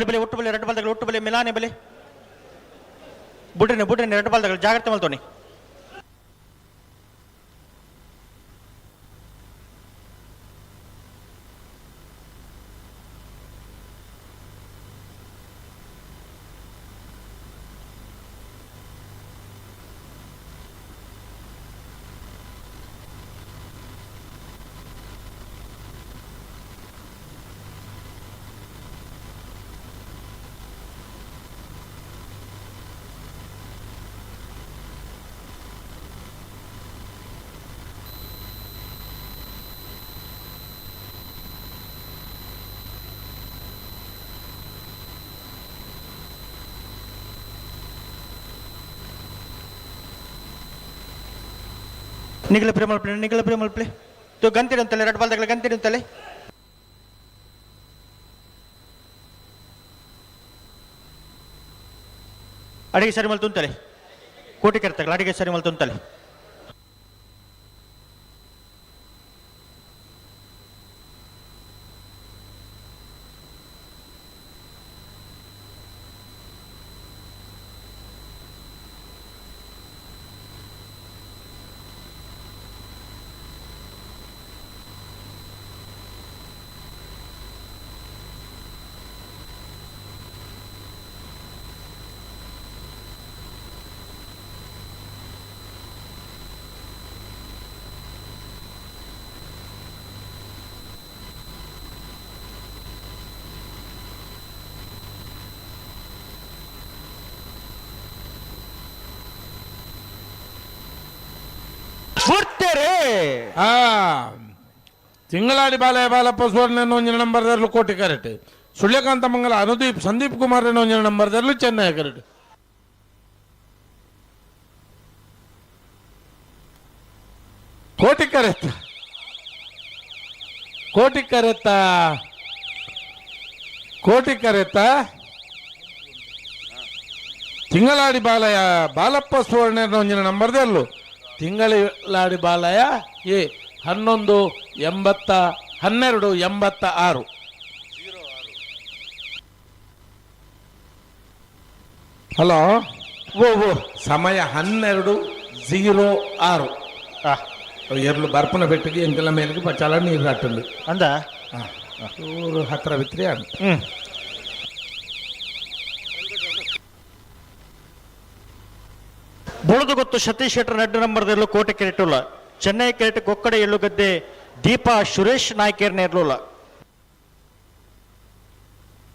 ಬಲೆ ಒಟ್ಟು ಬಲೆ ರೆಡ್ ಬಾಲ್ ತಗಲಿ ಒಟ್ಟು ಬಲೆ ಮಿಲಾನೆ ಬಲೆ ಬುಡ್ನೆ ರೆಡ್ ಬಾಲ್ ತಗಲಿ ಜಾಗ್ರತೆ ಮಲ್ತೋನಿ निकले प्रेमल प्ले तो गंती रेड बाल तक गंती अड़गे सरी मल तुंतले कोटी करता अड़गे सरी मल तुंतले ತಿಂಗಳಾಡಿ ಬಾಲಯ ಬಾಲಪ್ಪ ಸುವರ್ಣ ಒಂಜಿನ ನಂಬರ್ದಲ್ಲೂ ಕೋಟಿ ಕ್ಯಾರೆಟ್ ಸೂರ್ಯಕಾಂತ ಮಂಗಲ ಅನುದೀಪ್ ಸಂದೀಪ್ ಕುಮಾರ್ ಒಂಜಿನ ನಂಬರ್ದಲ್ಲೂ ಚೆನ್ನೈ ಕ್ಯಾರೆಟ್ ಕೋಟಿ ಕರೆತ್ತ ತಿಂಗಳಾಡಿ ಬಾಲಯ ಬಾಲಪ್ಪ ಸುವರ್ಣ ಒಂಜಿನ ನಂಬರ್ದಲ್ಲೂ ತಿಂಗಳಾಡಿ ಬಾಲಯ 11-12-86 ಹಲೋ ಓ ಸಮಯ 12:06 ಎರ್ಲು ಬರ್ಪನ ಬೆಟ್ಟಿಗೆ ಎಂಕೆಲ್ಲ ಮೇಲಿಗೆ ಚಲ ನೀರು ಹಾಟಂದು ಅಂದ ಊರು ಹತ್ರ ಬಿತ್ರಿ ಅಣ್ಣ ಬುಳದು ಗೊತ್ತು ಸತೀಶ್ ಶೆಟ್ಟರ್ ರೆಡ್ ನಂಬರ್ದಲ್ಲೂ ಕೋಟೆ ಕೆರೆಟುಲ್ಲ ಚೆನ್ನೈ ಕೆರೆಟ್ ಕೊಕ್ಕಡೆ ಎಳ್ಳು ಗದ್ದೆ ದೀಪಾ ಸುರೇಶ್ ನಾಯ್ಕೇರ್ನ ಇರ್ಲಿಲ್ಲ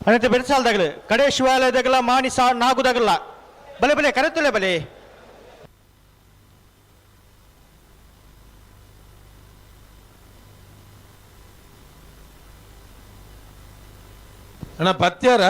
ಅನಂತ ಬೆರೆಸಾಲ್ದಾಗಲಿ ಕಡೆ ಶಿವಾಲಯದಾಗಲ್ಲ ಮಾಣಿ ನಾಗುದಾಗಲ್ಲ ಬಲೆ ಬಲೆ ಕರೆತಲೆ ಬಲೆ ಅಣ್ಣ ಪತ್ಯಾರ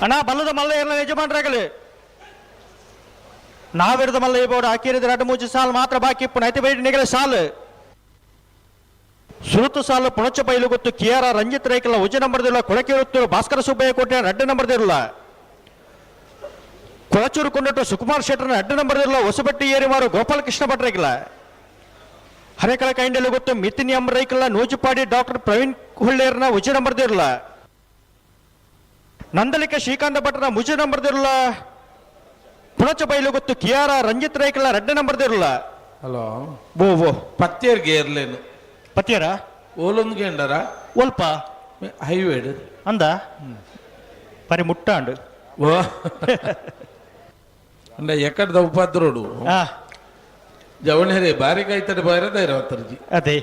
ಅಣ್ಣ ಬಲ್ಲದ ಮಲ್ಲ ಎಲ್ಲ ಯಜಮಾನರಾಗಲಿ ನಾವಿರದ ಮಲ್ಲ ಇಬೋಡು ಹಾಕಿರಿದ 2-3 ಸಾಲು ಮಾತ್ರ ಬಾಕಿ ಇಪ್ಪು ನೈತಿ ಬೈಡಿ ನಿಗಲ ಸಾಲು ಸುರುತು ಸಾಲು ಪುಣಚ ಬೈಲು ಗೊತ್ತು ಕಿಯಾರ ರಂಜಿತ್ ರೈಕಲ್ಲ ಉಜ ನಂಬರ್ದಿಲ್ಲ ಕೊಳಕೆ ಇರುತ್ತರು ಭಾಸ್ಕರ ಸುಬ್ಬಯ್ಯ ಕೋಟೆ 2 ನಂಬರ್ದಿರಲ್ಲ ಕೊಳಚೂರು ಕೊಂಡಟ್ಟು ಸುಕುಮಾರ್ ಶೆಟ್ಟರ್ನ 2 ನಂಬರ್ದಿರಲ್ಲ ಹೊಸಬಟ್ಟಿ ಏರಿಮಾರು ಗೋಪಾಲ ಕೃಷ್ಣ ಭಟ್ರೈಕಲ್ಲ ಹರೇಕಳ ಕೈಂಡಲ್ಲಿ ಗೊತ್ತು ಮಿತಿನಿ ಅಮ್ಮ ರೈಕಲ್ಲ ನೂಜುಪಾಡಿ ಡಾಕ್ಟರ್ ಪ್ರವೀಣ್ ಹುಳ್ಳೇರ್ನ ಉಜ ನಂಬರ್ದಿರಲ್ಲ ನಂದಲಿಕ ಶ್ರೀಕಾಂತ ಭಟ್ರ ಮುಜ ನಂಬರ್ದಿರಲ್ಲ ಪುಣಚ ಬೈಲು ಗೊತ್ತು ಕಿಯಾರ ರಂಜಿತ್ ರೈಕಲ್ಲ 2 ನಂಬರ್ದಿರಲ್ಲ ಹಲೋ ಓ ಪತ್ಯರ್ಗೆ ಇರ್ಲೇನು ಪತಿಯರ ಓಲೊಂದು ಗೇಂಡರ ಒಲ್ಪ ಹೈವೇಡ್ ಅಂದ పరి ముట్టాండు ఓ అంటే ఎక్కడ ఉపాధ్రుడు ಜವಣೇರಿ ಬಾರಿಗೆ ಆಯ್ತಡೆ ಬಾರದ ಇರವತ್ತರ್ಜಿ ಅದೇ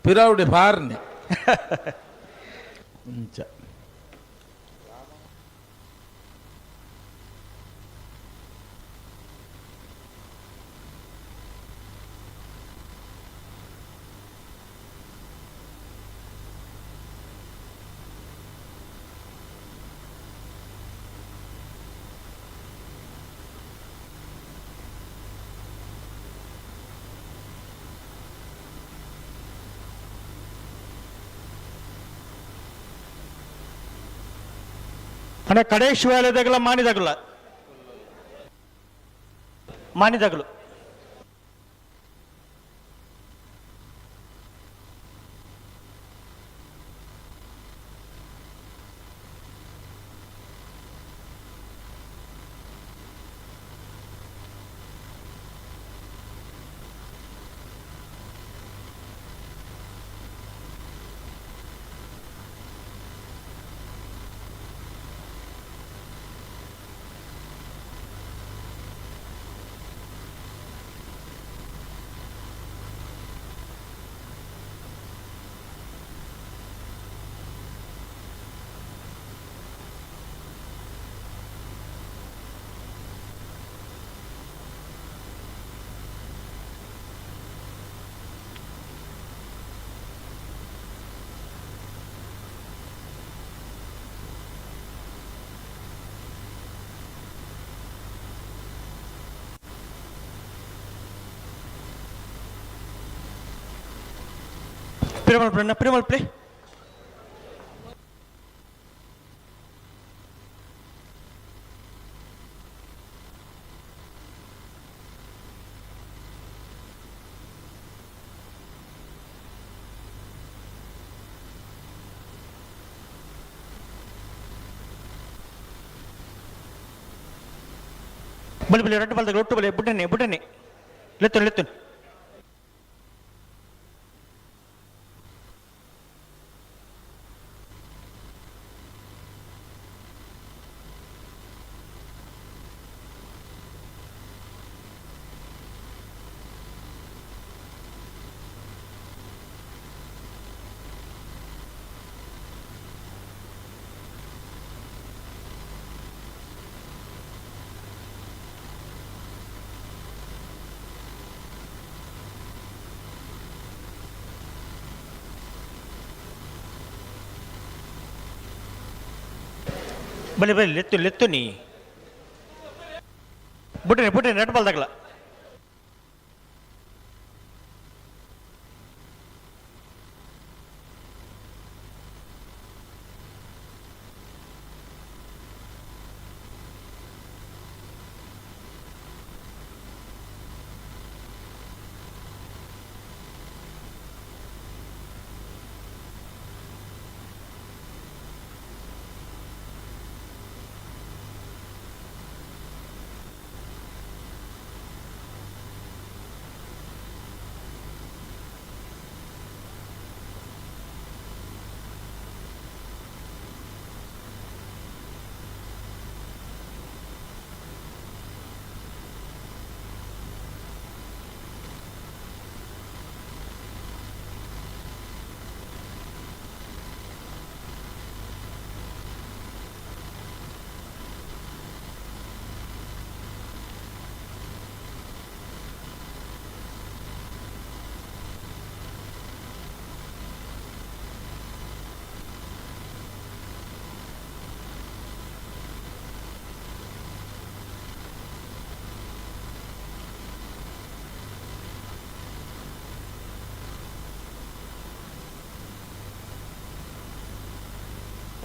ಪಿರಾವುಡಿ ಬಾರ್ನೆ ಇಂಚ అంటే కడేష్ వ్యాలీ దగ్గర మానిదగులు ప్రేమల్ ప్లే బలి రెట్టు బల దగ్గర ఒట్టు బలి బుట్టని లెత్తుని బలి లెత్తుని బుట్టని రెట్టు బల దగ్గర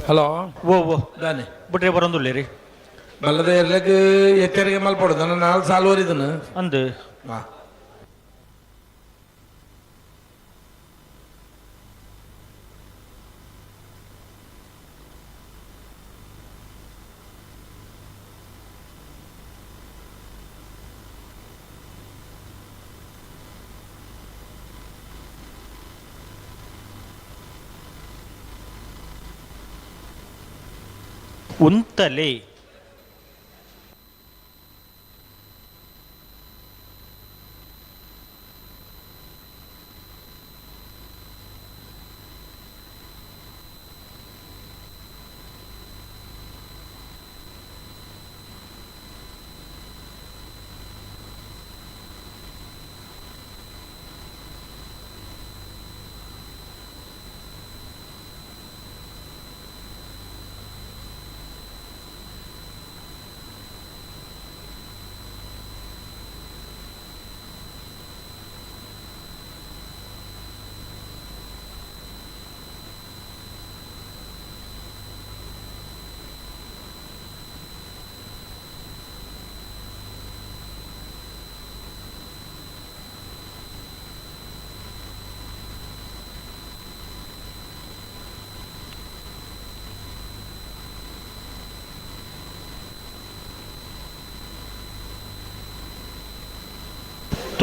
ಹಲೋ ಓ ದಾನೆ ಬಿಟ್ರೆ ಬರೋದಿಲ್ಲ ರೀ ಬಲ್ಲದ ಎಲ್ಲಕ್ಕೆ ಎಚ್ಚರಿಕೆ ಮಲ್ಪಡೋದು ನಾನು 4 ಸಾಲು ಓದಿದನು ಅಂದು ಹಾಂ ಉಂತಲೆ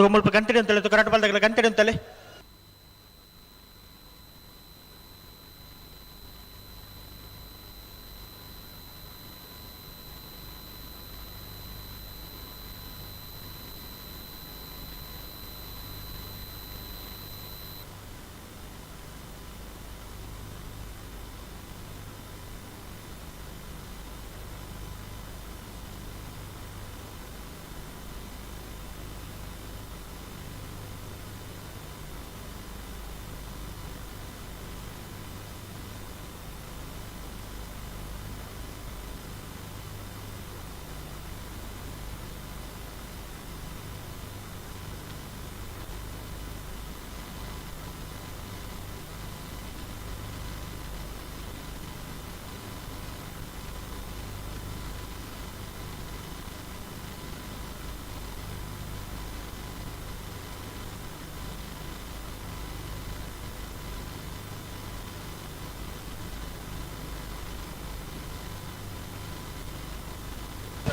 ಮುಲ್ಪ ಕಂಟಿನ್ಯೂ ಅಂತಲೇ ಕರಾಟ ಬಾಲ್ದಾಗಲ್ಲ ಕಂಟಿನ್ಯೂ ಅಂತಲೇ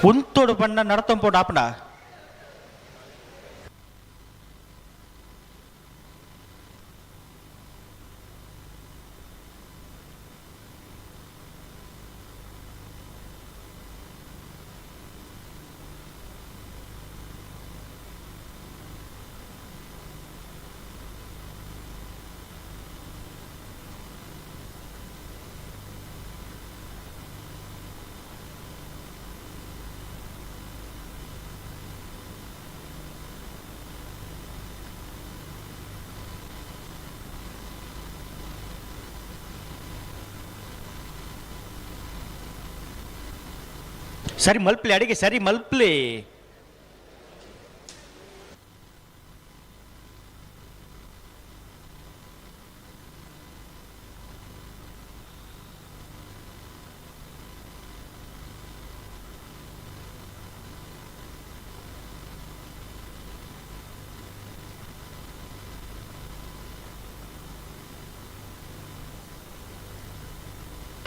ಉಂತೋಡು ಬಣ್ಣ ನಡತಂಪೋಡು ಆಪಣ ಸರಿ ಮಲ್ಪ್ಲಿ ಅಡಿಗೆ ಸರಿ ಮಲ್ಪ್ಲಿ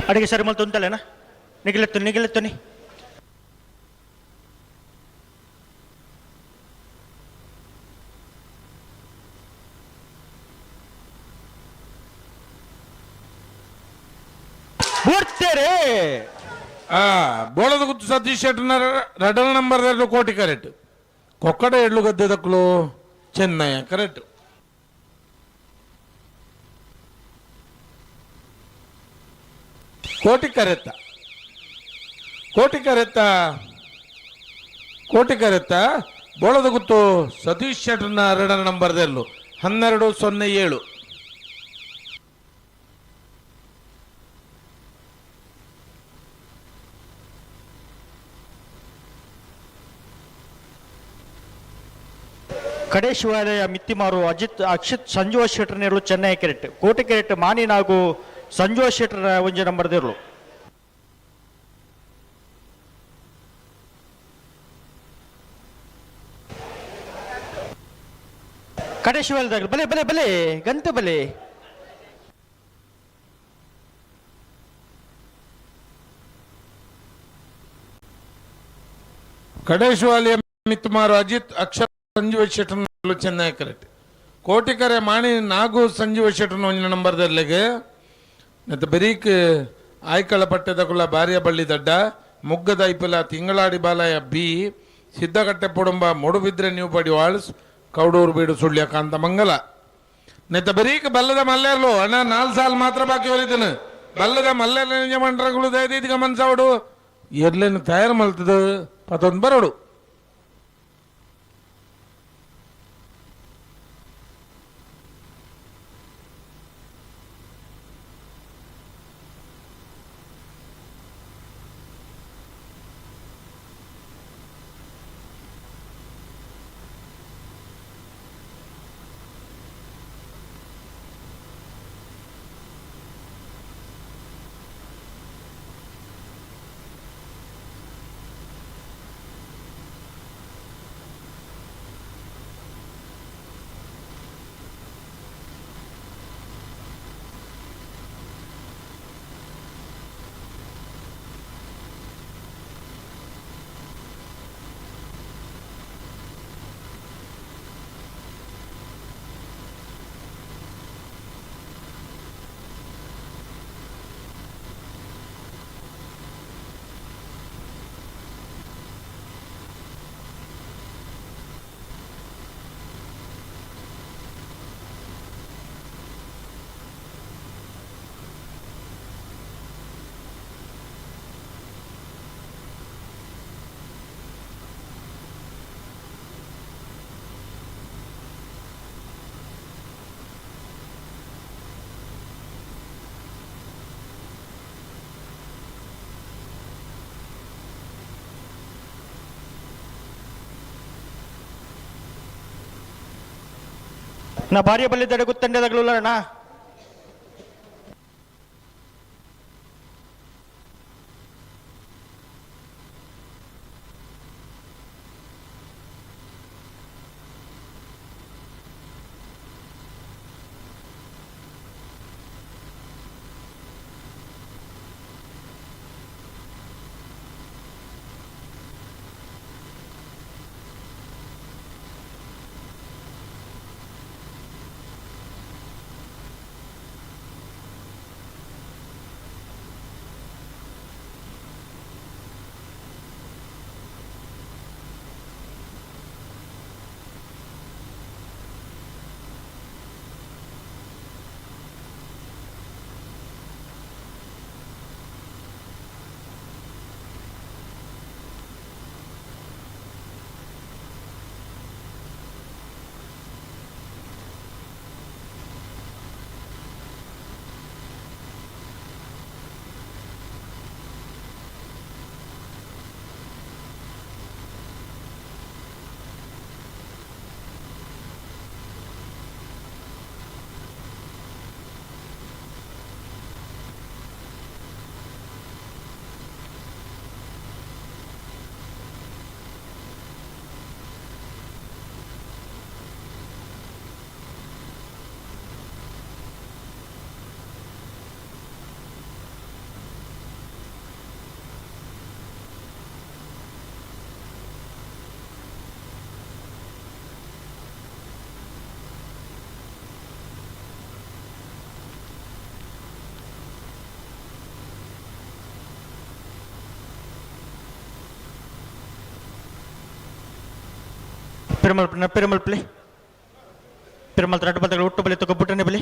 ಅಡಿಗೆ ಸರಿ ಮಲ್ತು ಉಂಟಲ್ಲೇನಾ ನಿಗಿಲೆತ್ತು ಬೋಳದ ಗುತ್ತು ಸತೀಶ್ ಶೆಟ್ಟನ ರಡಲ್ ನಂಬರ್ 2 ಕೋಟಿ ಕರೆಕ್ಟ್ ಕೊಕ್ಕಡ ಎಡ್ಲು ಗದ್ದೆ ದಕ್ಕಲು ಚೆನ್ನೈ ಕರೆಕ್ಟ್ ಕೋಟಿ ಕರೆತ್ತ ಬೋಳದ ಗುತ್ತು ಸತೀಶ್ ಶೆಟ್ಟನ ರಡಲ್ ನಂಬರ್ 1207 ಕಡೆ ಶಿವಾಲಯ ಮಿತ್ತಿಮಾರು ಅಕ್ಷಿತ್ ಸಂಜುವ ಶೆಟ್ಟರ್ನೇರು ಚೆನ್ನೈ ಕೆರೆಟ್ ಕೋಟಿ ಕೆರೆಟ್ ಮಾನಿ ನಾಗು ಸಂಜುವ ಶೆಟ್ಟರ್ ಒಂಜಿ ನಂಬರ್ ದೇರ್ಲು ಕಡೆ ಶಿವಾಲಯದಾಗ ಬಲೆ ಬಲೆ ಬಲೆ ಗಂಟೆ ಬಲೆ ಕಡೆ ಶಿವಾಲಯ ಮಿತ್ತಿಮಾರು ಅಜಿತ್ ಅಕ್ಷತ್ ಸಂಜೀವ ಶೆಟ್ಟರ್ನ ಚೆನ್ನೈ ಕರೆಕ್ಟ್ ಕೋಟಿಕರೆ ಮಾಣಿ ನಾಗು ಸಂಜೀವ ಶೆಟ್ಟರ್ನ ಒಂಜಿನ ನಂಬರ್ ದರ್ಲೆಗೆ ಮತ್ತೆ ಬರೀಕ್ ಆಯ್ಕಳ ಪಟ್ಟೆದಕುಲ ಬಾರಿಯ ಬಳ್ಳಿ ದಡ್ಡ ಮುಗ್ಗದ ಐಪಲ ತಿಂಗಳಾಡಿ ಬಾಲಯ ಬಿ ಸಿದ್ದಗಟ್ಟೆ ಪುಡುಂಬ ಮುಡುಬಿದ್ರೆ ನೀವು ಪಡಿ ವಾಳ್ಸ್ ಕೌಡೂರು ಬೀಡು ಸುಳ್ಯ ಕಾಂತ ಮಂಗಲ ನೆತ್ತ ಬರೀಕ ಬಲ್ಲದ ಮಲ್ಲೇರ್ಲು ಅಣ್ಣ 4 ಸಾಲ್ ಮಾತ್ರ ಬಾಕಿ ಹೊಲಿದನು ಬಲ್ಲದ ಮಲ್ಲೇರ್ಲ ನಿಜ ಮಂಡ್ರಗಳು ದಯದೀದಿಗ ಮನ್ಸಾವಡು ಎರ್ಲೇನು ತಯಾರು ಮಲ್ತದ ಪತ್ತೊಂದು ಬರೋಡು ನಾ ಭಾರ್ಯ ಬಲ್ಲಿದ್ದಡೆ ಗೊತ್ತಂಡೆದಾಗಲಿಲ್ಲ ಅಣ್ಣ. ಪೆರುಮಲ್ ಪ್ಲೇ ಪೆರುಮಲ್ ರಡ್ಡು ಬದಲು ಒಟ್ಟು ಬಲಿ ತಗೊಬಿಟ್ಟನೆ ಬಲಿ.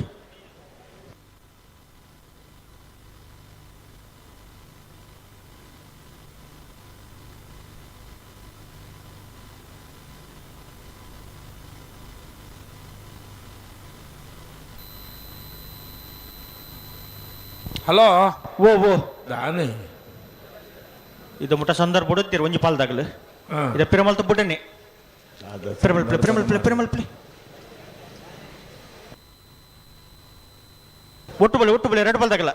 ಹಲೋ ಓ ಓ ದಾನೆ ಇದು ಮುಟ್ಟ ಸಂದರ್ಭ ಬಿಡುತ್ತೀರಿ ಒಂಜಿ ಪಾಲ್ದಾಗಲು ಇದು ಪೆರುಮಲ್ ತಗೊಬಿಟ್ಟನೆ. ಪೆರುಮಲ್ ಪ್ಲೇ ಒಟ್ಟು ಬಲಿ ಎರಡು ಬಾಲ್ದಾಗಲ್ಲ.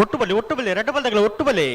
ಒಟ್ಟು ಬಲೆ ರೆಡ್ ಬಾಲ್ ತಗಲ ಒಟ್ಟು ಬಲೆ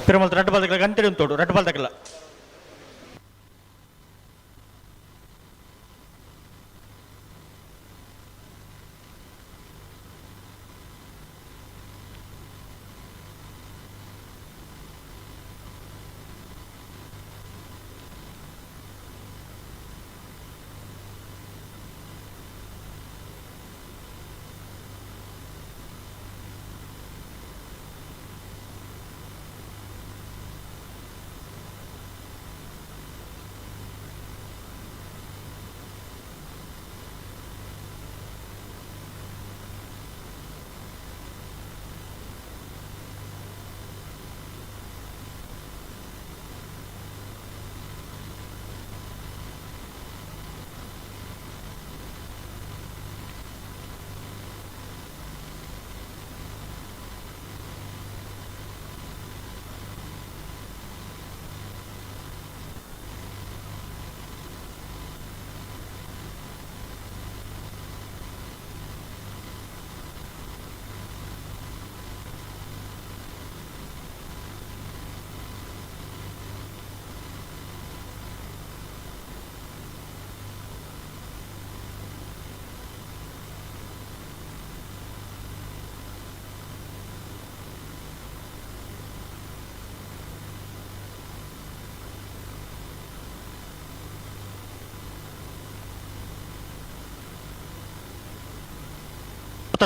ತಿರುಮಲ ರೆಡ್ ಬಾಲ್ ತಗಲ ಗಂಟೆ ಉಂಟೋಡು ರೆಡ್ ಬಾಲ್ ತಗಲ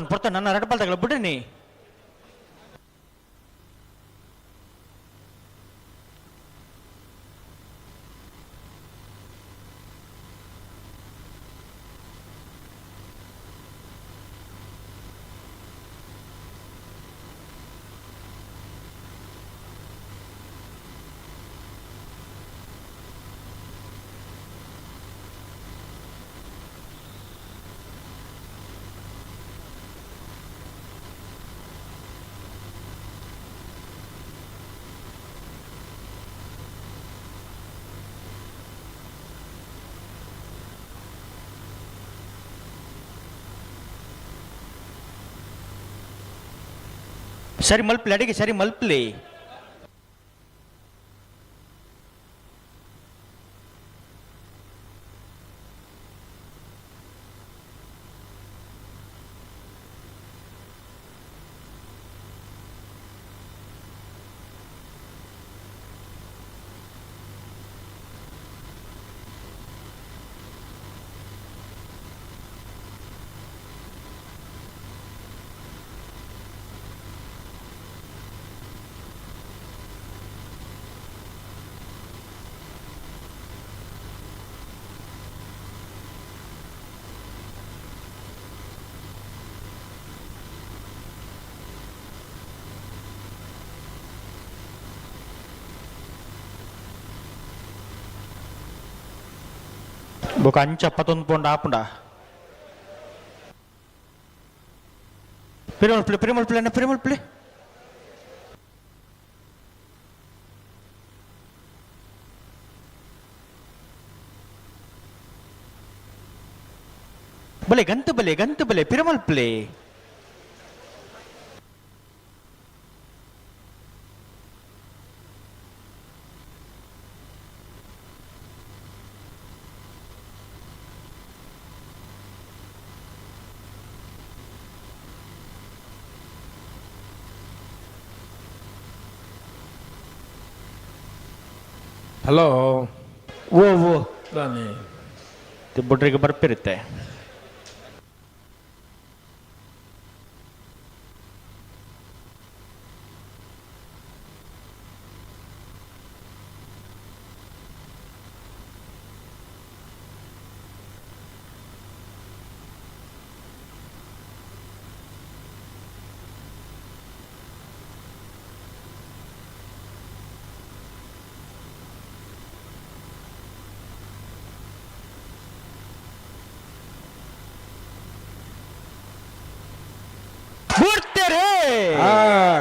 ಪುರ್ತ ನನ್ನ ರೆಡ್ ಬಾಲ್ ತಗಲ ಬಿಡ್ರಿ ನೀ ಸರಿ ಮಲ್ಪಲಿ ಅಡಿಗೆ ಸರಿ ಮಲ್ಪಲಿ ఒక 5-11 పౌండ్ ఆపుండా పిరమల్ ప్లే భలే గంత భలే పిరమల్ ప్లే ಹಲೋ ಓ ದಾನಿ ತಿಬ್ಬುಡ್ರಿಗೆ ಬರ್ಪಿರುತ್ತೆ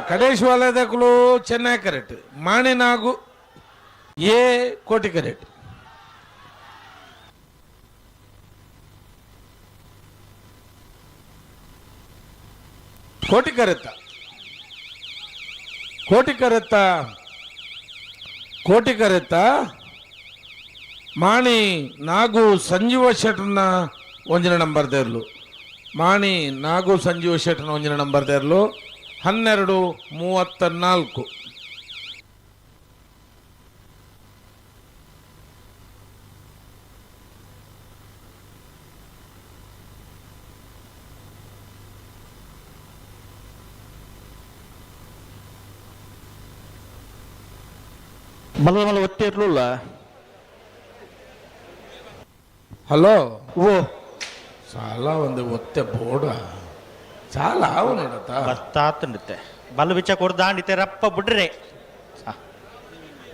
ಕಡೇಶ್ ವಾಲದಕಲು ಚೆನ್ನೈ ಕರೆಕ್ಟ್ ಮಾಣಿ ನಾಗು ಎ ಕೋಟಿ ಕರೆಕ್ಟ್ ಕೋಟಿ ಕರೆತ್ತ ಮಾಣಿ ನಾಗು ಸಂಜೀವ ಶೆಟ್ನ ಒಂಜಿನ ನಂಬರ್ ದೇರ್ಲು ಮಾಣಿ ನಾಗು ಸಂಜೀವ ಶೆಟ್ನ ಒಂಜಿನ ನಂಬರ್ ದೇರ್ಲು 12:34 మళ్ళీ ఒత్తి ఎట్లుల్ల ಹಲೋ ಓ చాలా ఉంది ಒತ್ತೆ ಬೋಡ చాలా అవునడತ ಬರ್ತಾತಂಡುತ್ತೆ ಬಲ್ಲ ಬಿಚ್ಚ ಕೊಡ್ದಾಂಡಿತೆ ರಪ್ಪ ಬಿಡ್ರೆ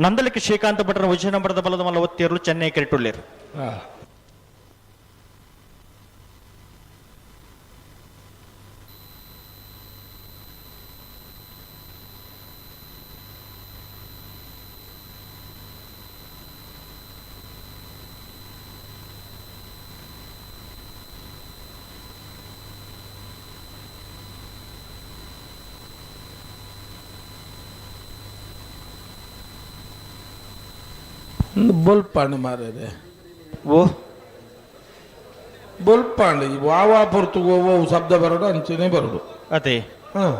ನಂದಲಿಕ್ಕೆ ಶ್ರೀಕಾಂತ ಭಟ್ರ ವಿಜಯ ನಂಬರದ ಬಲದ ಮಲ್ಲ ಒತ್ತಿಯರ್ಲು ಚೆನ್ನೈ ಕೆರೆಟುಳ್ಳೇರು ಬುಲ್ಪಾಂಡ್ ಮಾರೇ ಓ ಬುಲ್ಪಾಂಡ್ ವಾವಾ ಪುರ್ತು ಓವೋ ಶಬ್ದ ಬರೋಡು ಅಂಚೆನೆ ಬರೋಡು ಅದೇ ಹಾಂ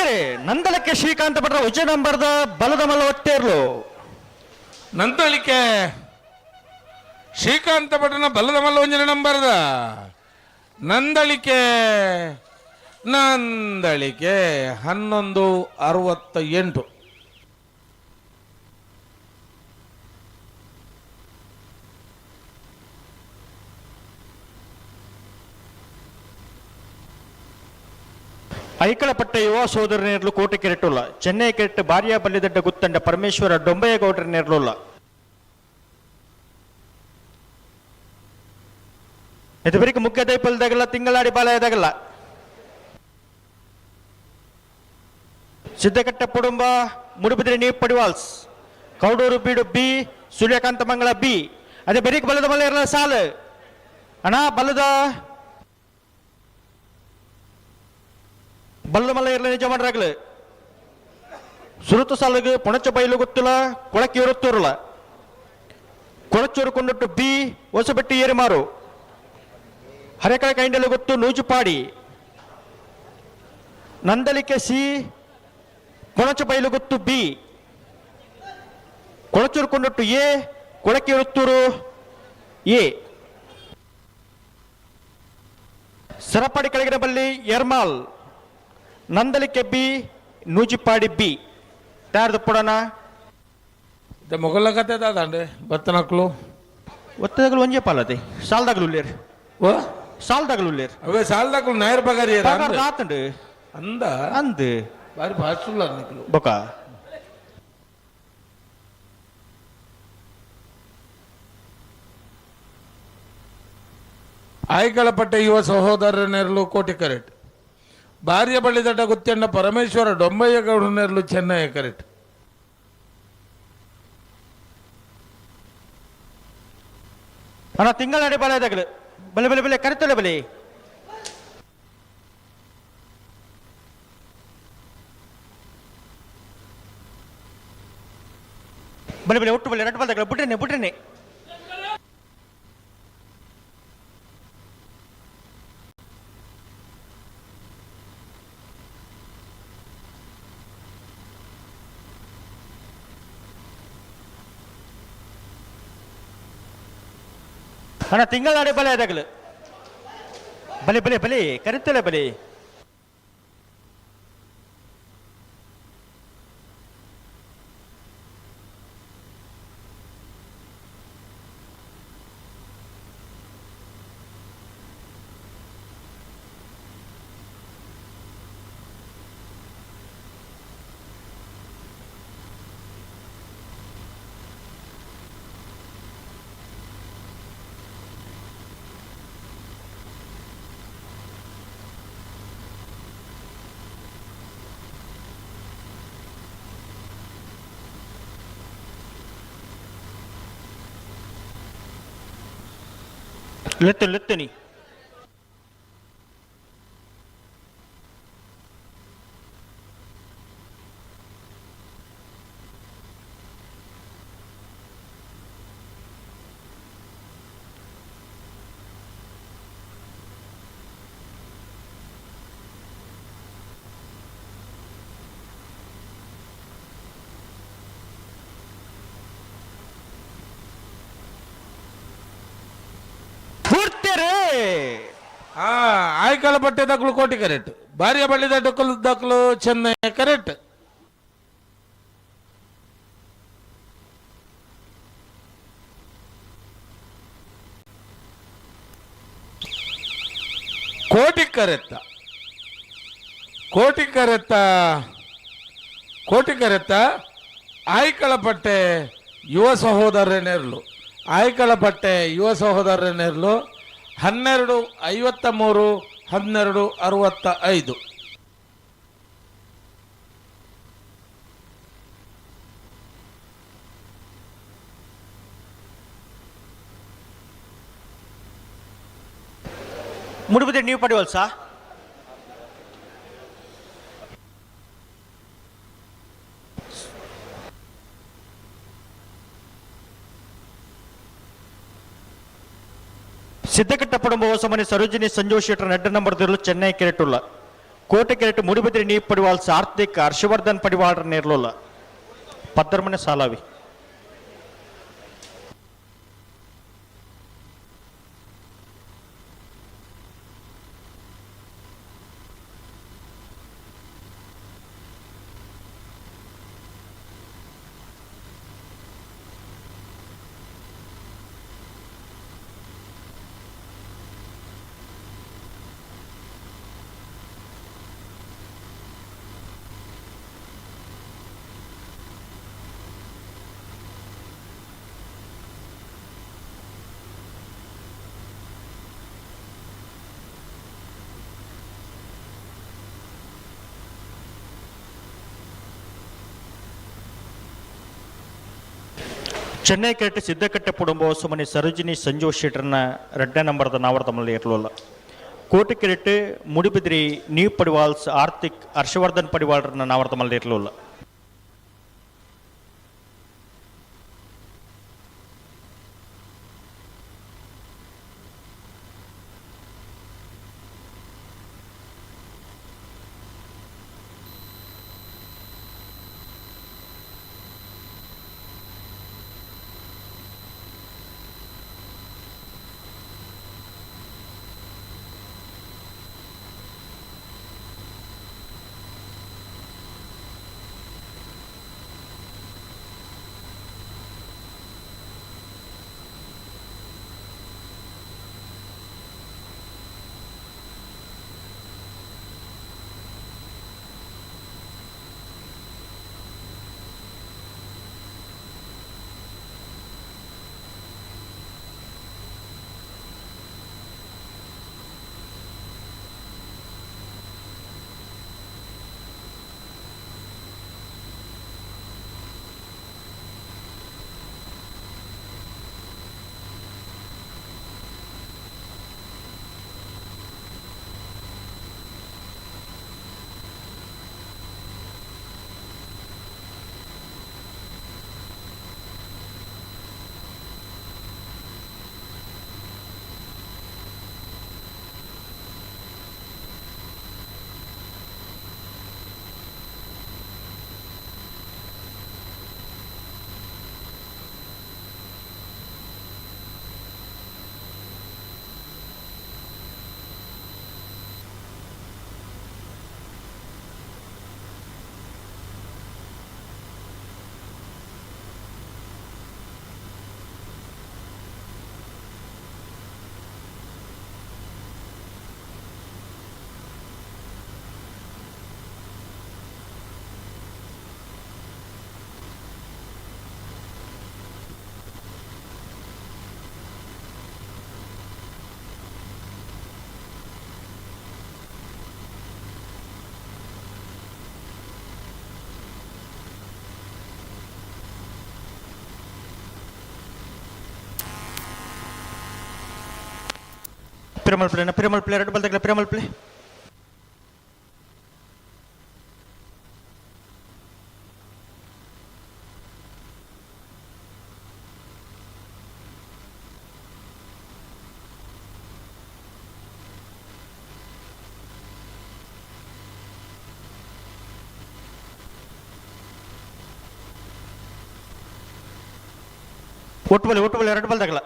ಒಟ್ಟೇರೆ ನಂದಲಕ್ಕೆ ಶ್ರೀಕಾಂತ ಭಟ್ರ ಉಚ್ಚ ನಂಬರ್ದ ಬಲದ ಮಲ್ಲ ಒಟ್ಟೇರ್ಲು ನಂತಳಿಕೆ ಶ್ರೀಕಾಂತ ಭಟನ ಬಲ್ಲದ ಮಲ್ಲ ಒಂಜನ ನಂಬರ್ದ ನಂದಳಿಕೆ 1168. ಐಕಳಪಟ್ಟ ಯುವ ಸೋದರನೇರ್ಲು ಕೋಟೆ ಕೆರೆಟ್ಟುಲ್ಲ ಚೆನ್ನೈ ಕೆರೆಟ್ಟು ಬಾರಿಯ ಬಲ್ಲಿದಡ್ಡ ಗುತ್ತಂಡ ಪರಮೇಶ್ವರ ಡೊಂಬಯ್ಯಗೌಡ್ರ ನೇರ್ಲುಲ್ಲ ಇದು ಬರೀ ಮುಖ್ಯ ದೈಪಲ್ದಾಗಲ್ಲ ತಿಂಗಳಾಡಿ ಬಾಲಯದಾಗಲ್ಲ ಸಿದ್ದಕಟ್ಟ ಪುಡುಂಬ ಮುಡುಬಿದ್ರೆ ನೀ ಪಡಿವಾಲ್ಸ್ ಕೌಡೂರು ಬೀಡು ಬಿ ಸೂರ್ಯಕಾಂತ ಮಂಗಳ ಬಿ ಅದೇ ಬರೀ ಬಲದ ಮಲ್ಲ ಇರಲ್ಲ ಸಾಲು ಅಣ್ಣ ಬಲದ ಮಲ್ಲ ಇರಲಿ ನಿಜ ಮಾಡ್ರಾಗ್ಲಿ ಸುರುತು ಸಾಲಿಗೆ ಪೊಣಚ ಬೈಲು ಗೊತ್ತಿಲ್ಲ ಕೊಳಕ್ಕೆ ಇರುತ್ತಿರಲ್ಲ ಕೊಳಚೂರು ಕೊಂಡಟ್ಟು ಬಿ ಹೊಸಬೆಟ್ಟಿ ಏರಿ ಮಾರು ಹರೆಕಳ ಕೈಂಡಲು ಗೊತ್ತು ನೂಜುಪಾಡಿ ನಂದಲಿಕೆ ಸಿ ಕೊಳಚ ಬೈಲು ಗೊತ್ತು B Kolachuru ಕೊಂಡಟ್ಟು A ಕೊಳಕ್ಕೆ ಇರುತ್ತೂರು A Sarapadi ಕೆಳಗಿನ ಬಲ್ಲಿ ಎರ್ಮಾಲ್ ನಂದಲಿಕೆ ಬಿ ನೂಜಿಪಾಡಿ ಬಿ ತಯಾರ್ದು ಪುಡನ ಮೊಗಲ ಕತೆ ದಾದಂಡೆ ಬತ್ತನಕ್ಲು ಒತ್ತದಾಗಲು ಒಂಜೆ ಪಾಲತೆ ಸಾಲ್ದಾಗಲು ಉಲ್ಲೇರ್ ಓ ಸಾಲ್ದಾಗಲು ಉಲ್ಲೇರ್ ಅವೇ ಸಾಲದಾಕ್ಲು ನಾಯರ್ ಪಗಾರಿ ಆತಂಡು ಅಂದ ಅಂದು ಬಾರಿ ಭಾಷುಲ್ಲ ನಿಕ್ಲು ಬೊಕ ಆಯ್ಕಳಪಟ್ಟೆ ಯುವ ಸಹೋದರನೆರಲು ಕೋಟಿ ಕರೆಟ್ ಭಾರ್ಯ ಬಳ್ಳಿದಡ್ಡ ಗುತ್ತಂಡ ಪರಮೇಶ್ವರ ಡೊಂಬಯ್ಯಗೌಡನೆರಲು ಚೆನ್ನೈ ಕರೆಟ್ ಅಣ್ಣ ತಿಂಗಳಾಡಿ ಬಾಲಯದಾಗಲು ಬಲೆ ಬಲೆ ಬಲೆ ಕರೆತಲೆ ಬಲೆ ಬಲೆ ಬಲೆ ಒಟ್ಟು ಬಲೆ ರಟ್ಟು ಬಾಲ್ದಾಗಲು ಬಿಟ್ರೇನೆ ಅಣ್ಣ ತಿಂಗಳಾಡಿ ಬಾಲಯದಾಗಲು ಬಲೆ ಬಲೆ ಬಲೆ ಕರೆತಲೆ ಬಲೆ ಲೆತ್ತನಿ ಆಯ್ಕಳಪಟ್ಟೆ ದಕ್ಲು ಕೋಟಿ ಕರೆಟ್ ಭಾರ್ಯ ಬಳ್ಳಿದಡ್ಡ ದಕ್ಲು ಚೆನ್ನೈ ಕರೆಟ್ ಕೋಟಿ ಕರೆತ್ತ ಆಯ್ಕಳಪಟ್ಟೆ ಯುವ ಸಹೋದರನೆರಲು 1253 1265 ಮುಡುಬಿದ್ರೆ ನೀವು ಪಡೆವಲ್ಸಾ ಸಿದ್ದಕಟ್ಟ ಪಡುಂಬ ಹೊಸಮನೆ ಸರೋಜಿನಿ ಸಂಜೋಶ್ ಶೆಟ್ಟರ್ ನೆಡ್ಡ ನಂಬರ್ ಚೆನ್ನೈ ಕೆರೆಟ್ಟುಲ್ಲ ಕೋಟೆಕೆರೆಟ್ ಮುಡಿಬಿದ್ರಿ ನೀ ಪಡಿವಾಳ್ಸ್ ಆರ್ಥಿಕ್ ಹರ್ಷವರ್ಧನ್ ಪಡಿವಾಳ್ರ ನೇರ್ಲೋಲ್ಲ 10 ಸಾಲಾವಿ. ಚೆನ್ನೈ ಕೆರೆಟ್ ಸಿದ್ದಕಟ್ಟೆ ಪುಡುಂಬೋಸಮನಿ ಸರೋಜಿನಿ ಸಂಜು ಶೀಟರ್ನ 2ನೇ ನಂಬರ್ದ ನಾವರ್ದಮಲ್ಲಿ ಇರಲಿಲ್ಲ. ಕೋಟೆಕೆರೆಟ್ ಮುಡಿಬಿದ್ರಿ ನೀವ್ ಪಡಿವಾಲ್ಸ್ ಆರ್ಥಿಕ್ ಹರ್ಷವರ್ಧನ್ ಪಡಿವಾಳ್ರನ್ನ ನಾವರ್ದಮಲ್ಲಿ ಇರಲಿಲ್ಲ. ಪಿರಮಲ್ ಪ್ಲೇ ರೆಡ್ ಬಾಲ್ ತಗಲ ಪಿರಮಲ್ ಪ್ಲೇ. ಒಟ್ಟು ಬಾಲ್ 2 ಬಾಲ್ ತಗಲ.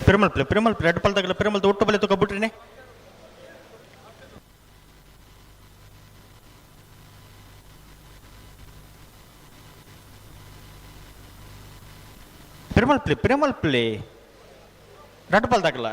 ಪಿರಮಲ್ ಪ್ಲೇ 2 ಬಾಲ್ ತಗಲ ಪಿರಮಲ್ ಒಟ್ಟು ಬಲೆ ತಗೊಬಿಟ್ರಿನೇ. పిరమల్ ప్లే రడ్డపల్ తగల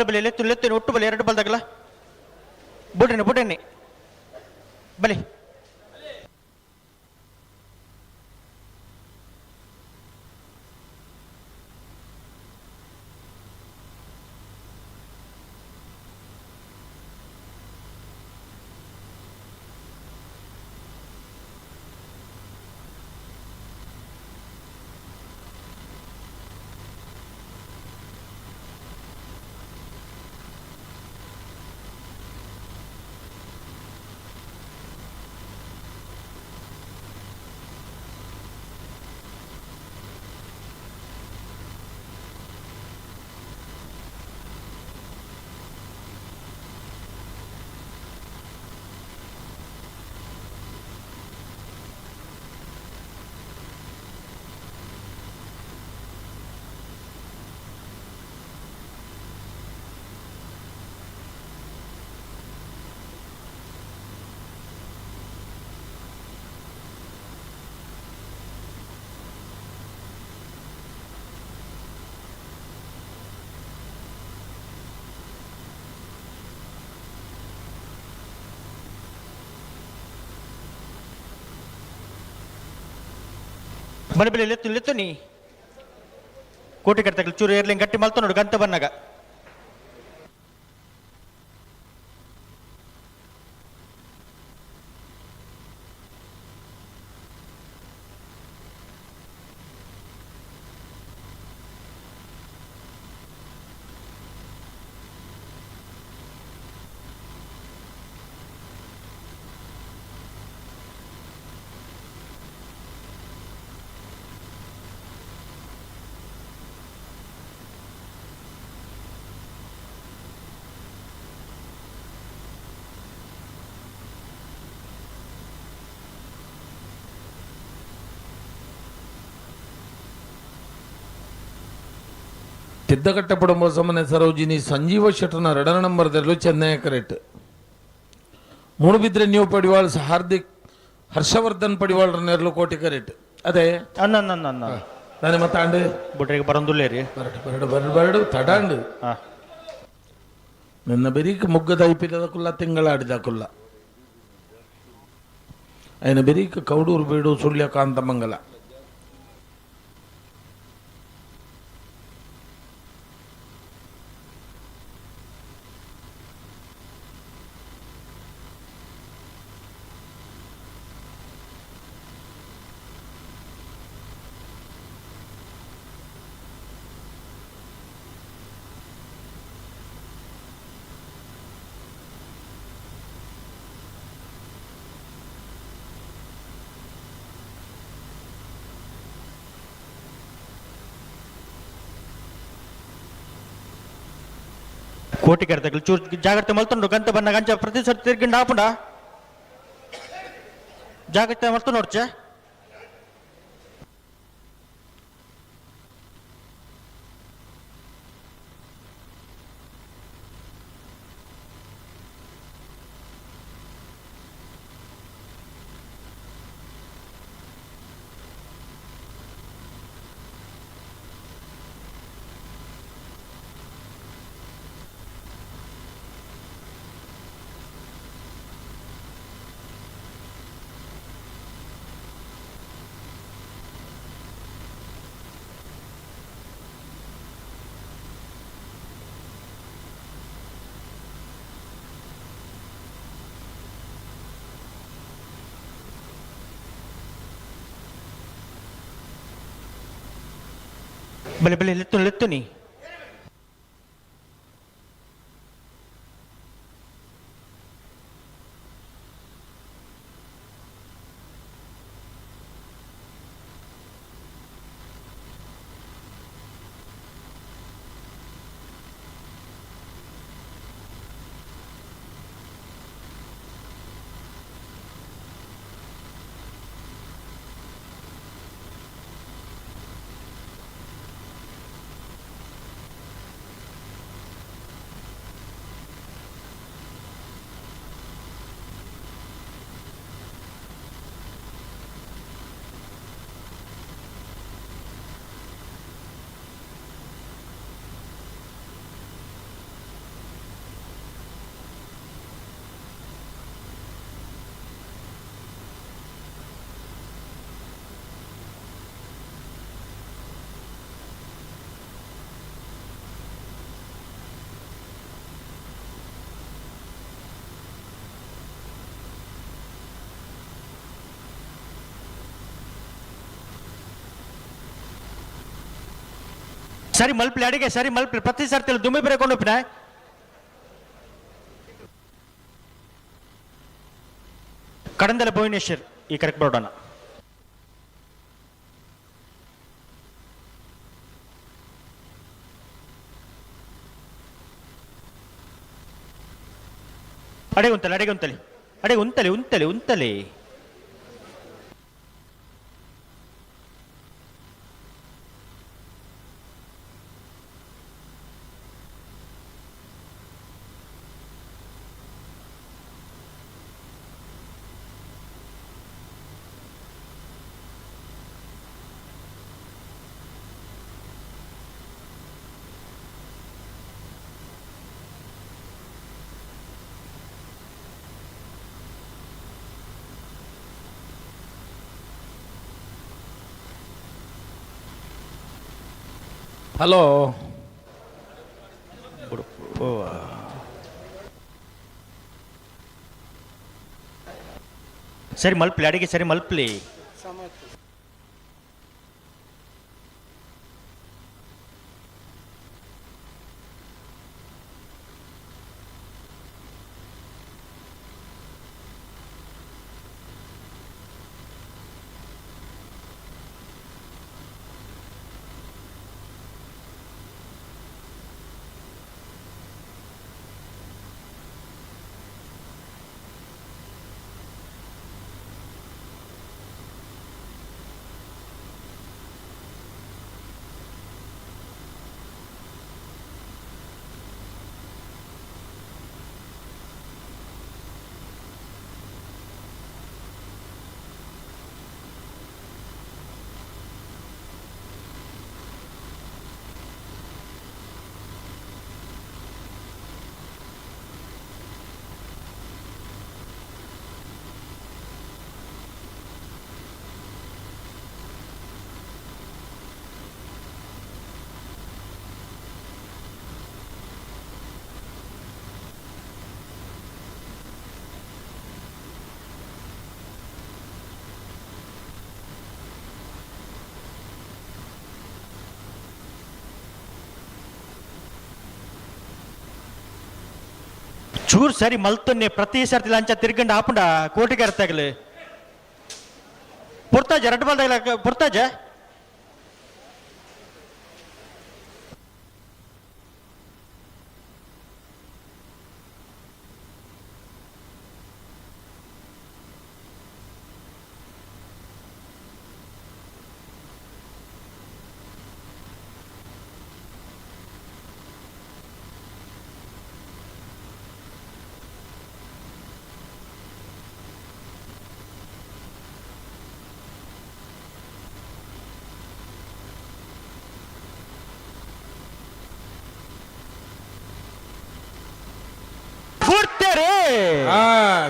ಬಲೆ ಲೆತ್ತು ಒಟ್ಟು ಬಲೆ 2 ಬಾಲ್ ತಗಲ ಬುಡ್ಡೆಣ್ಣೆ ಬಲೆ ಬಲೆ ಲೆತ್ತು ನೀ ಕೋಟಿ ಕಟ್ತಕ್ಕೆ ಚೂರು ಏರ್ಲಿ ಗಟ್ಟಿ ಮಲ್ತು ನೋಡು ಗಂತ ಬನ್ನಾಗ ತಿದ್ದಕಟ್ಟಪಡುವ ಮೊಸಮನೆ ಸರೋಜಿನಿ ಸಂಜೀವ ಶೆಟ್ಟನ 2 ನಂಬರ್ದಲ್ಲೂ ಚೆನ್ನೈ ಕರೆಕ್ಟ್ ಮೂಡುಬಿದ್ರೆ ನ್ಯೂ ಪಡಿವಾಳ್ ಹಾರ್ದಿಕ್ ಹರ್ಷವರ್ಧನ್ ಪಡಿವಾಳ್ರ ನೆರಳು ಕೋಟಿ ಕರೆಕ್ಟ್ ಅದೇ ಅನ್ನ ನಾನೇ ಮತ್ತಾಂಡು ಬುಟ್ರಿಗೆ ಬರಂದುಲ್ಲೇ ರೀ ಬರಡು ತಡಾಂಡು ನನ್ನ ಬೆರೀಕ್ ಮುಗ್ಗದ ಐಪಿಲ್ಲದ ಕುಲ್ಲ ತಿಂಗಳಾಡಿದ ಕುಲ್ಲ ఆయన ಬೆರೀಕ್ ಕೌಡೂರು ಬೀಡು ಸುಳ್ಯ ಕಾಂತಮಂಗಲ ಕೋಟಿ ಕಟ್ತಕ್ಕೆ ಚೂರು ಜಾಗ್ರತೆ ಮಲ್ತು ಗಂತ ಬನ್ನ ಗಂಚ ಪ್ರತಿ ಸರಿ ತಿರ್ಗಿಂಡು ಆಪುಂಡ ಜಾಗ್ರತೆ ಮಲ್ತು ನೋಡ್ಚ ಬಲೆ ಲೆತ್ತು ನೀ ಸರಿ ಮಲ್ಪಲಿ ಅಡಿಗೆ ಸರಿ ಮಲ್ಪಲಿ ಪ್ರತಿ ಸರ್ತಿ ದುಮ್ಮಿ ಬೇರೆಕೊಂಡು ಹೋಗ್ಬಿನ ಕಡಂದಲ ಭುವನೇಶ್ವರ್ ಈ ಕರೆಕ್ಟ್ ಬೋರ್ಡನ ಅಡಿಗೆ ಉಂತಲಿ ಹಲೋ ಸರಿ ಮಲ್ಪಲಿ ಅಡಿಗೆ ಸರಿ ಮಲ್ಪಲಿ ಚೂರ್ ಸರಿ ಮಲ್ತನ್ನೆ ಪ್ರತಿ ಸರ್ತಿ ಲಂಚ ತಿರ್ಗಂಡು ಆಪುಂಡ ಕೋಟಿಗೆ ಅರ್ಥಾಗಲಿ ಪುರ್ತಾಜ ರಡ್ ಬಾಲ್ದಾಗ ಪುರ್ತಾಜ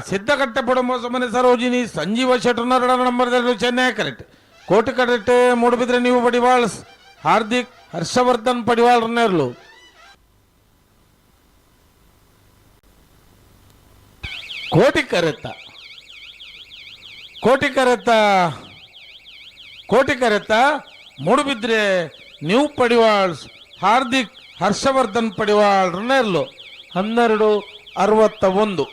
ಸಿದ್ಧಗಟ್ಟೆ ಮನೆ ಸರೋಜಿನಿ ಸಂಜೀವ ಶೆಟ್ಟರ್ನ 2 ನಂಬರ್ದಲ್ಲಿ ಚೆನ್ನೈ ಕರೆಕ್ಟ್ ಕೋಟಿ ಕರೆಕ್ಟ್ ಮೂಡುಬಿದ್ರೆ ನೀವು ಪಡಿವಾಳ್ ಹಾರ್ದಿಕ್ ಹರ್ಷವರ್ಧನ್ ಪಡಿವಾಳ್ ರನ್ನೇರ್ಲು ಕೋಟಿ ಕರೆತ್ತ ಮೂಡುಬಿದ್ರೆ ನೀವು ಪಡಿವಾಳ್ ಹಾರ್ದಿಕ್ ಹರ್ಷವರ್ಧನ್ ಪಡಿವಾಳ್ ರನ್ನೇರ್ಲು 12:61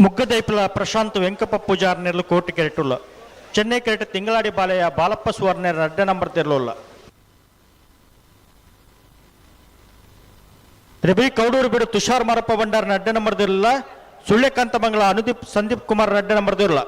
ಮುಗ್ಗದೈಪಲ ಪ್ರಶಾಂತ್ ವೆಂಕಪ್ಪ ಪೂಜಾರ್ ನೆರಲು ಕೋಟಿ ಕೆರೆಟುಲ್ಲ ಚೆನ್ನೈ ಕೆರೆಟ ತಿಂಗಳಾಡಿ ಬಾಲೆಯ ಬಾಲಪ್ಪ ಸುವರ್ಣರ್ 2 ನಂಬರ್ ತೆರಲುಲ್ಲ ರವಿ ಕೌಡೂರು ಬಿಡು ತುಷಾರ್ ಮಾರಪ್ಪ ಭಂಡಾರ್ 2 ನಂಬರ್ ದಿರಲ್ಲ ಸುಳ್ಳೆಕಾಂತ ಮಂಗಳ ಅನುದೀಪ್ ಸಂದೀಪ್ ಕುಮಾರ್ 2 ನಂಬರ್ ದಿರಲ್ಲ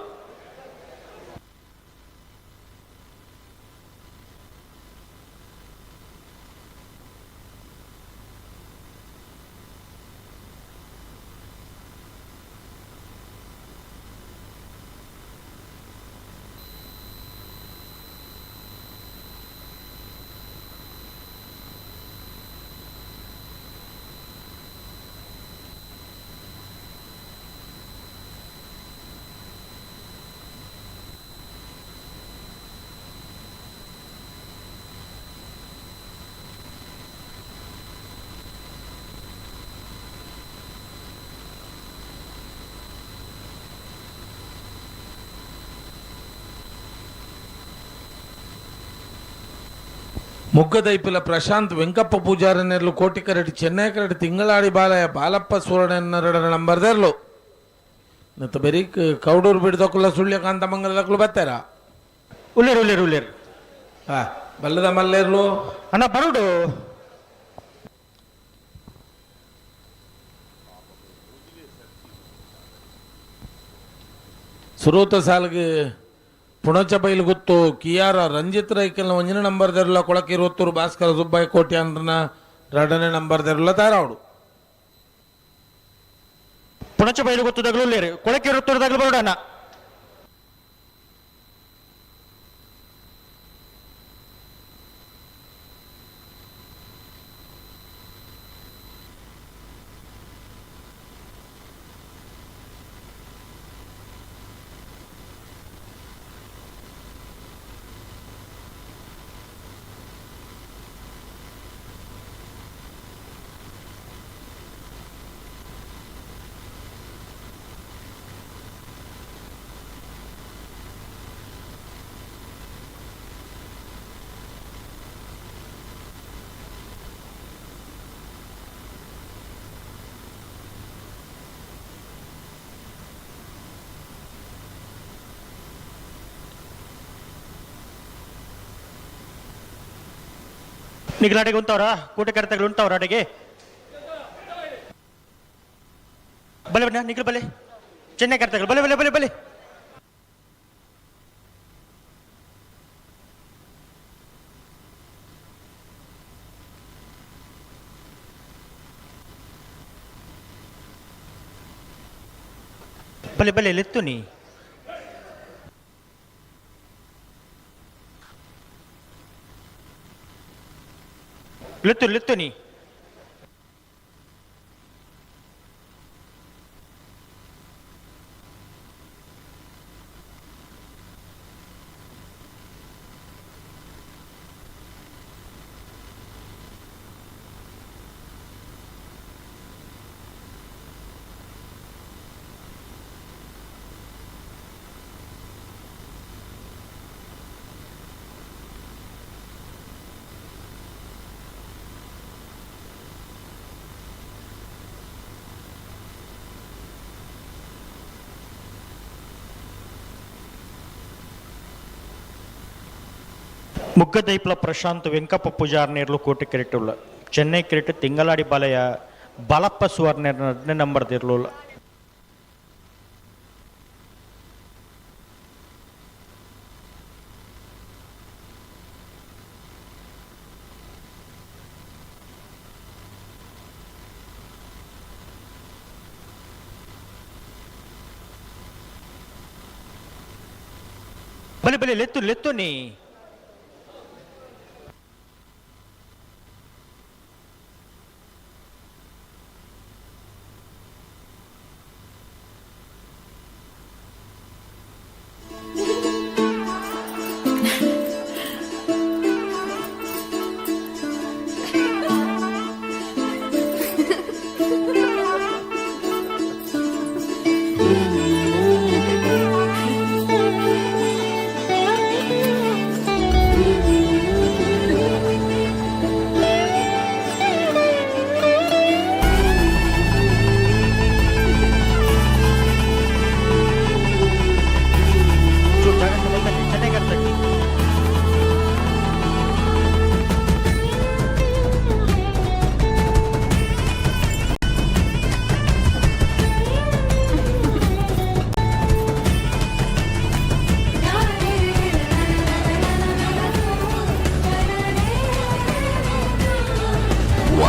ಮುಗ್ಗದೈಪಿಲ ಪ್ರಶಾಂತ್ ವೆಂಕಪ್ಪ ಪೂಜಾರನೆರ್ಲು ಕೋಟಿಕರೆಡ್ಡಿ ಚೆನ್ನೈಕರೆಡ್ಡಿ ತಿಂಗಳಾಡಿ ಬಾಲಯ ಬಾಲಪ್ಪ ಸೂರಣೆನ್ನರಡ ನಂಬರ್ದೆರ್ಲು ನತ್ತ ಬೆರಿ ಕೌಡೂರು ಬಿಡ್ದಕ್ಕುಲ್ಲ ಸುಳ್ಯ ಕಾಂತಮಂಗಲದಕ್ಕಲು ಬರ್ತಾರ ಉಳ್ಳೇರು ಉಳ್ಳೇರು ಉಳ್ಳೇರು ಹಾ ಬಲ್ಲದ ಮಲ್ಲೇರ್ಲು ಅಣ್ಣ ಬರುಡು ಸುರೂತ ಸಾಲಿಗೆ ಪುಣಚ ಬೈಲು ಗೊತ್ತು ಕಿಯಾರ ರಂಜಿತ್ ರೈಕಲ್ನ ಒಂಜನೇ ನಂಬರ್ದೆರ್ಲ ಕೊಳಕ್ಕೆ 20 ಭಾಸ್ಕರ ಸುಬ್ಬಾಯಿ ಕೋಟಿ ಅಂದ್ರನ 2ನೇ ನಂಬರ್ದೆರ್ಲ ತಾರಾವಡು ಪುಣಚ ಬೈಲು ಗೊತ್ತದಾಗಲೂ ಉಳ್ಳೇರು ಕೊಳಕ್ಕೆ 20 ಬರುಡಣ್ಣ ನಿಗಲಾಟೆಗೆ ಉಂಟವ್ರ ಕೂಟಕರ್ತಗಳು ಉಂಟವ್ರ ಅಡೆಗೆ ಬಲೆ ಬಣ್ಣ ನಿಗಲು ಬಲೆ ಚೆನ್ನೈ ಕರ್ತಗಳು ಬಲೆ ಬಲೆ ಬಲೆ ಬಲೆ ಬಲೆ ಬಲೆ ಲೆತ್ತು ನೀ ಲೆತ್ತು ನೀ ಮುಗ್ಗದೈಪ್ಲ ಪ್ರಶಾಂತ್ ವೆಂಕಪ್ಪ ಪೂಜಾರ್ನೇರ್ಲು ಕೋಟಿ ಕೆರೆಟ್ಟುಲ್ಲ ಚೆನ್ನೈ ಕೆರೆಟ್ಟು ತಿಂಗಳಾಡಿ ಬಾಲಯ ಬಾಲಪ್ಪ ಸುವರ್ಣ 2ನೇ ನಂಬರ್ದಿರ್ಲು ಬಲೆ ಬಲೆ ಲೆತ್ತು ನೀ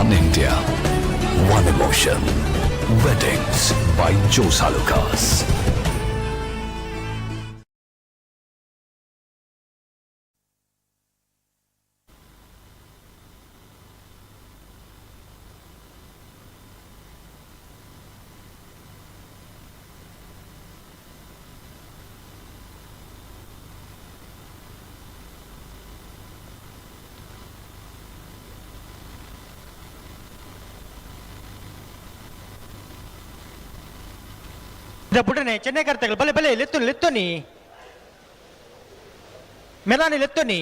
One India, one emotion. Weddings by Jose Alucas. ಬುಡನೆ Chennai ಕರ್ತಗಳು ಬಲೆ ಬಲೆ ಲೆತ್ತು ನೀ ಮೆಲಾನಿ ಲೆತ್ತು ನೀ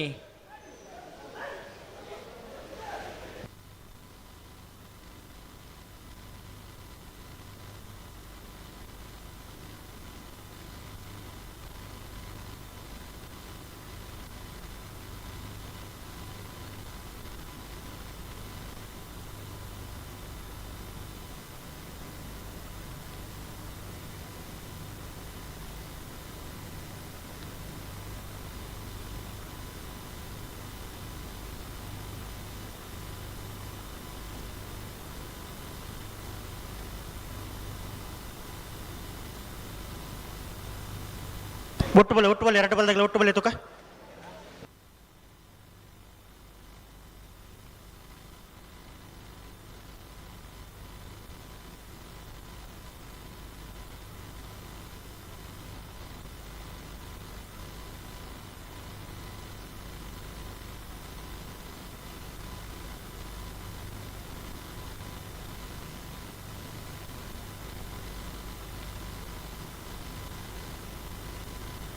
ಒಟ್ಟು ಬಲೆ 2 ಬಲ್ದಾಗಲ ಒಟ್ಟು ಬಲೆ ತುಕ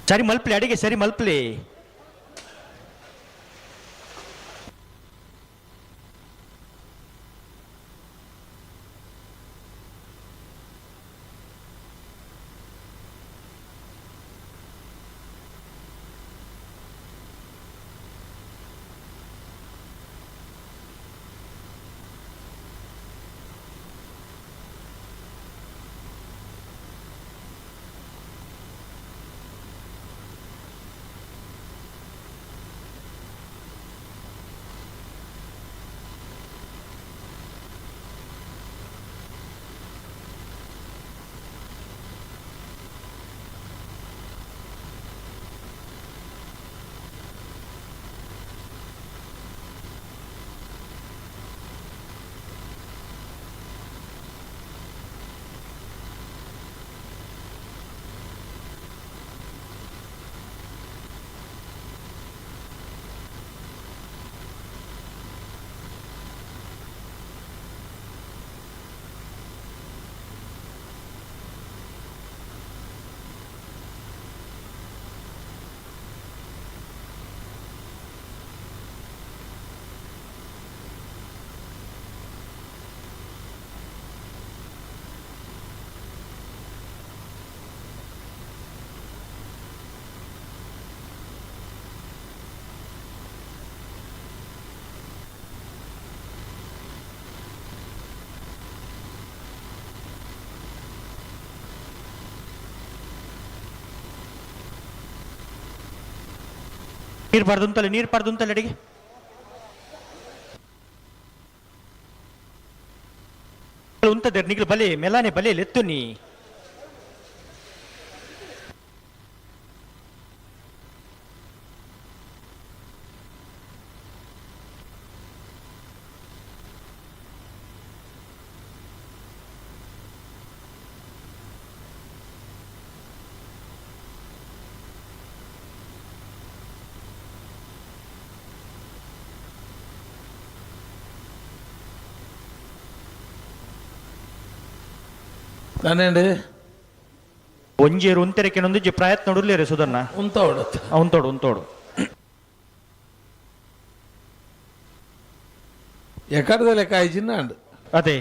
ಸರಿ ಮಲ್ಪಲಿ ಅಡಿಗೆ ಸರಿ ಮಲ್ಪಲಿ ನೀರು ಪಾರ್ದು ಅಡಿಗೆ ಉಂತದೆ ನಿಗಲು ಬಲೆ ಮೆಲಾನೆ ಬಲೆಯಲ್ಲಿ ಎತ್ತು ನೀ ನಾನೇಂಡಿ ಒಂಜೇರು ಉಂತೆರೆಕೆನೊಂದು ಪ್ರಯತ್ನ ನೋಡಲೇರೆ ಸುಧರ್ಣ ಉಂತೋಡು ఎక్కడిదో లెక్క ఇచ్చిన్నాడు అదే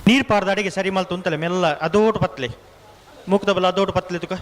ನೀರು ಪಾರ್ದ ಅಡಿಗೆ ಸರಿ ಮಲ್ತು ಅಂತಲ್ಲ ಮೆಲ್ಲ ಅದೋಟು ಪತ್ಲೆ ಮುಕ್ತ ಬಲ ಅದೋಟು ಪತ್ಲೆ ತುಕ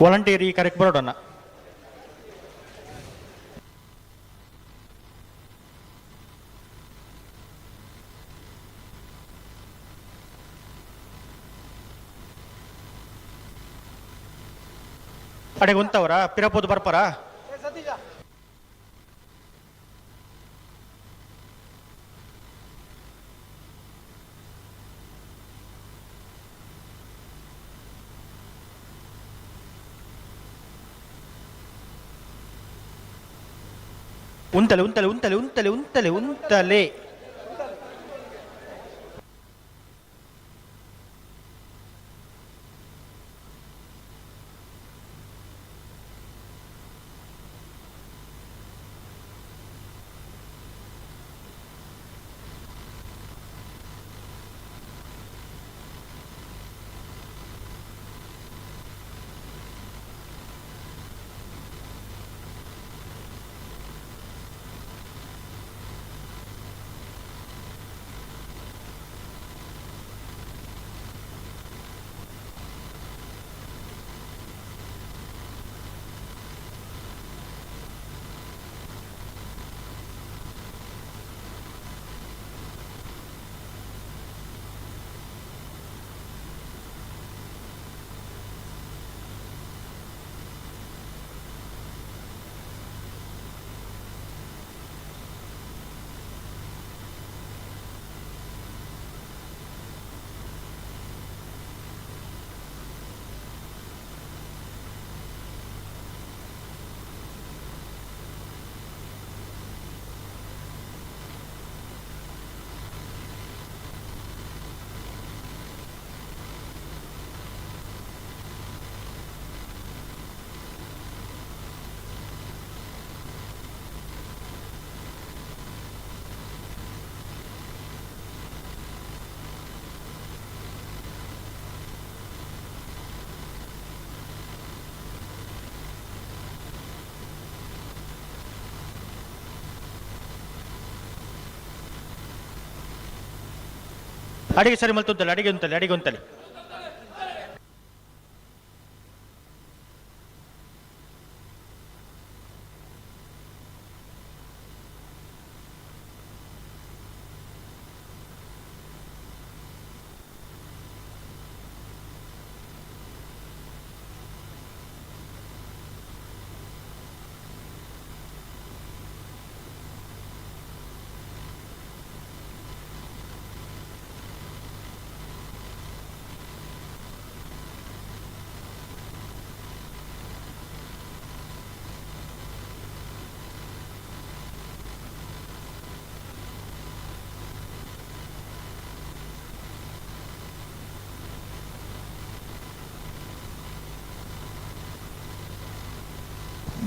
ವಾಲಂಟಿಯರ್ ಈ ಕಾರ್ಯಕ್ಕೆ ಬರೋಣ. ಅಡೆಗೆ ಉಂತವರ ಪಿರಪೋದು ಬರ್ಪಾರ ಉಂತಲೆ ಉಂತಲೆ ಉಂತಲೆ ಉಂತಲೆ ಉಂತಲೆ ಉಂತಲೆ ಅಡಿಗೆ ಸರಿ ಮಲ್ತುಂತಲೆ ಅಡಿಗೆ ಉಂತಲೆ ಅಡಿಗೆ ಉಂತಲೆ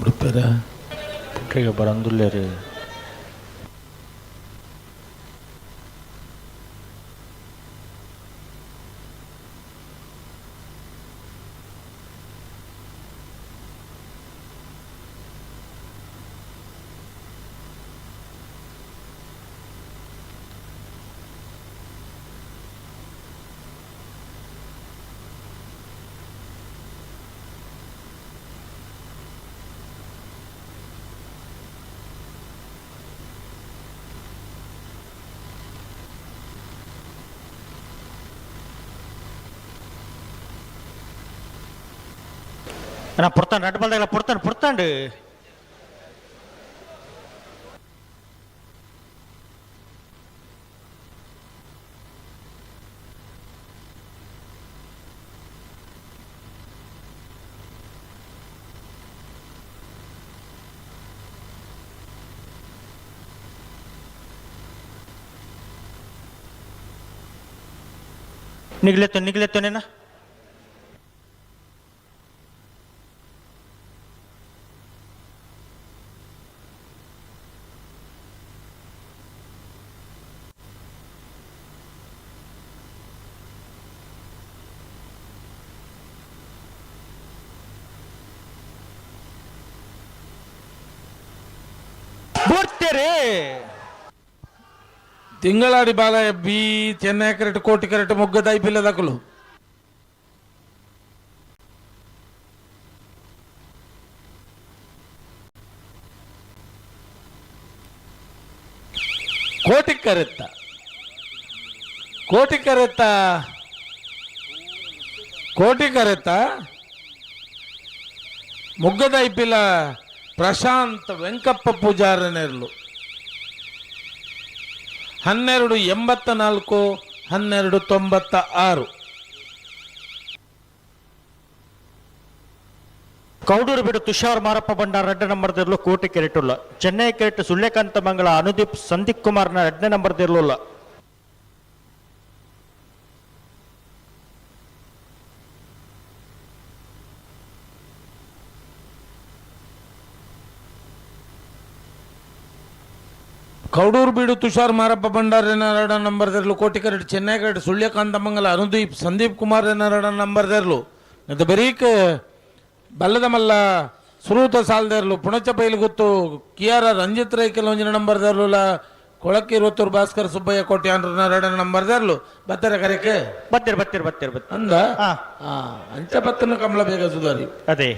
ಬಿಡ್ತಾರ ಬರಂದುಲ್ಲೇ ರೀ நான் பொறுத்தான் ரெண்டு பால் தகல பொறுத்தாண்டு ನಿಗ್ಲೆತ್ತೋನೇನಾ ಬೋಡ್ತೇರೆ ತಿಂಗಳಾಡಿ ಬಾಲ ಬಿ ಚೆನ್ನೈ ಕ್ಯಾರೆಟ್ ಕೋಟಿ ಕ್ಯಾರೆಟ್ ಮೊಗ್ಗದ ಐಪಿಎಲ್ ದಕ್ಕಲು ಕೋಟಿ ಕರೆತ್ತ ಮೊಗ್ಗದ ಐಪಿಎಲ್ ಪ್ರಶಾಂತ್ ವೆಂಕಪ್ಪ ಪೂಜಾರನೆರ್ಲು 1284 1296 ಕೌಡೂರು ಬಿಡು ತುಷಾರ್ ಮಾರಪ್ಪ ಬಂಡಾರ 2 ನಂಬರ್ದಿರ್ಲು ಕೋಟಿ ಕೆರೆಟುಲ್ಲ ಚೆನ್ನೈ ಕೆರೆಟ್ ಸುಳ್ಳೆಕಾಂತ ಮಂಗಳ ಅನುದೀಪ್ ಸಂದೀಪ್ ಕುಮಾರ್ನ 2ನೇ ನಂಬರ್ದಿರ್ಲಿಲ್ಲ ಕೌಡೂರು ಬೀಡು ತುಷಾರ್ ಮಾರಪ್ಪ ಭಂಡಾರಿನ 2 ನಂಬರ್ದಿರ್ಲು ಕೋಟಿ ಕೆರೆಟ್ ಚೆನ್ನೈ ಕೆರೆಟ್ ಸುಳ್ಯಕಾಂತ ಮಂಗಲ ಅನುದೀಪ್ ಸಂದೀಪ್ ಕುಮಾರ್ 2 ನಂಬರ್ದಿರ್ಲು ಅದು ಬರೀಕ್ ಬಲ್ಲದ ಮಲ್ಲ ಸುರೂತ ಸಾಲ್ದಿರ್ಲು ಪುಣಚ ಪೈಲು ಗೊತ್ತು ಕಿಯಾರ ರಂಜಿತ್ ರೈ ಕೆಲವೊಂಜಿನ ನಂಬರ್ದಿರ್ಲು ಕೊಳಕ್ಕೆ 20 ಭಾಸ್ಕರ್ ಸುಬ್ಬಯ್ಯ ಕೋಟಿ 2 ನಂಬರ್ದಿರ್ಲು ಬತ್ತರ ಕರೆಕೆ ಬತ್ತೀರ್ ಅಂದ ಅಂಚ ಪತ್ತನ ಕಮಲ ಬೇಗ ಸುಧಾರಿ ಅದೇ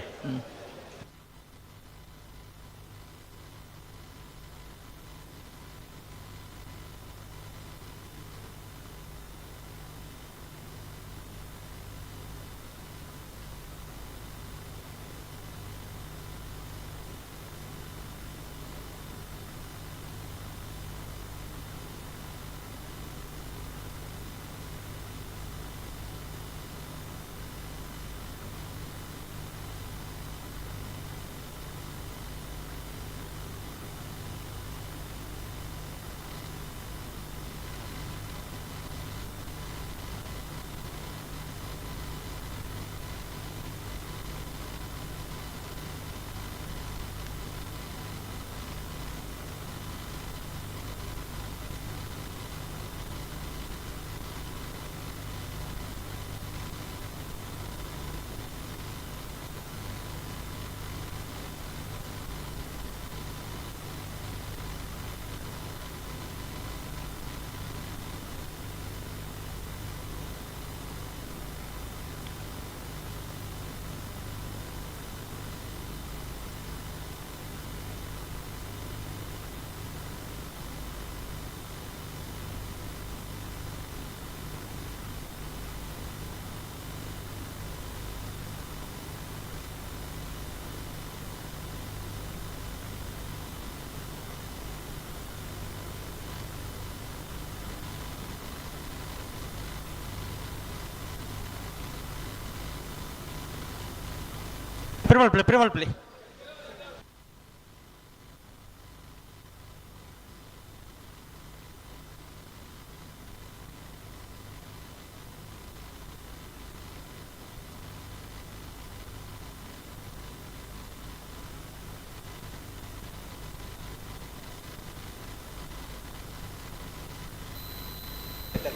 ಪ್ರಿಮಲ್ ಪ್ಲೇ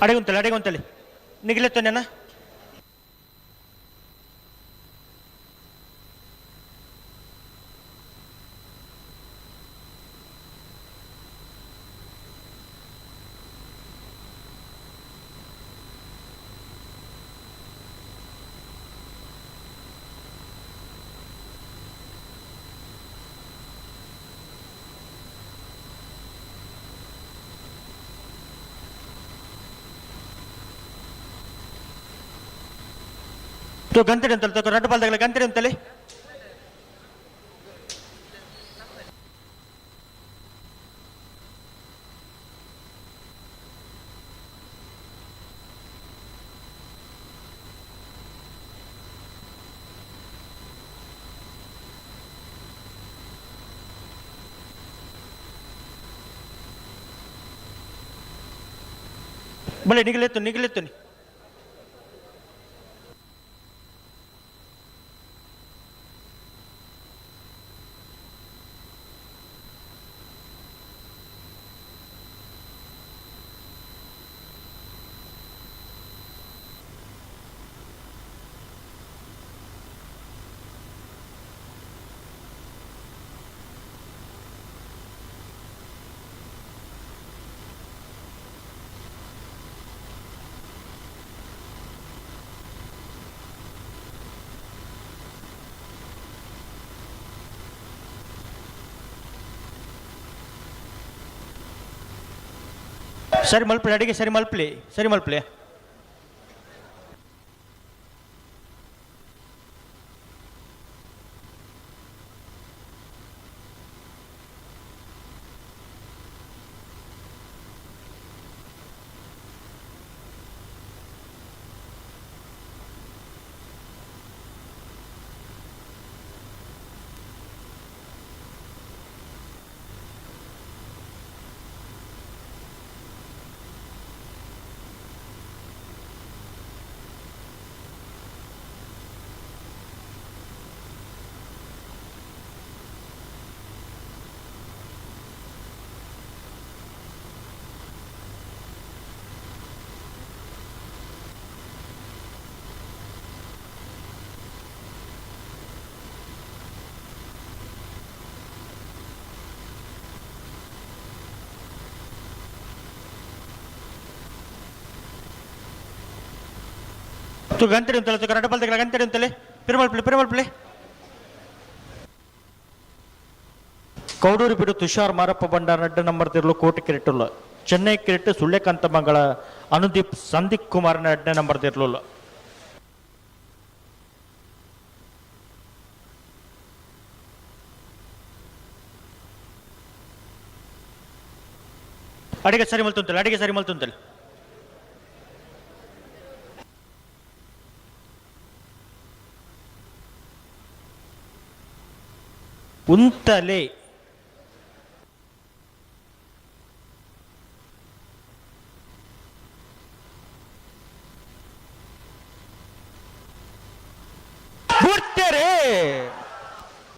ಅಡೆಗೊಂತಲಿ ನಿಗ್ಲೆತ್ತೋನೇನಾ तो गंतरी अंतले तो 2 बाल तगले गंतरी अंतले ಬಲೆ ನಿಗಲೆತ್ತು ಸರಿ ಮಲ್ಪಲೆ ಅಡಿಗೆ ಸರಿ ಮಲ್ಪಲೆ tu ganteri untale tu karata palte ganteri untale pirmalpile Kaudur ಬಿಡು ತುಷಾರ್ ಮಾರಪ್ಪ ಬಂಡಾರ ಅಡ್ಡ ನಂಬರ್ ತಿರ್ಲು ಕೋಟಿ ಕಿರೀಟುಲ್ಲ ಚೆನ್ನೈ ಕಿರೀಟ ಸುಳ್ಳೆಕಾಂತ ಮಂಗಳ ಅನುದೀಪ್ ಸಂದೀಪ್ ಕುಮಾರ್ನ ಅಡ್ಡ ನಂಬರ್ ತಿರ್ಲುಲ್ಲ ಅಡಿಗೆ ಸರಿ ಮಲ್ತುಂತಲೆ ಉಂತಲೆ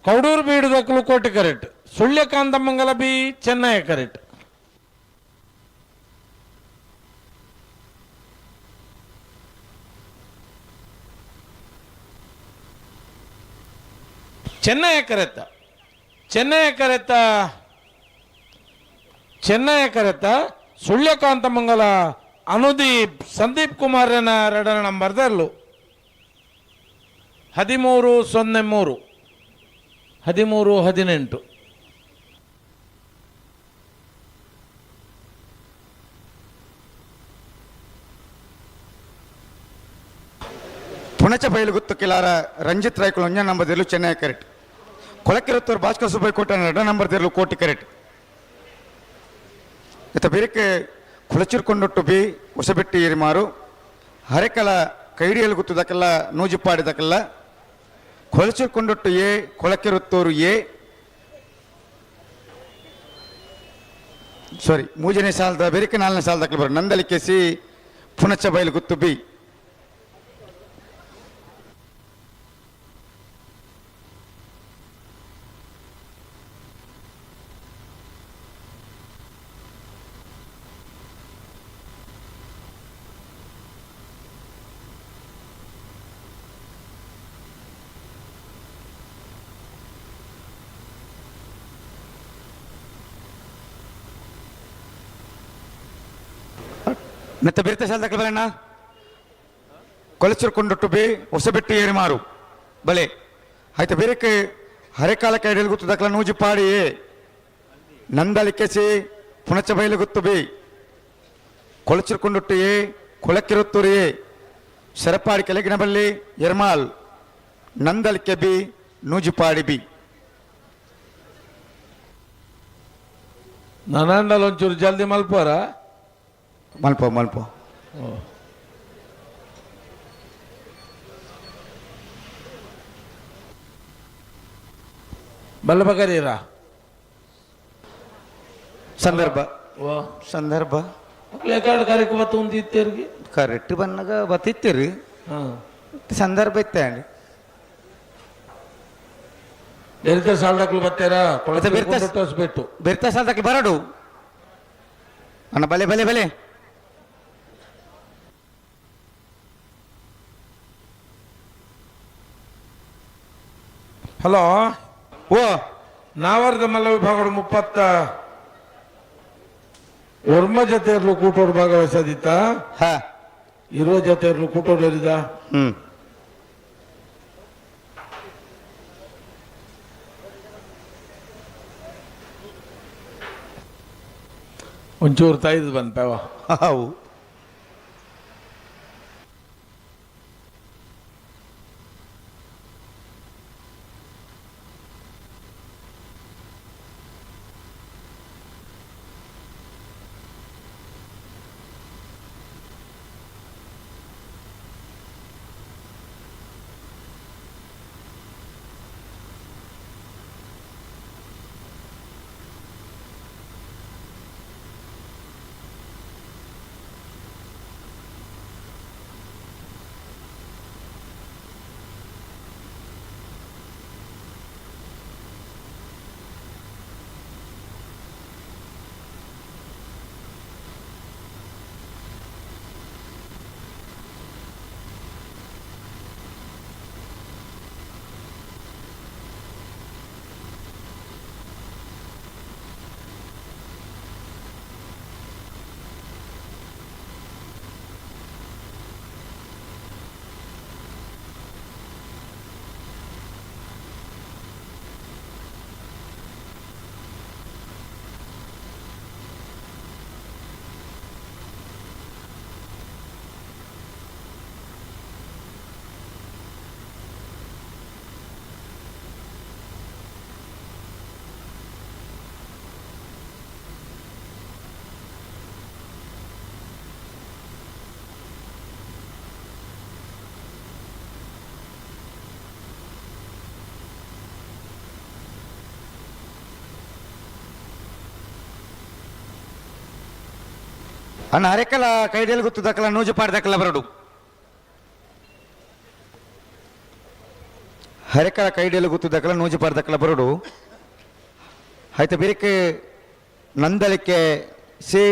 ಕೌಡೂರು ಬೀಡು ದಕ್ಕಲು ಕೋಟಿ ಕರೆಕ್ಟ್ ಸುಳ್ಯಕಾಂತ ಮಂಗಲ ಬಿ ಚೆನ್ನೈ ಕರೆಕ್ಟ್ ಚೆನ್ನೈ ಕರೆತ್ತ ಸುಳ್ಯಕಾಂತ ಮಂಗಲ ಅನುದೀಪ್ ಸಂದೀಪ್ ಕುಮಾರನ ಎರಡರ ನಂಬರ್ದಲ್ಲೂ 13-03-18 ಪುಣಚ ಬಯಲು ಗುತ್ತು ಕಿಲಾರ ರಂಜಿತ್ ರಾಯ್ಕುಲ್ ಒಂಜ ನಂಬರ್ದಿರ್ಲು ಚೆನ್ನೈ ಕರೆಕ್ಟ್ ಕೊಳಕಿರತ್ತೂರು ಭಾಸ್ಕರ್ ಸುಬ್ಬೈ ಕೋಟ ಎರಡ ನಂಬರ್ದಿರ್ಲು ಕೋಟಿ ಕರೆಕ್ಟ್ ಇತ್ತ ಬೇರೆಕ್ಕೆ ಕುಳಚಿರ್ಕೊಂಡೊಟ್ಟು ಬಿ ಹೊಸಬೆಟ್ಟಿ ಏರಿಮಾರು ಹರೆಕಲ ಕೈಡಿಯಲ್ಲಿ ಗುತ್ತದಕ್ಕೆಲ್ಲ ನೂಜಿಪ್ಪಾಡಿದಕ್ಕೆಲ್ಲ ಕೊಳಚಿರ್ಕೊಂಡೊಟ್ಟು ಎ ಕೊಳಕಿರುತ್ತೂರು ಎ ಸಾರಿ ಮೂಜನೇ ಸಾಲದ ಬೇರೆಕ್ಕೆ 4ನೇ ಸಾಲದಕ್ಕೆ ಬರೋ ನಂದಲಿಕೆಸಿ ಪುಣಚ ಬಯಲು ಗುತ್ತು ಬಿ ಮತ್ತೆ ಬಿರ್ತ ಸಾಲದಕ್ಕೆ ಬರೋಣ ಕೊಳಚಿರ್ಕೊಂಡೊಟ್ಟು ಬಿ ಹೊಸಬೆಟ್ಟಿ ಏರಿಮಾರು ಬಲೆ ಆಯ್ತು ಬೇರೆಕ್ಕೆ ಹರೆಕಾಲ ಕೈಡಿಯಲ್ಲಿ ಗುತ್ತದಕ್ಕೆಲ್ಲ ನೂಜಿಪ್ಪಾಡಿ ನಂದಲಿಕೆಸಿ ಪುಣಚ ಬಯಲು ಗುತ್ತು ಬಿ ಕೊಳಚಿರ್ಕೊಂಡೊಟ್ಟು ಎ ಕೊಳಕಿರುತ್ತೂರು ಎ ಸರಪಾಡಿ ಕೆಳಗಿನ ಬಲ್ಲಿ ಎರ್ಮಾಲ್ ನಂದಲಿಕೆ ಬಿ ನೂಜಿಪಾಡಿ ಬಿ ನನ್ನಂಡಲ್ ಒಂಚೂರು ಜಲ್ದಿ ಮಲ್ಪೋರ ಮಲ್ಪ ಬಲ್ಲಬಗರೀರಾ ಸಂದರ್ಭ ಲೆಕಾರ್ಡ್ ಕಾರ್ಯಕ್ಕೆ ಬತ್ತು ಒಂದು ಇತ್ತೇರಿಗೆ ಕರೆಕ್ಟ್ ಬಂದಾಗ ಬತ್ತಿತ್ತೀರಿ ಹಾಂ ಸಂದರ್ಭ ಇತ್ತೆ ಅಂడి ಬೆರ್ತ ಸಾಲ್ದಾಕ್ಲು ಬರ್ತಾರಾ ಮತ್ತೆ ಬೆರ್ತ- ತೋರಿಸ್ಬಿಟ್ಟು ಬೆರ್ತ ಸಾಲದಕ್ಕೆ ಬರಡು ಅಣ್ಣ ಬಲೆ ಬಲೆ ಬಲೆ ಹಲೋ ಓ ನಾವರ್ದ ಮಲ್ಲ ವಿಭಾಗದ 30 ಒರ್ಮ ಜೊತೆಯರ್ಲು ಕೂಟೋರು ಭಾಗವಹಿಸದಿತ್ತ ಹಾ ಇರುವ ಜೊತೆಯರ್ಲು ಕೂಟೋರು ಇರಿದ ಹ್ಮ್ ಒಂಚೂರು ತಾಯ್ದು ಬಂತವ ಹೌ ಅಣ್ಣ ಅರೆಕಲ ಕೈಡೆಯಲ್ಲಿ ಗೊತ್ತದಕ್ಕಲ್ಲ ನೂಜು ಪಾಡ್ದಕ್ಕಲ್ಲ ಬರಡು ಹರೆಕಲ ಕೈಡೆಯಲ್ಲಿ ಗೊತ್ತದಕ್ಕಲ್ಲ ನೂಜು ಪಾಡ್ದಕ್ಕಲ್ಲ ಬರಡು ಆಯ್ತು ಬೇರೆಕ್ಕೆ ನಂದಲಿಕ್ಕೆ ಸಿ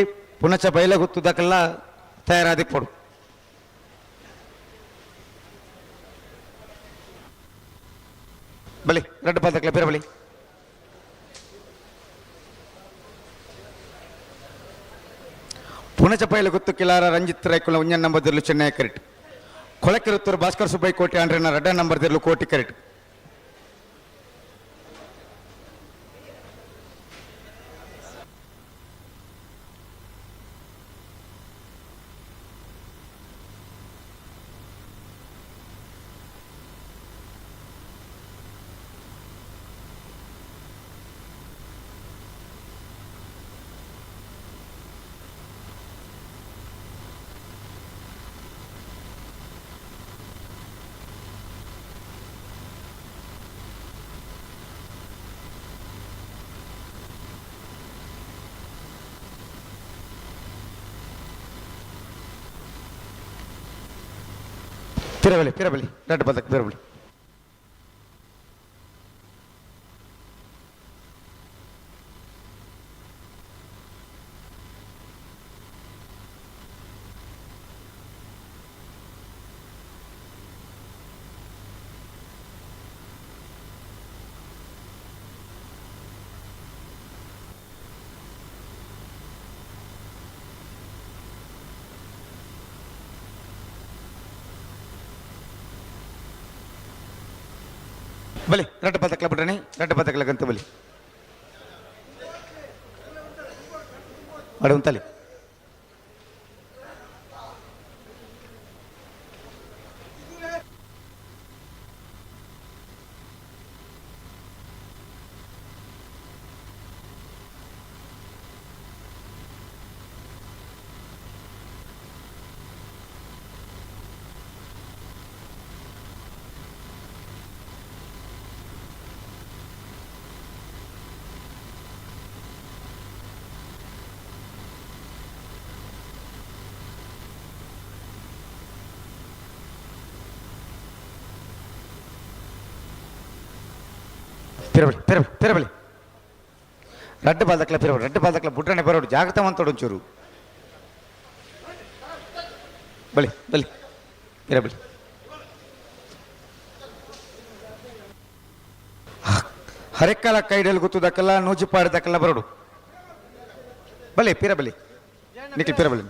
ಪುನಚ ಬೈಲ ಗೊತ್ತದಕ್ಕಲ್ಲ ತಯಾರಾದಿ ಪಡು ಬಲಿ ರೆಡ್ ಪಾಡ್ದಕ್ಕಲ್ಲ ಬೇರೆ ಬಲಿ ಪುನಚ ಪೈಲ ಗುತ್ತು ಕಿಲಾರ ರಂಜಿತ್ ರೈಕುಲ ಉಂಜನ್ ನಂಬರ್ದಿರ್ಲು ಚೆನ್ನೈ ಕರೆಕ್ಟ್ ಕೊಳಕಿರುತ್ತೂರು ಭಾಸ್ಕರ್ ಸುಬ್ಬೈ ಕೋಟಿ ಆಂಡ್ರೆನ ರೆಡ್ಡ ನಂಬರ್ದಿರ್ಲು ಕೋಟಿ ಕರೆಕ್ಟ್ ಪಿರಬಲಿ ರೆಡ್ ಬದಕ್ ಪಿರಬಲಿ ಬಲಿ ರೆಡ್ ಬದಕ್ಲ ಬಿಡ್ರಣಿ ರೆಡ್ ಬದಕ್ಲಗಂತ ಬಲಿ ಅಡ ಉಂತಲಿ ಪಿರಬಳಿ ಪಿರಬಳಿ ಪಿರಬಳಿ ರೆಡ್ ಬಾಲ್ ದಕ್ಕಲ ಪಿರಬಳಿ ರೆಡ್ ಬಾಲ್ ದಕ್ಕಲ ಬುಡ್ರನೆ ಬರೋಡು ಜಾಗ್ರತೆ ಮಂತೋಡು ಒಂಚೂರು ಬಳಿ ಬಳಿ ಪಿರಬಳಿ ಹರೆಕ್ಕಲ ಕೈಡಲ್ಲಿ ಗುತ್ತುದಕ್ಕಲ್ಲ ನೂಜಿಪಾಡಿದಕ್ಕಲ್ಲ ಬರೋಡು ಬಲೆ ಪಿರಬಲಿ ನಿಖಿಲ್ ಪಿರಬಲಿ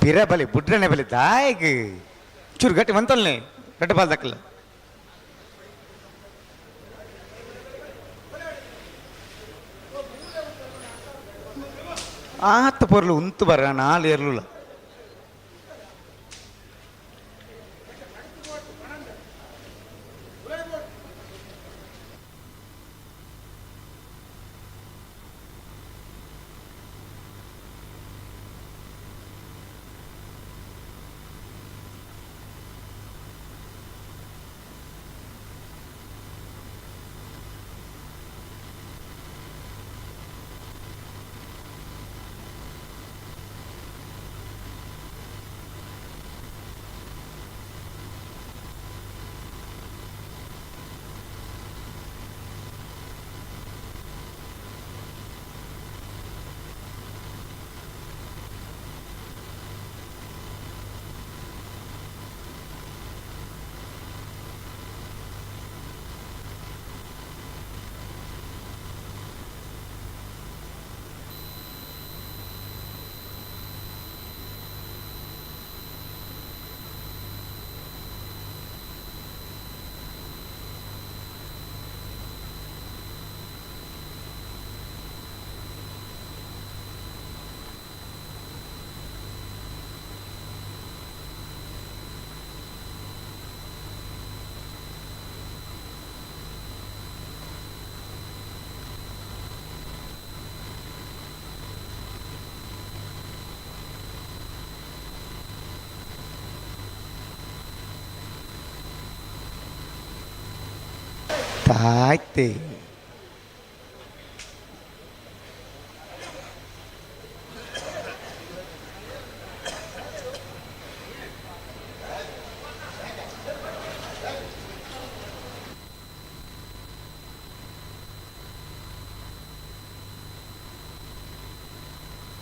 ಪಿರಬಲಿ ಬುಡ್ರನೆ ಬಲಿ ದಾಯಿಗ್ ಚೂರು ಗಟ್ಟಿ ಮಂತಲ್ನೆ ರೆಡ್ ಬಾಲ್ ದಕ್ಕಲ್ಲ ಆತ ಪೊರ್ಲು ಉಂತು ಬರ ನಾಲ್ ಏರ್ಲುಲ್ಲ ತಾಯ್ತೆ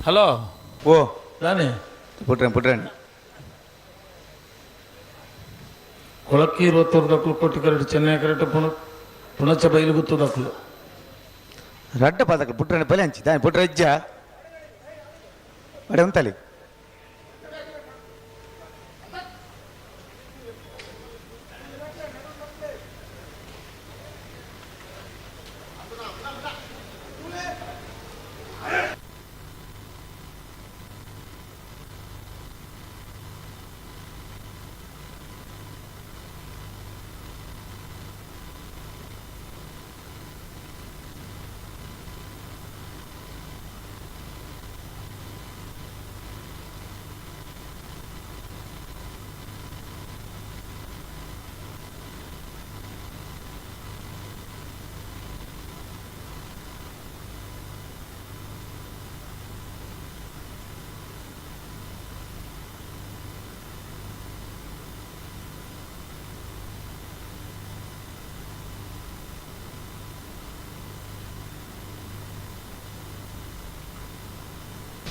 ಹಲೋ ಓ ನಾನೇ ಪುಟ್ರನ್ ಕೊಳಕ್ಕೆ 22 ದಕ್ಕಲು ಕೋಟಿ ಕರೆಕ್ಟ್ ಚೆನ್ನೈ ಕರೆಕ್ಟ್ ಪುಣಚ ಬೈಲು ಗುತ್ತು ದಕ್ಕಲು ರಡ್ಡ ಪದಕಲು ಪುಟ್ರನ ಬಲೆ ಹಂಚಿ ದಾನಿ ಪುಟ್ರ ಇಜ್ಜ ಅಡೆ ಉಂತಲಿ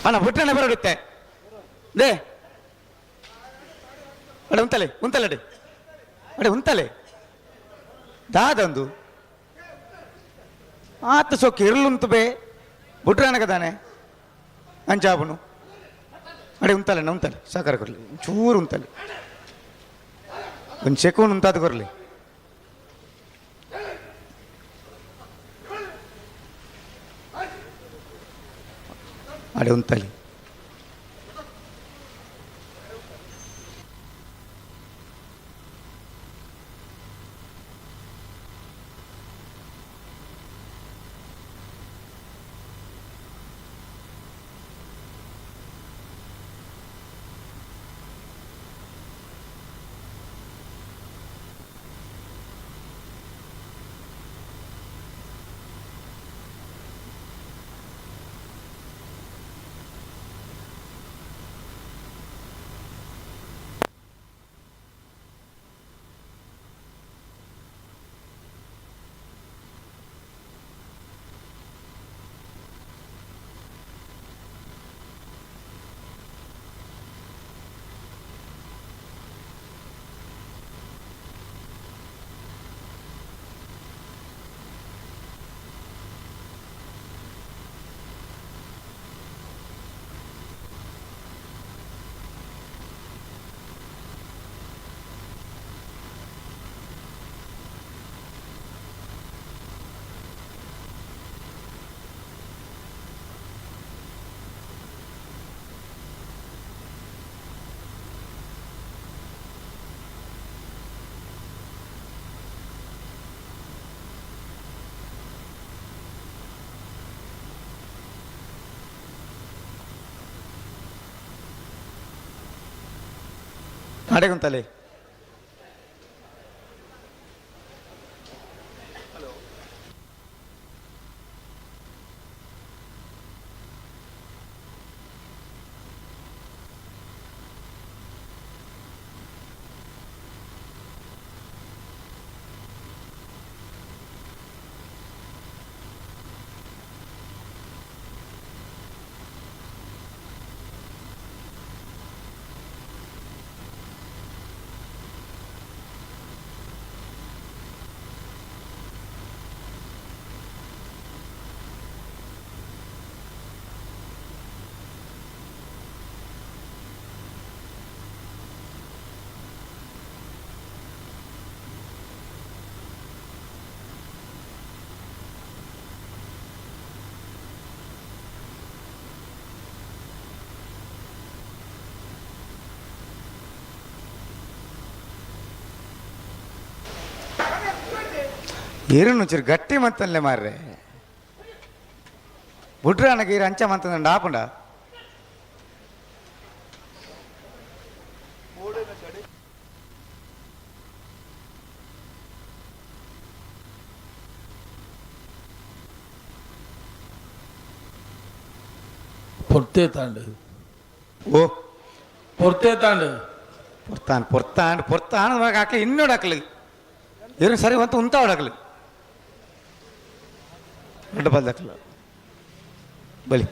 ಅಣ್ಣ ಪುಟ್ಟಣ್ಣ ಬರಡುತ್ತೆ ದೇ ಅಡೆ ಉಂತಲೆ ಉಂತಲೆ ಅಡೆ ಅಡೆ ಉಂತಲೆ ದಾದೊಂದು ಆತ ಸೊಕ್ಕೆ ಇರ್ಲುಂತು ಬೇ ಬುಟ್ರಾಣ ಕದಾನೆ ಅಂಚಾಪನು ಅಡೆ ಉಂತಲೆ ಉಂತಲೆ ಸಾಕಾರ ಕೊರಲಿ ಚೂರು ಉಂತಲೆ ಒಂದು ಸೆಕೆಂಡ್ ಉಂತಾದ ಕೊರಲಿ ಅಡೆ ಉಂತಲಿ ಅಡೆ ಉಂತಲೆ ಏರನ್ನು ಚೂರು ಗಟ್ಟಿ ಮತ್ತಲ್ಲೇ ಮಾರ್ರೆ ಬುಟ್ರ ನನಗೆ ಇರು ಅಂಚ ಮಂತಂದ ಆಪುಂಡ പൊറത്തേ താണ്ട് ഓ പൊറത്തേ താണ്ട് പൊർത്താൻ പൊർത്താണ്ട് പൊർത്താണ് ആക്കല് ഇന്നോട് ആക്കല് ഇരു സರಿ ಅಂತ ಉಂತಾವಡ ಆಕല് ದೊಡ್ಡ ಬಲ್ದಾಕಲ್ಲ ಬಲಿ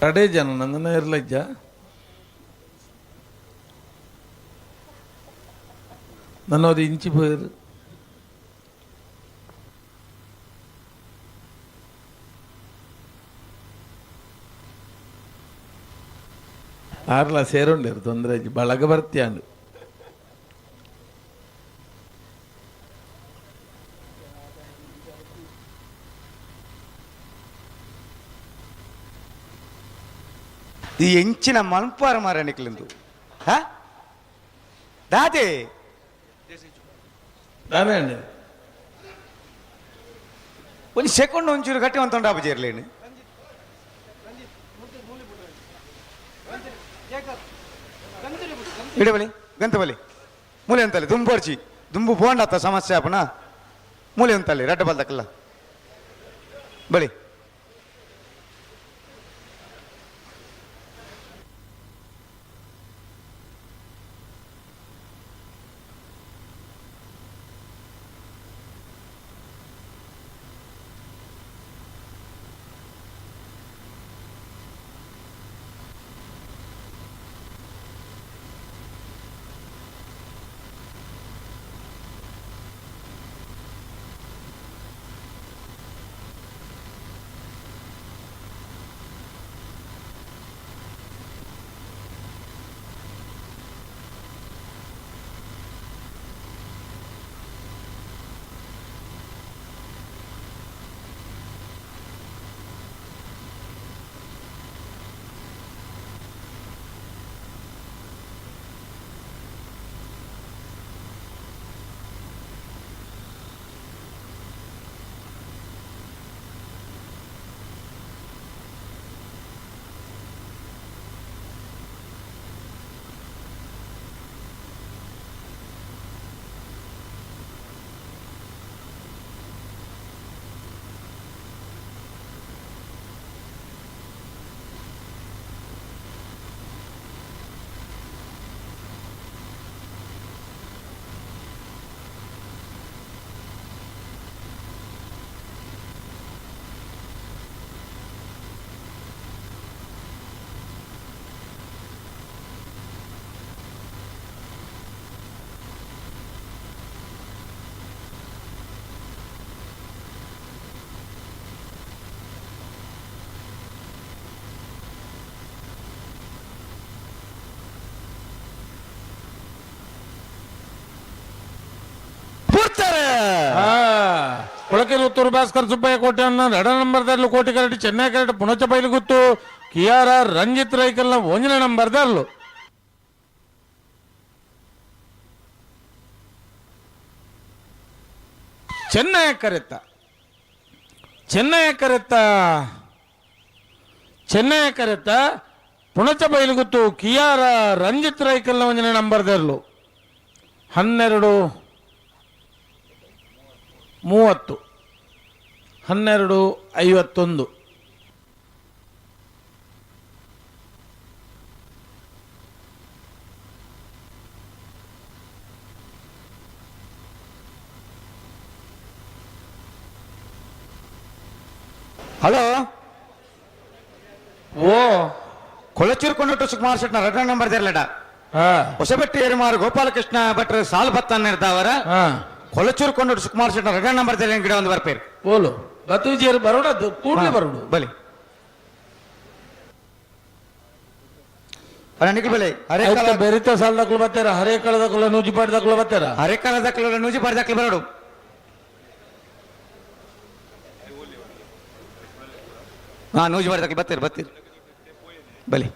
ಅಡೇ ಜನ ನಂಗನ ಇರ್ಲಜ್ಜ ನನ್ನೋದು ಇಂಚಿ ಪೋಯರು ಆರ್ಲ ಸೇರುಂಡೇರು ತೊಂದರೆ ಬಳಗ ಬರ್ತ್ಯಾಂಡು ಈ ಎಂಚಿನ ಮಲ್ಪಾರ ಮಾರ ನಿಕ್ಲಿಂದು ದಾದೆ ನಾನೇ ಒಂದು ಸೆಕೆಂಡ್ ಒಂಚೂರು ಗಟ್ಟಿ ಒಂತೊಂಡು ಆಪಜಿ ಇರಲೇನು ಇಡಬಲಿ ಗಂತಬಲಿ ಮೂಲೆ ಅಂತಲ್ಲಿ ದುಂಬು ಬರ್ಚಿ ದುಂಬು ಬೋಂಡತ್ತ ಸಮಸ್ಯೆ ಆಪನ ಮೂಲೆ ಅಂತಲ್ಲಿ ರಡ್ಡ ಬಲ್ದಕ್ಕಲ್ಲ ಬಳಿ ಕೊಳಕೆರೆ ಉತ್ತೂರು ಭಾಸ್ಕರ್ ಸುಬ್ಬಯ್ಯ ಕೋಟೆ ಅನ್ನ 2 ನಂಬರ್ದಲ್ಲೂ ಕೋಟಿ ಕರಡಿ ಚೆನ್ನೈ ಕರಡಿ ಪುಣಚ ಬೈಲು ಗುತ್ತು ಕಿಯಾರ ರಂಜಿತ್ ರೈಕಲ್ನ 1 ನಂಬರ್ದಲ್ಲೂ ಚೆನ್ನೈ ಕರೆತ್ತ ಪುಣಚ ಬೈಲು ಗುತ್ತು ಕಿಯಾರ ರಂಜಿತ್ ರೈಕಲ್ನ 1 ನಂಬರ್ದಲ್ಲೂ 12:30 12:51 ಹಲೋ ಓ ಕೊಳಚೂರು ಕೊಂಡೊಟ್ಟು ಸುಕುಮಾರ್ ಶೆಟ್ನ 2 ನಂಬರ್ ಇರಲಡ ಹೊಸಬೆಟ್ಟಿ ಏರಿಮಾರು ಗೋಪಾಲಕೃಷ್ಣ ಭಟ್ರು ಸಾಲ್ ಬತ್ತನ್ನ ಇರ್ತಾವರ ಕೊಳಚೂರು ಕೊಂಡೊಟ್ಟು ಸುಕುಮಾರ್ ಶೆಟ್ನ 2 ನಂಬರ್ ಗಿಡ ಒಂದು ಬರ್ಪೇರು ಬೋಲು ಬತ್ತುಜೇರು ಬರೋಡದು ಕೂಡಲೇ ಬರೋಡು ಬಲಿ ಅಲ್ಲ ನಿಖಿಲ್ ಬಲಿ ಆಯ್ತಾ ಬೆರಿತ ಸಾಲದಕ್ಕೂ ಬರ್ತಾರ ಹರೇ ಕಳದಕ್ಕೂ ನೂಜಿ ಪಾಡ್ದಕ್ಕೂ ಬರ್ತಾರ ಹರೇ ಕಾಲದಕ್ಕೂ ನೂಜಿ ಪಾಡ್ದಕ್ಕೂ ಬರೋಡು ನೂಜಿ ಪಾಡ್ದಕ್ಕೆ ಬರ್ತೀರಿ ಬಲಿ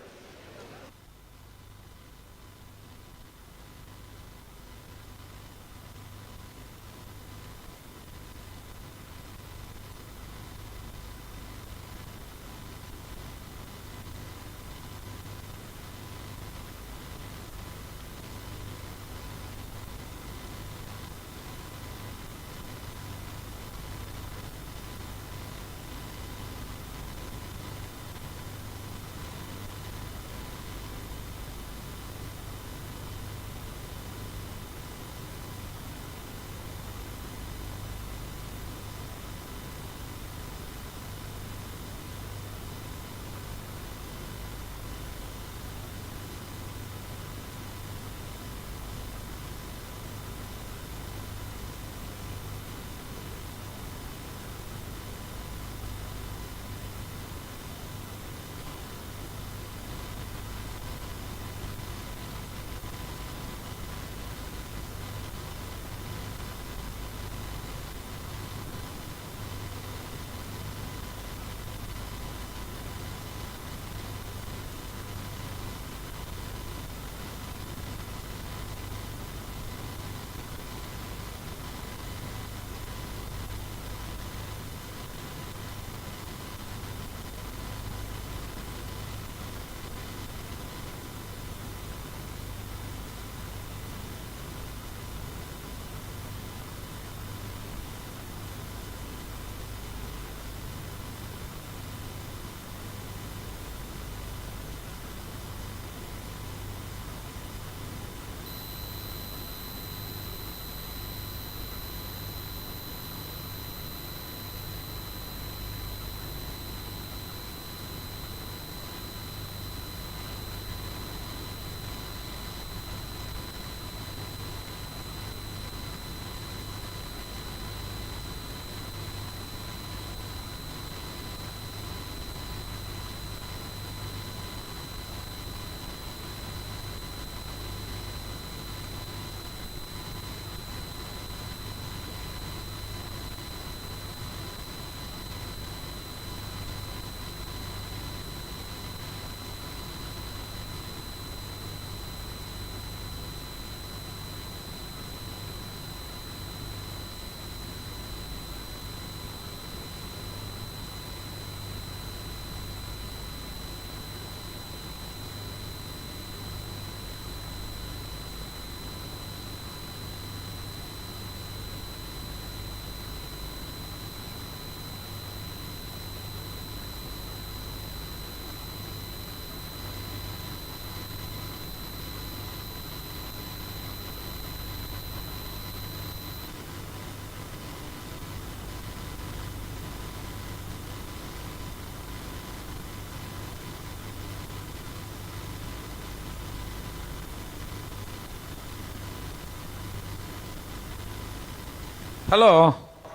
ಹಲೋ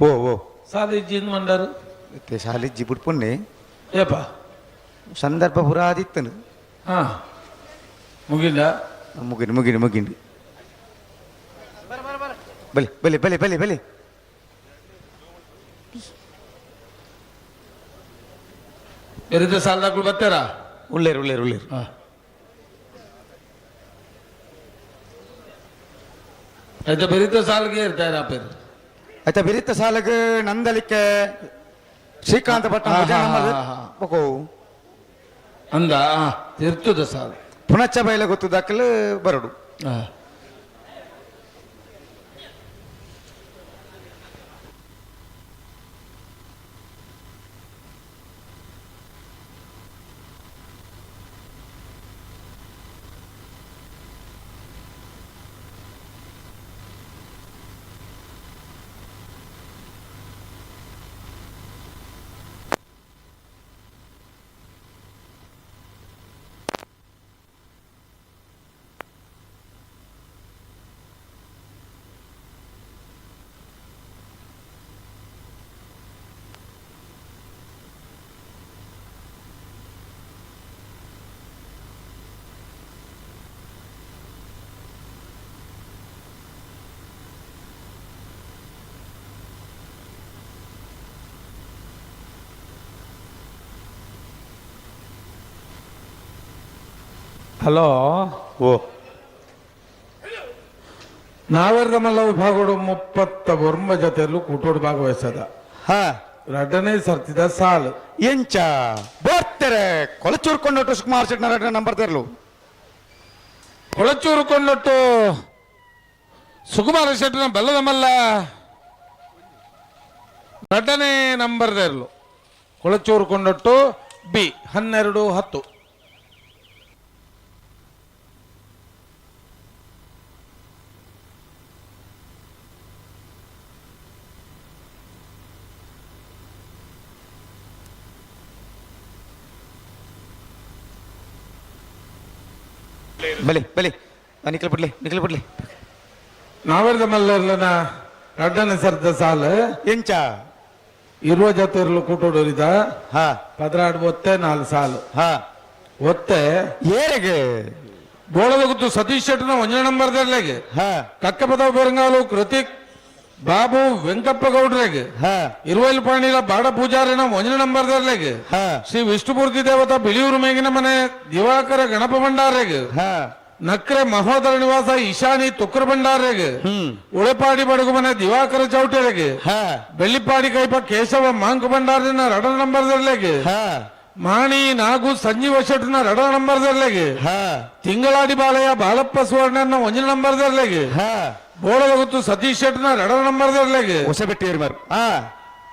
ಓ ಓ ಸಾಲಿ ಜಿನ್ ಮಂಡಾರು ಮತ್ತೆ ಶಾಲಿಜ್ಜಿ ಬಿಡ್ಪುಣ್ಣೆ ಏಪ ಸಂದರ್ಭ ಪುರ ಆದಿತ್ತನು ಹಾಂ ಮುಗಿಂದ ಮುಗಿಂಡು ಬಲಿ ಬೇರೆ ಸಾಲದಾಗಳು ಬರ್ತಾರಾ ಉಳ್ಳೇರು ಹಾಂ ಆಯ್ತಾ ಬೆರೀತ ಸಾಲಿಗೆ ಇರ್ತಾರೆ ಆ ಪೇರು ಆಯ್ತಾ ಬಿರಿತ ಸಾಲಗ ನಂದಲಿಕ್ಕೆ ಶ್ರೀಕಾಂತ ಭಟ್ಟ ಅಂದ ಇರ್ತದ ಸಾಲ ಪುನಚ್ಚ ಬೈಲ ಗೊತ್ತು ದಾಖಲು ಬರಡು ಹಾಂ ಹಲೋ ಓ ನಾವೆರ್ದ ಮಲ್ಲ ವಿಭಾಗೋಡು 39 ಜೊತೆಯಲ್ಲೂ ಕೂಟೋಡು ಭಾಗವಹಿಸದ ಹಾ ರಡ್ಡನೇ ಸರ್ತಿದ ಸಾಲು ಎಂಚ ಬರ್ತಾರೆ ಕೊಳಚೂರ್ಕೊಂಡು ಸುಕುಮಾರ್ ಶೆಟ್ಟಿ ನಂಬರ್ ತೆರಲು ಕೊಳಚೂರು ಕೊಂಡೊಟ್ಟು ಸುಕುಮಾರ ಶೆಟ್ಟಿನ ಬೆಲ್ಲದ ಮಲ್ಲ ರಡ್ಡನೇ ನಂಬರ್ದಿರ್ಲು ಕೊಳಚೂರು ಕೊಂಡೊಟ್ಟು ಬಿ 12-10 ಬಲಿ ನಿಖಿಲ್ ಬಿಡ್ಲಿ ನಾವೆರ್ದ ಮಲ್ಲರ್ಲನ ರಡ್ಡನೇ ಸರ್ದ ಸಾಲು ಎಂಚ ಇರುವ ಜೊತೆ ಇರ್ಲು ಕೂಟೋಡೋರಿದ ಹಾ 14 ಸಾಲು ಹಾ ಒತ್ತೆ ಏರೆಗೆ ಬೋಳದ ಗುತ್ತು ಸತೀಶ್ ಶೆಟ್ಟನ 1 ನಂಬರ್ದರ್ಲೆಗೆ ಹಾ ಕಕ್ಕಪದ ಬೆರಂಗಾಲು ಕೃತಿಕ್ ಬಾಬು ವೆಂಕಪ್ಪ ಗೌಡ್ರೆಗೆ ಹಾ ಇರುವೈಲ್ ಪಾಣಿಲ ಬಾಡ ಪೂಜಾರಿನ 1 ನಂಬರ್ದರ್ಲೆಗೆ ಹಾ ಶ್ರೀ ವಿಷ್ಣುಮೂರ್ತಿ ದೇವತಾ ಬಿಳಿಯೂರು ಮೇಗಿನ ಮನೆ ದಿವಾಕರ ಗಣಪ ಭಂಡಾರೆಗೆ ಹಾ ನಕ್ರೆ ಮಹೋದರ ನಿವಾಸ ಈಶಾನಿ ತುಕ್ರ ಭಂಡಾರೆಗೆ ಉಳೆಪಾಡಿ ಬಡಗು ಮನೆ ದಿವಾಕರ ಚೌಟರೆಗೆ ಹಾ ಬೆಳ್ಳಿಪಾಡಿ ಕೈಪ ಕೇಶವ ಮಾಂಕು ಭಂಡಾರಿನ 2 ನಂಬರ್ದರ್ಲೆಗೆ ಹಾ ಮಾಣಿ ನಾಗು ಸಂಜೀವ ಶೆಟ್ಟನ 2 ನಂಬರ್ದರ್ಲೆಗೆ ಹಾ ತಿಂಗಳಾಡಿ ಬಾಲಯ್ಯ ಬಾಳಪ್ಪ ಸುವರ್ಣನ 1 ನಂಬರ್ದರ್ಲೆಗೆ ಹಾ ಬೋಳದ ಗುತ್ತು ಸತೀಶ್ ಶೆಟ್ಟನ 2 ನಂಬರ್ದರ್ಲೆಗೆ ಹೊಸಬೆಟ್ಟಿ ಏರ್ಮಾರು ಹಾ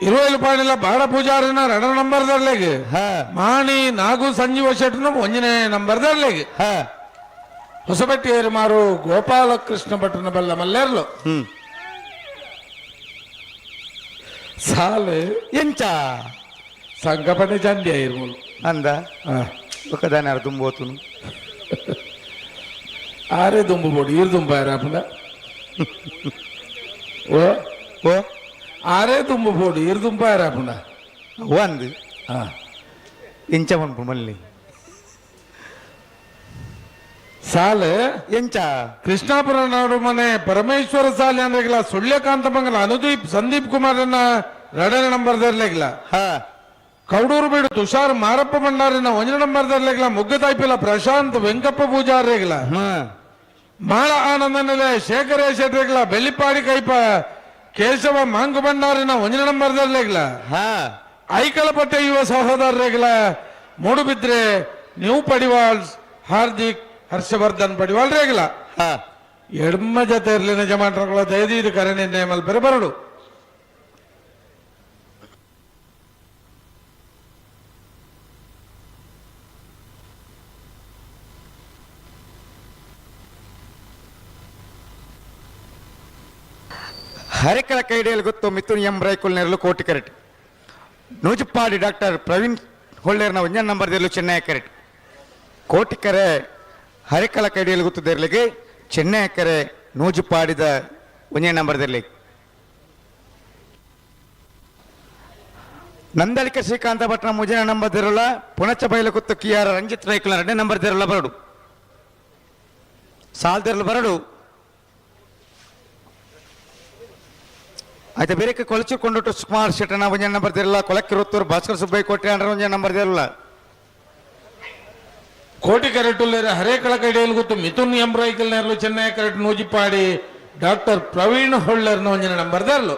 ಇರುವೈಲು ಪಾಣಿಲ ಬಾಡ ಪೂಜಾರಿನ 2 ನಂಬರ್ದರ್ಲೆಗೆ ಹಾ ಮಾಣಿ ನಾಗು ಸಂಜೀವ ಶೆಟ್ಟನ 1 ನಂಬರ್ದರ್ಲೆಗೆ ಹಾ ಹೊಸಬೆಟ್ಟಿ ಏರಿಮಾರು ಗೋಪಾಲಕೃಷ್ಣ ಭಟ್ಟನ ಬಲ್ಲ ಮಲ್ಲೇರ್ಲು ಸಾಲು ಎಂಚ ಸಂಕಪನೆ ಚಂಡಿ ಇರ್ಮೂಲು ಅಂದ ಒಕ್ಕದಾನ ತುಂಬೋತುನು ಆರೇ ದುಂಬು ಬೋಡಿ ಈರು ದುಂಬ ಯಾರಪ್ಪನ ಓ ಓ ಆರೇ ದುಂಬು ಬೋಡಿ ಈರು ದುಂಬ ಯಾರಪ್ಪನ ಒಂದು ಎಂಚ ಮನ್ಪು ಮಲ್ಲಿ ಸಾಲು ಎಂಚ ಕೃಷ್ಣಾಪುರ ನಾಡು ಮನೆ ಪರಮೇಶ್ವರ ಸಾಲಿ ಅಂದ್ರೆಗಿಲ್ಲ ಸುಳ್ಯಕಾಂತ ಮಂಗಲ ಅನುದೀಪ್ ಸಂದೀಪ್ ಕುಮಾರನ 2 ನಂಬರ್ದರ್ಲೆಗಿಲ್ಲ ಹಾ ಕೌಡೂರು ಬೀಡು ತುಷಾರ್ ಮಾರಪ್ಪ ಭಂಡಾರಿನ 1 ನಂಬರ್ದರ್ಲೆಗಿಲ್ಲ ಮುಗ್ಗತಾಯ್ಪಿಲ್ಲ ಪ್ರಶಾಂತ್ ವೆಂಕಪ್ಪ ಪೂಜಾರಿಗಿಲ್ಲ ಮಾಳ ಆನಂದ ನೆಲೆ ಶೇಖರ ಶೆಟ್ರಿಗಿಲ್ಲ ಬೆಳ್ಳಿಪಾಡಿ ಕೈಪ ಕೇಶವ ಮಾಂಕು ಭಂಡಾರಿನ 1 ನಂಬರ್ದರ್ಲೆಗಿಲ್ಲ ಹಾ ಐಕಲಪಟ್ಟೆ ಯುವ ಸಹೋದರರಿಗಿಲ್ಲ ಮೂಡುಬಿದ್ರೆ ನ್ಯೂ ಪಡಿವಾಲ್ ಹಾರ್ದಿಕ್ ಹರ್ಷವರ್ಧನ್ ಪಡಿವಾಲ್ ರೇಗಿಲ್ಲ ಹಾ ಎಡ್ಮ ಜೊತೆ ಇರ್ಲಿನ ಜಮಾಟಗಳ ದಯದೀದು ಕರಣಿ ನೇಮಲ್ ಬೇರೆ ಬರಡು ಹರಿಕಳ ಕೈಡಿಯಲ್ಲಿ ಗೊತ್ತು ಮಿಥುನ್ ಎಂ ರೈಕುಲ್ ನೆರಲು ಕೋಟಿ ಕರೆಟ್ ನೂಜುಪಾಡಿ ಡಾಕ್ಟರ್ ಪ್ರವೀಣ್ ಹೊಳ್ಳೇರ್ನ 1 ನಂಬರ್ದಿರಲು ಚೆನ್ನೈ ಕರೆಟ್ ಕೋಟಿಕರೆ ಹರಿಕಳ ಕೈಡಿಯಲ್ಲಿ ಗೊತ್ತದಿರಲಿಕ್ಕೆ ಚೆನ್ನೈ ಕರೆ ನೂಜುಪಾಡಿದ 1 ನಂಬರ್ದಿರಲಿ ನಂದಳಿಕೆ ಶ್ರೀಕಾಂತ ಭಟ್ನ ಮುಜನ ನಂಬರ್ ದಿರುಳ ಪುಣಚ ಬೈಲಕುತ್ತು ಕಿಯಾರ ರಂಜಿತ್ ನಾಯ್ಕಲ 2 ನಂಬರ್ ದಿರುಳ ಬರಡು ಸಾಲ್ ದಿರುಳು ಬರಡು అయితే ಬೇರೆ ಕೊಳಚುಕೊಂಡುಟ್ಟು ಸುಮಾರ್ ಶೆಟ್ಟನ ಒಂಜ ನಂಬರ್ ದಿರುಳ ಕೊಳಕ್ಕಿರುತ್ತೂರು ಭಾಸ್ಕರ್ ಸುಬ್ಬಯ್ಯ ಕೋಟೆ ಅಂಡ್ರ ಒಂಜ ನಂಬರ್ ದಿರುಳ ಕೋಟಿ ಕರೆಟುಲ್ಲೇರ ಹರೇಕಳ ಕೈಡೆಯಲ್ಲಿ ಗೊತ್ತು ಮಿಥುನ್ ಎಂಬ್ರೈಕಲ್ ನೆರಲು ಚೆನ್ನೈ ಕರೆಟ್ ನೂಜಿಪಾಡಿ ಡಾಕ್ಟರ್ ಪ್ರವೀಣ್ ಹೊಳ್ಳರ್ನ ಒಂಜಿನ ನಂಬರ್ ದರ್ಲು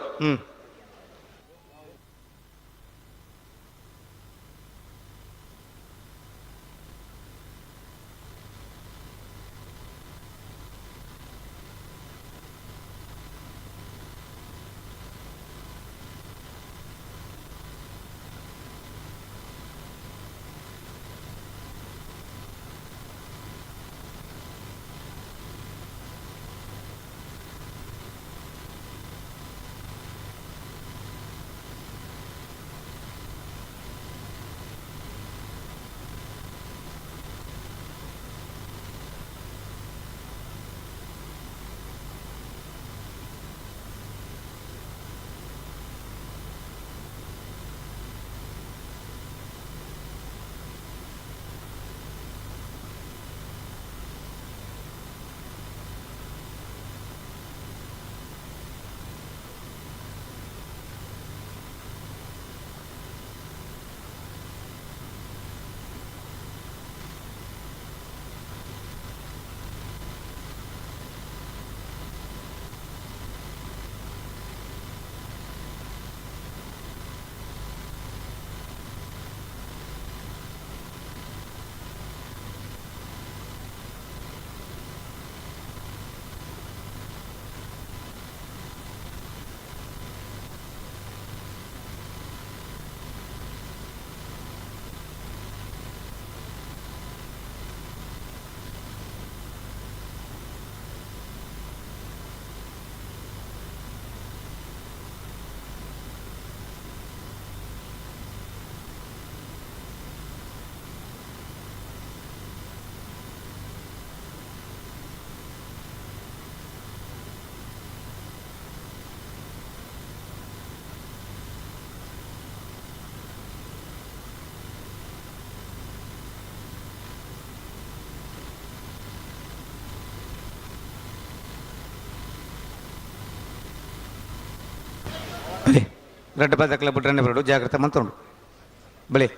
రెడ్ బద్దకల బుడ్రన్న బరడు జాగ్రత్త మంతుండు బలే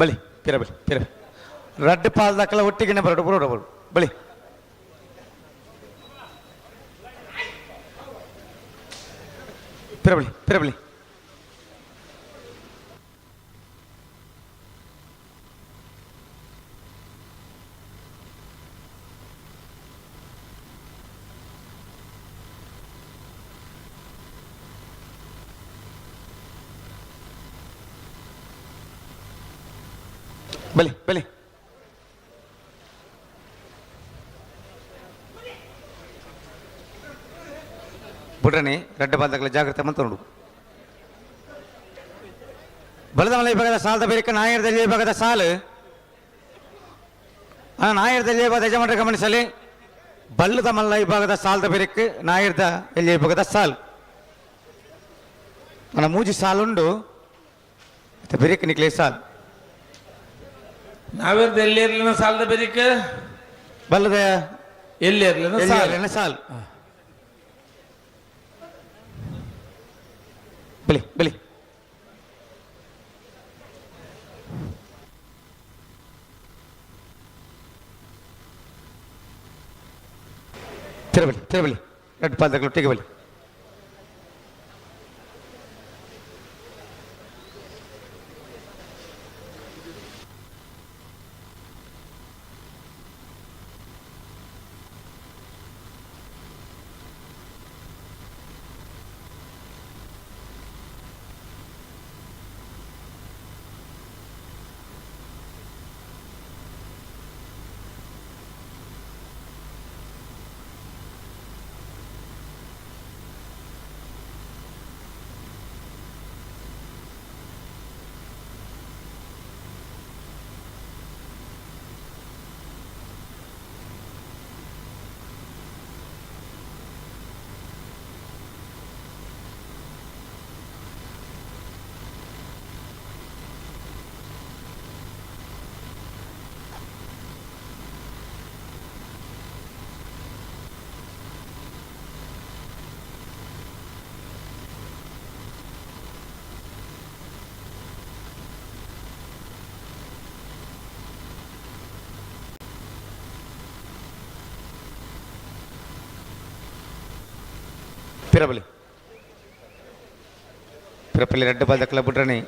ಬಲಿ ಪಿರ ಬಲಿ ಪಿರ ರಡ್ಡ್ ಪಾಲ್ ದಾಖಲ ಒಟ್ಟಿಗೆ ಬರಡು ಬರೋಡು ಬರು ಬಲಿ ಪಿರ ಬಲಿ ಪಿರ ಬಲಿ ಬಲಿ ಬಲಿ ಬುಡ್ರನಿ ರಡ್ಡ ಬಾಲ್ದಾಗಲ ಜಾಗ್ರತೆ ಮಂತೋಡು ಬಲದ ಮಲೆ ವಿಭಾಗದ ಸಾಲದ ಬೇರೆ ನಾಯರದಲ್ಲಿ ವಿಭಾಗದ ಸಾಲು ನಾಯರದಲ್ಲಿ ವಿಭಾಗದ ಯಜಮಾನರ ಗಮನಿಸಲಿ ಬಲ್ಲದ ಮಲ್ಲ ವಿಭಾಗದ ಸಾಲದ ಬೇರೆಕ್ಕೆ ನಾಯರದ ಎಲ್ಲಿ ವಿಭಾಗದ ಸಾಲು ನನ್ನ ಮೂಜಿ ಸಾಲುಂಡು ಬೇರೆಕ್ಕೆ ನಿಕ್ಲೆ ಸಾಲು ನಾವೇರ್ದ ಎಲ್ಲಿ ಇರ್ಲಿನ ಸಾಲದ ಬೇರಿಕ ಬಲ್ಲದ ಎಲ್ಲಿ ಇರ್ಲಿನ ಸಾಲ್ ಬಲಿ ಬಲಿ ತಿರಬಲಿ ತಿರಬಲಿ ಎರಡು ಪಾದಗಳು ತೆಗಬಲಿ ಪಿರಬಲಿ ಪಿರಪಲ್ಲಿ 2 ಬಾಲ್ ದಕ್ಕಲ ಬಿಟ್ರಣಿ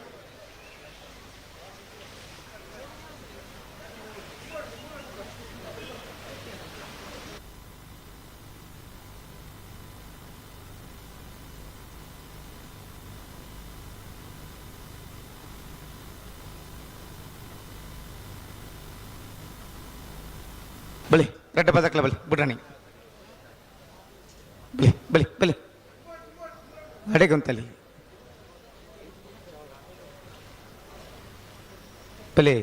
ಬಲಿ 2 ಬಾಲ್ ದಕ್ಕಲ ಬಲಿ ಬಿಟ್ರಣಿ ಬಲಿ ಬಲಿ ಬಲಿ ಅಡೆಗೊಂತಲಿ ಬಲಿ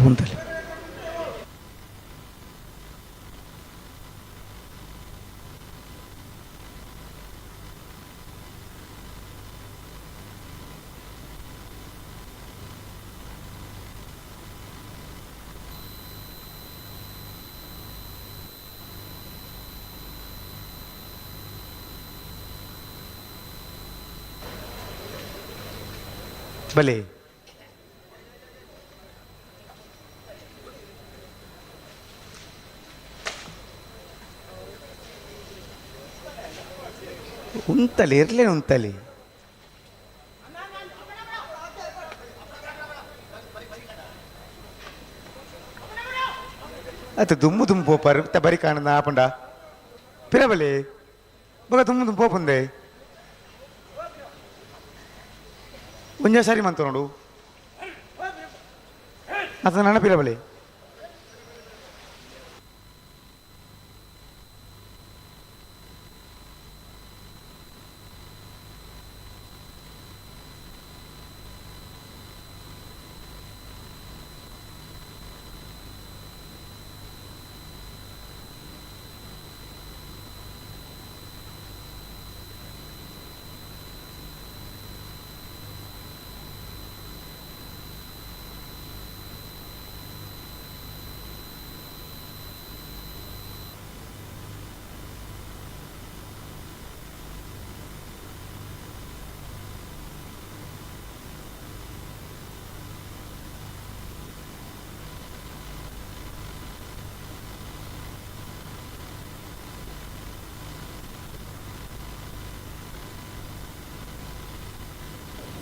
ಮುಂತಲಿ ಬಲಿ ಉಂತಲಿ ಇರ್ಲೇನು ಉಂತಲಿ ಅದು ದುಮ್ಮು ದುಮ್ಮು ಪೋಪಾರು ಬರಿ ಕಾಣದ ಆಪಂಡ ಪಿರಬಲಿ ಬಗ ದುಮ್ಮು ದುಮ್ಮು ಪೋಪುಂದೆ ಒಂಜ ಸಾರಿ ಮಂತ ನೋಡು ಅದು ನನ್ನ ಪಿರಬಲಿ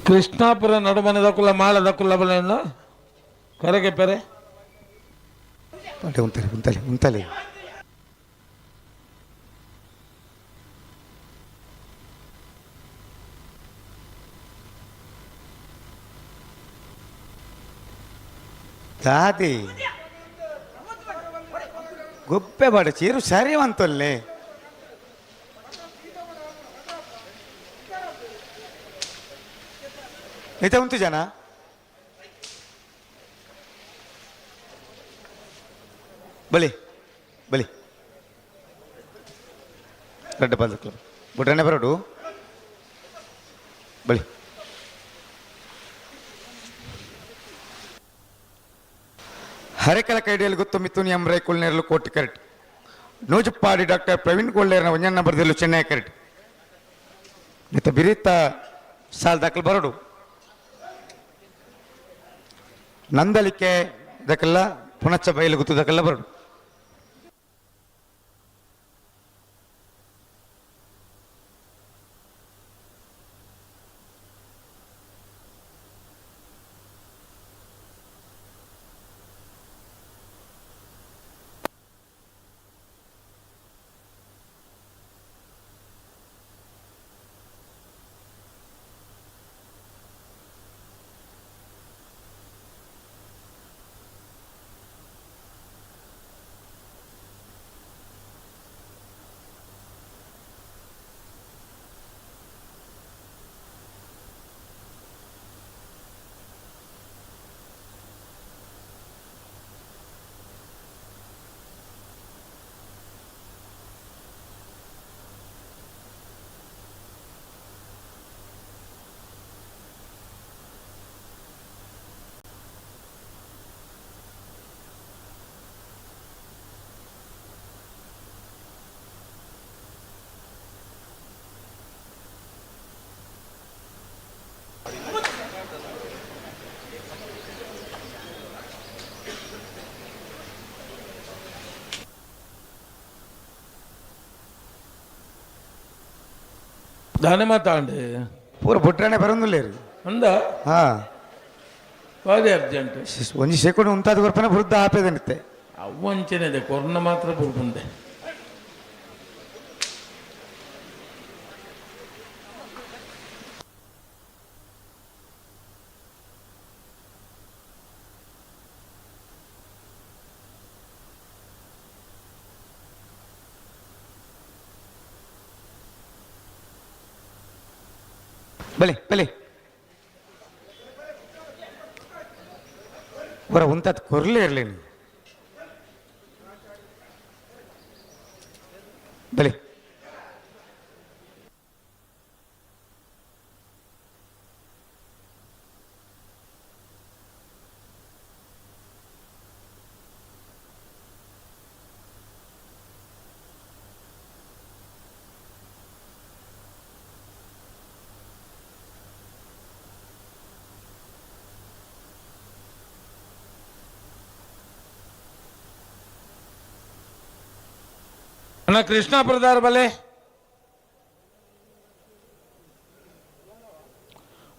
ಕೃಷ್ಣಾಪುರ ನಡುಮನೆ ದಕ್ಕುಲ್ಲ ಮಾಳ ದಕ್ಕುಲ್ಲ ಬಲೆಯನ್ನ ಕರೆಗೆ ಪೆರೆ ಉಂತಲಿ ಉಂತಲಿ ಉಂತಲಿ ದಾದಿ ಗೊಬ್ಬೆ ಬಾಡ ಚೀರು ಸರಿ ಅಂತಲ್ಲೇ అయితే ఉంటు జన ಬಲಿ ಬಲಿ 2 ಬಾಲ್ ದಕ್ಕಲ ಬಿಟ್ರನೆ ಬರೋಡು ಬಲಿ ಹರೆಕಲ ಕೈಡಿಯಲ್ಲಿ ಗೊತ್ತು ಮಿಥುನ್ ಎಂ ರೈಕುಲ್ನೇರ್ಲು ಕೋಟಿ ಕರೆಕ್ಟ್ ನೂಜುಪ್ಪಾಡಿ ಡಾಕ್ಟರ್ ಪ್ರವೀಣ್ ಗೋಲ್ಡೇರ್ನ 1 ನಂಬರ್ದಲ್ಲೂ ಚೆನ್ನೈ ಕರೆಕ್ಟ್ ಮತ್ತೆ ಬಿರಿತ ಸಾಲ್ ದಾಖಲು ಬರೋಡು ನಂದಲಿಕೆ ದಕ್ಕೆಲ್ಲ ಪುನಚ್ಚ ಬಯಲು ಗುತ್ತು ದಕ್ಕೆಲ್ಲ ಬರೋಡು ದಾನೆ ಮಾತಾಂಡೆ ಪೂರ ಬುಟ್ರನೆ ಬರೋದಿಲ್ಲ ಅಂದ ಹಾ ಬಾರಿ ಅರ್ಜೆಂಟ್ ಒಂಜಿ ಸೆಕೆಂಡ್ ಉಂತಾದ ಕೊರ್ಪನೆ ಬುದ್ಧ ಆಪೇದನಿತ್ತೆ ಅವಂಚೆನೆ ಕೊರೋನಾ ಮಾತ್ರ ಬುರ್ಬುಂದೆ ಬಲೆ ಬಲೆ ಬರ ಉಂತಾದ ಕೊರ್ಲೇ ಇರಲಿ ನೀವು ಬಲೆ ಅಣ್ಣ ಕೃಷ್ಣಾಪುರದಾರ ಬಲೆ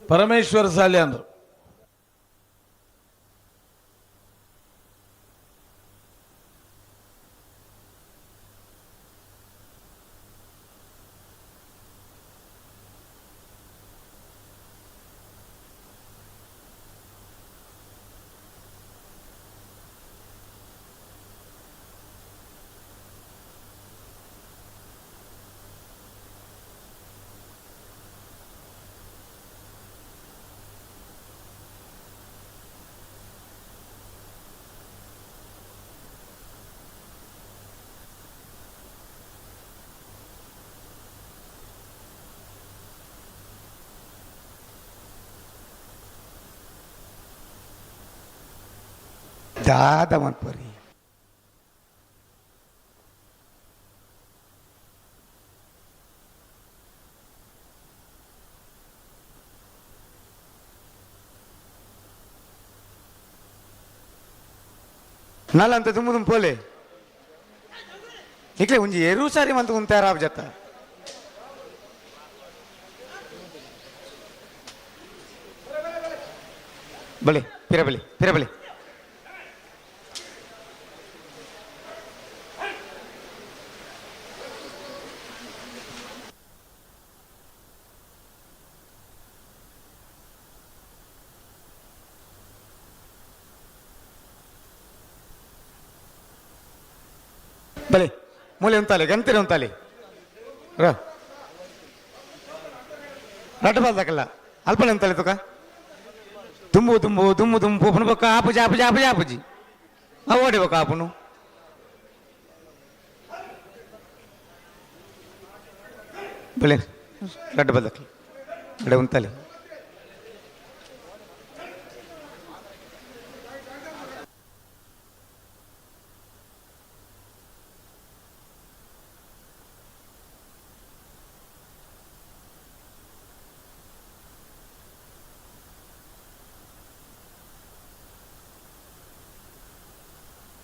ಪರಮೇಶ್ವರ ಸಾಲಿ ಅಂದ್ರು ದಾದ ಮನ್ಪರಿ ನಾಲಂತ ತುಂಬ ಪೋಲೆ ಇಕ್ಲೆ ಒಂಜಿ ಎರು ಸಾರಿ ಮಂತ ಉಂತಾರ ಜತ ಬಲೆ ಪಿರಬಲಿ ಪಿರಬಲಿ ಬಲೆ ಮೂಲೆ ಉಂತಾಲೆ ಗಂತಿರ ಉಂತಾಲೆ ರಟ್ಟ ಬಾಲ್ದಕ್ಕಲ್ಲ ಅಲ್ಪನೆ ಉಂತಾಲೆ ತುಕ ತುಂಬು ತುಂಬು ದುಮ್ಮು ದುಂಬು ಪುನ ಬೊಕ್ಕ ಆಪುಜಿ ಆಪುಜಿ ಆಪುಜಿ ಆಪುಜಿ ಓಡಿ ಬೊಕ್ಕ ಆಪುನು ಬಲೆ ರಡ್ಡ ಬಾಲ್ದಕ್ಕಲ್ಲ ಅಡೆ ಉಂತಾಲೆ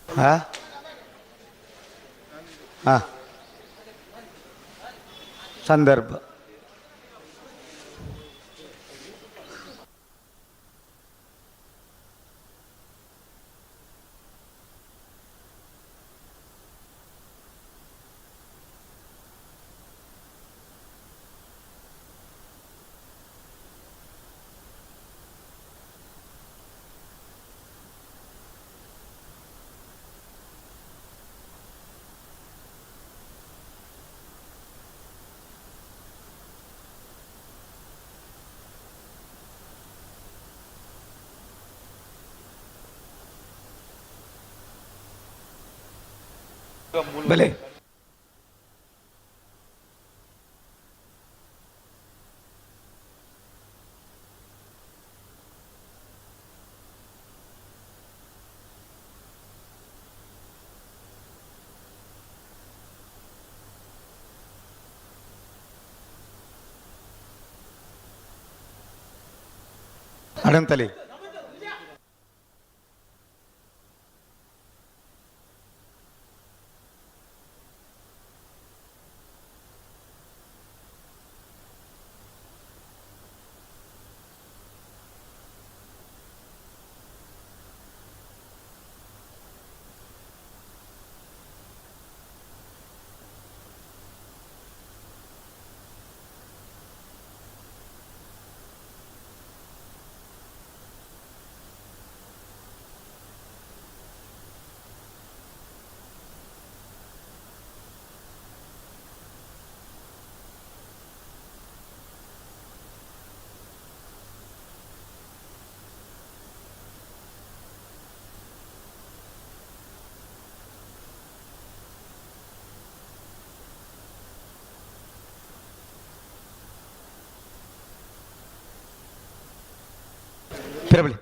ಹಾ ಹಾ ಸಂದರ್ಭ ಬಲೆ ಅಡಂತಲಿ ಪಿರಬಳಿ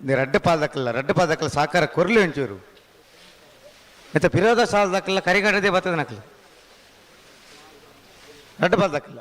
ನೀವು ರಡ್ಡು ಪಾದಕ್ಕಲ್ಲ ಸಾಕಾರ ಕೊರ್ಲಿ ಒಂಚೂರು ಮತ್ತೆ ಪಿರೋದ ಸಾಲದಕ್ಕಲ್ಲ ಕರಿಗಡದೆ ಬರ್ತದ ನಕಲು ರಡ್ಡು ಪಾದಕ್ಕಲ್ಲ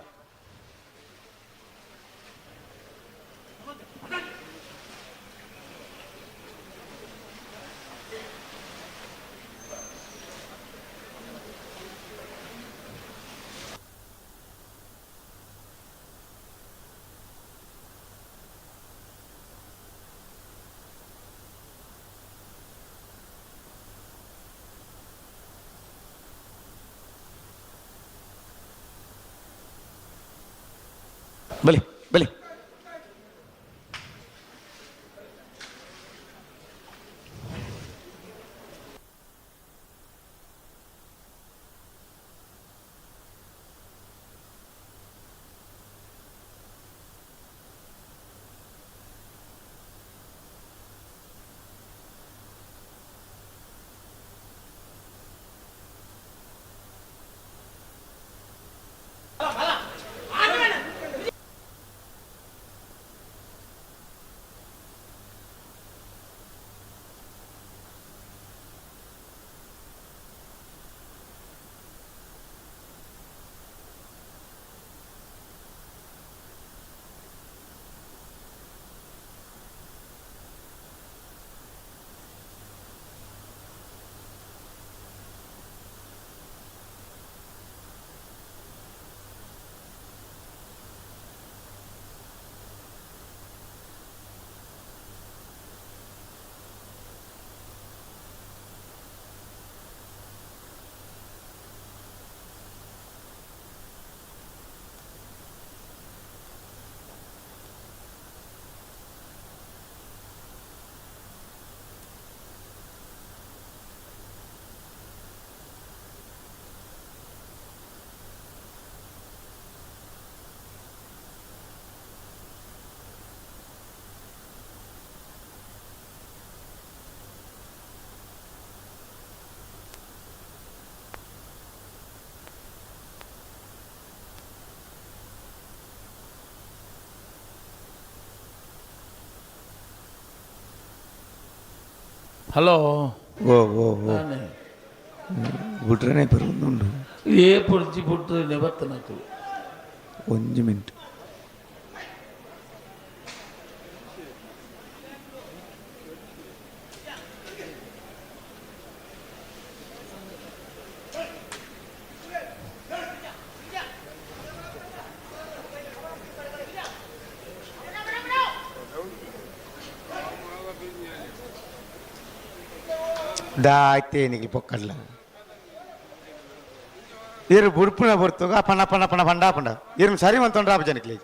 ಬಲಿ హలో ఓ ಬಿಟ್ರೆ ಬರುವುದುಂಟು ఏ పొడిచి పుట్టు నిబత్త నాకు 1 ಮಿನಿಟ್ ದಾಯ್ತೆ ನಿಗೆ ಪೊಕ್ಕಡ್ಲ ಇರು ಬುಡ್ಪುನ ಬರ್ತೋಗ ಪಣ ಪಣ ಪಣ ಪಂಡ ಪಂಡ ಇರು ಸರಿ ಮಂತೊಂಡ್ರ ಆಪ ಜನಕ್ಲಿ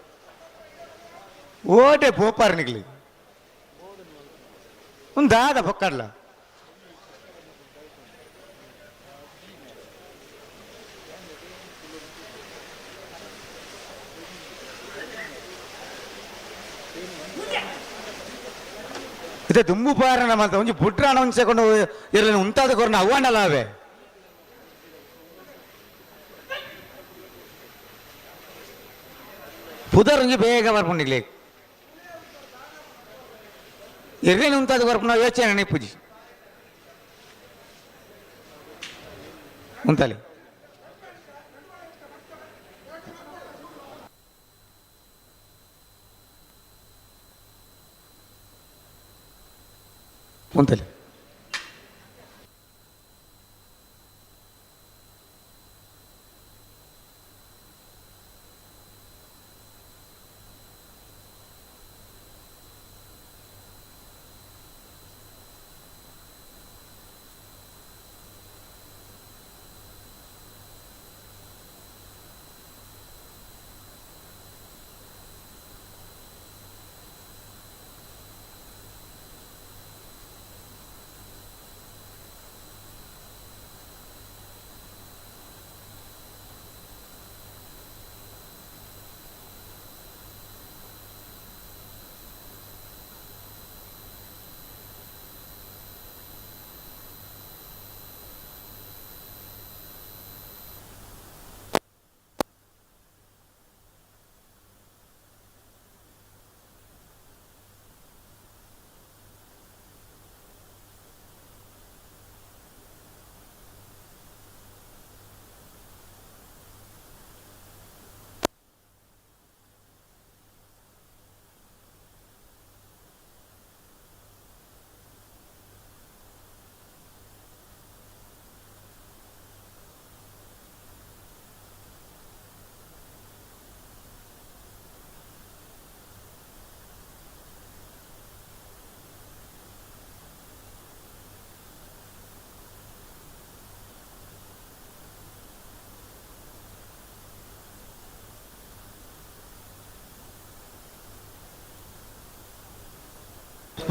ಓಟೆ ಪೋಪಾರ ನಿಗ್ಲಿ ಒಂದು ದಾದ ಪೊಕ್ಕಡ್ಲ ಇದೇ ದುಮ್ಮು ಪಾರಣ ಅಂತ ಒಂಜಿ ಪುಟ್ರಾಣ ಒಂದ್ಸಕೊಂಡು ಇರಲಿ ಉಂಟಾದ ಕೊರನ ಅವ್ವಣ್ಣಲ್ಲ ಅವೇ ಪುದರ್ ಒಂಜಿ ಬೇಗ ಬರ್ಪುಂಡಿಗ್ಲಿ ಇರ್ಲೇನು ಉಂಟಾದ ಬರ್ಪುನ ಯೋಚನೆ ನೆಪುಜಿ ಉಂಟಲಿ ಉಂಟಲಿ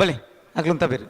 ಬಲೆ ಅಕ್ಲಂತ ಬೇರೆ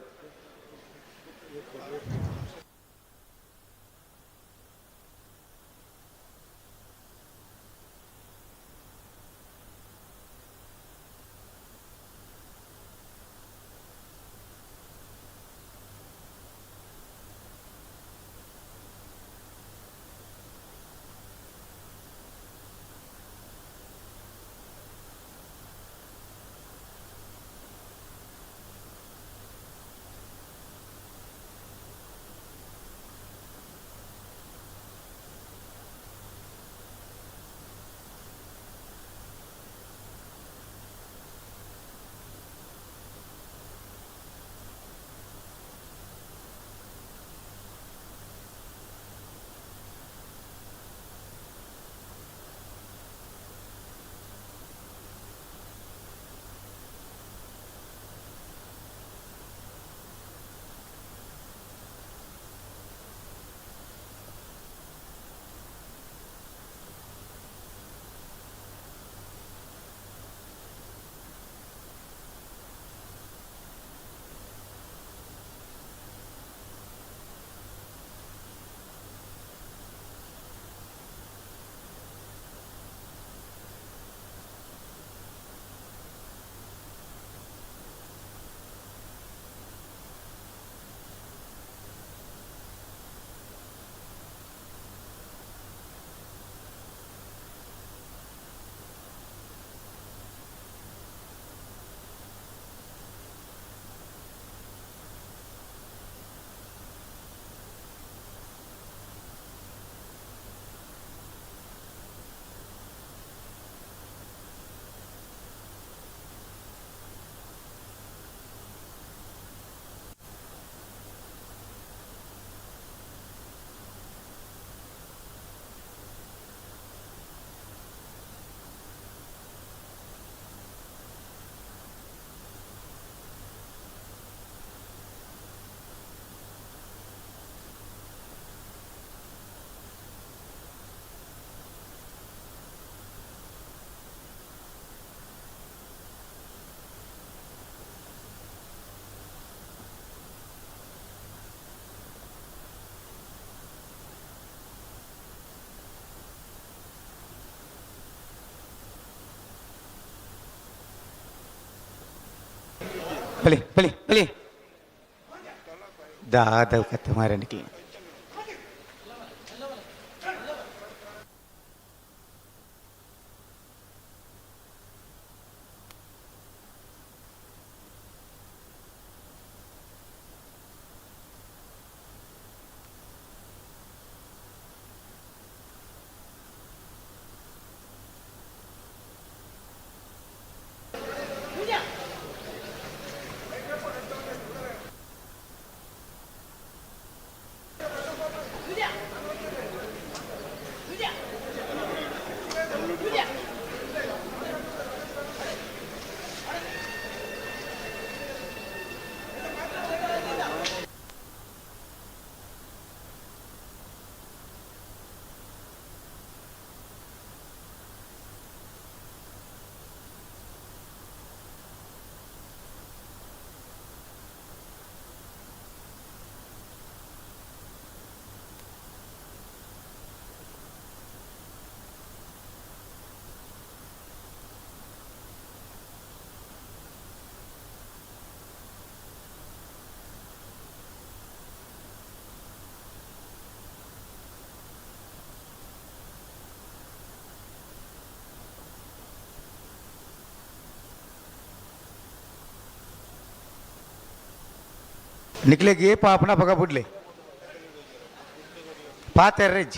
ಬಲಿ ಬಲಿ ಬಲಿ ದಾದವ್ ಕತ್ತೆ ಮಾರನಿಕೆ निकले गे पापना बघा बुडले पात रेज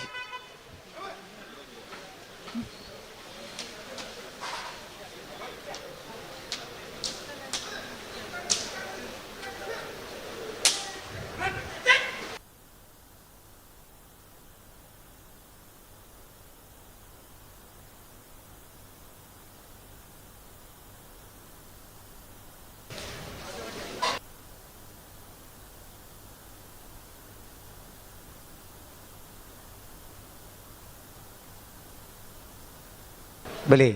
भले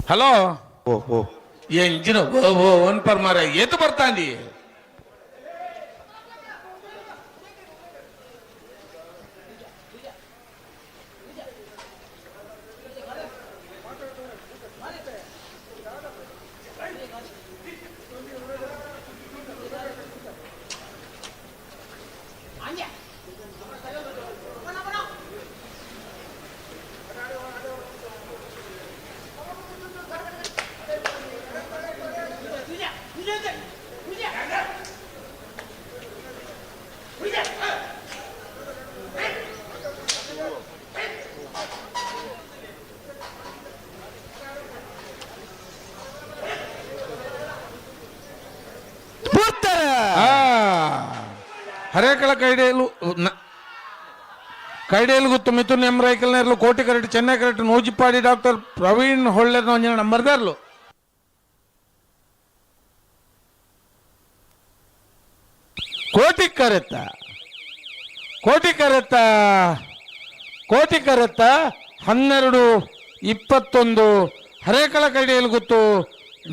ಹಲೋ ಓ ಓ ಎಂಜಿನ ಒನ್ ಪರ್ ಮಾರ ಏತು ಬರ್ತಾಂದಿ ಹರೇಕಳ ಕೈಡೇಲು ಗುತ್ತು ಮಿಥುನ್ ಎಂ ರೈಕಲ್ನೇರ್ಲು ಕೋಟಿ ಕರೆಕ್ಟ್ ಚೆನ್ನೈ ಕರೆಕ್ಟ್ ನೂಜಿಪ್ಪಾಡಿ ಡಾಕ್ಟರ್ ಪ್ರವೀಣ್ ಹೊಳ್ಳೆರ್ ಒಂಜಿನ ನಂಬರ್ದಾರ್ಲು ಕೋಟಿ ಕರೆತ್ತ 12-21 ಹರೇಕಳ ಕೈಡೇಲು ಗುತ್ತು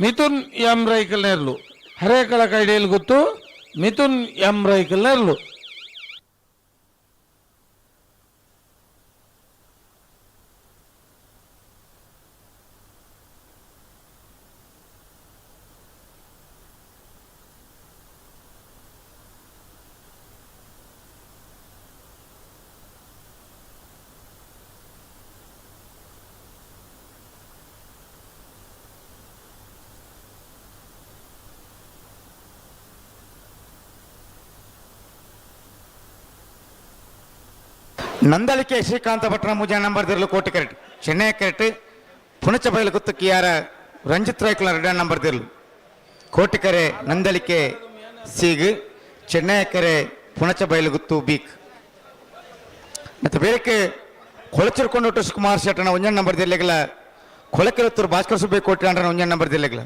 ಮಿಥುನ್ ಎಂ ರೈಕಲ್ನೇರ್ಲು ಹರೇಕಳ ಕೈಡೇಲು ಗುತ್ತು ಮಿಥುನ್ ಎಂ ರೈಕಲ್ನೇರ್ಲು ನಂದಳಿಕೆ ಶ್ರೀಕಾಂತ ಭಟ್ರ ಮುಜಾ ನಂಬರ್ ದಿರ್ಲು ಕೋಟಿ ಕರೆಕ್ಟ್ ಚೆನ್ನೈ ಕರೆಕ್ಟ್ ಪುಣಚ ಬಯಲು ಗುತ್ತು ಕಿಯಾರ ರಂಜಿತ್ ರೈಕಲ್ 2 ನಂಬರ್ ದಿರ್ಲು ಕೋಟಿ ಕರೆ ನಂದಳಿಕೆ ಸೀಗ್ ಚೆನ್ನೈ ಕರೆ ಪುಣಚ ಬಯಲು ಗುತ್ತು ಬೀಕ್ ಮತ್ತೆ ಬೇರೆಕ್ಕೆ ಕೊಳಚಿರ್ಕೊಂಡು ಕುಮಾರ್ ಶೆಟ್ಟನ 1 ನಂಬರ್ ದಿರ್ಲೆಗಲ ಕೊಳಕೆಲತ್ತೂರು ಭಾಸ್ಕರ್ ಸುಬ್ಬೆ ಕೋಟಿ ಅಂಡ್ರ 1 ನಂಬರ್ ದಿರ್ಲೆಗಲ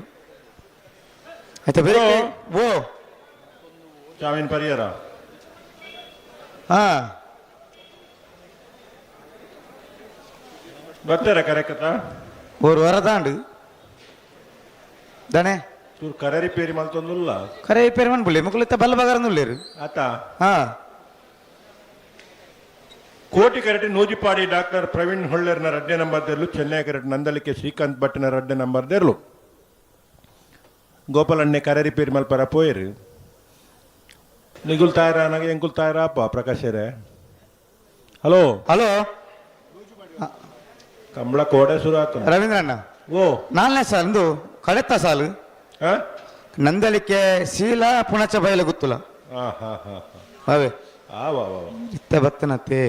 ಮತ್ತೆ ಬೇರೆ ಓ ಜಾಮೀನ್ ಪರಿಹಾರ ಹಾ ಬರ್ತಾರೆ ಕರೆಕ್ಟ ஒரு வரதாண்டு தானே ಚೂರು ಕರೆ ರಿಪೇರಿ ಮಾಡ್ತಂದಿಲ್ಲ ಕರೆ ರಿಪೇರಿ ಮಾಡ್ಬಿಡ್ಲಿ ಮಕ್ಕಳು ಬಲ್ಲ ಬಗಾರನ್ನುಳ್ಳೇರು ಆತ ಹಾ ಕೋಟಿ ಕರೆಕ್ಟ್ ನೂಜಿಪಾಡಿ ಡಾಕ್ಟರ್ ಪ್ರವೀಣ್ ಹೊಳ್ಳೆರ್ನ 2 ನಂಬರ್ ದೇರ್ಲು ಚೆನ್ನೈ ಕರೆಕ್ಟ್ ನಂದಲಿಕೆ ಶ್ರೀಕಾಂತ್ ಭಟ್ನ 2 ನಂಬರ್ ದೇರ್ಲು ಗೋಪಾಲಣ್ಣೆ ಕರೆ ರಿಪೇರಿ ಮಲ್ಪರ ಪೋಯರು ನಿಗುಲ್ ತಾಯರ ನನಗೆ ಎಂಕುಲ್ ತಾಯರಪ್ಪ ಪ್ರಕಾಶರೇ ಹಲೋ ಹಲೋ ಕಂಬಳ ಕೋಡೆ ಶುರು ಆತ ರವೀಂದ್ರ ಅಣ್ಣ ಓ 4ನೇ ಸಾಲು ಕಳೆತ್ತ ಸಾಲು ನಂದಳಿಕೆ ಶೀಲ ಪುಣಚ ಬಯಲು ಗುತ್ತುಲ ಅವೇ ಇತ್ತ ಬತ್ತನತ್ತೆ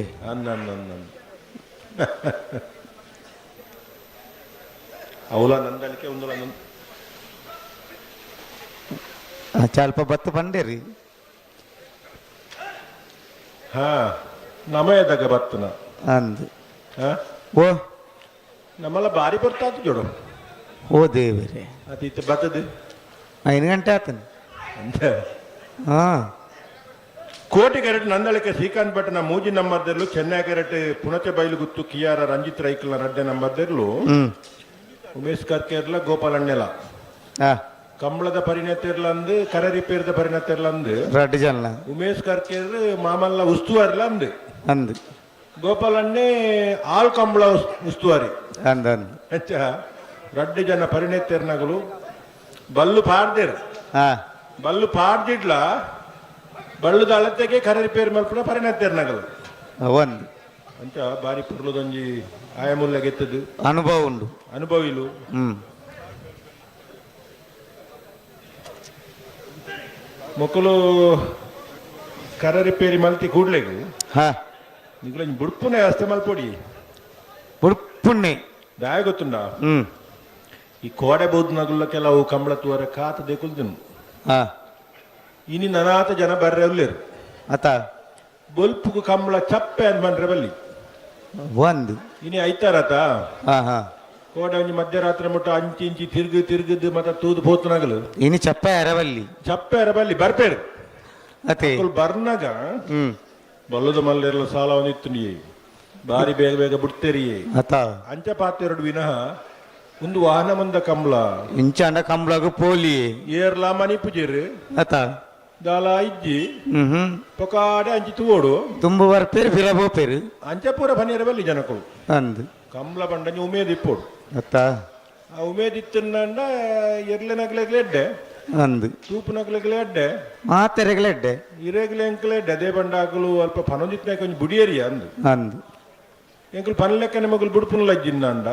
ಅವಲ ನಂದಳಿಕೆ ಒಂದು ಸ್ವಲ್ಪ ಬತ್ತ ಪಂಡೇರಿ ಹಾ ನಮಯದಾಗ ಬತ್ತನ ಅಂದು ಓ ನಮ್ಮಲ್ಲ ಬಾರಿ ಬರ್ತಾತ ಜೋಡು ಓ ದೇವರೇ ಅದಿತ್ತು ಬರ್ತದೆ 5 ಗಂಟೆ ಆತನ ಅಂತ ಹಾ ಕೋಟಿ ಕರೆಕ್ಟ್ ನಂದಳಿಕೆ ಶ್ರೀಕಾಂತ್ ಭಟ್ನ 3 ನಂಬರ್ ದೇರ್ಲು ಚೆನ್ನೈ ಕರೆಕ್ಟ್ ಪುಣಚ ಬಯಲು ಗುತ್ತು ಕಿಯಾರ ರಂಜಿತ್ ರೈಕಲ್ನ 2 ನಂಬರ್ ದೇರ್ಲು ಉಮೇಶ್ ಕರ್ಕೇರ್ಲ ಗೋಪಾಲಣ್ಣೆಲ ಕಂಬಳದ ಪರಿಣತಿರ್ಲಂದು ಕರೆ ರಿಪೇರ್ದ ಪರಿಣತಿರ್ಲಂದು ரெண்டு ஜன்ல ಉಮೇಶ್ ಕರ್ಕೇರ್ ಮಾಮಲ್ಲ ಉಸ್ತುವಾರಿಲ ಅಂದು ಅಂದು ಗೋಪಾಲಣ್ಣೆ ಆಲ್ ಕಂಬಳ ಉಸ್ತುವಾರಿ ಅಂದು ಹೆಚ್ಚ 2 ಜನ ಪರಿಣತಿರ್ನಗಳು ಬಲ್ಲು ಪಾಡ್ದೇರು ಬಲ್ಲು ಪಾಡ್ದಿಡ್ಲ ಬಳ್ಳುದ ಅಳತೆಗೆ ಕರೆ ರಿಪೇರಿ ಮಲ್ಪನ ಪರಿಣತಿರ್ನಗಳು ಒಂದು ಅಂಚ ಬಾರಿ ಪುರ್ಲದೊಂಜಿ ಆಯಮೂಲ್ಯ ಗೆತ್ತದು ಅನುಭವ ಉಂಡು ಅನುಭವಿಲು ಮಕ್ಕಳು ಕರೆ ರಿಪೇರಿ ಮಲ್ತಿ ಕೂಡ್ಲೆಗು ನಿಗ್ಲ ಬುಡ್ಪುನೆ ವ್ಯವಸ್ಥೆ ಮಲ್ಪೊಡಿ ಬುಡ್ಪುಣ್ಣೆ ದಾಯ ಗೊತ್ತುಂಡ ಈ ಕೋಡೆ ಬೌದ್ನಗುಲ್ಲ ಕೆಲವು ಕಂಬಳ ತೂವರೆ ಕಾತ ದೇಕುಲ್ದಿನು ಇನಿ ನನಾತ ಜನ ಬರ್ರೆ ಉಲ್ಲೇರು ಆತ ಬೊಲ್ಪುಗು ಕಂಬಳ ಚಪ್ಪೆ ಅಂತ ಬಂದ್ರೆ ಬಲ್ಲಿ ಒಂದು ಇನಿ ಐತಾರತ ಕೋಡೆ ಒಂಜಿ ಮಧ್ಯರಾತ್ರಿ ಮುಟ್ಟ ಅಂಚಿ ಇಂಚಿ ತಿರುಗಿದ್ದು ಮತ್ತೆ ತೂದು ಪೋತನಗಲು ಇನಿ ಚಪ್ಪೆ ಎರವಲ್ಲಿ ಚಪ್ಪೆ ಎರಬಲ್ಲಿ ಬರ್ಪೇರು ಅತೆ ಬರ್ನಾಗ ಬಲ್ಲದ ಮಲ್ಲೆಲ್ಲ ಸಾಲ ಒಂದಿತ್ತು ನೀ ಬಾರಿ ಬೇಗ ಬೇಗ ಬಿಡ್ತೇರಿ ಆತ ಅಂಚ ಪಾತೆರಡು ವಿನಃ ಒಂದು ವಾಹನ ಮಂದ ಕಂಬಳ ಇಂಚಾಂಡ ಕಂಬಳಗು ಪೋಲಿ ಏರ್ಲ ಮನಿ ಪುಜೇರು ಅತ ದಾಲ ಇಜ್ಜಿ ಪೊಕಾಡೆ ಅಂಚಿ ತೂಡು ತುಂಬು ಬರ್ಪೇರು ಫಿರ ಬೋಪೇರು ಅಂಚ ಪೂರ ಪನಿಯರ ಬಲ್ಲಿ ಜನಗಳು ಅಂದು ಕಂಬಳ ಬಂಡಂಜಿ ಉಮೇದ್ ಇಪ್ಪೋಡು ಅತ್ತ ಆ ಉಮೇದ್ ಇತ್ತಂಡ ಎರ್ಲೆ ನಗಲೆಗ್ಲೆಡ್ಡೆ ಅಂದು ತೂಪು ನಗಲೆಗ್ಲೆಡ್ಡೆ ಮಾತೆರೆಗಲೆಡ್ಡೆ ಇರೆಗ್ಲೆ ಎಂಕ್ಲೆಡ್ಡೆ ಅದೇ ಬಂಡಾಕಲು ಅಲ್ಪ ಪನೊಂದಿತ್ನಾಗ ಕೊಂಚ ಬುಡಿಯೇರಿಯ ಅಂದು ಅಂದು ಎಂಕಲ್ ಪನ್ಲೆಕ್ಕ ಮಗಲು ಬುಡುಪುನಲ ಇಜ್ಜಿನ್ನ ಅಂಡ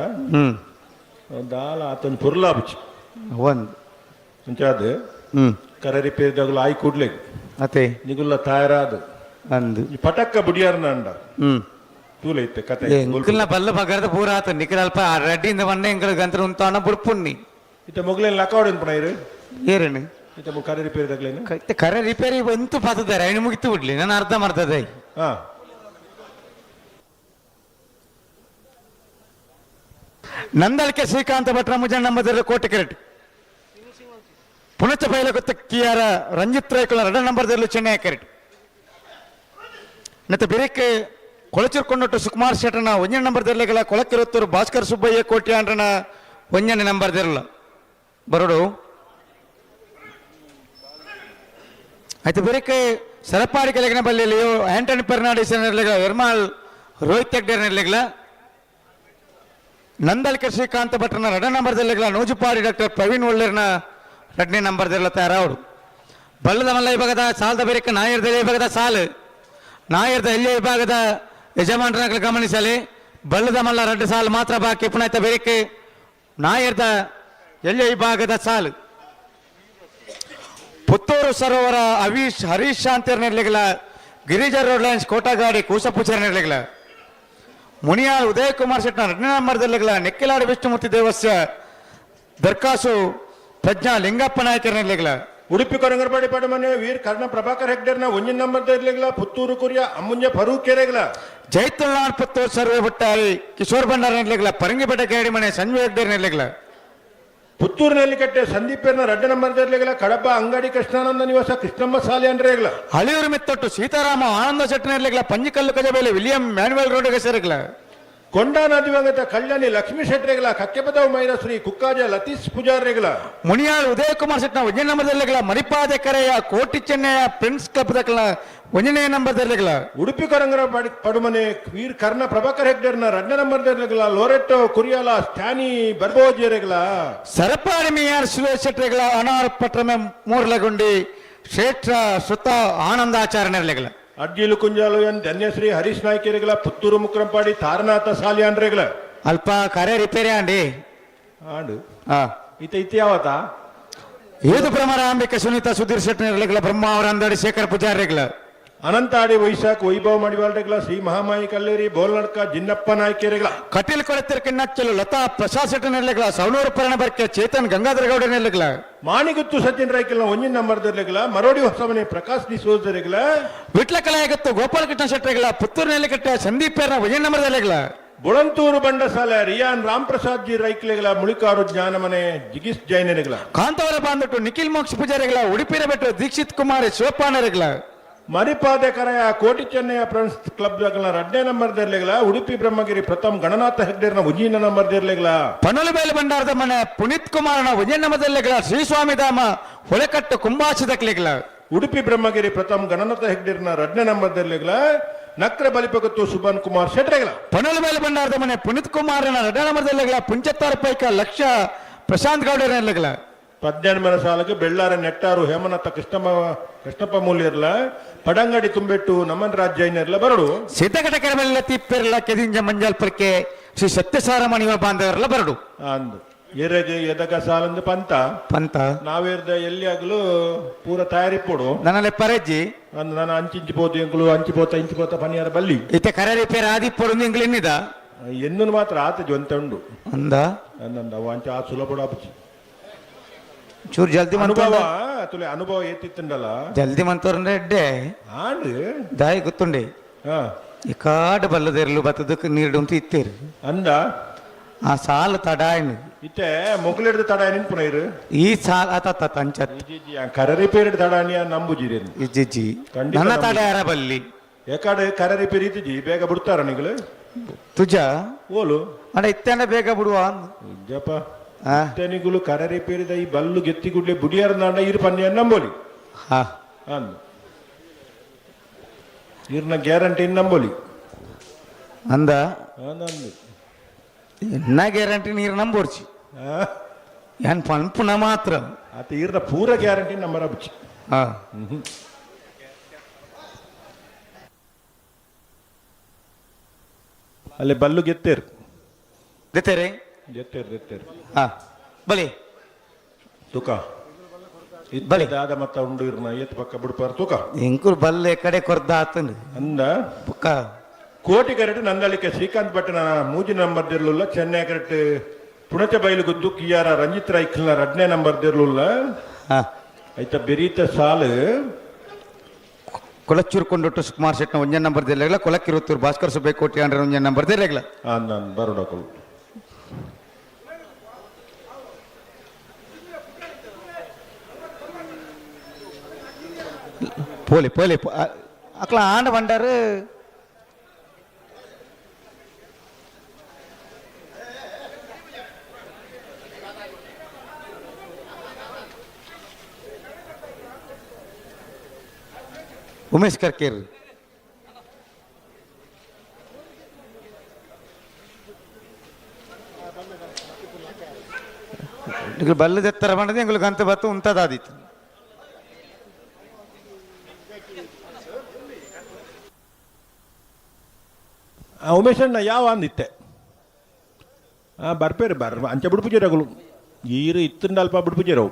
ದಾಲ ಆತನ ಪುರ್ಲಾಬುಚ್ಚಿ ಒಂದು ಅಂಚಾದ ಕರ ರಿಪೇರಿದಾಗಲು ಆಯ್ ಕೂಡ್ಲೆ ಅತೆ ನಿಗುಲ್ಲ ತಾಯರಾದ ಅಂದು ಈ ಪಟಕ್ಕ ಬುಡಿಯಾರ್ನ ಅಂಡ ತೂಲ ಇತ್ತೆ ಕತೆ ಎಂಕಲ್ನ ಬಲ್ಲ ಬಗರದ ಪೂರ ಆತ ನಿಖಿಲ್ ಅಲ್ಪ ರೆಡ್ಡಿಯಿಂದ ಬಂಡೆ ಎಂಕಲ್ ಗಂತರ ಉಂತಾನ ಬುಡ್ಪುಣ್ಣಿ ಇತ್ತ ಮೊಗಲೇನು ಲಕಾವಡೆ ಪುಣ ಇರು ಏರೇನು ಇತ್ತ ಕರ ರಿಪೇರಿದಾಗ್ಲೇನು ಕರೆ ರಿಪೇರಿ ಬಂತು ಪಾತಿದ್ದಾರೆ ಐನು ಮುಗಿತು ಬಿಡ್ಲಿ ನಾನು ಅರ್ಧ ಮಾಡ್ತದೆ ಹಾ ನಂದಲ್ಕೆ ಶ್ರೀಕಾಂತ ಭಟ್ರ ಮುಜಣ್ಣ ನಂಬರ್ ಕೋಟೆ ಕೆರೆಟ್ ಪುನಚ ಬಯಲ ಗೊತ್ತ ಕಿಯಾರ ರಂಜಿತ್ ರೈಕುಲ 2 ನಂಬರ್ದಲ್ಲೂ ಚೆನ್ನೈ ಕೆರೆಟ್ ಮತ್ತೆ ಬಿರಿಕ್ಕೆ ಕೊಳಚಿರ್ಕೊಂಡೊಟ್ಟು ಸುಕುಮಾರ್ ಶೆಟ್ಟನ 1 ನಂಬರ್ದಲ್ಲಿಗಳ ಕೊಳಕಿರುತ್ತೂರು ಭಾಸ್ಕರ್ ಸುಬ್ಬಯ್ಯ ಕೋಟ್ಯಾಂಡ್ರನ 1 ನಂಬರ್ದಿರಲ್ಲ ಬರೋಡು అయితే ಬಿರಿಕ್ಕೆ ಸರಪಾಡಿ ಕೆಳಗಿನ ಬಲ್ಲಿಯಲ್ಲಿಯೋ ಆಂಟನಿ ಫೆರ್ನಾಂಡಿಸ್ ಎರ್ಮಾಲ್ ರೋಹಿತ್ ಹೆಗ್ಡೇರ್ನಲ್ಲಿಗಳ ನಂದಲ್ಕೆ ಶ್ರೀಕಾಂತ ಭಟ್ರನ 2 ನಂಬರ್ದಲ್ಲಿಗಳ ನೂಜುಪಾಡಿ ಡಾಕ್ಟರ್ ಪ್ರವೀಣ್ ಒಳ್ಳೆರ್ನ 2 ನಂಬರ್ದಲ್ಲ ತಯಾರವರು ಬಲ್ಲದ ಮಲ್ಲ ವಿಭಾಗದ ಸಾಲದ ಬೇರೆಕ್ಕೆ ನಾಯರ್ದ ವಿಭಾಗದ ಸಾಲು ನಾಯರ್ದ ಎಲ್ಲಿ ವಿಭಾಗದ ಯಜಮಾನರನ್ನ ಗಮನಿಸಲಿ ಬಲ್ಲದ ಮಲ್ಲ 2 ಸಾಲು ಮಾತ್ರ ಬಾಕಿ ಪುನಃ ಬೇರೆಕ್ಕೆ ನಾಯರ್ದ ಎಲ್ಲಿ ವಿಭಾಗದ ಸಾಲು ಪುತ್ತೂರು ಸರೋವರ ಹರೀಶ್ ಶಾಂತಿಯರ್ ನಿರ್ಲಿಗಳ ಗಿರಿಜಾ ರೋಡ್ ಲೈನ್ಸ್ ಕೋಟಗಾಡಿ ಕೂಸಪೂಚಾರ ನಿರ್ಲಿಗಳ ಮುನಿಯಾಲ್ ಉದಯ್ ಕುಮಾರ್ ಶೆಟ್ನ 2 ನಂಬರ್ದಲ್ಲಿಗಳ ನೆಕ್ಕಿಲಾಡಿ ವಿಷ್ಣುಮೂರ್ತಿ ದೇವಸ್ಯ ದರ್ಕಾಸು ಪ್ರಜ್ಞಾ ಲಿಂಗಪ್ಪ ನಾಯಕರ ನಿರ್ಲಿಗಳ ಉಡುಪಿ ಕೊರಂಗರಪಾಡಿ ಪಡಮನೆ ವೀರ್ ಕರ್ಣ ಪ್ರಭಾಕರ್ ಹೆಗ್ಡೇರ್ನ 1 ನಂಬರ್ದಲ್ಲಿಗಳ ಪುತ್ತೂರು ಕುರಿಯ ಅಮ್ಮುಂಜ ಫರೂಕ್ ಕೆರೆಗಳ ಜೈತುಲ್ಲಾಲ್ ಪುತ್ತೂರು ಸರ್ವೆ ಬಟ್ಟಾರಿ ಕಿಶೋರ್ ಭಂಡಾರ ನಿರ್ಲಿಗಳ ಪರಂಗಿಪೇಟೆ ಕೇಡಿ ಮನೆ ಸಂಜಯ್ ಹೆಗ್ಡೇರ್ ನಿರ್ಲಿಗಳ ಪುತ್ತೂರಿನಲ್ಲಿ ಕಟ್ಟೆ ಸಂದೀಪೇರ್ನ 2 ನಂಬರ್ದಲ್ಲಿಗಳ ಕಡಪ ಅಂಗಡಿ ಕೃಷ್ಣಾನಂದ ನಿವಾಸ ಕೃಷ್ಣಮ್ಮ ಸಾಲಿ ಅಂಡ್ರೆಗಳ ಹಳಿಯೂರು ಮಿತ್ತೊಟ್ಟು ಸೀತಾರಾಮ ಆನಂದ Shetty ನಿರ್ಲಿಗಳ Panjikallu ಕಜಬೇಲೆ William manual road ಹೆಸರುಗಳ ಕೊಂಡಾನ ದಿವಂಗತ ಕಲ್ಯಾಣಿ ಲಕ್ಷ್ಮೀ ಶೆಟ್ರೆಗಳ ಕಕ್ಕೆಪದವು ಮೈರಶ್ರೀ ಕುಕ್ಕಾಜ ಲತೀಶ್ ಪೂಜಾರಿಗಳ ಮುನಿಯಾಲ್ ಉದಯ್ ಕುಮಾರ್ ಶೆಟ್ನ 1 ನಂಬರ್ದಲ್ಲಿಗಳ ಮರಿಪಾದೆ ಕರೆಯ ಕೋಟಿ ಚೆನ್ನೈಯ ಪ್ರಿನ್ಸ್ ಕ್ಲಬ್ 1 ನಂಬರ್ದಲ್ಲಿಗಳ ಉಡುಪಿ ಕೊರಂಗರಪಾಡಿ ಪಡುಮನೆ ವೀರ್ ಕರ್ಣ ಪ್ರಭಾಕರ್ ಹೆಗ್ಡೇರ್ನ 2 ನಂಬರ್ದಲ್ಲಿಗಳ ಲೋರೆಟ್ಟೋ ಕುರಿಯಾಲ ಸ್ಟ್ಯಾನಿ ಬರ್ಬೋಜಿಯರೆಗಳ ಸರಪಾಡಿ ಮಿಯಾರ್ ಸುರೇಶ್ ಶೆಟ್ರೆಗಳ ಅನಾರ್ ಪಟ್ರಮೆ ಮೂರ್ಲಗುಂಡಿ ಶ್ರೇಷ್ಠ ಸುತ್ತ ಆನಂದಾಚಾರ್ಯಗಳ ಅಡ್ಜಿಲು ಕುಂಜಾಲು ಎನ್ ಧನ್ಯಶ್ರೀ ಹರೀಶ್ ನಾಯ್ಕರಿಗಳ ಪುತ್ತೂರು ಮುಕ್ರಂಪಾಡಿ ತಾರನಾಥ ಸಾಲಿ ಅಂಡ್ರೆಗಳ ಅಲ್ಪ ಕರೆ ರಿಪೇರಿ ಅಂಡಿ ಆಡು ಇತ ಯಾವತ್ತ ಏದು ಪ್ರಮಾಣ ಅಂಬಿಕೆ ಸುನೀತಾ ಸುಧೀರ್ ಶೆಟ್ಟಿ ಬ್ರಹ್ಮ ಅವರ ಅಂದಡಿ ಶೇಖರ್ ಪೂಜಾರಿಗಳ ಅನಂತಾಡಿ ವೈಶಾಖ್ ವೈಭವ್ ಮಡಿವಾಳ್ರೆಗಳ ಶ್ರೀ ಮಹಾಮಾಯಿ ಕಲ್ಲೇರಿ ಬೋಲ್ನಡ್ಕ ಜಿನ್ನಪ್ಪ ನಾಯ್ಕರಿಗಳ ಕಟೀಲ್ ಕೊಳತಿರ್ಕೆ ನಚ್ಚಲು ಲತಾ ಪ್ರಸಾದ್ ಶೆಟ್ಟಿ ನಿರ್ಲಿಗಳ ಸವಣೂರು ಪರಣ ಬರ್ಕೆ ಚೇತನ್ ಗಂಗಾಧರ ಗೌಡ ನಿರ್ಲಿಗಳ ಮಾಣಿಗುತ್ತು ಸಚಿನ್ ರೈಕಲ್ನ 1 ನಂಬರ್ದಲ್ಲಿಗಳ ಮರೋಡಿ ಹೊಸಮನೆ ಪ್ರಕಾಶ್ ಡಿಸೋಜರಿಗಳ ವಿಟ್ಲ ಕಲಾಯಗತ್ತು ಗೋಪಾಲಕೃಷ್ಣ ಶೆಟ್ಟಿಗಳ ಪುತ್ತೂರಿನಲ್ಲಿ ಕಟ್ಟೆ ಸಂದೀಪ್ 1 ನಂಬರ್ದಲ್ಲಿಗಳ ಬುಳಂತೂರು ಬಂಡಸಾಲ ರಿಯಾನ್ ರಾಮ್ ಪ್ರಸಾದ್ ಜಿ ರೈಕ್ಲೆಗಳ ಮುಳಿಕಾರು ಜ್ಞಾನಮನೆ ಜಿಗೀಶ್ ಜೈನರಿಗಳ ಕಾಂತವರ ಬಾಂಧಟ್ಟು ನಿಖಿಲ್ ಮೋಕ್ಷ ಪೂಜಾರಿಗಳ ಉಡುಪಿರ ಬೆಟ್ಟು ದೀಕ್ಷಿತ್ ಕುಮಾರ್ ಶಿವಪಾನರಿಗಳ ಮರಿಪಾದೆ ಕರೆಯ ಕೋಟಿ ಚೆನ್ನೈಯ ಫ್ರೆಂಡ್ಸ್ ಕ್ಲಬ್ 2 ನಂಬರ್ದಲ್ಲಿಗಳ ಉಡುಪಿ ಬ್ರಹ್ಮಗಿರಿ ಪ್ರಥಮ್ ಗಣನಾಥ ಹೆಗ್ಡೇರ್ನ 1 ನಂಬರ್ದಲ್ಲಿಗಳ ಪನೋಲಿಬೇಲೆ ಭಂಡಾರದ ಮನೆ ಪುನೀತ್ ಕುಮಾರ್ನ 1 ನಂಬರ್ದಲ್ಲಿಗಳ ಶ್ರೀಸ್ವಾಮಿ ಧಾಮ ಹೊಳೆಕಟ್ಟು ಕುಂಭಾಶಿದಕ್ಲಿಗಳ ಉಡುಪಿ ಬ್ರಹ್ಮಗಿರಿ ಪ್ರಥಮ್ ಗಣನಾಥ ಹೆಗ್ಡೇರ್ನ 2 ನಂಬರ್ದಲ್ಲಿಗಳ ನಕ್ರ ಬಲಿಪಗತ್ತು ಸುಭಾನ್ ಕುಮಾರ್ ಶೆಟ್ರೆಗಳ ಪನೋಲಿಬೇಲೆ ಭಂಡಾರದ ಮನೆ ಪುನೀತ್ ಕುಮಾರ್ನ 2 ನಂಬರ್ದಲ್ಲಿಗಳ ಪುಂಚತ್ತಾರು ಪೈಕ ಲಕ್ಷ ಪ್ರಶಾಂತ್ ಗೌಡರಲ್ಲಿಗಳ 18 ಸಾಲಕ್ಕೆ ಬೆಳ್ಳಾರ ನೆಟ್ಟಾರು ಹೇಮನಾಥ ಕೃಷ್ಣಪ್ಪ ಮೂಲ್ಯರ್ಲ ಪಡಂಗಡಿ ತುಂಬೆಟ್ಟು ನಮನ್ ರಾಜ್ಯರ್ಲ ಬರಡು ಸಿದ್ದಗಟ ಕೆರೆಬೆಲ್ಲ ತಿಪ್ಪೆರಲ್ಲ ಕೆದಿಂಜ ಮಂಜಾಲ್ಪುರಕ್ಕೆ ಶ್ರೀ ಸತ್ಯಸಾರಮಣಿವ ಬಾಂಧವರೆಲ್ಲ ಬರಡು ಅಂದು ಎರೆಗೆ ಎದಗ ಸಾಲಂದು ಪಂತ ನಾವೇರ್ದ ಎಲ್ಲಿ ಆಗಲು ಪೂರ ತಯಾರಿ ಪೋಡು ನನ್ನಲ್ಲಿ ಪರಜ್ಜಿ ಅಂದು ನಾನು ಅಂಚಿಂಚಿಪೋತು ಎಂಕುಲು ಅಂಚಿಪೋತ ಪನಿಯಾರ ಬಲ್ಲಿ ಇತ್ತೆ ಕರೆ ರಿಪೇರ್ ಆದಿ ಪೊಡು ಇಂಗ್ಲಿನ್ನಿದ ಎನ್ನು ಮಾತ್ರ ಆತ ಜೊಂತ ಉಂಡು ಅಂದ ಅವ ಅಂಚ ಆ ಸುಲಭ ಚೂರು ಜಲ್ದಿ ಅನುಭವ ತುಲೆ ಅನುಭವ ಏತಿತ್ತಂಡಲ್ಲ ಜಲ್ದಿ ಮಂತವ್ರ ಎಡ್ಡೆ ಆಂಡು ದಾಯಿ ಗೊತ್ತುಂಡೆ ಈ ಕಾಡು ಬಲ್ಲದಿರಲು ಬತ್ತದಕ್ಕೆ ನೀರು ಅಂತ ಇತ್ತೇರು ಅಂದ ಆ ಸಾಲು ತಡಾಯ್ನು ಇತ್ತೆ ಮೊಗಲಿಡ್ದು ತಡಾಯ್ ಪುನ ಇರು ಈ ಸಾಲ ಆತ ತಂಚತ್ ಕರ ರಿಪೇರಿ ತಡಾಣಿಯ ನಂಬುಜಿರಿ ಇಜ್ಜಿ ನನ್ನ ತಡ ಯಾರ ಬಲ್ಲಿ ಯಾಕಡೆ ಕರ ರಿಪೇರಿ ಇತ್ತಿಜಿ ಬೇಗ ಬಿಡ್ತಾರ ನಿಗಳು ತುಜ ಓಲು ಅಣ್ಣ ಇತ್ತೇನೆ ಬೇಗ ಬಿಡುವ ಜಪ ತೆನಿಗುಲು ಕರ ರಿಪೇರಿದ ಈ ಬಲ್ಲು ಗೆತ್ತಿ ಗುಡ್ಲೆ ಬುಡಿಯಾರ ನಾಡ ಇರು ಪನ್ಯ ನಂಬೋಲಿ ಹಾ ಅಂದು ಇರ್ನ ಗ್ಯಾರಂಟಿ ನಂಬೋಲಿ ಅಂದ ಅಂದು ಎನ್ನ ಗ್ಯಾರಂಟಿ ನೀರು ನಂಬೋಡ್ಚಿ ಏನ್ ಪಂಪುನ ಮಾತ್ರ ಆತ ಇರ್ನ ಪೂರ ಗ್ಯಾರಂಟಿ ನಂಬರ ಬುಚ್ಚಿ ಹಾ ಅಲ್ಲಿ ಬಲ್ಲು ಗೆತ್ತೇರು ದೆತ್ತೇರೆ ಗೆತ್ತೇರು ಹಾ ಬಲಿ ತುಕ ಬಲಿ ದಾದ ಮತ್ತ ಉಂಡು ಇರ್ನ ಏತ್ ಪಕ್ಕ ಬಿಡ್ಪಾರ ತುಕ ಎಂಕುಲ್ ಬಲ್ಲೆ ಕಡೆ ಕೊರ್ದ ಆತಂದು ಅಂದ ಪಕ್ಕ ಕೋಟಿ ಕರೆಕ್ಟ್ ನಂದಳಿಕೆ ಶ್ರೀಕಾಂತ್ ಭಟ್ನ ಮೂಜಿ ನಂಬರ್ ದಿರ್ಲುಲ್ಲ ಚೆನ್ನೈ ಕರೆಕ್ಟ್ ಪುಣಚ ಬೈಲು ಗೊತ್ತು ಕಿಯಾರ ರಂಜಿತ್ ರೈಕ್ಲ್ನ 2ನೇ ನಂಬರ್ ದಿರ್ಲುಲ್ಲ ಹಾ ಐತ ಬೆರೀತ ಸಾಲು ಕೊಳಚೂರು ಕೊಂಡೊಟ್ಟು ಸುಕುಮಾರ್ ಶೆಟ್ನ 1 ನಂಬರ್ ದಿರ್ಲೆಗ್ಲ ಕೊಲಕ್ಕಿರುತ್ತೂರು ಭಾಸ್ಕರ್ ಸುಬ್ಬೆ ಕೋಟಿ ಅಂಡ್ರೆ 1 ನಂಬರ್ ದಿರ್ಲೆಗ್ಲ ನಾನು ಬರೋಡಕಳು போலி போலி அக்கலாம் ஆண்ட வண்டாரு உமேஷ் கர்கேர் ಬಲ್ಲು ದೆತ್ತರ ಬಂಡದೆ ಎಂಗುಲು ಗಂತ ಬತ್ತು ಉಂತದಾದಿತ್ತು ಉಮೇಶ್ ಅಣ್ಣ ಯಾವ ಅಂದಿತ್ತೆ ಬರ್ಪೇರು ಅಂಚ ಬಿಡ್ಪುಜೇರಗಳು ಈರು ಇತ್ತಿಂದ ಅಲ್ಪ ಬಿಡ್ಪುಜೇರವು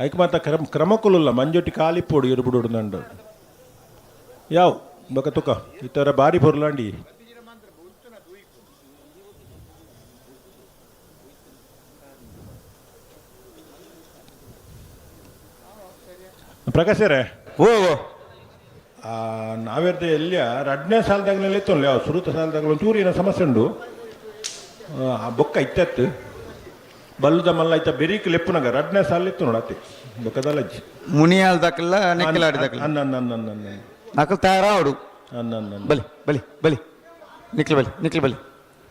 ಐಕ್ ಮಾತ ಕ್ರಮಕ್ಕಲ್ಲ ಮಂಜೊಟ್ಟಿ ಕಾಲಿಪ್ಪೋಡು ಇರು ಬಿಡೋಡು ನಂಡು ಯಾವ ಬಕ ತುಕ ಈ ಥರ ಬಾರಿ ಬೊರ್ಲಾಂಡಿ ಪ್ರಕಾಶರೇ ಓ ನಾವೇರ್ದೆ ಎಲ್ಲಿಯ 2ನೇ ಸಾಲದಾಗಲೇ ಎತ್ತೊಳ್ಳೆ ಯಾವ ಸುರುತ ಸಾಲದಾಗಲು ಚೂರಿನ ಸಮಸ್ಯೆ ಉಂಡು ಆ ಬೊಕ್ಕ ಇತ್ತತ್ತು ಬಲ್ಲುದ ಮಲ್ಲ ಐತ ಬೆರೀಕ್ ಲೆಪ್ಪುನಾಗ 2ನೇ ಸಾಲ ಇತ್ತು ನೋಡ ಅತ್ತೆ ಬೊಕ್ಕದಲ್ಲಜ್ಜಿ ಮುನಿಯಾಲ್ ದಾಕಲ್ಲ ನೆಕ್ಕಲಾಡಿ ದಾಕಲ್ಲ ಅನ್ನ ನಕಲ್ ತಯಾರಾವಡು ಅನ್ನ ಬಲಿ ಬಲಿ ಬಲಿ ನಿಕ್ಲಿ ಬಲಿ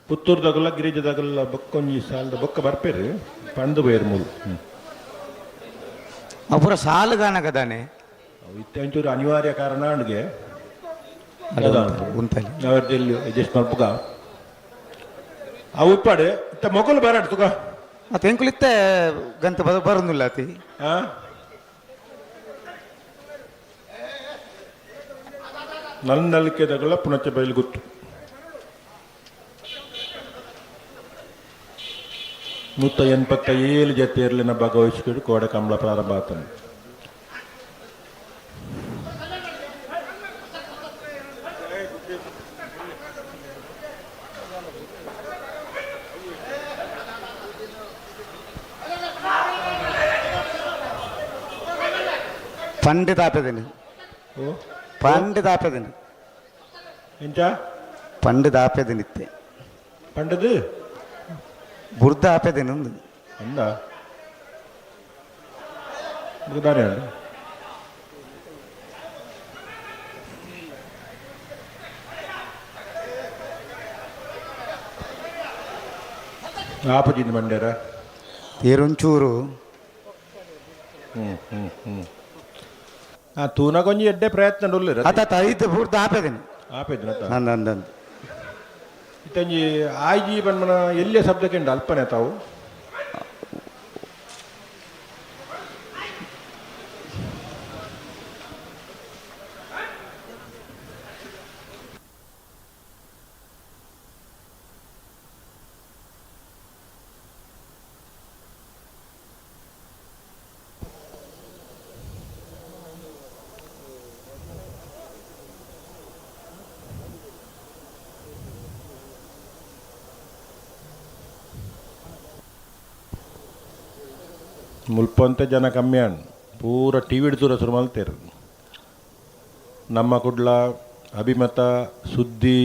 ಪುತ್ತೂರ್ದಾಗಲ್ಲ ಗಿರಿಜದಾಗಲ್ಲ ಬೊಕ್ಕೊಂಜಿ ಸಾಲದ ಬೊಕ್ಕ ಬರ್ಪೇರು ಪಂದು ಬೇರು ಮೂರು ಅಪುರ ಸಾಲುಗಾನಗದಾನೆ ಇತ್ತಂಚೂರು ಅನಿವಾರ್ಯ ಕಾರಣ ಅಣ್ಗೆ ಉಂಟಲ್ಲಿ ನಾವೆಲ್ಲಿ ಅಡ್ಜಸ್ಟ್ ಮಾಡ್ಬೇಕ ಅವು ಇಪ್ಪಾಡು ಇತ್ತ ಮೊಗಲು ಬೇರಾಡು ತುಕ ಮತ್ತೆ ಎಂಕುಲಿತ್ತೆ ಗಂತ ಬರೋದಿಲ್ಲ ಅತಿ ನಲ್ನಲ್ಕೆದಾಗಲ್ಲ ಪುಣಚ ಬಯಲು ಗೊತ್ತು 187 ಜತೆಯರ್ಲಿನ ಭಾಗವಹಿಸಿಕೊಂಡು ಕೋಡೆ ಕಂಬಳ ಪ್ರಾರಂಭ ಆಗ್ತಾನೆ ಪಂಡಿತ ಆಪೇದೇನೆ ಪಂಡಿತ ಆಪೇದೇನೆ ಎಂಚ ಪಂಡಿತ ಆಪೇದೇನಿತ್ತೆ ಪಂಡದು ಬುರ್ದ ಆಪೇದೇನೆ ಒಂದು ಅಂದ ದಾರಿ ಆಪಜಿಂದ ಮಂಡ್ಯರ ತೇರೊಂಚೂರು ತೂನ ಕೊಂಚ ಎಡ್ಡೆ ಪ್ರಯತ್ನ ಆತ ಐದು ಬುರ್ದ ಆಪೇದೇನೆ ಆಪೇದ್ನ ನಂದು ಇತ್ತಂಜಿ ಆಯ್ಜಿ ಬನ್ಮನ ಎಲ್ಲೇ ಶಬ್ದಕ್ಕೆ ಅಲ್ಪನೆ ತಾವು ಮುಲ್ಪಂತೆ ಜನ ಕಮ್ಮಿಯಾನ್ ಪೂರ ಟಿ ವಿ ಹಿಡ್ತೂರ ಶುರು ಮಲ್ತೇರು ನಮ್ಮ ಕುಡ್ಲ ಅಭಿಮತ ಸುದ್ದಿ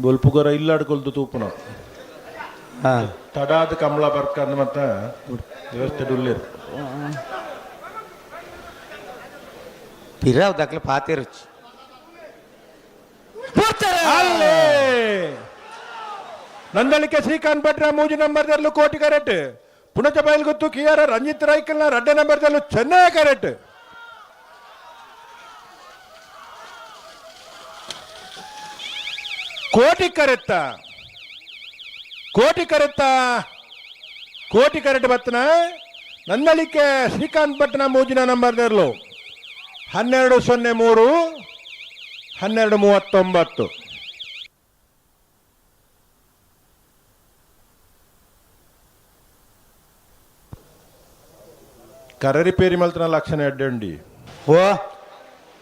ಬೊಲ್ಪುಗರ ಇಲ್ಲಾಡ್ಕೊಳ್ದು ತೂಪುನ ತಡಾದ ಕಂಬಳ ಬರ್ಕಂದು ಮತ್ತ ವ್ಯವಸ್ಥೆ ಡುಲ್ಲೇರು ಪಿರಾವ್ ದಾಖಲೆ ಪಾತಿರುಚಿ ಅಲ್ಲೇ ನಂದಳಿಕೆ ಶ್ರೀಕಾಂತ್ ಭಟ್ರ ಮೂಜಿ ನಂಬರ್ದಲ್ಲೂ ಕೋಟಿ ಕರೆಕ್ಟ್ ಪುಣಚ ಬಯಲ್ಗುತ್ತು ಕಿಯಾರ ರಂಜಿತ್ ರಾಯ್ಕಲ್ನ ರಡ್ಡೆ ನಂಬರ್ದಲ್ಲೂ ಚೆನ್ನೈ ಕರೆಕ್ಟ್ ಕೋಟಿ ಕರೆಕ್ಟ್ ಬತ್ತನ ನಂದಳಿಕೆ ಶ್ರೀಕಾಂತ್ ಭಟ್ನ ಮೂಜಿನ ನಂಬರ್ದಲ್ಲೂ 12:03 12:39 కర్ర రిపేరి మల్తున్న లక్షణ ఎడ్డండి ఓ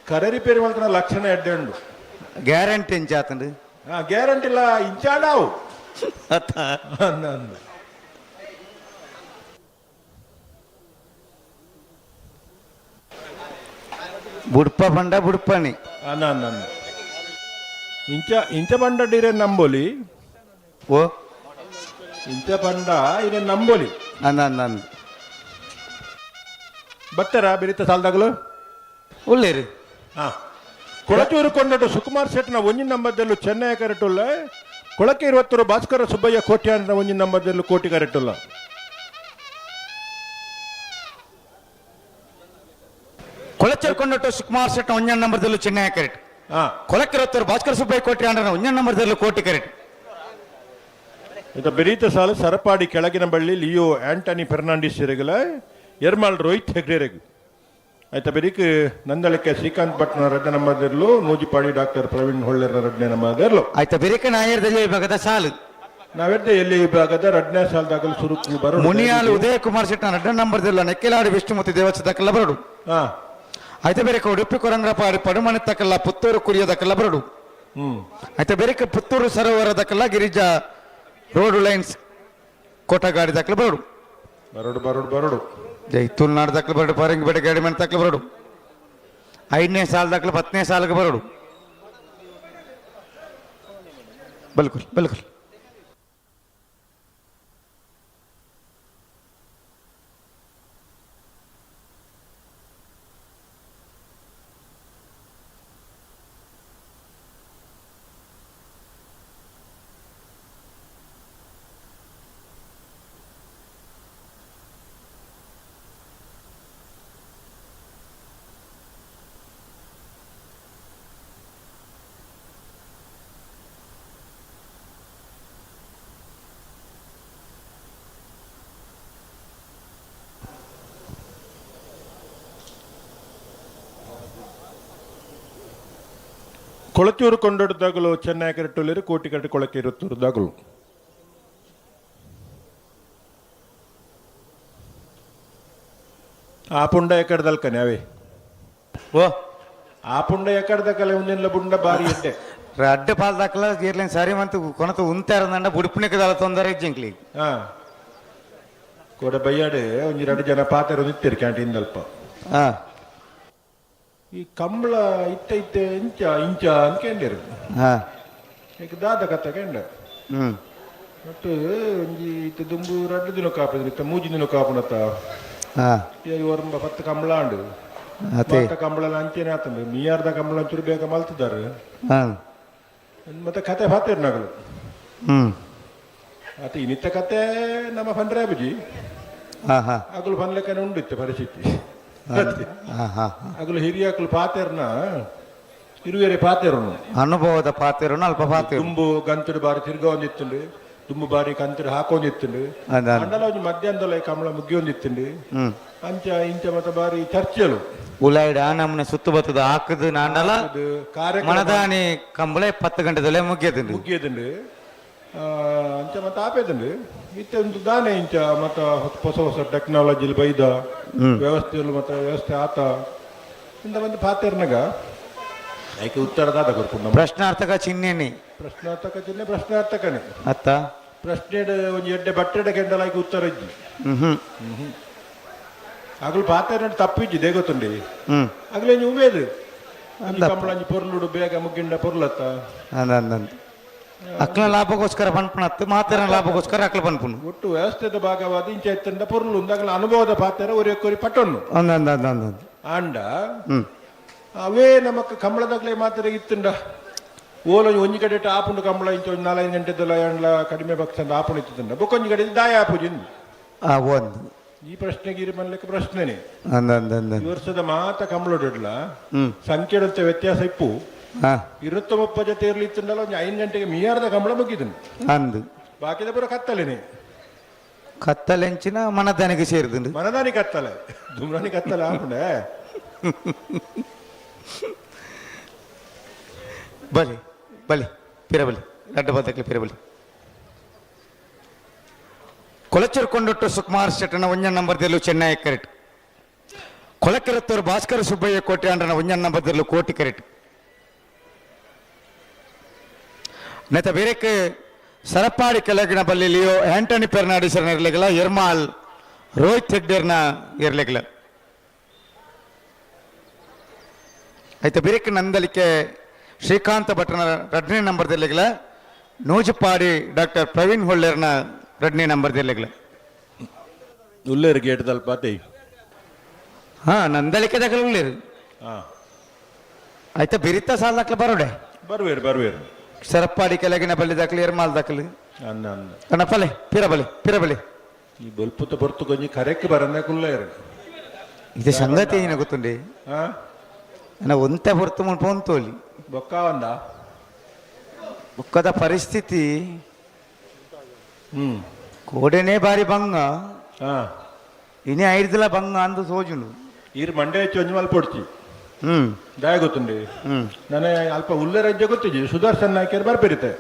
కర్ర రిపేరి మల్తున్న లక్షణ ఎడ్డండు గ్యారంటీ ఏం చేతండి గ్యారంటీలా ఇంచాడావు ಬುಡ್ಪ ಬಂಡ ಬುಡ್ಪನಿ ಅನ್ನ ಇಂಚ ಬಂಡ ಇರೇ ನಂಬೋಲಿ ಓ ಇಂಚ ಬಂಡ ಇರೇ ನಂಬೋಲಿ ಅನ್ನ ಬರ್ತಾರಾ ಬೆರೀತ ಸಾಲದಾಗಲು ಒಳ್ಳೇರಿ ಕೊಳಚೂರು ಕೊಂಡಟ್ಟು ಸುಕುಮಾರ್ ಶೆಟ್ನ ಒಂಜಿನ ನಂಬರ್ದಲ್ಲೂ ಚೆನ್ನೈ ಕರೆಕ್ಟುಲ್ಲ ಕೊಳಕೆ 20 ಭಾಸ್ಕರ ಸುಬ್ಬಯ್ಯ ಕೋಟ್ಯಾನ ಒಂಜಿನ ನಂಬರ್ದಲ್ಲೂ ಕೋಟಿ ಕರೆಕ್ಟುಲ್ಲ ಕೊಳಚೂರು ಕೊಂಡಟ್ಟು ಸುಕುಮಾರ್ ಶೆಟ್ನ ಒಂಜನ ನಂಬರ್ದಲ್ಲೂ ಚೆನ್ನೈ ಕರೆಕ್ಟ್ ಕೊಳಕೆ 20 ಭಾಸ್ಕರ ಸುಬ್ಬಯ್ಯ ಕೋಟ್ಯಾನ ಒಂಜನ ನಂಬರ್ದಲ್ಲೂ ಕೋಟಿ ಕರೆಕ್ಟ್ ಇದು ಬೆರೀತ ಸಾಲು ಸರಪಾಡಿ ಕೆಳಗಿನ ಬಳ್ಳಿ ಲಿಯೋ ಆಂಟನಿ ಫೆರ್ನಾಂಡಿಸ್ ಇರಗಲ ಎರ್ಮಾಳ್ ರೋಹಿತ್ ಹೆಗ್ಡೆರೆಗು ಆಯ್ತಾ ಬೆರೀಕ್ ನಂದಳಿಕೆ ಶ್ರೀಕಾಂತ್ ಭಟ್ನ ರಡ್ಡ ನಂಬರ್ದಲ್ಲೂ ನೂಜಿಪಾಡಿ ಡಾಕ್ಟರ್ ಪ್ರವೀಣ್ ಹೊಳ್ಳೆರ ರಡ್ನೆ ನಂಬರ್ದಲ್ಲೂ ಆಯ್ತಾ ಬೆರೀಕ ನಾಯರ್ದಲ್ಲಿ ವಿಭಾಗದ ಸಾಲು ನಾವೆದ್ದೆ ಎಲ್ಲಿ ವಿಭಾಗದ ರಡ್ನೇ ಸಾಲದಾಗಲು ಸುರುಕು ಬರೋ ಮುನಿಯಾಲು ಉದಯ ಕುಮಾರ್ ಶೆಟ್ನ ರಡ್ಡ ನಂಬರ್ದಲ್ಲ ನೆಕ್ಕೆಲಾಡಿ ವಿಷ್ಣುಮೂರ್ತಿ ದೇವಸ್ಥಾನಕ್ಕೆಲ್ಲ ಬರಡು అయితే బెరక ఉడుపి కొరంగపాడి పడుమని తక్కల పుత్తూరు కురియదక్కల బరడు అయితే బెరక పుత్తూరు సరోవర దక్కల గిరిజ రోడ్ లైన్స్ కోటగాడి దక్కల బరడు ಬರೋಡು ಜೈ ತುಲ್ನಾಡು ದಕ್ಕಲ ಬರಡು ಪರಂಗಿ ಬೆಡ ಗಾಡಿ ಮನೆ ತಕ್ಕಲ ಬರಡು 5ನೇ ಸಾಲ ದಕ್ಕಲ 10ನೇ ಸಾಲಕ್ಕೆ ಬರಡು ಬಿಲ್ಕುಲ್ ಕೊಳಚೂರು ಕೊಂಡೊಡ್ದಾಗಲು ಚೆನ್ನೈ ಕರೆಕ್ಟುಲ್ಲಿರು ಕೋಟಿ ಕರೆಕ್ಟ್ ಕೊಳಕೆ 20 ದಾಗಲು ಆ ಪುಂಡ ಎಕಡ್ದಲ್ಕನೆ ಅವೇ ಓ ಆ ಪುಂಡ ಎಕಡ್ದಕ್ಕಲೆ ಒಂದಿನ ಬುಂಡ ಬಾರಿ ಎಡ್ಡೆ ರಡ್ಡ ಪಾಲ್ ದಕ್ಕಲ ಗೀರ್ಲೇನ್ ಸಾರಿ ಮಂತು ಕೊನತ ಉಂತಾರದಂಡ ಬುಡುಪುಣಿಕದಲ್ಲ ತೊಂದರೆ ಜಿಂಕ್ಲಿ ಕೂಡ ಬಯ್ಯಾಡೆ ಒಂಜಿ 2 ಜನ ಪಾತೆರು ನಿಂತಿರು ಕ್ಯಾಂಟೀನ್ ದಲ್ಪ ಈ ಕಂಬಳ ಇತ್ತೆ ಇಂಚ ಅನ್ಕೊಂಡಿರು ಈಗ ದಾದ ಕತ್ತ ಕೆಂಡ ಒಟ್ಟು ಒಂಜಿ ಇತ್ತೆ ದುಂಬು 2 ದಿನ ಕಾಪಿದ್ರು ಇತ್ತ 3 ದಿನ ಕಾಪುನತ್ತ ಓರ್ಂಬ 10 ಕಂಬಳ ಅಂಡು ಕಂಬಳ ಅಂಚೆನೆ ಆತಂಡು ಮೀಯಾರ್ದ ಕಂಬಳ ಒಂಚೂರು ಬೇಗ ಮಲ್ತಿದ್ದಾರೆ ಮತ್ತೆ ಕತೆ ಪಾತಿರು ನಗಲು ಆತ ಇನ್ನಿತ್ತ ಕತೆ ನಮ್ಮ ಪಂಡ್ರಾಬುಜಿ ಅಗಲು ಪನ್ಲೆಕ್ಕನೆ ಉಂಡಿತ್ತು ಪರಿಸ್ಥಿತಿ ಅಗಲು ಹಿರಿಯಕಲು ಪಾತೆರ್ನ ಇರುವೆರೆ ಪಾತೆರನು ಅನುಭವದ ಪಾತೆರನು ಅಲ್ಪ ಪಾತೆರು ದುಂಬು ಗಂತುಡು ಬಾರಿ ತಿರ್ಗ ಒಂದಿತ್ತುಂಡು ದುಂಬು ಬಾರಿ ಕಂತುಡು ಹಾಕೊಂದಿತ್ತುಂಡು ಅಂಡಲ ಒಂಜಿ ಮಧ್ಯಾಹ್ನದಲ್ಲ ಕಂಬಳ ಮುಗ್ಗಿ ಒಂದಿತ್ತುಂಡು ಅಂಚ ಇಂಚ ಮತ್ತ ಬಾರಿ ಚರ್ಚಲು ಉಲಾಯ್ಡ ನಮ್ಮನೆ ಸುತ್ತು ಬತ್ತದ ಹಾಕದು ನಾಂಡಲ ಮನದಾನಿ ಕಂಬಳ 10 ಗಂಟೆದಲ್ಲೇ ಮುಗಿಯದುಂಡು ಅಂಚ ಮತ್ತೆ ಆಪೇದುಂಡು ಇತ್ತೆ ಒಂದು ದಾನೆ ಇಂಚ ಮತ್ತ ಹೊಸ ಟೆಕ್ನಾಲಜಿ ಬೈದ ವ್ಯವಸ್ಥೆಯಲ್ಲಿ ಮತ್ತೆ ವ್ಯವಸ್ಥೆ ಆತ ಇಂದ ಒಂದು ಪಾತೆರ್ನಾಗ ಐಕೆ ಉತ್ತರದಾದ ಕೊರ್ಪುಂಡು ಪ್ರಶ್ನಾರ್ಥಕ ಚಿಹ್ನೆ ಪ್ರಶ್ನಾರ್ಥಕನೆ ಅತ್ತ ಪ್ರಶ್ನೆ ಒಂದು ಎಡ್ಡೆ ಬಟ್ಟೆಡೆ ಕೆಂಡಲ ಐಕೆ ಉತ್ತರ ಇಜ್ಜಿ ಅಗಲು ಪಾತೆರ ತಪ್ಪಿಜ್ಜಿ ದೇಗೊತ್ತುಂಡಿ ಅಗಲೇ ಉಮೇದು ಕಂಬಳಂಜಿ ಪೊರ್ಲುಡು ಬೇಗ ಮುಗ್ಗಿಂಡ ಪೊರ್ಲತ್ತ ಅಕ್ಲ ಲಾಭಕ್ಕೋಸ್ಕರ ಪನ್ಪುಣತ್ತು ಮಾತೆರ ಲಾಭಕ್ಕೋಸ್ಕರ ಅಕ್ಲ ಪನ್ಪುನು ಒಟ್ಟು ವ್ಯವಸ್ಥೆದ ಭಾಗವಾದ ಇಂಚ ಎತ್ತಂಡ ಪೊರ್ಲು ಅಗಲ ಅನುಭವದ ಪಾತೆರ ಒರಿ ಪಟ್ಟೊನ್ನು ಅಂಡ ಅವೇ ನಮಕ್ ಕಂಬಳದಾಗಲೇ ಮಾತ್ರ ಇತ್ತುಂಡ ಓಲ ಒಂಜಿ ಕಡೆ ಆಪುಂಡು ಕಂಬಳ ಇಂಚ ಒಂದು 4-5 ಗಂಟೆದಲ್ಲ ಎಂಡ್ಲ ಕಡಿಮೆ ಭಕ್ತಂದ ಆಪುಂಡು ಇತ್ತಿಂಡ ಬೊಕ್ಕೊಂಜಿ ಕಡೆ ದಾಯ ಆಪುಜಿಂದು ಒಂದು ಈ ಪ್ರಶ್ನೆಗೆ ಇರು ಮನ್ಲೆಕ್ಕ ಪ್ರಶ್ನೆನೆ ಅಂದ ಈ ವರ್ಷದ ಮಾತ ಕಂಬಳೋಡಿಡ್ಲ ಸಂಖ್ಯೆಡಂತೆ ವ್ಯತ್ಯಾಸ ಇಪ್ಪು 29 ಜೊತೆ ಇರ್ಲಿ ಇತ್ತುಂಡಲ್ಲ ಒಂದು 5 ಗಂಟೆಗೆ ಮೀಯಾರದ ಕಂಬಳ ಮುಗಿದನು ಅಂದು ಬಾಕಿದ ಪುರ ಕತ್ತಲೇನೆ ಕತ್ತಲೆಂಚಿನ ಮನದಾನಿಗೆ ಸೇರಿದುಂಡು ಮನದಾನಿ ಕತ್ತಲೆ ದುಮ್ರಾನಿ ಕತ್ತಲೆ ಆಪುಂಡೆ ಬಲಿ ಬಲಿ ಪಿರಬಲಿ ರಡ್ಡ ಬದಕ್ಕೆ ಪಿರಬಲಿ ಕೊಳಚೂರು ಕೊಂಡೊಟ್ಟು ಸುಕುಮಾರ್ ಶೆಟ್ಟನ 1 ನಂಬರ್ದಲ್ಲೂ ಚೆನ್ನೈ ಕರೆಕ್ಟ್ ಕೊಳಕೆರತ್ತೂರು ಭಾಸ್ಕರ ಸುಬ್ಬಯ್ಯ ಕೋಟೆ ಅಂಡ್ರನ 1 ನಂಬರ್ದಲ್ಲೂ ಕೋಟಿ ಕರೆಕ್ಟ್ ನೆತ ಬೇರೆಕ್ಕೆ ಸರಪಾಡಿ ಕೆಳಗಿನ ಬಲ್ಲಿಲಿಯೋ ಆಂಟನಿ ಫೆರ್ನಾಂಡಿಸರ್ನ ಇರ್ಲೆಗಲ ಎರ್ಮಾಲ್ ರೋಹಿತ್ ಹೆಗ್ಡೇರ್ನ ಇರ್ಲೆಗಲ అయితే ಬೇರೆಕ್ಕೆ ನಂದಲಿಕೆ ಶ್ರೀಕಾಂತ ಭಟ್ರನ 2ನೇ ನಂಬರ್ದಲ್ಲಿಗಲ ನೂಜಪಾಡಿ ಡಾಕ್ಟರ್ ಪ್ರವೀಣ್ ಹೊಳ್ಳೆರ್ನ 2ನೇ ನಂಬರ್ದಲ್ಲಿಗಲ ಉಲ್ಲೇರು ಗೇಟ್ ತಲ್ಪಾತಿ ನಂದಲಿಕೆ ದಕ್ಕಲ ಉಳ್ಳೇರು అయితే ಬಿರಿತ ಸಾಲ ದಕ್ಕಲ ಬರೋಡೆ ಬರ್ವೇರು ಸರಪ್ಪಾಡಿ ಕೆಳಗಿನ ಬಲ್ಲಿ ದಕ್ಕಲು ಎರ್ಮಾಲ್ ದಕ್ಕಲು ಅಣ್ಣ ಪಲೆ ಪಿರಬಲಿ ಈ ಬಲ್ಪುತ್ತ ಬರ್ತು ಕೊಂಚ ಕರೆಕ್ಕೆ ಬರಂದೆ ಕುಲ್ಲೇರು ಇದು ಸಂಗತಿ ಏನ ಗೊತ್ತುಂಡಿ ಅಣ್ಣ ಒಂತೆ ಹೊರತು ಮುನ್ಪೋಂತೋಲಿ ಬೊಕ್ಕ ಒಂದ ಬುಕ್ಕದ ಪರಿಸ್ಥಿತಿ ಕೋಡೆನೇ ಬಾರಿ ಬಂಗ ಇನಿ ಐಡ್ದಲ ಬಂಗ ಅಂದು ಸೋಜುಂಡು ಈರ್ ಮಂಡೆ ಹೆಚ್ಚು ಒಂಜು ಮಲ್ಪೊಡ್ಚಿ ದಾಯ ಗೊತ್ತುಂಡಿ ನಾನೇ ಅಲ್ಪ ಉಲ್ಲೆ ರಾಜ್ಯ ಗೊತ್ತಿದ್ದಿ ಸುದರ್ಶನ್ ನಾಯ್ಕರ್ ಬರ್ಪಿರುತ್ತೆ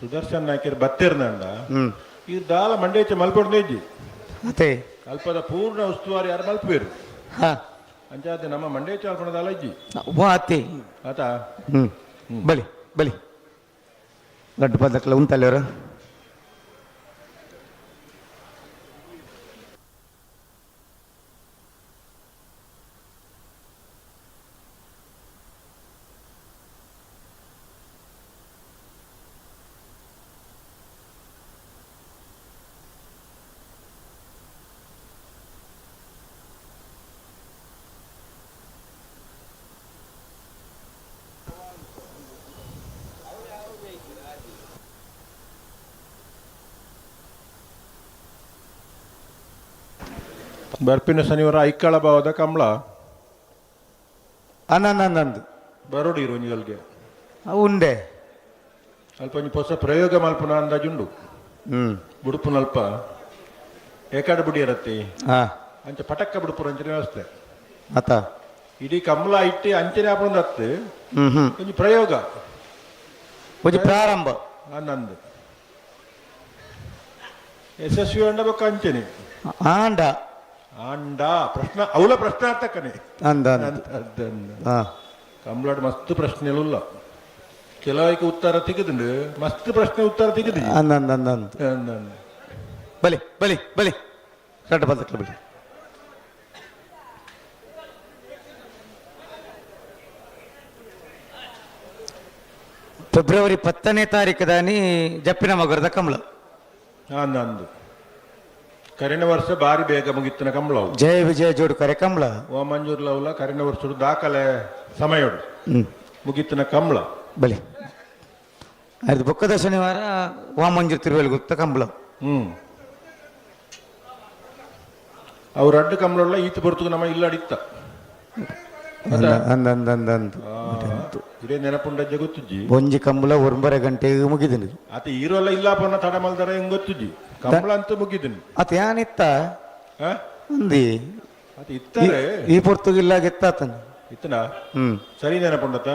ಸುದರ್ಶನ್ ನಾಯ್ಕರ್ ಬತ್ತಿರ್ನಂಡ ಈ ದಾಲ ಮಂಡೆ ಹೆಚ್ಚು ಮಲ್ಪೊಡ್ದು ಇಜ್ಜಿ ಮತ್ತೆ ಅಲ್ಪದ ಪೂರ್ಣ ಉಸ್ತುವಾರಿ ಯಾರು ಮಲ್ಪೇರು ಅಂಚಾದ ನಮ್ಮ ಮಂಡೆ ಹೆಚ್ಚು ಅಲ್ಪಣದಲ್ಲ ಇಜ್ಜಿ ಅತ್ತೆ ಆತ ಬಲಿ ಗಡ್ಡ ಪದಕ್ಕಲ ಉಂಟಲ್ಲವರ ಬರ್ಪಿನ ಶನಿವಾರ ಐಕ್ಕಳ ಭಾವದ ಕಂಬಳ ಅನ್ನಂದು ಬರೋಡಿ ರೋಂಜಿಗಲ್ಗೆ ಉಂಡೆ ಅಲ್ಪ ಒಂಜಿ ಹೊಸ ಪ್ರಯೋಗ ಮಲ್ಪನ ಅಂದಾಜುಂಡು ಬುಡುಪುನಲ್ಪ ಏಕಾಡು ಬುಡಿ ಇರತ್ತೆ ಅಂಚ ಪಟಕ್ಕ ಬುಡುಪುರ ಅಂಚನೆ ವ್ಯವಸ್ಥೆ ಆತ ಇಡೀ ಕಂಬಳ ಇಟ್ಟು ಅಂಚನೆ ಹಾಕೊಂಡು ಹತ್ತು ಒಂಜಿ ಪ್ರಯೋಗ ಒಂಜಿ ಪ್ರಾರಂಭ ಅನ್ನಂದು ಯಶಸ್ವಿ ಅಂಡ ಬೊಕ್ಕ ಅಂಚನೆ ಆಂಡ ಪ್ರಶ್ನ ಅವಳ ಪ್ರಶ್ನಾರ್ಥಕನೇ ಅಂದ ಕಂಬಳಾಡ್ ಮಸ್ತ್ ಪ್ರಶ್ನೆಲ್ಲ ಕೆಲವಕ್ಕೆ ಉತ್ತರ ತೆಗೆದುಂಡು ಮಸ್ತ್ ಪ್ರಶ್ನೆ ಉತ್ತರ ತೆಗೆದು ಬಲಿ ರಡ್ಡ ಬದಕ್ಲ ಬಲಿ ಫೆಬ್ರವರಿ 10ನೇ ತಾರೀಕದಾನಿ ಜಪ್ಪಿನ ಮಗರದ ಕಂಬಳ ಅಂದು ಕರೆನ ವರ್ಷ ಬಾರಿ ಬೇಗ ಮುಗಿತ್ತಿನ ಕಂಬಳ ಜಯ ವಿಜಯ ಜೋಡು ಕರೆ ಕಂಬಳ ಓ ಮಂಜೂರ್ಲವಲ್ಲ ಕರೆನ ವರ್ಷ ದಾಖಲೆ ಸಮಯೋಡು ಮುಗಿತ್ತಿನ ಕಂಬಳ ಬಲಿ ಅದು ಬೊಕ್ಕದ ಶನಿವಾರ ವಾಮಂಜೂರು ತಿರುವಲ್ಲಿ ಗೊತ್ತ ಕಂಬಳ ಅವ್ರು ಅಡ್ಡ ಕಂಬಳ ಈತ ಬರ್ತುಗ ನಮ್ಮ ಇಲ್ಲ ಅಡಿತ್ತ ಇದೇ ನೆನಪುಂಡಜ್ಜ ಗೊತ್ತುಜ್ಜಿ ಒಂಜಿ ಕಂಬಳ 9 ಗಂಟೆಗೆ ಮುಗಿದನು ಆತ ಈರೋಲ್ಲ ಇಲ್ಲ ಪನ್ನ ತಡ ಮಲ್ದಾರ ಹೆಂಗ್ ಗೊತ್ತುಜ್ಜಿ ಕಂಬಳ ಅಂತ ಮುಗಿದನು ಅತ ಏನಿತ್ತ ಅಂದಿ ಅತ ಇತ್ತಾರೆ ಈ ಪೊರ್ತುಗಿಲ್ಲ ಗೆತ್ತಾತನ ಇತ್ತನ ಸರಿ ನೆನಪುಂಡತ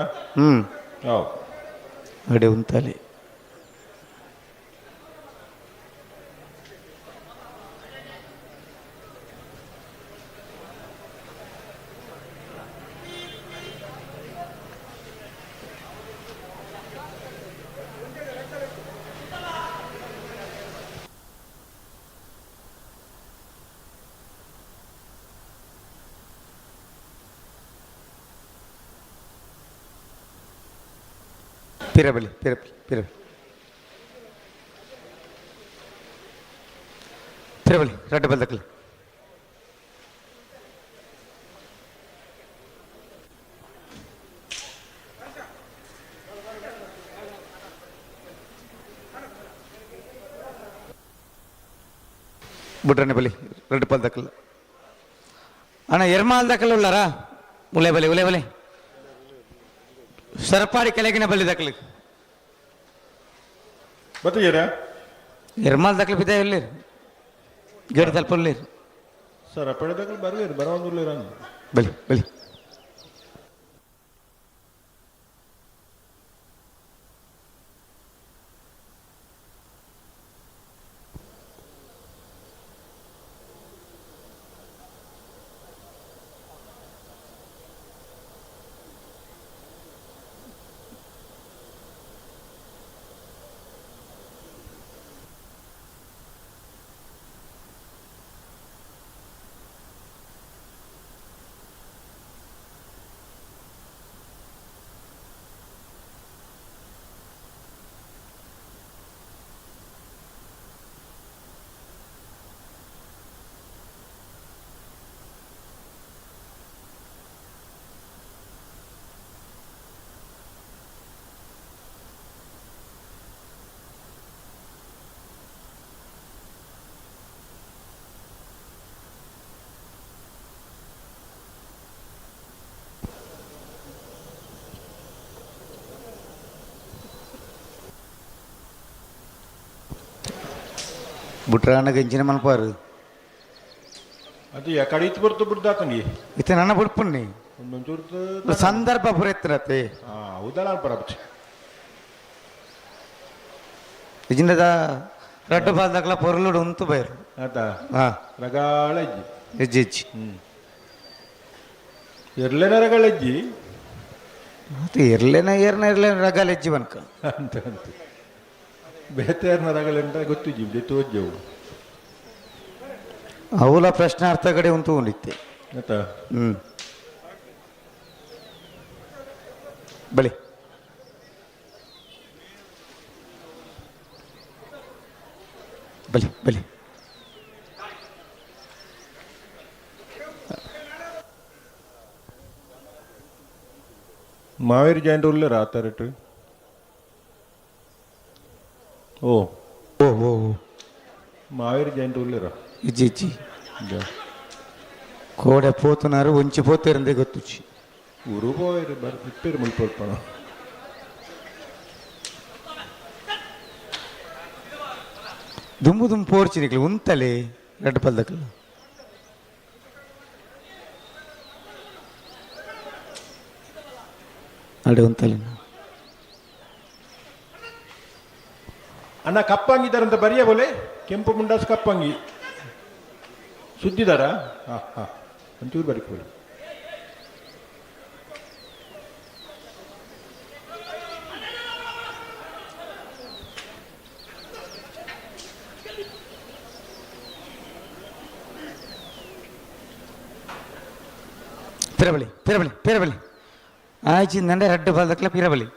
ಅಡೆ ಉಂತಲೆ ಪಿರಬಲಿ ರಡ್ಡ ಬದಕ್ಲ బుట్రని బలి రెడ్డిపల్లి దక్కలు అన్న ఎర్మాల దక్కలు ఉన్నారా ఉలేబలి ఉలేబలి సరపాడి కలిగిన బలి దక్కలు ಬತ್ತಿಗೆರಾ ఎర్మాల దక్కలు పితా వెళ్ళారు గేడు తలుపులు లేరు ಸರ್ ಅಪ್ಪಳದಾಗ ಬರಲಿರು ಬರೋದಿಲ್ಲ ಬಲಿ ಬಲಿ ಬುಟ್ರಾನ ಗಂಜಿನ ಮಲ್ಪಾರು ಅದು ಯಾಕಡೆ ಇತ್ತು ಬರ್ತು ಬಿಡ್ದಾಕಂಗಿ ಇತ್ತ ನನ್ನ ಬುಡ್ಪುಣ್ಣಿ ಒಂದೊಂಚೂರು ಸಂದರ್ಭ ಪುರೆತ್ತಿರತ್ತೆ ಹೌದಲ್ಲ ಪರಬಚ್ಚ ಇಜಿಂದ ರಡ್ಡು ಬಾಲ್ದಾಗ್ಲ ಪೊರ್ಲುಡು ಉಂತು ಬೈರು ಆತ ಹಾ ರಗಾಳ ಅಜ್ಜಿ ಹೆಜ್ಜೆ ಹೆಜ್ಜಿ ಎರ್ಲೇನ ರಗಾಳ ಅಜ್ಜಿ ಮತ್ತೆ ಇರ್ಲೇನ ರಗಾಲ ಹೆಜ್ಜಿ ಬನ್ಕ ಅಂತ ಅಂತ ಬೇತೇರ್ನ ರಗಾಳ ಅಂತ ಗೊತ್ತಿಜ್ಜಿ ತೋಜ್ಜವು ಅವಲ ಪ್ರಶ್ನಾರ್ಥ ಕಡೆ ಉಂಟು ಉಂಡಿತ್ತೆ ಆತ ಬಳಿ ಬಲಿ ಬಲಿ ಮಾವೇರಿ ಜಾಯಿಂಟ್ ಉಳ್ಳೆ ರಾತಾರಟ್ಟು ಓ ಓ ಓ మావేరి జాయింట్ ఉల్లేరా ఇచ్చి ఇచ్చి కోడ పోతున్నారు ఉంచిపోతారందే ಗೊತ್ತುಚ್ಚಿ ಊರು పోయారు ఇప్పేరు ములిపోతాను దుమ్ము దుమ్ము పోర్చి నీకు ఉంతలే రెడ్డు పల్దకలు ಅಡೆ ಉಂತಲೇ ಅಣ್ಣ ಕಪ್ಪಂಗಿದ್ದಾರಂತ ಬರಿಯ ಬೋಲೆ ಕೆಂಪು ಮುಂಡಾಸ್ ಕಪ್ಪಂಗಿ ಸುದ್ದಿದಾರಾ ಹಾಂ ಹಾಂ ಒಂಚೂರು ಬರಿಕೊಳ್ಳಿ ಪಿರಬಳಿ ಪಿರಬಳಿ ಪಿರಬಳಿ ಆಯ್ಚಿಂದಂಡೆ రెడ్డు పల్దకల ಪಿರಬಳಿ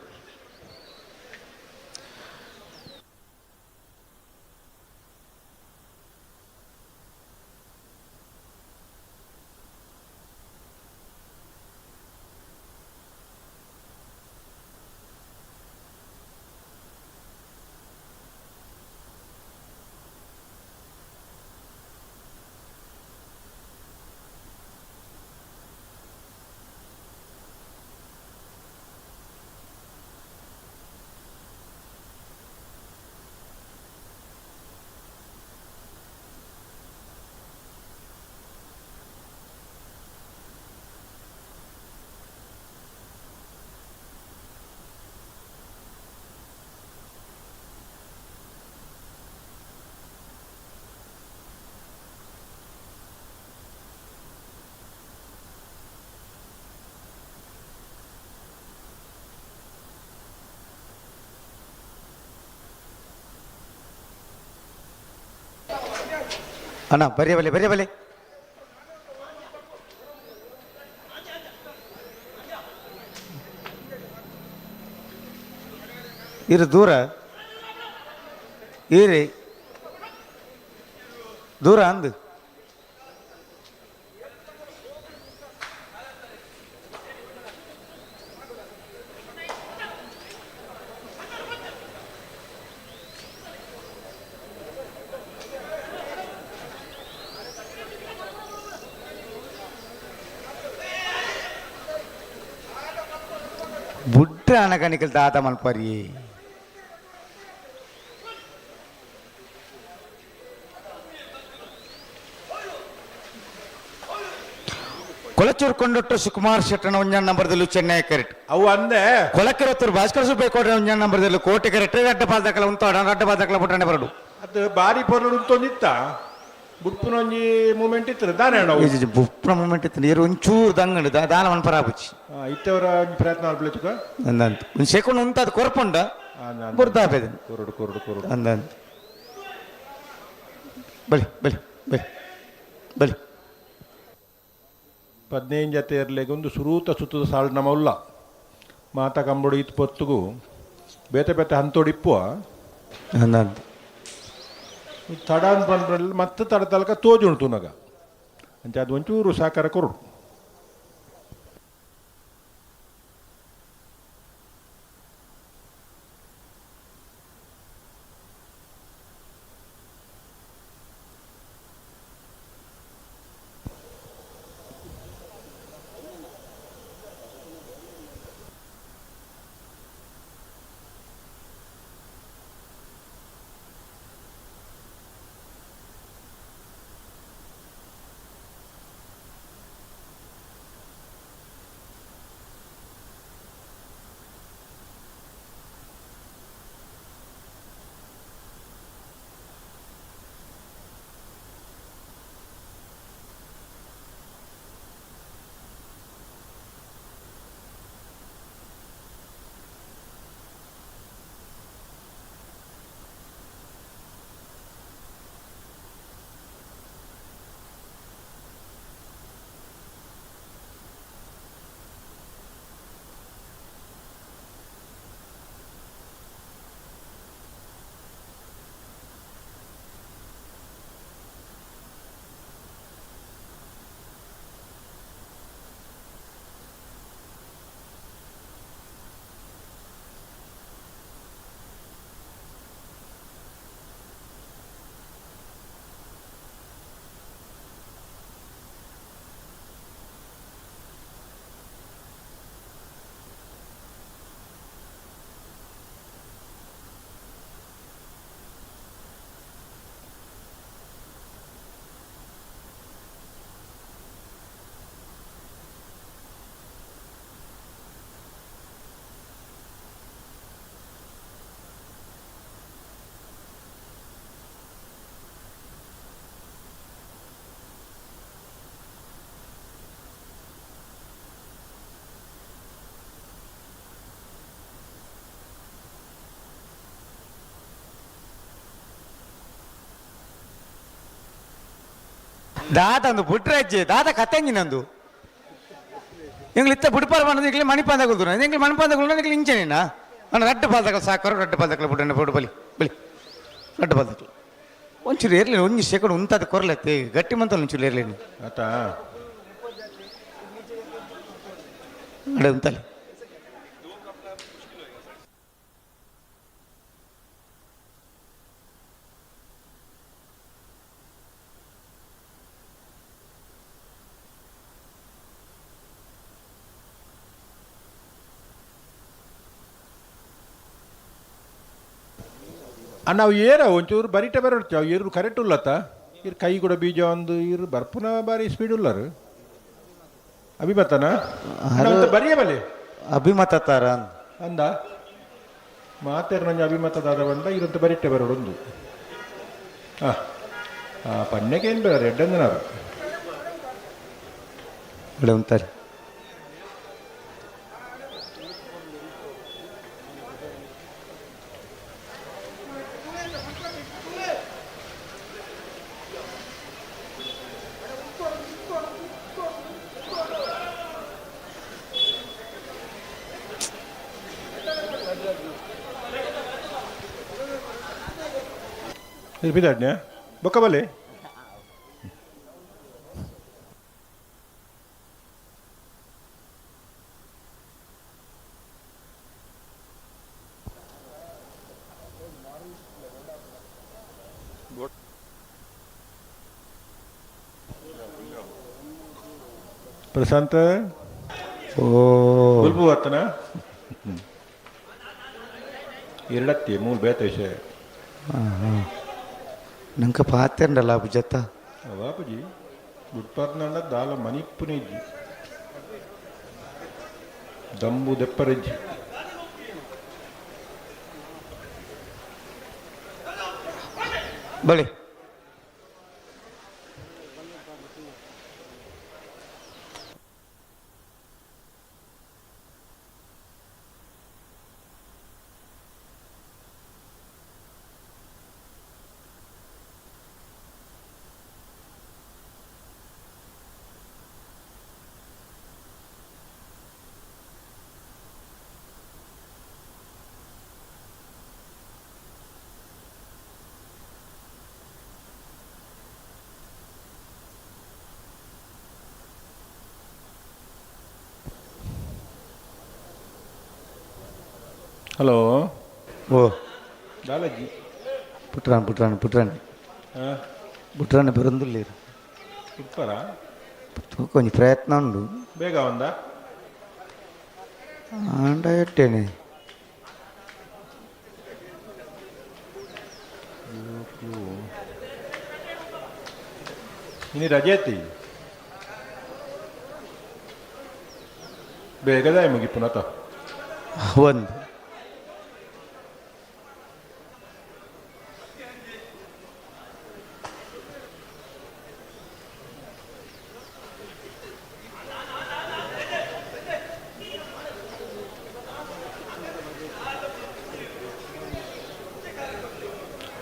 ಅಣ್ಣ ಬರೆಯಬಲೆ ಬರೆಯಬಲೆ ಇರು ದೂರ ಇರಿ ದೂರ ಅಂದು ಬುಡ್ಡ ಅಣಕಣಿಕಲ್ ದಾದ ಮಲ್ಪರಿ ಕೊಳಚೂರು ಕೊಂಡೊಟ್ಟು ಸುಕುಮಾರ್ ಶೆಟ್ಟನ ಒಂಜಾನ್ ನಂಬರ್ದಲ್ಲೂ ಚೆನ್ನೈ ಕರೆಕ್ಟ್ ಅವು ಅಂದೆ ಕೊಳಕೆರತ್ತೂರು ಭಾಸ್ಕರ ಸುಬ್ಬೇಕೋಟೆ ಒಂಜಾನ್ ನಂಬರ್ದಲ್ಲೂ ಕೋಟೆ ಕರೆಕ್ಟ್ ರಡ್ಡ ಪಾದಕಲ ಉಂತಾಡ ರಡ್ಡ ಪಾದಕಲ ಪುಟ್ಟಣೆ ಬರಡು ಅದು ಬಾರಿ ಪೊರ್ಲು ಉಂತೊಂದಿತ್ತ ಬುಡ್ಪುನ ಒಂಜಿ ಮೂಮೆಂಟ್ ಇತ್ತು ದಾನೆ ಬುಪ್ಪನ ಮೂಮೆಂಟ್ ಇತ್ತು ನೀರು ಒಂಚೂರು ದಂಗಂಡು ದಾನ ಮನ್ಪರಾಪುಚ್ಚಿ ಇತ್ತವರ ಪ್ರಯತ್ನ ಮಾಡ್ಬಿಡ್ತು ಅಂದಂತ ಒಂದು ಸೆಕೆಂಡ್ ಉಂತಾದ ಕೊರಪುಂಡ ಬುರ್ದಾಪೇದ ಕೊರಡು ಕೊರಡು ಕೊರಡು ಅಂದಂತ ಬಲಿ ಬಲಿ ಬಲಿ ಬಲಿ 15 ಜೊತೆ ಇರಲಿಕ್ಕೆ ಒಂದು ಸುರೂತ ಸುತ್ತದ ಸಾಲು ನಮ್ಮ ಉಲ್ಲ ಮಾತ ಕಂಬಡು ಇತ್ತು ಪೊತ್ತುಗು ಬೇತೆ ಬೇತೆ ಹಂತೋಡಿಪ್ಪುವ ಅಂದಂತ ತಡ ಬಂದ್ರಲ್ಲಿ ಮತ್ತೆ ತಡ ತಲಕ ತೋಜುಣ್ತು ನಗ ಅಂಚ ಅದು ಒಂಚೂರು ಸಾಕಾರ ಕೊರಡು ದಾದ ಒಂದು ಬುಟ್ರಜ್ಜೆ ದಾದ ಕತ್ತಂಗಿ ನಂದು ಎಂಗ್ಳು ಇತ್ತ ಬುಡ್ಪಾಲ ಬಂದು ಎಂಗ್ಳು ಮಣಿಪಾಂದ ಕೊಲ್ತು ಎಂಗ್ಳು ಮಣಿಪಾಂದ ಕೊಲ್ತು ಎಂಗ್ಳು ಇಂಚನೇನಾ ನಾನು ರಡ್ಡು ಪಾಲ್ದಕಲು ಸಾಕರು ರಡ್ಡು ಪಾಲ್ದಕಲು ಬುಡ್ಡ ಬುಡು ಬಲಿ ಬಲಿ ರಡ್ಡು ಪಾಲ್ದಕಲು ಒಂಚೂರು ಇರಲಿ ಒಂಜಿ ಸೆಕೆಂಡ್ ಉಂತಾದ ಕೊರಲತ್ತೆ ಗಟ್ಟಿ ಮಂತಲ್ಲ ಒಂಚೂರು ಇರಲಿ ಆತಾ ಅಡೆ ಉಂತಲ್ಲ ನಾವು ಏರ ಒಂಚೂರು ಬರಿಟ ಬರೋಡ್ತಾವ ಇರು ಕರೆಕ್ಟ್ ಉಲ್ಲತ್ತ ಇರು ಕೈ ಕೂಡ ಬೀಜ ಒಂದು ಇರು ಬರ್ಪುನ ಬಾರಿ ಸ್ಪೀಡ್ ಉಲ್ಲರು ಅಭಿಮತನ ಬರಿಯ ಬಲೆ ಅಭಿಮತ ತರ ಅಂದ ಮಾತೇರು ನಂಗೆ ಅಭಿಮತದಾದ ಬಂದ ಇರಂತ ಬರಿಟ್ಟೆ ಬರೋಡೊಂದು ಪನ್ನೆಗೆ ಏನು ಬೇಡ ರೆಡ್ಡಂದನಾರು ഇവിടെ ಉಂತಾರೆ ಬಿದ್ದಾಡ್ನ್ಯಾ ಬೊಕ್ಕ ಬಲೆ ಪ್ರಶಾಂತ ಓ ಬುಲ್ಬು ಆತನ ಎರಡತ್ತಿ ಮೂಲ ಬೇತ ವಿಷಯ ನಂಗೆ ಪಾತ್ರೆಂಡಲ್ಲ ಜತ್ತ ಬಾಪುಜಿ ಉತ್ಪಾದನೆ ದಾಲ ಮನಿಪ್ಪುನಿಜ್ಜಿ ದಂಬು ದೆಪ್ಪರಜ್ಜಿ ಬಳಿ ಹಲೋ ಓ ದಾಲಜ್ಜಿ పుట్రాన్ని బెరందులు లేరు ఉప్పరా కొంచెం ప్రయత్నం ఉండు ಬೇಗ ಒಂದಾ అంటేనే ಇನ್ನು ರಜೆ ಐತಿ ಬೇಗದ ಮುಗಿಪುನತ ಒಂದು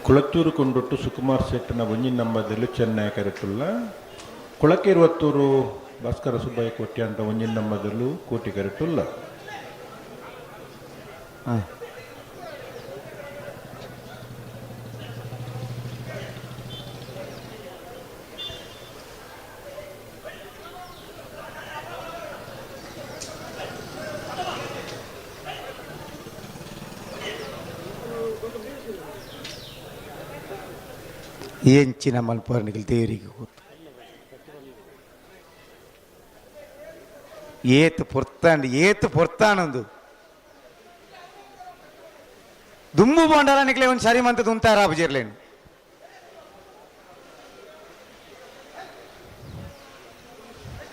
ಕುಳತ್ತೂರು ಕೊಂಡೊಟ್ಟು ಸುಕುಮಾರ್ ಶೆಟ್ಟನ ಒಂಜಿನ ನಂಬದಲ್ಲಿ ಚೆನ್ನೈ ಕರೆಟುಲ್ಲ ಕುಳಕ್ಕೆ ಭಾಸ್ಕರ ಸುಬ್ಬಯ್ಯ ಕೋಟಿ ಅಂತ ಒಂಜಿನ ನಂಬದಲ್ಲೂ ಕೋಟಿ ಕರೆಟುಲ್ಲ ಏಂಚಿನ ಮಲ್ಪರ್ನಿಗಳು ದೇವರಿಗೆ ಗೊತ್ತು ಏತು ಪೊರ್ತಾನೊಂದು ದುಂಬು ಬೋಂಡಾರನಿಕ್ಲೆ ಒಂದು ಸರಿ ಮಂತ ದುಂತಾರ ಬಜಿರ್ಲೇನು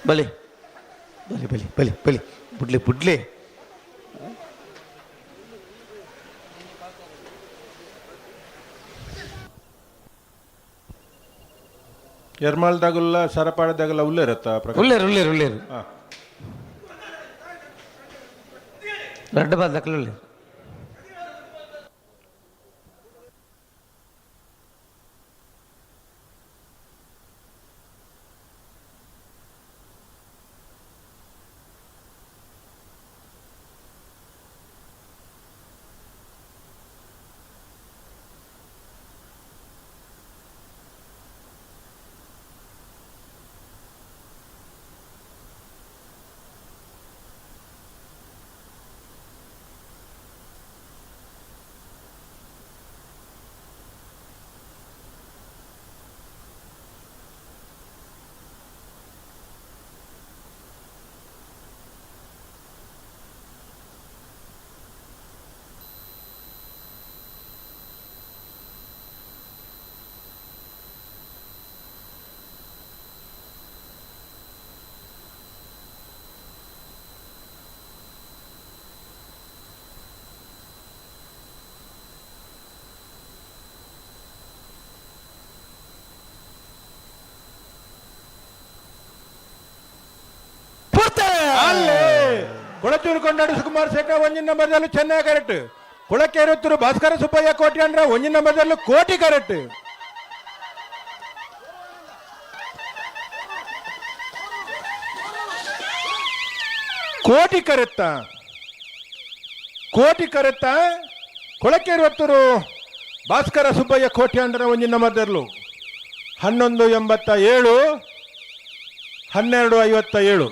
ಬಲಿ ಬಲಿ ಬಲಿ ಬಲಿ ಬಲಿ ಬುಡ್ಲೆ ಬುಡ್ಲೆ ಎರ್ಮಾಳ್ದಾಗಲ್ಲ ಸರಪಾಡದಾಗಲ್ಲ ಉಳ್ಳೇರತ್ತ ಉಳ್ಳೇರು ரெண்டு பதக்கல் இல்லை ಕುಳಚೂರು ಕೊಂಡಾಡು ಸುಕುಮಾರ್ ಶೆಟ್ಟ ಒಂಜಿನ ನಂಬರ್ದಲ್ಲೂ ಚೆನ್ನೈ ಕರೆಕ್ಟ್ ಕುಳಕ್ಕೆ ಭಾಸ್ಕರ ಸುಬ್ಬಯ್ಯ ಕೋಟಿ ಅಂದ್ರೆ ಒಂಜಿನ ನಂಬರ್ದಲ್ಲೂ ಕೋಟಿ ಕರೆಕ್ಟ್ ಕೋಟಿ ಕರೆತ್ತ ಕುಳಕ್ಕೆ ಭಾಸ್ಕರ ಸುಬ್ಬಯ್ಯ ಕೋಟಿ ಅಂದ್ರೆ ಒಂಜಿನ ನಂಬರ್ದಲ್ಲೂ 1187 1257 2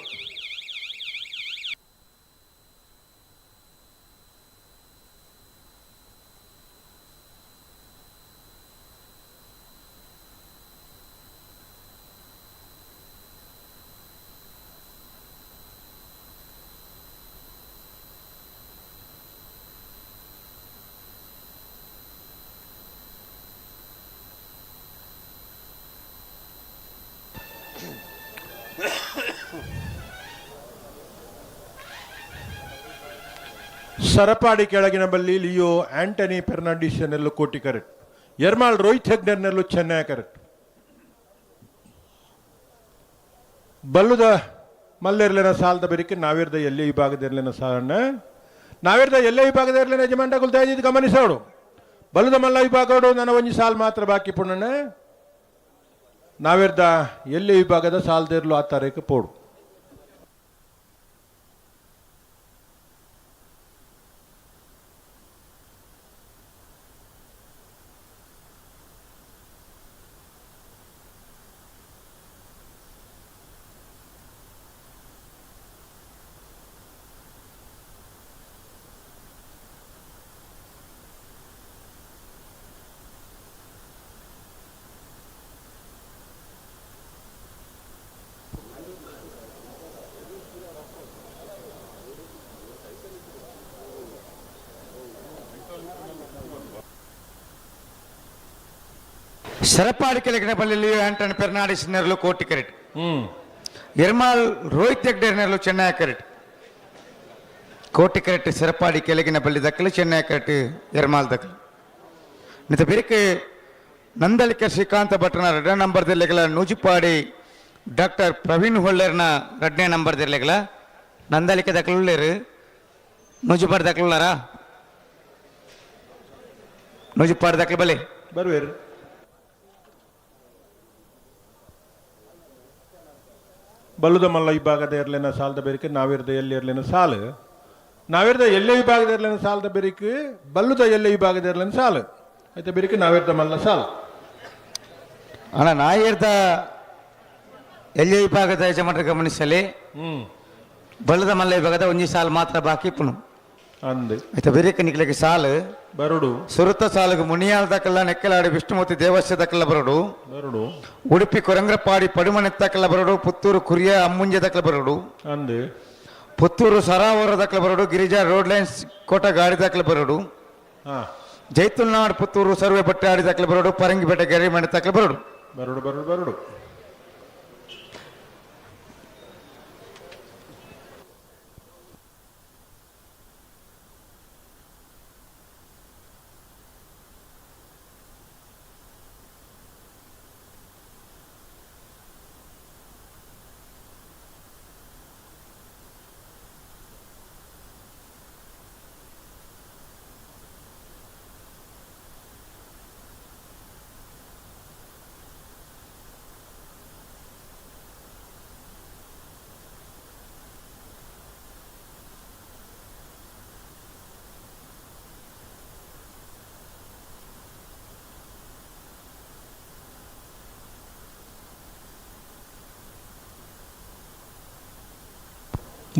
ಸರಪಾಡಿ ಕೆಳಗಿನ ಬಲ್ಲಿ ಲಿಯೋ ಆಂಟನಿ ಫೆರ್ನಾಂಡಿಸ್ ನೆಲ್ಲು ಕೋಟಿ ಕರೆಕ್ಟ್. ಎರ್ಮಾಳ್ ರೋಹಿತ್ ಹೆಗ್ಡರ್ ನೆಲ್ಲು ಚೆನ್ನೈ ಕರೆಕ್ಟ್. ಬಲ್ಲುದ ಮಲ್ಲೆರ್ಲಿನ ಸಾಲದ ಬೆರಿಕೆ ನಾವಿರ್ದ ಎಲ್ಲೇ ವಿಭಾಗದರ್ಲಿನ ಸಾಲನ್ನ ನಾವಿರ್ದ ಎಲ್ಲೇ ವಿಭಾಗದರ್ಲಿನ ಯಜಮಾಂಡಗಳು ದಯವಿಟ್ಟು ಗಮನಿಸೋಡು. ಬಲ್ಲುದ ಮಲ್ಲ ವಿಭಾಗಡು ನನ್ನ ಒಂಜಿ ಸಾಲ್ ಮಾತ್ರ ಬಾಕಿ ಪುಣ್ಣ ನಾವಿರ್ದ ಎಲ್ಲೇ ವಿಭಾಗದ ಸಾಲದಿರ್ಲು ಆ ತಾರೀಕು ಪೋಡು. ಸರಪಾಡಿ ಕೆಳಗಿನ ಬಲ್ಲಿ ಲಿಯೋ ಆಂಟನಿ ಫೆರ್ನಾಂಡಿಸ್ ನೆರಳು ಕೋಟಿ ಕರೆಕ್ಟ್. ಎರ್ಮಾಳ್ ರೋಹಿತ್ ಹೆಗ್ಡರ್ ನೆರಳು ಚೆನ್ನೈ ಕರೆಕ್ಟ್. ಕೋಟಿ ಕರೆಕ್ಟ್ ಸರಪಾಡಿ ಕೆಳಗಿನ ಬಲ್ಲಿ ದಕ್ಕಲು ಚೆನ್ನೈ ಕರೆಕ್ಟ್ ಎರ್ಮಾಳ್ ದಕ್ಕಲು. ನಿತ ಬಿರಿಕೆ ನಂದಲಿಕೆ ಶ್ರೀಕಾಂತ ಭಟ್ನ 2 ನಂಬರ್ ದಿರ್ಲೆಗಳ ನೂಜಿಪಾಡಿ ಡಾಕ್ಟರ್ ಪ್ರವೀಣ್ ಹೊಳ್ಳೆರ್ನ 2ನೇ ನಂಬರ್ ದಿರ್ಲೆಗಳ ನಂದಲಿಕೆ ದಕ್ಕಲು ನೂಜಿಪಾಡಿ ದಕ್ಕಲಾರಾ ನೂಜಿಪಾಡಿ ದಕ್ಕಲು ಬಲೆ ಬರುವೇರು. ಬಲ್ಲುದ ಮಲ್ಲ ವಿಭಾಗದ ಇರ್ಲಿನ ಸಾಲದ ಬೆರಿಕೆ ನಾವಿರ್ದ ಎಲ್ಲಿ ಇರ್ಲಿನ ಸಾಲು ನಾವಿರ್ದ ಎಲ್ಲೇ ವಿಭಾಗದ ಇರ್ಲಿನ ಸಾಲದ ಬೆರಿಕೆ ಬಲ್ಲುದ ಎಲ್ಲೇ ವಿಭಾಗದ ಇರ್ಲಿನ ಸಾಲು ಆಯ್ತಾ ಬೆರಿಕೆ ನಾವಿರ್ದ ಮಲ್ಲ ಸಾಲು. ಅಣ್ಣ ನಾಯಿರ್ದ ಎಲ್ಲಿ ವಿಭಾಗದ ಯಜಮಾನರು ಗಮನಿಸಲಿ. ಬಲ್ಲದ ಮಲ್ಲ ವಿಭಾಗದ ಒಂಜಿ ಸಾಲು ಮಾತ್ರ ಬಾಕಿ ಪುಣು ಅಂದು ಆಯ್ತಾ ಬೆರಿಕೆ ನಿಕ್ಲಿಕ್ಕೆ ಸಾಲು ಬರುಡು. ಸುರುತ ಸಾಲಿಗೆ ಮುನಿಯಾಲ್ ದಕ್ಕಲ್ಲ ನೆಕ್ಕಲಾಡಿ ವಿಷ್ಣುಮೂರ್ತಿ ದೇವಸ್ಯ ದಕ್ಕಲ್ಲ ಬರೋಡು. ಬರುಡು ಉಡುಪಿ ಕೊರಂಗ್ರಪಾಡಿ ಪಡುಮನೆ ದಕ್ಕಲ್ಲ ಬರೋಡು. ಪುತ್ತೂರು ಕುರಿಯ ಅಮ್ಮುಂಜೆ ದಕ್ಕಲ ಬರೋಡು. ಅಂದು ಪುತ್ತೂರು ಸರಾವರ ದಕ್ಕಲ ಬರೋಡು. ಗಿರಿಜಾ ರೋಡ್ ಲೈನ್ಸ್ ಕೋಟ ಗಾಡಿ ದಕ್ಕಲ ಬರೋಡು. ಜೈತುಲ್ನಾಡ್ ಪುತ್ತೂರು ಸರ್ವೆ ಬಟ್ಟೆ ಆಡಿ ದಕ್ಕಲ ಬರೋಡು. ಪರಂಗಿಪೇಟೆ ಗರಿಮನೆ ದಕ್ಕಲ ಬರೋಡು. ಬರುಡು ಬರುಡು ಬರುಡು.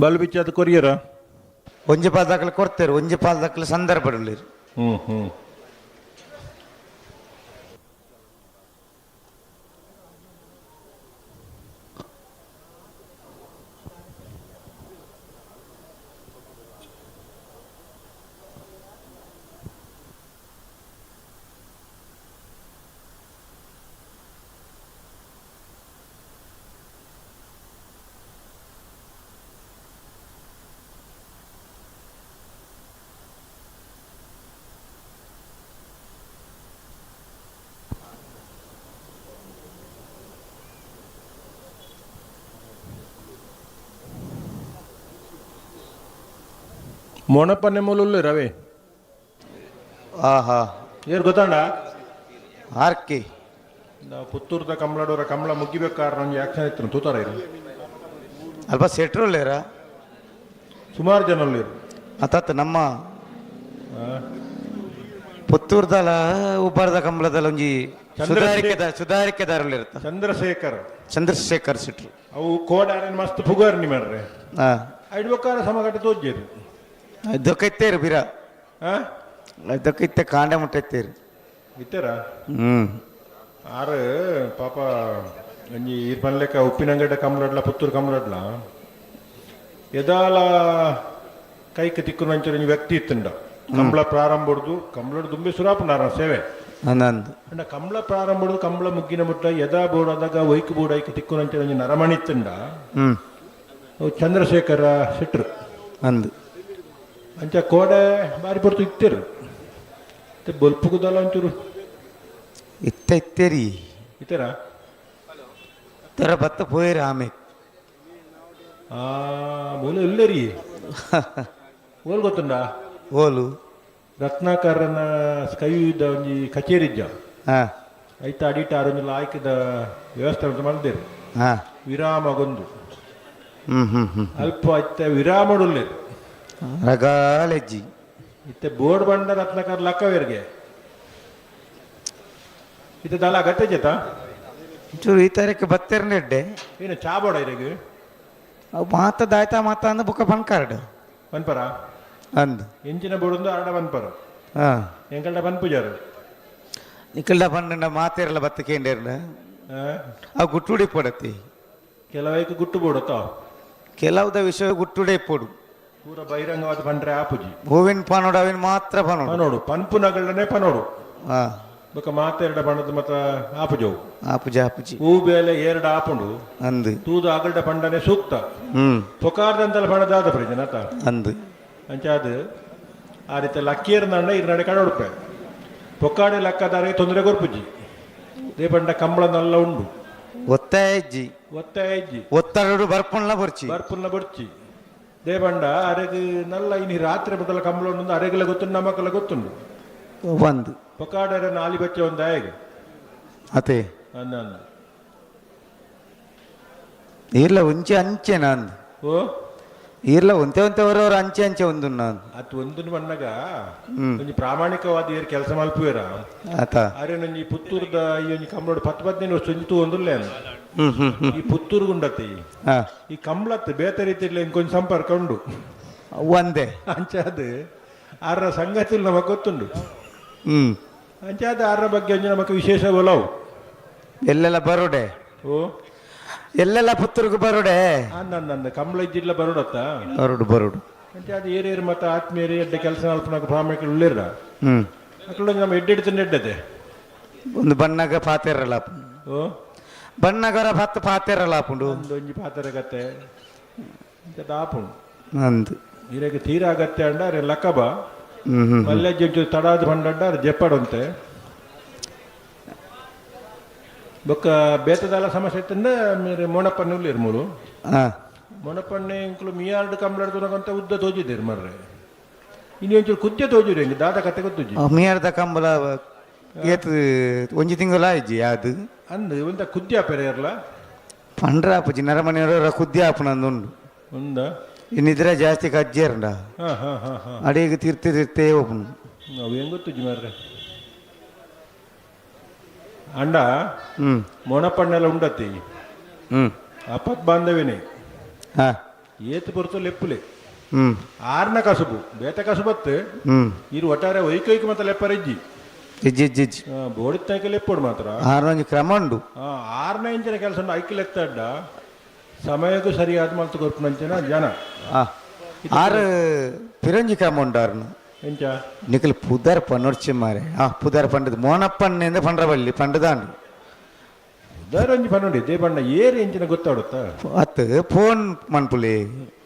ಬಲ್ ಬಿಚ್ಚದ ಕೊರಿಯರ ಒಂಜಿ ಪಾಲ್ ದಕ್ಕಲು ಕೊಡ್ತೇರು. ಒಂಜಿ ಪಾಲ್ ದಕ್ಕಲು ಸಂದರ್ಭ ಇರಲಿರು. ಮೊಣಪನ್ನೆ ಮೂಲುಲ್ಲು ರವೆ ಆಹಾ ಏರು ಗೊತ್ತಾಂಡ ಆರ್ಕಿ ನಾವು ಪುತ್ತೂರ್ದ ಕಮಲಾಡೋರ ಕಮಲ ಮುಗಿಬೇಕಾದ್ರೆ ನಂಗೆ ಆಕ್ಷನ್ ಇತ್ತು ತೂತಾರ ಇರು ಅಲ್ಪ ಸೆಟ್ರೋಲ್ಲೇರ ಸುಮಾರು ಜನ ಇರು ಅತ್ತ ನಮ್ಮ ಪುತ್ತೂರ್ದಲ್ಲ ಉಬ್ಬರದ ಕಂಬಳದಲ್ಲ ಒಂಜಿ ಸುಧಾರಿಕೆದಾರಲ್ಲಿ ಇರುತ್ತ ಚಂದ್ರಶೇಖರ್ ಸಿಟ್ರು ಅವು ಕೋಡಾರೇನು ಮಸ್ತ್ ಪುಗಾರ್ನಿ ಮಾಡ್ರೆ ಐಡ್ಬೇಕಾರ ಸಮಗಟ್ಟ ತೋಜ್ಜೇರು ಇದಕ್ಕೈತೇರು ಬಿರ ಇದಕ್ಕೈತೆ ಕಾಂಡ ಮುಟ್ಟೈತೇರು ಇತ್ತಾರ ಆರು ಪಾಪ ಒಂಜಿ ಪನ್ಲೆಕ್ಕ ಉಪ್ಪಿನಂಗಡ್ಡ ಕಮಲಡ್ಲ ಪುತ್ತೂರು ಕಮಲಡ್ಲ ಎದಾಲ ಕೈಕ ತಿಕ್ಕುನ ಒಂಚೂರು ವ್ಯಕ್ತಿ ಇತ್ತಂಡ ಕಂಬಳ ಪ್ರಾರಂಭ ಹೊಡೆದು ಕಂಬಳ ದುಂಬಿ ಸುರಾಪುನಾರ ಸೇವೆ ಅಂಡ ಕಂಬಳ ಪ್ರಾರಂಭ ಹೊಡೆದು ಕಂಬಳ ಮುಗ್ಗಿನ ಮುಟ್ಟ ಎದಾ ಬೋಡಾದಾಗ ವೈಕ್ ಬೋಡ ಐಕ ತಿಕ್ಕುನಂಚ ಒಂಜಿ ನರಮಣಿತ್ತಂಡ ಚಂದ್ರಶೇಖರ ಶೆಟ್ರು ಅಂದು ಅಂಚ ಕೋಡೆ ಬಾರಿ ಪೊರ್ತು ಇತ್ತೇರು ಮತ್ತೆ ಬೊಲ್ಪುಗುದಲ್ಲ ಒಂಚೂರು ಇತ್ತೇರಿ ಇತ್ತೇರ ತರ ಬತ್ತ ಪೋಯಿರಿ ಆಮೇಲೆ ಮೂಲ ಇಲ್ಲೇರಿ ಓಲ್ ಗೊತ್ತುಂಡ ಓಲು ರತ್ನಾಕರನ ಕೈಯುದ್ದ ಒಂಜಿ ಕಚೇರಿ ಇಜ್ಜ ಹಾ ಐತ ಅಡಿಟ ಆರೊಂದು ಆಯ್ಕೆದ ವ್ಯವಸ್ಥೆ ಅಂತ ಮಾಡಿದೇರು ಹಾ ವಿರಾಮಗೊಂದು ಹ್ಮ್ ಅಲ್ಪ ಇತ್ತೆ ವಿರಾಮಡುಲ್ಲೇರು ರಗಾಲೆಜ್ಜಿ ಇತ್ತೆ ಬೋರ್ಡ್ ಬಂಡ ರತ್ನಾಕರ್ ಲಕ್ಕವೇರ್ಗೆ ಇತ್ತೆ ದಲ ಅಗತ್ಯ ಜತ ಚೂರು ಈ ತರಕ್ಕೆ ಬತ್ತೇರ್ನೆಡ್ಡೆ ಏನು ಚಾ ಬೋಡ ಇರೆಗೆ ಅವು ಮಾತ ದಾಯ್ತಾ ಮಾತ ಅಂದ ಬುಕ್ಕ ಪನ್ಕಾರ್ಡ್ ಪನ್ಪರ ಅಂದ್ ಎಂಚಿನ ಬೋಡೊಂದು ಅರಡ ಪನ್ಪರ ಹಾ ಎಂಕಲ್ಡ ಪನ್ಪುಜಾರು ನಿಕಲ್ಡ ಪಂಡ ಮಾತೇರಲ್ಲ ಬತ್ತ ಕೇಂದ್ರಲ್ಲ ಅವು ಗುಟ್ಟುಡಿ ಪಡತಿ ಕೆಲವೈಕು ಗುಟ್ಟು ಬೋಡತ್ತ ಕೆಲವುದ ವಿಷಯ ಗುಟ್ಟುಡೆ ಪೋಡು ಪೂರ ಬಹಿರಂಗವಾದ ಪಂಡ್ರೆ ಆಪುಜಿ ಹೂವಿನ ಪನೋಡು ಅವಿನ ಮಾತ್ರ ಪನೋಡು ಪನೋಡು ಪನ್ಪುನಗಳನ್ನೇ ಪನೋಡು ಹಾ ಬೊಕ ಮಾತೆರಡ ಬಣ್ಣದ ಮತ್ತ ಆಪುಜವು ಆಪುಜಿ ಆಪುಜಿ ಹೂ ಬೇಲೆ ಎರಡು ಆಪುಂಡು ಅಂದ್ ತೂದು ಅಗಲ್ಡ ಪಂಡನೆ ಸೂಕ್ತ ಹ್ಮ್ ಪೊಕಾರ್ದಂತಲ ಪಣದಾದ ಪ್ರಜನತ ಅಂದ್ ಅಂಚಾದ ಆ ರೀತಿ ಲಕ್ಕಿಯರ್ನಂಡ ಇರ್ನಡೆ ಕಡೊಡುಪೆ ಪೊಕ್ಕಾಡೆ ಲಕ್ಕದಾರೆ ತೊಂದರೆ ಕೊರ್ಪುಜಿ ದೇ ಪಂಡ ಕಂಬಳ ನಲ್ಲ ಉಂಡು ಒತ್ತಾಯ ಇಜ್ಜಿ ಒತ್ತಾಯ ಇಜ್ಜಿ ಒತ್ತಡ ಬರ್ಪಣ್ಣ ಬರ್ಚಿ ಬರ್ಪುನ್ನ ಬರ್ಚಿ ದೇ ಪಂಡ ಅರೆಗ್ ನಲ್ಲ ಇನಿ ರಾತ್ರಿ ಮೊದಲ ಕಂಬಳ ಉಂಡು ಅರೆಗೆಲ್ಲ ಗೊತ್ತುಂಡು ನಮಕೆಲ್ಲ ಗೊತ್ತುಂಡು ಒಂದು ಪೊಕ್ಕಾಡೆ ನಾಲಿ ಬಚ್ಚೆ ಒಂದು ಆಯಗೆ ಅತೆ ಅಂದ ಅಂದ ಇರ್ಲ ಒಂಚೆ ಅಂಚೆ ನಂದು ಓ ಇರ್ಲ ಒಂತೆ ಹೊರವ್ರ ಅಂಚೆ ಅಂಚೆ ಒಂದು ನಾನು ಅತ್ ಒಂದು ಬಣ್ಣಗ ಒಂಜಿ ಪ್ರಾಮಾಣಿಕವಾದ ಏರ್ ಕೆಲಸ ಮಲ್ಪುವೇರ ಆತ ಅರೆ ನಂಜಿ ಪುತ್ತೂರ್ದ ಈ ಒಂಜಿ ಕಂಬಳೋಡು 10-15 ವರ್ಷ ಒಂಜಿತು ಒಂದುಲ್ಲೆ ಈ ಪುತ್ತೂರು ಗುಂಡತಿ ಹಾ ಈ ಕಂಬಳತ್ ಬೇತೆ ರೀತಿಯಲ್ಲಿ ಇಂಕೊಂದು ಸಂಪರ್ಕ ಉಂಡು ಒಂದೇ ಅಂಚಾದ ಆರ ಸಂಗತಿ ನಮಗ್ ಗೊತ್ತುಂಡು ಹ್ಮ್ ಅಂಚಾದ ಆರ ಬಗ್ಗೆ ಒಂಜಿ ನಮಕ್ ವಿಶೇಷ ಒಲವು ಎಲ್ಲೆಲ್ಲ ಬರೋಡೆ ಓ ಎಲ್ಲೆಲ್ಲ ಪುತ್ತೂರ್ಗು ಬರೋಡೆ ಅಂದ ಕಂಬಳ ಇಜ್ಜಿಡ್ಲ ಬರೋಡತ್ತ ಬರೋಡು ಬರೋಡು ಅಂಚಾದ ಏರಿಯರು ಮತ್ತೆ ಆತ್ಮೀಯರು ಎಡ್ಡೆ ಕೆಲಸ ನಲ್ಪನಾಗ ಪ್ರಾಮಾಣಿಕ ಉಳ್ಳಿರ ಹ್ಮ್ ಅಕ್ಳು ನಮ್ಮ ಎಡ್ಡೆಡ್ತೀನಿ ಎಡ್ಡದೆ ಒಂದು ಬಣ್ಣಗ ಪಾತೆರಲ್ಲ ಓ ಬಣ್ಣಗರ ಪತ್ತು ಪಾತೆರಲ್ಲ ಆಪುಂಡು ಒಂದು ಒಂಜಿ ಪಾತ್ರೆ ಗತ್ತೆ ಇಂಥದ್ದು ಆಪುಂಡು ಅಂದ್ ಇರಗೆ ತೀರಾ ಅಗತ್ಯ ಅಂಡ ಅರೆ ಲಕ್ಕಬ ಹ್ಮ್ ಮಲ್ಲೆಜ್ಜೆ ತಡಾದ ಬಂಡಡ್ಡ ಅರೆ ಜೆಪ್ಪಡಂತೆ ಬೊಕ್ಕ ಬೇತದಲ್ಲ ಸಮಸ್ಯೆ ಇತ್ತಂದ ಮೇರೆ ಮೊಣಪಣ್ಣೆ ಉಳ್ಳಿರು ಮೂರು ಹಾ ಮೊಣಪಣ್ಣೆ ಇಂಕ್ಲು ಮಿಯಾರ್ಡ್ ಕಂಬಳಡ್ದುನಕಂತ ಉದ್ದ ತೋಜಿದ್ದೀರಿ ಮರ್ರೆ ಇನ್ನು ಒಂಚೂರು ಕುದ್ದೆ ತೋಜಿರಿ ಹೆಂಗೆ ದಾದ ಕತೆ ಗೊತ್ತುಜಿ ಮೀಯರ್ದ ಕಂಬಳ ಏತು ಒಂಜಿ ತಿಂಗಳ ಆಯ್ಜಿ ಅದು ಅಂದ್ ಒಂದ ಕುದ್ಯ ಪೆರೆ ಇರಲ್ಲ ಪಂಡ್ರ ಆಪುಜಿ ನರಮನೆಯವರ ಕುದ್ದಿ ಆಪುನಂದುಂಡು ಒಂದ ಇನ್ನಿದ್ರೆ ಜಾಸ್ತಿ ಕಜ್ಜೇರಂಡ ಹಾ ಹಾ ಹಾ ಹಾ ಅಡಿಗೆ ತೀರ್ತಿರ್ತೇ ಒಬ್ಬನು ನಾವು ಹೆಂಗ್ ಗೊತ್ತುಜಿ ಮರ್ರೆ ಅಂಡ ಹ್ಮ್ ಮೊಣಪಣ್ಣೆಲ್ಲ ಉಂಡತಿ ಹ್ಮ್ ಅಪ್ಪತ್ ಬಾಂಧವೇನೆ ಹಾ ಏತು ಬರ್ತೋ ಲೆಪ್ಪುಲೆ ಹ್ಮ್ ಆರ್ನ ಕಸುಬು ಬೇತೆ ಕಸುಬತ್ತು ಹ್ಮ್ ಇರು ಒಟ್ಟಾರೆ ವೈಕೈಕ ಮತ್ತೆ ಲೆಪ್ಪರಿಜ್ಜಿ ಇಜ್ಜಿ ಇಜ್ಜಿ ಇಜ್ಜಿ ಬೋಡಿತ್ತಾಯ್ಕೆ ಲೆಪ್ಪೋಡು ಮಾತ್ರ ಆರೊಂಜಿ ಕ್ರಮ ಉಂಡು ಆರನೇ ಇಂಚಿನ ಕೆಲಸ ಐಕ್ಲೆತ್ತಡ್ಡ ಸಮಯಕ್ಕೂ ಸರಿಯಾದ ಮಾತು ಕೊರ್ಪುನಂಚಿನ ಜನ ಆರು ಪಿರಂಜಿ ಕ್ರಮ ಉಂಡು ಆರ್ನ ಎಂಚ ನಿಖಲ್ ಪುದರ್ ಪನ್ನೊಡ್ಚೆ ಮಾರೆ ಪುದರ್ ಪಂಡದ ಮೋನಪ್ಪನ್ನಿಂದ ಪಂಡ್ರ ಬಳ್ಳಿ ಪಂಡದಾಂಡು ಉದಾರಂಜಿ ಪನ್ನೊಂಡಿ ದೇ ಬಣ್ಣ ಏರು ಎಂಚಿನ ಗೊತ್ತಾಡುತ್ತಾ ಅತ್ ಫೋನ್ ಮನ್ಪುಲಿ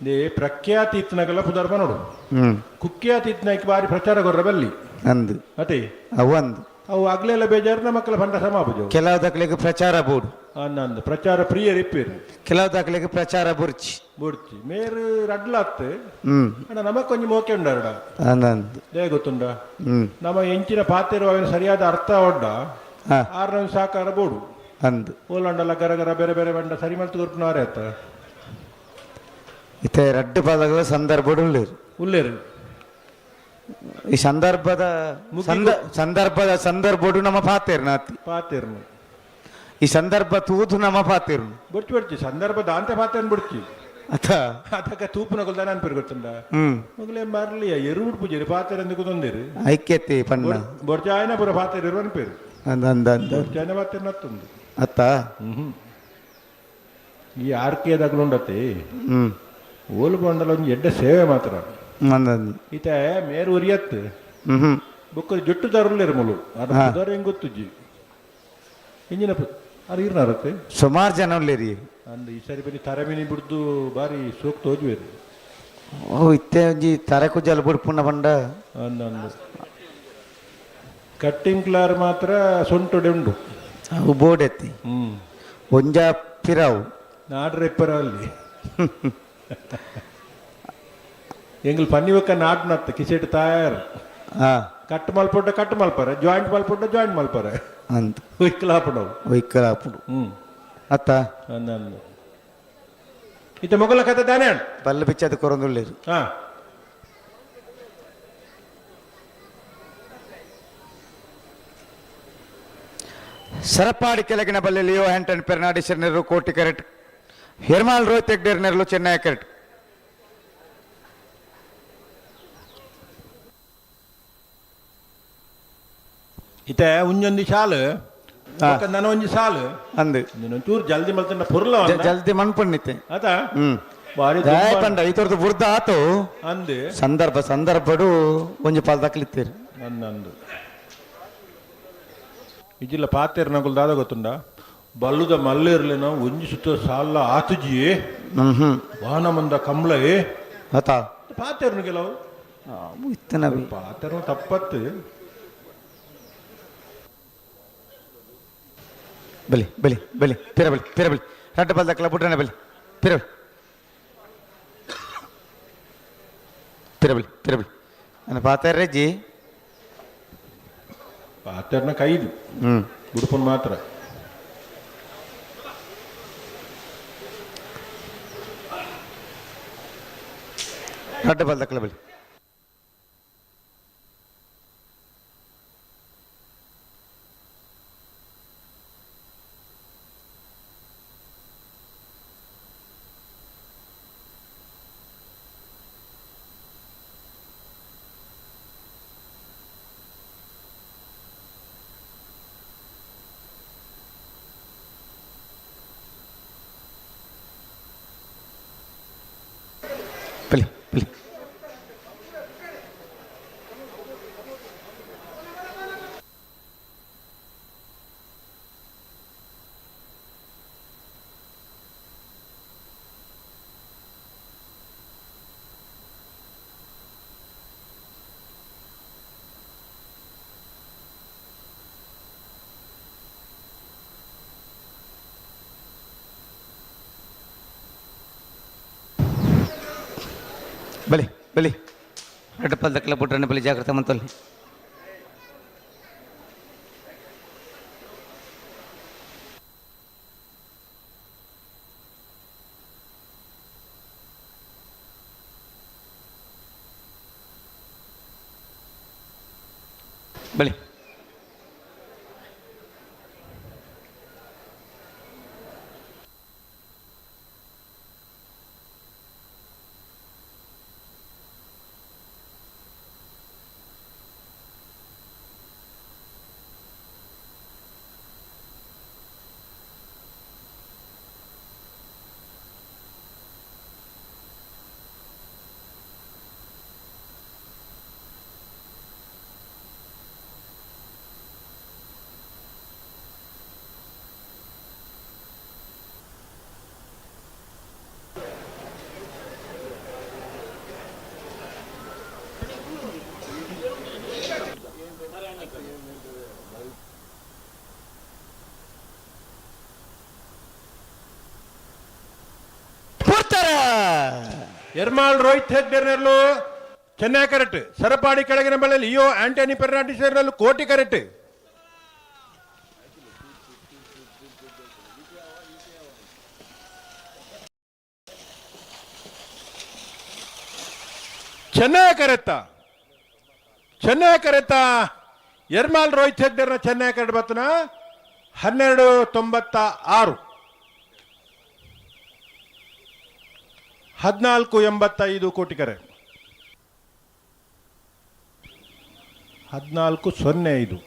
ದೇ ಪ್ರಖ್ಯಾತಿ ಇತ್ತನಾಗೆಲ್ಲ ಪುದರ್ ಪನ್ನೋಡು ಹ್ಮ್ ಕುಖ್ಯಾತಿ ಇತ್ತನಾಯ್ಕೆ ಬಾರಿ ಪ್ರಚಾರ ಗೊರ್ರ ಬಲ್ಲಿ ಅಂದು ಅತಿ ಅವಂದು ಅವು ಆಗ್ಲೆಲ್ಲ ಬೇಜಾರಿನ ಮಕ್ಕಳ ಪಂಡ ಸಮಾಪಜವು ಕೆಲವು ದಕ್ಲಿಗೆ ಪ್ರಚಾರ ಬೋಡು ಅಂದ ಪ್ರಚಾರ ಪ್ರಿಯರ್ ಇಪ್ಪೇರು ಕೆಲವು ದಕ್ಲಿಗೆ ಪ್ರಚಾರ ಬುರ್ಚಿ ಬುಡ್ಚಿ ಮೇರು ರಡ್ಲಾತ್ ಹ್ಮ್ ಅಣ್ಣ ನಮಕೊಂಜಿ ಮೋಕೆ ಉಂಡಾರಡ ಅಂದಂದು ದೇ ಗೊತ್ತುಂಡ ಹ್ಮ್ ನಮ್ಮ ಎಂಚಿನ ಪಾತಿರುವ ಅವನ ಸರಿಯಾದ ಅರ್ಥ ಒಡ್ಡ ಹಾ ಆರ್ನ ಸಾಕಾರ ಬೋಡು ಅಂದು ಓಲಂಡಲ್ಲ ಗರಗರ ಬೇರೆ ಬೇರೆ ಬಂಡ ಸರಿ ಮಲ್ತು ಕೊರ್ಪುನಾರೆ ಆತ ಇತ್ತೆ ರಡ್ಡು ಪದಗಳ ಸಂದರ್ಭ ಉಲ್ಲೇರು ಈ ಸಂದರ್ಭದ ಸಂದರ್ಭ ನಮ್ಮ ಪಾತೇರು ನಾತಿ ಪಾತಿರ್ನು ಈ ಸಂದರ್ಭ ತೂತು ನಮ್ಮ ಪಾತೇರು ಬುಡ್ಚಿ ಬಡ್ಚಿ ಸಂದರ್ಭ ದಾಂತೆ ಪಾತೇನ್ ಬುಡ್ಚಿ ಅಥ ಅದಕ್ಕೆ ತೂಪುನ ಕೊಲ್ದಾನ ಅನ್ಪೇರು ಗೊತ್ತುಂಡ ಹ್ಮ್ ಮೊಗಲೇ ಮರ್ಲಿ ಎರುಡು ಪೂಜೆರಿ ಪಾತೇರು ಎಂದಕ್ಕೆ ತೊಂದಿರು ಐಕ್ಯತೆ ಪನ್ನ ಬೊಡ್ಜಾಯನ ಪುರ ಪಾತೇರು ಇರು ಅನ್ಪೇರು ಅಂದ ಬೊಡ್ಜಾಯನ ಪಾತೇರು ನತ್ತುಂದು ಅತ್ತ ಈ ಆರ್ಕೆದಾಗ್ಲುಂಡತಿ ಹ್ಮ್ ಓಲು ಬಂಡಲ ಒಂದು ಎಡ್ಡೆ ಸೇವೆ ಮಾತ್ರ ಅಂದಂದು ಈತ ಮೇರು ಉರಿಯತ್ ಹ್ಮ್ ಬೊಕ್ಕ ಜುಟ್ಟು ತರಲೇರು ಮುಲು ಅದ್ರ ಹೆಂಗ್ ಗೊತ್ತುಜ್ಜಿ ಇಂಜಿನ ಅದು ಇರ್ನಾರತ್ತೆ ಸುಮಾರು ಜನ ಉಳ್ಳೇರಿ ಅಂದ್ ಈ ಸರಿ ಬರೀ ತರಮಿನಿ ಬಿಡ್ದು ಬಾರಿ ಸೂಕ್ತ ಹೋಜ್ವೇರು ಓ ಇತ್ತೆ ಒಂಜಿ ತರಕುಜಲ್ ಬುಡ್ಪುಣ್ಣ ಬಂಡ ಅಂದಂದು ಕಟ್ಟಿಂಗ್ ಕ್ಲಾರ್ ಮಾತ್ರ ಸೊಂಟೊಡೆ ಉಂಡು ಅವು ಬೋರ್ಡ್ ಎತ್ತಿ ಒಂಜ ಪಿರಾವು ನಾಡ್ರೆ ಇಪ್ಪರಲ್ಲಿ ಎಂಗ್ಲು ಪನ್ನಿ ಒಕ್ಕ ನಾಟ್ ನತ್ತ ಕಿಸೆಟ್ ತಾಯಾರು ಕಟ್ ಮಲ್ಪರ ಜಾಯಿಂಟ್ ಮಲ್ಪರ ಅಂತ ಇಕ್ಕಲಾಪಡವು ಒಯ್ಕಲಾಪುಡು ಅತ್ತ ಅಂದಂದು ಇತ್ತ ಮೊಗಲ ಕತೆ ತಾನೇ ಬಲ್ಲ ಬಿಚ್ಚದ ಕೊರೊಂದುಳ್ಳೇರು ಹಾ ಸರಪಾಡಿ ಕೆಳಗಿನ ಬಲ್ಲಿ ಲಿಯೋ ಆಂಟನ್ ಪೆರ್ನಾಡಿಸರ್ ನೆರಳು ಕೋಟಿ ಕ್ಯಾರೆಟ್ ಹೆರ್ಮಾಲ್ ರೋಹಿತ್ ಹೆಗ್ಡೇರ್ ನೆರಳು ಚೆನ್ನೈ ಕ್ಯಾರೆಟ್ ಇತ್ತೆ ಒಂಜೊಂದು ಶಾಲು ನನ್ನ ಒಂಜಿ ಸಾಲು ಅಂದು ಒಂಚೂರು ಜಲ್ದಿ ಮಲ್ತನ ಪುರ್ಲ ಜಲ್ದಿ ಮಣ್ಪಣ್ಣಿತ್ತೆ ಆತ ಬಾರಿ ಜಯ ಪಂಡ ಈ ತರದ್ದು ಬುರ್ದ ಆತು ಅಂದು ಸಂದರ್ಭಡು ಒಂಜಿ ಪಾಲ್ ದಕ್ಲಿತ್ತೀರಿ ನಂದು ಇಜಿಲ್ಲ ಪಾತೇರು ನಗುಲ್ ದಾದ ಗೊತ್ತುಂಡ ಬಲ್ಲುದ ಮಲ್ಲೇರ್ಲೇನ ಒಂಜಿ ಸುತ್ತ ಸಾಲ ಆತುಜಿ ವಾಹನ ಮಂದ ಕಂಬಳ ಆತ ಪಾತೇರ್ನು ಕೆಲವು ಇತ್ತನವಿ ಪಾತೇರ್ನು ತಪ್ಪತ್ತು ಬಲಿ ಬಲಿ ಬಲಿ ಪಿರಬಲಿ ರಡ್ಡ ಬಾಲ್ ದಕ್ಕಲ ಬುಡ್ರನ ಬಲಿ ಪಿರಬಲಿ ನನ್ನ ಪಾತೇರ್ರೆಜ್ಜಿ ಪಾತೇರ್ನ ಕೈದು ಗುಡುಪನ್ ಮಾತ್ರ ರಡ್ಡ ಬಾಲ್ ದಕ್ಕಲ ಬಲಿ ಬಲಿ ಬಲಿ ಬಲಿ ರಡ್ಡ ಬಾಲ್ ದಕ್ಕಲ ಬುಡ್ರನ ಬಲಿ ಜಾಗ್ರತೆ ಮಂತಲ್ಲಿ ಬಲಿ ಎರ್ಮಾಲ್ ರೋಹಿತ್ ಹೆಗ್ಡೇರ್ನಲ್ಲೂ ಚೆನ್ನೈ ಕ್ಯಾರೆಟ್ ಸರಪಾಡಿ ಕೆಳಗಿನ ಬಳಿ ಲಿಯೋ ಆಂಟನಿ ಪೆರ್ನಾಡಿಸರ್ನಲ್ಲೂ ಕೋಟಿ ಕ್ಯಾರೆಟ್ ಚೆನ್ನೈ ಕರೆತ್ತ ಎರ್ಮಾಲ್ ರೋಹಿತ್ ಹೆಗ್ಡೇರ್ನ ಚೆನ್ನೈ ಕ್ಯಾರೆಟ್ ಬತ್ತನ 1296 1485 ಕೋಟಿ ಕರೆ 1405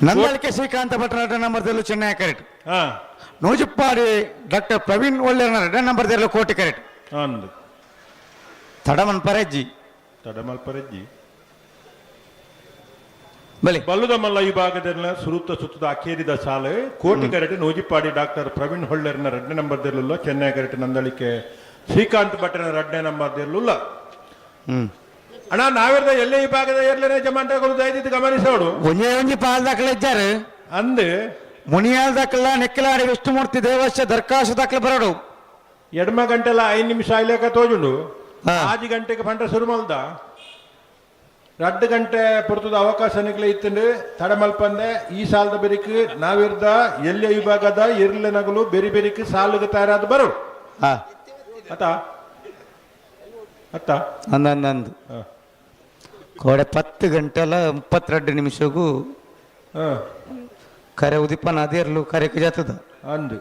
ನಂದಳಿಕೆ ಶ್ರೀಕಾಂತ ಭಟ್ರ red ನಂಬರ್ದಲ್ಲೂ Chennai carrot ನೂಜುಪ್ಪಾಡಿ doctor Praveen ಒಳ್ಳೆಯ ರೆಡ್ಡ ನಂಬರ್ದಲ್ಲೂ ಕೋಟಿ ಕ್ಯಾರೆಟ್ ಅಂದು ತಡಮನ್ ಪರಜ್ಜಿ ತಡಮಲ್ಪರಜ್ಜಿ ಬಲಿ ಬಲ್ಲುದಮಲ್ಲ ಈ ಭಾಗದಲ್ಲ ಸುತ್ತದ ಅಖೇರಿದ ಸಾಲೆ ಕೋಟಿ ಕರೆಟ್ ನೂಜಿಪಾಡಿ ಡಾಕ್ಟರ್ ಪ್ರವೀಣ್ ಹೊಳ್ಳೆರ್ನ 2ನೇ ನಂಬರ್ದಲ್ಲುಲ್ಲ ಚೆನ್ನೈ ಕರೆಟ್ ನಂದಳಿಕೆ ಶ್ರೀಕಾಂತ್ ಭಟ್ರನ 2ನೇ ನಂಬರ್ದಲ್ಲುಲ್ಲ ಅಣ್ಣ ನಾವಿರ್ದ ಎಲ್ಲೇ ಈ ಭಾಗದ ಎಲ್ಲೇ ಜಮಾಂಟಗಳು ದಯದಿದ್ದು ಗಮನಿಸೋಡು ಒಂಜಿ ಪಾಲ್ ದಾಖಲೆ ಇದ್ದಾರೆ ಅಂದೆ ಮುನಿಯಾಲ್ ದಾಖಲ ನೆಕ್ಕಲಾಡಿ ವಿಷ್ಣುಮೂರ್ತಿ ದೇವಸ್ಯ ದರ್ಕಾಶ ದಾಖಲೆ ಬರೋಡು ಎಡ್ಮ ಗಂಟೆಲ್ಲ 5 ನಿಮಿಷ ಆಯ್ಲೇಕ ತೋಜುಂಡು ಹಾ. 5 ಗಂಟೆಗೆ ಪಂಡ ಶುರು ಮಲ್ದ 2 ಗಂಟೆ ಪುರ್ತದ ಅವಕಾಶ ನಿಕ್ಲೆ ಇತ್ತಂಡು ತಡಮಲ್ಪಂದೆ ಈ ಸಾಲದ ಬೆರಿಕು ನಾವಿರ್ದ ಎಲ್ಲೆ ವಿಭಾಗದ ಇರ್ಲೆ ನಗಲು ಬೆರಿ ಬೆರಿಕು ಸಾಲುಗೆ ತಯಾರಾದ ಬರು ಅತ್ತ ಅತ್ತ ಅಂದಂದು ಹಾ. ಕೋಡೆ 10 ಗಂಟೆಲ 32 ನಿಮಿಷಗೂ ಹಾ. ಕರೆ ಉದಿಪನ ಅದೇರ್ಲು ಕರೆಗೆ ಜಾತದ ಅಂದು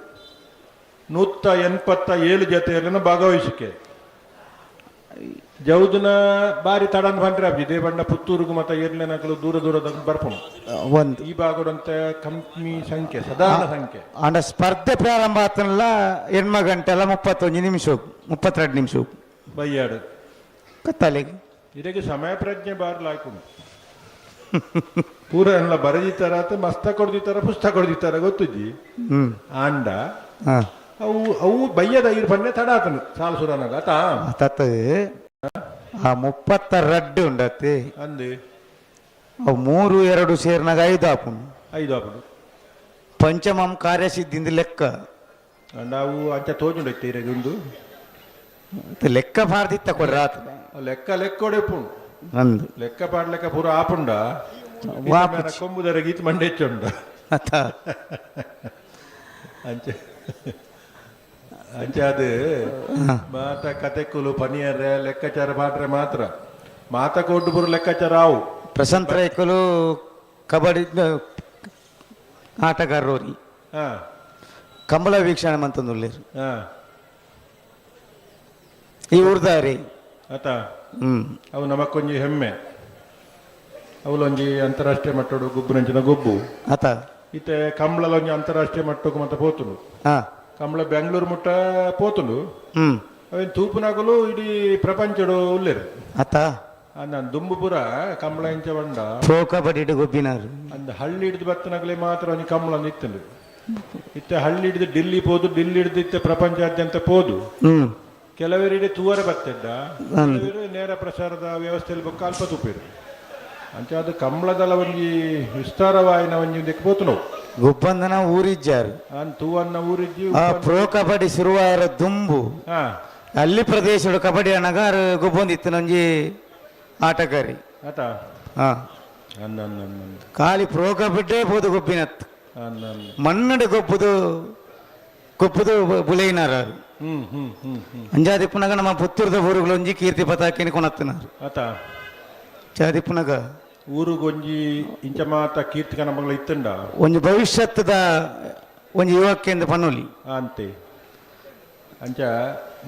187 ಜೊತೆಯಲ್ಲಿನ ಭಾಗವಹಿಸಿಕೆ ಜೌದನ ಬಾರಿ ತಡನ್ ಬಂದ್ರೆ ಇದೇ ಬಣ್ಣ ಪುತ್ತೂರಿಗೂ ಮತ್ತೆ ಏರ್ಲೆನಕಲು ದೂರ ದೂರದ ಬರ್ಪುಣು ಒಂದು ಈ ಭಾಗದಂತ ಕಮ್ಮಿ ಸಂಖ್ಯೆ ಸಾಧಾರಣ ಸಂಖ್ಯೆ ಅಂಡ ಸ್ಪರ್ಧೆ ಪ್ರಾರಂಭ ಆತನಲ್ಲ 8 ಗಂಟೆಲ 31 ನಿಮಿಷ 32 ನಿಮಿಷ ಬಯ್ಯಾಡು ಕತ್ತಲೆಗೆ ಇದಕ್ಕೆ ಸಮಯ ಪ್ರಜ್ಞೆ ಬಾರ್ಲಾಯ್ಕೊಂಡು ಪೂರ ಎಲ್ಲ ಬರೆದಿತ್ತಾರ ಮಸ್ತ ಕೊಡ್ದಿತ್ತಾರ ಪುಸ್ತಕ ಕೊಡ್ದಿತ್ತಾರ ಗೊತ್ತುಜ್ಜಿ ಆಂಡ ಹಾ ಅವು ಅವು ಬಯ್ಯದ ಇರ್ ಬನ್ನೆ ತಡ ಆತನು ಸಾಲು ಸುರನಾಗ ಆತಾ ತತ್ತ ಆ 32 ಉಂಡತ್ತೆ ಅಂದೆ ಅವು 3 ಸೇರ್ನಾಗ 5 ಆಪುನು 5 ಆಪುಡು ಪಂಚಮಂ ಕಾರ್ಯಸಿದ್ಧಿಂದ ಲೆಕ್ಕ ಅಂಡ ಅವು ಅಂಚ ತೋಜುಂಡೈತೆ ಇರಗುಂದು ಲೆಕ್ಕ ಪಾಡ್ದಿತ್ತ ಕೊಡ್ರ ಆತ ಲೆಕ್ಕ ಲೆಕ್ಕ ಹೊಡೆಪುಂಡು ಅಂದು ಲೆಕ್ಕ ಪಾಡ್ಲೆಕ್ಕ ಪೂರ ಆಪುಂಡ ಕೊಂಬುದರ ಗೀತ್ ಮಂಡೆಚ್ಚುಂಡ ಅತ್ತ ಅಂಚೆ ಅಂಚೆ ಅದು ಮಾತ ಕತೆಕುಲು ಪನಿಯರ್ರೆ ಲೆಕ್ಕಾಚಾರ ಪಾಡ್ರೆ ಮಾತ್ರ ಮಾತ ಕೊಟ್ಟು ಬರು ಲೆಕ್ಕಾಚಾರ ಆವು ಪ್ರಶಾಂತ್ ರೈಕಲು ಕಬಡ್ಡಿ ಆಟಗಾರರೋರಿ ಹಾ ಕಂಬಳ ವೀಕ್ಷಣೆ ಮಂತಂದುಳ್ಳೇರು ಹಾ ಈ ಊರ್ದಾರಿ ಆತ ಅವು ನಮಕ್ಕೊಂಜಿ ಹೆಮ್ಮೆ ಅವಲೊಂಜಿ ಅಂತಾರಾಷ್ಟ್ರೀಯ ಮಟ್ಟಡು ಗುಬ್ಬುನಂಚಿನ ಗೊಬ್ಬು ಆತ ಇತ್ತೆ ಕಂಬಳಲೊಂಜಿ ಅಂತಾರಾಷ್ಟ್ರೀಯ ಮಟ್ಟಕ್ಕೆ ಮತ್ತೆ ಪೋತುಂಡು ಹಾ ಕಂಬಳ ಬೆಂಗಳೂರು ಮುಟ್ಟ ಪೋತುಂಡು ಹ್ಮ್ ಅವೇನು ತೂಪುನಾಗಲು ಇಡೀ ಪ್ರಪಂಚಡು ಉಳ್ಳೇರು ಆತ ನಾನು ದುಂಬುಪುರ ಕಂಬಳ ಇಂಚ ಬಂಡ ಪ್ರೋ ಕಬಡ್ಡಿ ಗೊಬ್ಬಿನಾರು ಅಂದ ಹಳ್ಳಿ ಹಿಡಿದು ಬತ್ತನಾಗಲೇ ಮಾತ್ರ ಅವನಿಗೆ ಕಂಬಳ ನಿತ್ತಂಡು ಇತ್ತೆ ಹಳ್ಳಿ ಹಿಡಿದು ಡಿಲ್ಲಿ ಪೋದು ಡಿಲ್ಲಿ ಹಿಡಿದು ಇತ್ತೆ ಪ್ರಪಂಚಾದ್ಯಂತ ಪೋದು ಕೆಲವರಿಗೆ ತೂವರೆ ಬತ್ತಿದ್ದ ಕೆಲವರು ನೇರ ಪ್ರಸಾರದ ವ್ಯವಸ್ಥೆಯಲ್ಲಿ ಬೊಕ್ಕ ಅಲ್ಪ ತೂಪಿರು ಅಂಚ ಅದು ಕಂಬಳದಲ್ಲ ಒಂಜಿ ವಿಸ್ತಾರವಾಯಿನ ಒಂಜಿ ಪೋತು ನಾವು ಗುಬ್ಬಂದನ ಊರಿಜ್ಜಾರು ತೂವನ್ನ ಊರಿಜ್ಜಿ ಆ ಪ್ರೋ ಕಬಡ್ಡಿ ಶುರುವಾರ ದುಂಬು ಹಾ ಅಲ್ಲಿ ಪ್ರದೇಶದ ಕಬಡ್ಡಿ ಅಣ್ಣಗಾರ ಗೊಬ್ಬೊಂದಿತ್ತು ನಂಜಿ ಆಟಗಾರಿ ಆತ ಹಾ ಅಂದ ಖಾಲಿ ಪ್ರೋ ಕಬಡ್ಡೇ ಬೋದು ಗೊಬ್ಬಿನತ್ ಅಂದ ಮಣ್ಣಡು ಗೊಬ್ಬುದು ಬುಲೈನಾರ ಅಂಜಾದಿಪ್ಪುನಗ ನಮ್ಮ ಪುತ್ತೂರದ ಊರುಗಳು ಒಂಜಿ ಕೀರ್ತಿ ಪತಾಕಿನ ಕೊನತ್ತನಾರು ಆತ ಚಾದಿಪ್ಪುನಗ ಊರುಗೊಂಜಿ ಇಂಚ ಮಾತ ಕೀರ್ತಿಕ ನಮಗಳ ಇತ್ತಂಡ ಒಂಜಿ ಭವಿಷ್ಯತ್ತದ ಒಂಜಿ ಯುವಕ್ಕೆಂದು ಪನ್ನೊಲಿ ಅಂತೆ ಅಂಚ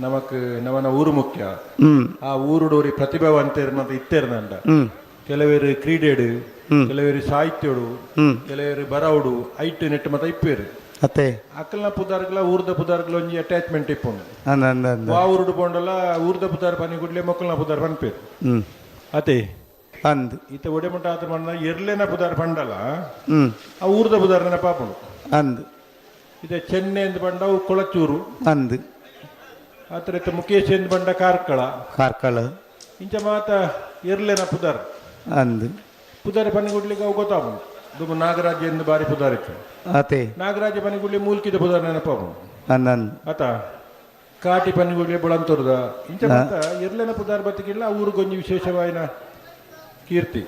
ನಮಕ್ ನವನ ಊರು ಮುಖ್ಯ ಆ ಊರುಡೋರಿ ಪ್ರತಿಭಾವಂತ ಇತ್ತೇರ್ನಂಡ ಕೆಲವರು ಕ್ರೀಡೆಡು ಕೆಲವರು ಸಾಹಿತ್ಯಡು ಕೆಲವರು ಬರವಡು ಐಟ್ ನೆಟ್ ಮತ ಇಪ್ಪೇರು ಅತ್ತೆ ಅಕ್ಕಲ್ನ ಪುದಾರ್ಗಳ ಊರ್ದ ಪುದಾರ್ಗಳ ಒಂಜಿ ಅಟ್ಯಾಚ್ಮೆಂಟ್ ಇಪ್ಪುಂಡು ಅಂದ ಆ ಊರುಡು ಪೋಂಡಲ್ಲ ಊರ್ದ ಪುದಾರ್ ಪನಿ ಗುಡ್ಲೆ ಮಕ್ಕಳನ ಪುದಾರ್ ಪನ್ಪೇರು ಅತೆ ಅಂದ್ ಈತ ಒಡೆಮುಟ ಆತ ಮಣ್ಣ ಎರ್ಲೆನ ಪುದಾರ್ ಪಂಡಲ್ಲ ಆ ಊರ್ದ ಪುದಾರ್ನ ಪಾಪುಡು ಅಂದ್ ಇದೆ ಚೆನ್ನೈ ಎಂದು ಬಂಡ ಅವು ಕೊಳಚೂರು ಅಂದ್ ಆತರ ಮುಖೇಶ್ ಎಂದು ಬಂಡ ಕಾರ್ಕಳ ಇಂಚ ಮಾತ ಎರ್ಲೆನ ಪುದಾರ್ ಅಂದ್ ಪುದಾರಿ ಪನಿಗುಡ್ಲಿಗೆ ಅವು ಗೊತ್ತಾಪುಂಡು ದುಮ್ಮ ನಾಗರಾಜ ಎಂದು ಬಾರಿ ಪುದಾರಿತ್ತು ಅತೆ ನಾಗರಾಜ ಪನಿಗುಡ್ಲಿ ಮೂಲ್ಕಿದ ಪುದಾರ್ ನೆನಪಾಪುಂಡು ಅಂದ್ ಆತ ಕಾಟಿ ಪನಿಗುಡ್ಲಿ ಬುಳಂತೂರ್ದ ಇಂಚ ಮಾತ ಎರ್ಲೆನ ಪುದಾರ್ ಬತ್ತಿಗಿಲ್ಲ ಊರಿಗೊಂಜಿ ವಿಶೇಷವಾಯಿನ ಕೀರ್ತಿ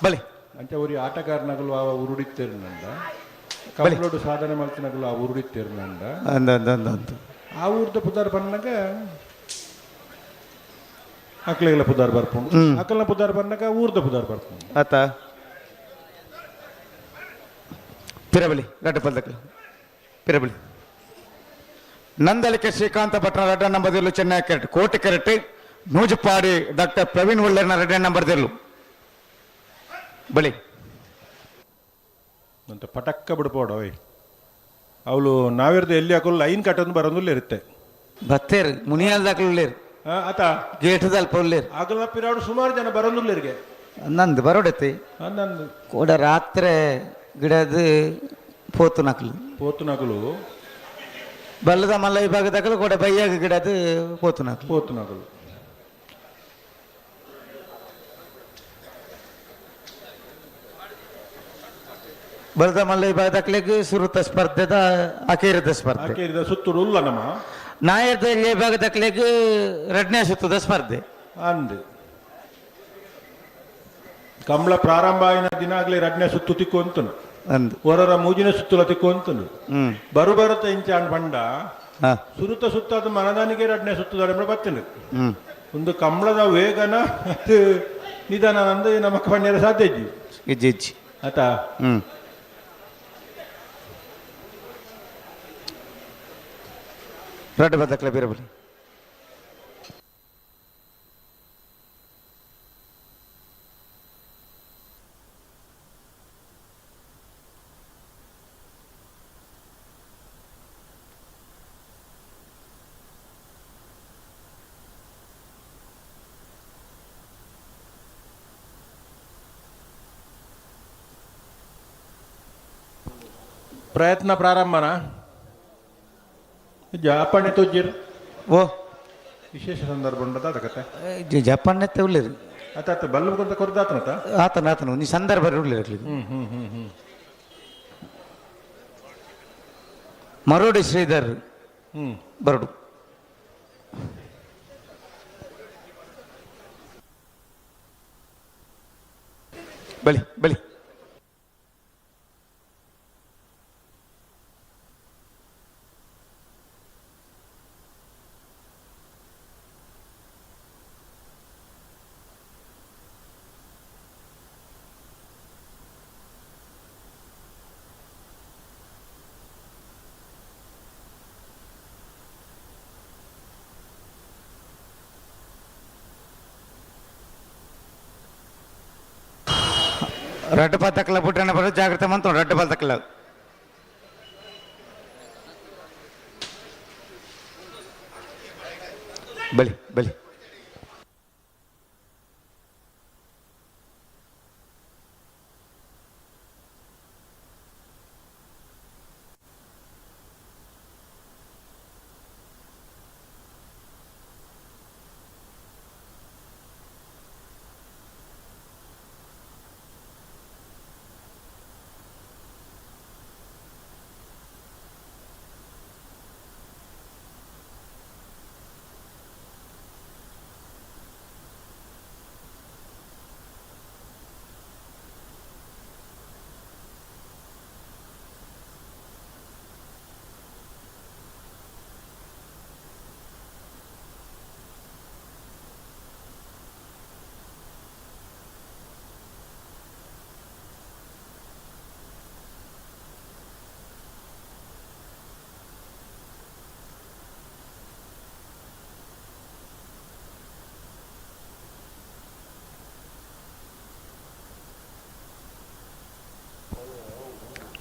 ಬಲಿ ಅಂಚ ಊರಿ ಆಟಗಾರನಗಳು ಆ ಉರುಡಿತ್ತೇರ್ನಂಡ ಕಂಪ್ಲೋಡು ಸಾಧನೆ ಮಾಡ್ತಿನಗಳು ಆ ಉರುಡಿತ್ತೇರ್ನಂಡ ಅಂದ್ ಆ ಊರ್ದ ಪುದಾರ್ ಬಂದಾಗ ಅಕ್ಲೆಗಳ ಪುದಾರ್ ಬರ್ಪುಂಡು ಅಕ್ಕಲ್ನ ಪುದಾರ್ ಬಂದಾಗ ಊರ್ದ ಪುದಾರ್ ಬರ್ಪುಂಡು ಆತ ಪಿರಬಲಿ ಗಡ್ಡಪಲ್ದಕ್ಕೆ ಪಿರಬಲಿ ನಂದಲಿಕೆ ಶ್ರೀಕಾಂತ ಭಟ್ರ 2ನೇ ನಂಬರ್ದಲ್ಲೂ ಚೆನ್ನೈ ಕೆರೆಟ್ ಕೋಟಿ ಕೆರೆಟ್ ನೂಜಪಾಡಿ ಡಾಕ್ಟರ್ ಪ್ರವೀಣ್ ಒಳ್ಳೆರ್ನ 2ನೇ ನಂಬರ್ದಲ್ಲೂ ಬಲಿ ಅಂತ ಪಟಕ್ಕ ಬಿಡ್ಬೋಡವೇ ಅವಳು ನಾವಿರ್ದು ಎಲ್ಲಿ ಹಾಕಲು ಲೈನ್ ಕಟ್ಟೊಂದು ಬರೋದಿಲ್ಲ ಇರುತ್ತೆ ಬತ್ತೇರು ಮುನಿಯಾಲ್ದಾಕಲು ಆತ ಗೇಟದಲ್ಲಿ ಪೊಲ್ಲೇರು ಆಗಲ ಪಿರಾಡು ಸುಮಾರು ಜನ ಬರೋದಿಲ್ಲರಿಗೆ ನಂದು ಬರೋಡೈತಿ ನಂದು ಕೂಡ ರಾತ್ರಿ ಗಿಡದ ಪೋತು ನಕಲು ಪೋತು ನಗಲು ಬಲ್ಲದ ಮಲ್ಲ ವಿಭಾಗದಾಗಲು ಕೂಡ ಬೈಯಾಗ ಗಿಡದ ಪೋತು ನಕಲು ಪೋತು ನಗಲು ಬಲ್ಲದ ಮಲ್ಲ ವಿಭಾಗದಾಗಲಿಗೆ ಸುರುತ ಸ್ಪರ್ಧೆದ ಅಕೇರದ ಸ್ಪರ್ಧೆ ಆಕೆರಿದ ಸುತ್ತೂರು ಉಲ್ಲ ನಮ್ಮ ನಾಯದ ವಿಭಾಗದಾಗಲಿಗೆ ಎರಡನೇ ಸುತ್ತದ ಸ್ಪರ್ಧೆ ಅಂದು ಕಂಬಳ ಪ್ರಾರಂಭ ಆಯಿನ ದಿನ ಆಗ್ಲಿ ಎರಡನೇ ಸುತ್ತು ತಿಕ್ಕು ಅಂತನು ಅಂದು ಹೊರರ ಮೂಜಿನ ಸುತ್ತಲ ತಿಕ್ಕು ಅಂತನು ಬರುತ್ತ ಇಂಚಾನ್ ಬಂಡ ಹಾ ಸುರುತ ಸುತ್ತಾದ ಮನದಾನಿಗೆ ಎರಡನೇ ಸುತ್ತದ ಬರ್ತೇನೆ ಹ್ಮ್ ಒಂದು ಕಂಬಳದ ವೇಗನ ಮತ್ತು ನಿಧಾನ ನಂದು ನಮಕ್ ಬಣ್ಣಿರ ಸಾಧ್ಯ ಇಜ್ಜಿ ಇಜ್ಜಿ ಆತಾ ರಡ್ಡ ಬದಕ್ಲೆ ಬೀರಬಲಿ ಪ್ರಯತ್ನ ಪ್ರಾರಂಭನ ಜಾಪಣೆ ತೋಜಿರ್ ಓ ವಿಶೇಷ ಸಂದರ್ಭ ಉಂಟದ ಅದಕ್ಕೆ ಜಪಾನ್ ಉಳ್ಳೇರು ಆತ ಬಲ್ಲ ಕೊಂತ ಕೊರ್ದಾತನತ ಆತನ ನೀ ಸಂದರ್ಭ ಉಳ್ಳೇರು ಮರೋಡಿ ಶ್ರೀಧರ್ ಬರಡು ಬಳಿ ಬಳಿ రెడ్ పతకల పుట్టిన పడు జాగ్రత్త మంత్రం రెడ్ పతకల బలి బలి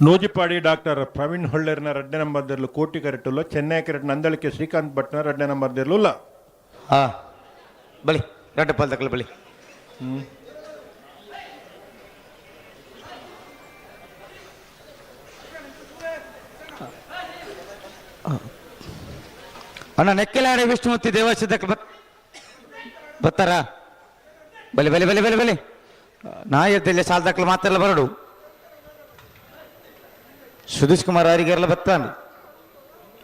ನೂಜಿಪಾಡಿ ಡಾಕ್ಟರ್ ಪ್ರವೀಣ್ ಹೊಳ್ಳೆರ್ನ 2ನೇ ನಂಬರ್ದಲ್ಲೂ ಕೋಟಿ ಕರೆಟುಲ್ಲ ಚೆನ್ನೈ ಕೆರೆಟ್ ನಂದಳಿಕೆ ಶ್ರೀಕಾಂತ್ ಭಟ್ನ 2ನೇ ನಂಬರ್ದಲ್ಲೂಲ್ಲ ಹಾ ಬಳಿ ರಡ್ಡ ಪಲ್ದಕಲ ಬಳಿ ಅಣ್ಣ ನೆಕ್ಕೆಲಾಡಿ ವಿಷ್ಣುಮೂರ್ತಿ ದೇವಸ್ಥಾನಕ್ಕೆ ಬರ್ತಾರ ಬಲಿ ಬಲಿ ಬಲಿ ಬಲಿ ಬಲಿ ನಾ ಎದ್ದಲ್ಲಿ ಸಾಲದಕ್ಕಲು ಮಾತೆಲ್ಲ ಬರಡು ಸುಧೀಶ್ ಕುಮಾರ್ ಆರಿಗೇರ್ಲ ಬತ್ತಾನ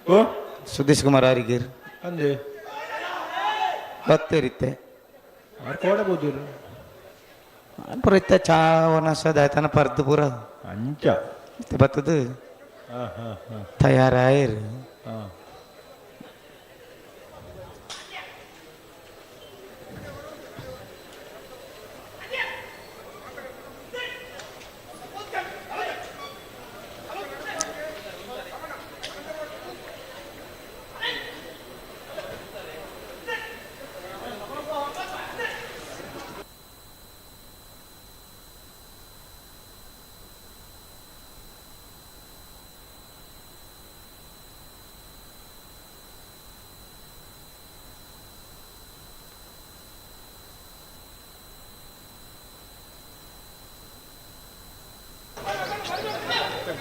ಓ ಸುಧೀಶ್ ಕುಮಾರ್ ಆರಿಗೇರ್ ಅಂದೆ ಬತ್ತೇರಿತ್ತೆ ಕೋಡಬಹುದು ಪುರಿತ್ತ ಚಾವನ ಸದಾಯ್ತನ ಪರ್ದು ಪೂರ ಅಂಚ ಬತ್ತದು ತಯಾರಾಯಿರು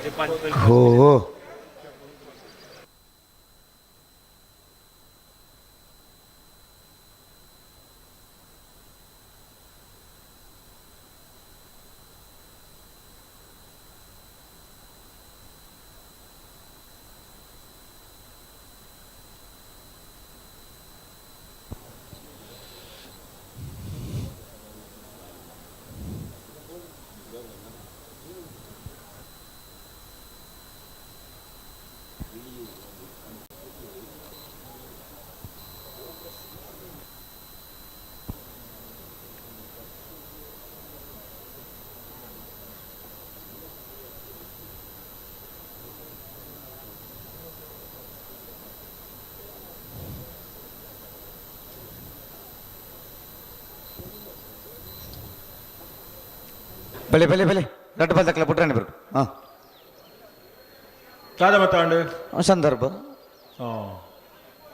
ಹೋ ಬಲೆ ಬಲೆ ಬಲೆ ರಟ್ಟು ಬಲ್ದಕ್ಕಲ್ಲ ಪುಟ್ರಾಣಿ ಬರು ಹಾಂ ಕಾದ ಮತ್ತಾಂಡು ಸಂದರ್ಭ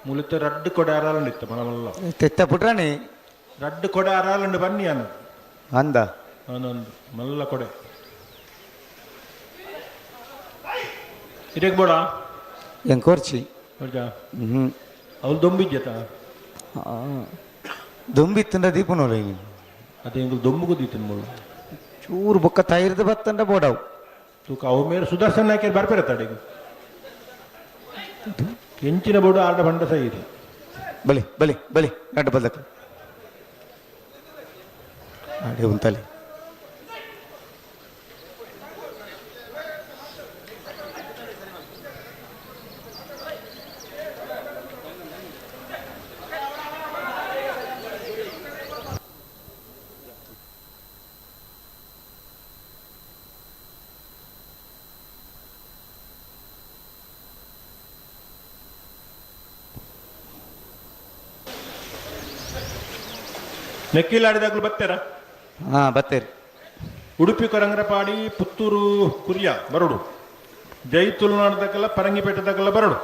ಮುಲಿತ ರಡ್ಡು ಕೊಡೆ ಅರಾಲಂಡಿತ್ತು ಮನಮಲ್ಲ ತೆತ್ತ ಪುಟ್ರಾಣಿ ರಡ್ಡು ಕೊಡೆ ಅರಾಲಂಡು ಬನ್ನಿ ಅನ್ನ ಅಂದ ಅವನೊಂದು ಮಲ್ಲ ಕೊಡೆ ಇರೇಕ್ ಬೋಡ ಎಂಕೋರ್ಚಿ ನೋಡ್ಜಾ ಹ್ಞೂ ಅವಳು ದೊಂಬಿದ್ಯತ ದುಂಬಿತ್ತಂಡ ದೀಪನೋಲ ಅದೇ ಎಂಗಳು ದೊಂಬುಗೂ ದೀತನ್ ಬೋಳು ಚೂರು ಬೊಕ್ಕ ತೈರ್ದು ಬತ್ತಂಡ ಬೋಡವು ತೂಕ ಅವು ಮೇಲೆ ಸುದರ್ಶನ್ ನಾಯ್ಕರ್ ಬರ್ಪೇರ ತಡೆಗೆ ಎಂಚಿನ ಬೋಡು ಆಡ ಬಂಡ ಸೈರಿ ಬಲಿ ಬಲಿ ಬಲಿ ರಟ್ಟು ಬಲ್ದಕ್ಕ ಅಡೆ ಉಂತಲಿ ನೆಕ್ಕಿಲಾಡಿದಾಗಲೂ ಬರ್ತಾರ ಹಾಂ ಬತ್ತೇರಿ ಉಡುಪಿ ಕೊರಂಗರಪಾಡಿ ಪುತ್ತೂರು ಕುರಿಯ ಬರಡು ಜೈ ತುಳುನಾಡದಾಗೆಲ್ಲ ಪರಂಗಿಪೇಟೆದಾಗೆಲ್ಲ ಬರಡು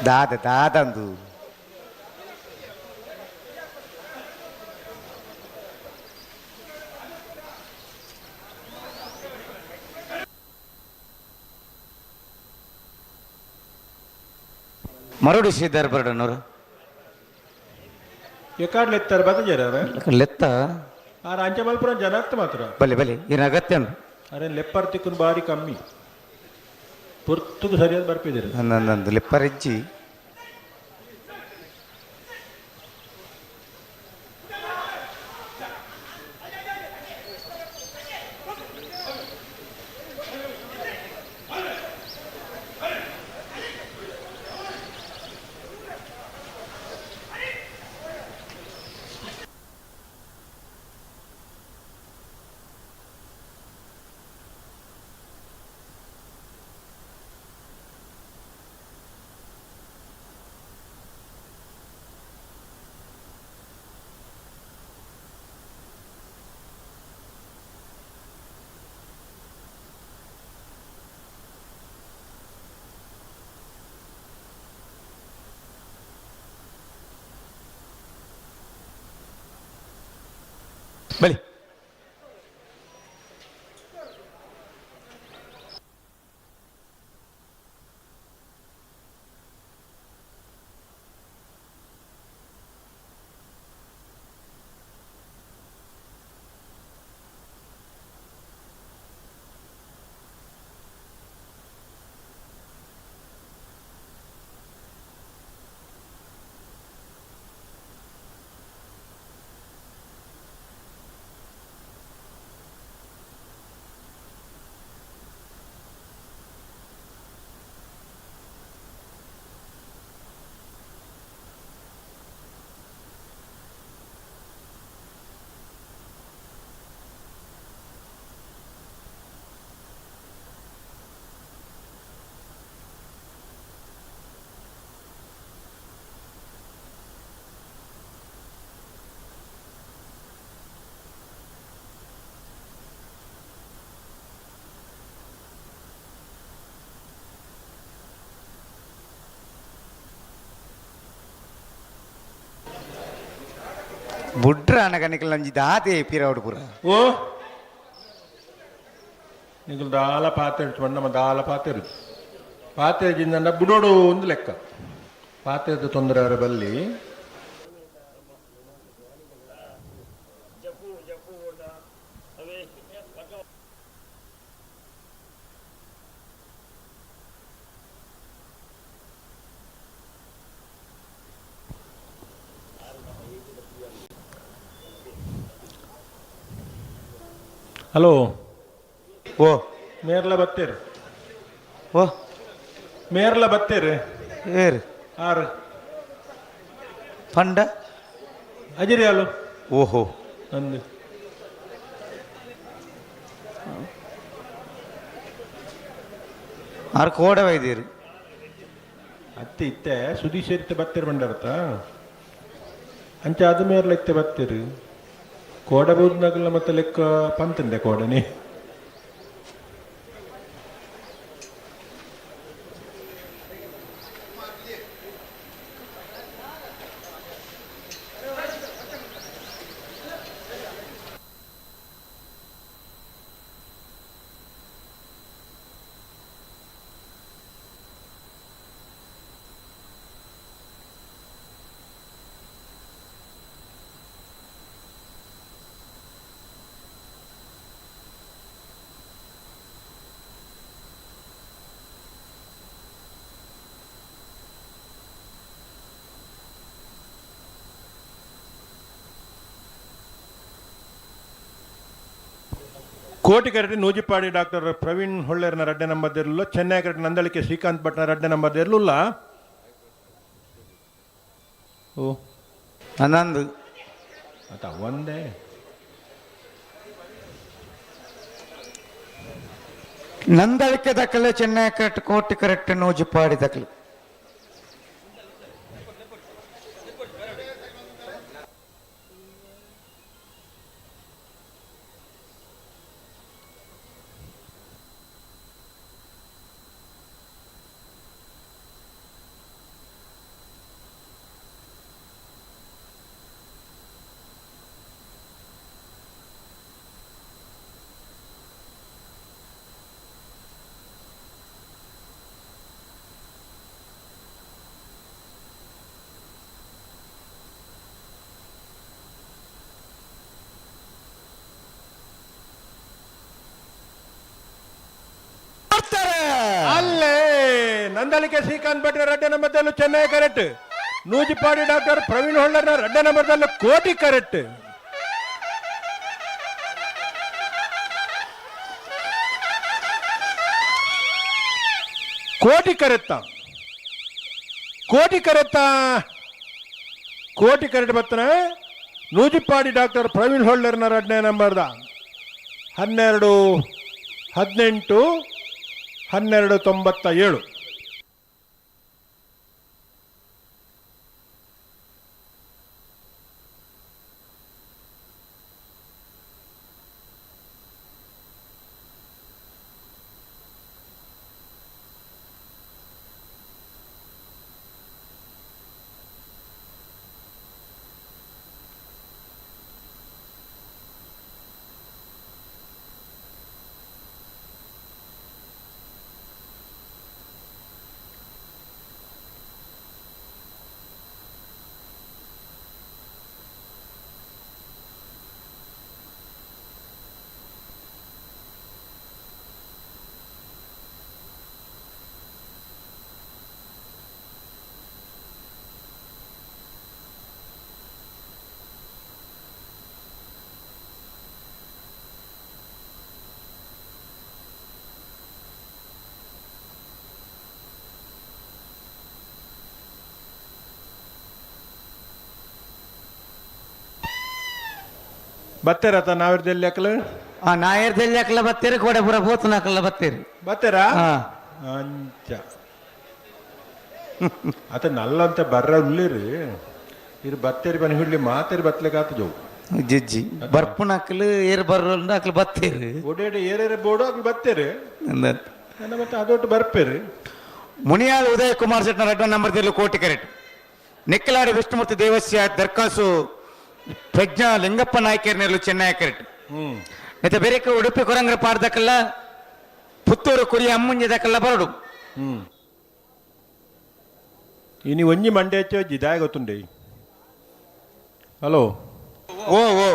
ದಾದಂದು ಮರುಡಿ ಶ್ರೀಧರ್ ಬರಡನವರು ಎಕಾಡ್ಲೆ ಎತ್ತಾರೆ ಬದಜಾರ ಲೆತ್ತ ಆ ರಾಂಚಮಲ್ಪುರ ಜನಾರ್ಥ ಮಾತ್ರ ಬಲಿ ಬಲಿ ಏನು ಅಗತ್ಯ ಅರೆ ಲೆಪ್ಪರ್ತಿಕ್ಕೂ ಭಾರಿ ಕಮ್ಮಿ ಪುರ್ತುಗೂ ಸರಿಯಾದ ಬರ್ಪಿದ್ದೀರಿ ನಂದು ಲೆಪ್ಪರಿಜ್ಜಿ ಬಲಿ ಬುಡ್ರ ಅನಗನಿಕಲ್ ನಂಜಿ ದಾತೆ ಪಿರವಡು ಪುರ ಓ ನಿಂಗೆ ದಾಲ ಪಾತ್ರೆ ನಮ್ಮ ದಾಲ ಪಾತ್ರೆ ಪಾತ್ರೆಜಿಂದ ಬುಡೋಡು ಒಂದು ಲೆಕ್ಕ ಪಾತ್ರೆದ ತೊಂದರೆ ಅವರ ಬಲ್ಲಿ ಹಲೋ ಓ ಮೇರ್ಲ ಬತ್ತೇರು ಓ ಮೇರ್ಲ ಬತ್ತೇರು ಏರು ಆರು ಪಂಡ ಅಜಿರಿ ಅಲು ಓಹೋ ನಂದು ಆರು ಕೋಡ ವೈದ್ಯರು ಅತ್ತೆ ಇತ್ತೆ ಸುದೀಶರಿತ್ತೆ ಬತ್ತೇರು ಬಂಡಾರತ ಅಂಚ ಅದು ಮೇರ್ಲ ಇತ್ತೆ ಬತ್ತೇರು ಕೋಡಬಹುದ್ನಾಗಲ್ಲ ಮತ್ತೆ ಲೆಕ್ಕ ಪಂತಂದೆ ಕೋಡನೆ ಕೋಟಿಕರಟಿ ನೂಜಿಪಾಡಿ ಡಾಕ್ಟರ್ ಪ್ರವೀಣ್ ಹೊಳ್ಳೆರ್ನ ರಡ್ಡೆ ನಂಬರ್ದಿರಲಿಲ್ಲ ಚೆನ್ನೈ ಕರಟಿ ನಂದಳಿಕೆ ಶ್ರೀಕಾಂತ್ ಭಟ್ನ ರಡ್ಡೆ ನಂಬರ್ದಿರಲಿಲ್ಲ ಓ ಹನ್ನೊಂದು ಆತ ಒಂದೇ ನಂದಳಿಕೆ ದಕ್ಕಲೆ ಚೆನ್ನೈ ಕರೆಕ್ಟ್ ಕೋಟಿ ಕರೆಕ್ಟ್ ನೂಜಿಪಾಡಿ ದಕ್ಕಲು ಅಲ್ಲೇ ನಂದಳಿಕೆ ಶ್ರೀಕಾಂತ್ ಭಟ್ರ ರಡ್ಡೆ ನಂಬರ್ದಲ್ಲೂ ಚೆನ್ನೈ ಕರೆಕ್ಟ್ ನೂಜಿಪಾಡಿ ಡಾಕ್ಟರ್ ಪ್ರವೀಣ್ ಹೊಳ್ಳರ್ನ ರಡ್ಡೆ ನಂಬರ್ದಲ್ಲೂ ಕೋಟಿ ಕರೆಕ್ಟ್ ಕೋಟಿ ಕರೆತ್ತ ಕೋಟಿ ಕರೆಕ್ಟ್ ಬರ್ತನ ನೂಜಿಪಾಡಿ ಡಾಕ್ಟರ್ ಪ್ರವೀಣ್ ಹೊಳ್ಳರ್ನ ರಡ್ಡೆ ನಂಬರ್ದ 12/18/1297 ಬತ್ತೇರತ ನಾವಿರ್ದಲ್ಲಿ ಅಕ್ಕಲು ನಾಯರ್ದಲ್ಲಿ ಅಕ್ಕಲ ಬತ್ತೇರಿ ಕೋಡೆಪುರ ಪೋತನ ಅಕ್ಕಲ ಬತ್ತೇರಿ ಬತ್ತೇರಾ ಅಂಚ ಆತ ನಲ್ಲಂತ ಬರ್ರ ಉಳ್ಳಿರಿ ಇರು ಬತ್ತೇರಿ ಬನ್ನಿ ಹಿಡ್ಲಿ ಮಾತೇರಿ ಬತ್ಲಿಕ್ಕೆ ಆತ ಜೋವು ಜಿಜ್ಜಿ ಬರ್ಪುನ ಅಕ್ಕಲು ಏರ್ ಬರ್ರ ಅಕ್ಕಲು ಬತ್ತೇರಿ ಓಡೇಡಿ ಏರೇರೆ ಬೋಡು ಅಕ್ಲು ಬತ್ತೇರಿ ಮತ್ತೆ ಅದೊಟ್ಟು ಬರ್ಪೇರಿ ಮುನಿಯಾದ ಉದಯ ಕುಮಾರ್ ಶೆಟ್ನ ರಡ್ಡ ನಂಬರ್ ಕೋಟಿ ಕರೆಕ್ಟ್ ನಿಕ್ಕಲಾಡಿ ವಿಷ್ಣುಮೂರ್ತಿ ದೇವಸ್ಯ ದರ್ಕಾಸು ಪ್ರಜ್ಞಾ ಲಿಂಗಪ್ಪ ನಾಯ್ಕರ್ನೆರಲು ಚೆನ್ನೈ ಕ್ರಿಕೆಟ್ ಮತ್ತೆ ಬೇರೆ ಉಡುಪಿ ಕೊರಂಗ್ರ ಪಾಡ್ದಕ್ಕಲ್ಲ ಪುತ್ತೂರು ಕುರಿಯ ಅಮ್ಮುಂಜದಕ್ಕಲ್ಲ ಬರಡು ಇನಿ ಒಂಜಿ ಮಂಡೆ ಹೆಚ್ಚಿ ದಾಯ ಗೊತ್ತುಂಡೆ ಹಲೋ ಓ ಓ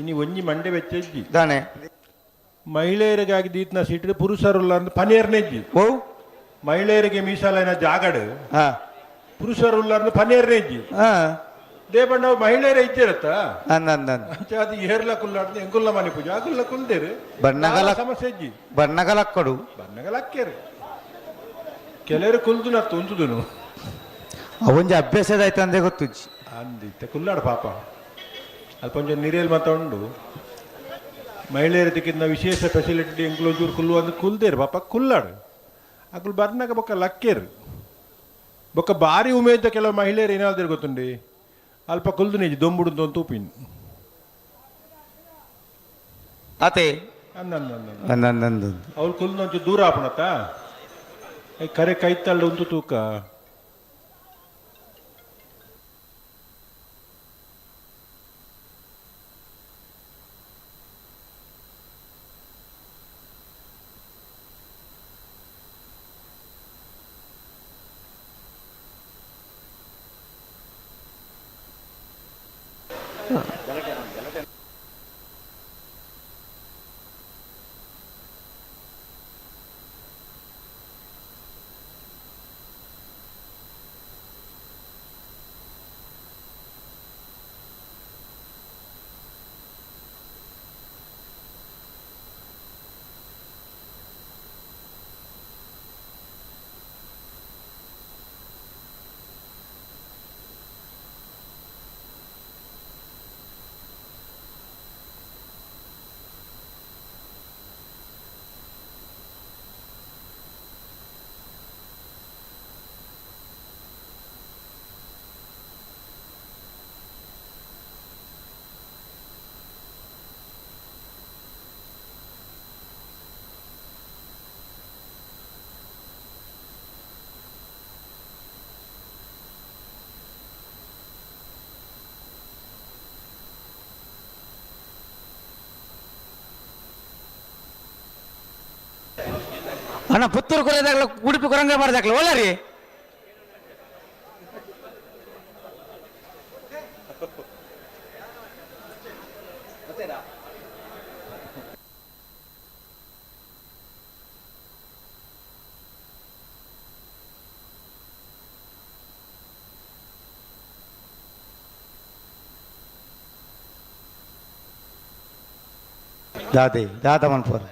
ಇನಿ ಒಂಜಿ ಮಂಡೆ ವೆಚ್ಚಜ್ಜಿ ದಾನೆ ಮಹಿಳೆಯರಿಗಾಗಿ ದೀತ್ನ ಸೀಟ್ರೆ ಪುರುಷರುಲ್ಲ ಅಂದ್ರೆ ಪನೇರ್ನೆಜ್ಜಿ ಓ ಮಹಿಳೆಯರಿಗೆ ಮೀಸಲಾಯಿನ ಜಾಗಡು ಹಾ ಪುರುಷರುಲ್ಲ ಅಂದ್ರೆ ಪನೇರ್ನೆಜ್ಜಿ ಹಾ ದೇಬಣ್ಣ ಮಹಿಳೆಯರೇ ಇಚ್ಚಿರತ್ತ ಅಂದಂದ ಅದು ಏರ್ಲ ಕುಲ್ಲಾಡ್ದು ಎಂಕುಲ್ಲ ಮನೆ ಪೂಜೆ ಆಗುಲ್ಲ ಕುಲ್ದೇರು ಬಣ್ಣಗಲ ಸಮಸ್ಯೆ ಇಜ್ಜಿ ಬಣ್ಣಗಲಕ್ಕಡು ಬಣ್ಣಗಲ ಅಕ್ಕೇರು ಕೆಲವರು ಕುಲ್ದು ನತ್ತು ಉಂತುದುನು ಅವೊಂಜಿ ಅಭ್ಯಾಸದ ಆಯ್ತು ಅಂದೇ ಗೊತ್ತುಜ್ಜಿ ಅಂದಿತ್ತೆ ಕುಲ್ಲಾಡು ಪಾಪ ಅಲ್ಪ ಒಂಚೂರು ನೀರಿಯಲ್ಲಿ ಮಾತಾಡು ಮಹಿಳೆಯರದಕ್ಕಿಂತ ವಿಶೇಷ ಫೆಸಿಲಿಟಿ ಎಂಕ್ಲೋಜೂರು ಕುಲ್ಲು ಅಂದ್ರೆ ಕುಲ್ದೇರು ಪಾಪ ಕುಲ್ಲಾಡು ಅಕುಲ್ ಬರ್ನಾಗ ಬೊಕ್ಕ ಲಕ್ಕೇರು ಬೊಕ್ಕ ಭಾರಿ ಉಮೇದ ಕೆಲವು ಮಹಿಳೆಯರು ಏನಾದ್ರು ಗೊತ್ತುಂಡಿ ಅಲ್ಪ ಕುಲ್ದು ನಿಜ ದೊಂಬುಡು ಒಂದು ತೂಪಿನ್ ಆತೆ ಅಂದಂದ ಅವ್ಳು ಕುಲ್ದು ಒಂಚೂರು ದೂರ ಆಪಣತ್ತ ಕರೆ ಕೈತಳ್ಳ ಒಂದು ತೂಕ ಅಣ್ಣ ಪುತ್ತೂರು ಕೊರೆದಾಗಲ ಉಡುಪಿ ಕೊರಂಗ ಮಾಡ್ದಾಗಲ ಒಳ್ಳೆ ರೀ ದಾದ ಮನ್ಪೋರ್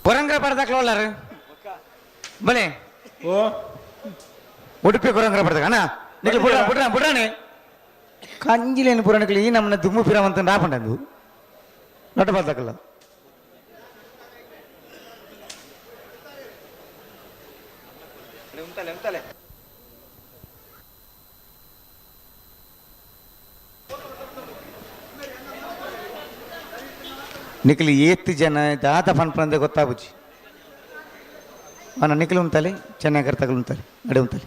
ಕೊರಂಗ್ರ ಪಡೆದಾಕ್ಲ ಒಳ್ಳಾರು ಬಲೆ ಓ ಉಡುಪಿ ಕೊರಂಗ್ರ ಪಡೆದಾಗ ಅಣ್ಣ ನಿಖಿಲ್ ಬಿಡ್ರಾನೆ ಕಂಜಿಲೇನು ಪುರಾಣಕ್ಲಿ ಈ ನಮ್ಮನ್ನ ದುಮ್ಮು ಪಿರವಂತ ರಾಪಂಡು ನಟ ಬರ್ದಾಕಲ್ಲ ನಿಖಿಲ್ ಏತ್ತು ಜನ ದಾದ ಪನ್ಪಂದೆ ಗೊತ್ತಾಗುಚ್ಚಿ ಅಣ್ಣ ನಿಖಿಲ್ ಉಂಟಲೆ ಚೆನ್ನಾಗಿ ಕರ್ತಗಳು ಉಂಟಲೆ ಅಡೆ ಉಂಟಲೆ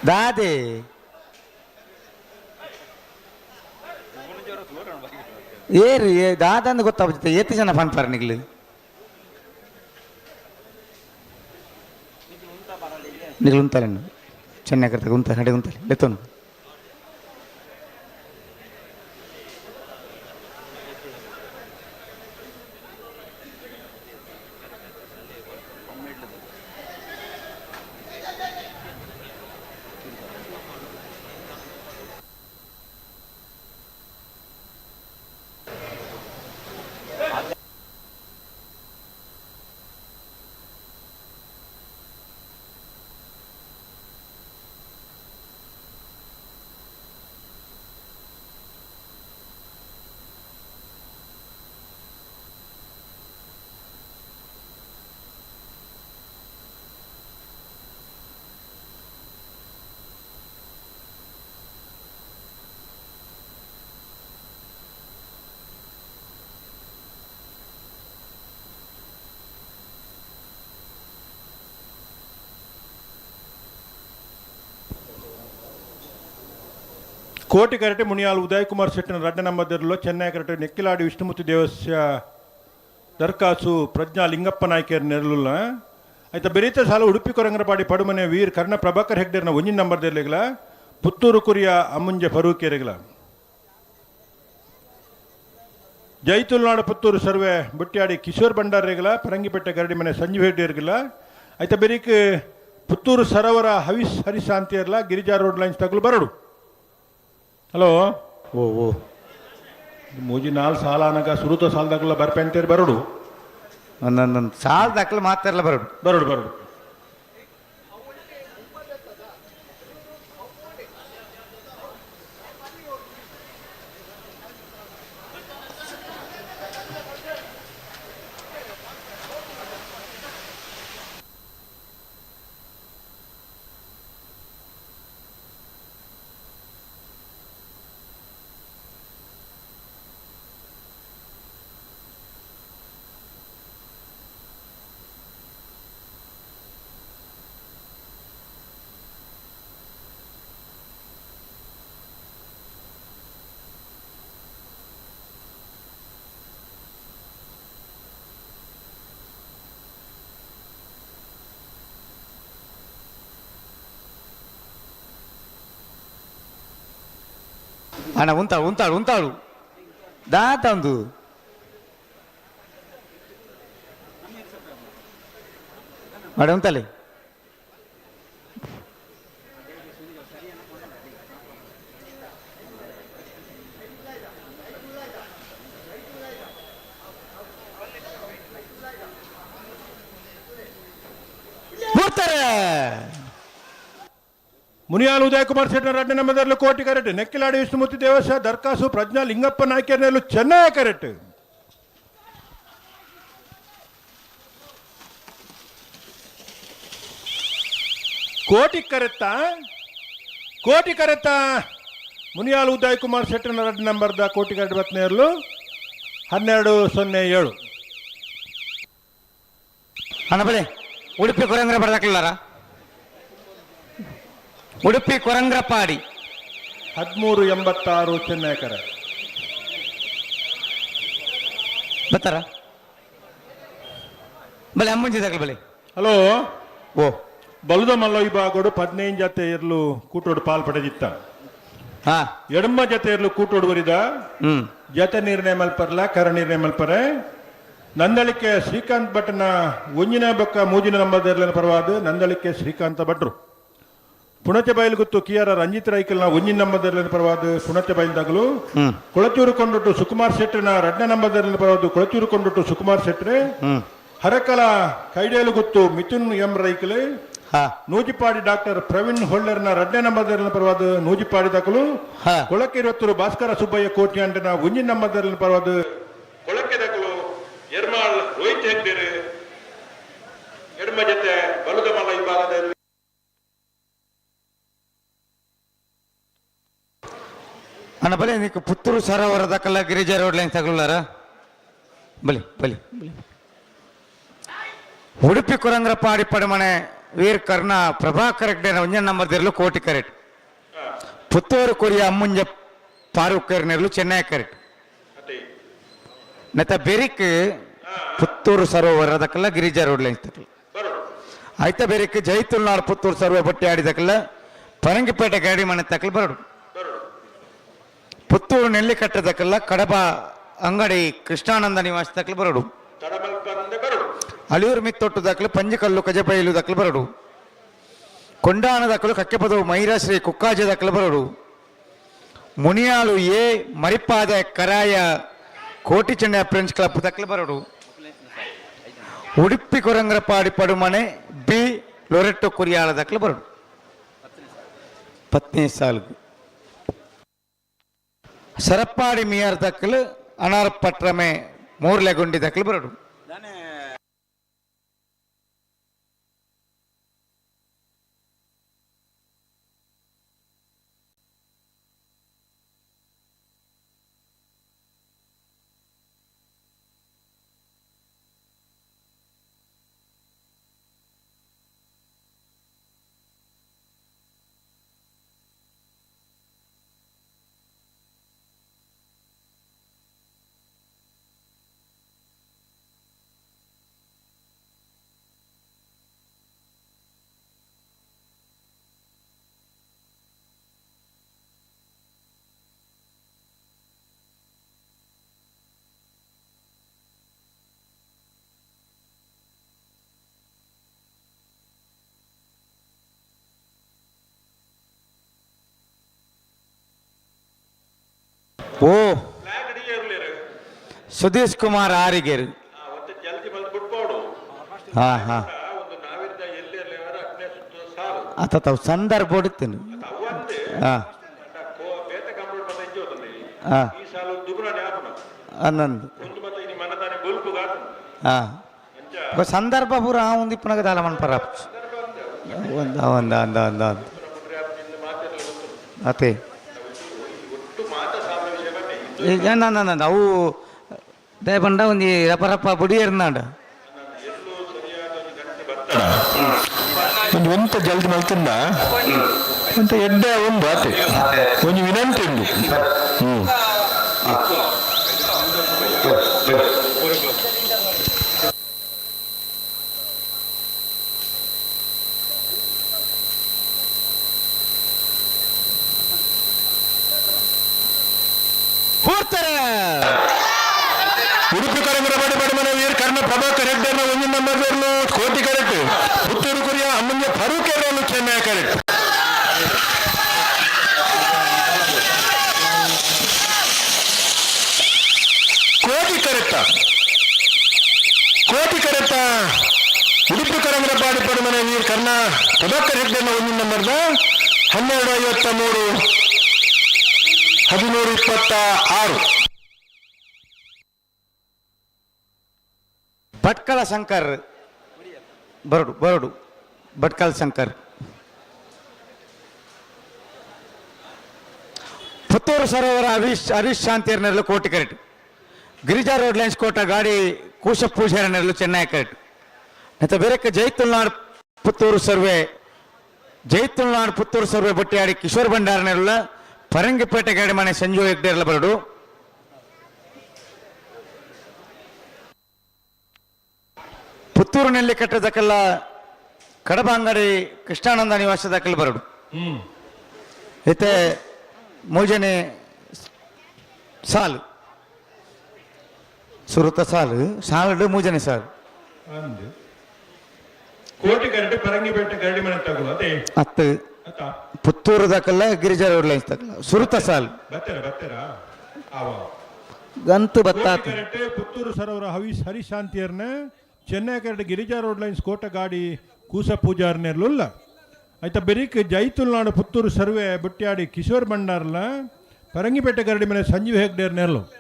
ದಾದೆ ಏರು ದಾದ ಅಂದ್ ಗೊತ್ತಾಗುತ್ತೆ ಏತ್ತು ಜನ ಪನ್ಪಾರ ನಿಖಿಲ್ ನಿಖಿಲ್ ಉಂಟಲೆ ಚೆನ್ನಾಗಿ ಕರ್ತಗ ಉಂಟಲೆ ಅಡೆ ಉಂಟಲೆ ಲೆತ್ತೋನು ಕೋಟಿ ಕರೆಟೆ ಮುನಿಯಾಲ್ ಉದಯ್ ಕುಮಾರ್ ಶೆಟ್ಟಿನ ರಡ್ಡ ನಂಬರ್ದಲ್ಲಿರೋ ಚೆನ್ನೈ ಕರೆಟೆ ನೆಕ್ಕಿಲಾಡಿ ವಿಷ್ಣುಮೂರ್ತಿ ದೇವಸ್ಯ ದರ್ಕಾಸು ಪ್ರಜ್ಞಾ ಲಿಂಗಪ್ಪ ನಾಯ್ಕರ್ ನೆರಳುಲ್ಲ ಆಯ್ತಾ ಬೆರೀತ ಸಾಲ ಉಡುಪಿ ಕೊರಂಗರಪಾಡಿ ಪಡುಮನೆ ವೀರ್ ಕರ್ಣ ಪ್ರಭಾಕರ್ ಹೆಗ್ಡೆರ್ನ ಒಂಜಿನ ನಂಬರ್ದಲ್ಲಿಗಲ ಪುತ್ತೂರು ಕುರಿಯ ಅಮ್ಮುಂಜೆ ಫರೂಕಿಯರಿಗಲ ಜೈತುಲ್ನಾಡು ಪುತ್ತೂರು ಸರ್ವೆ ಬುಟ್ಟಿಯಾಡಿ ಕಿಶೋರ್ ಭಂಡಾರಿಗಲ ಪರಂಗಿಪೇಟೆ ಗರಡಿ ಮನೆ ಸಂಜೀವ್ ಹೆಗ್ಡೆರ್ಗಿಲ್ಲ ಆಯ್ತಾ ಬೆರೀಕ್ ಪುತ್ತೂರು ಸರೋವರ ಹರಿಶಾಂತಿ ಇರಲ್ಲ ಗಿರಿಜಾ ರೋಡ್ ಲೈನ್ಸ್ ತಗಲು ಬರೋಡು ಹಲೋ ಓ ಮೂಜಿ ನಾಲ್ ಸಾಲ ಅನಗ ಸುರುತ ಸಾಲದಾಗಲ್ಲ ಬರ್ಪೆ ಅಂತೇಳಿ ಬರೋಡು ಒಂದೊಂದೊಂದು ಸಾಲ ದಾಖಲೆ ಮಾತಾಡಲ್ಲ ಬರೋಡು ಬರೋಡು ಅಣ್ಣ ಉಂತಾಳು ದಾತಂದು ಅಡ ಉಂತಲೆ ಮುನಿಯಾಲ್ ಉದಯ್ ಕುಮಾರ್ ಶೆಟ್ಟನ ರಡ್ಡ ನಂಬರ್ದಲ್ಲೂ ಕೋಟಿ ಕರೆಟ್ ನೆಕ್ಕಿಲಾಡಿ ವಿಷ್ಣುಮೂರ್ತಿ ದೇವಸ್ಯ ದರ್ಕಾಸು ಪ್ರಜ್ಞಾ ಲಿಂಗಪ್ಪ ನಾಯ್ಕರ್ನಲ್ಲೂ ಚೆನ್ನೈ ಕರೆಟ್ ಕೋಟಿ ಕರೆತ್ತ ಮುನಿಯಾಲ್ ಉದಯ್ ಕುಮಾರ್ ಶೆಟ್ಟನ ರಡ್ಡ ನಂಬರ್ದ ಕೋಟಿ ಕರೆಟ್ ಬತ್ನೇರ್ಲು 1207 ಅಣ್ಣ ಬಲೆ ಉಡುಪಿ ಕೊರಂಗ್ರ ಬರ್ದಾಕ್ಲಾರ ಉಡುಪಿ ಕೊರಂಗ್ರಪಾಡಿ 1386 ಚೆನ್ನೈ ಕರೆಟ್ ಬತ್ತಾರ ಬಲೆ ಅಮ್ಮಂಜಿ ದಾಖಲೆ ಬಲೆ ಹಲೋ ಓ ಬಲುದ ಮಲ್ಲ ವಿಭಾಗೋಡು 15 ಜತೆ ಇರ್ಲು ಕೂಟೋಡು ಪಾಲ್ಪಡೆದಿತ್ತ ಹಾ ಎಡಮ ಜತೆ ಇರ್ಲು ಕೂಟೋಡು ಬರಿದ ಜತೆ ನಿರ್ಣಯ ಮಲ್ಪರ್ಲ ಕರ ನಿರ್ಣಯ ಮಲ್ಪರೆ ನಂದಳಿಕೆ ಶ್ರೀಕಾಂತ್ ಭಟ್ನ ಒಂಜಿನ ಬೊಕ್ಕ ಮೂಜಿನ ನಂಬರ್ದರ್ಲಿನ ಪರವಾದ ನಂದಳಿಕೆ ಶ್ರೀಕಾಂತ ಭಟ್ರು ಪುಣಚ ಬಯಲು ಗುತ್ತು ಕಿಯಾರ ರಂಜಿತ್ ರೈಕಲ್ನ ಒಂಜಿನ ನಂಬರ್ದರ್ಲಿನ ಪರವಾದ ಪುಣಚ ಬಯಲ್ದಾಗಲು ಕೊಳಚೂರು ಕೊಂಡೊಟ್ಟು ಸುಕುಮಾರ್ ಶೆಟ್ಟನ ರಡ್ನ ನಂಬರ್ದರ್ಲಿನ ಪರವಾದ ಕೊಳಚೂರು ಕೊಂಡೊಟ್ಟು ಸುಕುಮಾರ್ ಶೆಟ್ರೆ ಹರಕಲ ಕೈಡೇಲು ಗುತ್ತು ಮಿಥುನ್ ಎಂ ರೈಕಲ್ ನೂಜಿಪಾಡಿ ಡಾಕ್ಟರ್ ಪ್ರವೀಣ್ ಹೊಳ್ಳರ್ನ ರಡ್ನೆ ನಂಬರ್ದರ್ಲಿನ ಪರವಾದ ನೂಜಿಪಾಡಿ ದಾಖಲು ಕೊಳಕೆ 20 ಭಾಸ್ಕರ ಸುಬ್ಬಯ್ಯ ಕೋಟಿ ಅಂಟನ ಒಂಜಿನ ನಂಬರ್ದರ್ಲಿನ ಪರವಾದ ಕೊಳಕೆ ದಾಖಲು ಎರ್ಮಾಳ್ ರೋಹಿತ್ ಹೆಗ್ಡೇರ್ ಎಡಮ ಜತೆ ಬಲುದ ಮಲ್ಲ ವಿಭಾಗದಲ್ಲಿ ಅಣ್ಣ ಬಲೆ ನೀಕು ಪುತ್ತೂರು ಸರೋವರ ದಾಖಲ ಗಿರಿಜಾ ರೋಡ್ ಲೈನ್ ತಗೊಳ್ಳಾರ ಬಲಿ ಬಲಿ ಉಡುಪಿ ಕೊರಂಗ್ರಪಾಡಿ ಪಡಮನೆ ವೀರ್ ಕರ್ಣ ಪ್ರಭಾಕರ್ ಹೆಗ್ಡೆನ ಒಂಜನ ನಂಬರ್ದಿರಲು ಕೋಟಿ ಕರೆಟ್ ಪುತ್ತೂರು ಕೊರಿಯ ಅಮ್ಮುಂಜ ಫಾರೂಕ್ ನೆರಲು ಚೆನ್ನೈ ಕರೆಟ್ ನೆತ್ತ ಬೆರಿಕ್ ಪುತ್ತೂರು ಸರೋವರ ದಕ್ಕಲ್ಲ ಗಿರಿಜಾ ರೋಡ್ ಲೈನ್ ತಕ್ಕಲ್ಲ ಆಯ್ತಾ ಬೆರಿಕ್ ಜೈತುಲ್ನಾಡ್ ಪುತ್ತೂರು ಸರೋವರ ಬಟ್ಟೆ ಆಡಿದಕ್ಕಲ್ಲ ಪರಂಗಿಪೇಟೆ ಗಾಡಿ ಮನೆ ತಕ್ಕಲ್ ಬರೋಡು ಪುತ್ತೂರು ನೆಲ್ಲಿಕಟ್ಟೆ ದಕ್ಕಲ್ಲ ಕಡಬ ಅಂಗಡಿ ಕೃಷ್ಣಾನಂದ ನಿವಾಸ ತಕ್ಕಲ್ ಬರೋಡು ಅಲಿಯೂರು ಮಿತ್ತೊಟ್ಟು ದಾಖಲು ಪಂಜಿಕಲ್ಲು ಕಜಬೈಲು ದಾಖಲು ಬರೋಡು ಕೊಂಡಾನ ದಾಖಲು ಕಕ್ಕೆಪದವು ಮೈರಾಶ್ರೀ ಕುಕ್ಕಾಜ ದಾಖಲು ಬರೋಡು ಮುನಿಯಾಲು ಎ ಮರಿಪಾದ ಕರಾಯ ಕೋಟಿ ಚೆನ್ನೈ ಫ್ರೆಂಚ್ ಕ್ಲಬ್ ದಾಖಲು ಬರೋಡು ಉಡುಪಿ ಕೊರಂಗ್ರಪಾಡಿ ಪಡುಮನೆ ಬಿ ಲೊರೆಟ್ಟೋ ಕುರಿಯಾಳ ದಾಖಲು ಬರೋಡು 15 ಸಾಲ್ಗು ಸರಪ್ಪಾಡಿ ಮಿಯಾರ್ ದಾಖಲು ಅನಾರ್ ಪಟ್ರಮೆ ಮೂರ್ಲೆಗುಂಡಿ ದಾಖಲು ಬರೋಡು ಓ ಸುಧೀಶ್ ಕುಮಾರ್ ಆರಿಗೇರು ಹಾ ಹಾ ಆತ ತಾವು ಸಂದರ್ಭ ಹೊಡಿತೀನಿ ಹಾ ಹಾ ಅನ್ನಂದು ಹಾ ಸಂದರ್ಭ ಪೂರ ఉంది ఇప్పుడు నాకు మన పరాపు అంద అతే అవు దయపండ ఉంది రపరప్ప బుడి ఏరున్నాడు ఎంత జల్ది వెళ్తుందా అంటే ఎడ్డ ఉంది అతే కొంచెం వినంతి ఉంది ಉಡುಪಿ ಕರಮರಬಡಿ ಬಡಮನ ವೀರ್ ಕರ್ಣ ಪ್ರಭಾಕರ್ ಹೆಗ್ಡೆರ್ನ 1 ನಂಬರ್ಲು ಕೋಟಿ ಕರೆಕ್ಟ್ ಪುತ್ತೂರು ಕುರಿಯ ಅಮ್ಮಂಗೆ ಫರೂಕ್ ಎರಲು ಚೆನ್ನೈ ಕರೆಕ್ಟ್ ಕೋಟಿ ಕರೆಕ್ಟ ಉಡುಪಿ ಕರಮರಬಾಡಿ ಬಡಮನ ವೀರ್ ಕರ್ಣ ಪ್ರಭಾಕರ್ ಹೆಗ್ಡೆರ್ನ 1 ನಂಬರ್ದ 12:53 13:26 ಭಟ್ಕಳ ಶಂಕರ್ ಬರಡು ಭಟ್ಕಳ ಶಂಕರ್ ಪುತ್ತೂರು ಸರೋವರ ಹರೀಶ್ ಶಾಂತಿಯರ್ನೆರಲು ಕೋಟಿ ಕರೆಕ್ಟ್ ಗಿರಿಜಾ ರೋಡ್ ಲೈನ್ಸ್ ಕೋಟ ಗಾಡಿ ಕೂಶ ಪೂಜಾರನೆರಲು ಚೆನ್ನೈ ಕರೆಕ್ಟ್ ಮತ್ತೆ ಬೇರೆ ಜೈತುಲ್ನಾಡ್ ಪುತ್ತೂರು ಸರ್ವೆ ಬೊಟ್ಟಿಯಾಡಿ ಕಿಶೋರ್ ಭಂಡಾರನೆರಲ ಪರಂಗಿಪೇಟೆ ಗಾಡಿ ಮನೆ ಸಂಜು ಹೆಗ್ಡೆರ್ಲ ಬರಡು ಪುತ್ತೂರಿನಲ್ಲಿ ಕಟ್ಟದಕ್ಕೆಲ್ಲ ಕಡಬ ಅಂಗಡಿ ಕೃಷ್ಣಾನಂದ ನಿವಾಸದಕ್ಕೆಲ್ಲ ಬರಡು ಇತ್ತೆ ಮೂಜನೆ ಸಾಲು ಸುರುತ ಸಾಲು ಮೂಜನೆ ಸಾಲು ಕೋಟಿ ಕರೆಕ್ಟ್ ಪರಂಗಿಪೇಟೆ ಗಾಡಿ ಮನೆ ತಗೋ ಅದೇ ಹತ್ತು ಪುತ್ತೂರು ದಕ್ಕಲ್ಲ ಗಿರಿಜಾ ರೋಡ್ ಲೈನ್ಸ್ ತಕ್ಕಲ್ಲ ಸುರುತ ಸಾಲು ಗಂತು ಬತ್ತಾತು ಕರೆಕ್ಟ್ ಪುತ್ತೂರು ಸರೋವರ ಹರೀಶ್ ಶಾಂತಿಯರ್ನ ಚೆನ್ನೈ ಕರೆಕ್ಟ್ ಗಿರಿಜಾ ರೋಡ್ ಲೈನ್ಸ್ ಕೋಟ ಗಾಡಿ ಕೂಸ ಪೂಜಾರ್ನೆರ್ಲುಲ್ಲ ಆಯ್ತಾ ಬೆರಿಕ್ ಜೈತುಲ್ನಾಡು ಪುತ್ತೂರು ಸರ್ವೆ ಬುಟ್ಟಿಯಾಡಿ ಕಿಶೋರ್ ಭಂಡಾರ್ಲ ಪರಂಗಿಪೇಟೆ ಗರಡಿ ಮನೆ ಸಂಜೀವ್ ಹೆಗ್ಡೇರ್ನೆರ್ಲು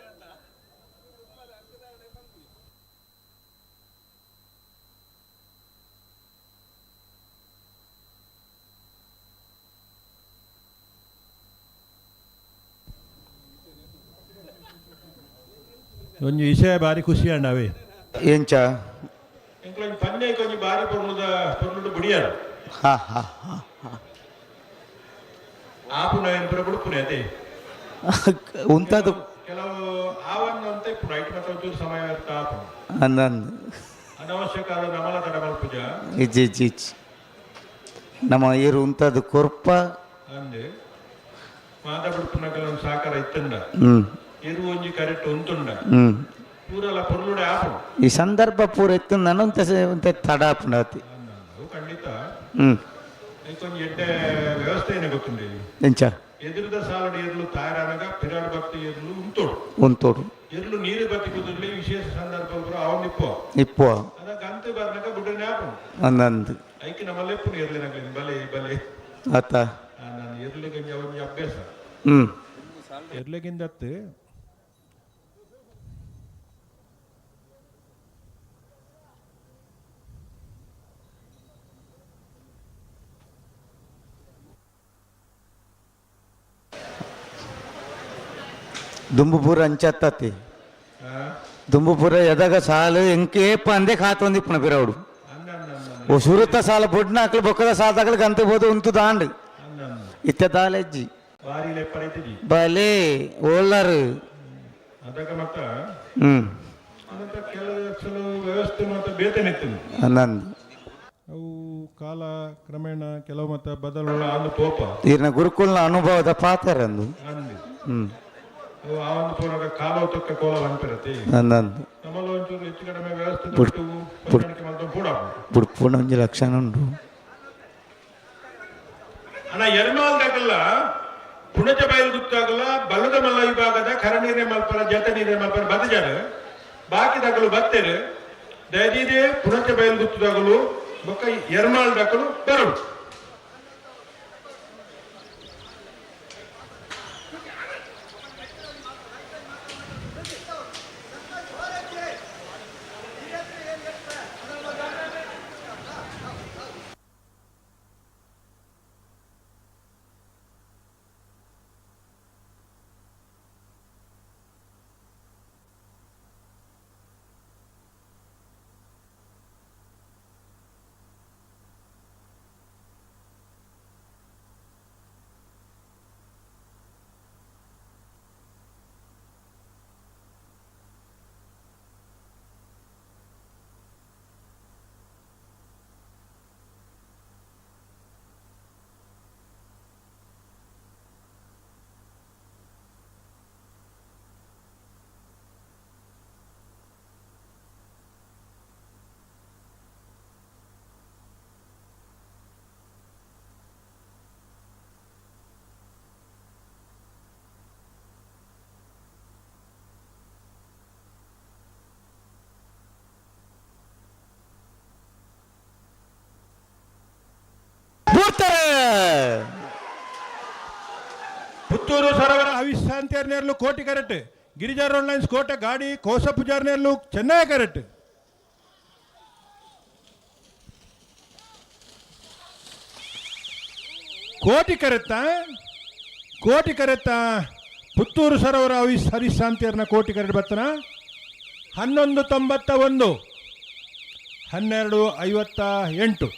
ಒಂಜಿ ವಿಷಯ ಬಾರಿ ಖುಷಿ ಅಂಡವೆ ಏಂಚ ಪನ್ನೆ ಕೊಂಚ ಬಾರಿ ಪೊರ್ನುಡು ಬುಡಿಯಾರು ಆಪುನ ಎಂಪುರ ಬುಡುಪುನೆ ಅದೇ ಉಂತದು ಕೆಲವು ಆವನ್ನ ಅಂತ ఇప్పుడు ಐಟ್ ಮಾತ್ರ ಒಂಚೂರು ಸಮಯ ವ್ಯರ್ಥ ಆಪುನ ಅಂದಂದು ಅನವಶ್ಯಕ ನಮಲ ತಡ ಮಲ್ಪುಜ ಇಜ್ಜಿ ನಮ್ಮ ಈರು ಉಂತದು ಕೊರ್ಪ ಅಂದೆ ಮಾದ ಬುಡುಪುನ ಕೆಲವು ಸಾಕಾರ ಇತ್ತಂಡ ಇರು ಒಂಜಿ ಕರೆಕ್ಟ್ ಉಂತುಂಡ ಪೂರಲ ಪೊರ್ಲುಡೆ ಆಪುನ ಈ ಸಂದರ್ಭ ಪೂರ ಎತ್ತು ನನಂತೆ ತಡ ಆಪುಂಡತಿ ಖಂಡಿತ ಕೊಂಚ ಎಡ್ಡೆ ವ್ಯವಸ್ಥೆನೇ ಗೊತ್ತುಂಡೆ ಎಂಚ ಎದುರದ ಸಾಲಡಿ ಎರ್ಲು ತಾಯರಾನಗ ಪಿರಾಡ್ ಭಕ್ತಿ ಎರ್ಲು ಉಂತೋಡು ಎರ್ಲು ನೀರು ಬತ್ತಿ ಕುದುರ್ಲಿ ವಿಶೇಷ ಸಂದರ್ಭ ಅವನ್ ಇಪ್ಪೋ ಅದ ಗಂತು ಬರ್ನಕ ಬುಡನೆ ಆಪು ಅಂದಂದು ಐಕಿ ನಮ್ಮಲ್ಲೆಪ್ಪು ಎರ್ಲಿನಕ ಬಲೆ ಆತ ನಾನು ಎರ್ಲಿಗೆ ಅವನಿಗೆ ಅಭ್ಯಾಸ ಎರ್ಲಿಗಿಂದತ್ತು ದುಂಬುಪುರ ಅಂಚತ್ತತಿ ದುಂಬುಪುರ ಎದಾಗ ಸಾಲು ಎಂಕೇಪ ಅಂದೆ ಖಾತೊಂದಿಪ್ಪನ ಪಿರವಡು ಓ ಸುರುತ್ತ ಸಾಲ ಬೊಡ್ನ ಅಕ್ಲು ಬೊಕ್ಕದ ಸಾಲದಾಗಲು ಗಂತು ಬೋದು ಉಂತು ದಾಂಡು ಇತ್ತ ದಾಲೆಜ್ಜಿ ಬಲೆ ಓಲರ್ ವ್ಯವಸ್ಥೆ ಮತ್ತೆ ಬೇತನಿತ್ತು ಅನ್ನಂದು ಅವು ಕಾಲ ಕ್ರಮೇಣ ಕೆಲವು ಮತ್ತೆ ಬದಲು ಆನು ತೋಪ ಈರ್ನ ಗುರುಕುಲ್ನ ಅನುಭವದ ಪಾತ್ರ ಅಂದು ಆವೊಂದು ಪೂರ್ಣ ಕಾಲ ತೊಕ್ಕ ಕೋಲ ಬಂದಿರತ್ತೆ ಅಂದಂದು ನಮ್ಮಲ್ಲಿ ಒಂಚೂರು ಹೆಚ್ಚು ಕಡಿಮೆ ವ್ಯವಸ್ಥೆ ಬುಡ್ಪುಣ ಒಂಜಿ ಲಕ್ಷಣ ಉಂಟು ಅಣ್ಣ ಎರ್ಮಾಲ್ ದಾಗಲ್ಲ ಪುಣಚ ಬಯಲು ಗುತ್ತಾಗಲ ಬಲ್ಲದ ಮಲ್ಲ ವಿಭಾಗದ ಕರನೀರೆ ಮಲ್ಪರ ಜತ ನೀರೆ ಮಲ್ಪರ ಬದಜಾರ ಬಾಕಿ ದಕ್ಕಲು ಬತ್ತೇರು ದಯದೀದೆ ಪುಣಚ ಬಯಲು ಗುತ್ತದಾಗಲು ಬೊಕ್ಕ ಎರ್ಮಾಳ್ ದಕ್ಕಲು ಬರಡು. ಪುತ್ತೂರು ಸರೋವರ ಅವಿಶ್ರಾಂತಿಯರ್ನೇರ್ಲು ಕೋಟಿ ಕರೆಟ್ ಗಿರಿಜಾ ರೋಡ್ ಲೈನ್ಸ್ ಕೋಟೆ ಗಾಡಿ ಕೋಸ ಪೂಜಾರ್ನೇರ್ಲು ಚೆನ್ನೈ ಕರೆಟ್ ಕೋಟಿ ಕರೆತ್ತ ಪುತ್ತೂರು ಸರೋವರ ಹರಿಶಾಂತಿಯರ್ನ ಕೋಟಿ ಕರೆಟ್ ಬರ್ತನ 1191 1258.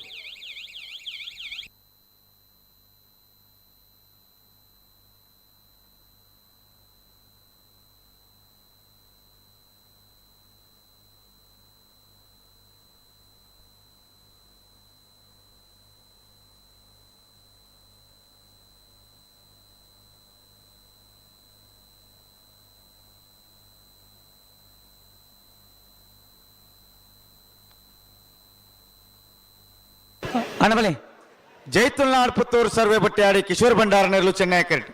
ಅಣಬಲೆ ಜೈತುಲ್ನಾಡ್ ಪುತ್ತೂರು ಸರ್ವೆ ಬಟ್ಟೆಯಾಡಿ ಕಿಶೋರ್ ಭಂಡಾರ ನೆರಲು ಚೆನ್ನೈ ಕರೆಟ್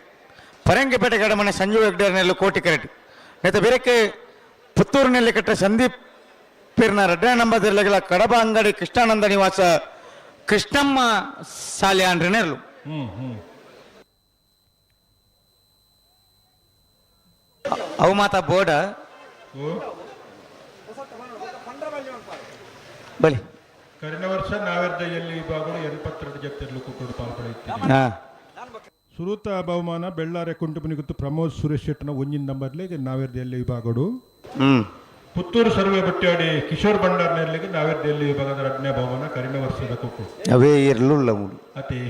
ಪರಂಗಿಪೇಟೆ ಗಡಮನೆ ಸಂಜು ಹೆಗ್ಡೆ ನೆರಲು ಕೋಟಿ ಕರೆಟ್ ನೆತ್ತ ಬೇರೆಕ್ಕೆ ಪುತ್ತೂರಿನಲ್ಲಿ ಕಟ್ಟ ಸಂದೀಪ್ ಪೀರ್ನ ರಡ್ಡ ನಂಬದಿರಲಿಗಳ ಕಡಬ ಅಂಗಡಿ ಕೃಷ್ಣಾನಂದ ನಿವಾಸ ಕೃಷ್ಣಮ್ಮ ಶಾಲೆ ಅಂಡ್ರೆ ನೆರಲು ಅವು ಮಾತಾ ಬೋರ್ಡ ಬಲಿ ಕಳೆದ ವರ್ಷ ನಾವೆರ್ದೆಯಲ್ಲಿ ವಿಭಾಗಗಳು 82 ಜತೆರ್ಲು ಕುಕ್ಕುಡು ಪಾಲ್ಪಡುತ್ತಿದೆ. ಸುರೂತ ಬಹುಮಾನ ಬೆಳ್ಳಾರೆ ಕುಂಟುಮನಿಗುತ್ತು ಪ್ರಮೋದ್ ಸುರೇಶ್ ಶೆಟ್ಟನ ಒಂಜಿನ ನಂಬರ್ಲಿಗೆ ನಾವೆರ್ದೆಯಲ್ಲಿ ವಿಭಾಗಗಳು ಪುತ್ತೂರು ಸರ್ವೆ ಬಟ್ಟೆಯಾಡಿ ಕಿಶೋರ್ ಭಂಡಾರ್ನಲ್ಲಿ ನಾವೆರ್ದೆಯಲ್ಲಿ ವಿಭಾಗದ 2ನೇ ಬಹುಮಾನ ಕಳೆದ ವರ್ಷದ ಕುಕ್ಕು ಅವೇ ಇರಲಿಲ್ಲ ಮೂಡು ಅತಿ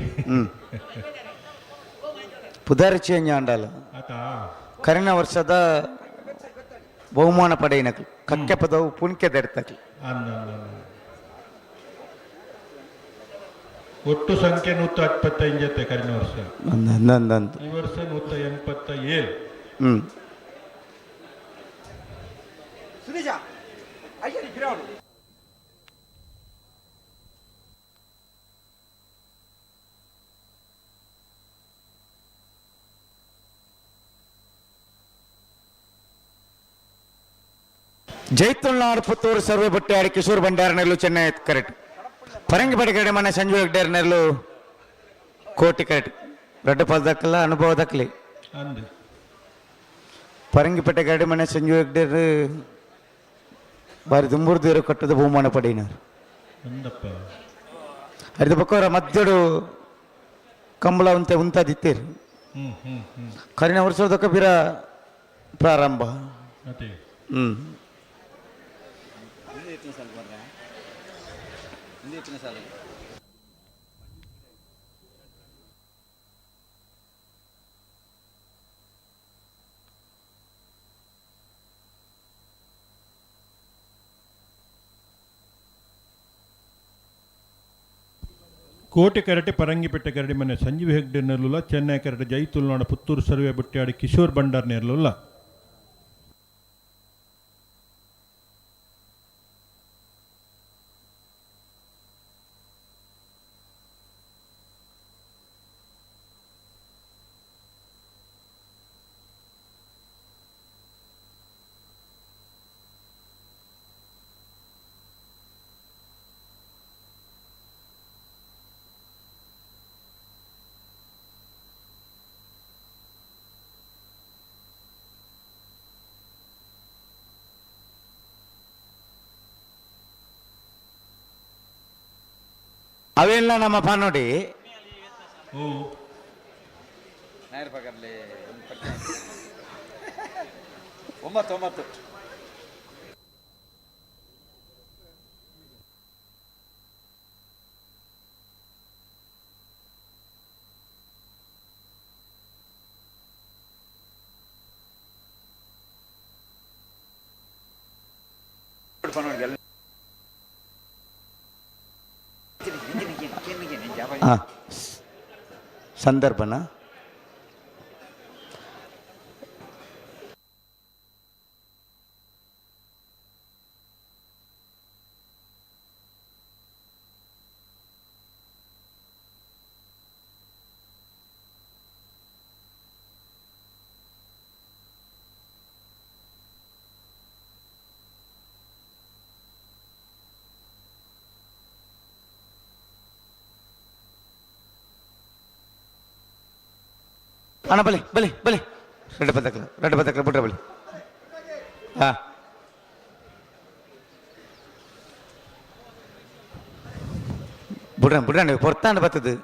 ಪುದಾರಿ ಚೇಂಜ್ ಆಂಡಾಲ ಆತ ಕರೆನ ವರ್ಷದ ಬಹುಮಾನ ಪಡೆಯಿನಕ್ಲು ಕಕ್ಕೆ ಪದವು ಪುಣ್ಕೆ ದೆಡ್ತಕ್ಲು ಒಟ್ಟು ಸಂಖ್ಯೆ 175 ಜತೆ ಕರೆನ ವರ್ಷ ಈ ವರ್ಷ 187. ಜೈತುಲ್ನಾಡ್ ಪುತ್ತೂರು ಸರ್ವೆ ಬಟ್ಟೆಯಾಡಿ ಕಿಶೋರ್ ಭಂಡಾರ ನೆರಲು ಚೆನ್ನೈ ಕರೆಟ್ ಪರಂಗಿಪೇಟೆ ಗಡೆ ಮನೆ ಸಂಜು ಹೆಗ್ಡೆ ನೆರಲು ಕೋಟಿ ಕರೆಟ್ ರಡ್ಡು ಪಾಲ್ ದಕ್ಕಲ್ಲ ಅನುಭವ ದಕ್ಕಲಿ ಪರಂಗಿಪೇಟೆ ಗಡೆ ಮನೆ ಸಂಜು ಹೆಗ್ಡೆ ಬಾರಿ ದುಂಬುರ್ದೀರು ಕಟ್ಟದ ಬಹುಮಾನ ಪಡೆಯಿನಾರು ಅರಿದ ಪಕ್ಕವರ ಮಧ್ಯಡು ಕಂಬಳ ಉಂತಾದಿತ್ತೇರು ಕರಿನ ವರ್ಷದಕ್ಕ ಬಿರ ಪ್ರಾರಂಭ ಕೋಟೆ ಕರಟೆ ಪರಂಗಿಪೇಟೆ ಕರಡಿ ಮನೆ ಸಂಜೀವ್ ಹೆಗ್ಡೆ ನೆರಲುಲ್ಲ ಚೆನ್ನೈ ಕರಟೆ ಜೈತುಲ್ನಾಡ ಪುತ್ತೂರು ಸರ್ವೆ ಬುಟ್ಟಿಯಾಡಿ ಕಿಶೋರ್ ಭಂಡಾರ್ ನೆರಲುಲ್ಲ ಅವೆಲ್ಲ ನಮ್ಮ ಪಾನೋಡಿ ಓ ಒಂಬತ್ತು ಹಾಂ ಸಂದರ್ಭನ ಅಣ್ಣ ಬಲಿ ರೆಡ್ ಬದಕ್ಲ ಬಿಟ್ರೆ ಬಲಿ ಹಾಂ ಬಿಡ್ರ ನೀವು ಪೊರ್ತಾಂಡ್ ಬರ್ತದೆ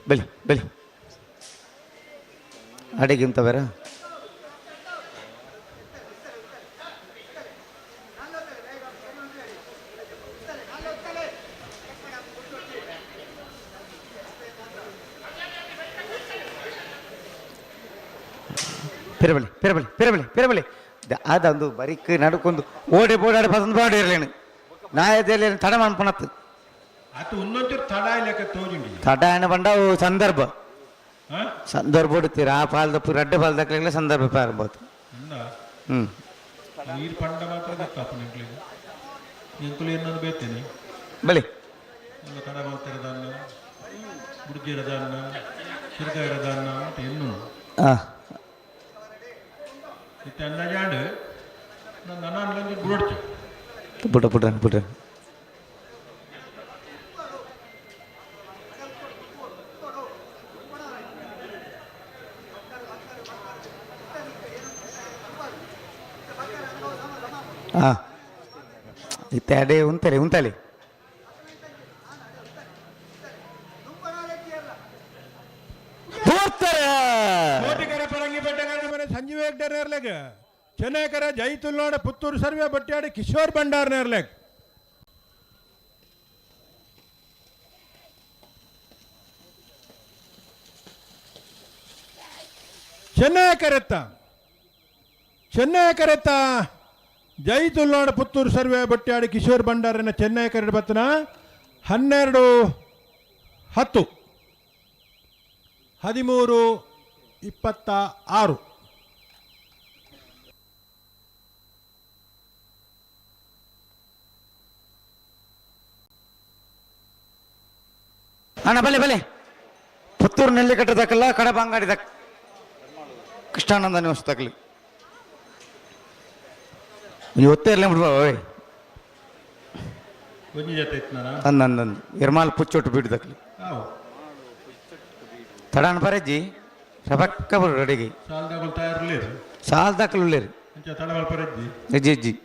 ಬಲಿ ಅಡಿಗೆ ಇಂತ ಬೇರೆ ಪೆರಬಲಿ ಅದೊಂದು ಬರಿಕ್ ನಡುಕೊಂದು ಓಡಾಡಿ ಪಸಂದ್ ಬಾಡಿ ಇರಲೇನು ನಾಯದಲ್ಲಿ ತಡ ಮಾಡ್ಪಣತ್ತು ಅದು ಇನ್ನೊಂಚೂರು ತಡ ಇಲ್ಲಕ ತೋಜುಂಡಿ ತಡ ಏನ ಬಂಡವು ಸಂದರ್ಭ ಬಿಡ್ತೀರ ಆ ಪಾಲ್ದ ರಡ್ಡ ಪಾಲ್ದಕ್ಲೆಲ್ಲ ಸಂದರ್ಭ ಪಾರ್ಬೋದು ನೀರು ಪಂಡ ಮಾತ್ರ ಗೊತ್ತಪ್ಪ ನಿಂಕ್ಲಿಗೆ ನಿಂಕುಲು ಏನನ್ನು ಬೇತೇನೆ ಬಲಿ ಒಂದು ತಡ ಮಾಡ್ತಿರೋದನ್ನ ಬುಡ್ಜಿರೋದನ್ನ ಶಿರ್ಗ ಇರೋದನ್ನ ಅಂತ ಇನ್ನು ಇತ್ತು ಅನ್ನ ಜಾಂಡು ನನ್ನ ಅನ್ಲಂಜು ಬುಡಡ್ಚು ಬಿಟ್ಟ ಇತ್ತೆ ಉಂತಲಿ ಕೋಟಿಕರ ಪರಂಗಿ ಬೆಟ್ಟಗಾರ ಮನೆ ಸಂಜೀವ್ ಹೆಗ್ಡರ್ ನೇರ್ಲೆಗ್ ಚೆನ್ನೈಕರ ಜೈತುಲ್ನಾಡ ಪುತ್ತೂರು ಸರ್ವೆ ಬಟ್ಟಾಡಿ ಕಿಶೋರ್ ಭಂಡಾರ್ ನೇರ್ಲೆಗ್ ಚೆನ್ನೈಕರೆತ್ತ ಜೈತುಲ್ನಾಡ ಪುತ್ತೂರು ಸರ್ವೆ ಬಟ್ಟಾಡಿ ಕಿಶೋರ್ ಭಂಡಾರಿನ ಚೆನ್ನೈಕರ ಬತ್ತನ 12/10 13:26 ಅಣ್ಣ ಬಲೆ ಪುತ್ತೂರು ನೆಲ್ಲಿಕಟ್ಟ ದಕ್ಕಲ್ಲ ಕಡಪ ಅಂಗಡಿ ದಕ್ ಕೃಷ್ಣಾನಂದ ನಿವಾಸ ತಕ್ಕಲಿ ಇವತ್ತೇ ಇರಲೇ ಬಿಡ್ಬಾ ಓಯ್ ಅಂದಂದು ಇರ್ಮಾಲ್ ಪುಚ್ಚೊಟ್ಟು ಬಿಟ್ಟು ದಕ್ಕಲಿ ತಡಾಣ ಬರಜ್ಜಿ ಸಬಕ್ಕ ಬರು ರೆಡಿಗೆ ಸಾಲ್ ದಕ್ಕಲು ಅಜ್ಜಿ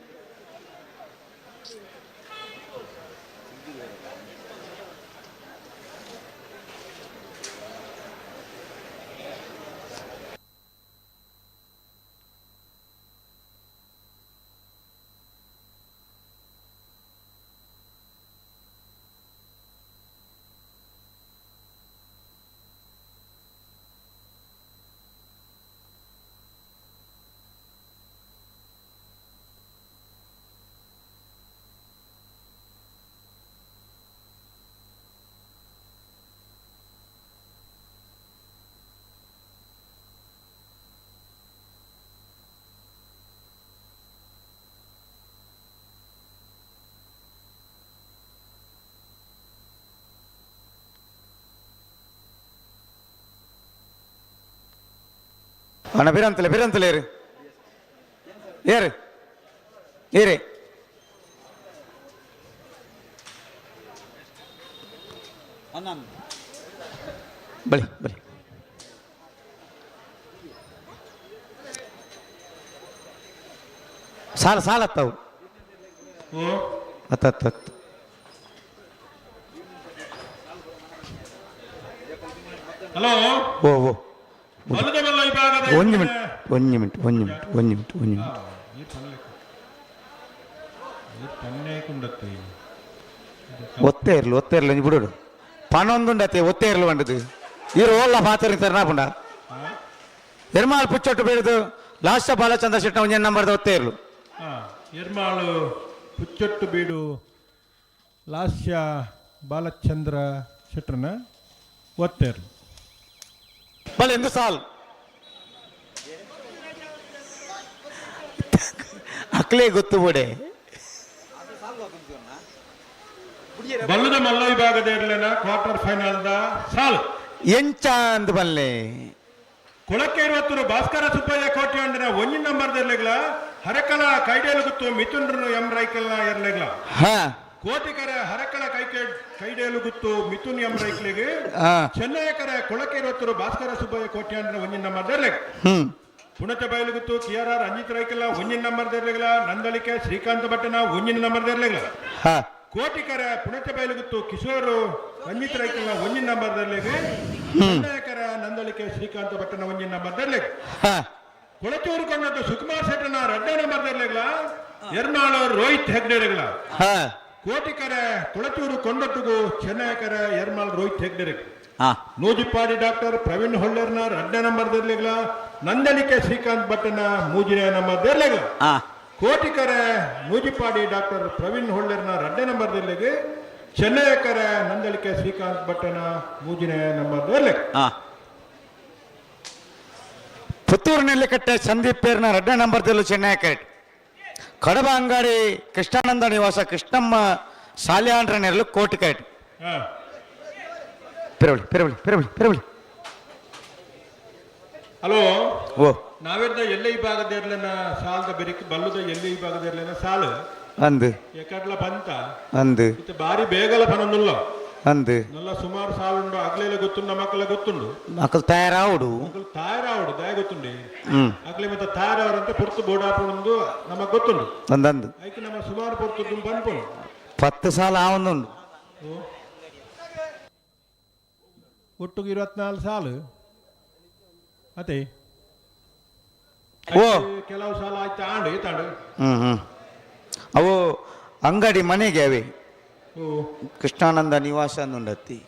ಅಣ್ಣ ಬಿರಂತಲೆ ಏರು ಏರು ಏರಿ ಬಳಿ ಸಾಲ ಹತ್ತವು ಹತ್ತು ಹಲೋ ಓ ಬಲದ ಬಲ್ಲ ವಿಭಾಗದ ಒಂದು ಮಿನಿಟ್ ತನ್ನೇ ಕುಂಡತ್ತೆ ಒತ್ತೇ ಇರ್ಲು ಬಿಡು ಪನೊಂದುಂಡತ್ತೆ ಒತ್ತೇ ಇರ್ಲು ಬಂಡದು ಇರು ಓಲ್ಲ ಪಾತ್ರ ತರ್ನಾಪುಂಡ ಎರ್ಮಾಲ್ ಪುಚ್ಚೊಟ್ಟು ಬೇಡದು ಲಾಸ್ಟ್ ಬಾಲಚಂದ್ರ ಶೆಟ್ಟ ಒಂಜನ್ ನಂಬರ್ದ ಒತ್ತೇ ಇರ್ಲು ಎರ್ಮಾಳು ಪುಚ್ಚೊಟ್ಟು ಬೀಡು ಲಾಸ್ಯ ಬಾಲಚಂದ್ರ ಶೆಟ್ರನ ಒತ್ತೇರ್ಲು ಬಲೆ ಎಂದು ಸಾಲ್ ಅಕ್ಲೇ ಗೊತ್ತು ಬಿಡೆ ಬಲ್ಲದ ಮಲ್ಲ ವಿಭಾಗದ ಇರ್ಲೇನ ಕ್ವಾರ್ಟರ್ ಫೈನಲ್ ದ ಸಾಲ್ ಎಂಚ ಅಂದ್ ಬಲ್ಲೆ ಕೊಳಕ್ಕೆ 20 ಭಾಸ್ಕರ ಸುಬ್ಬಯ್ಯ ಕೋಟಿ ಅಂಡನ ಒಂಜಿನ ನಂಬರ್ ಇರ್ಲೆಗ್ಲ ಹರಕಲ ಕೈಡೇಲು ಗುತ್ತು ಮಿಥುನ್ರು ಎಂ ರೈಕಲ್ನ ಇರ್ಲೆಗ್ಲ ಹಾ ಕೋಟಿಕರ ಹರಕಲ ಕೈಡೇಲು ಗುತ್ತು ಮಿಥುನ್ ಎಂ ರೈಕ್ಲಿಗೆ ಚೆನ್ನೈಕರ ಕೊಳಕ್ಕೆ 20 ಭಾಸ್ಕರ ಸುಬ್ಬಯ್ಯ ಕೋಟಿ ಅಂಡನ ಒಂಜಿನ ನಂಬರ್ ಇರ್ಲೆಗ್ ಪುಣತೆ ಬಯಲು ಗುತ್ತು KRR ರಂಜಿತ್ ರೈಕಲ್ಲ ಒಂಜಿನ ನಂಬರ್ ಇರ್ಲೆಗ್ಲ ನಂದಳಿಕೆ ಶ್ರೀಕಾಂತ ಭಟ್ಟನ ಒಂಜಿನ ನಂಬರ್ ಇರ್ಲೆಗ್ಲ ಕೋಟಿಕರ ಪುಣತೆ ಬಯಲು ಗುತ್ತು ಕಿಶೋರ್ ರಂಜಿತ್ ರೈಕಲ್ನ ಒಂಜಿನ ನಂಬರ್ ಇರ್ಲೆಗೆ ಚೆನ್ನೈಕರ ನಂದಳಿಕೆ ಶ್ರೀಕಾಂತ ಭಟ್ಟನ ಒಂಜಿನ ನಂಬರ್ ಇರ್ಲೆಗ್ ಕೊಳಚೂರು ಕೊಂಡದ್ದು ಸುಕುಮಾರ್ ಶೆಟ್ಟನ 2ನೇ ನಂಬರ್ ಇರ್ಲೆಗ್ಲ ಎರ್ನಾಳು ರೋಹಿತ್ ಹೆಗ್ಡೆರೆಗ್ಲ ಕೋಟಿಕರ ಕೊಳಚೂರು ಕೊಂಡೊಟ್ಟುಗು ಚೆನ್ನೈಕರ ಎರ್ಮಾಳ್ ರೋಹಿತ್ ಹೆಗ್ಡೆರೆಗ್ ನೂಜಿಪ್ಪಾಡಿ ಡಾಕ್ಟರ್ ಪ್ರವೀಣ್ ಹೊಳ್ಳೆರ್ನ 2ನೇ ನಂಬರ್ ಇರ್ಲೆಗ್ಲ ನಂದಳಿಕೆ ಶ್ರೀಕಾಂತ್ ಭಟ್ಟನ 3ನೇ ನಂಬರ್ ಇರ್ಲೆಗ್ಲ ಕೋಟಿಕರ ನೂಜಿಪ್ಪಾಡಿ ಡಾಕ್ಟರ್ ಪ್ರವೀಣ್ ಹೊಳ್ಳೆರ್ನ 2ನೇ ನಂಬರ್ ಇರ್ಲೆಗೆ ಚೆನ್ನೈಕರ ನಂದಳಿಕೆ ಶ್ರೀಕಾಂತ್ ಭಟ್ಟನ 3ನೇ ನಂಬರ್ ಇರ್ಲೆಗ್ ಪುತ್ತೂರು ನೆಲ್ಲಿಕಟ್ಟೆ ಸಂದೀಪ್ ಪೇರ್ನ 2ನೇ ನಂಬರ್ ಚೆನ್ನೈಕರ್ ಕಡಬ ಅಂಗಾಡಿ ಕೃಷ್ಣಾನಂದ ನಿವಾಸ ಕೃಷ್ಣಮ್ಮ ಸಾಲ್ಯಾಂಡ್ರ ನೆರಳು ಕೋಟಿಕಟ್ ಪಿರವಳಿ ಹಲೋ ಓ ನಾವೆಲ್ಲ ಎಲ್ಲೆ ವಿಭಾಗದ ಇರ್ಲೇನ ಸಾಲದ ಬೆರಿಕ್ ಬಲ್ಲುದ ಎಲ್ಲೆ ವಿಭಾಗದ ಇರ್ಲೇನ ಸಾಲು ಅಂದು ಎಕಡ್ಲ ಬಂತ ಅಂದು ಇತ್ತು ಬಾರಿ ಬೇಗಲ ಪನೊಂದುಲ್ಲ ಅಂದು ನಲ್ಲ ಸುಮಾರು ಸಾಲುಂಡು ಅಗ್ಲೆಲ್ಲ ಗೊತ್ತುಂಡು ಮಕ್ಕಳ ಗೊತ್ತುಂಡು ಮಕ್ಕಳು ತಯಾರಾವುಡು ಮಕ್ಕಳು ತಾಯರಾವಡು ದಯ ಗೊತ್ತುಂಡಿ ಅಗ್ಲೆ ಮತ್ತೆ ತಾಯರವರಂತೆ ಪುರ್ತು ಬೋಡಾಪುಂಡು ನಮಗ್ ಗೊತ್ತುಂಡು ಅಂದಂದು ಐಕೆ ನಮ್ಮ ಸುಮಾರು ಪುರ್ತು ಪನ್ಪುಂಡು 10 ಸಾಲ ಆವೊಂದುಂಡು ಒಟ್ಟಿಗೆ 24 ಸಾಲು ಅದೇ ಓ ಕೆಲವು ಸಾಲ ಆಯ್ತು ತಾಂಡು ಅವು ಅಂಗಡಿ ಮನೆಗೆ ಅವೆ ಓ ಕೃಷ್ಣಾನಂದ ನಿವಾಸ ಅಂದುಂಡತ್ತಿ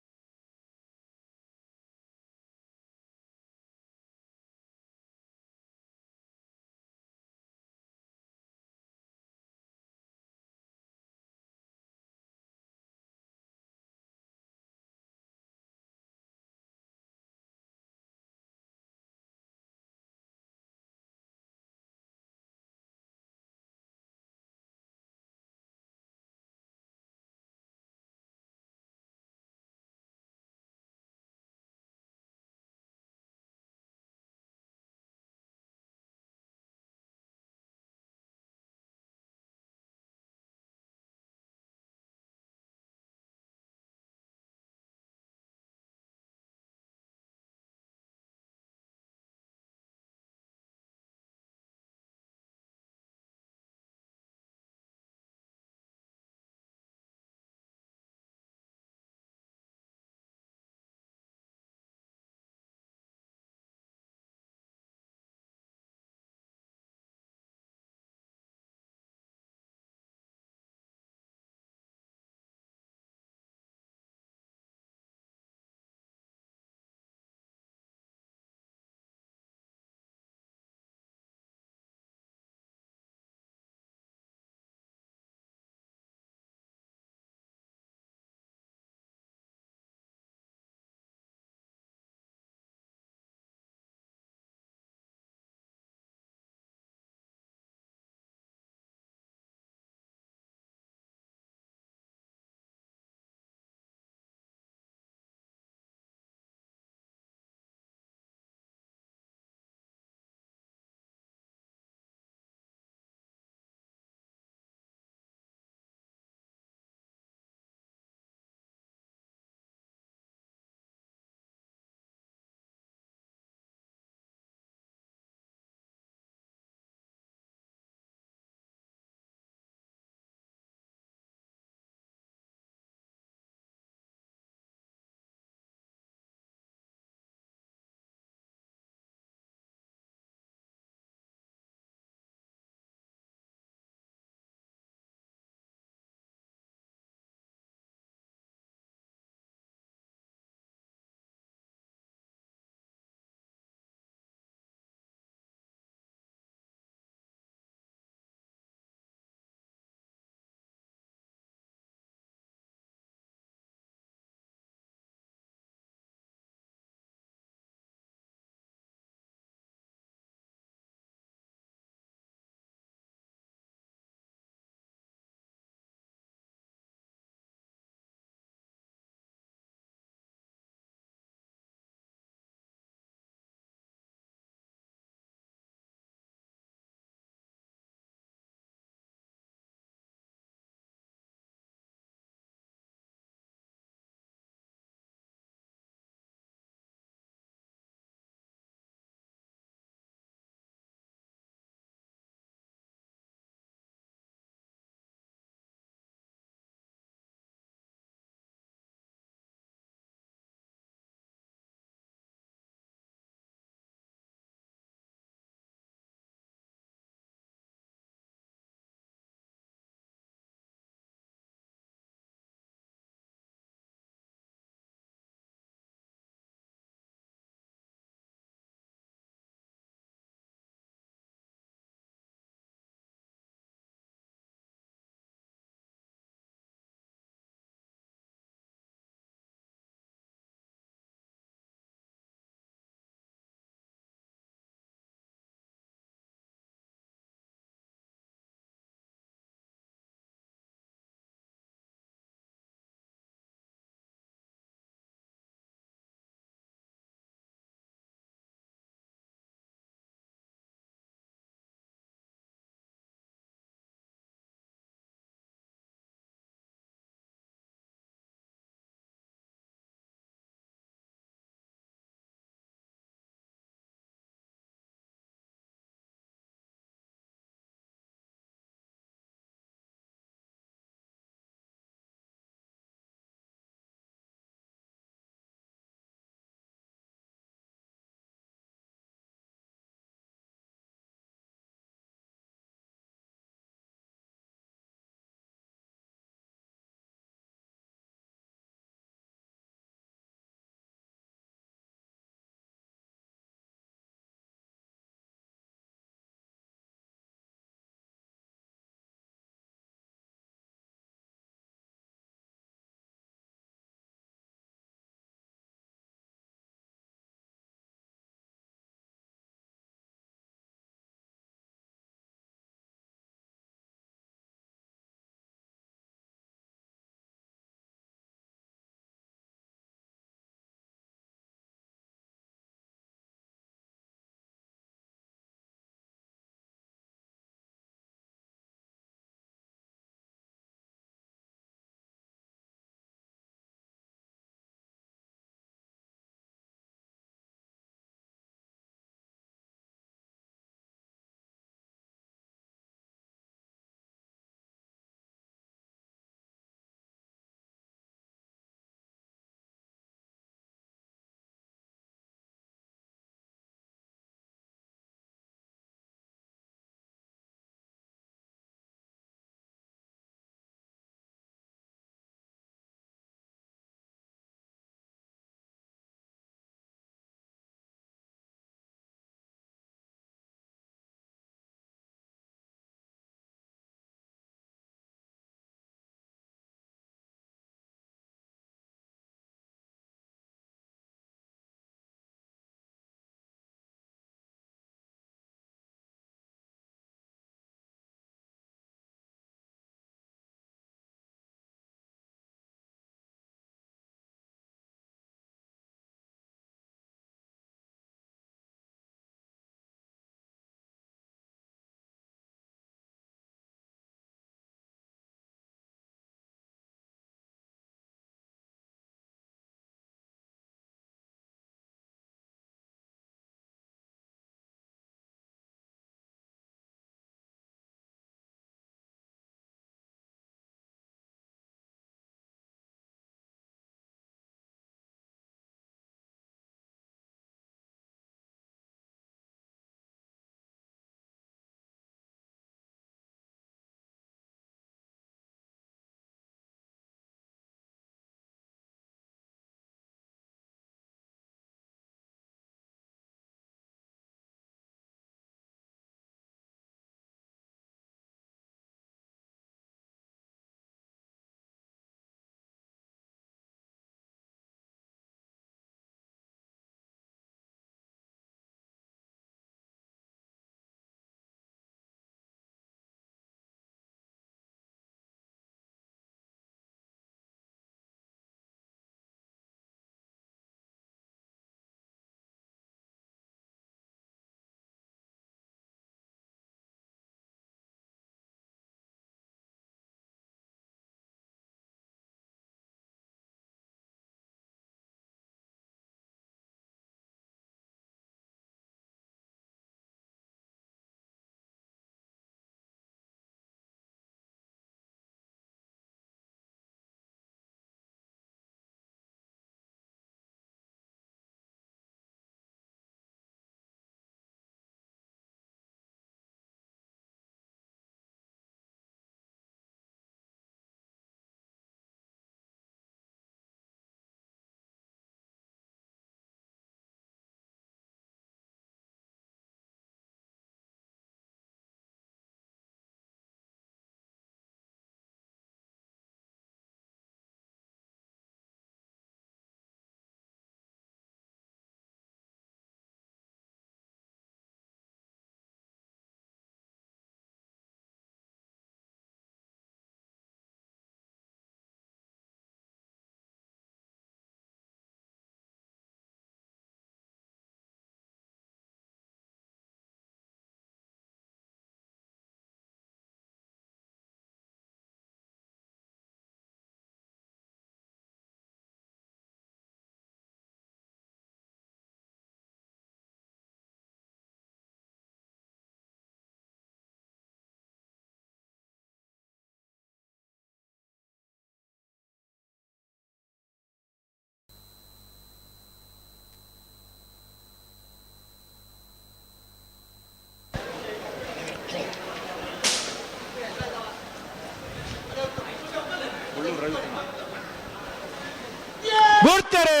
ಕೋಟಿಕರೆ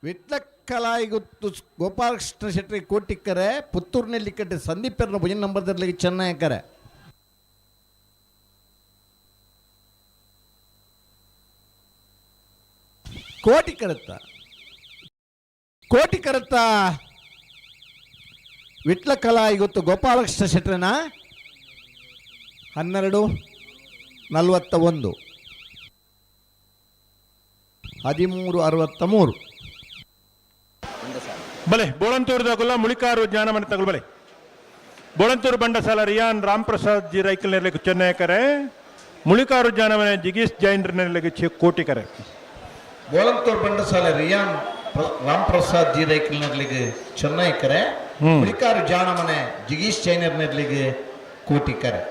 ವಿಟ್ಲಕ್ಕಲಾಯಿಗುತ್ತು ಗೋಪಾಲಕೃಷ್ಣ ಶೆಟ್ಟಿ ಕೋಟಿಕ್ಕರೆ ಪುತ್ತೂರಿನಲ್ಲಿ ಕಟ್ಟೆ ಸಂದೀಪರ್ನ ಭುಜನ್ ನಂಬರ್ದಲ್ಲಿ ಚೆನ್ನೈಕರೆ ಕೋಟಿಕರತ್ತ ವಿಟ್ಲಕ್ಕಲಾಯಿಗುತ್ತು ಗೋಪಾಲಕೃಷ್ಣ ಶೆಟ್ರನ 12:41 13:63 ಬಲೆ ಬೋಳಂತೂರು ತಗೊಲ್ಲ ಮುಳಿಕಾರು ಜ್ಞಾನಮನೆ ತಗೊಲ್ ಬಲೆ ಬೋಳಂತೂರು ಬಂಡಸಾಲ ರಿಯಾನ್ ರಾಮ್ ಪ್ರಸಾದ್ ಜಿ ರೈಕಲ್ ನೆರಲಿಗೆ ಚೆನ್ನೈಕರೆ ಮುಳಿಕಾರು ಜ್ಞಾನಮನೆ ಜಿಗೀಶ್ ಜೈನ್ ನೆರಲಿಗೆ ಕೋಟಿಕರೆ ಬೋಳಂತೂರು ಬಂಡಸಾಲ ರಿಯಾನ್ ರಾಮ್ ಪ್ರಸಾದ್ ಜಿ ರೈಕಲ್ ನೆರಲಿಗೆ ಚೆನ್ನೈಕರೆ ಮುಳಿಕಾರು ಜಾಣಮನೆ ಜಿಗೀಶ್ ಜೈನರ್ ನೆರಲಿಗೆ ಕೋಟಿಕರೆ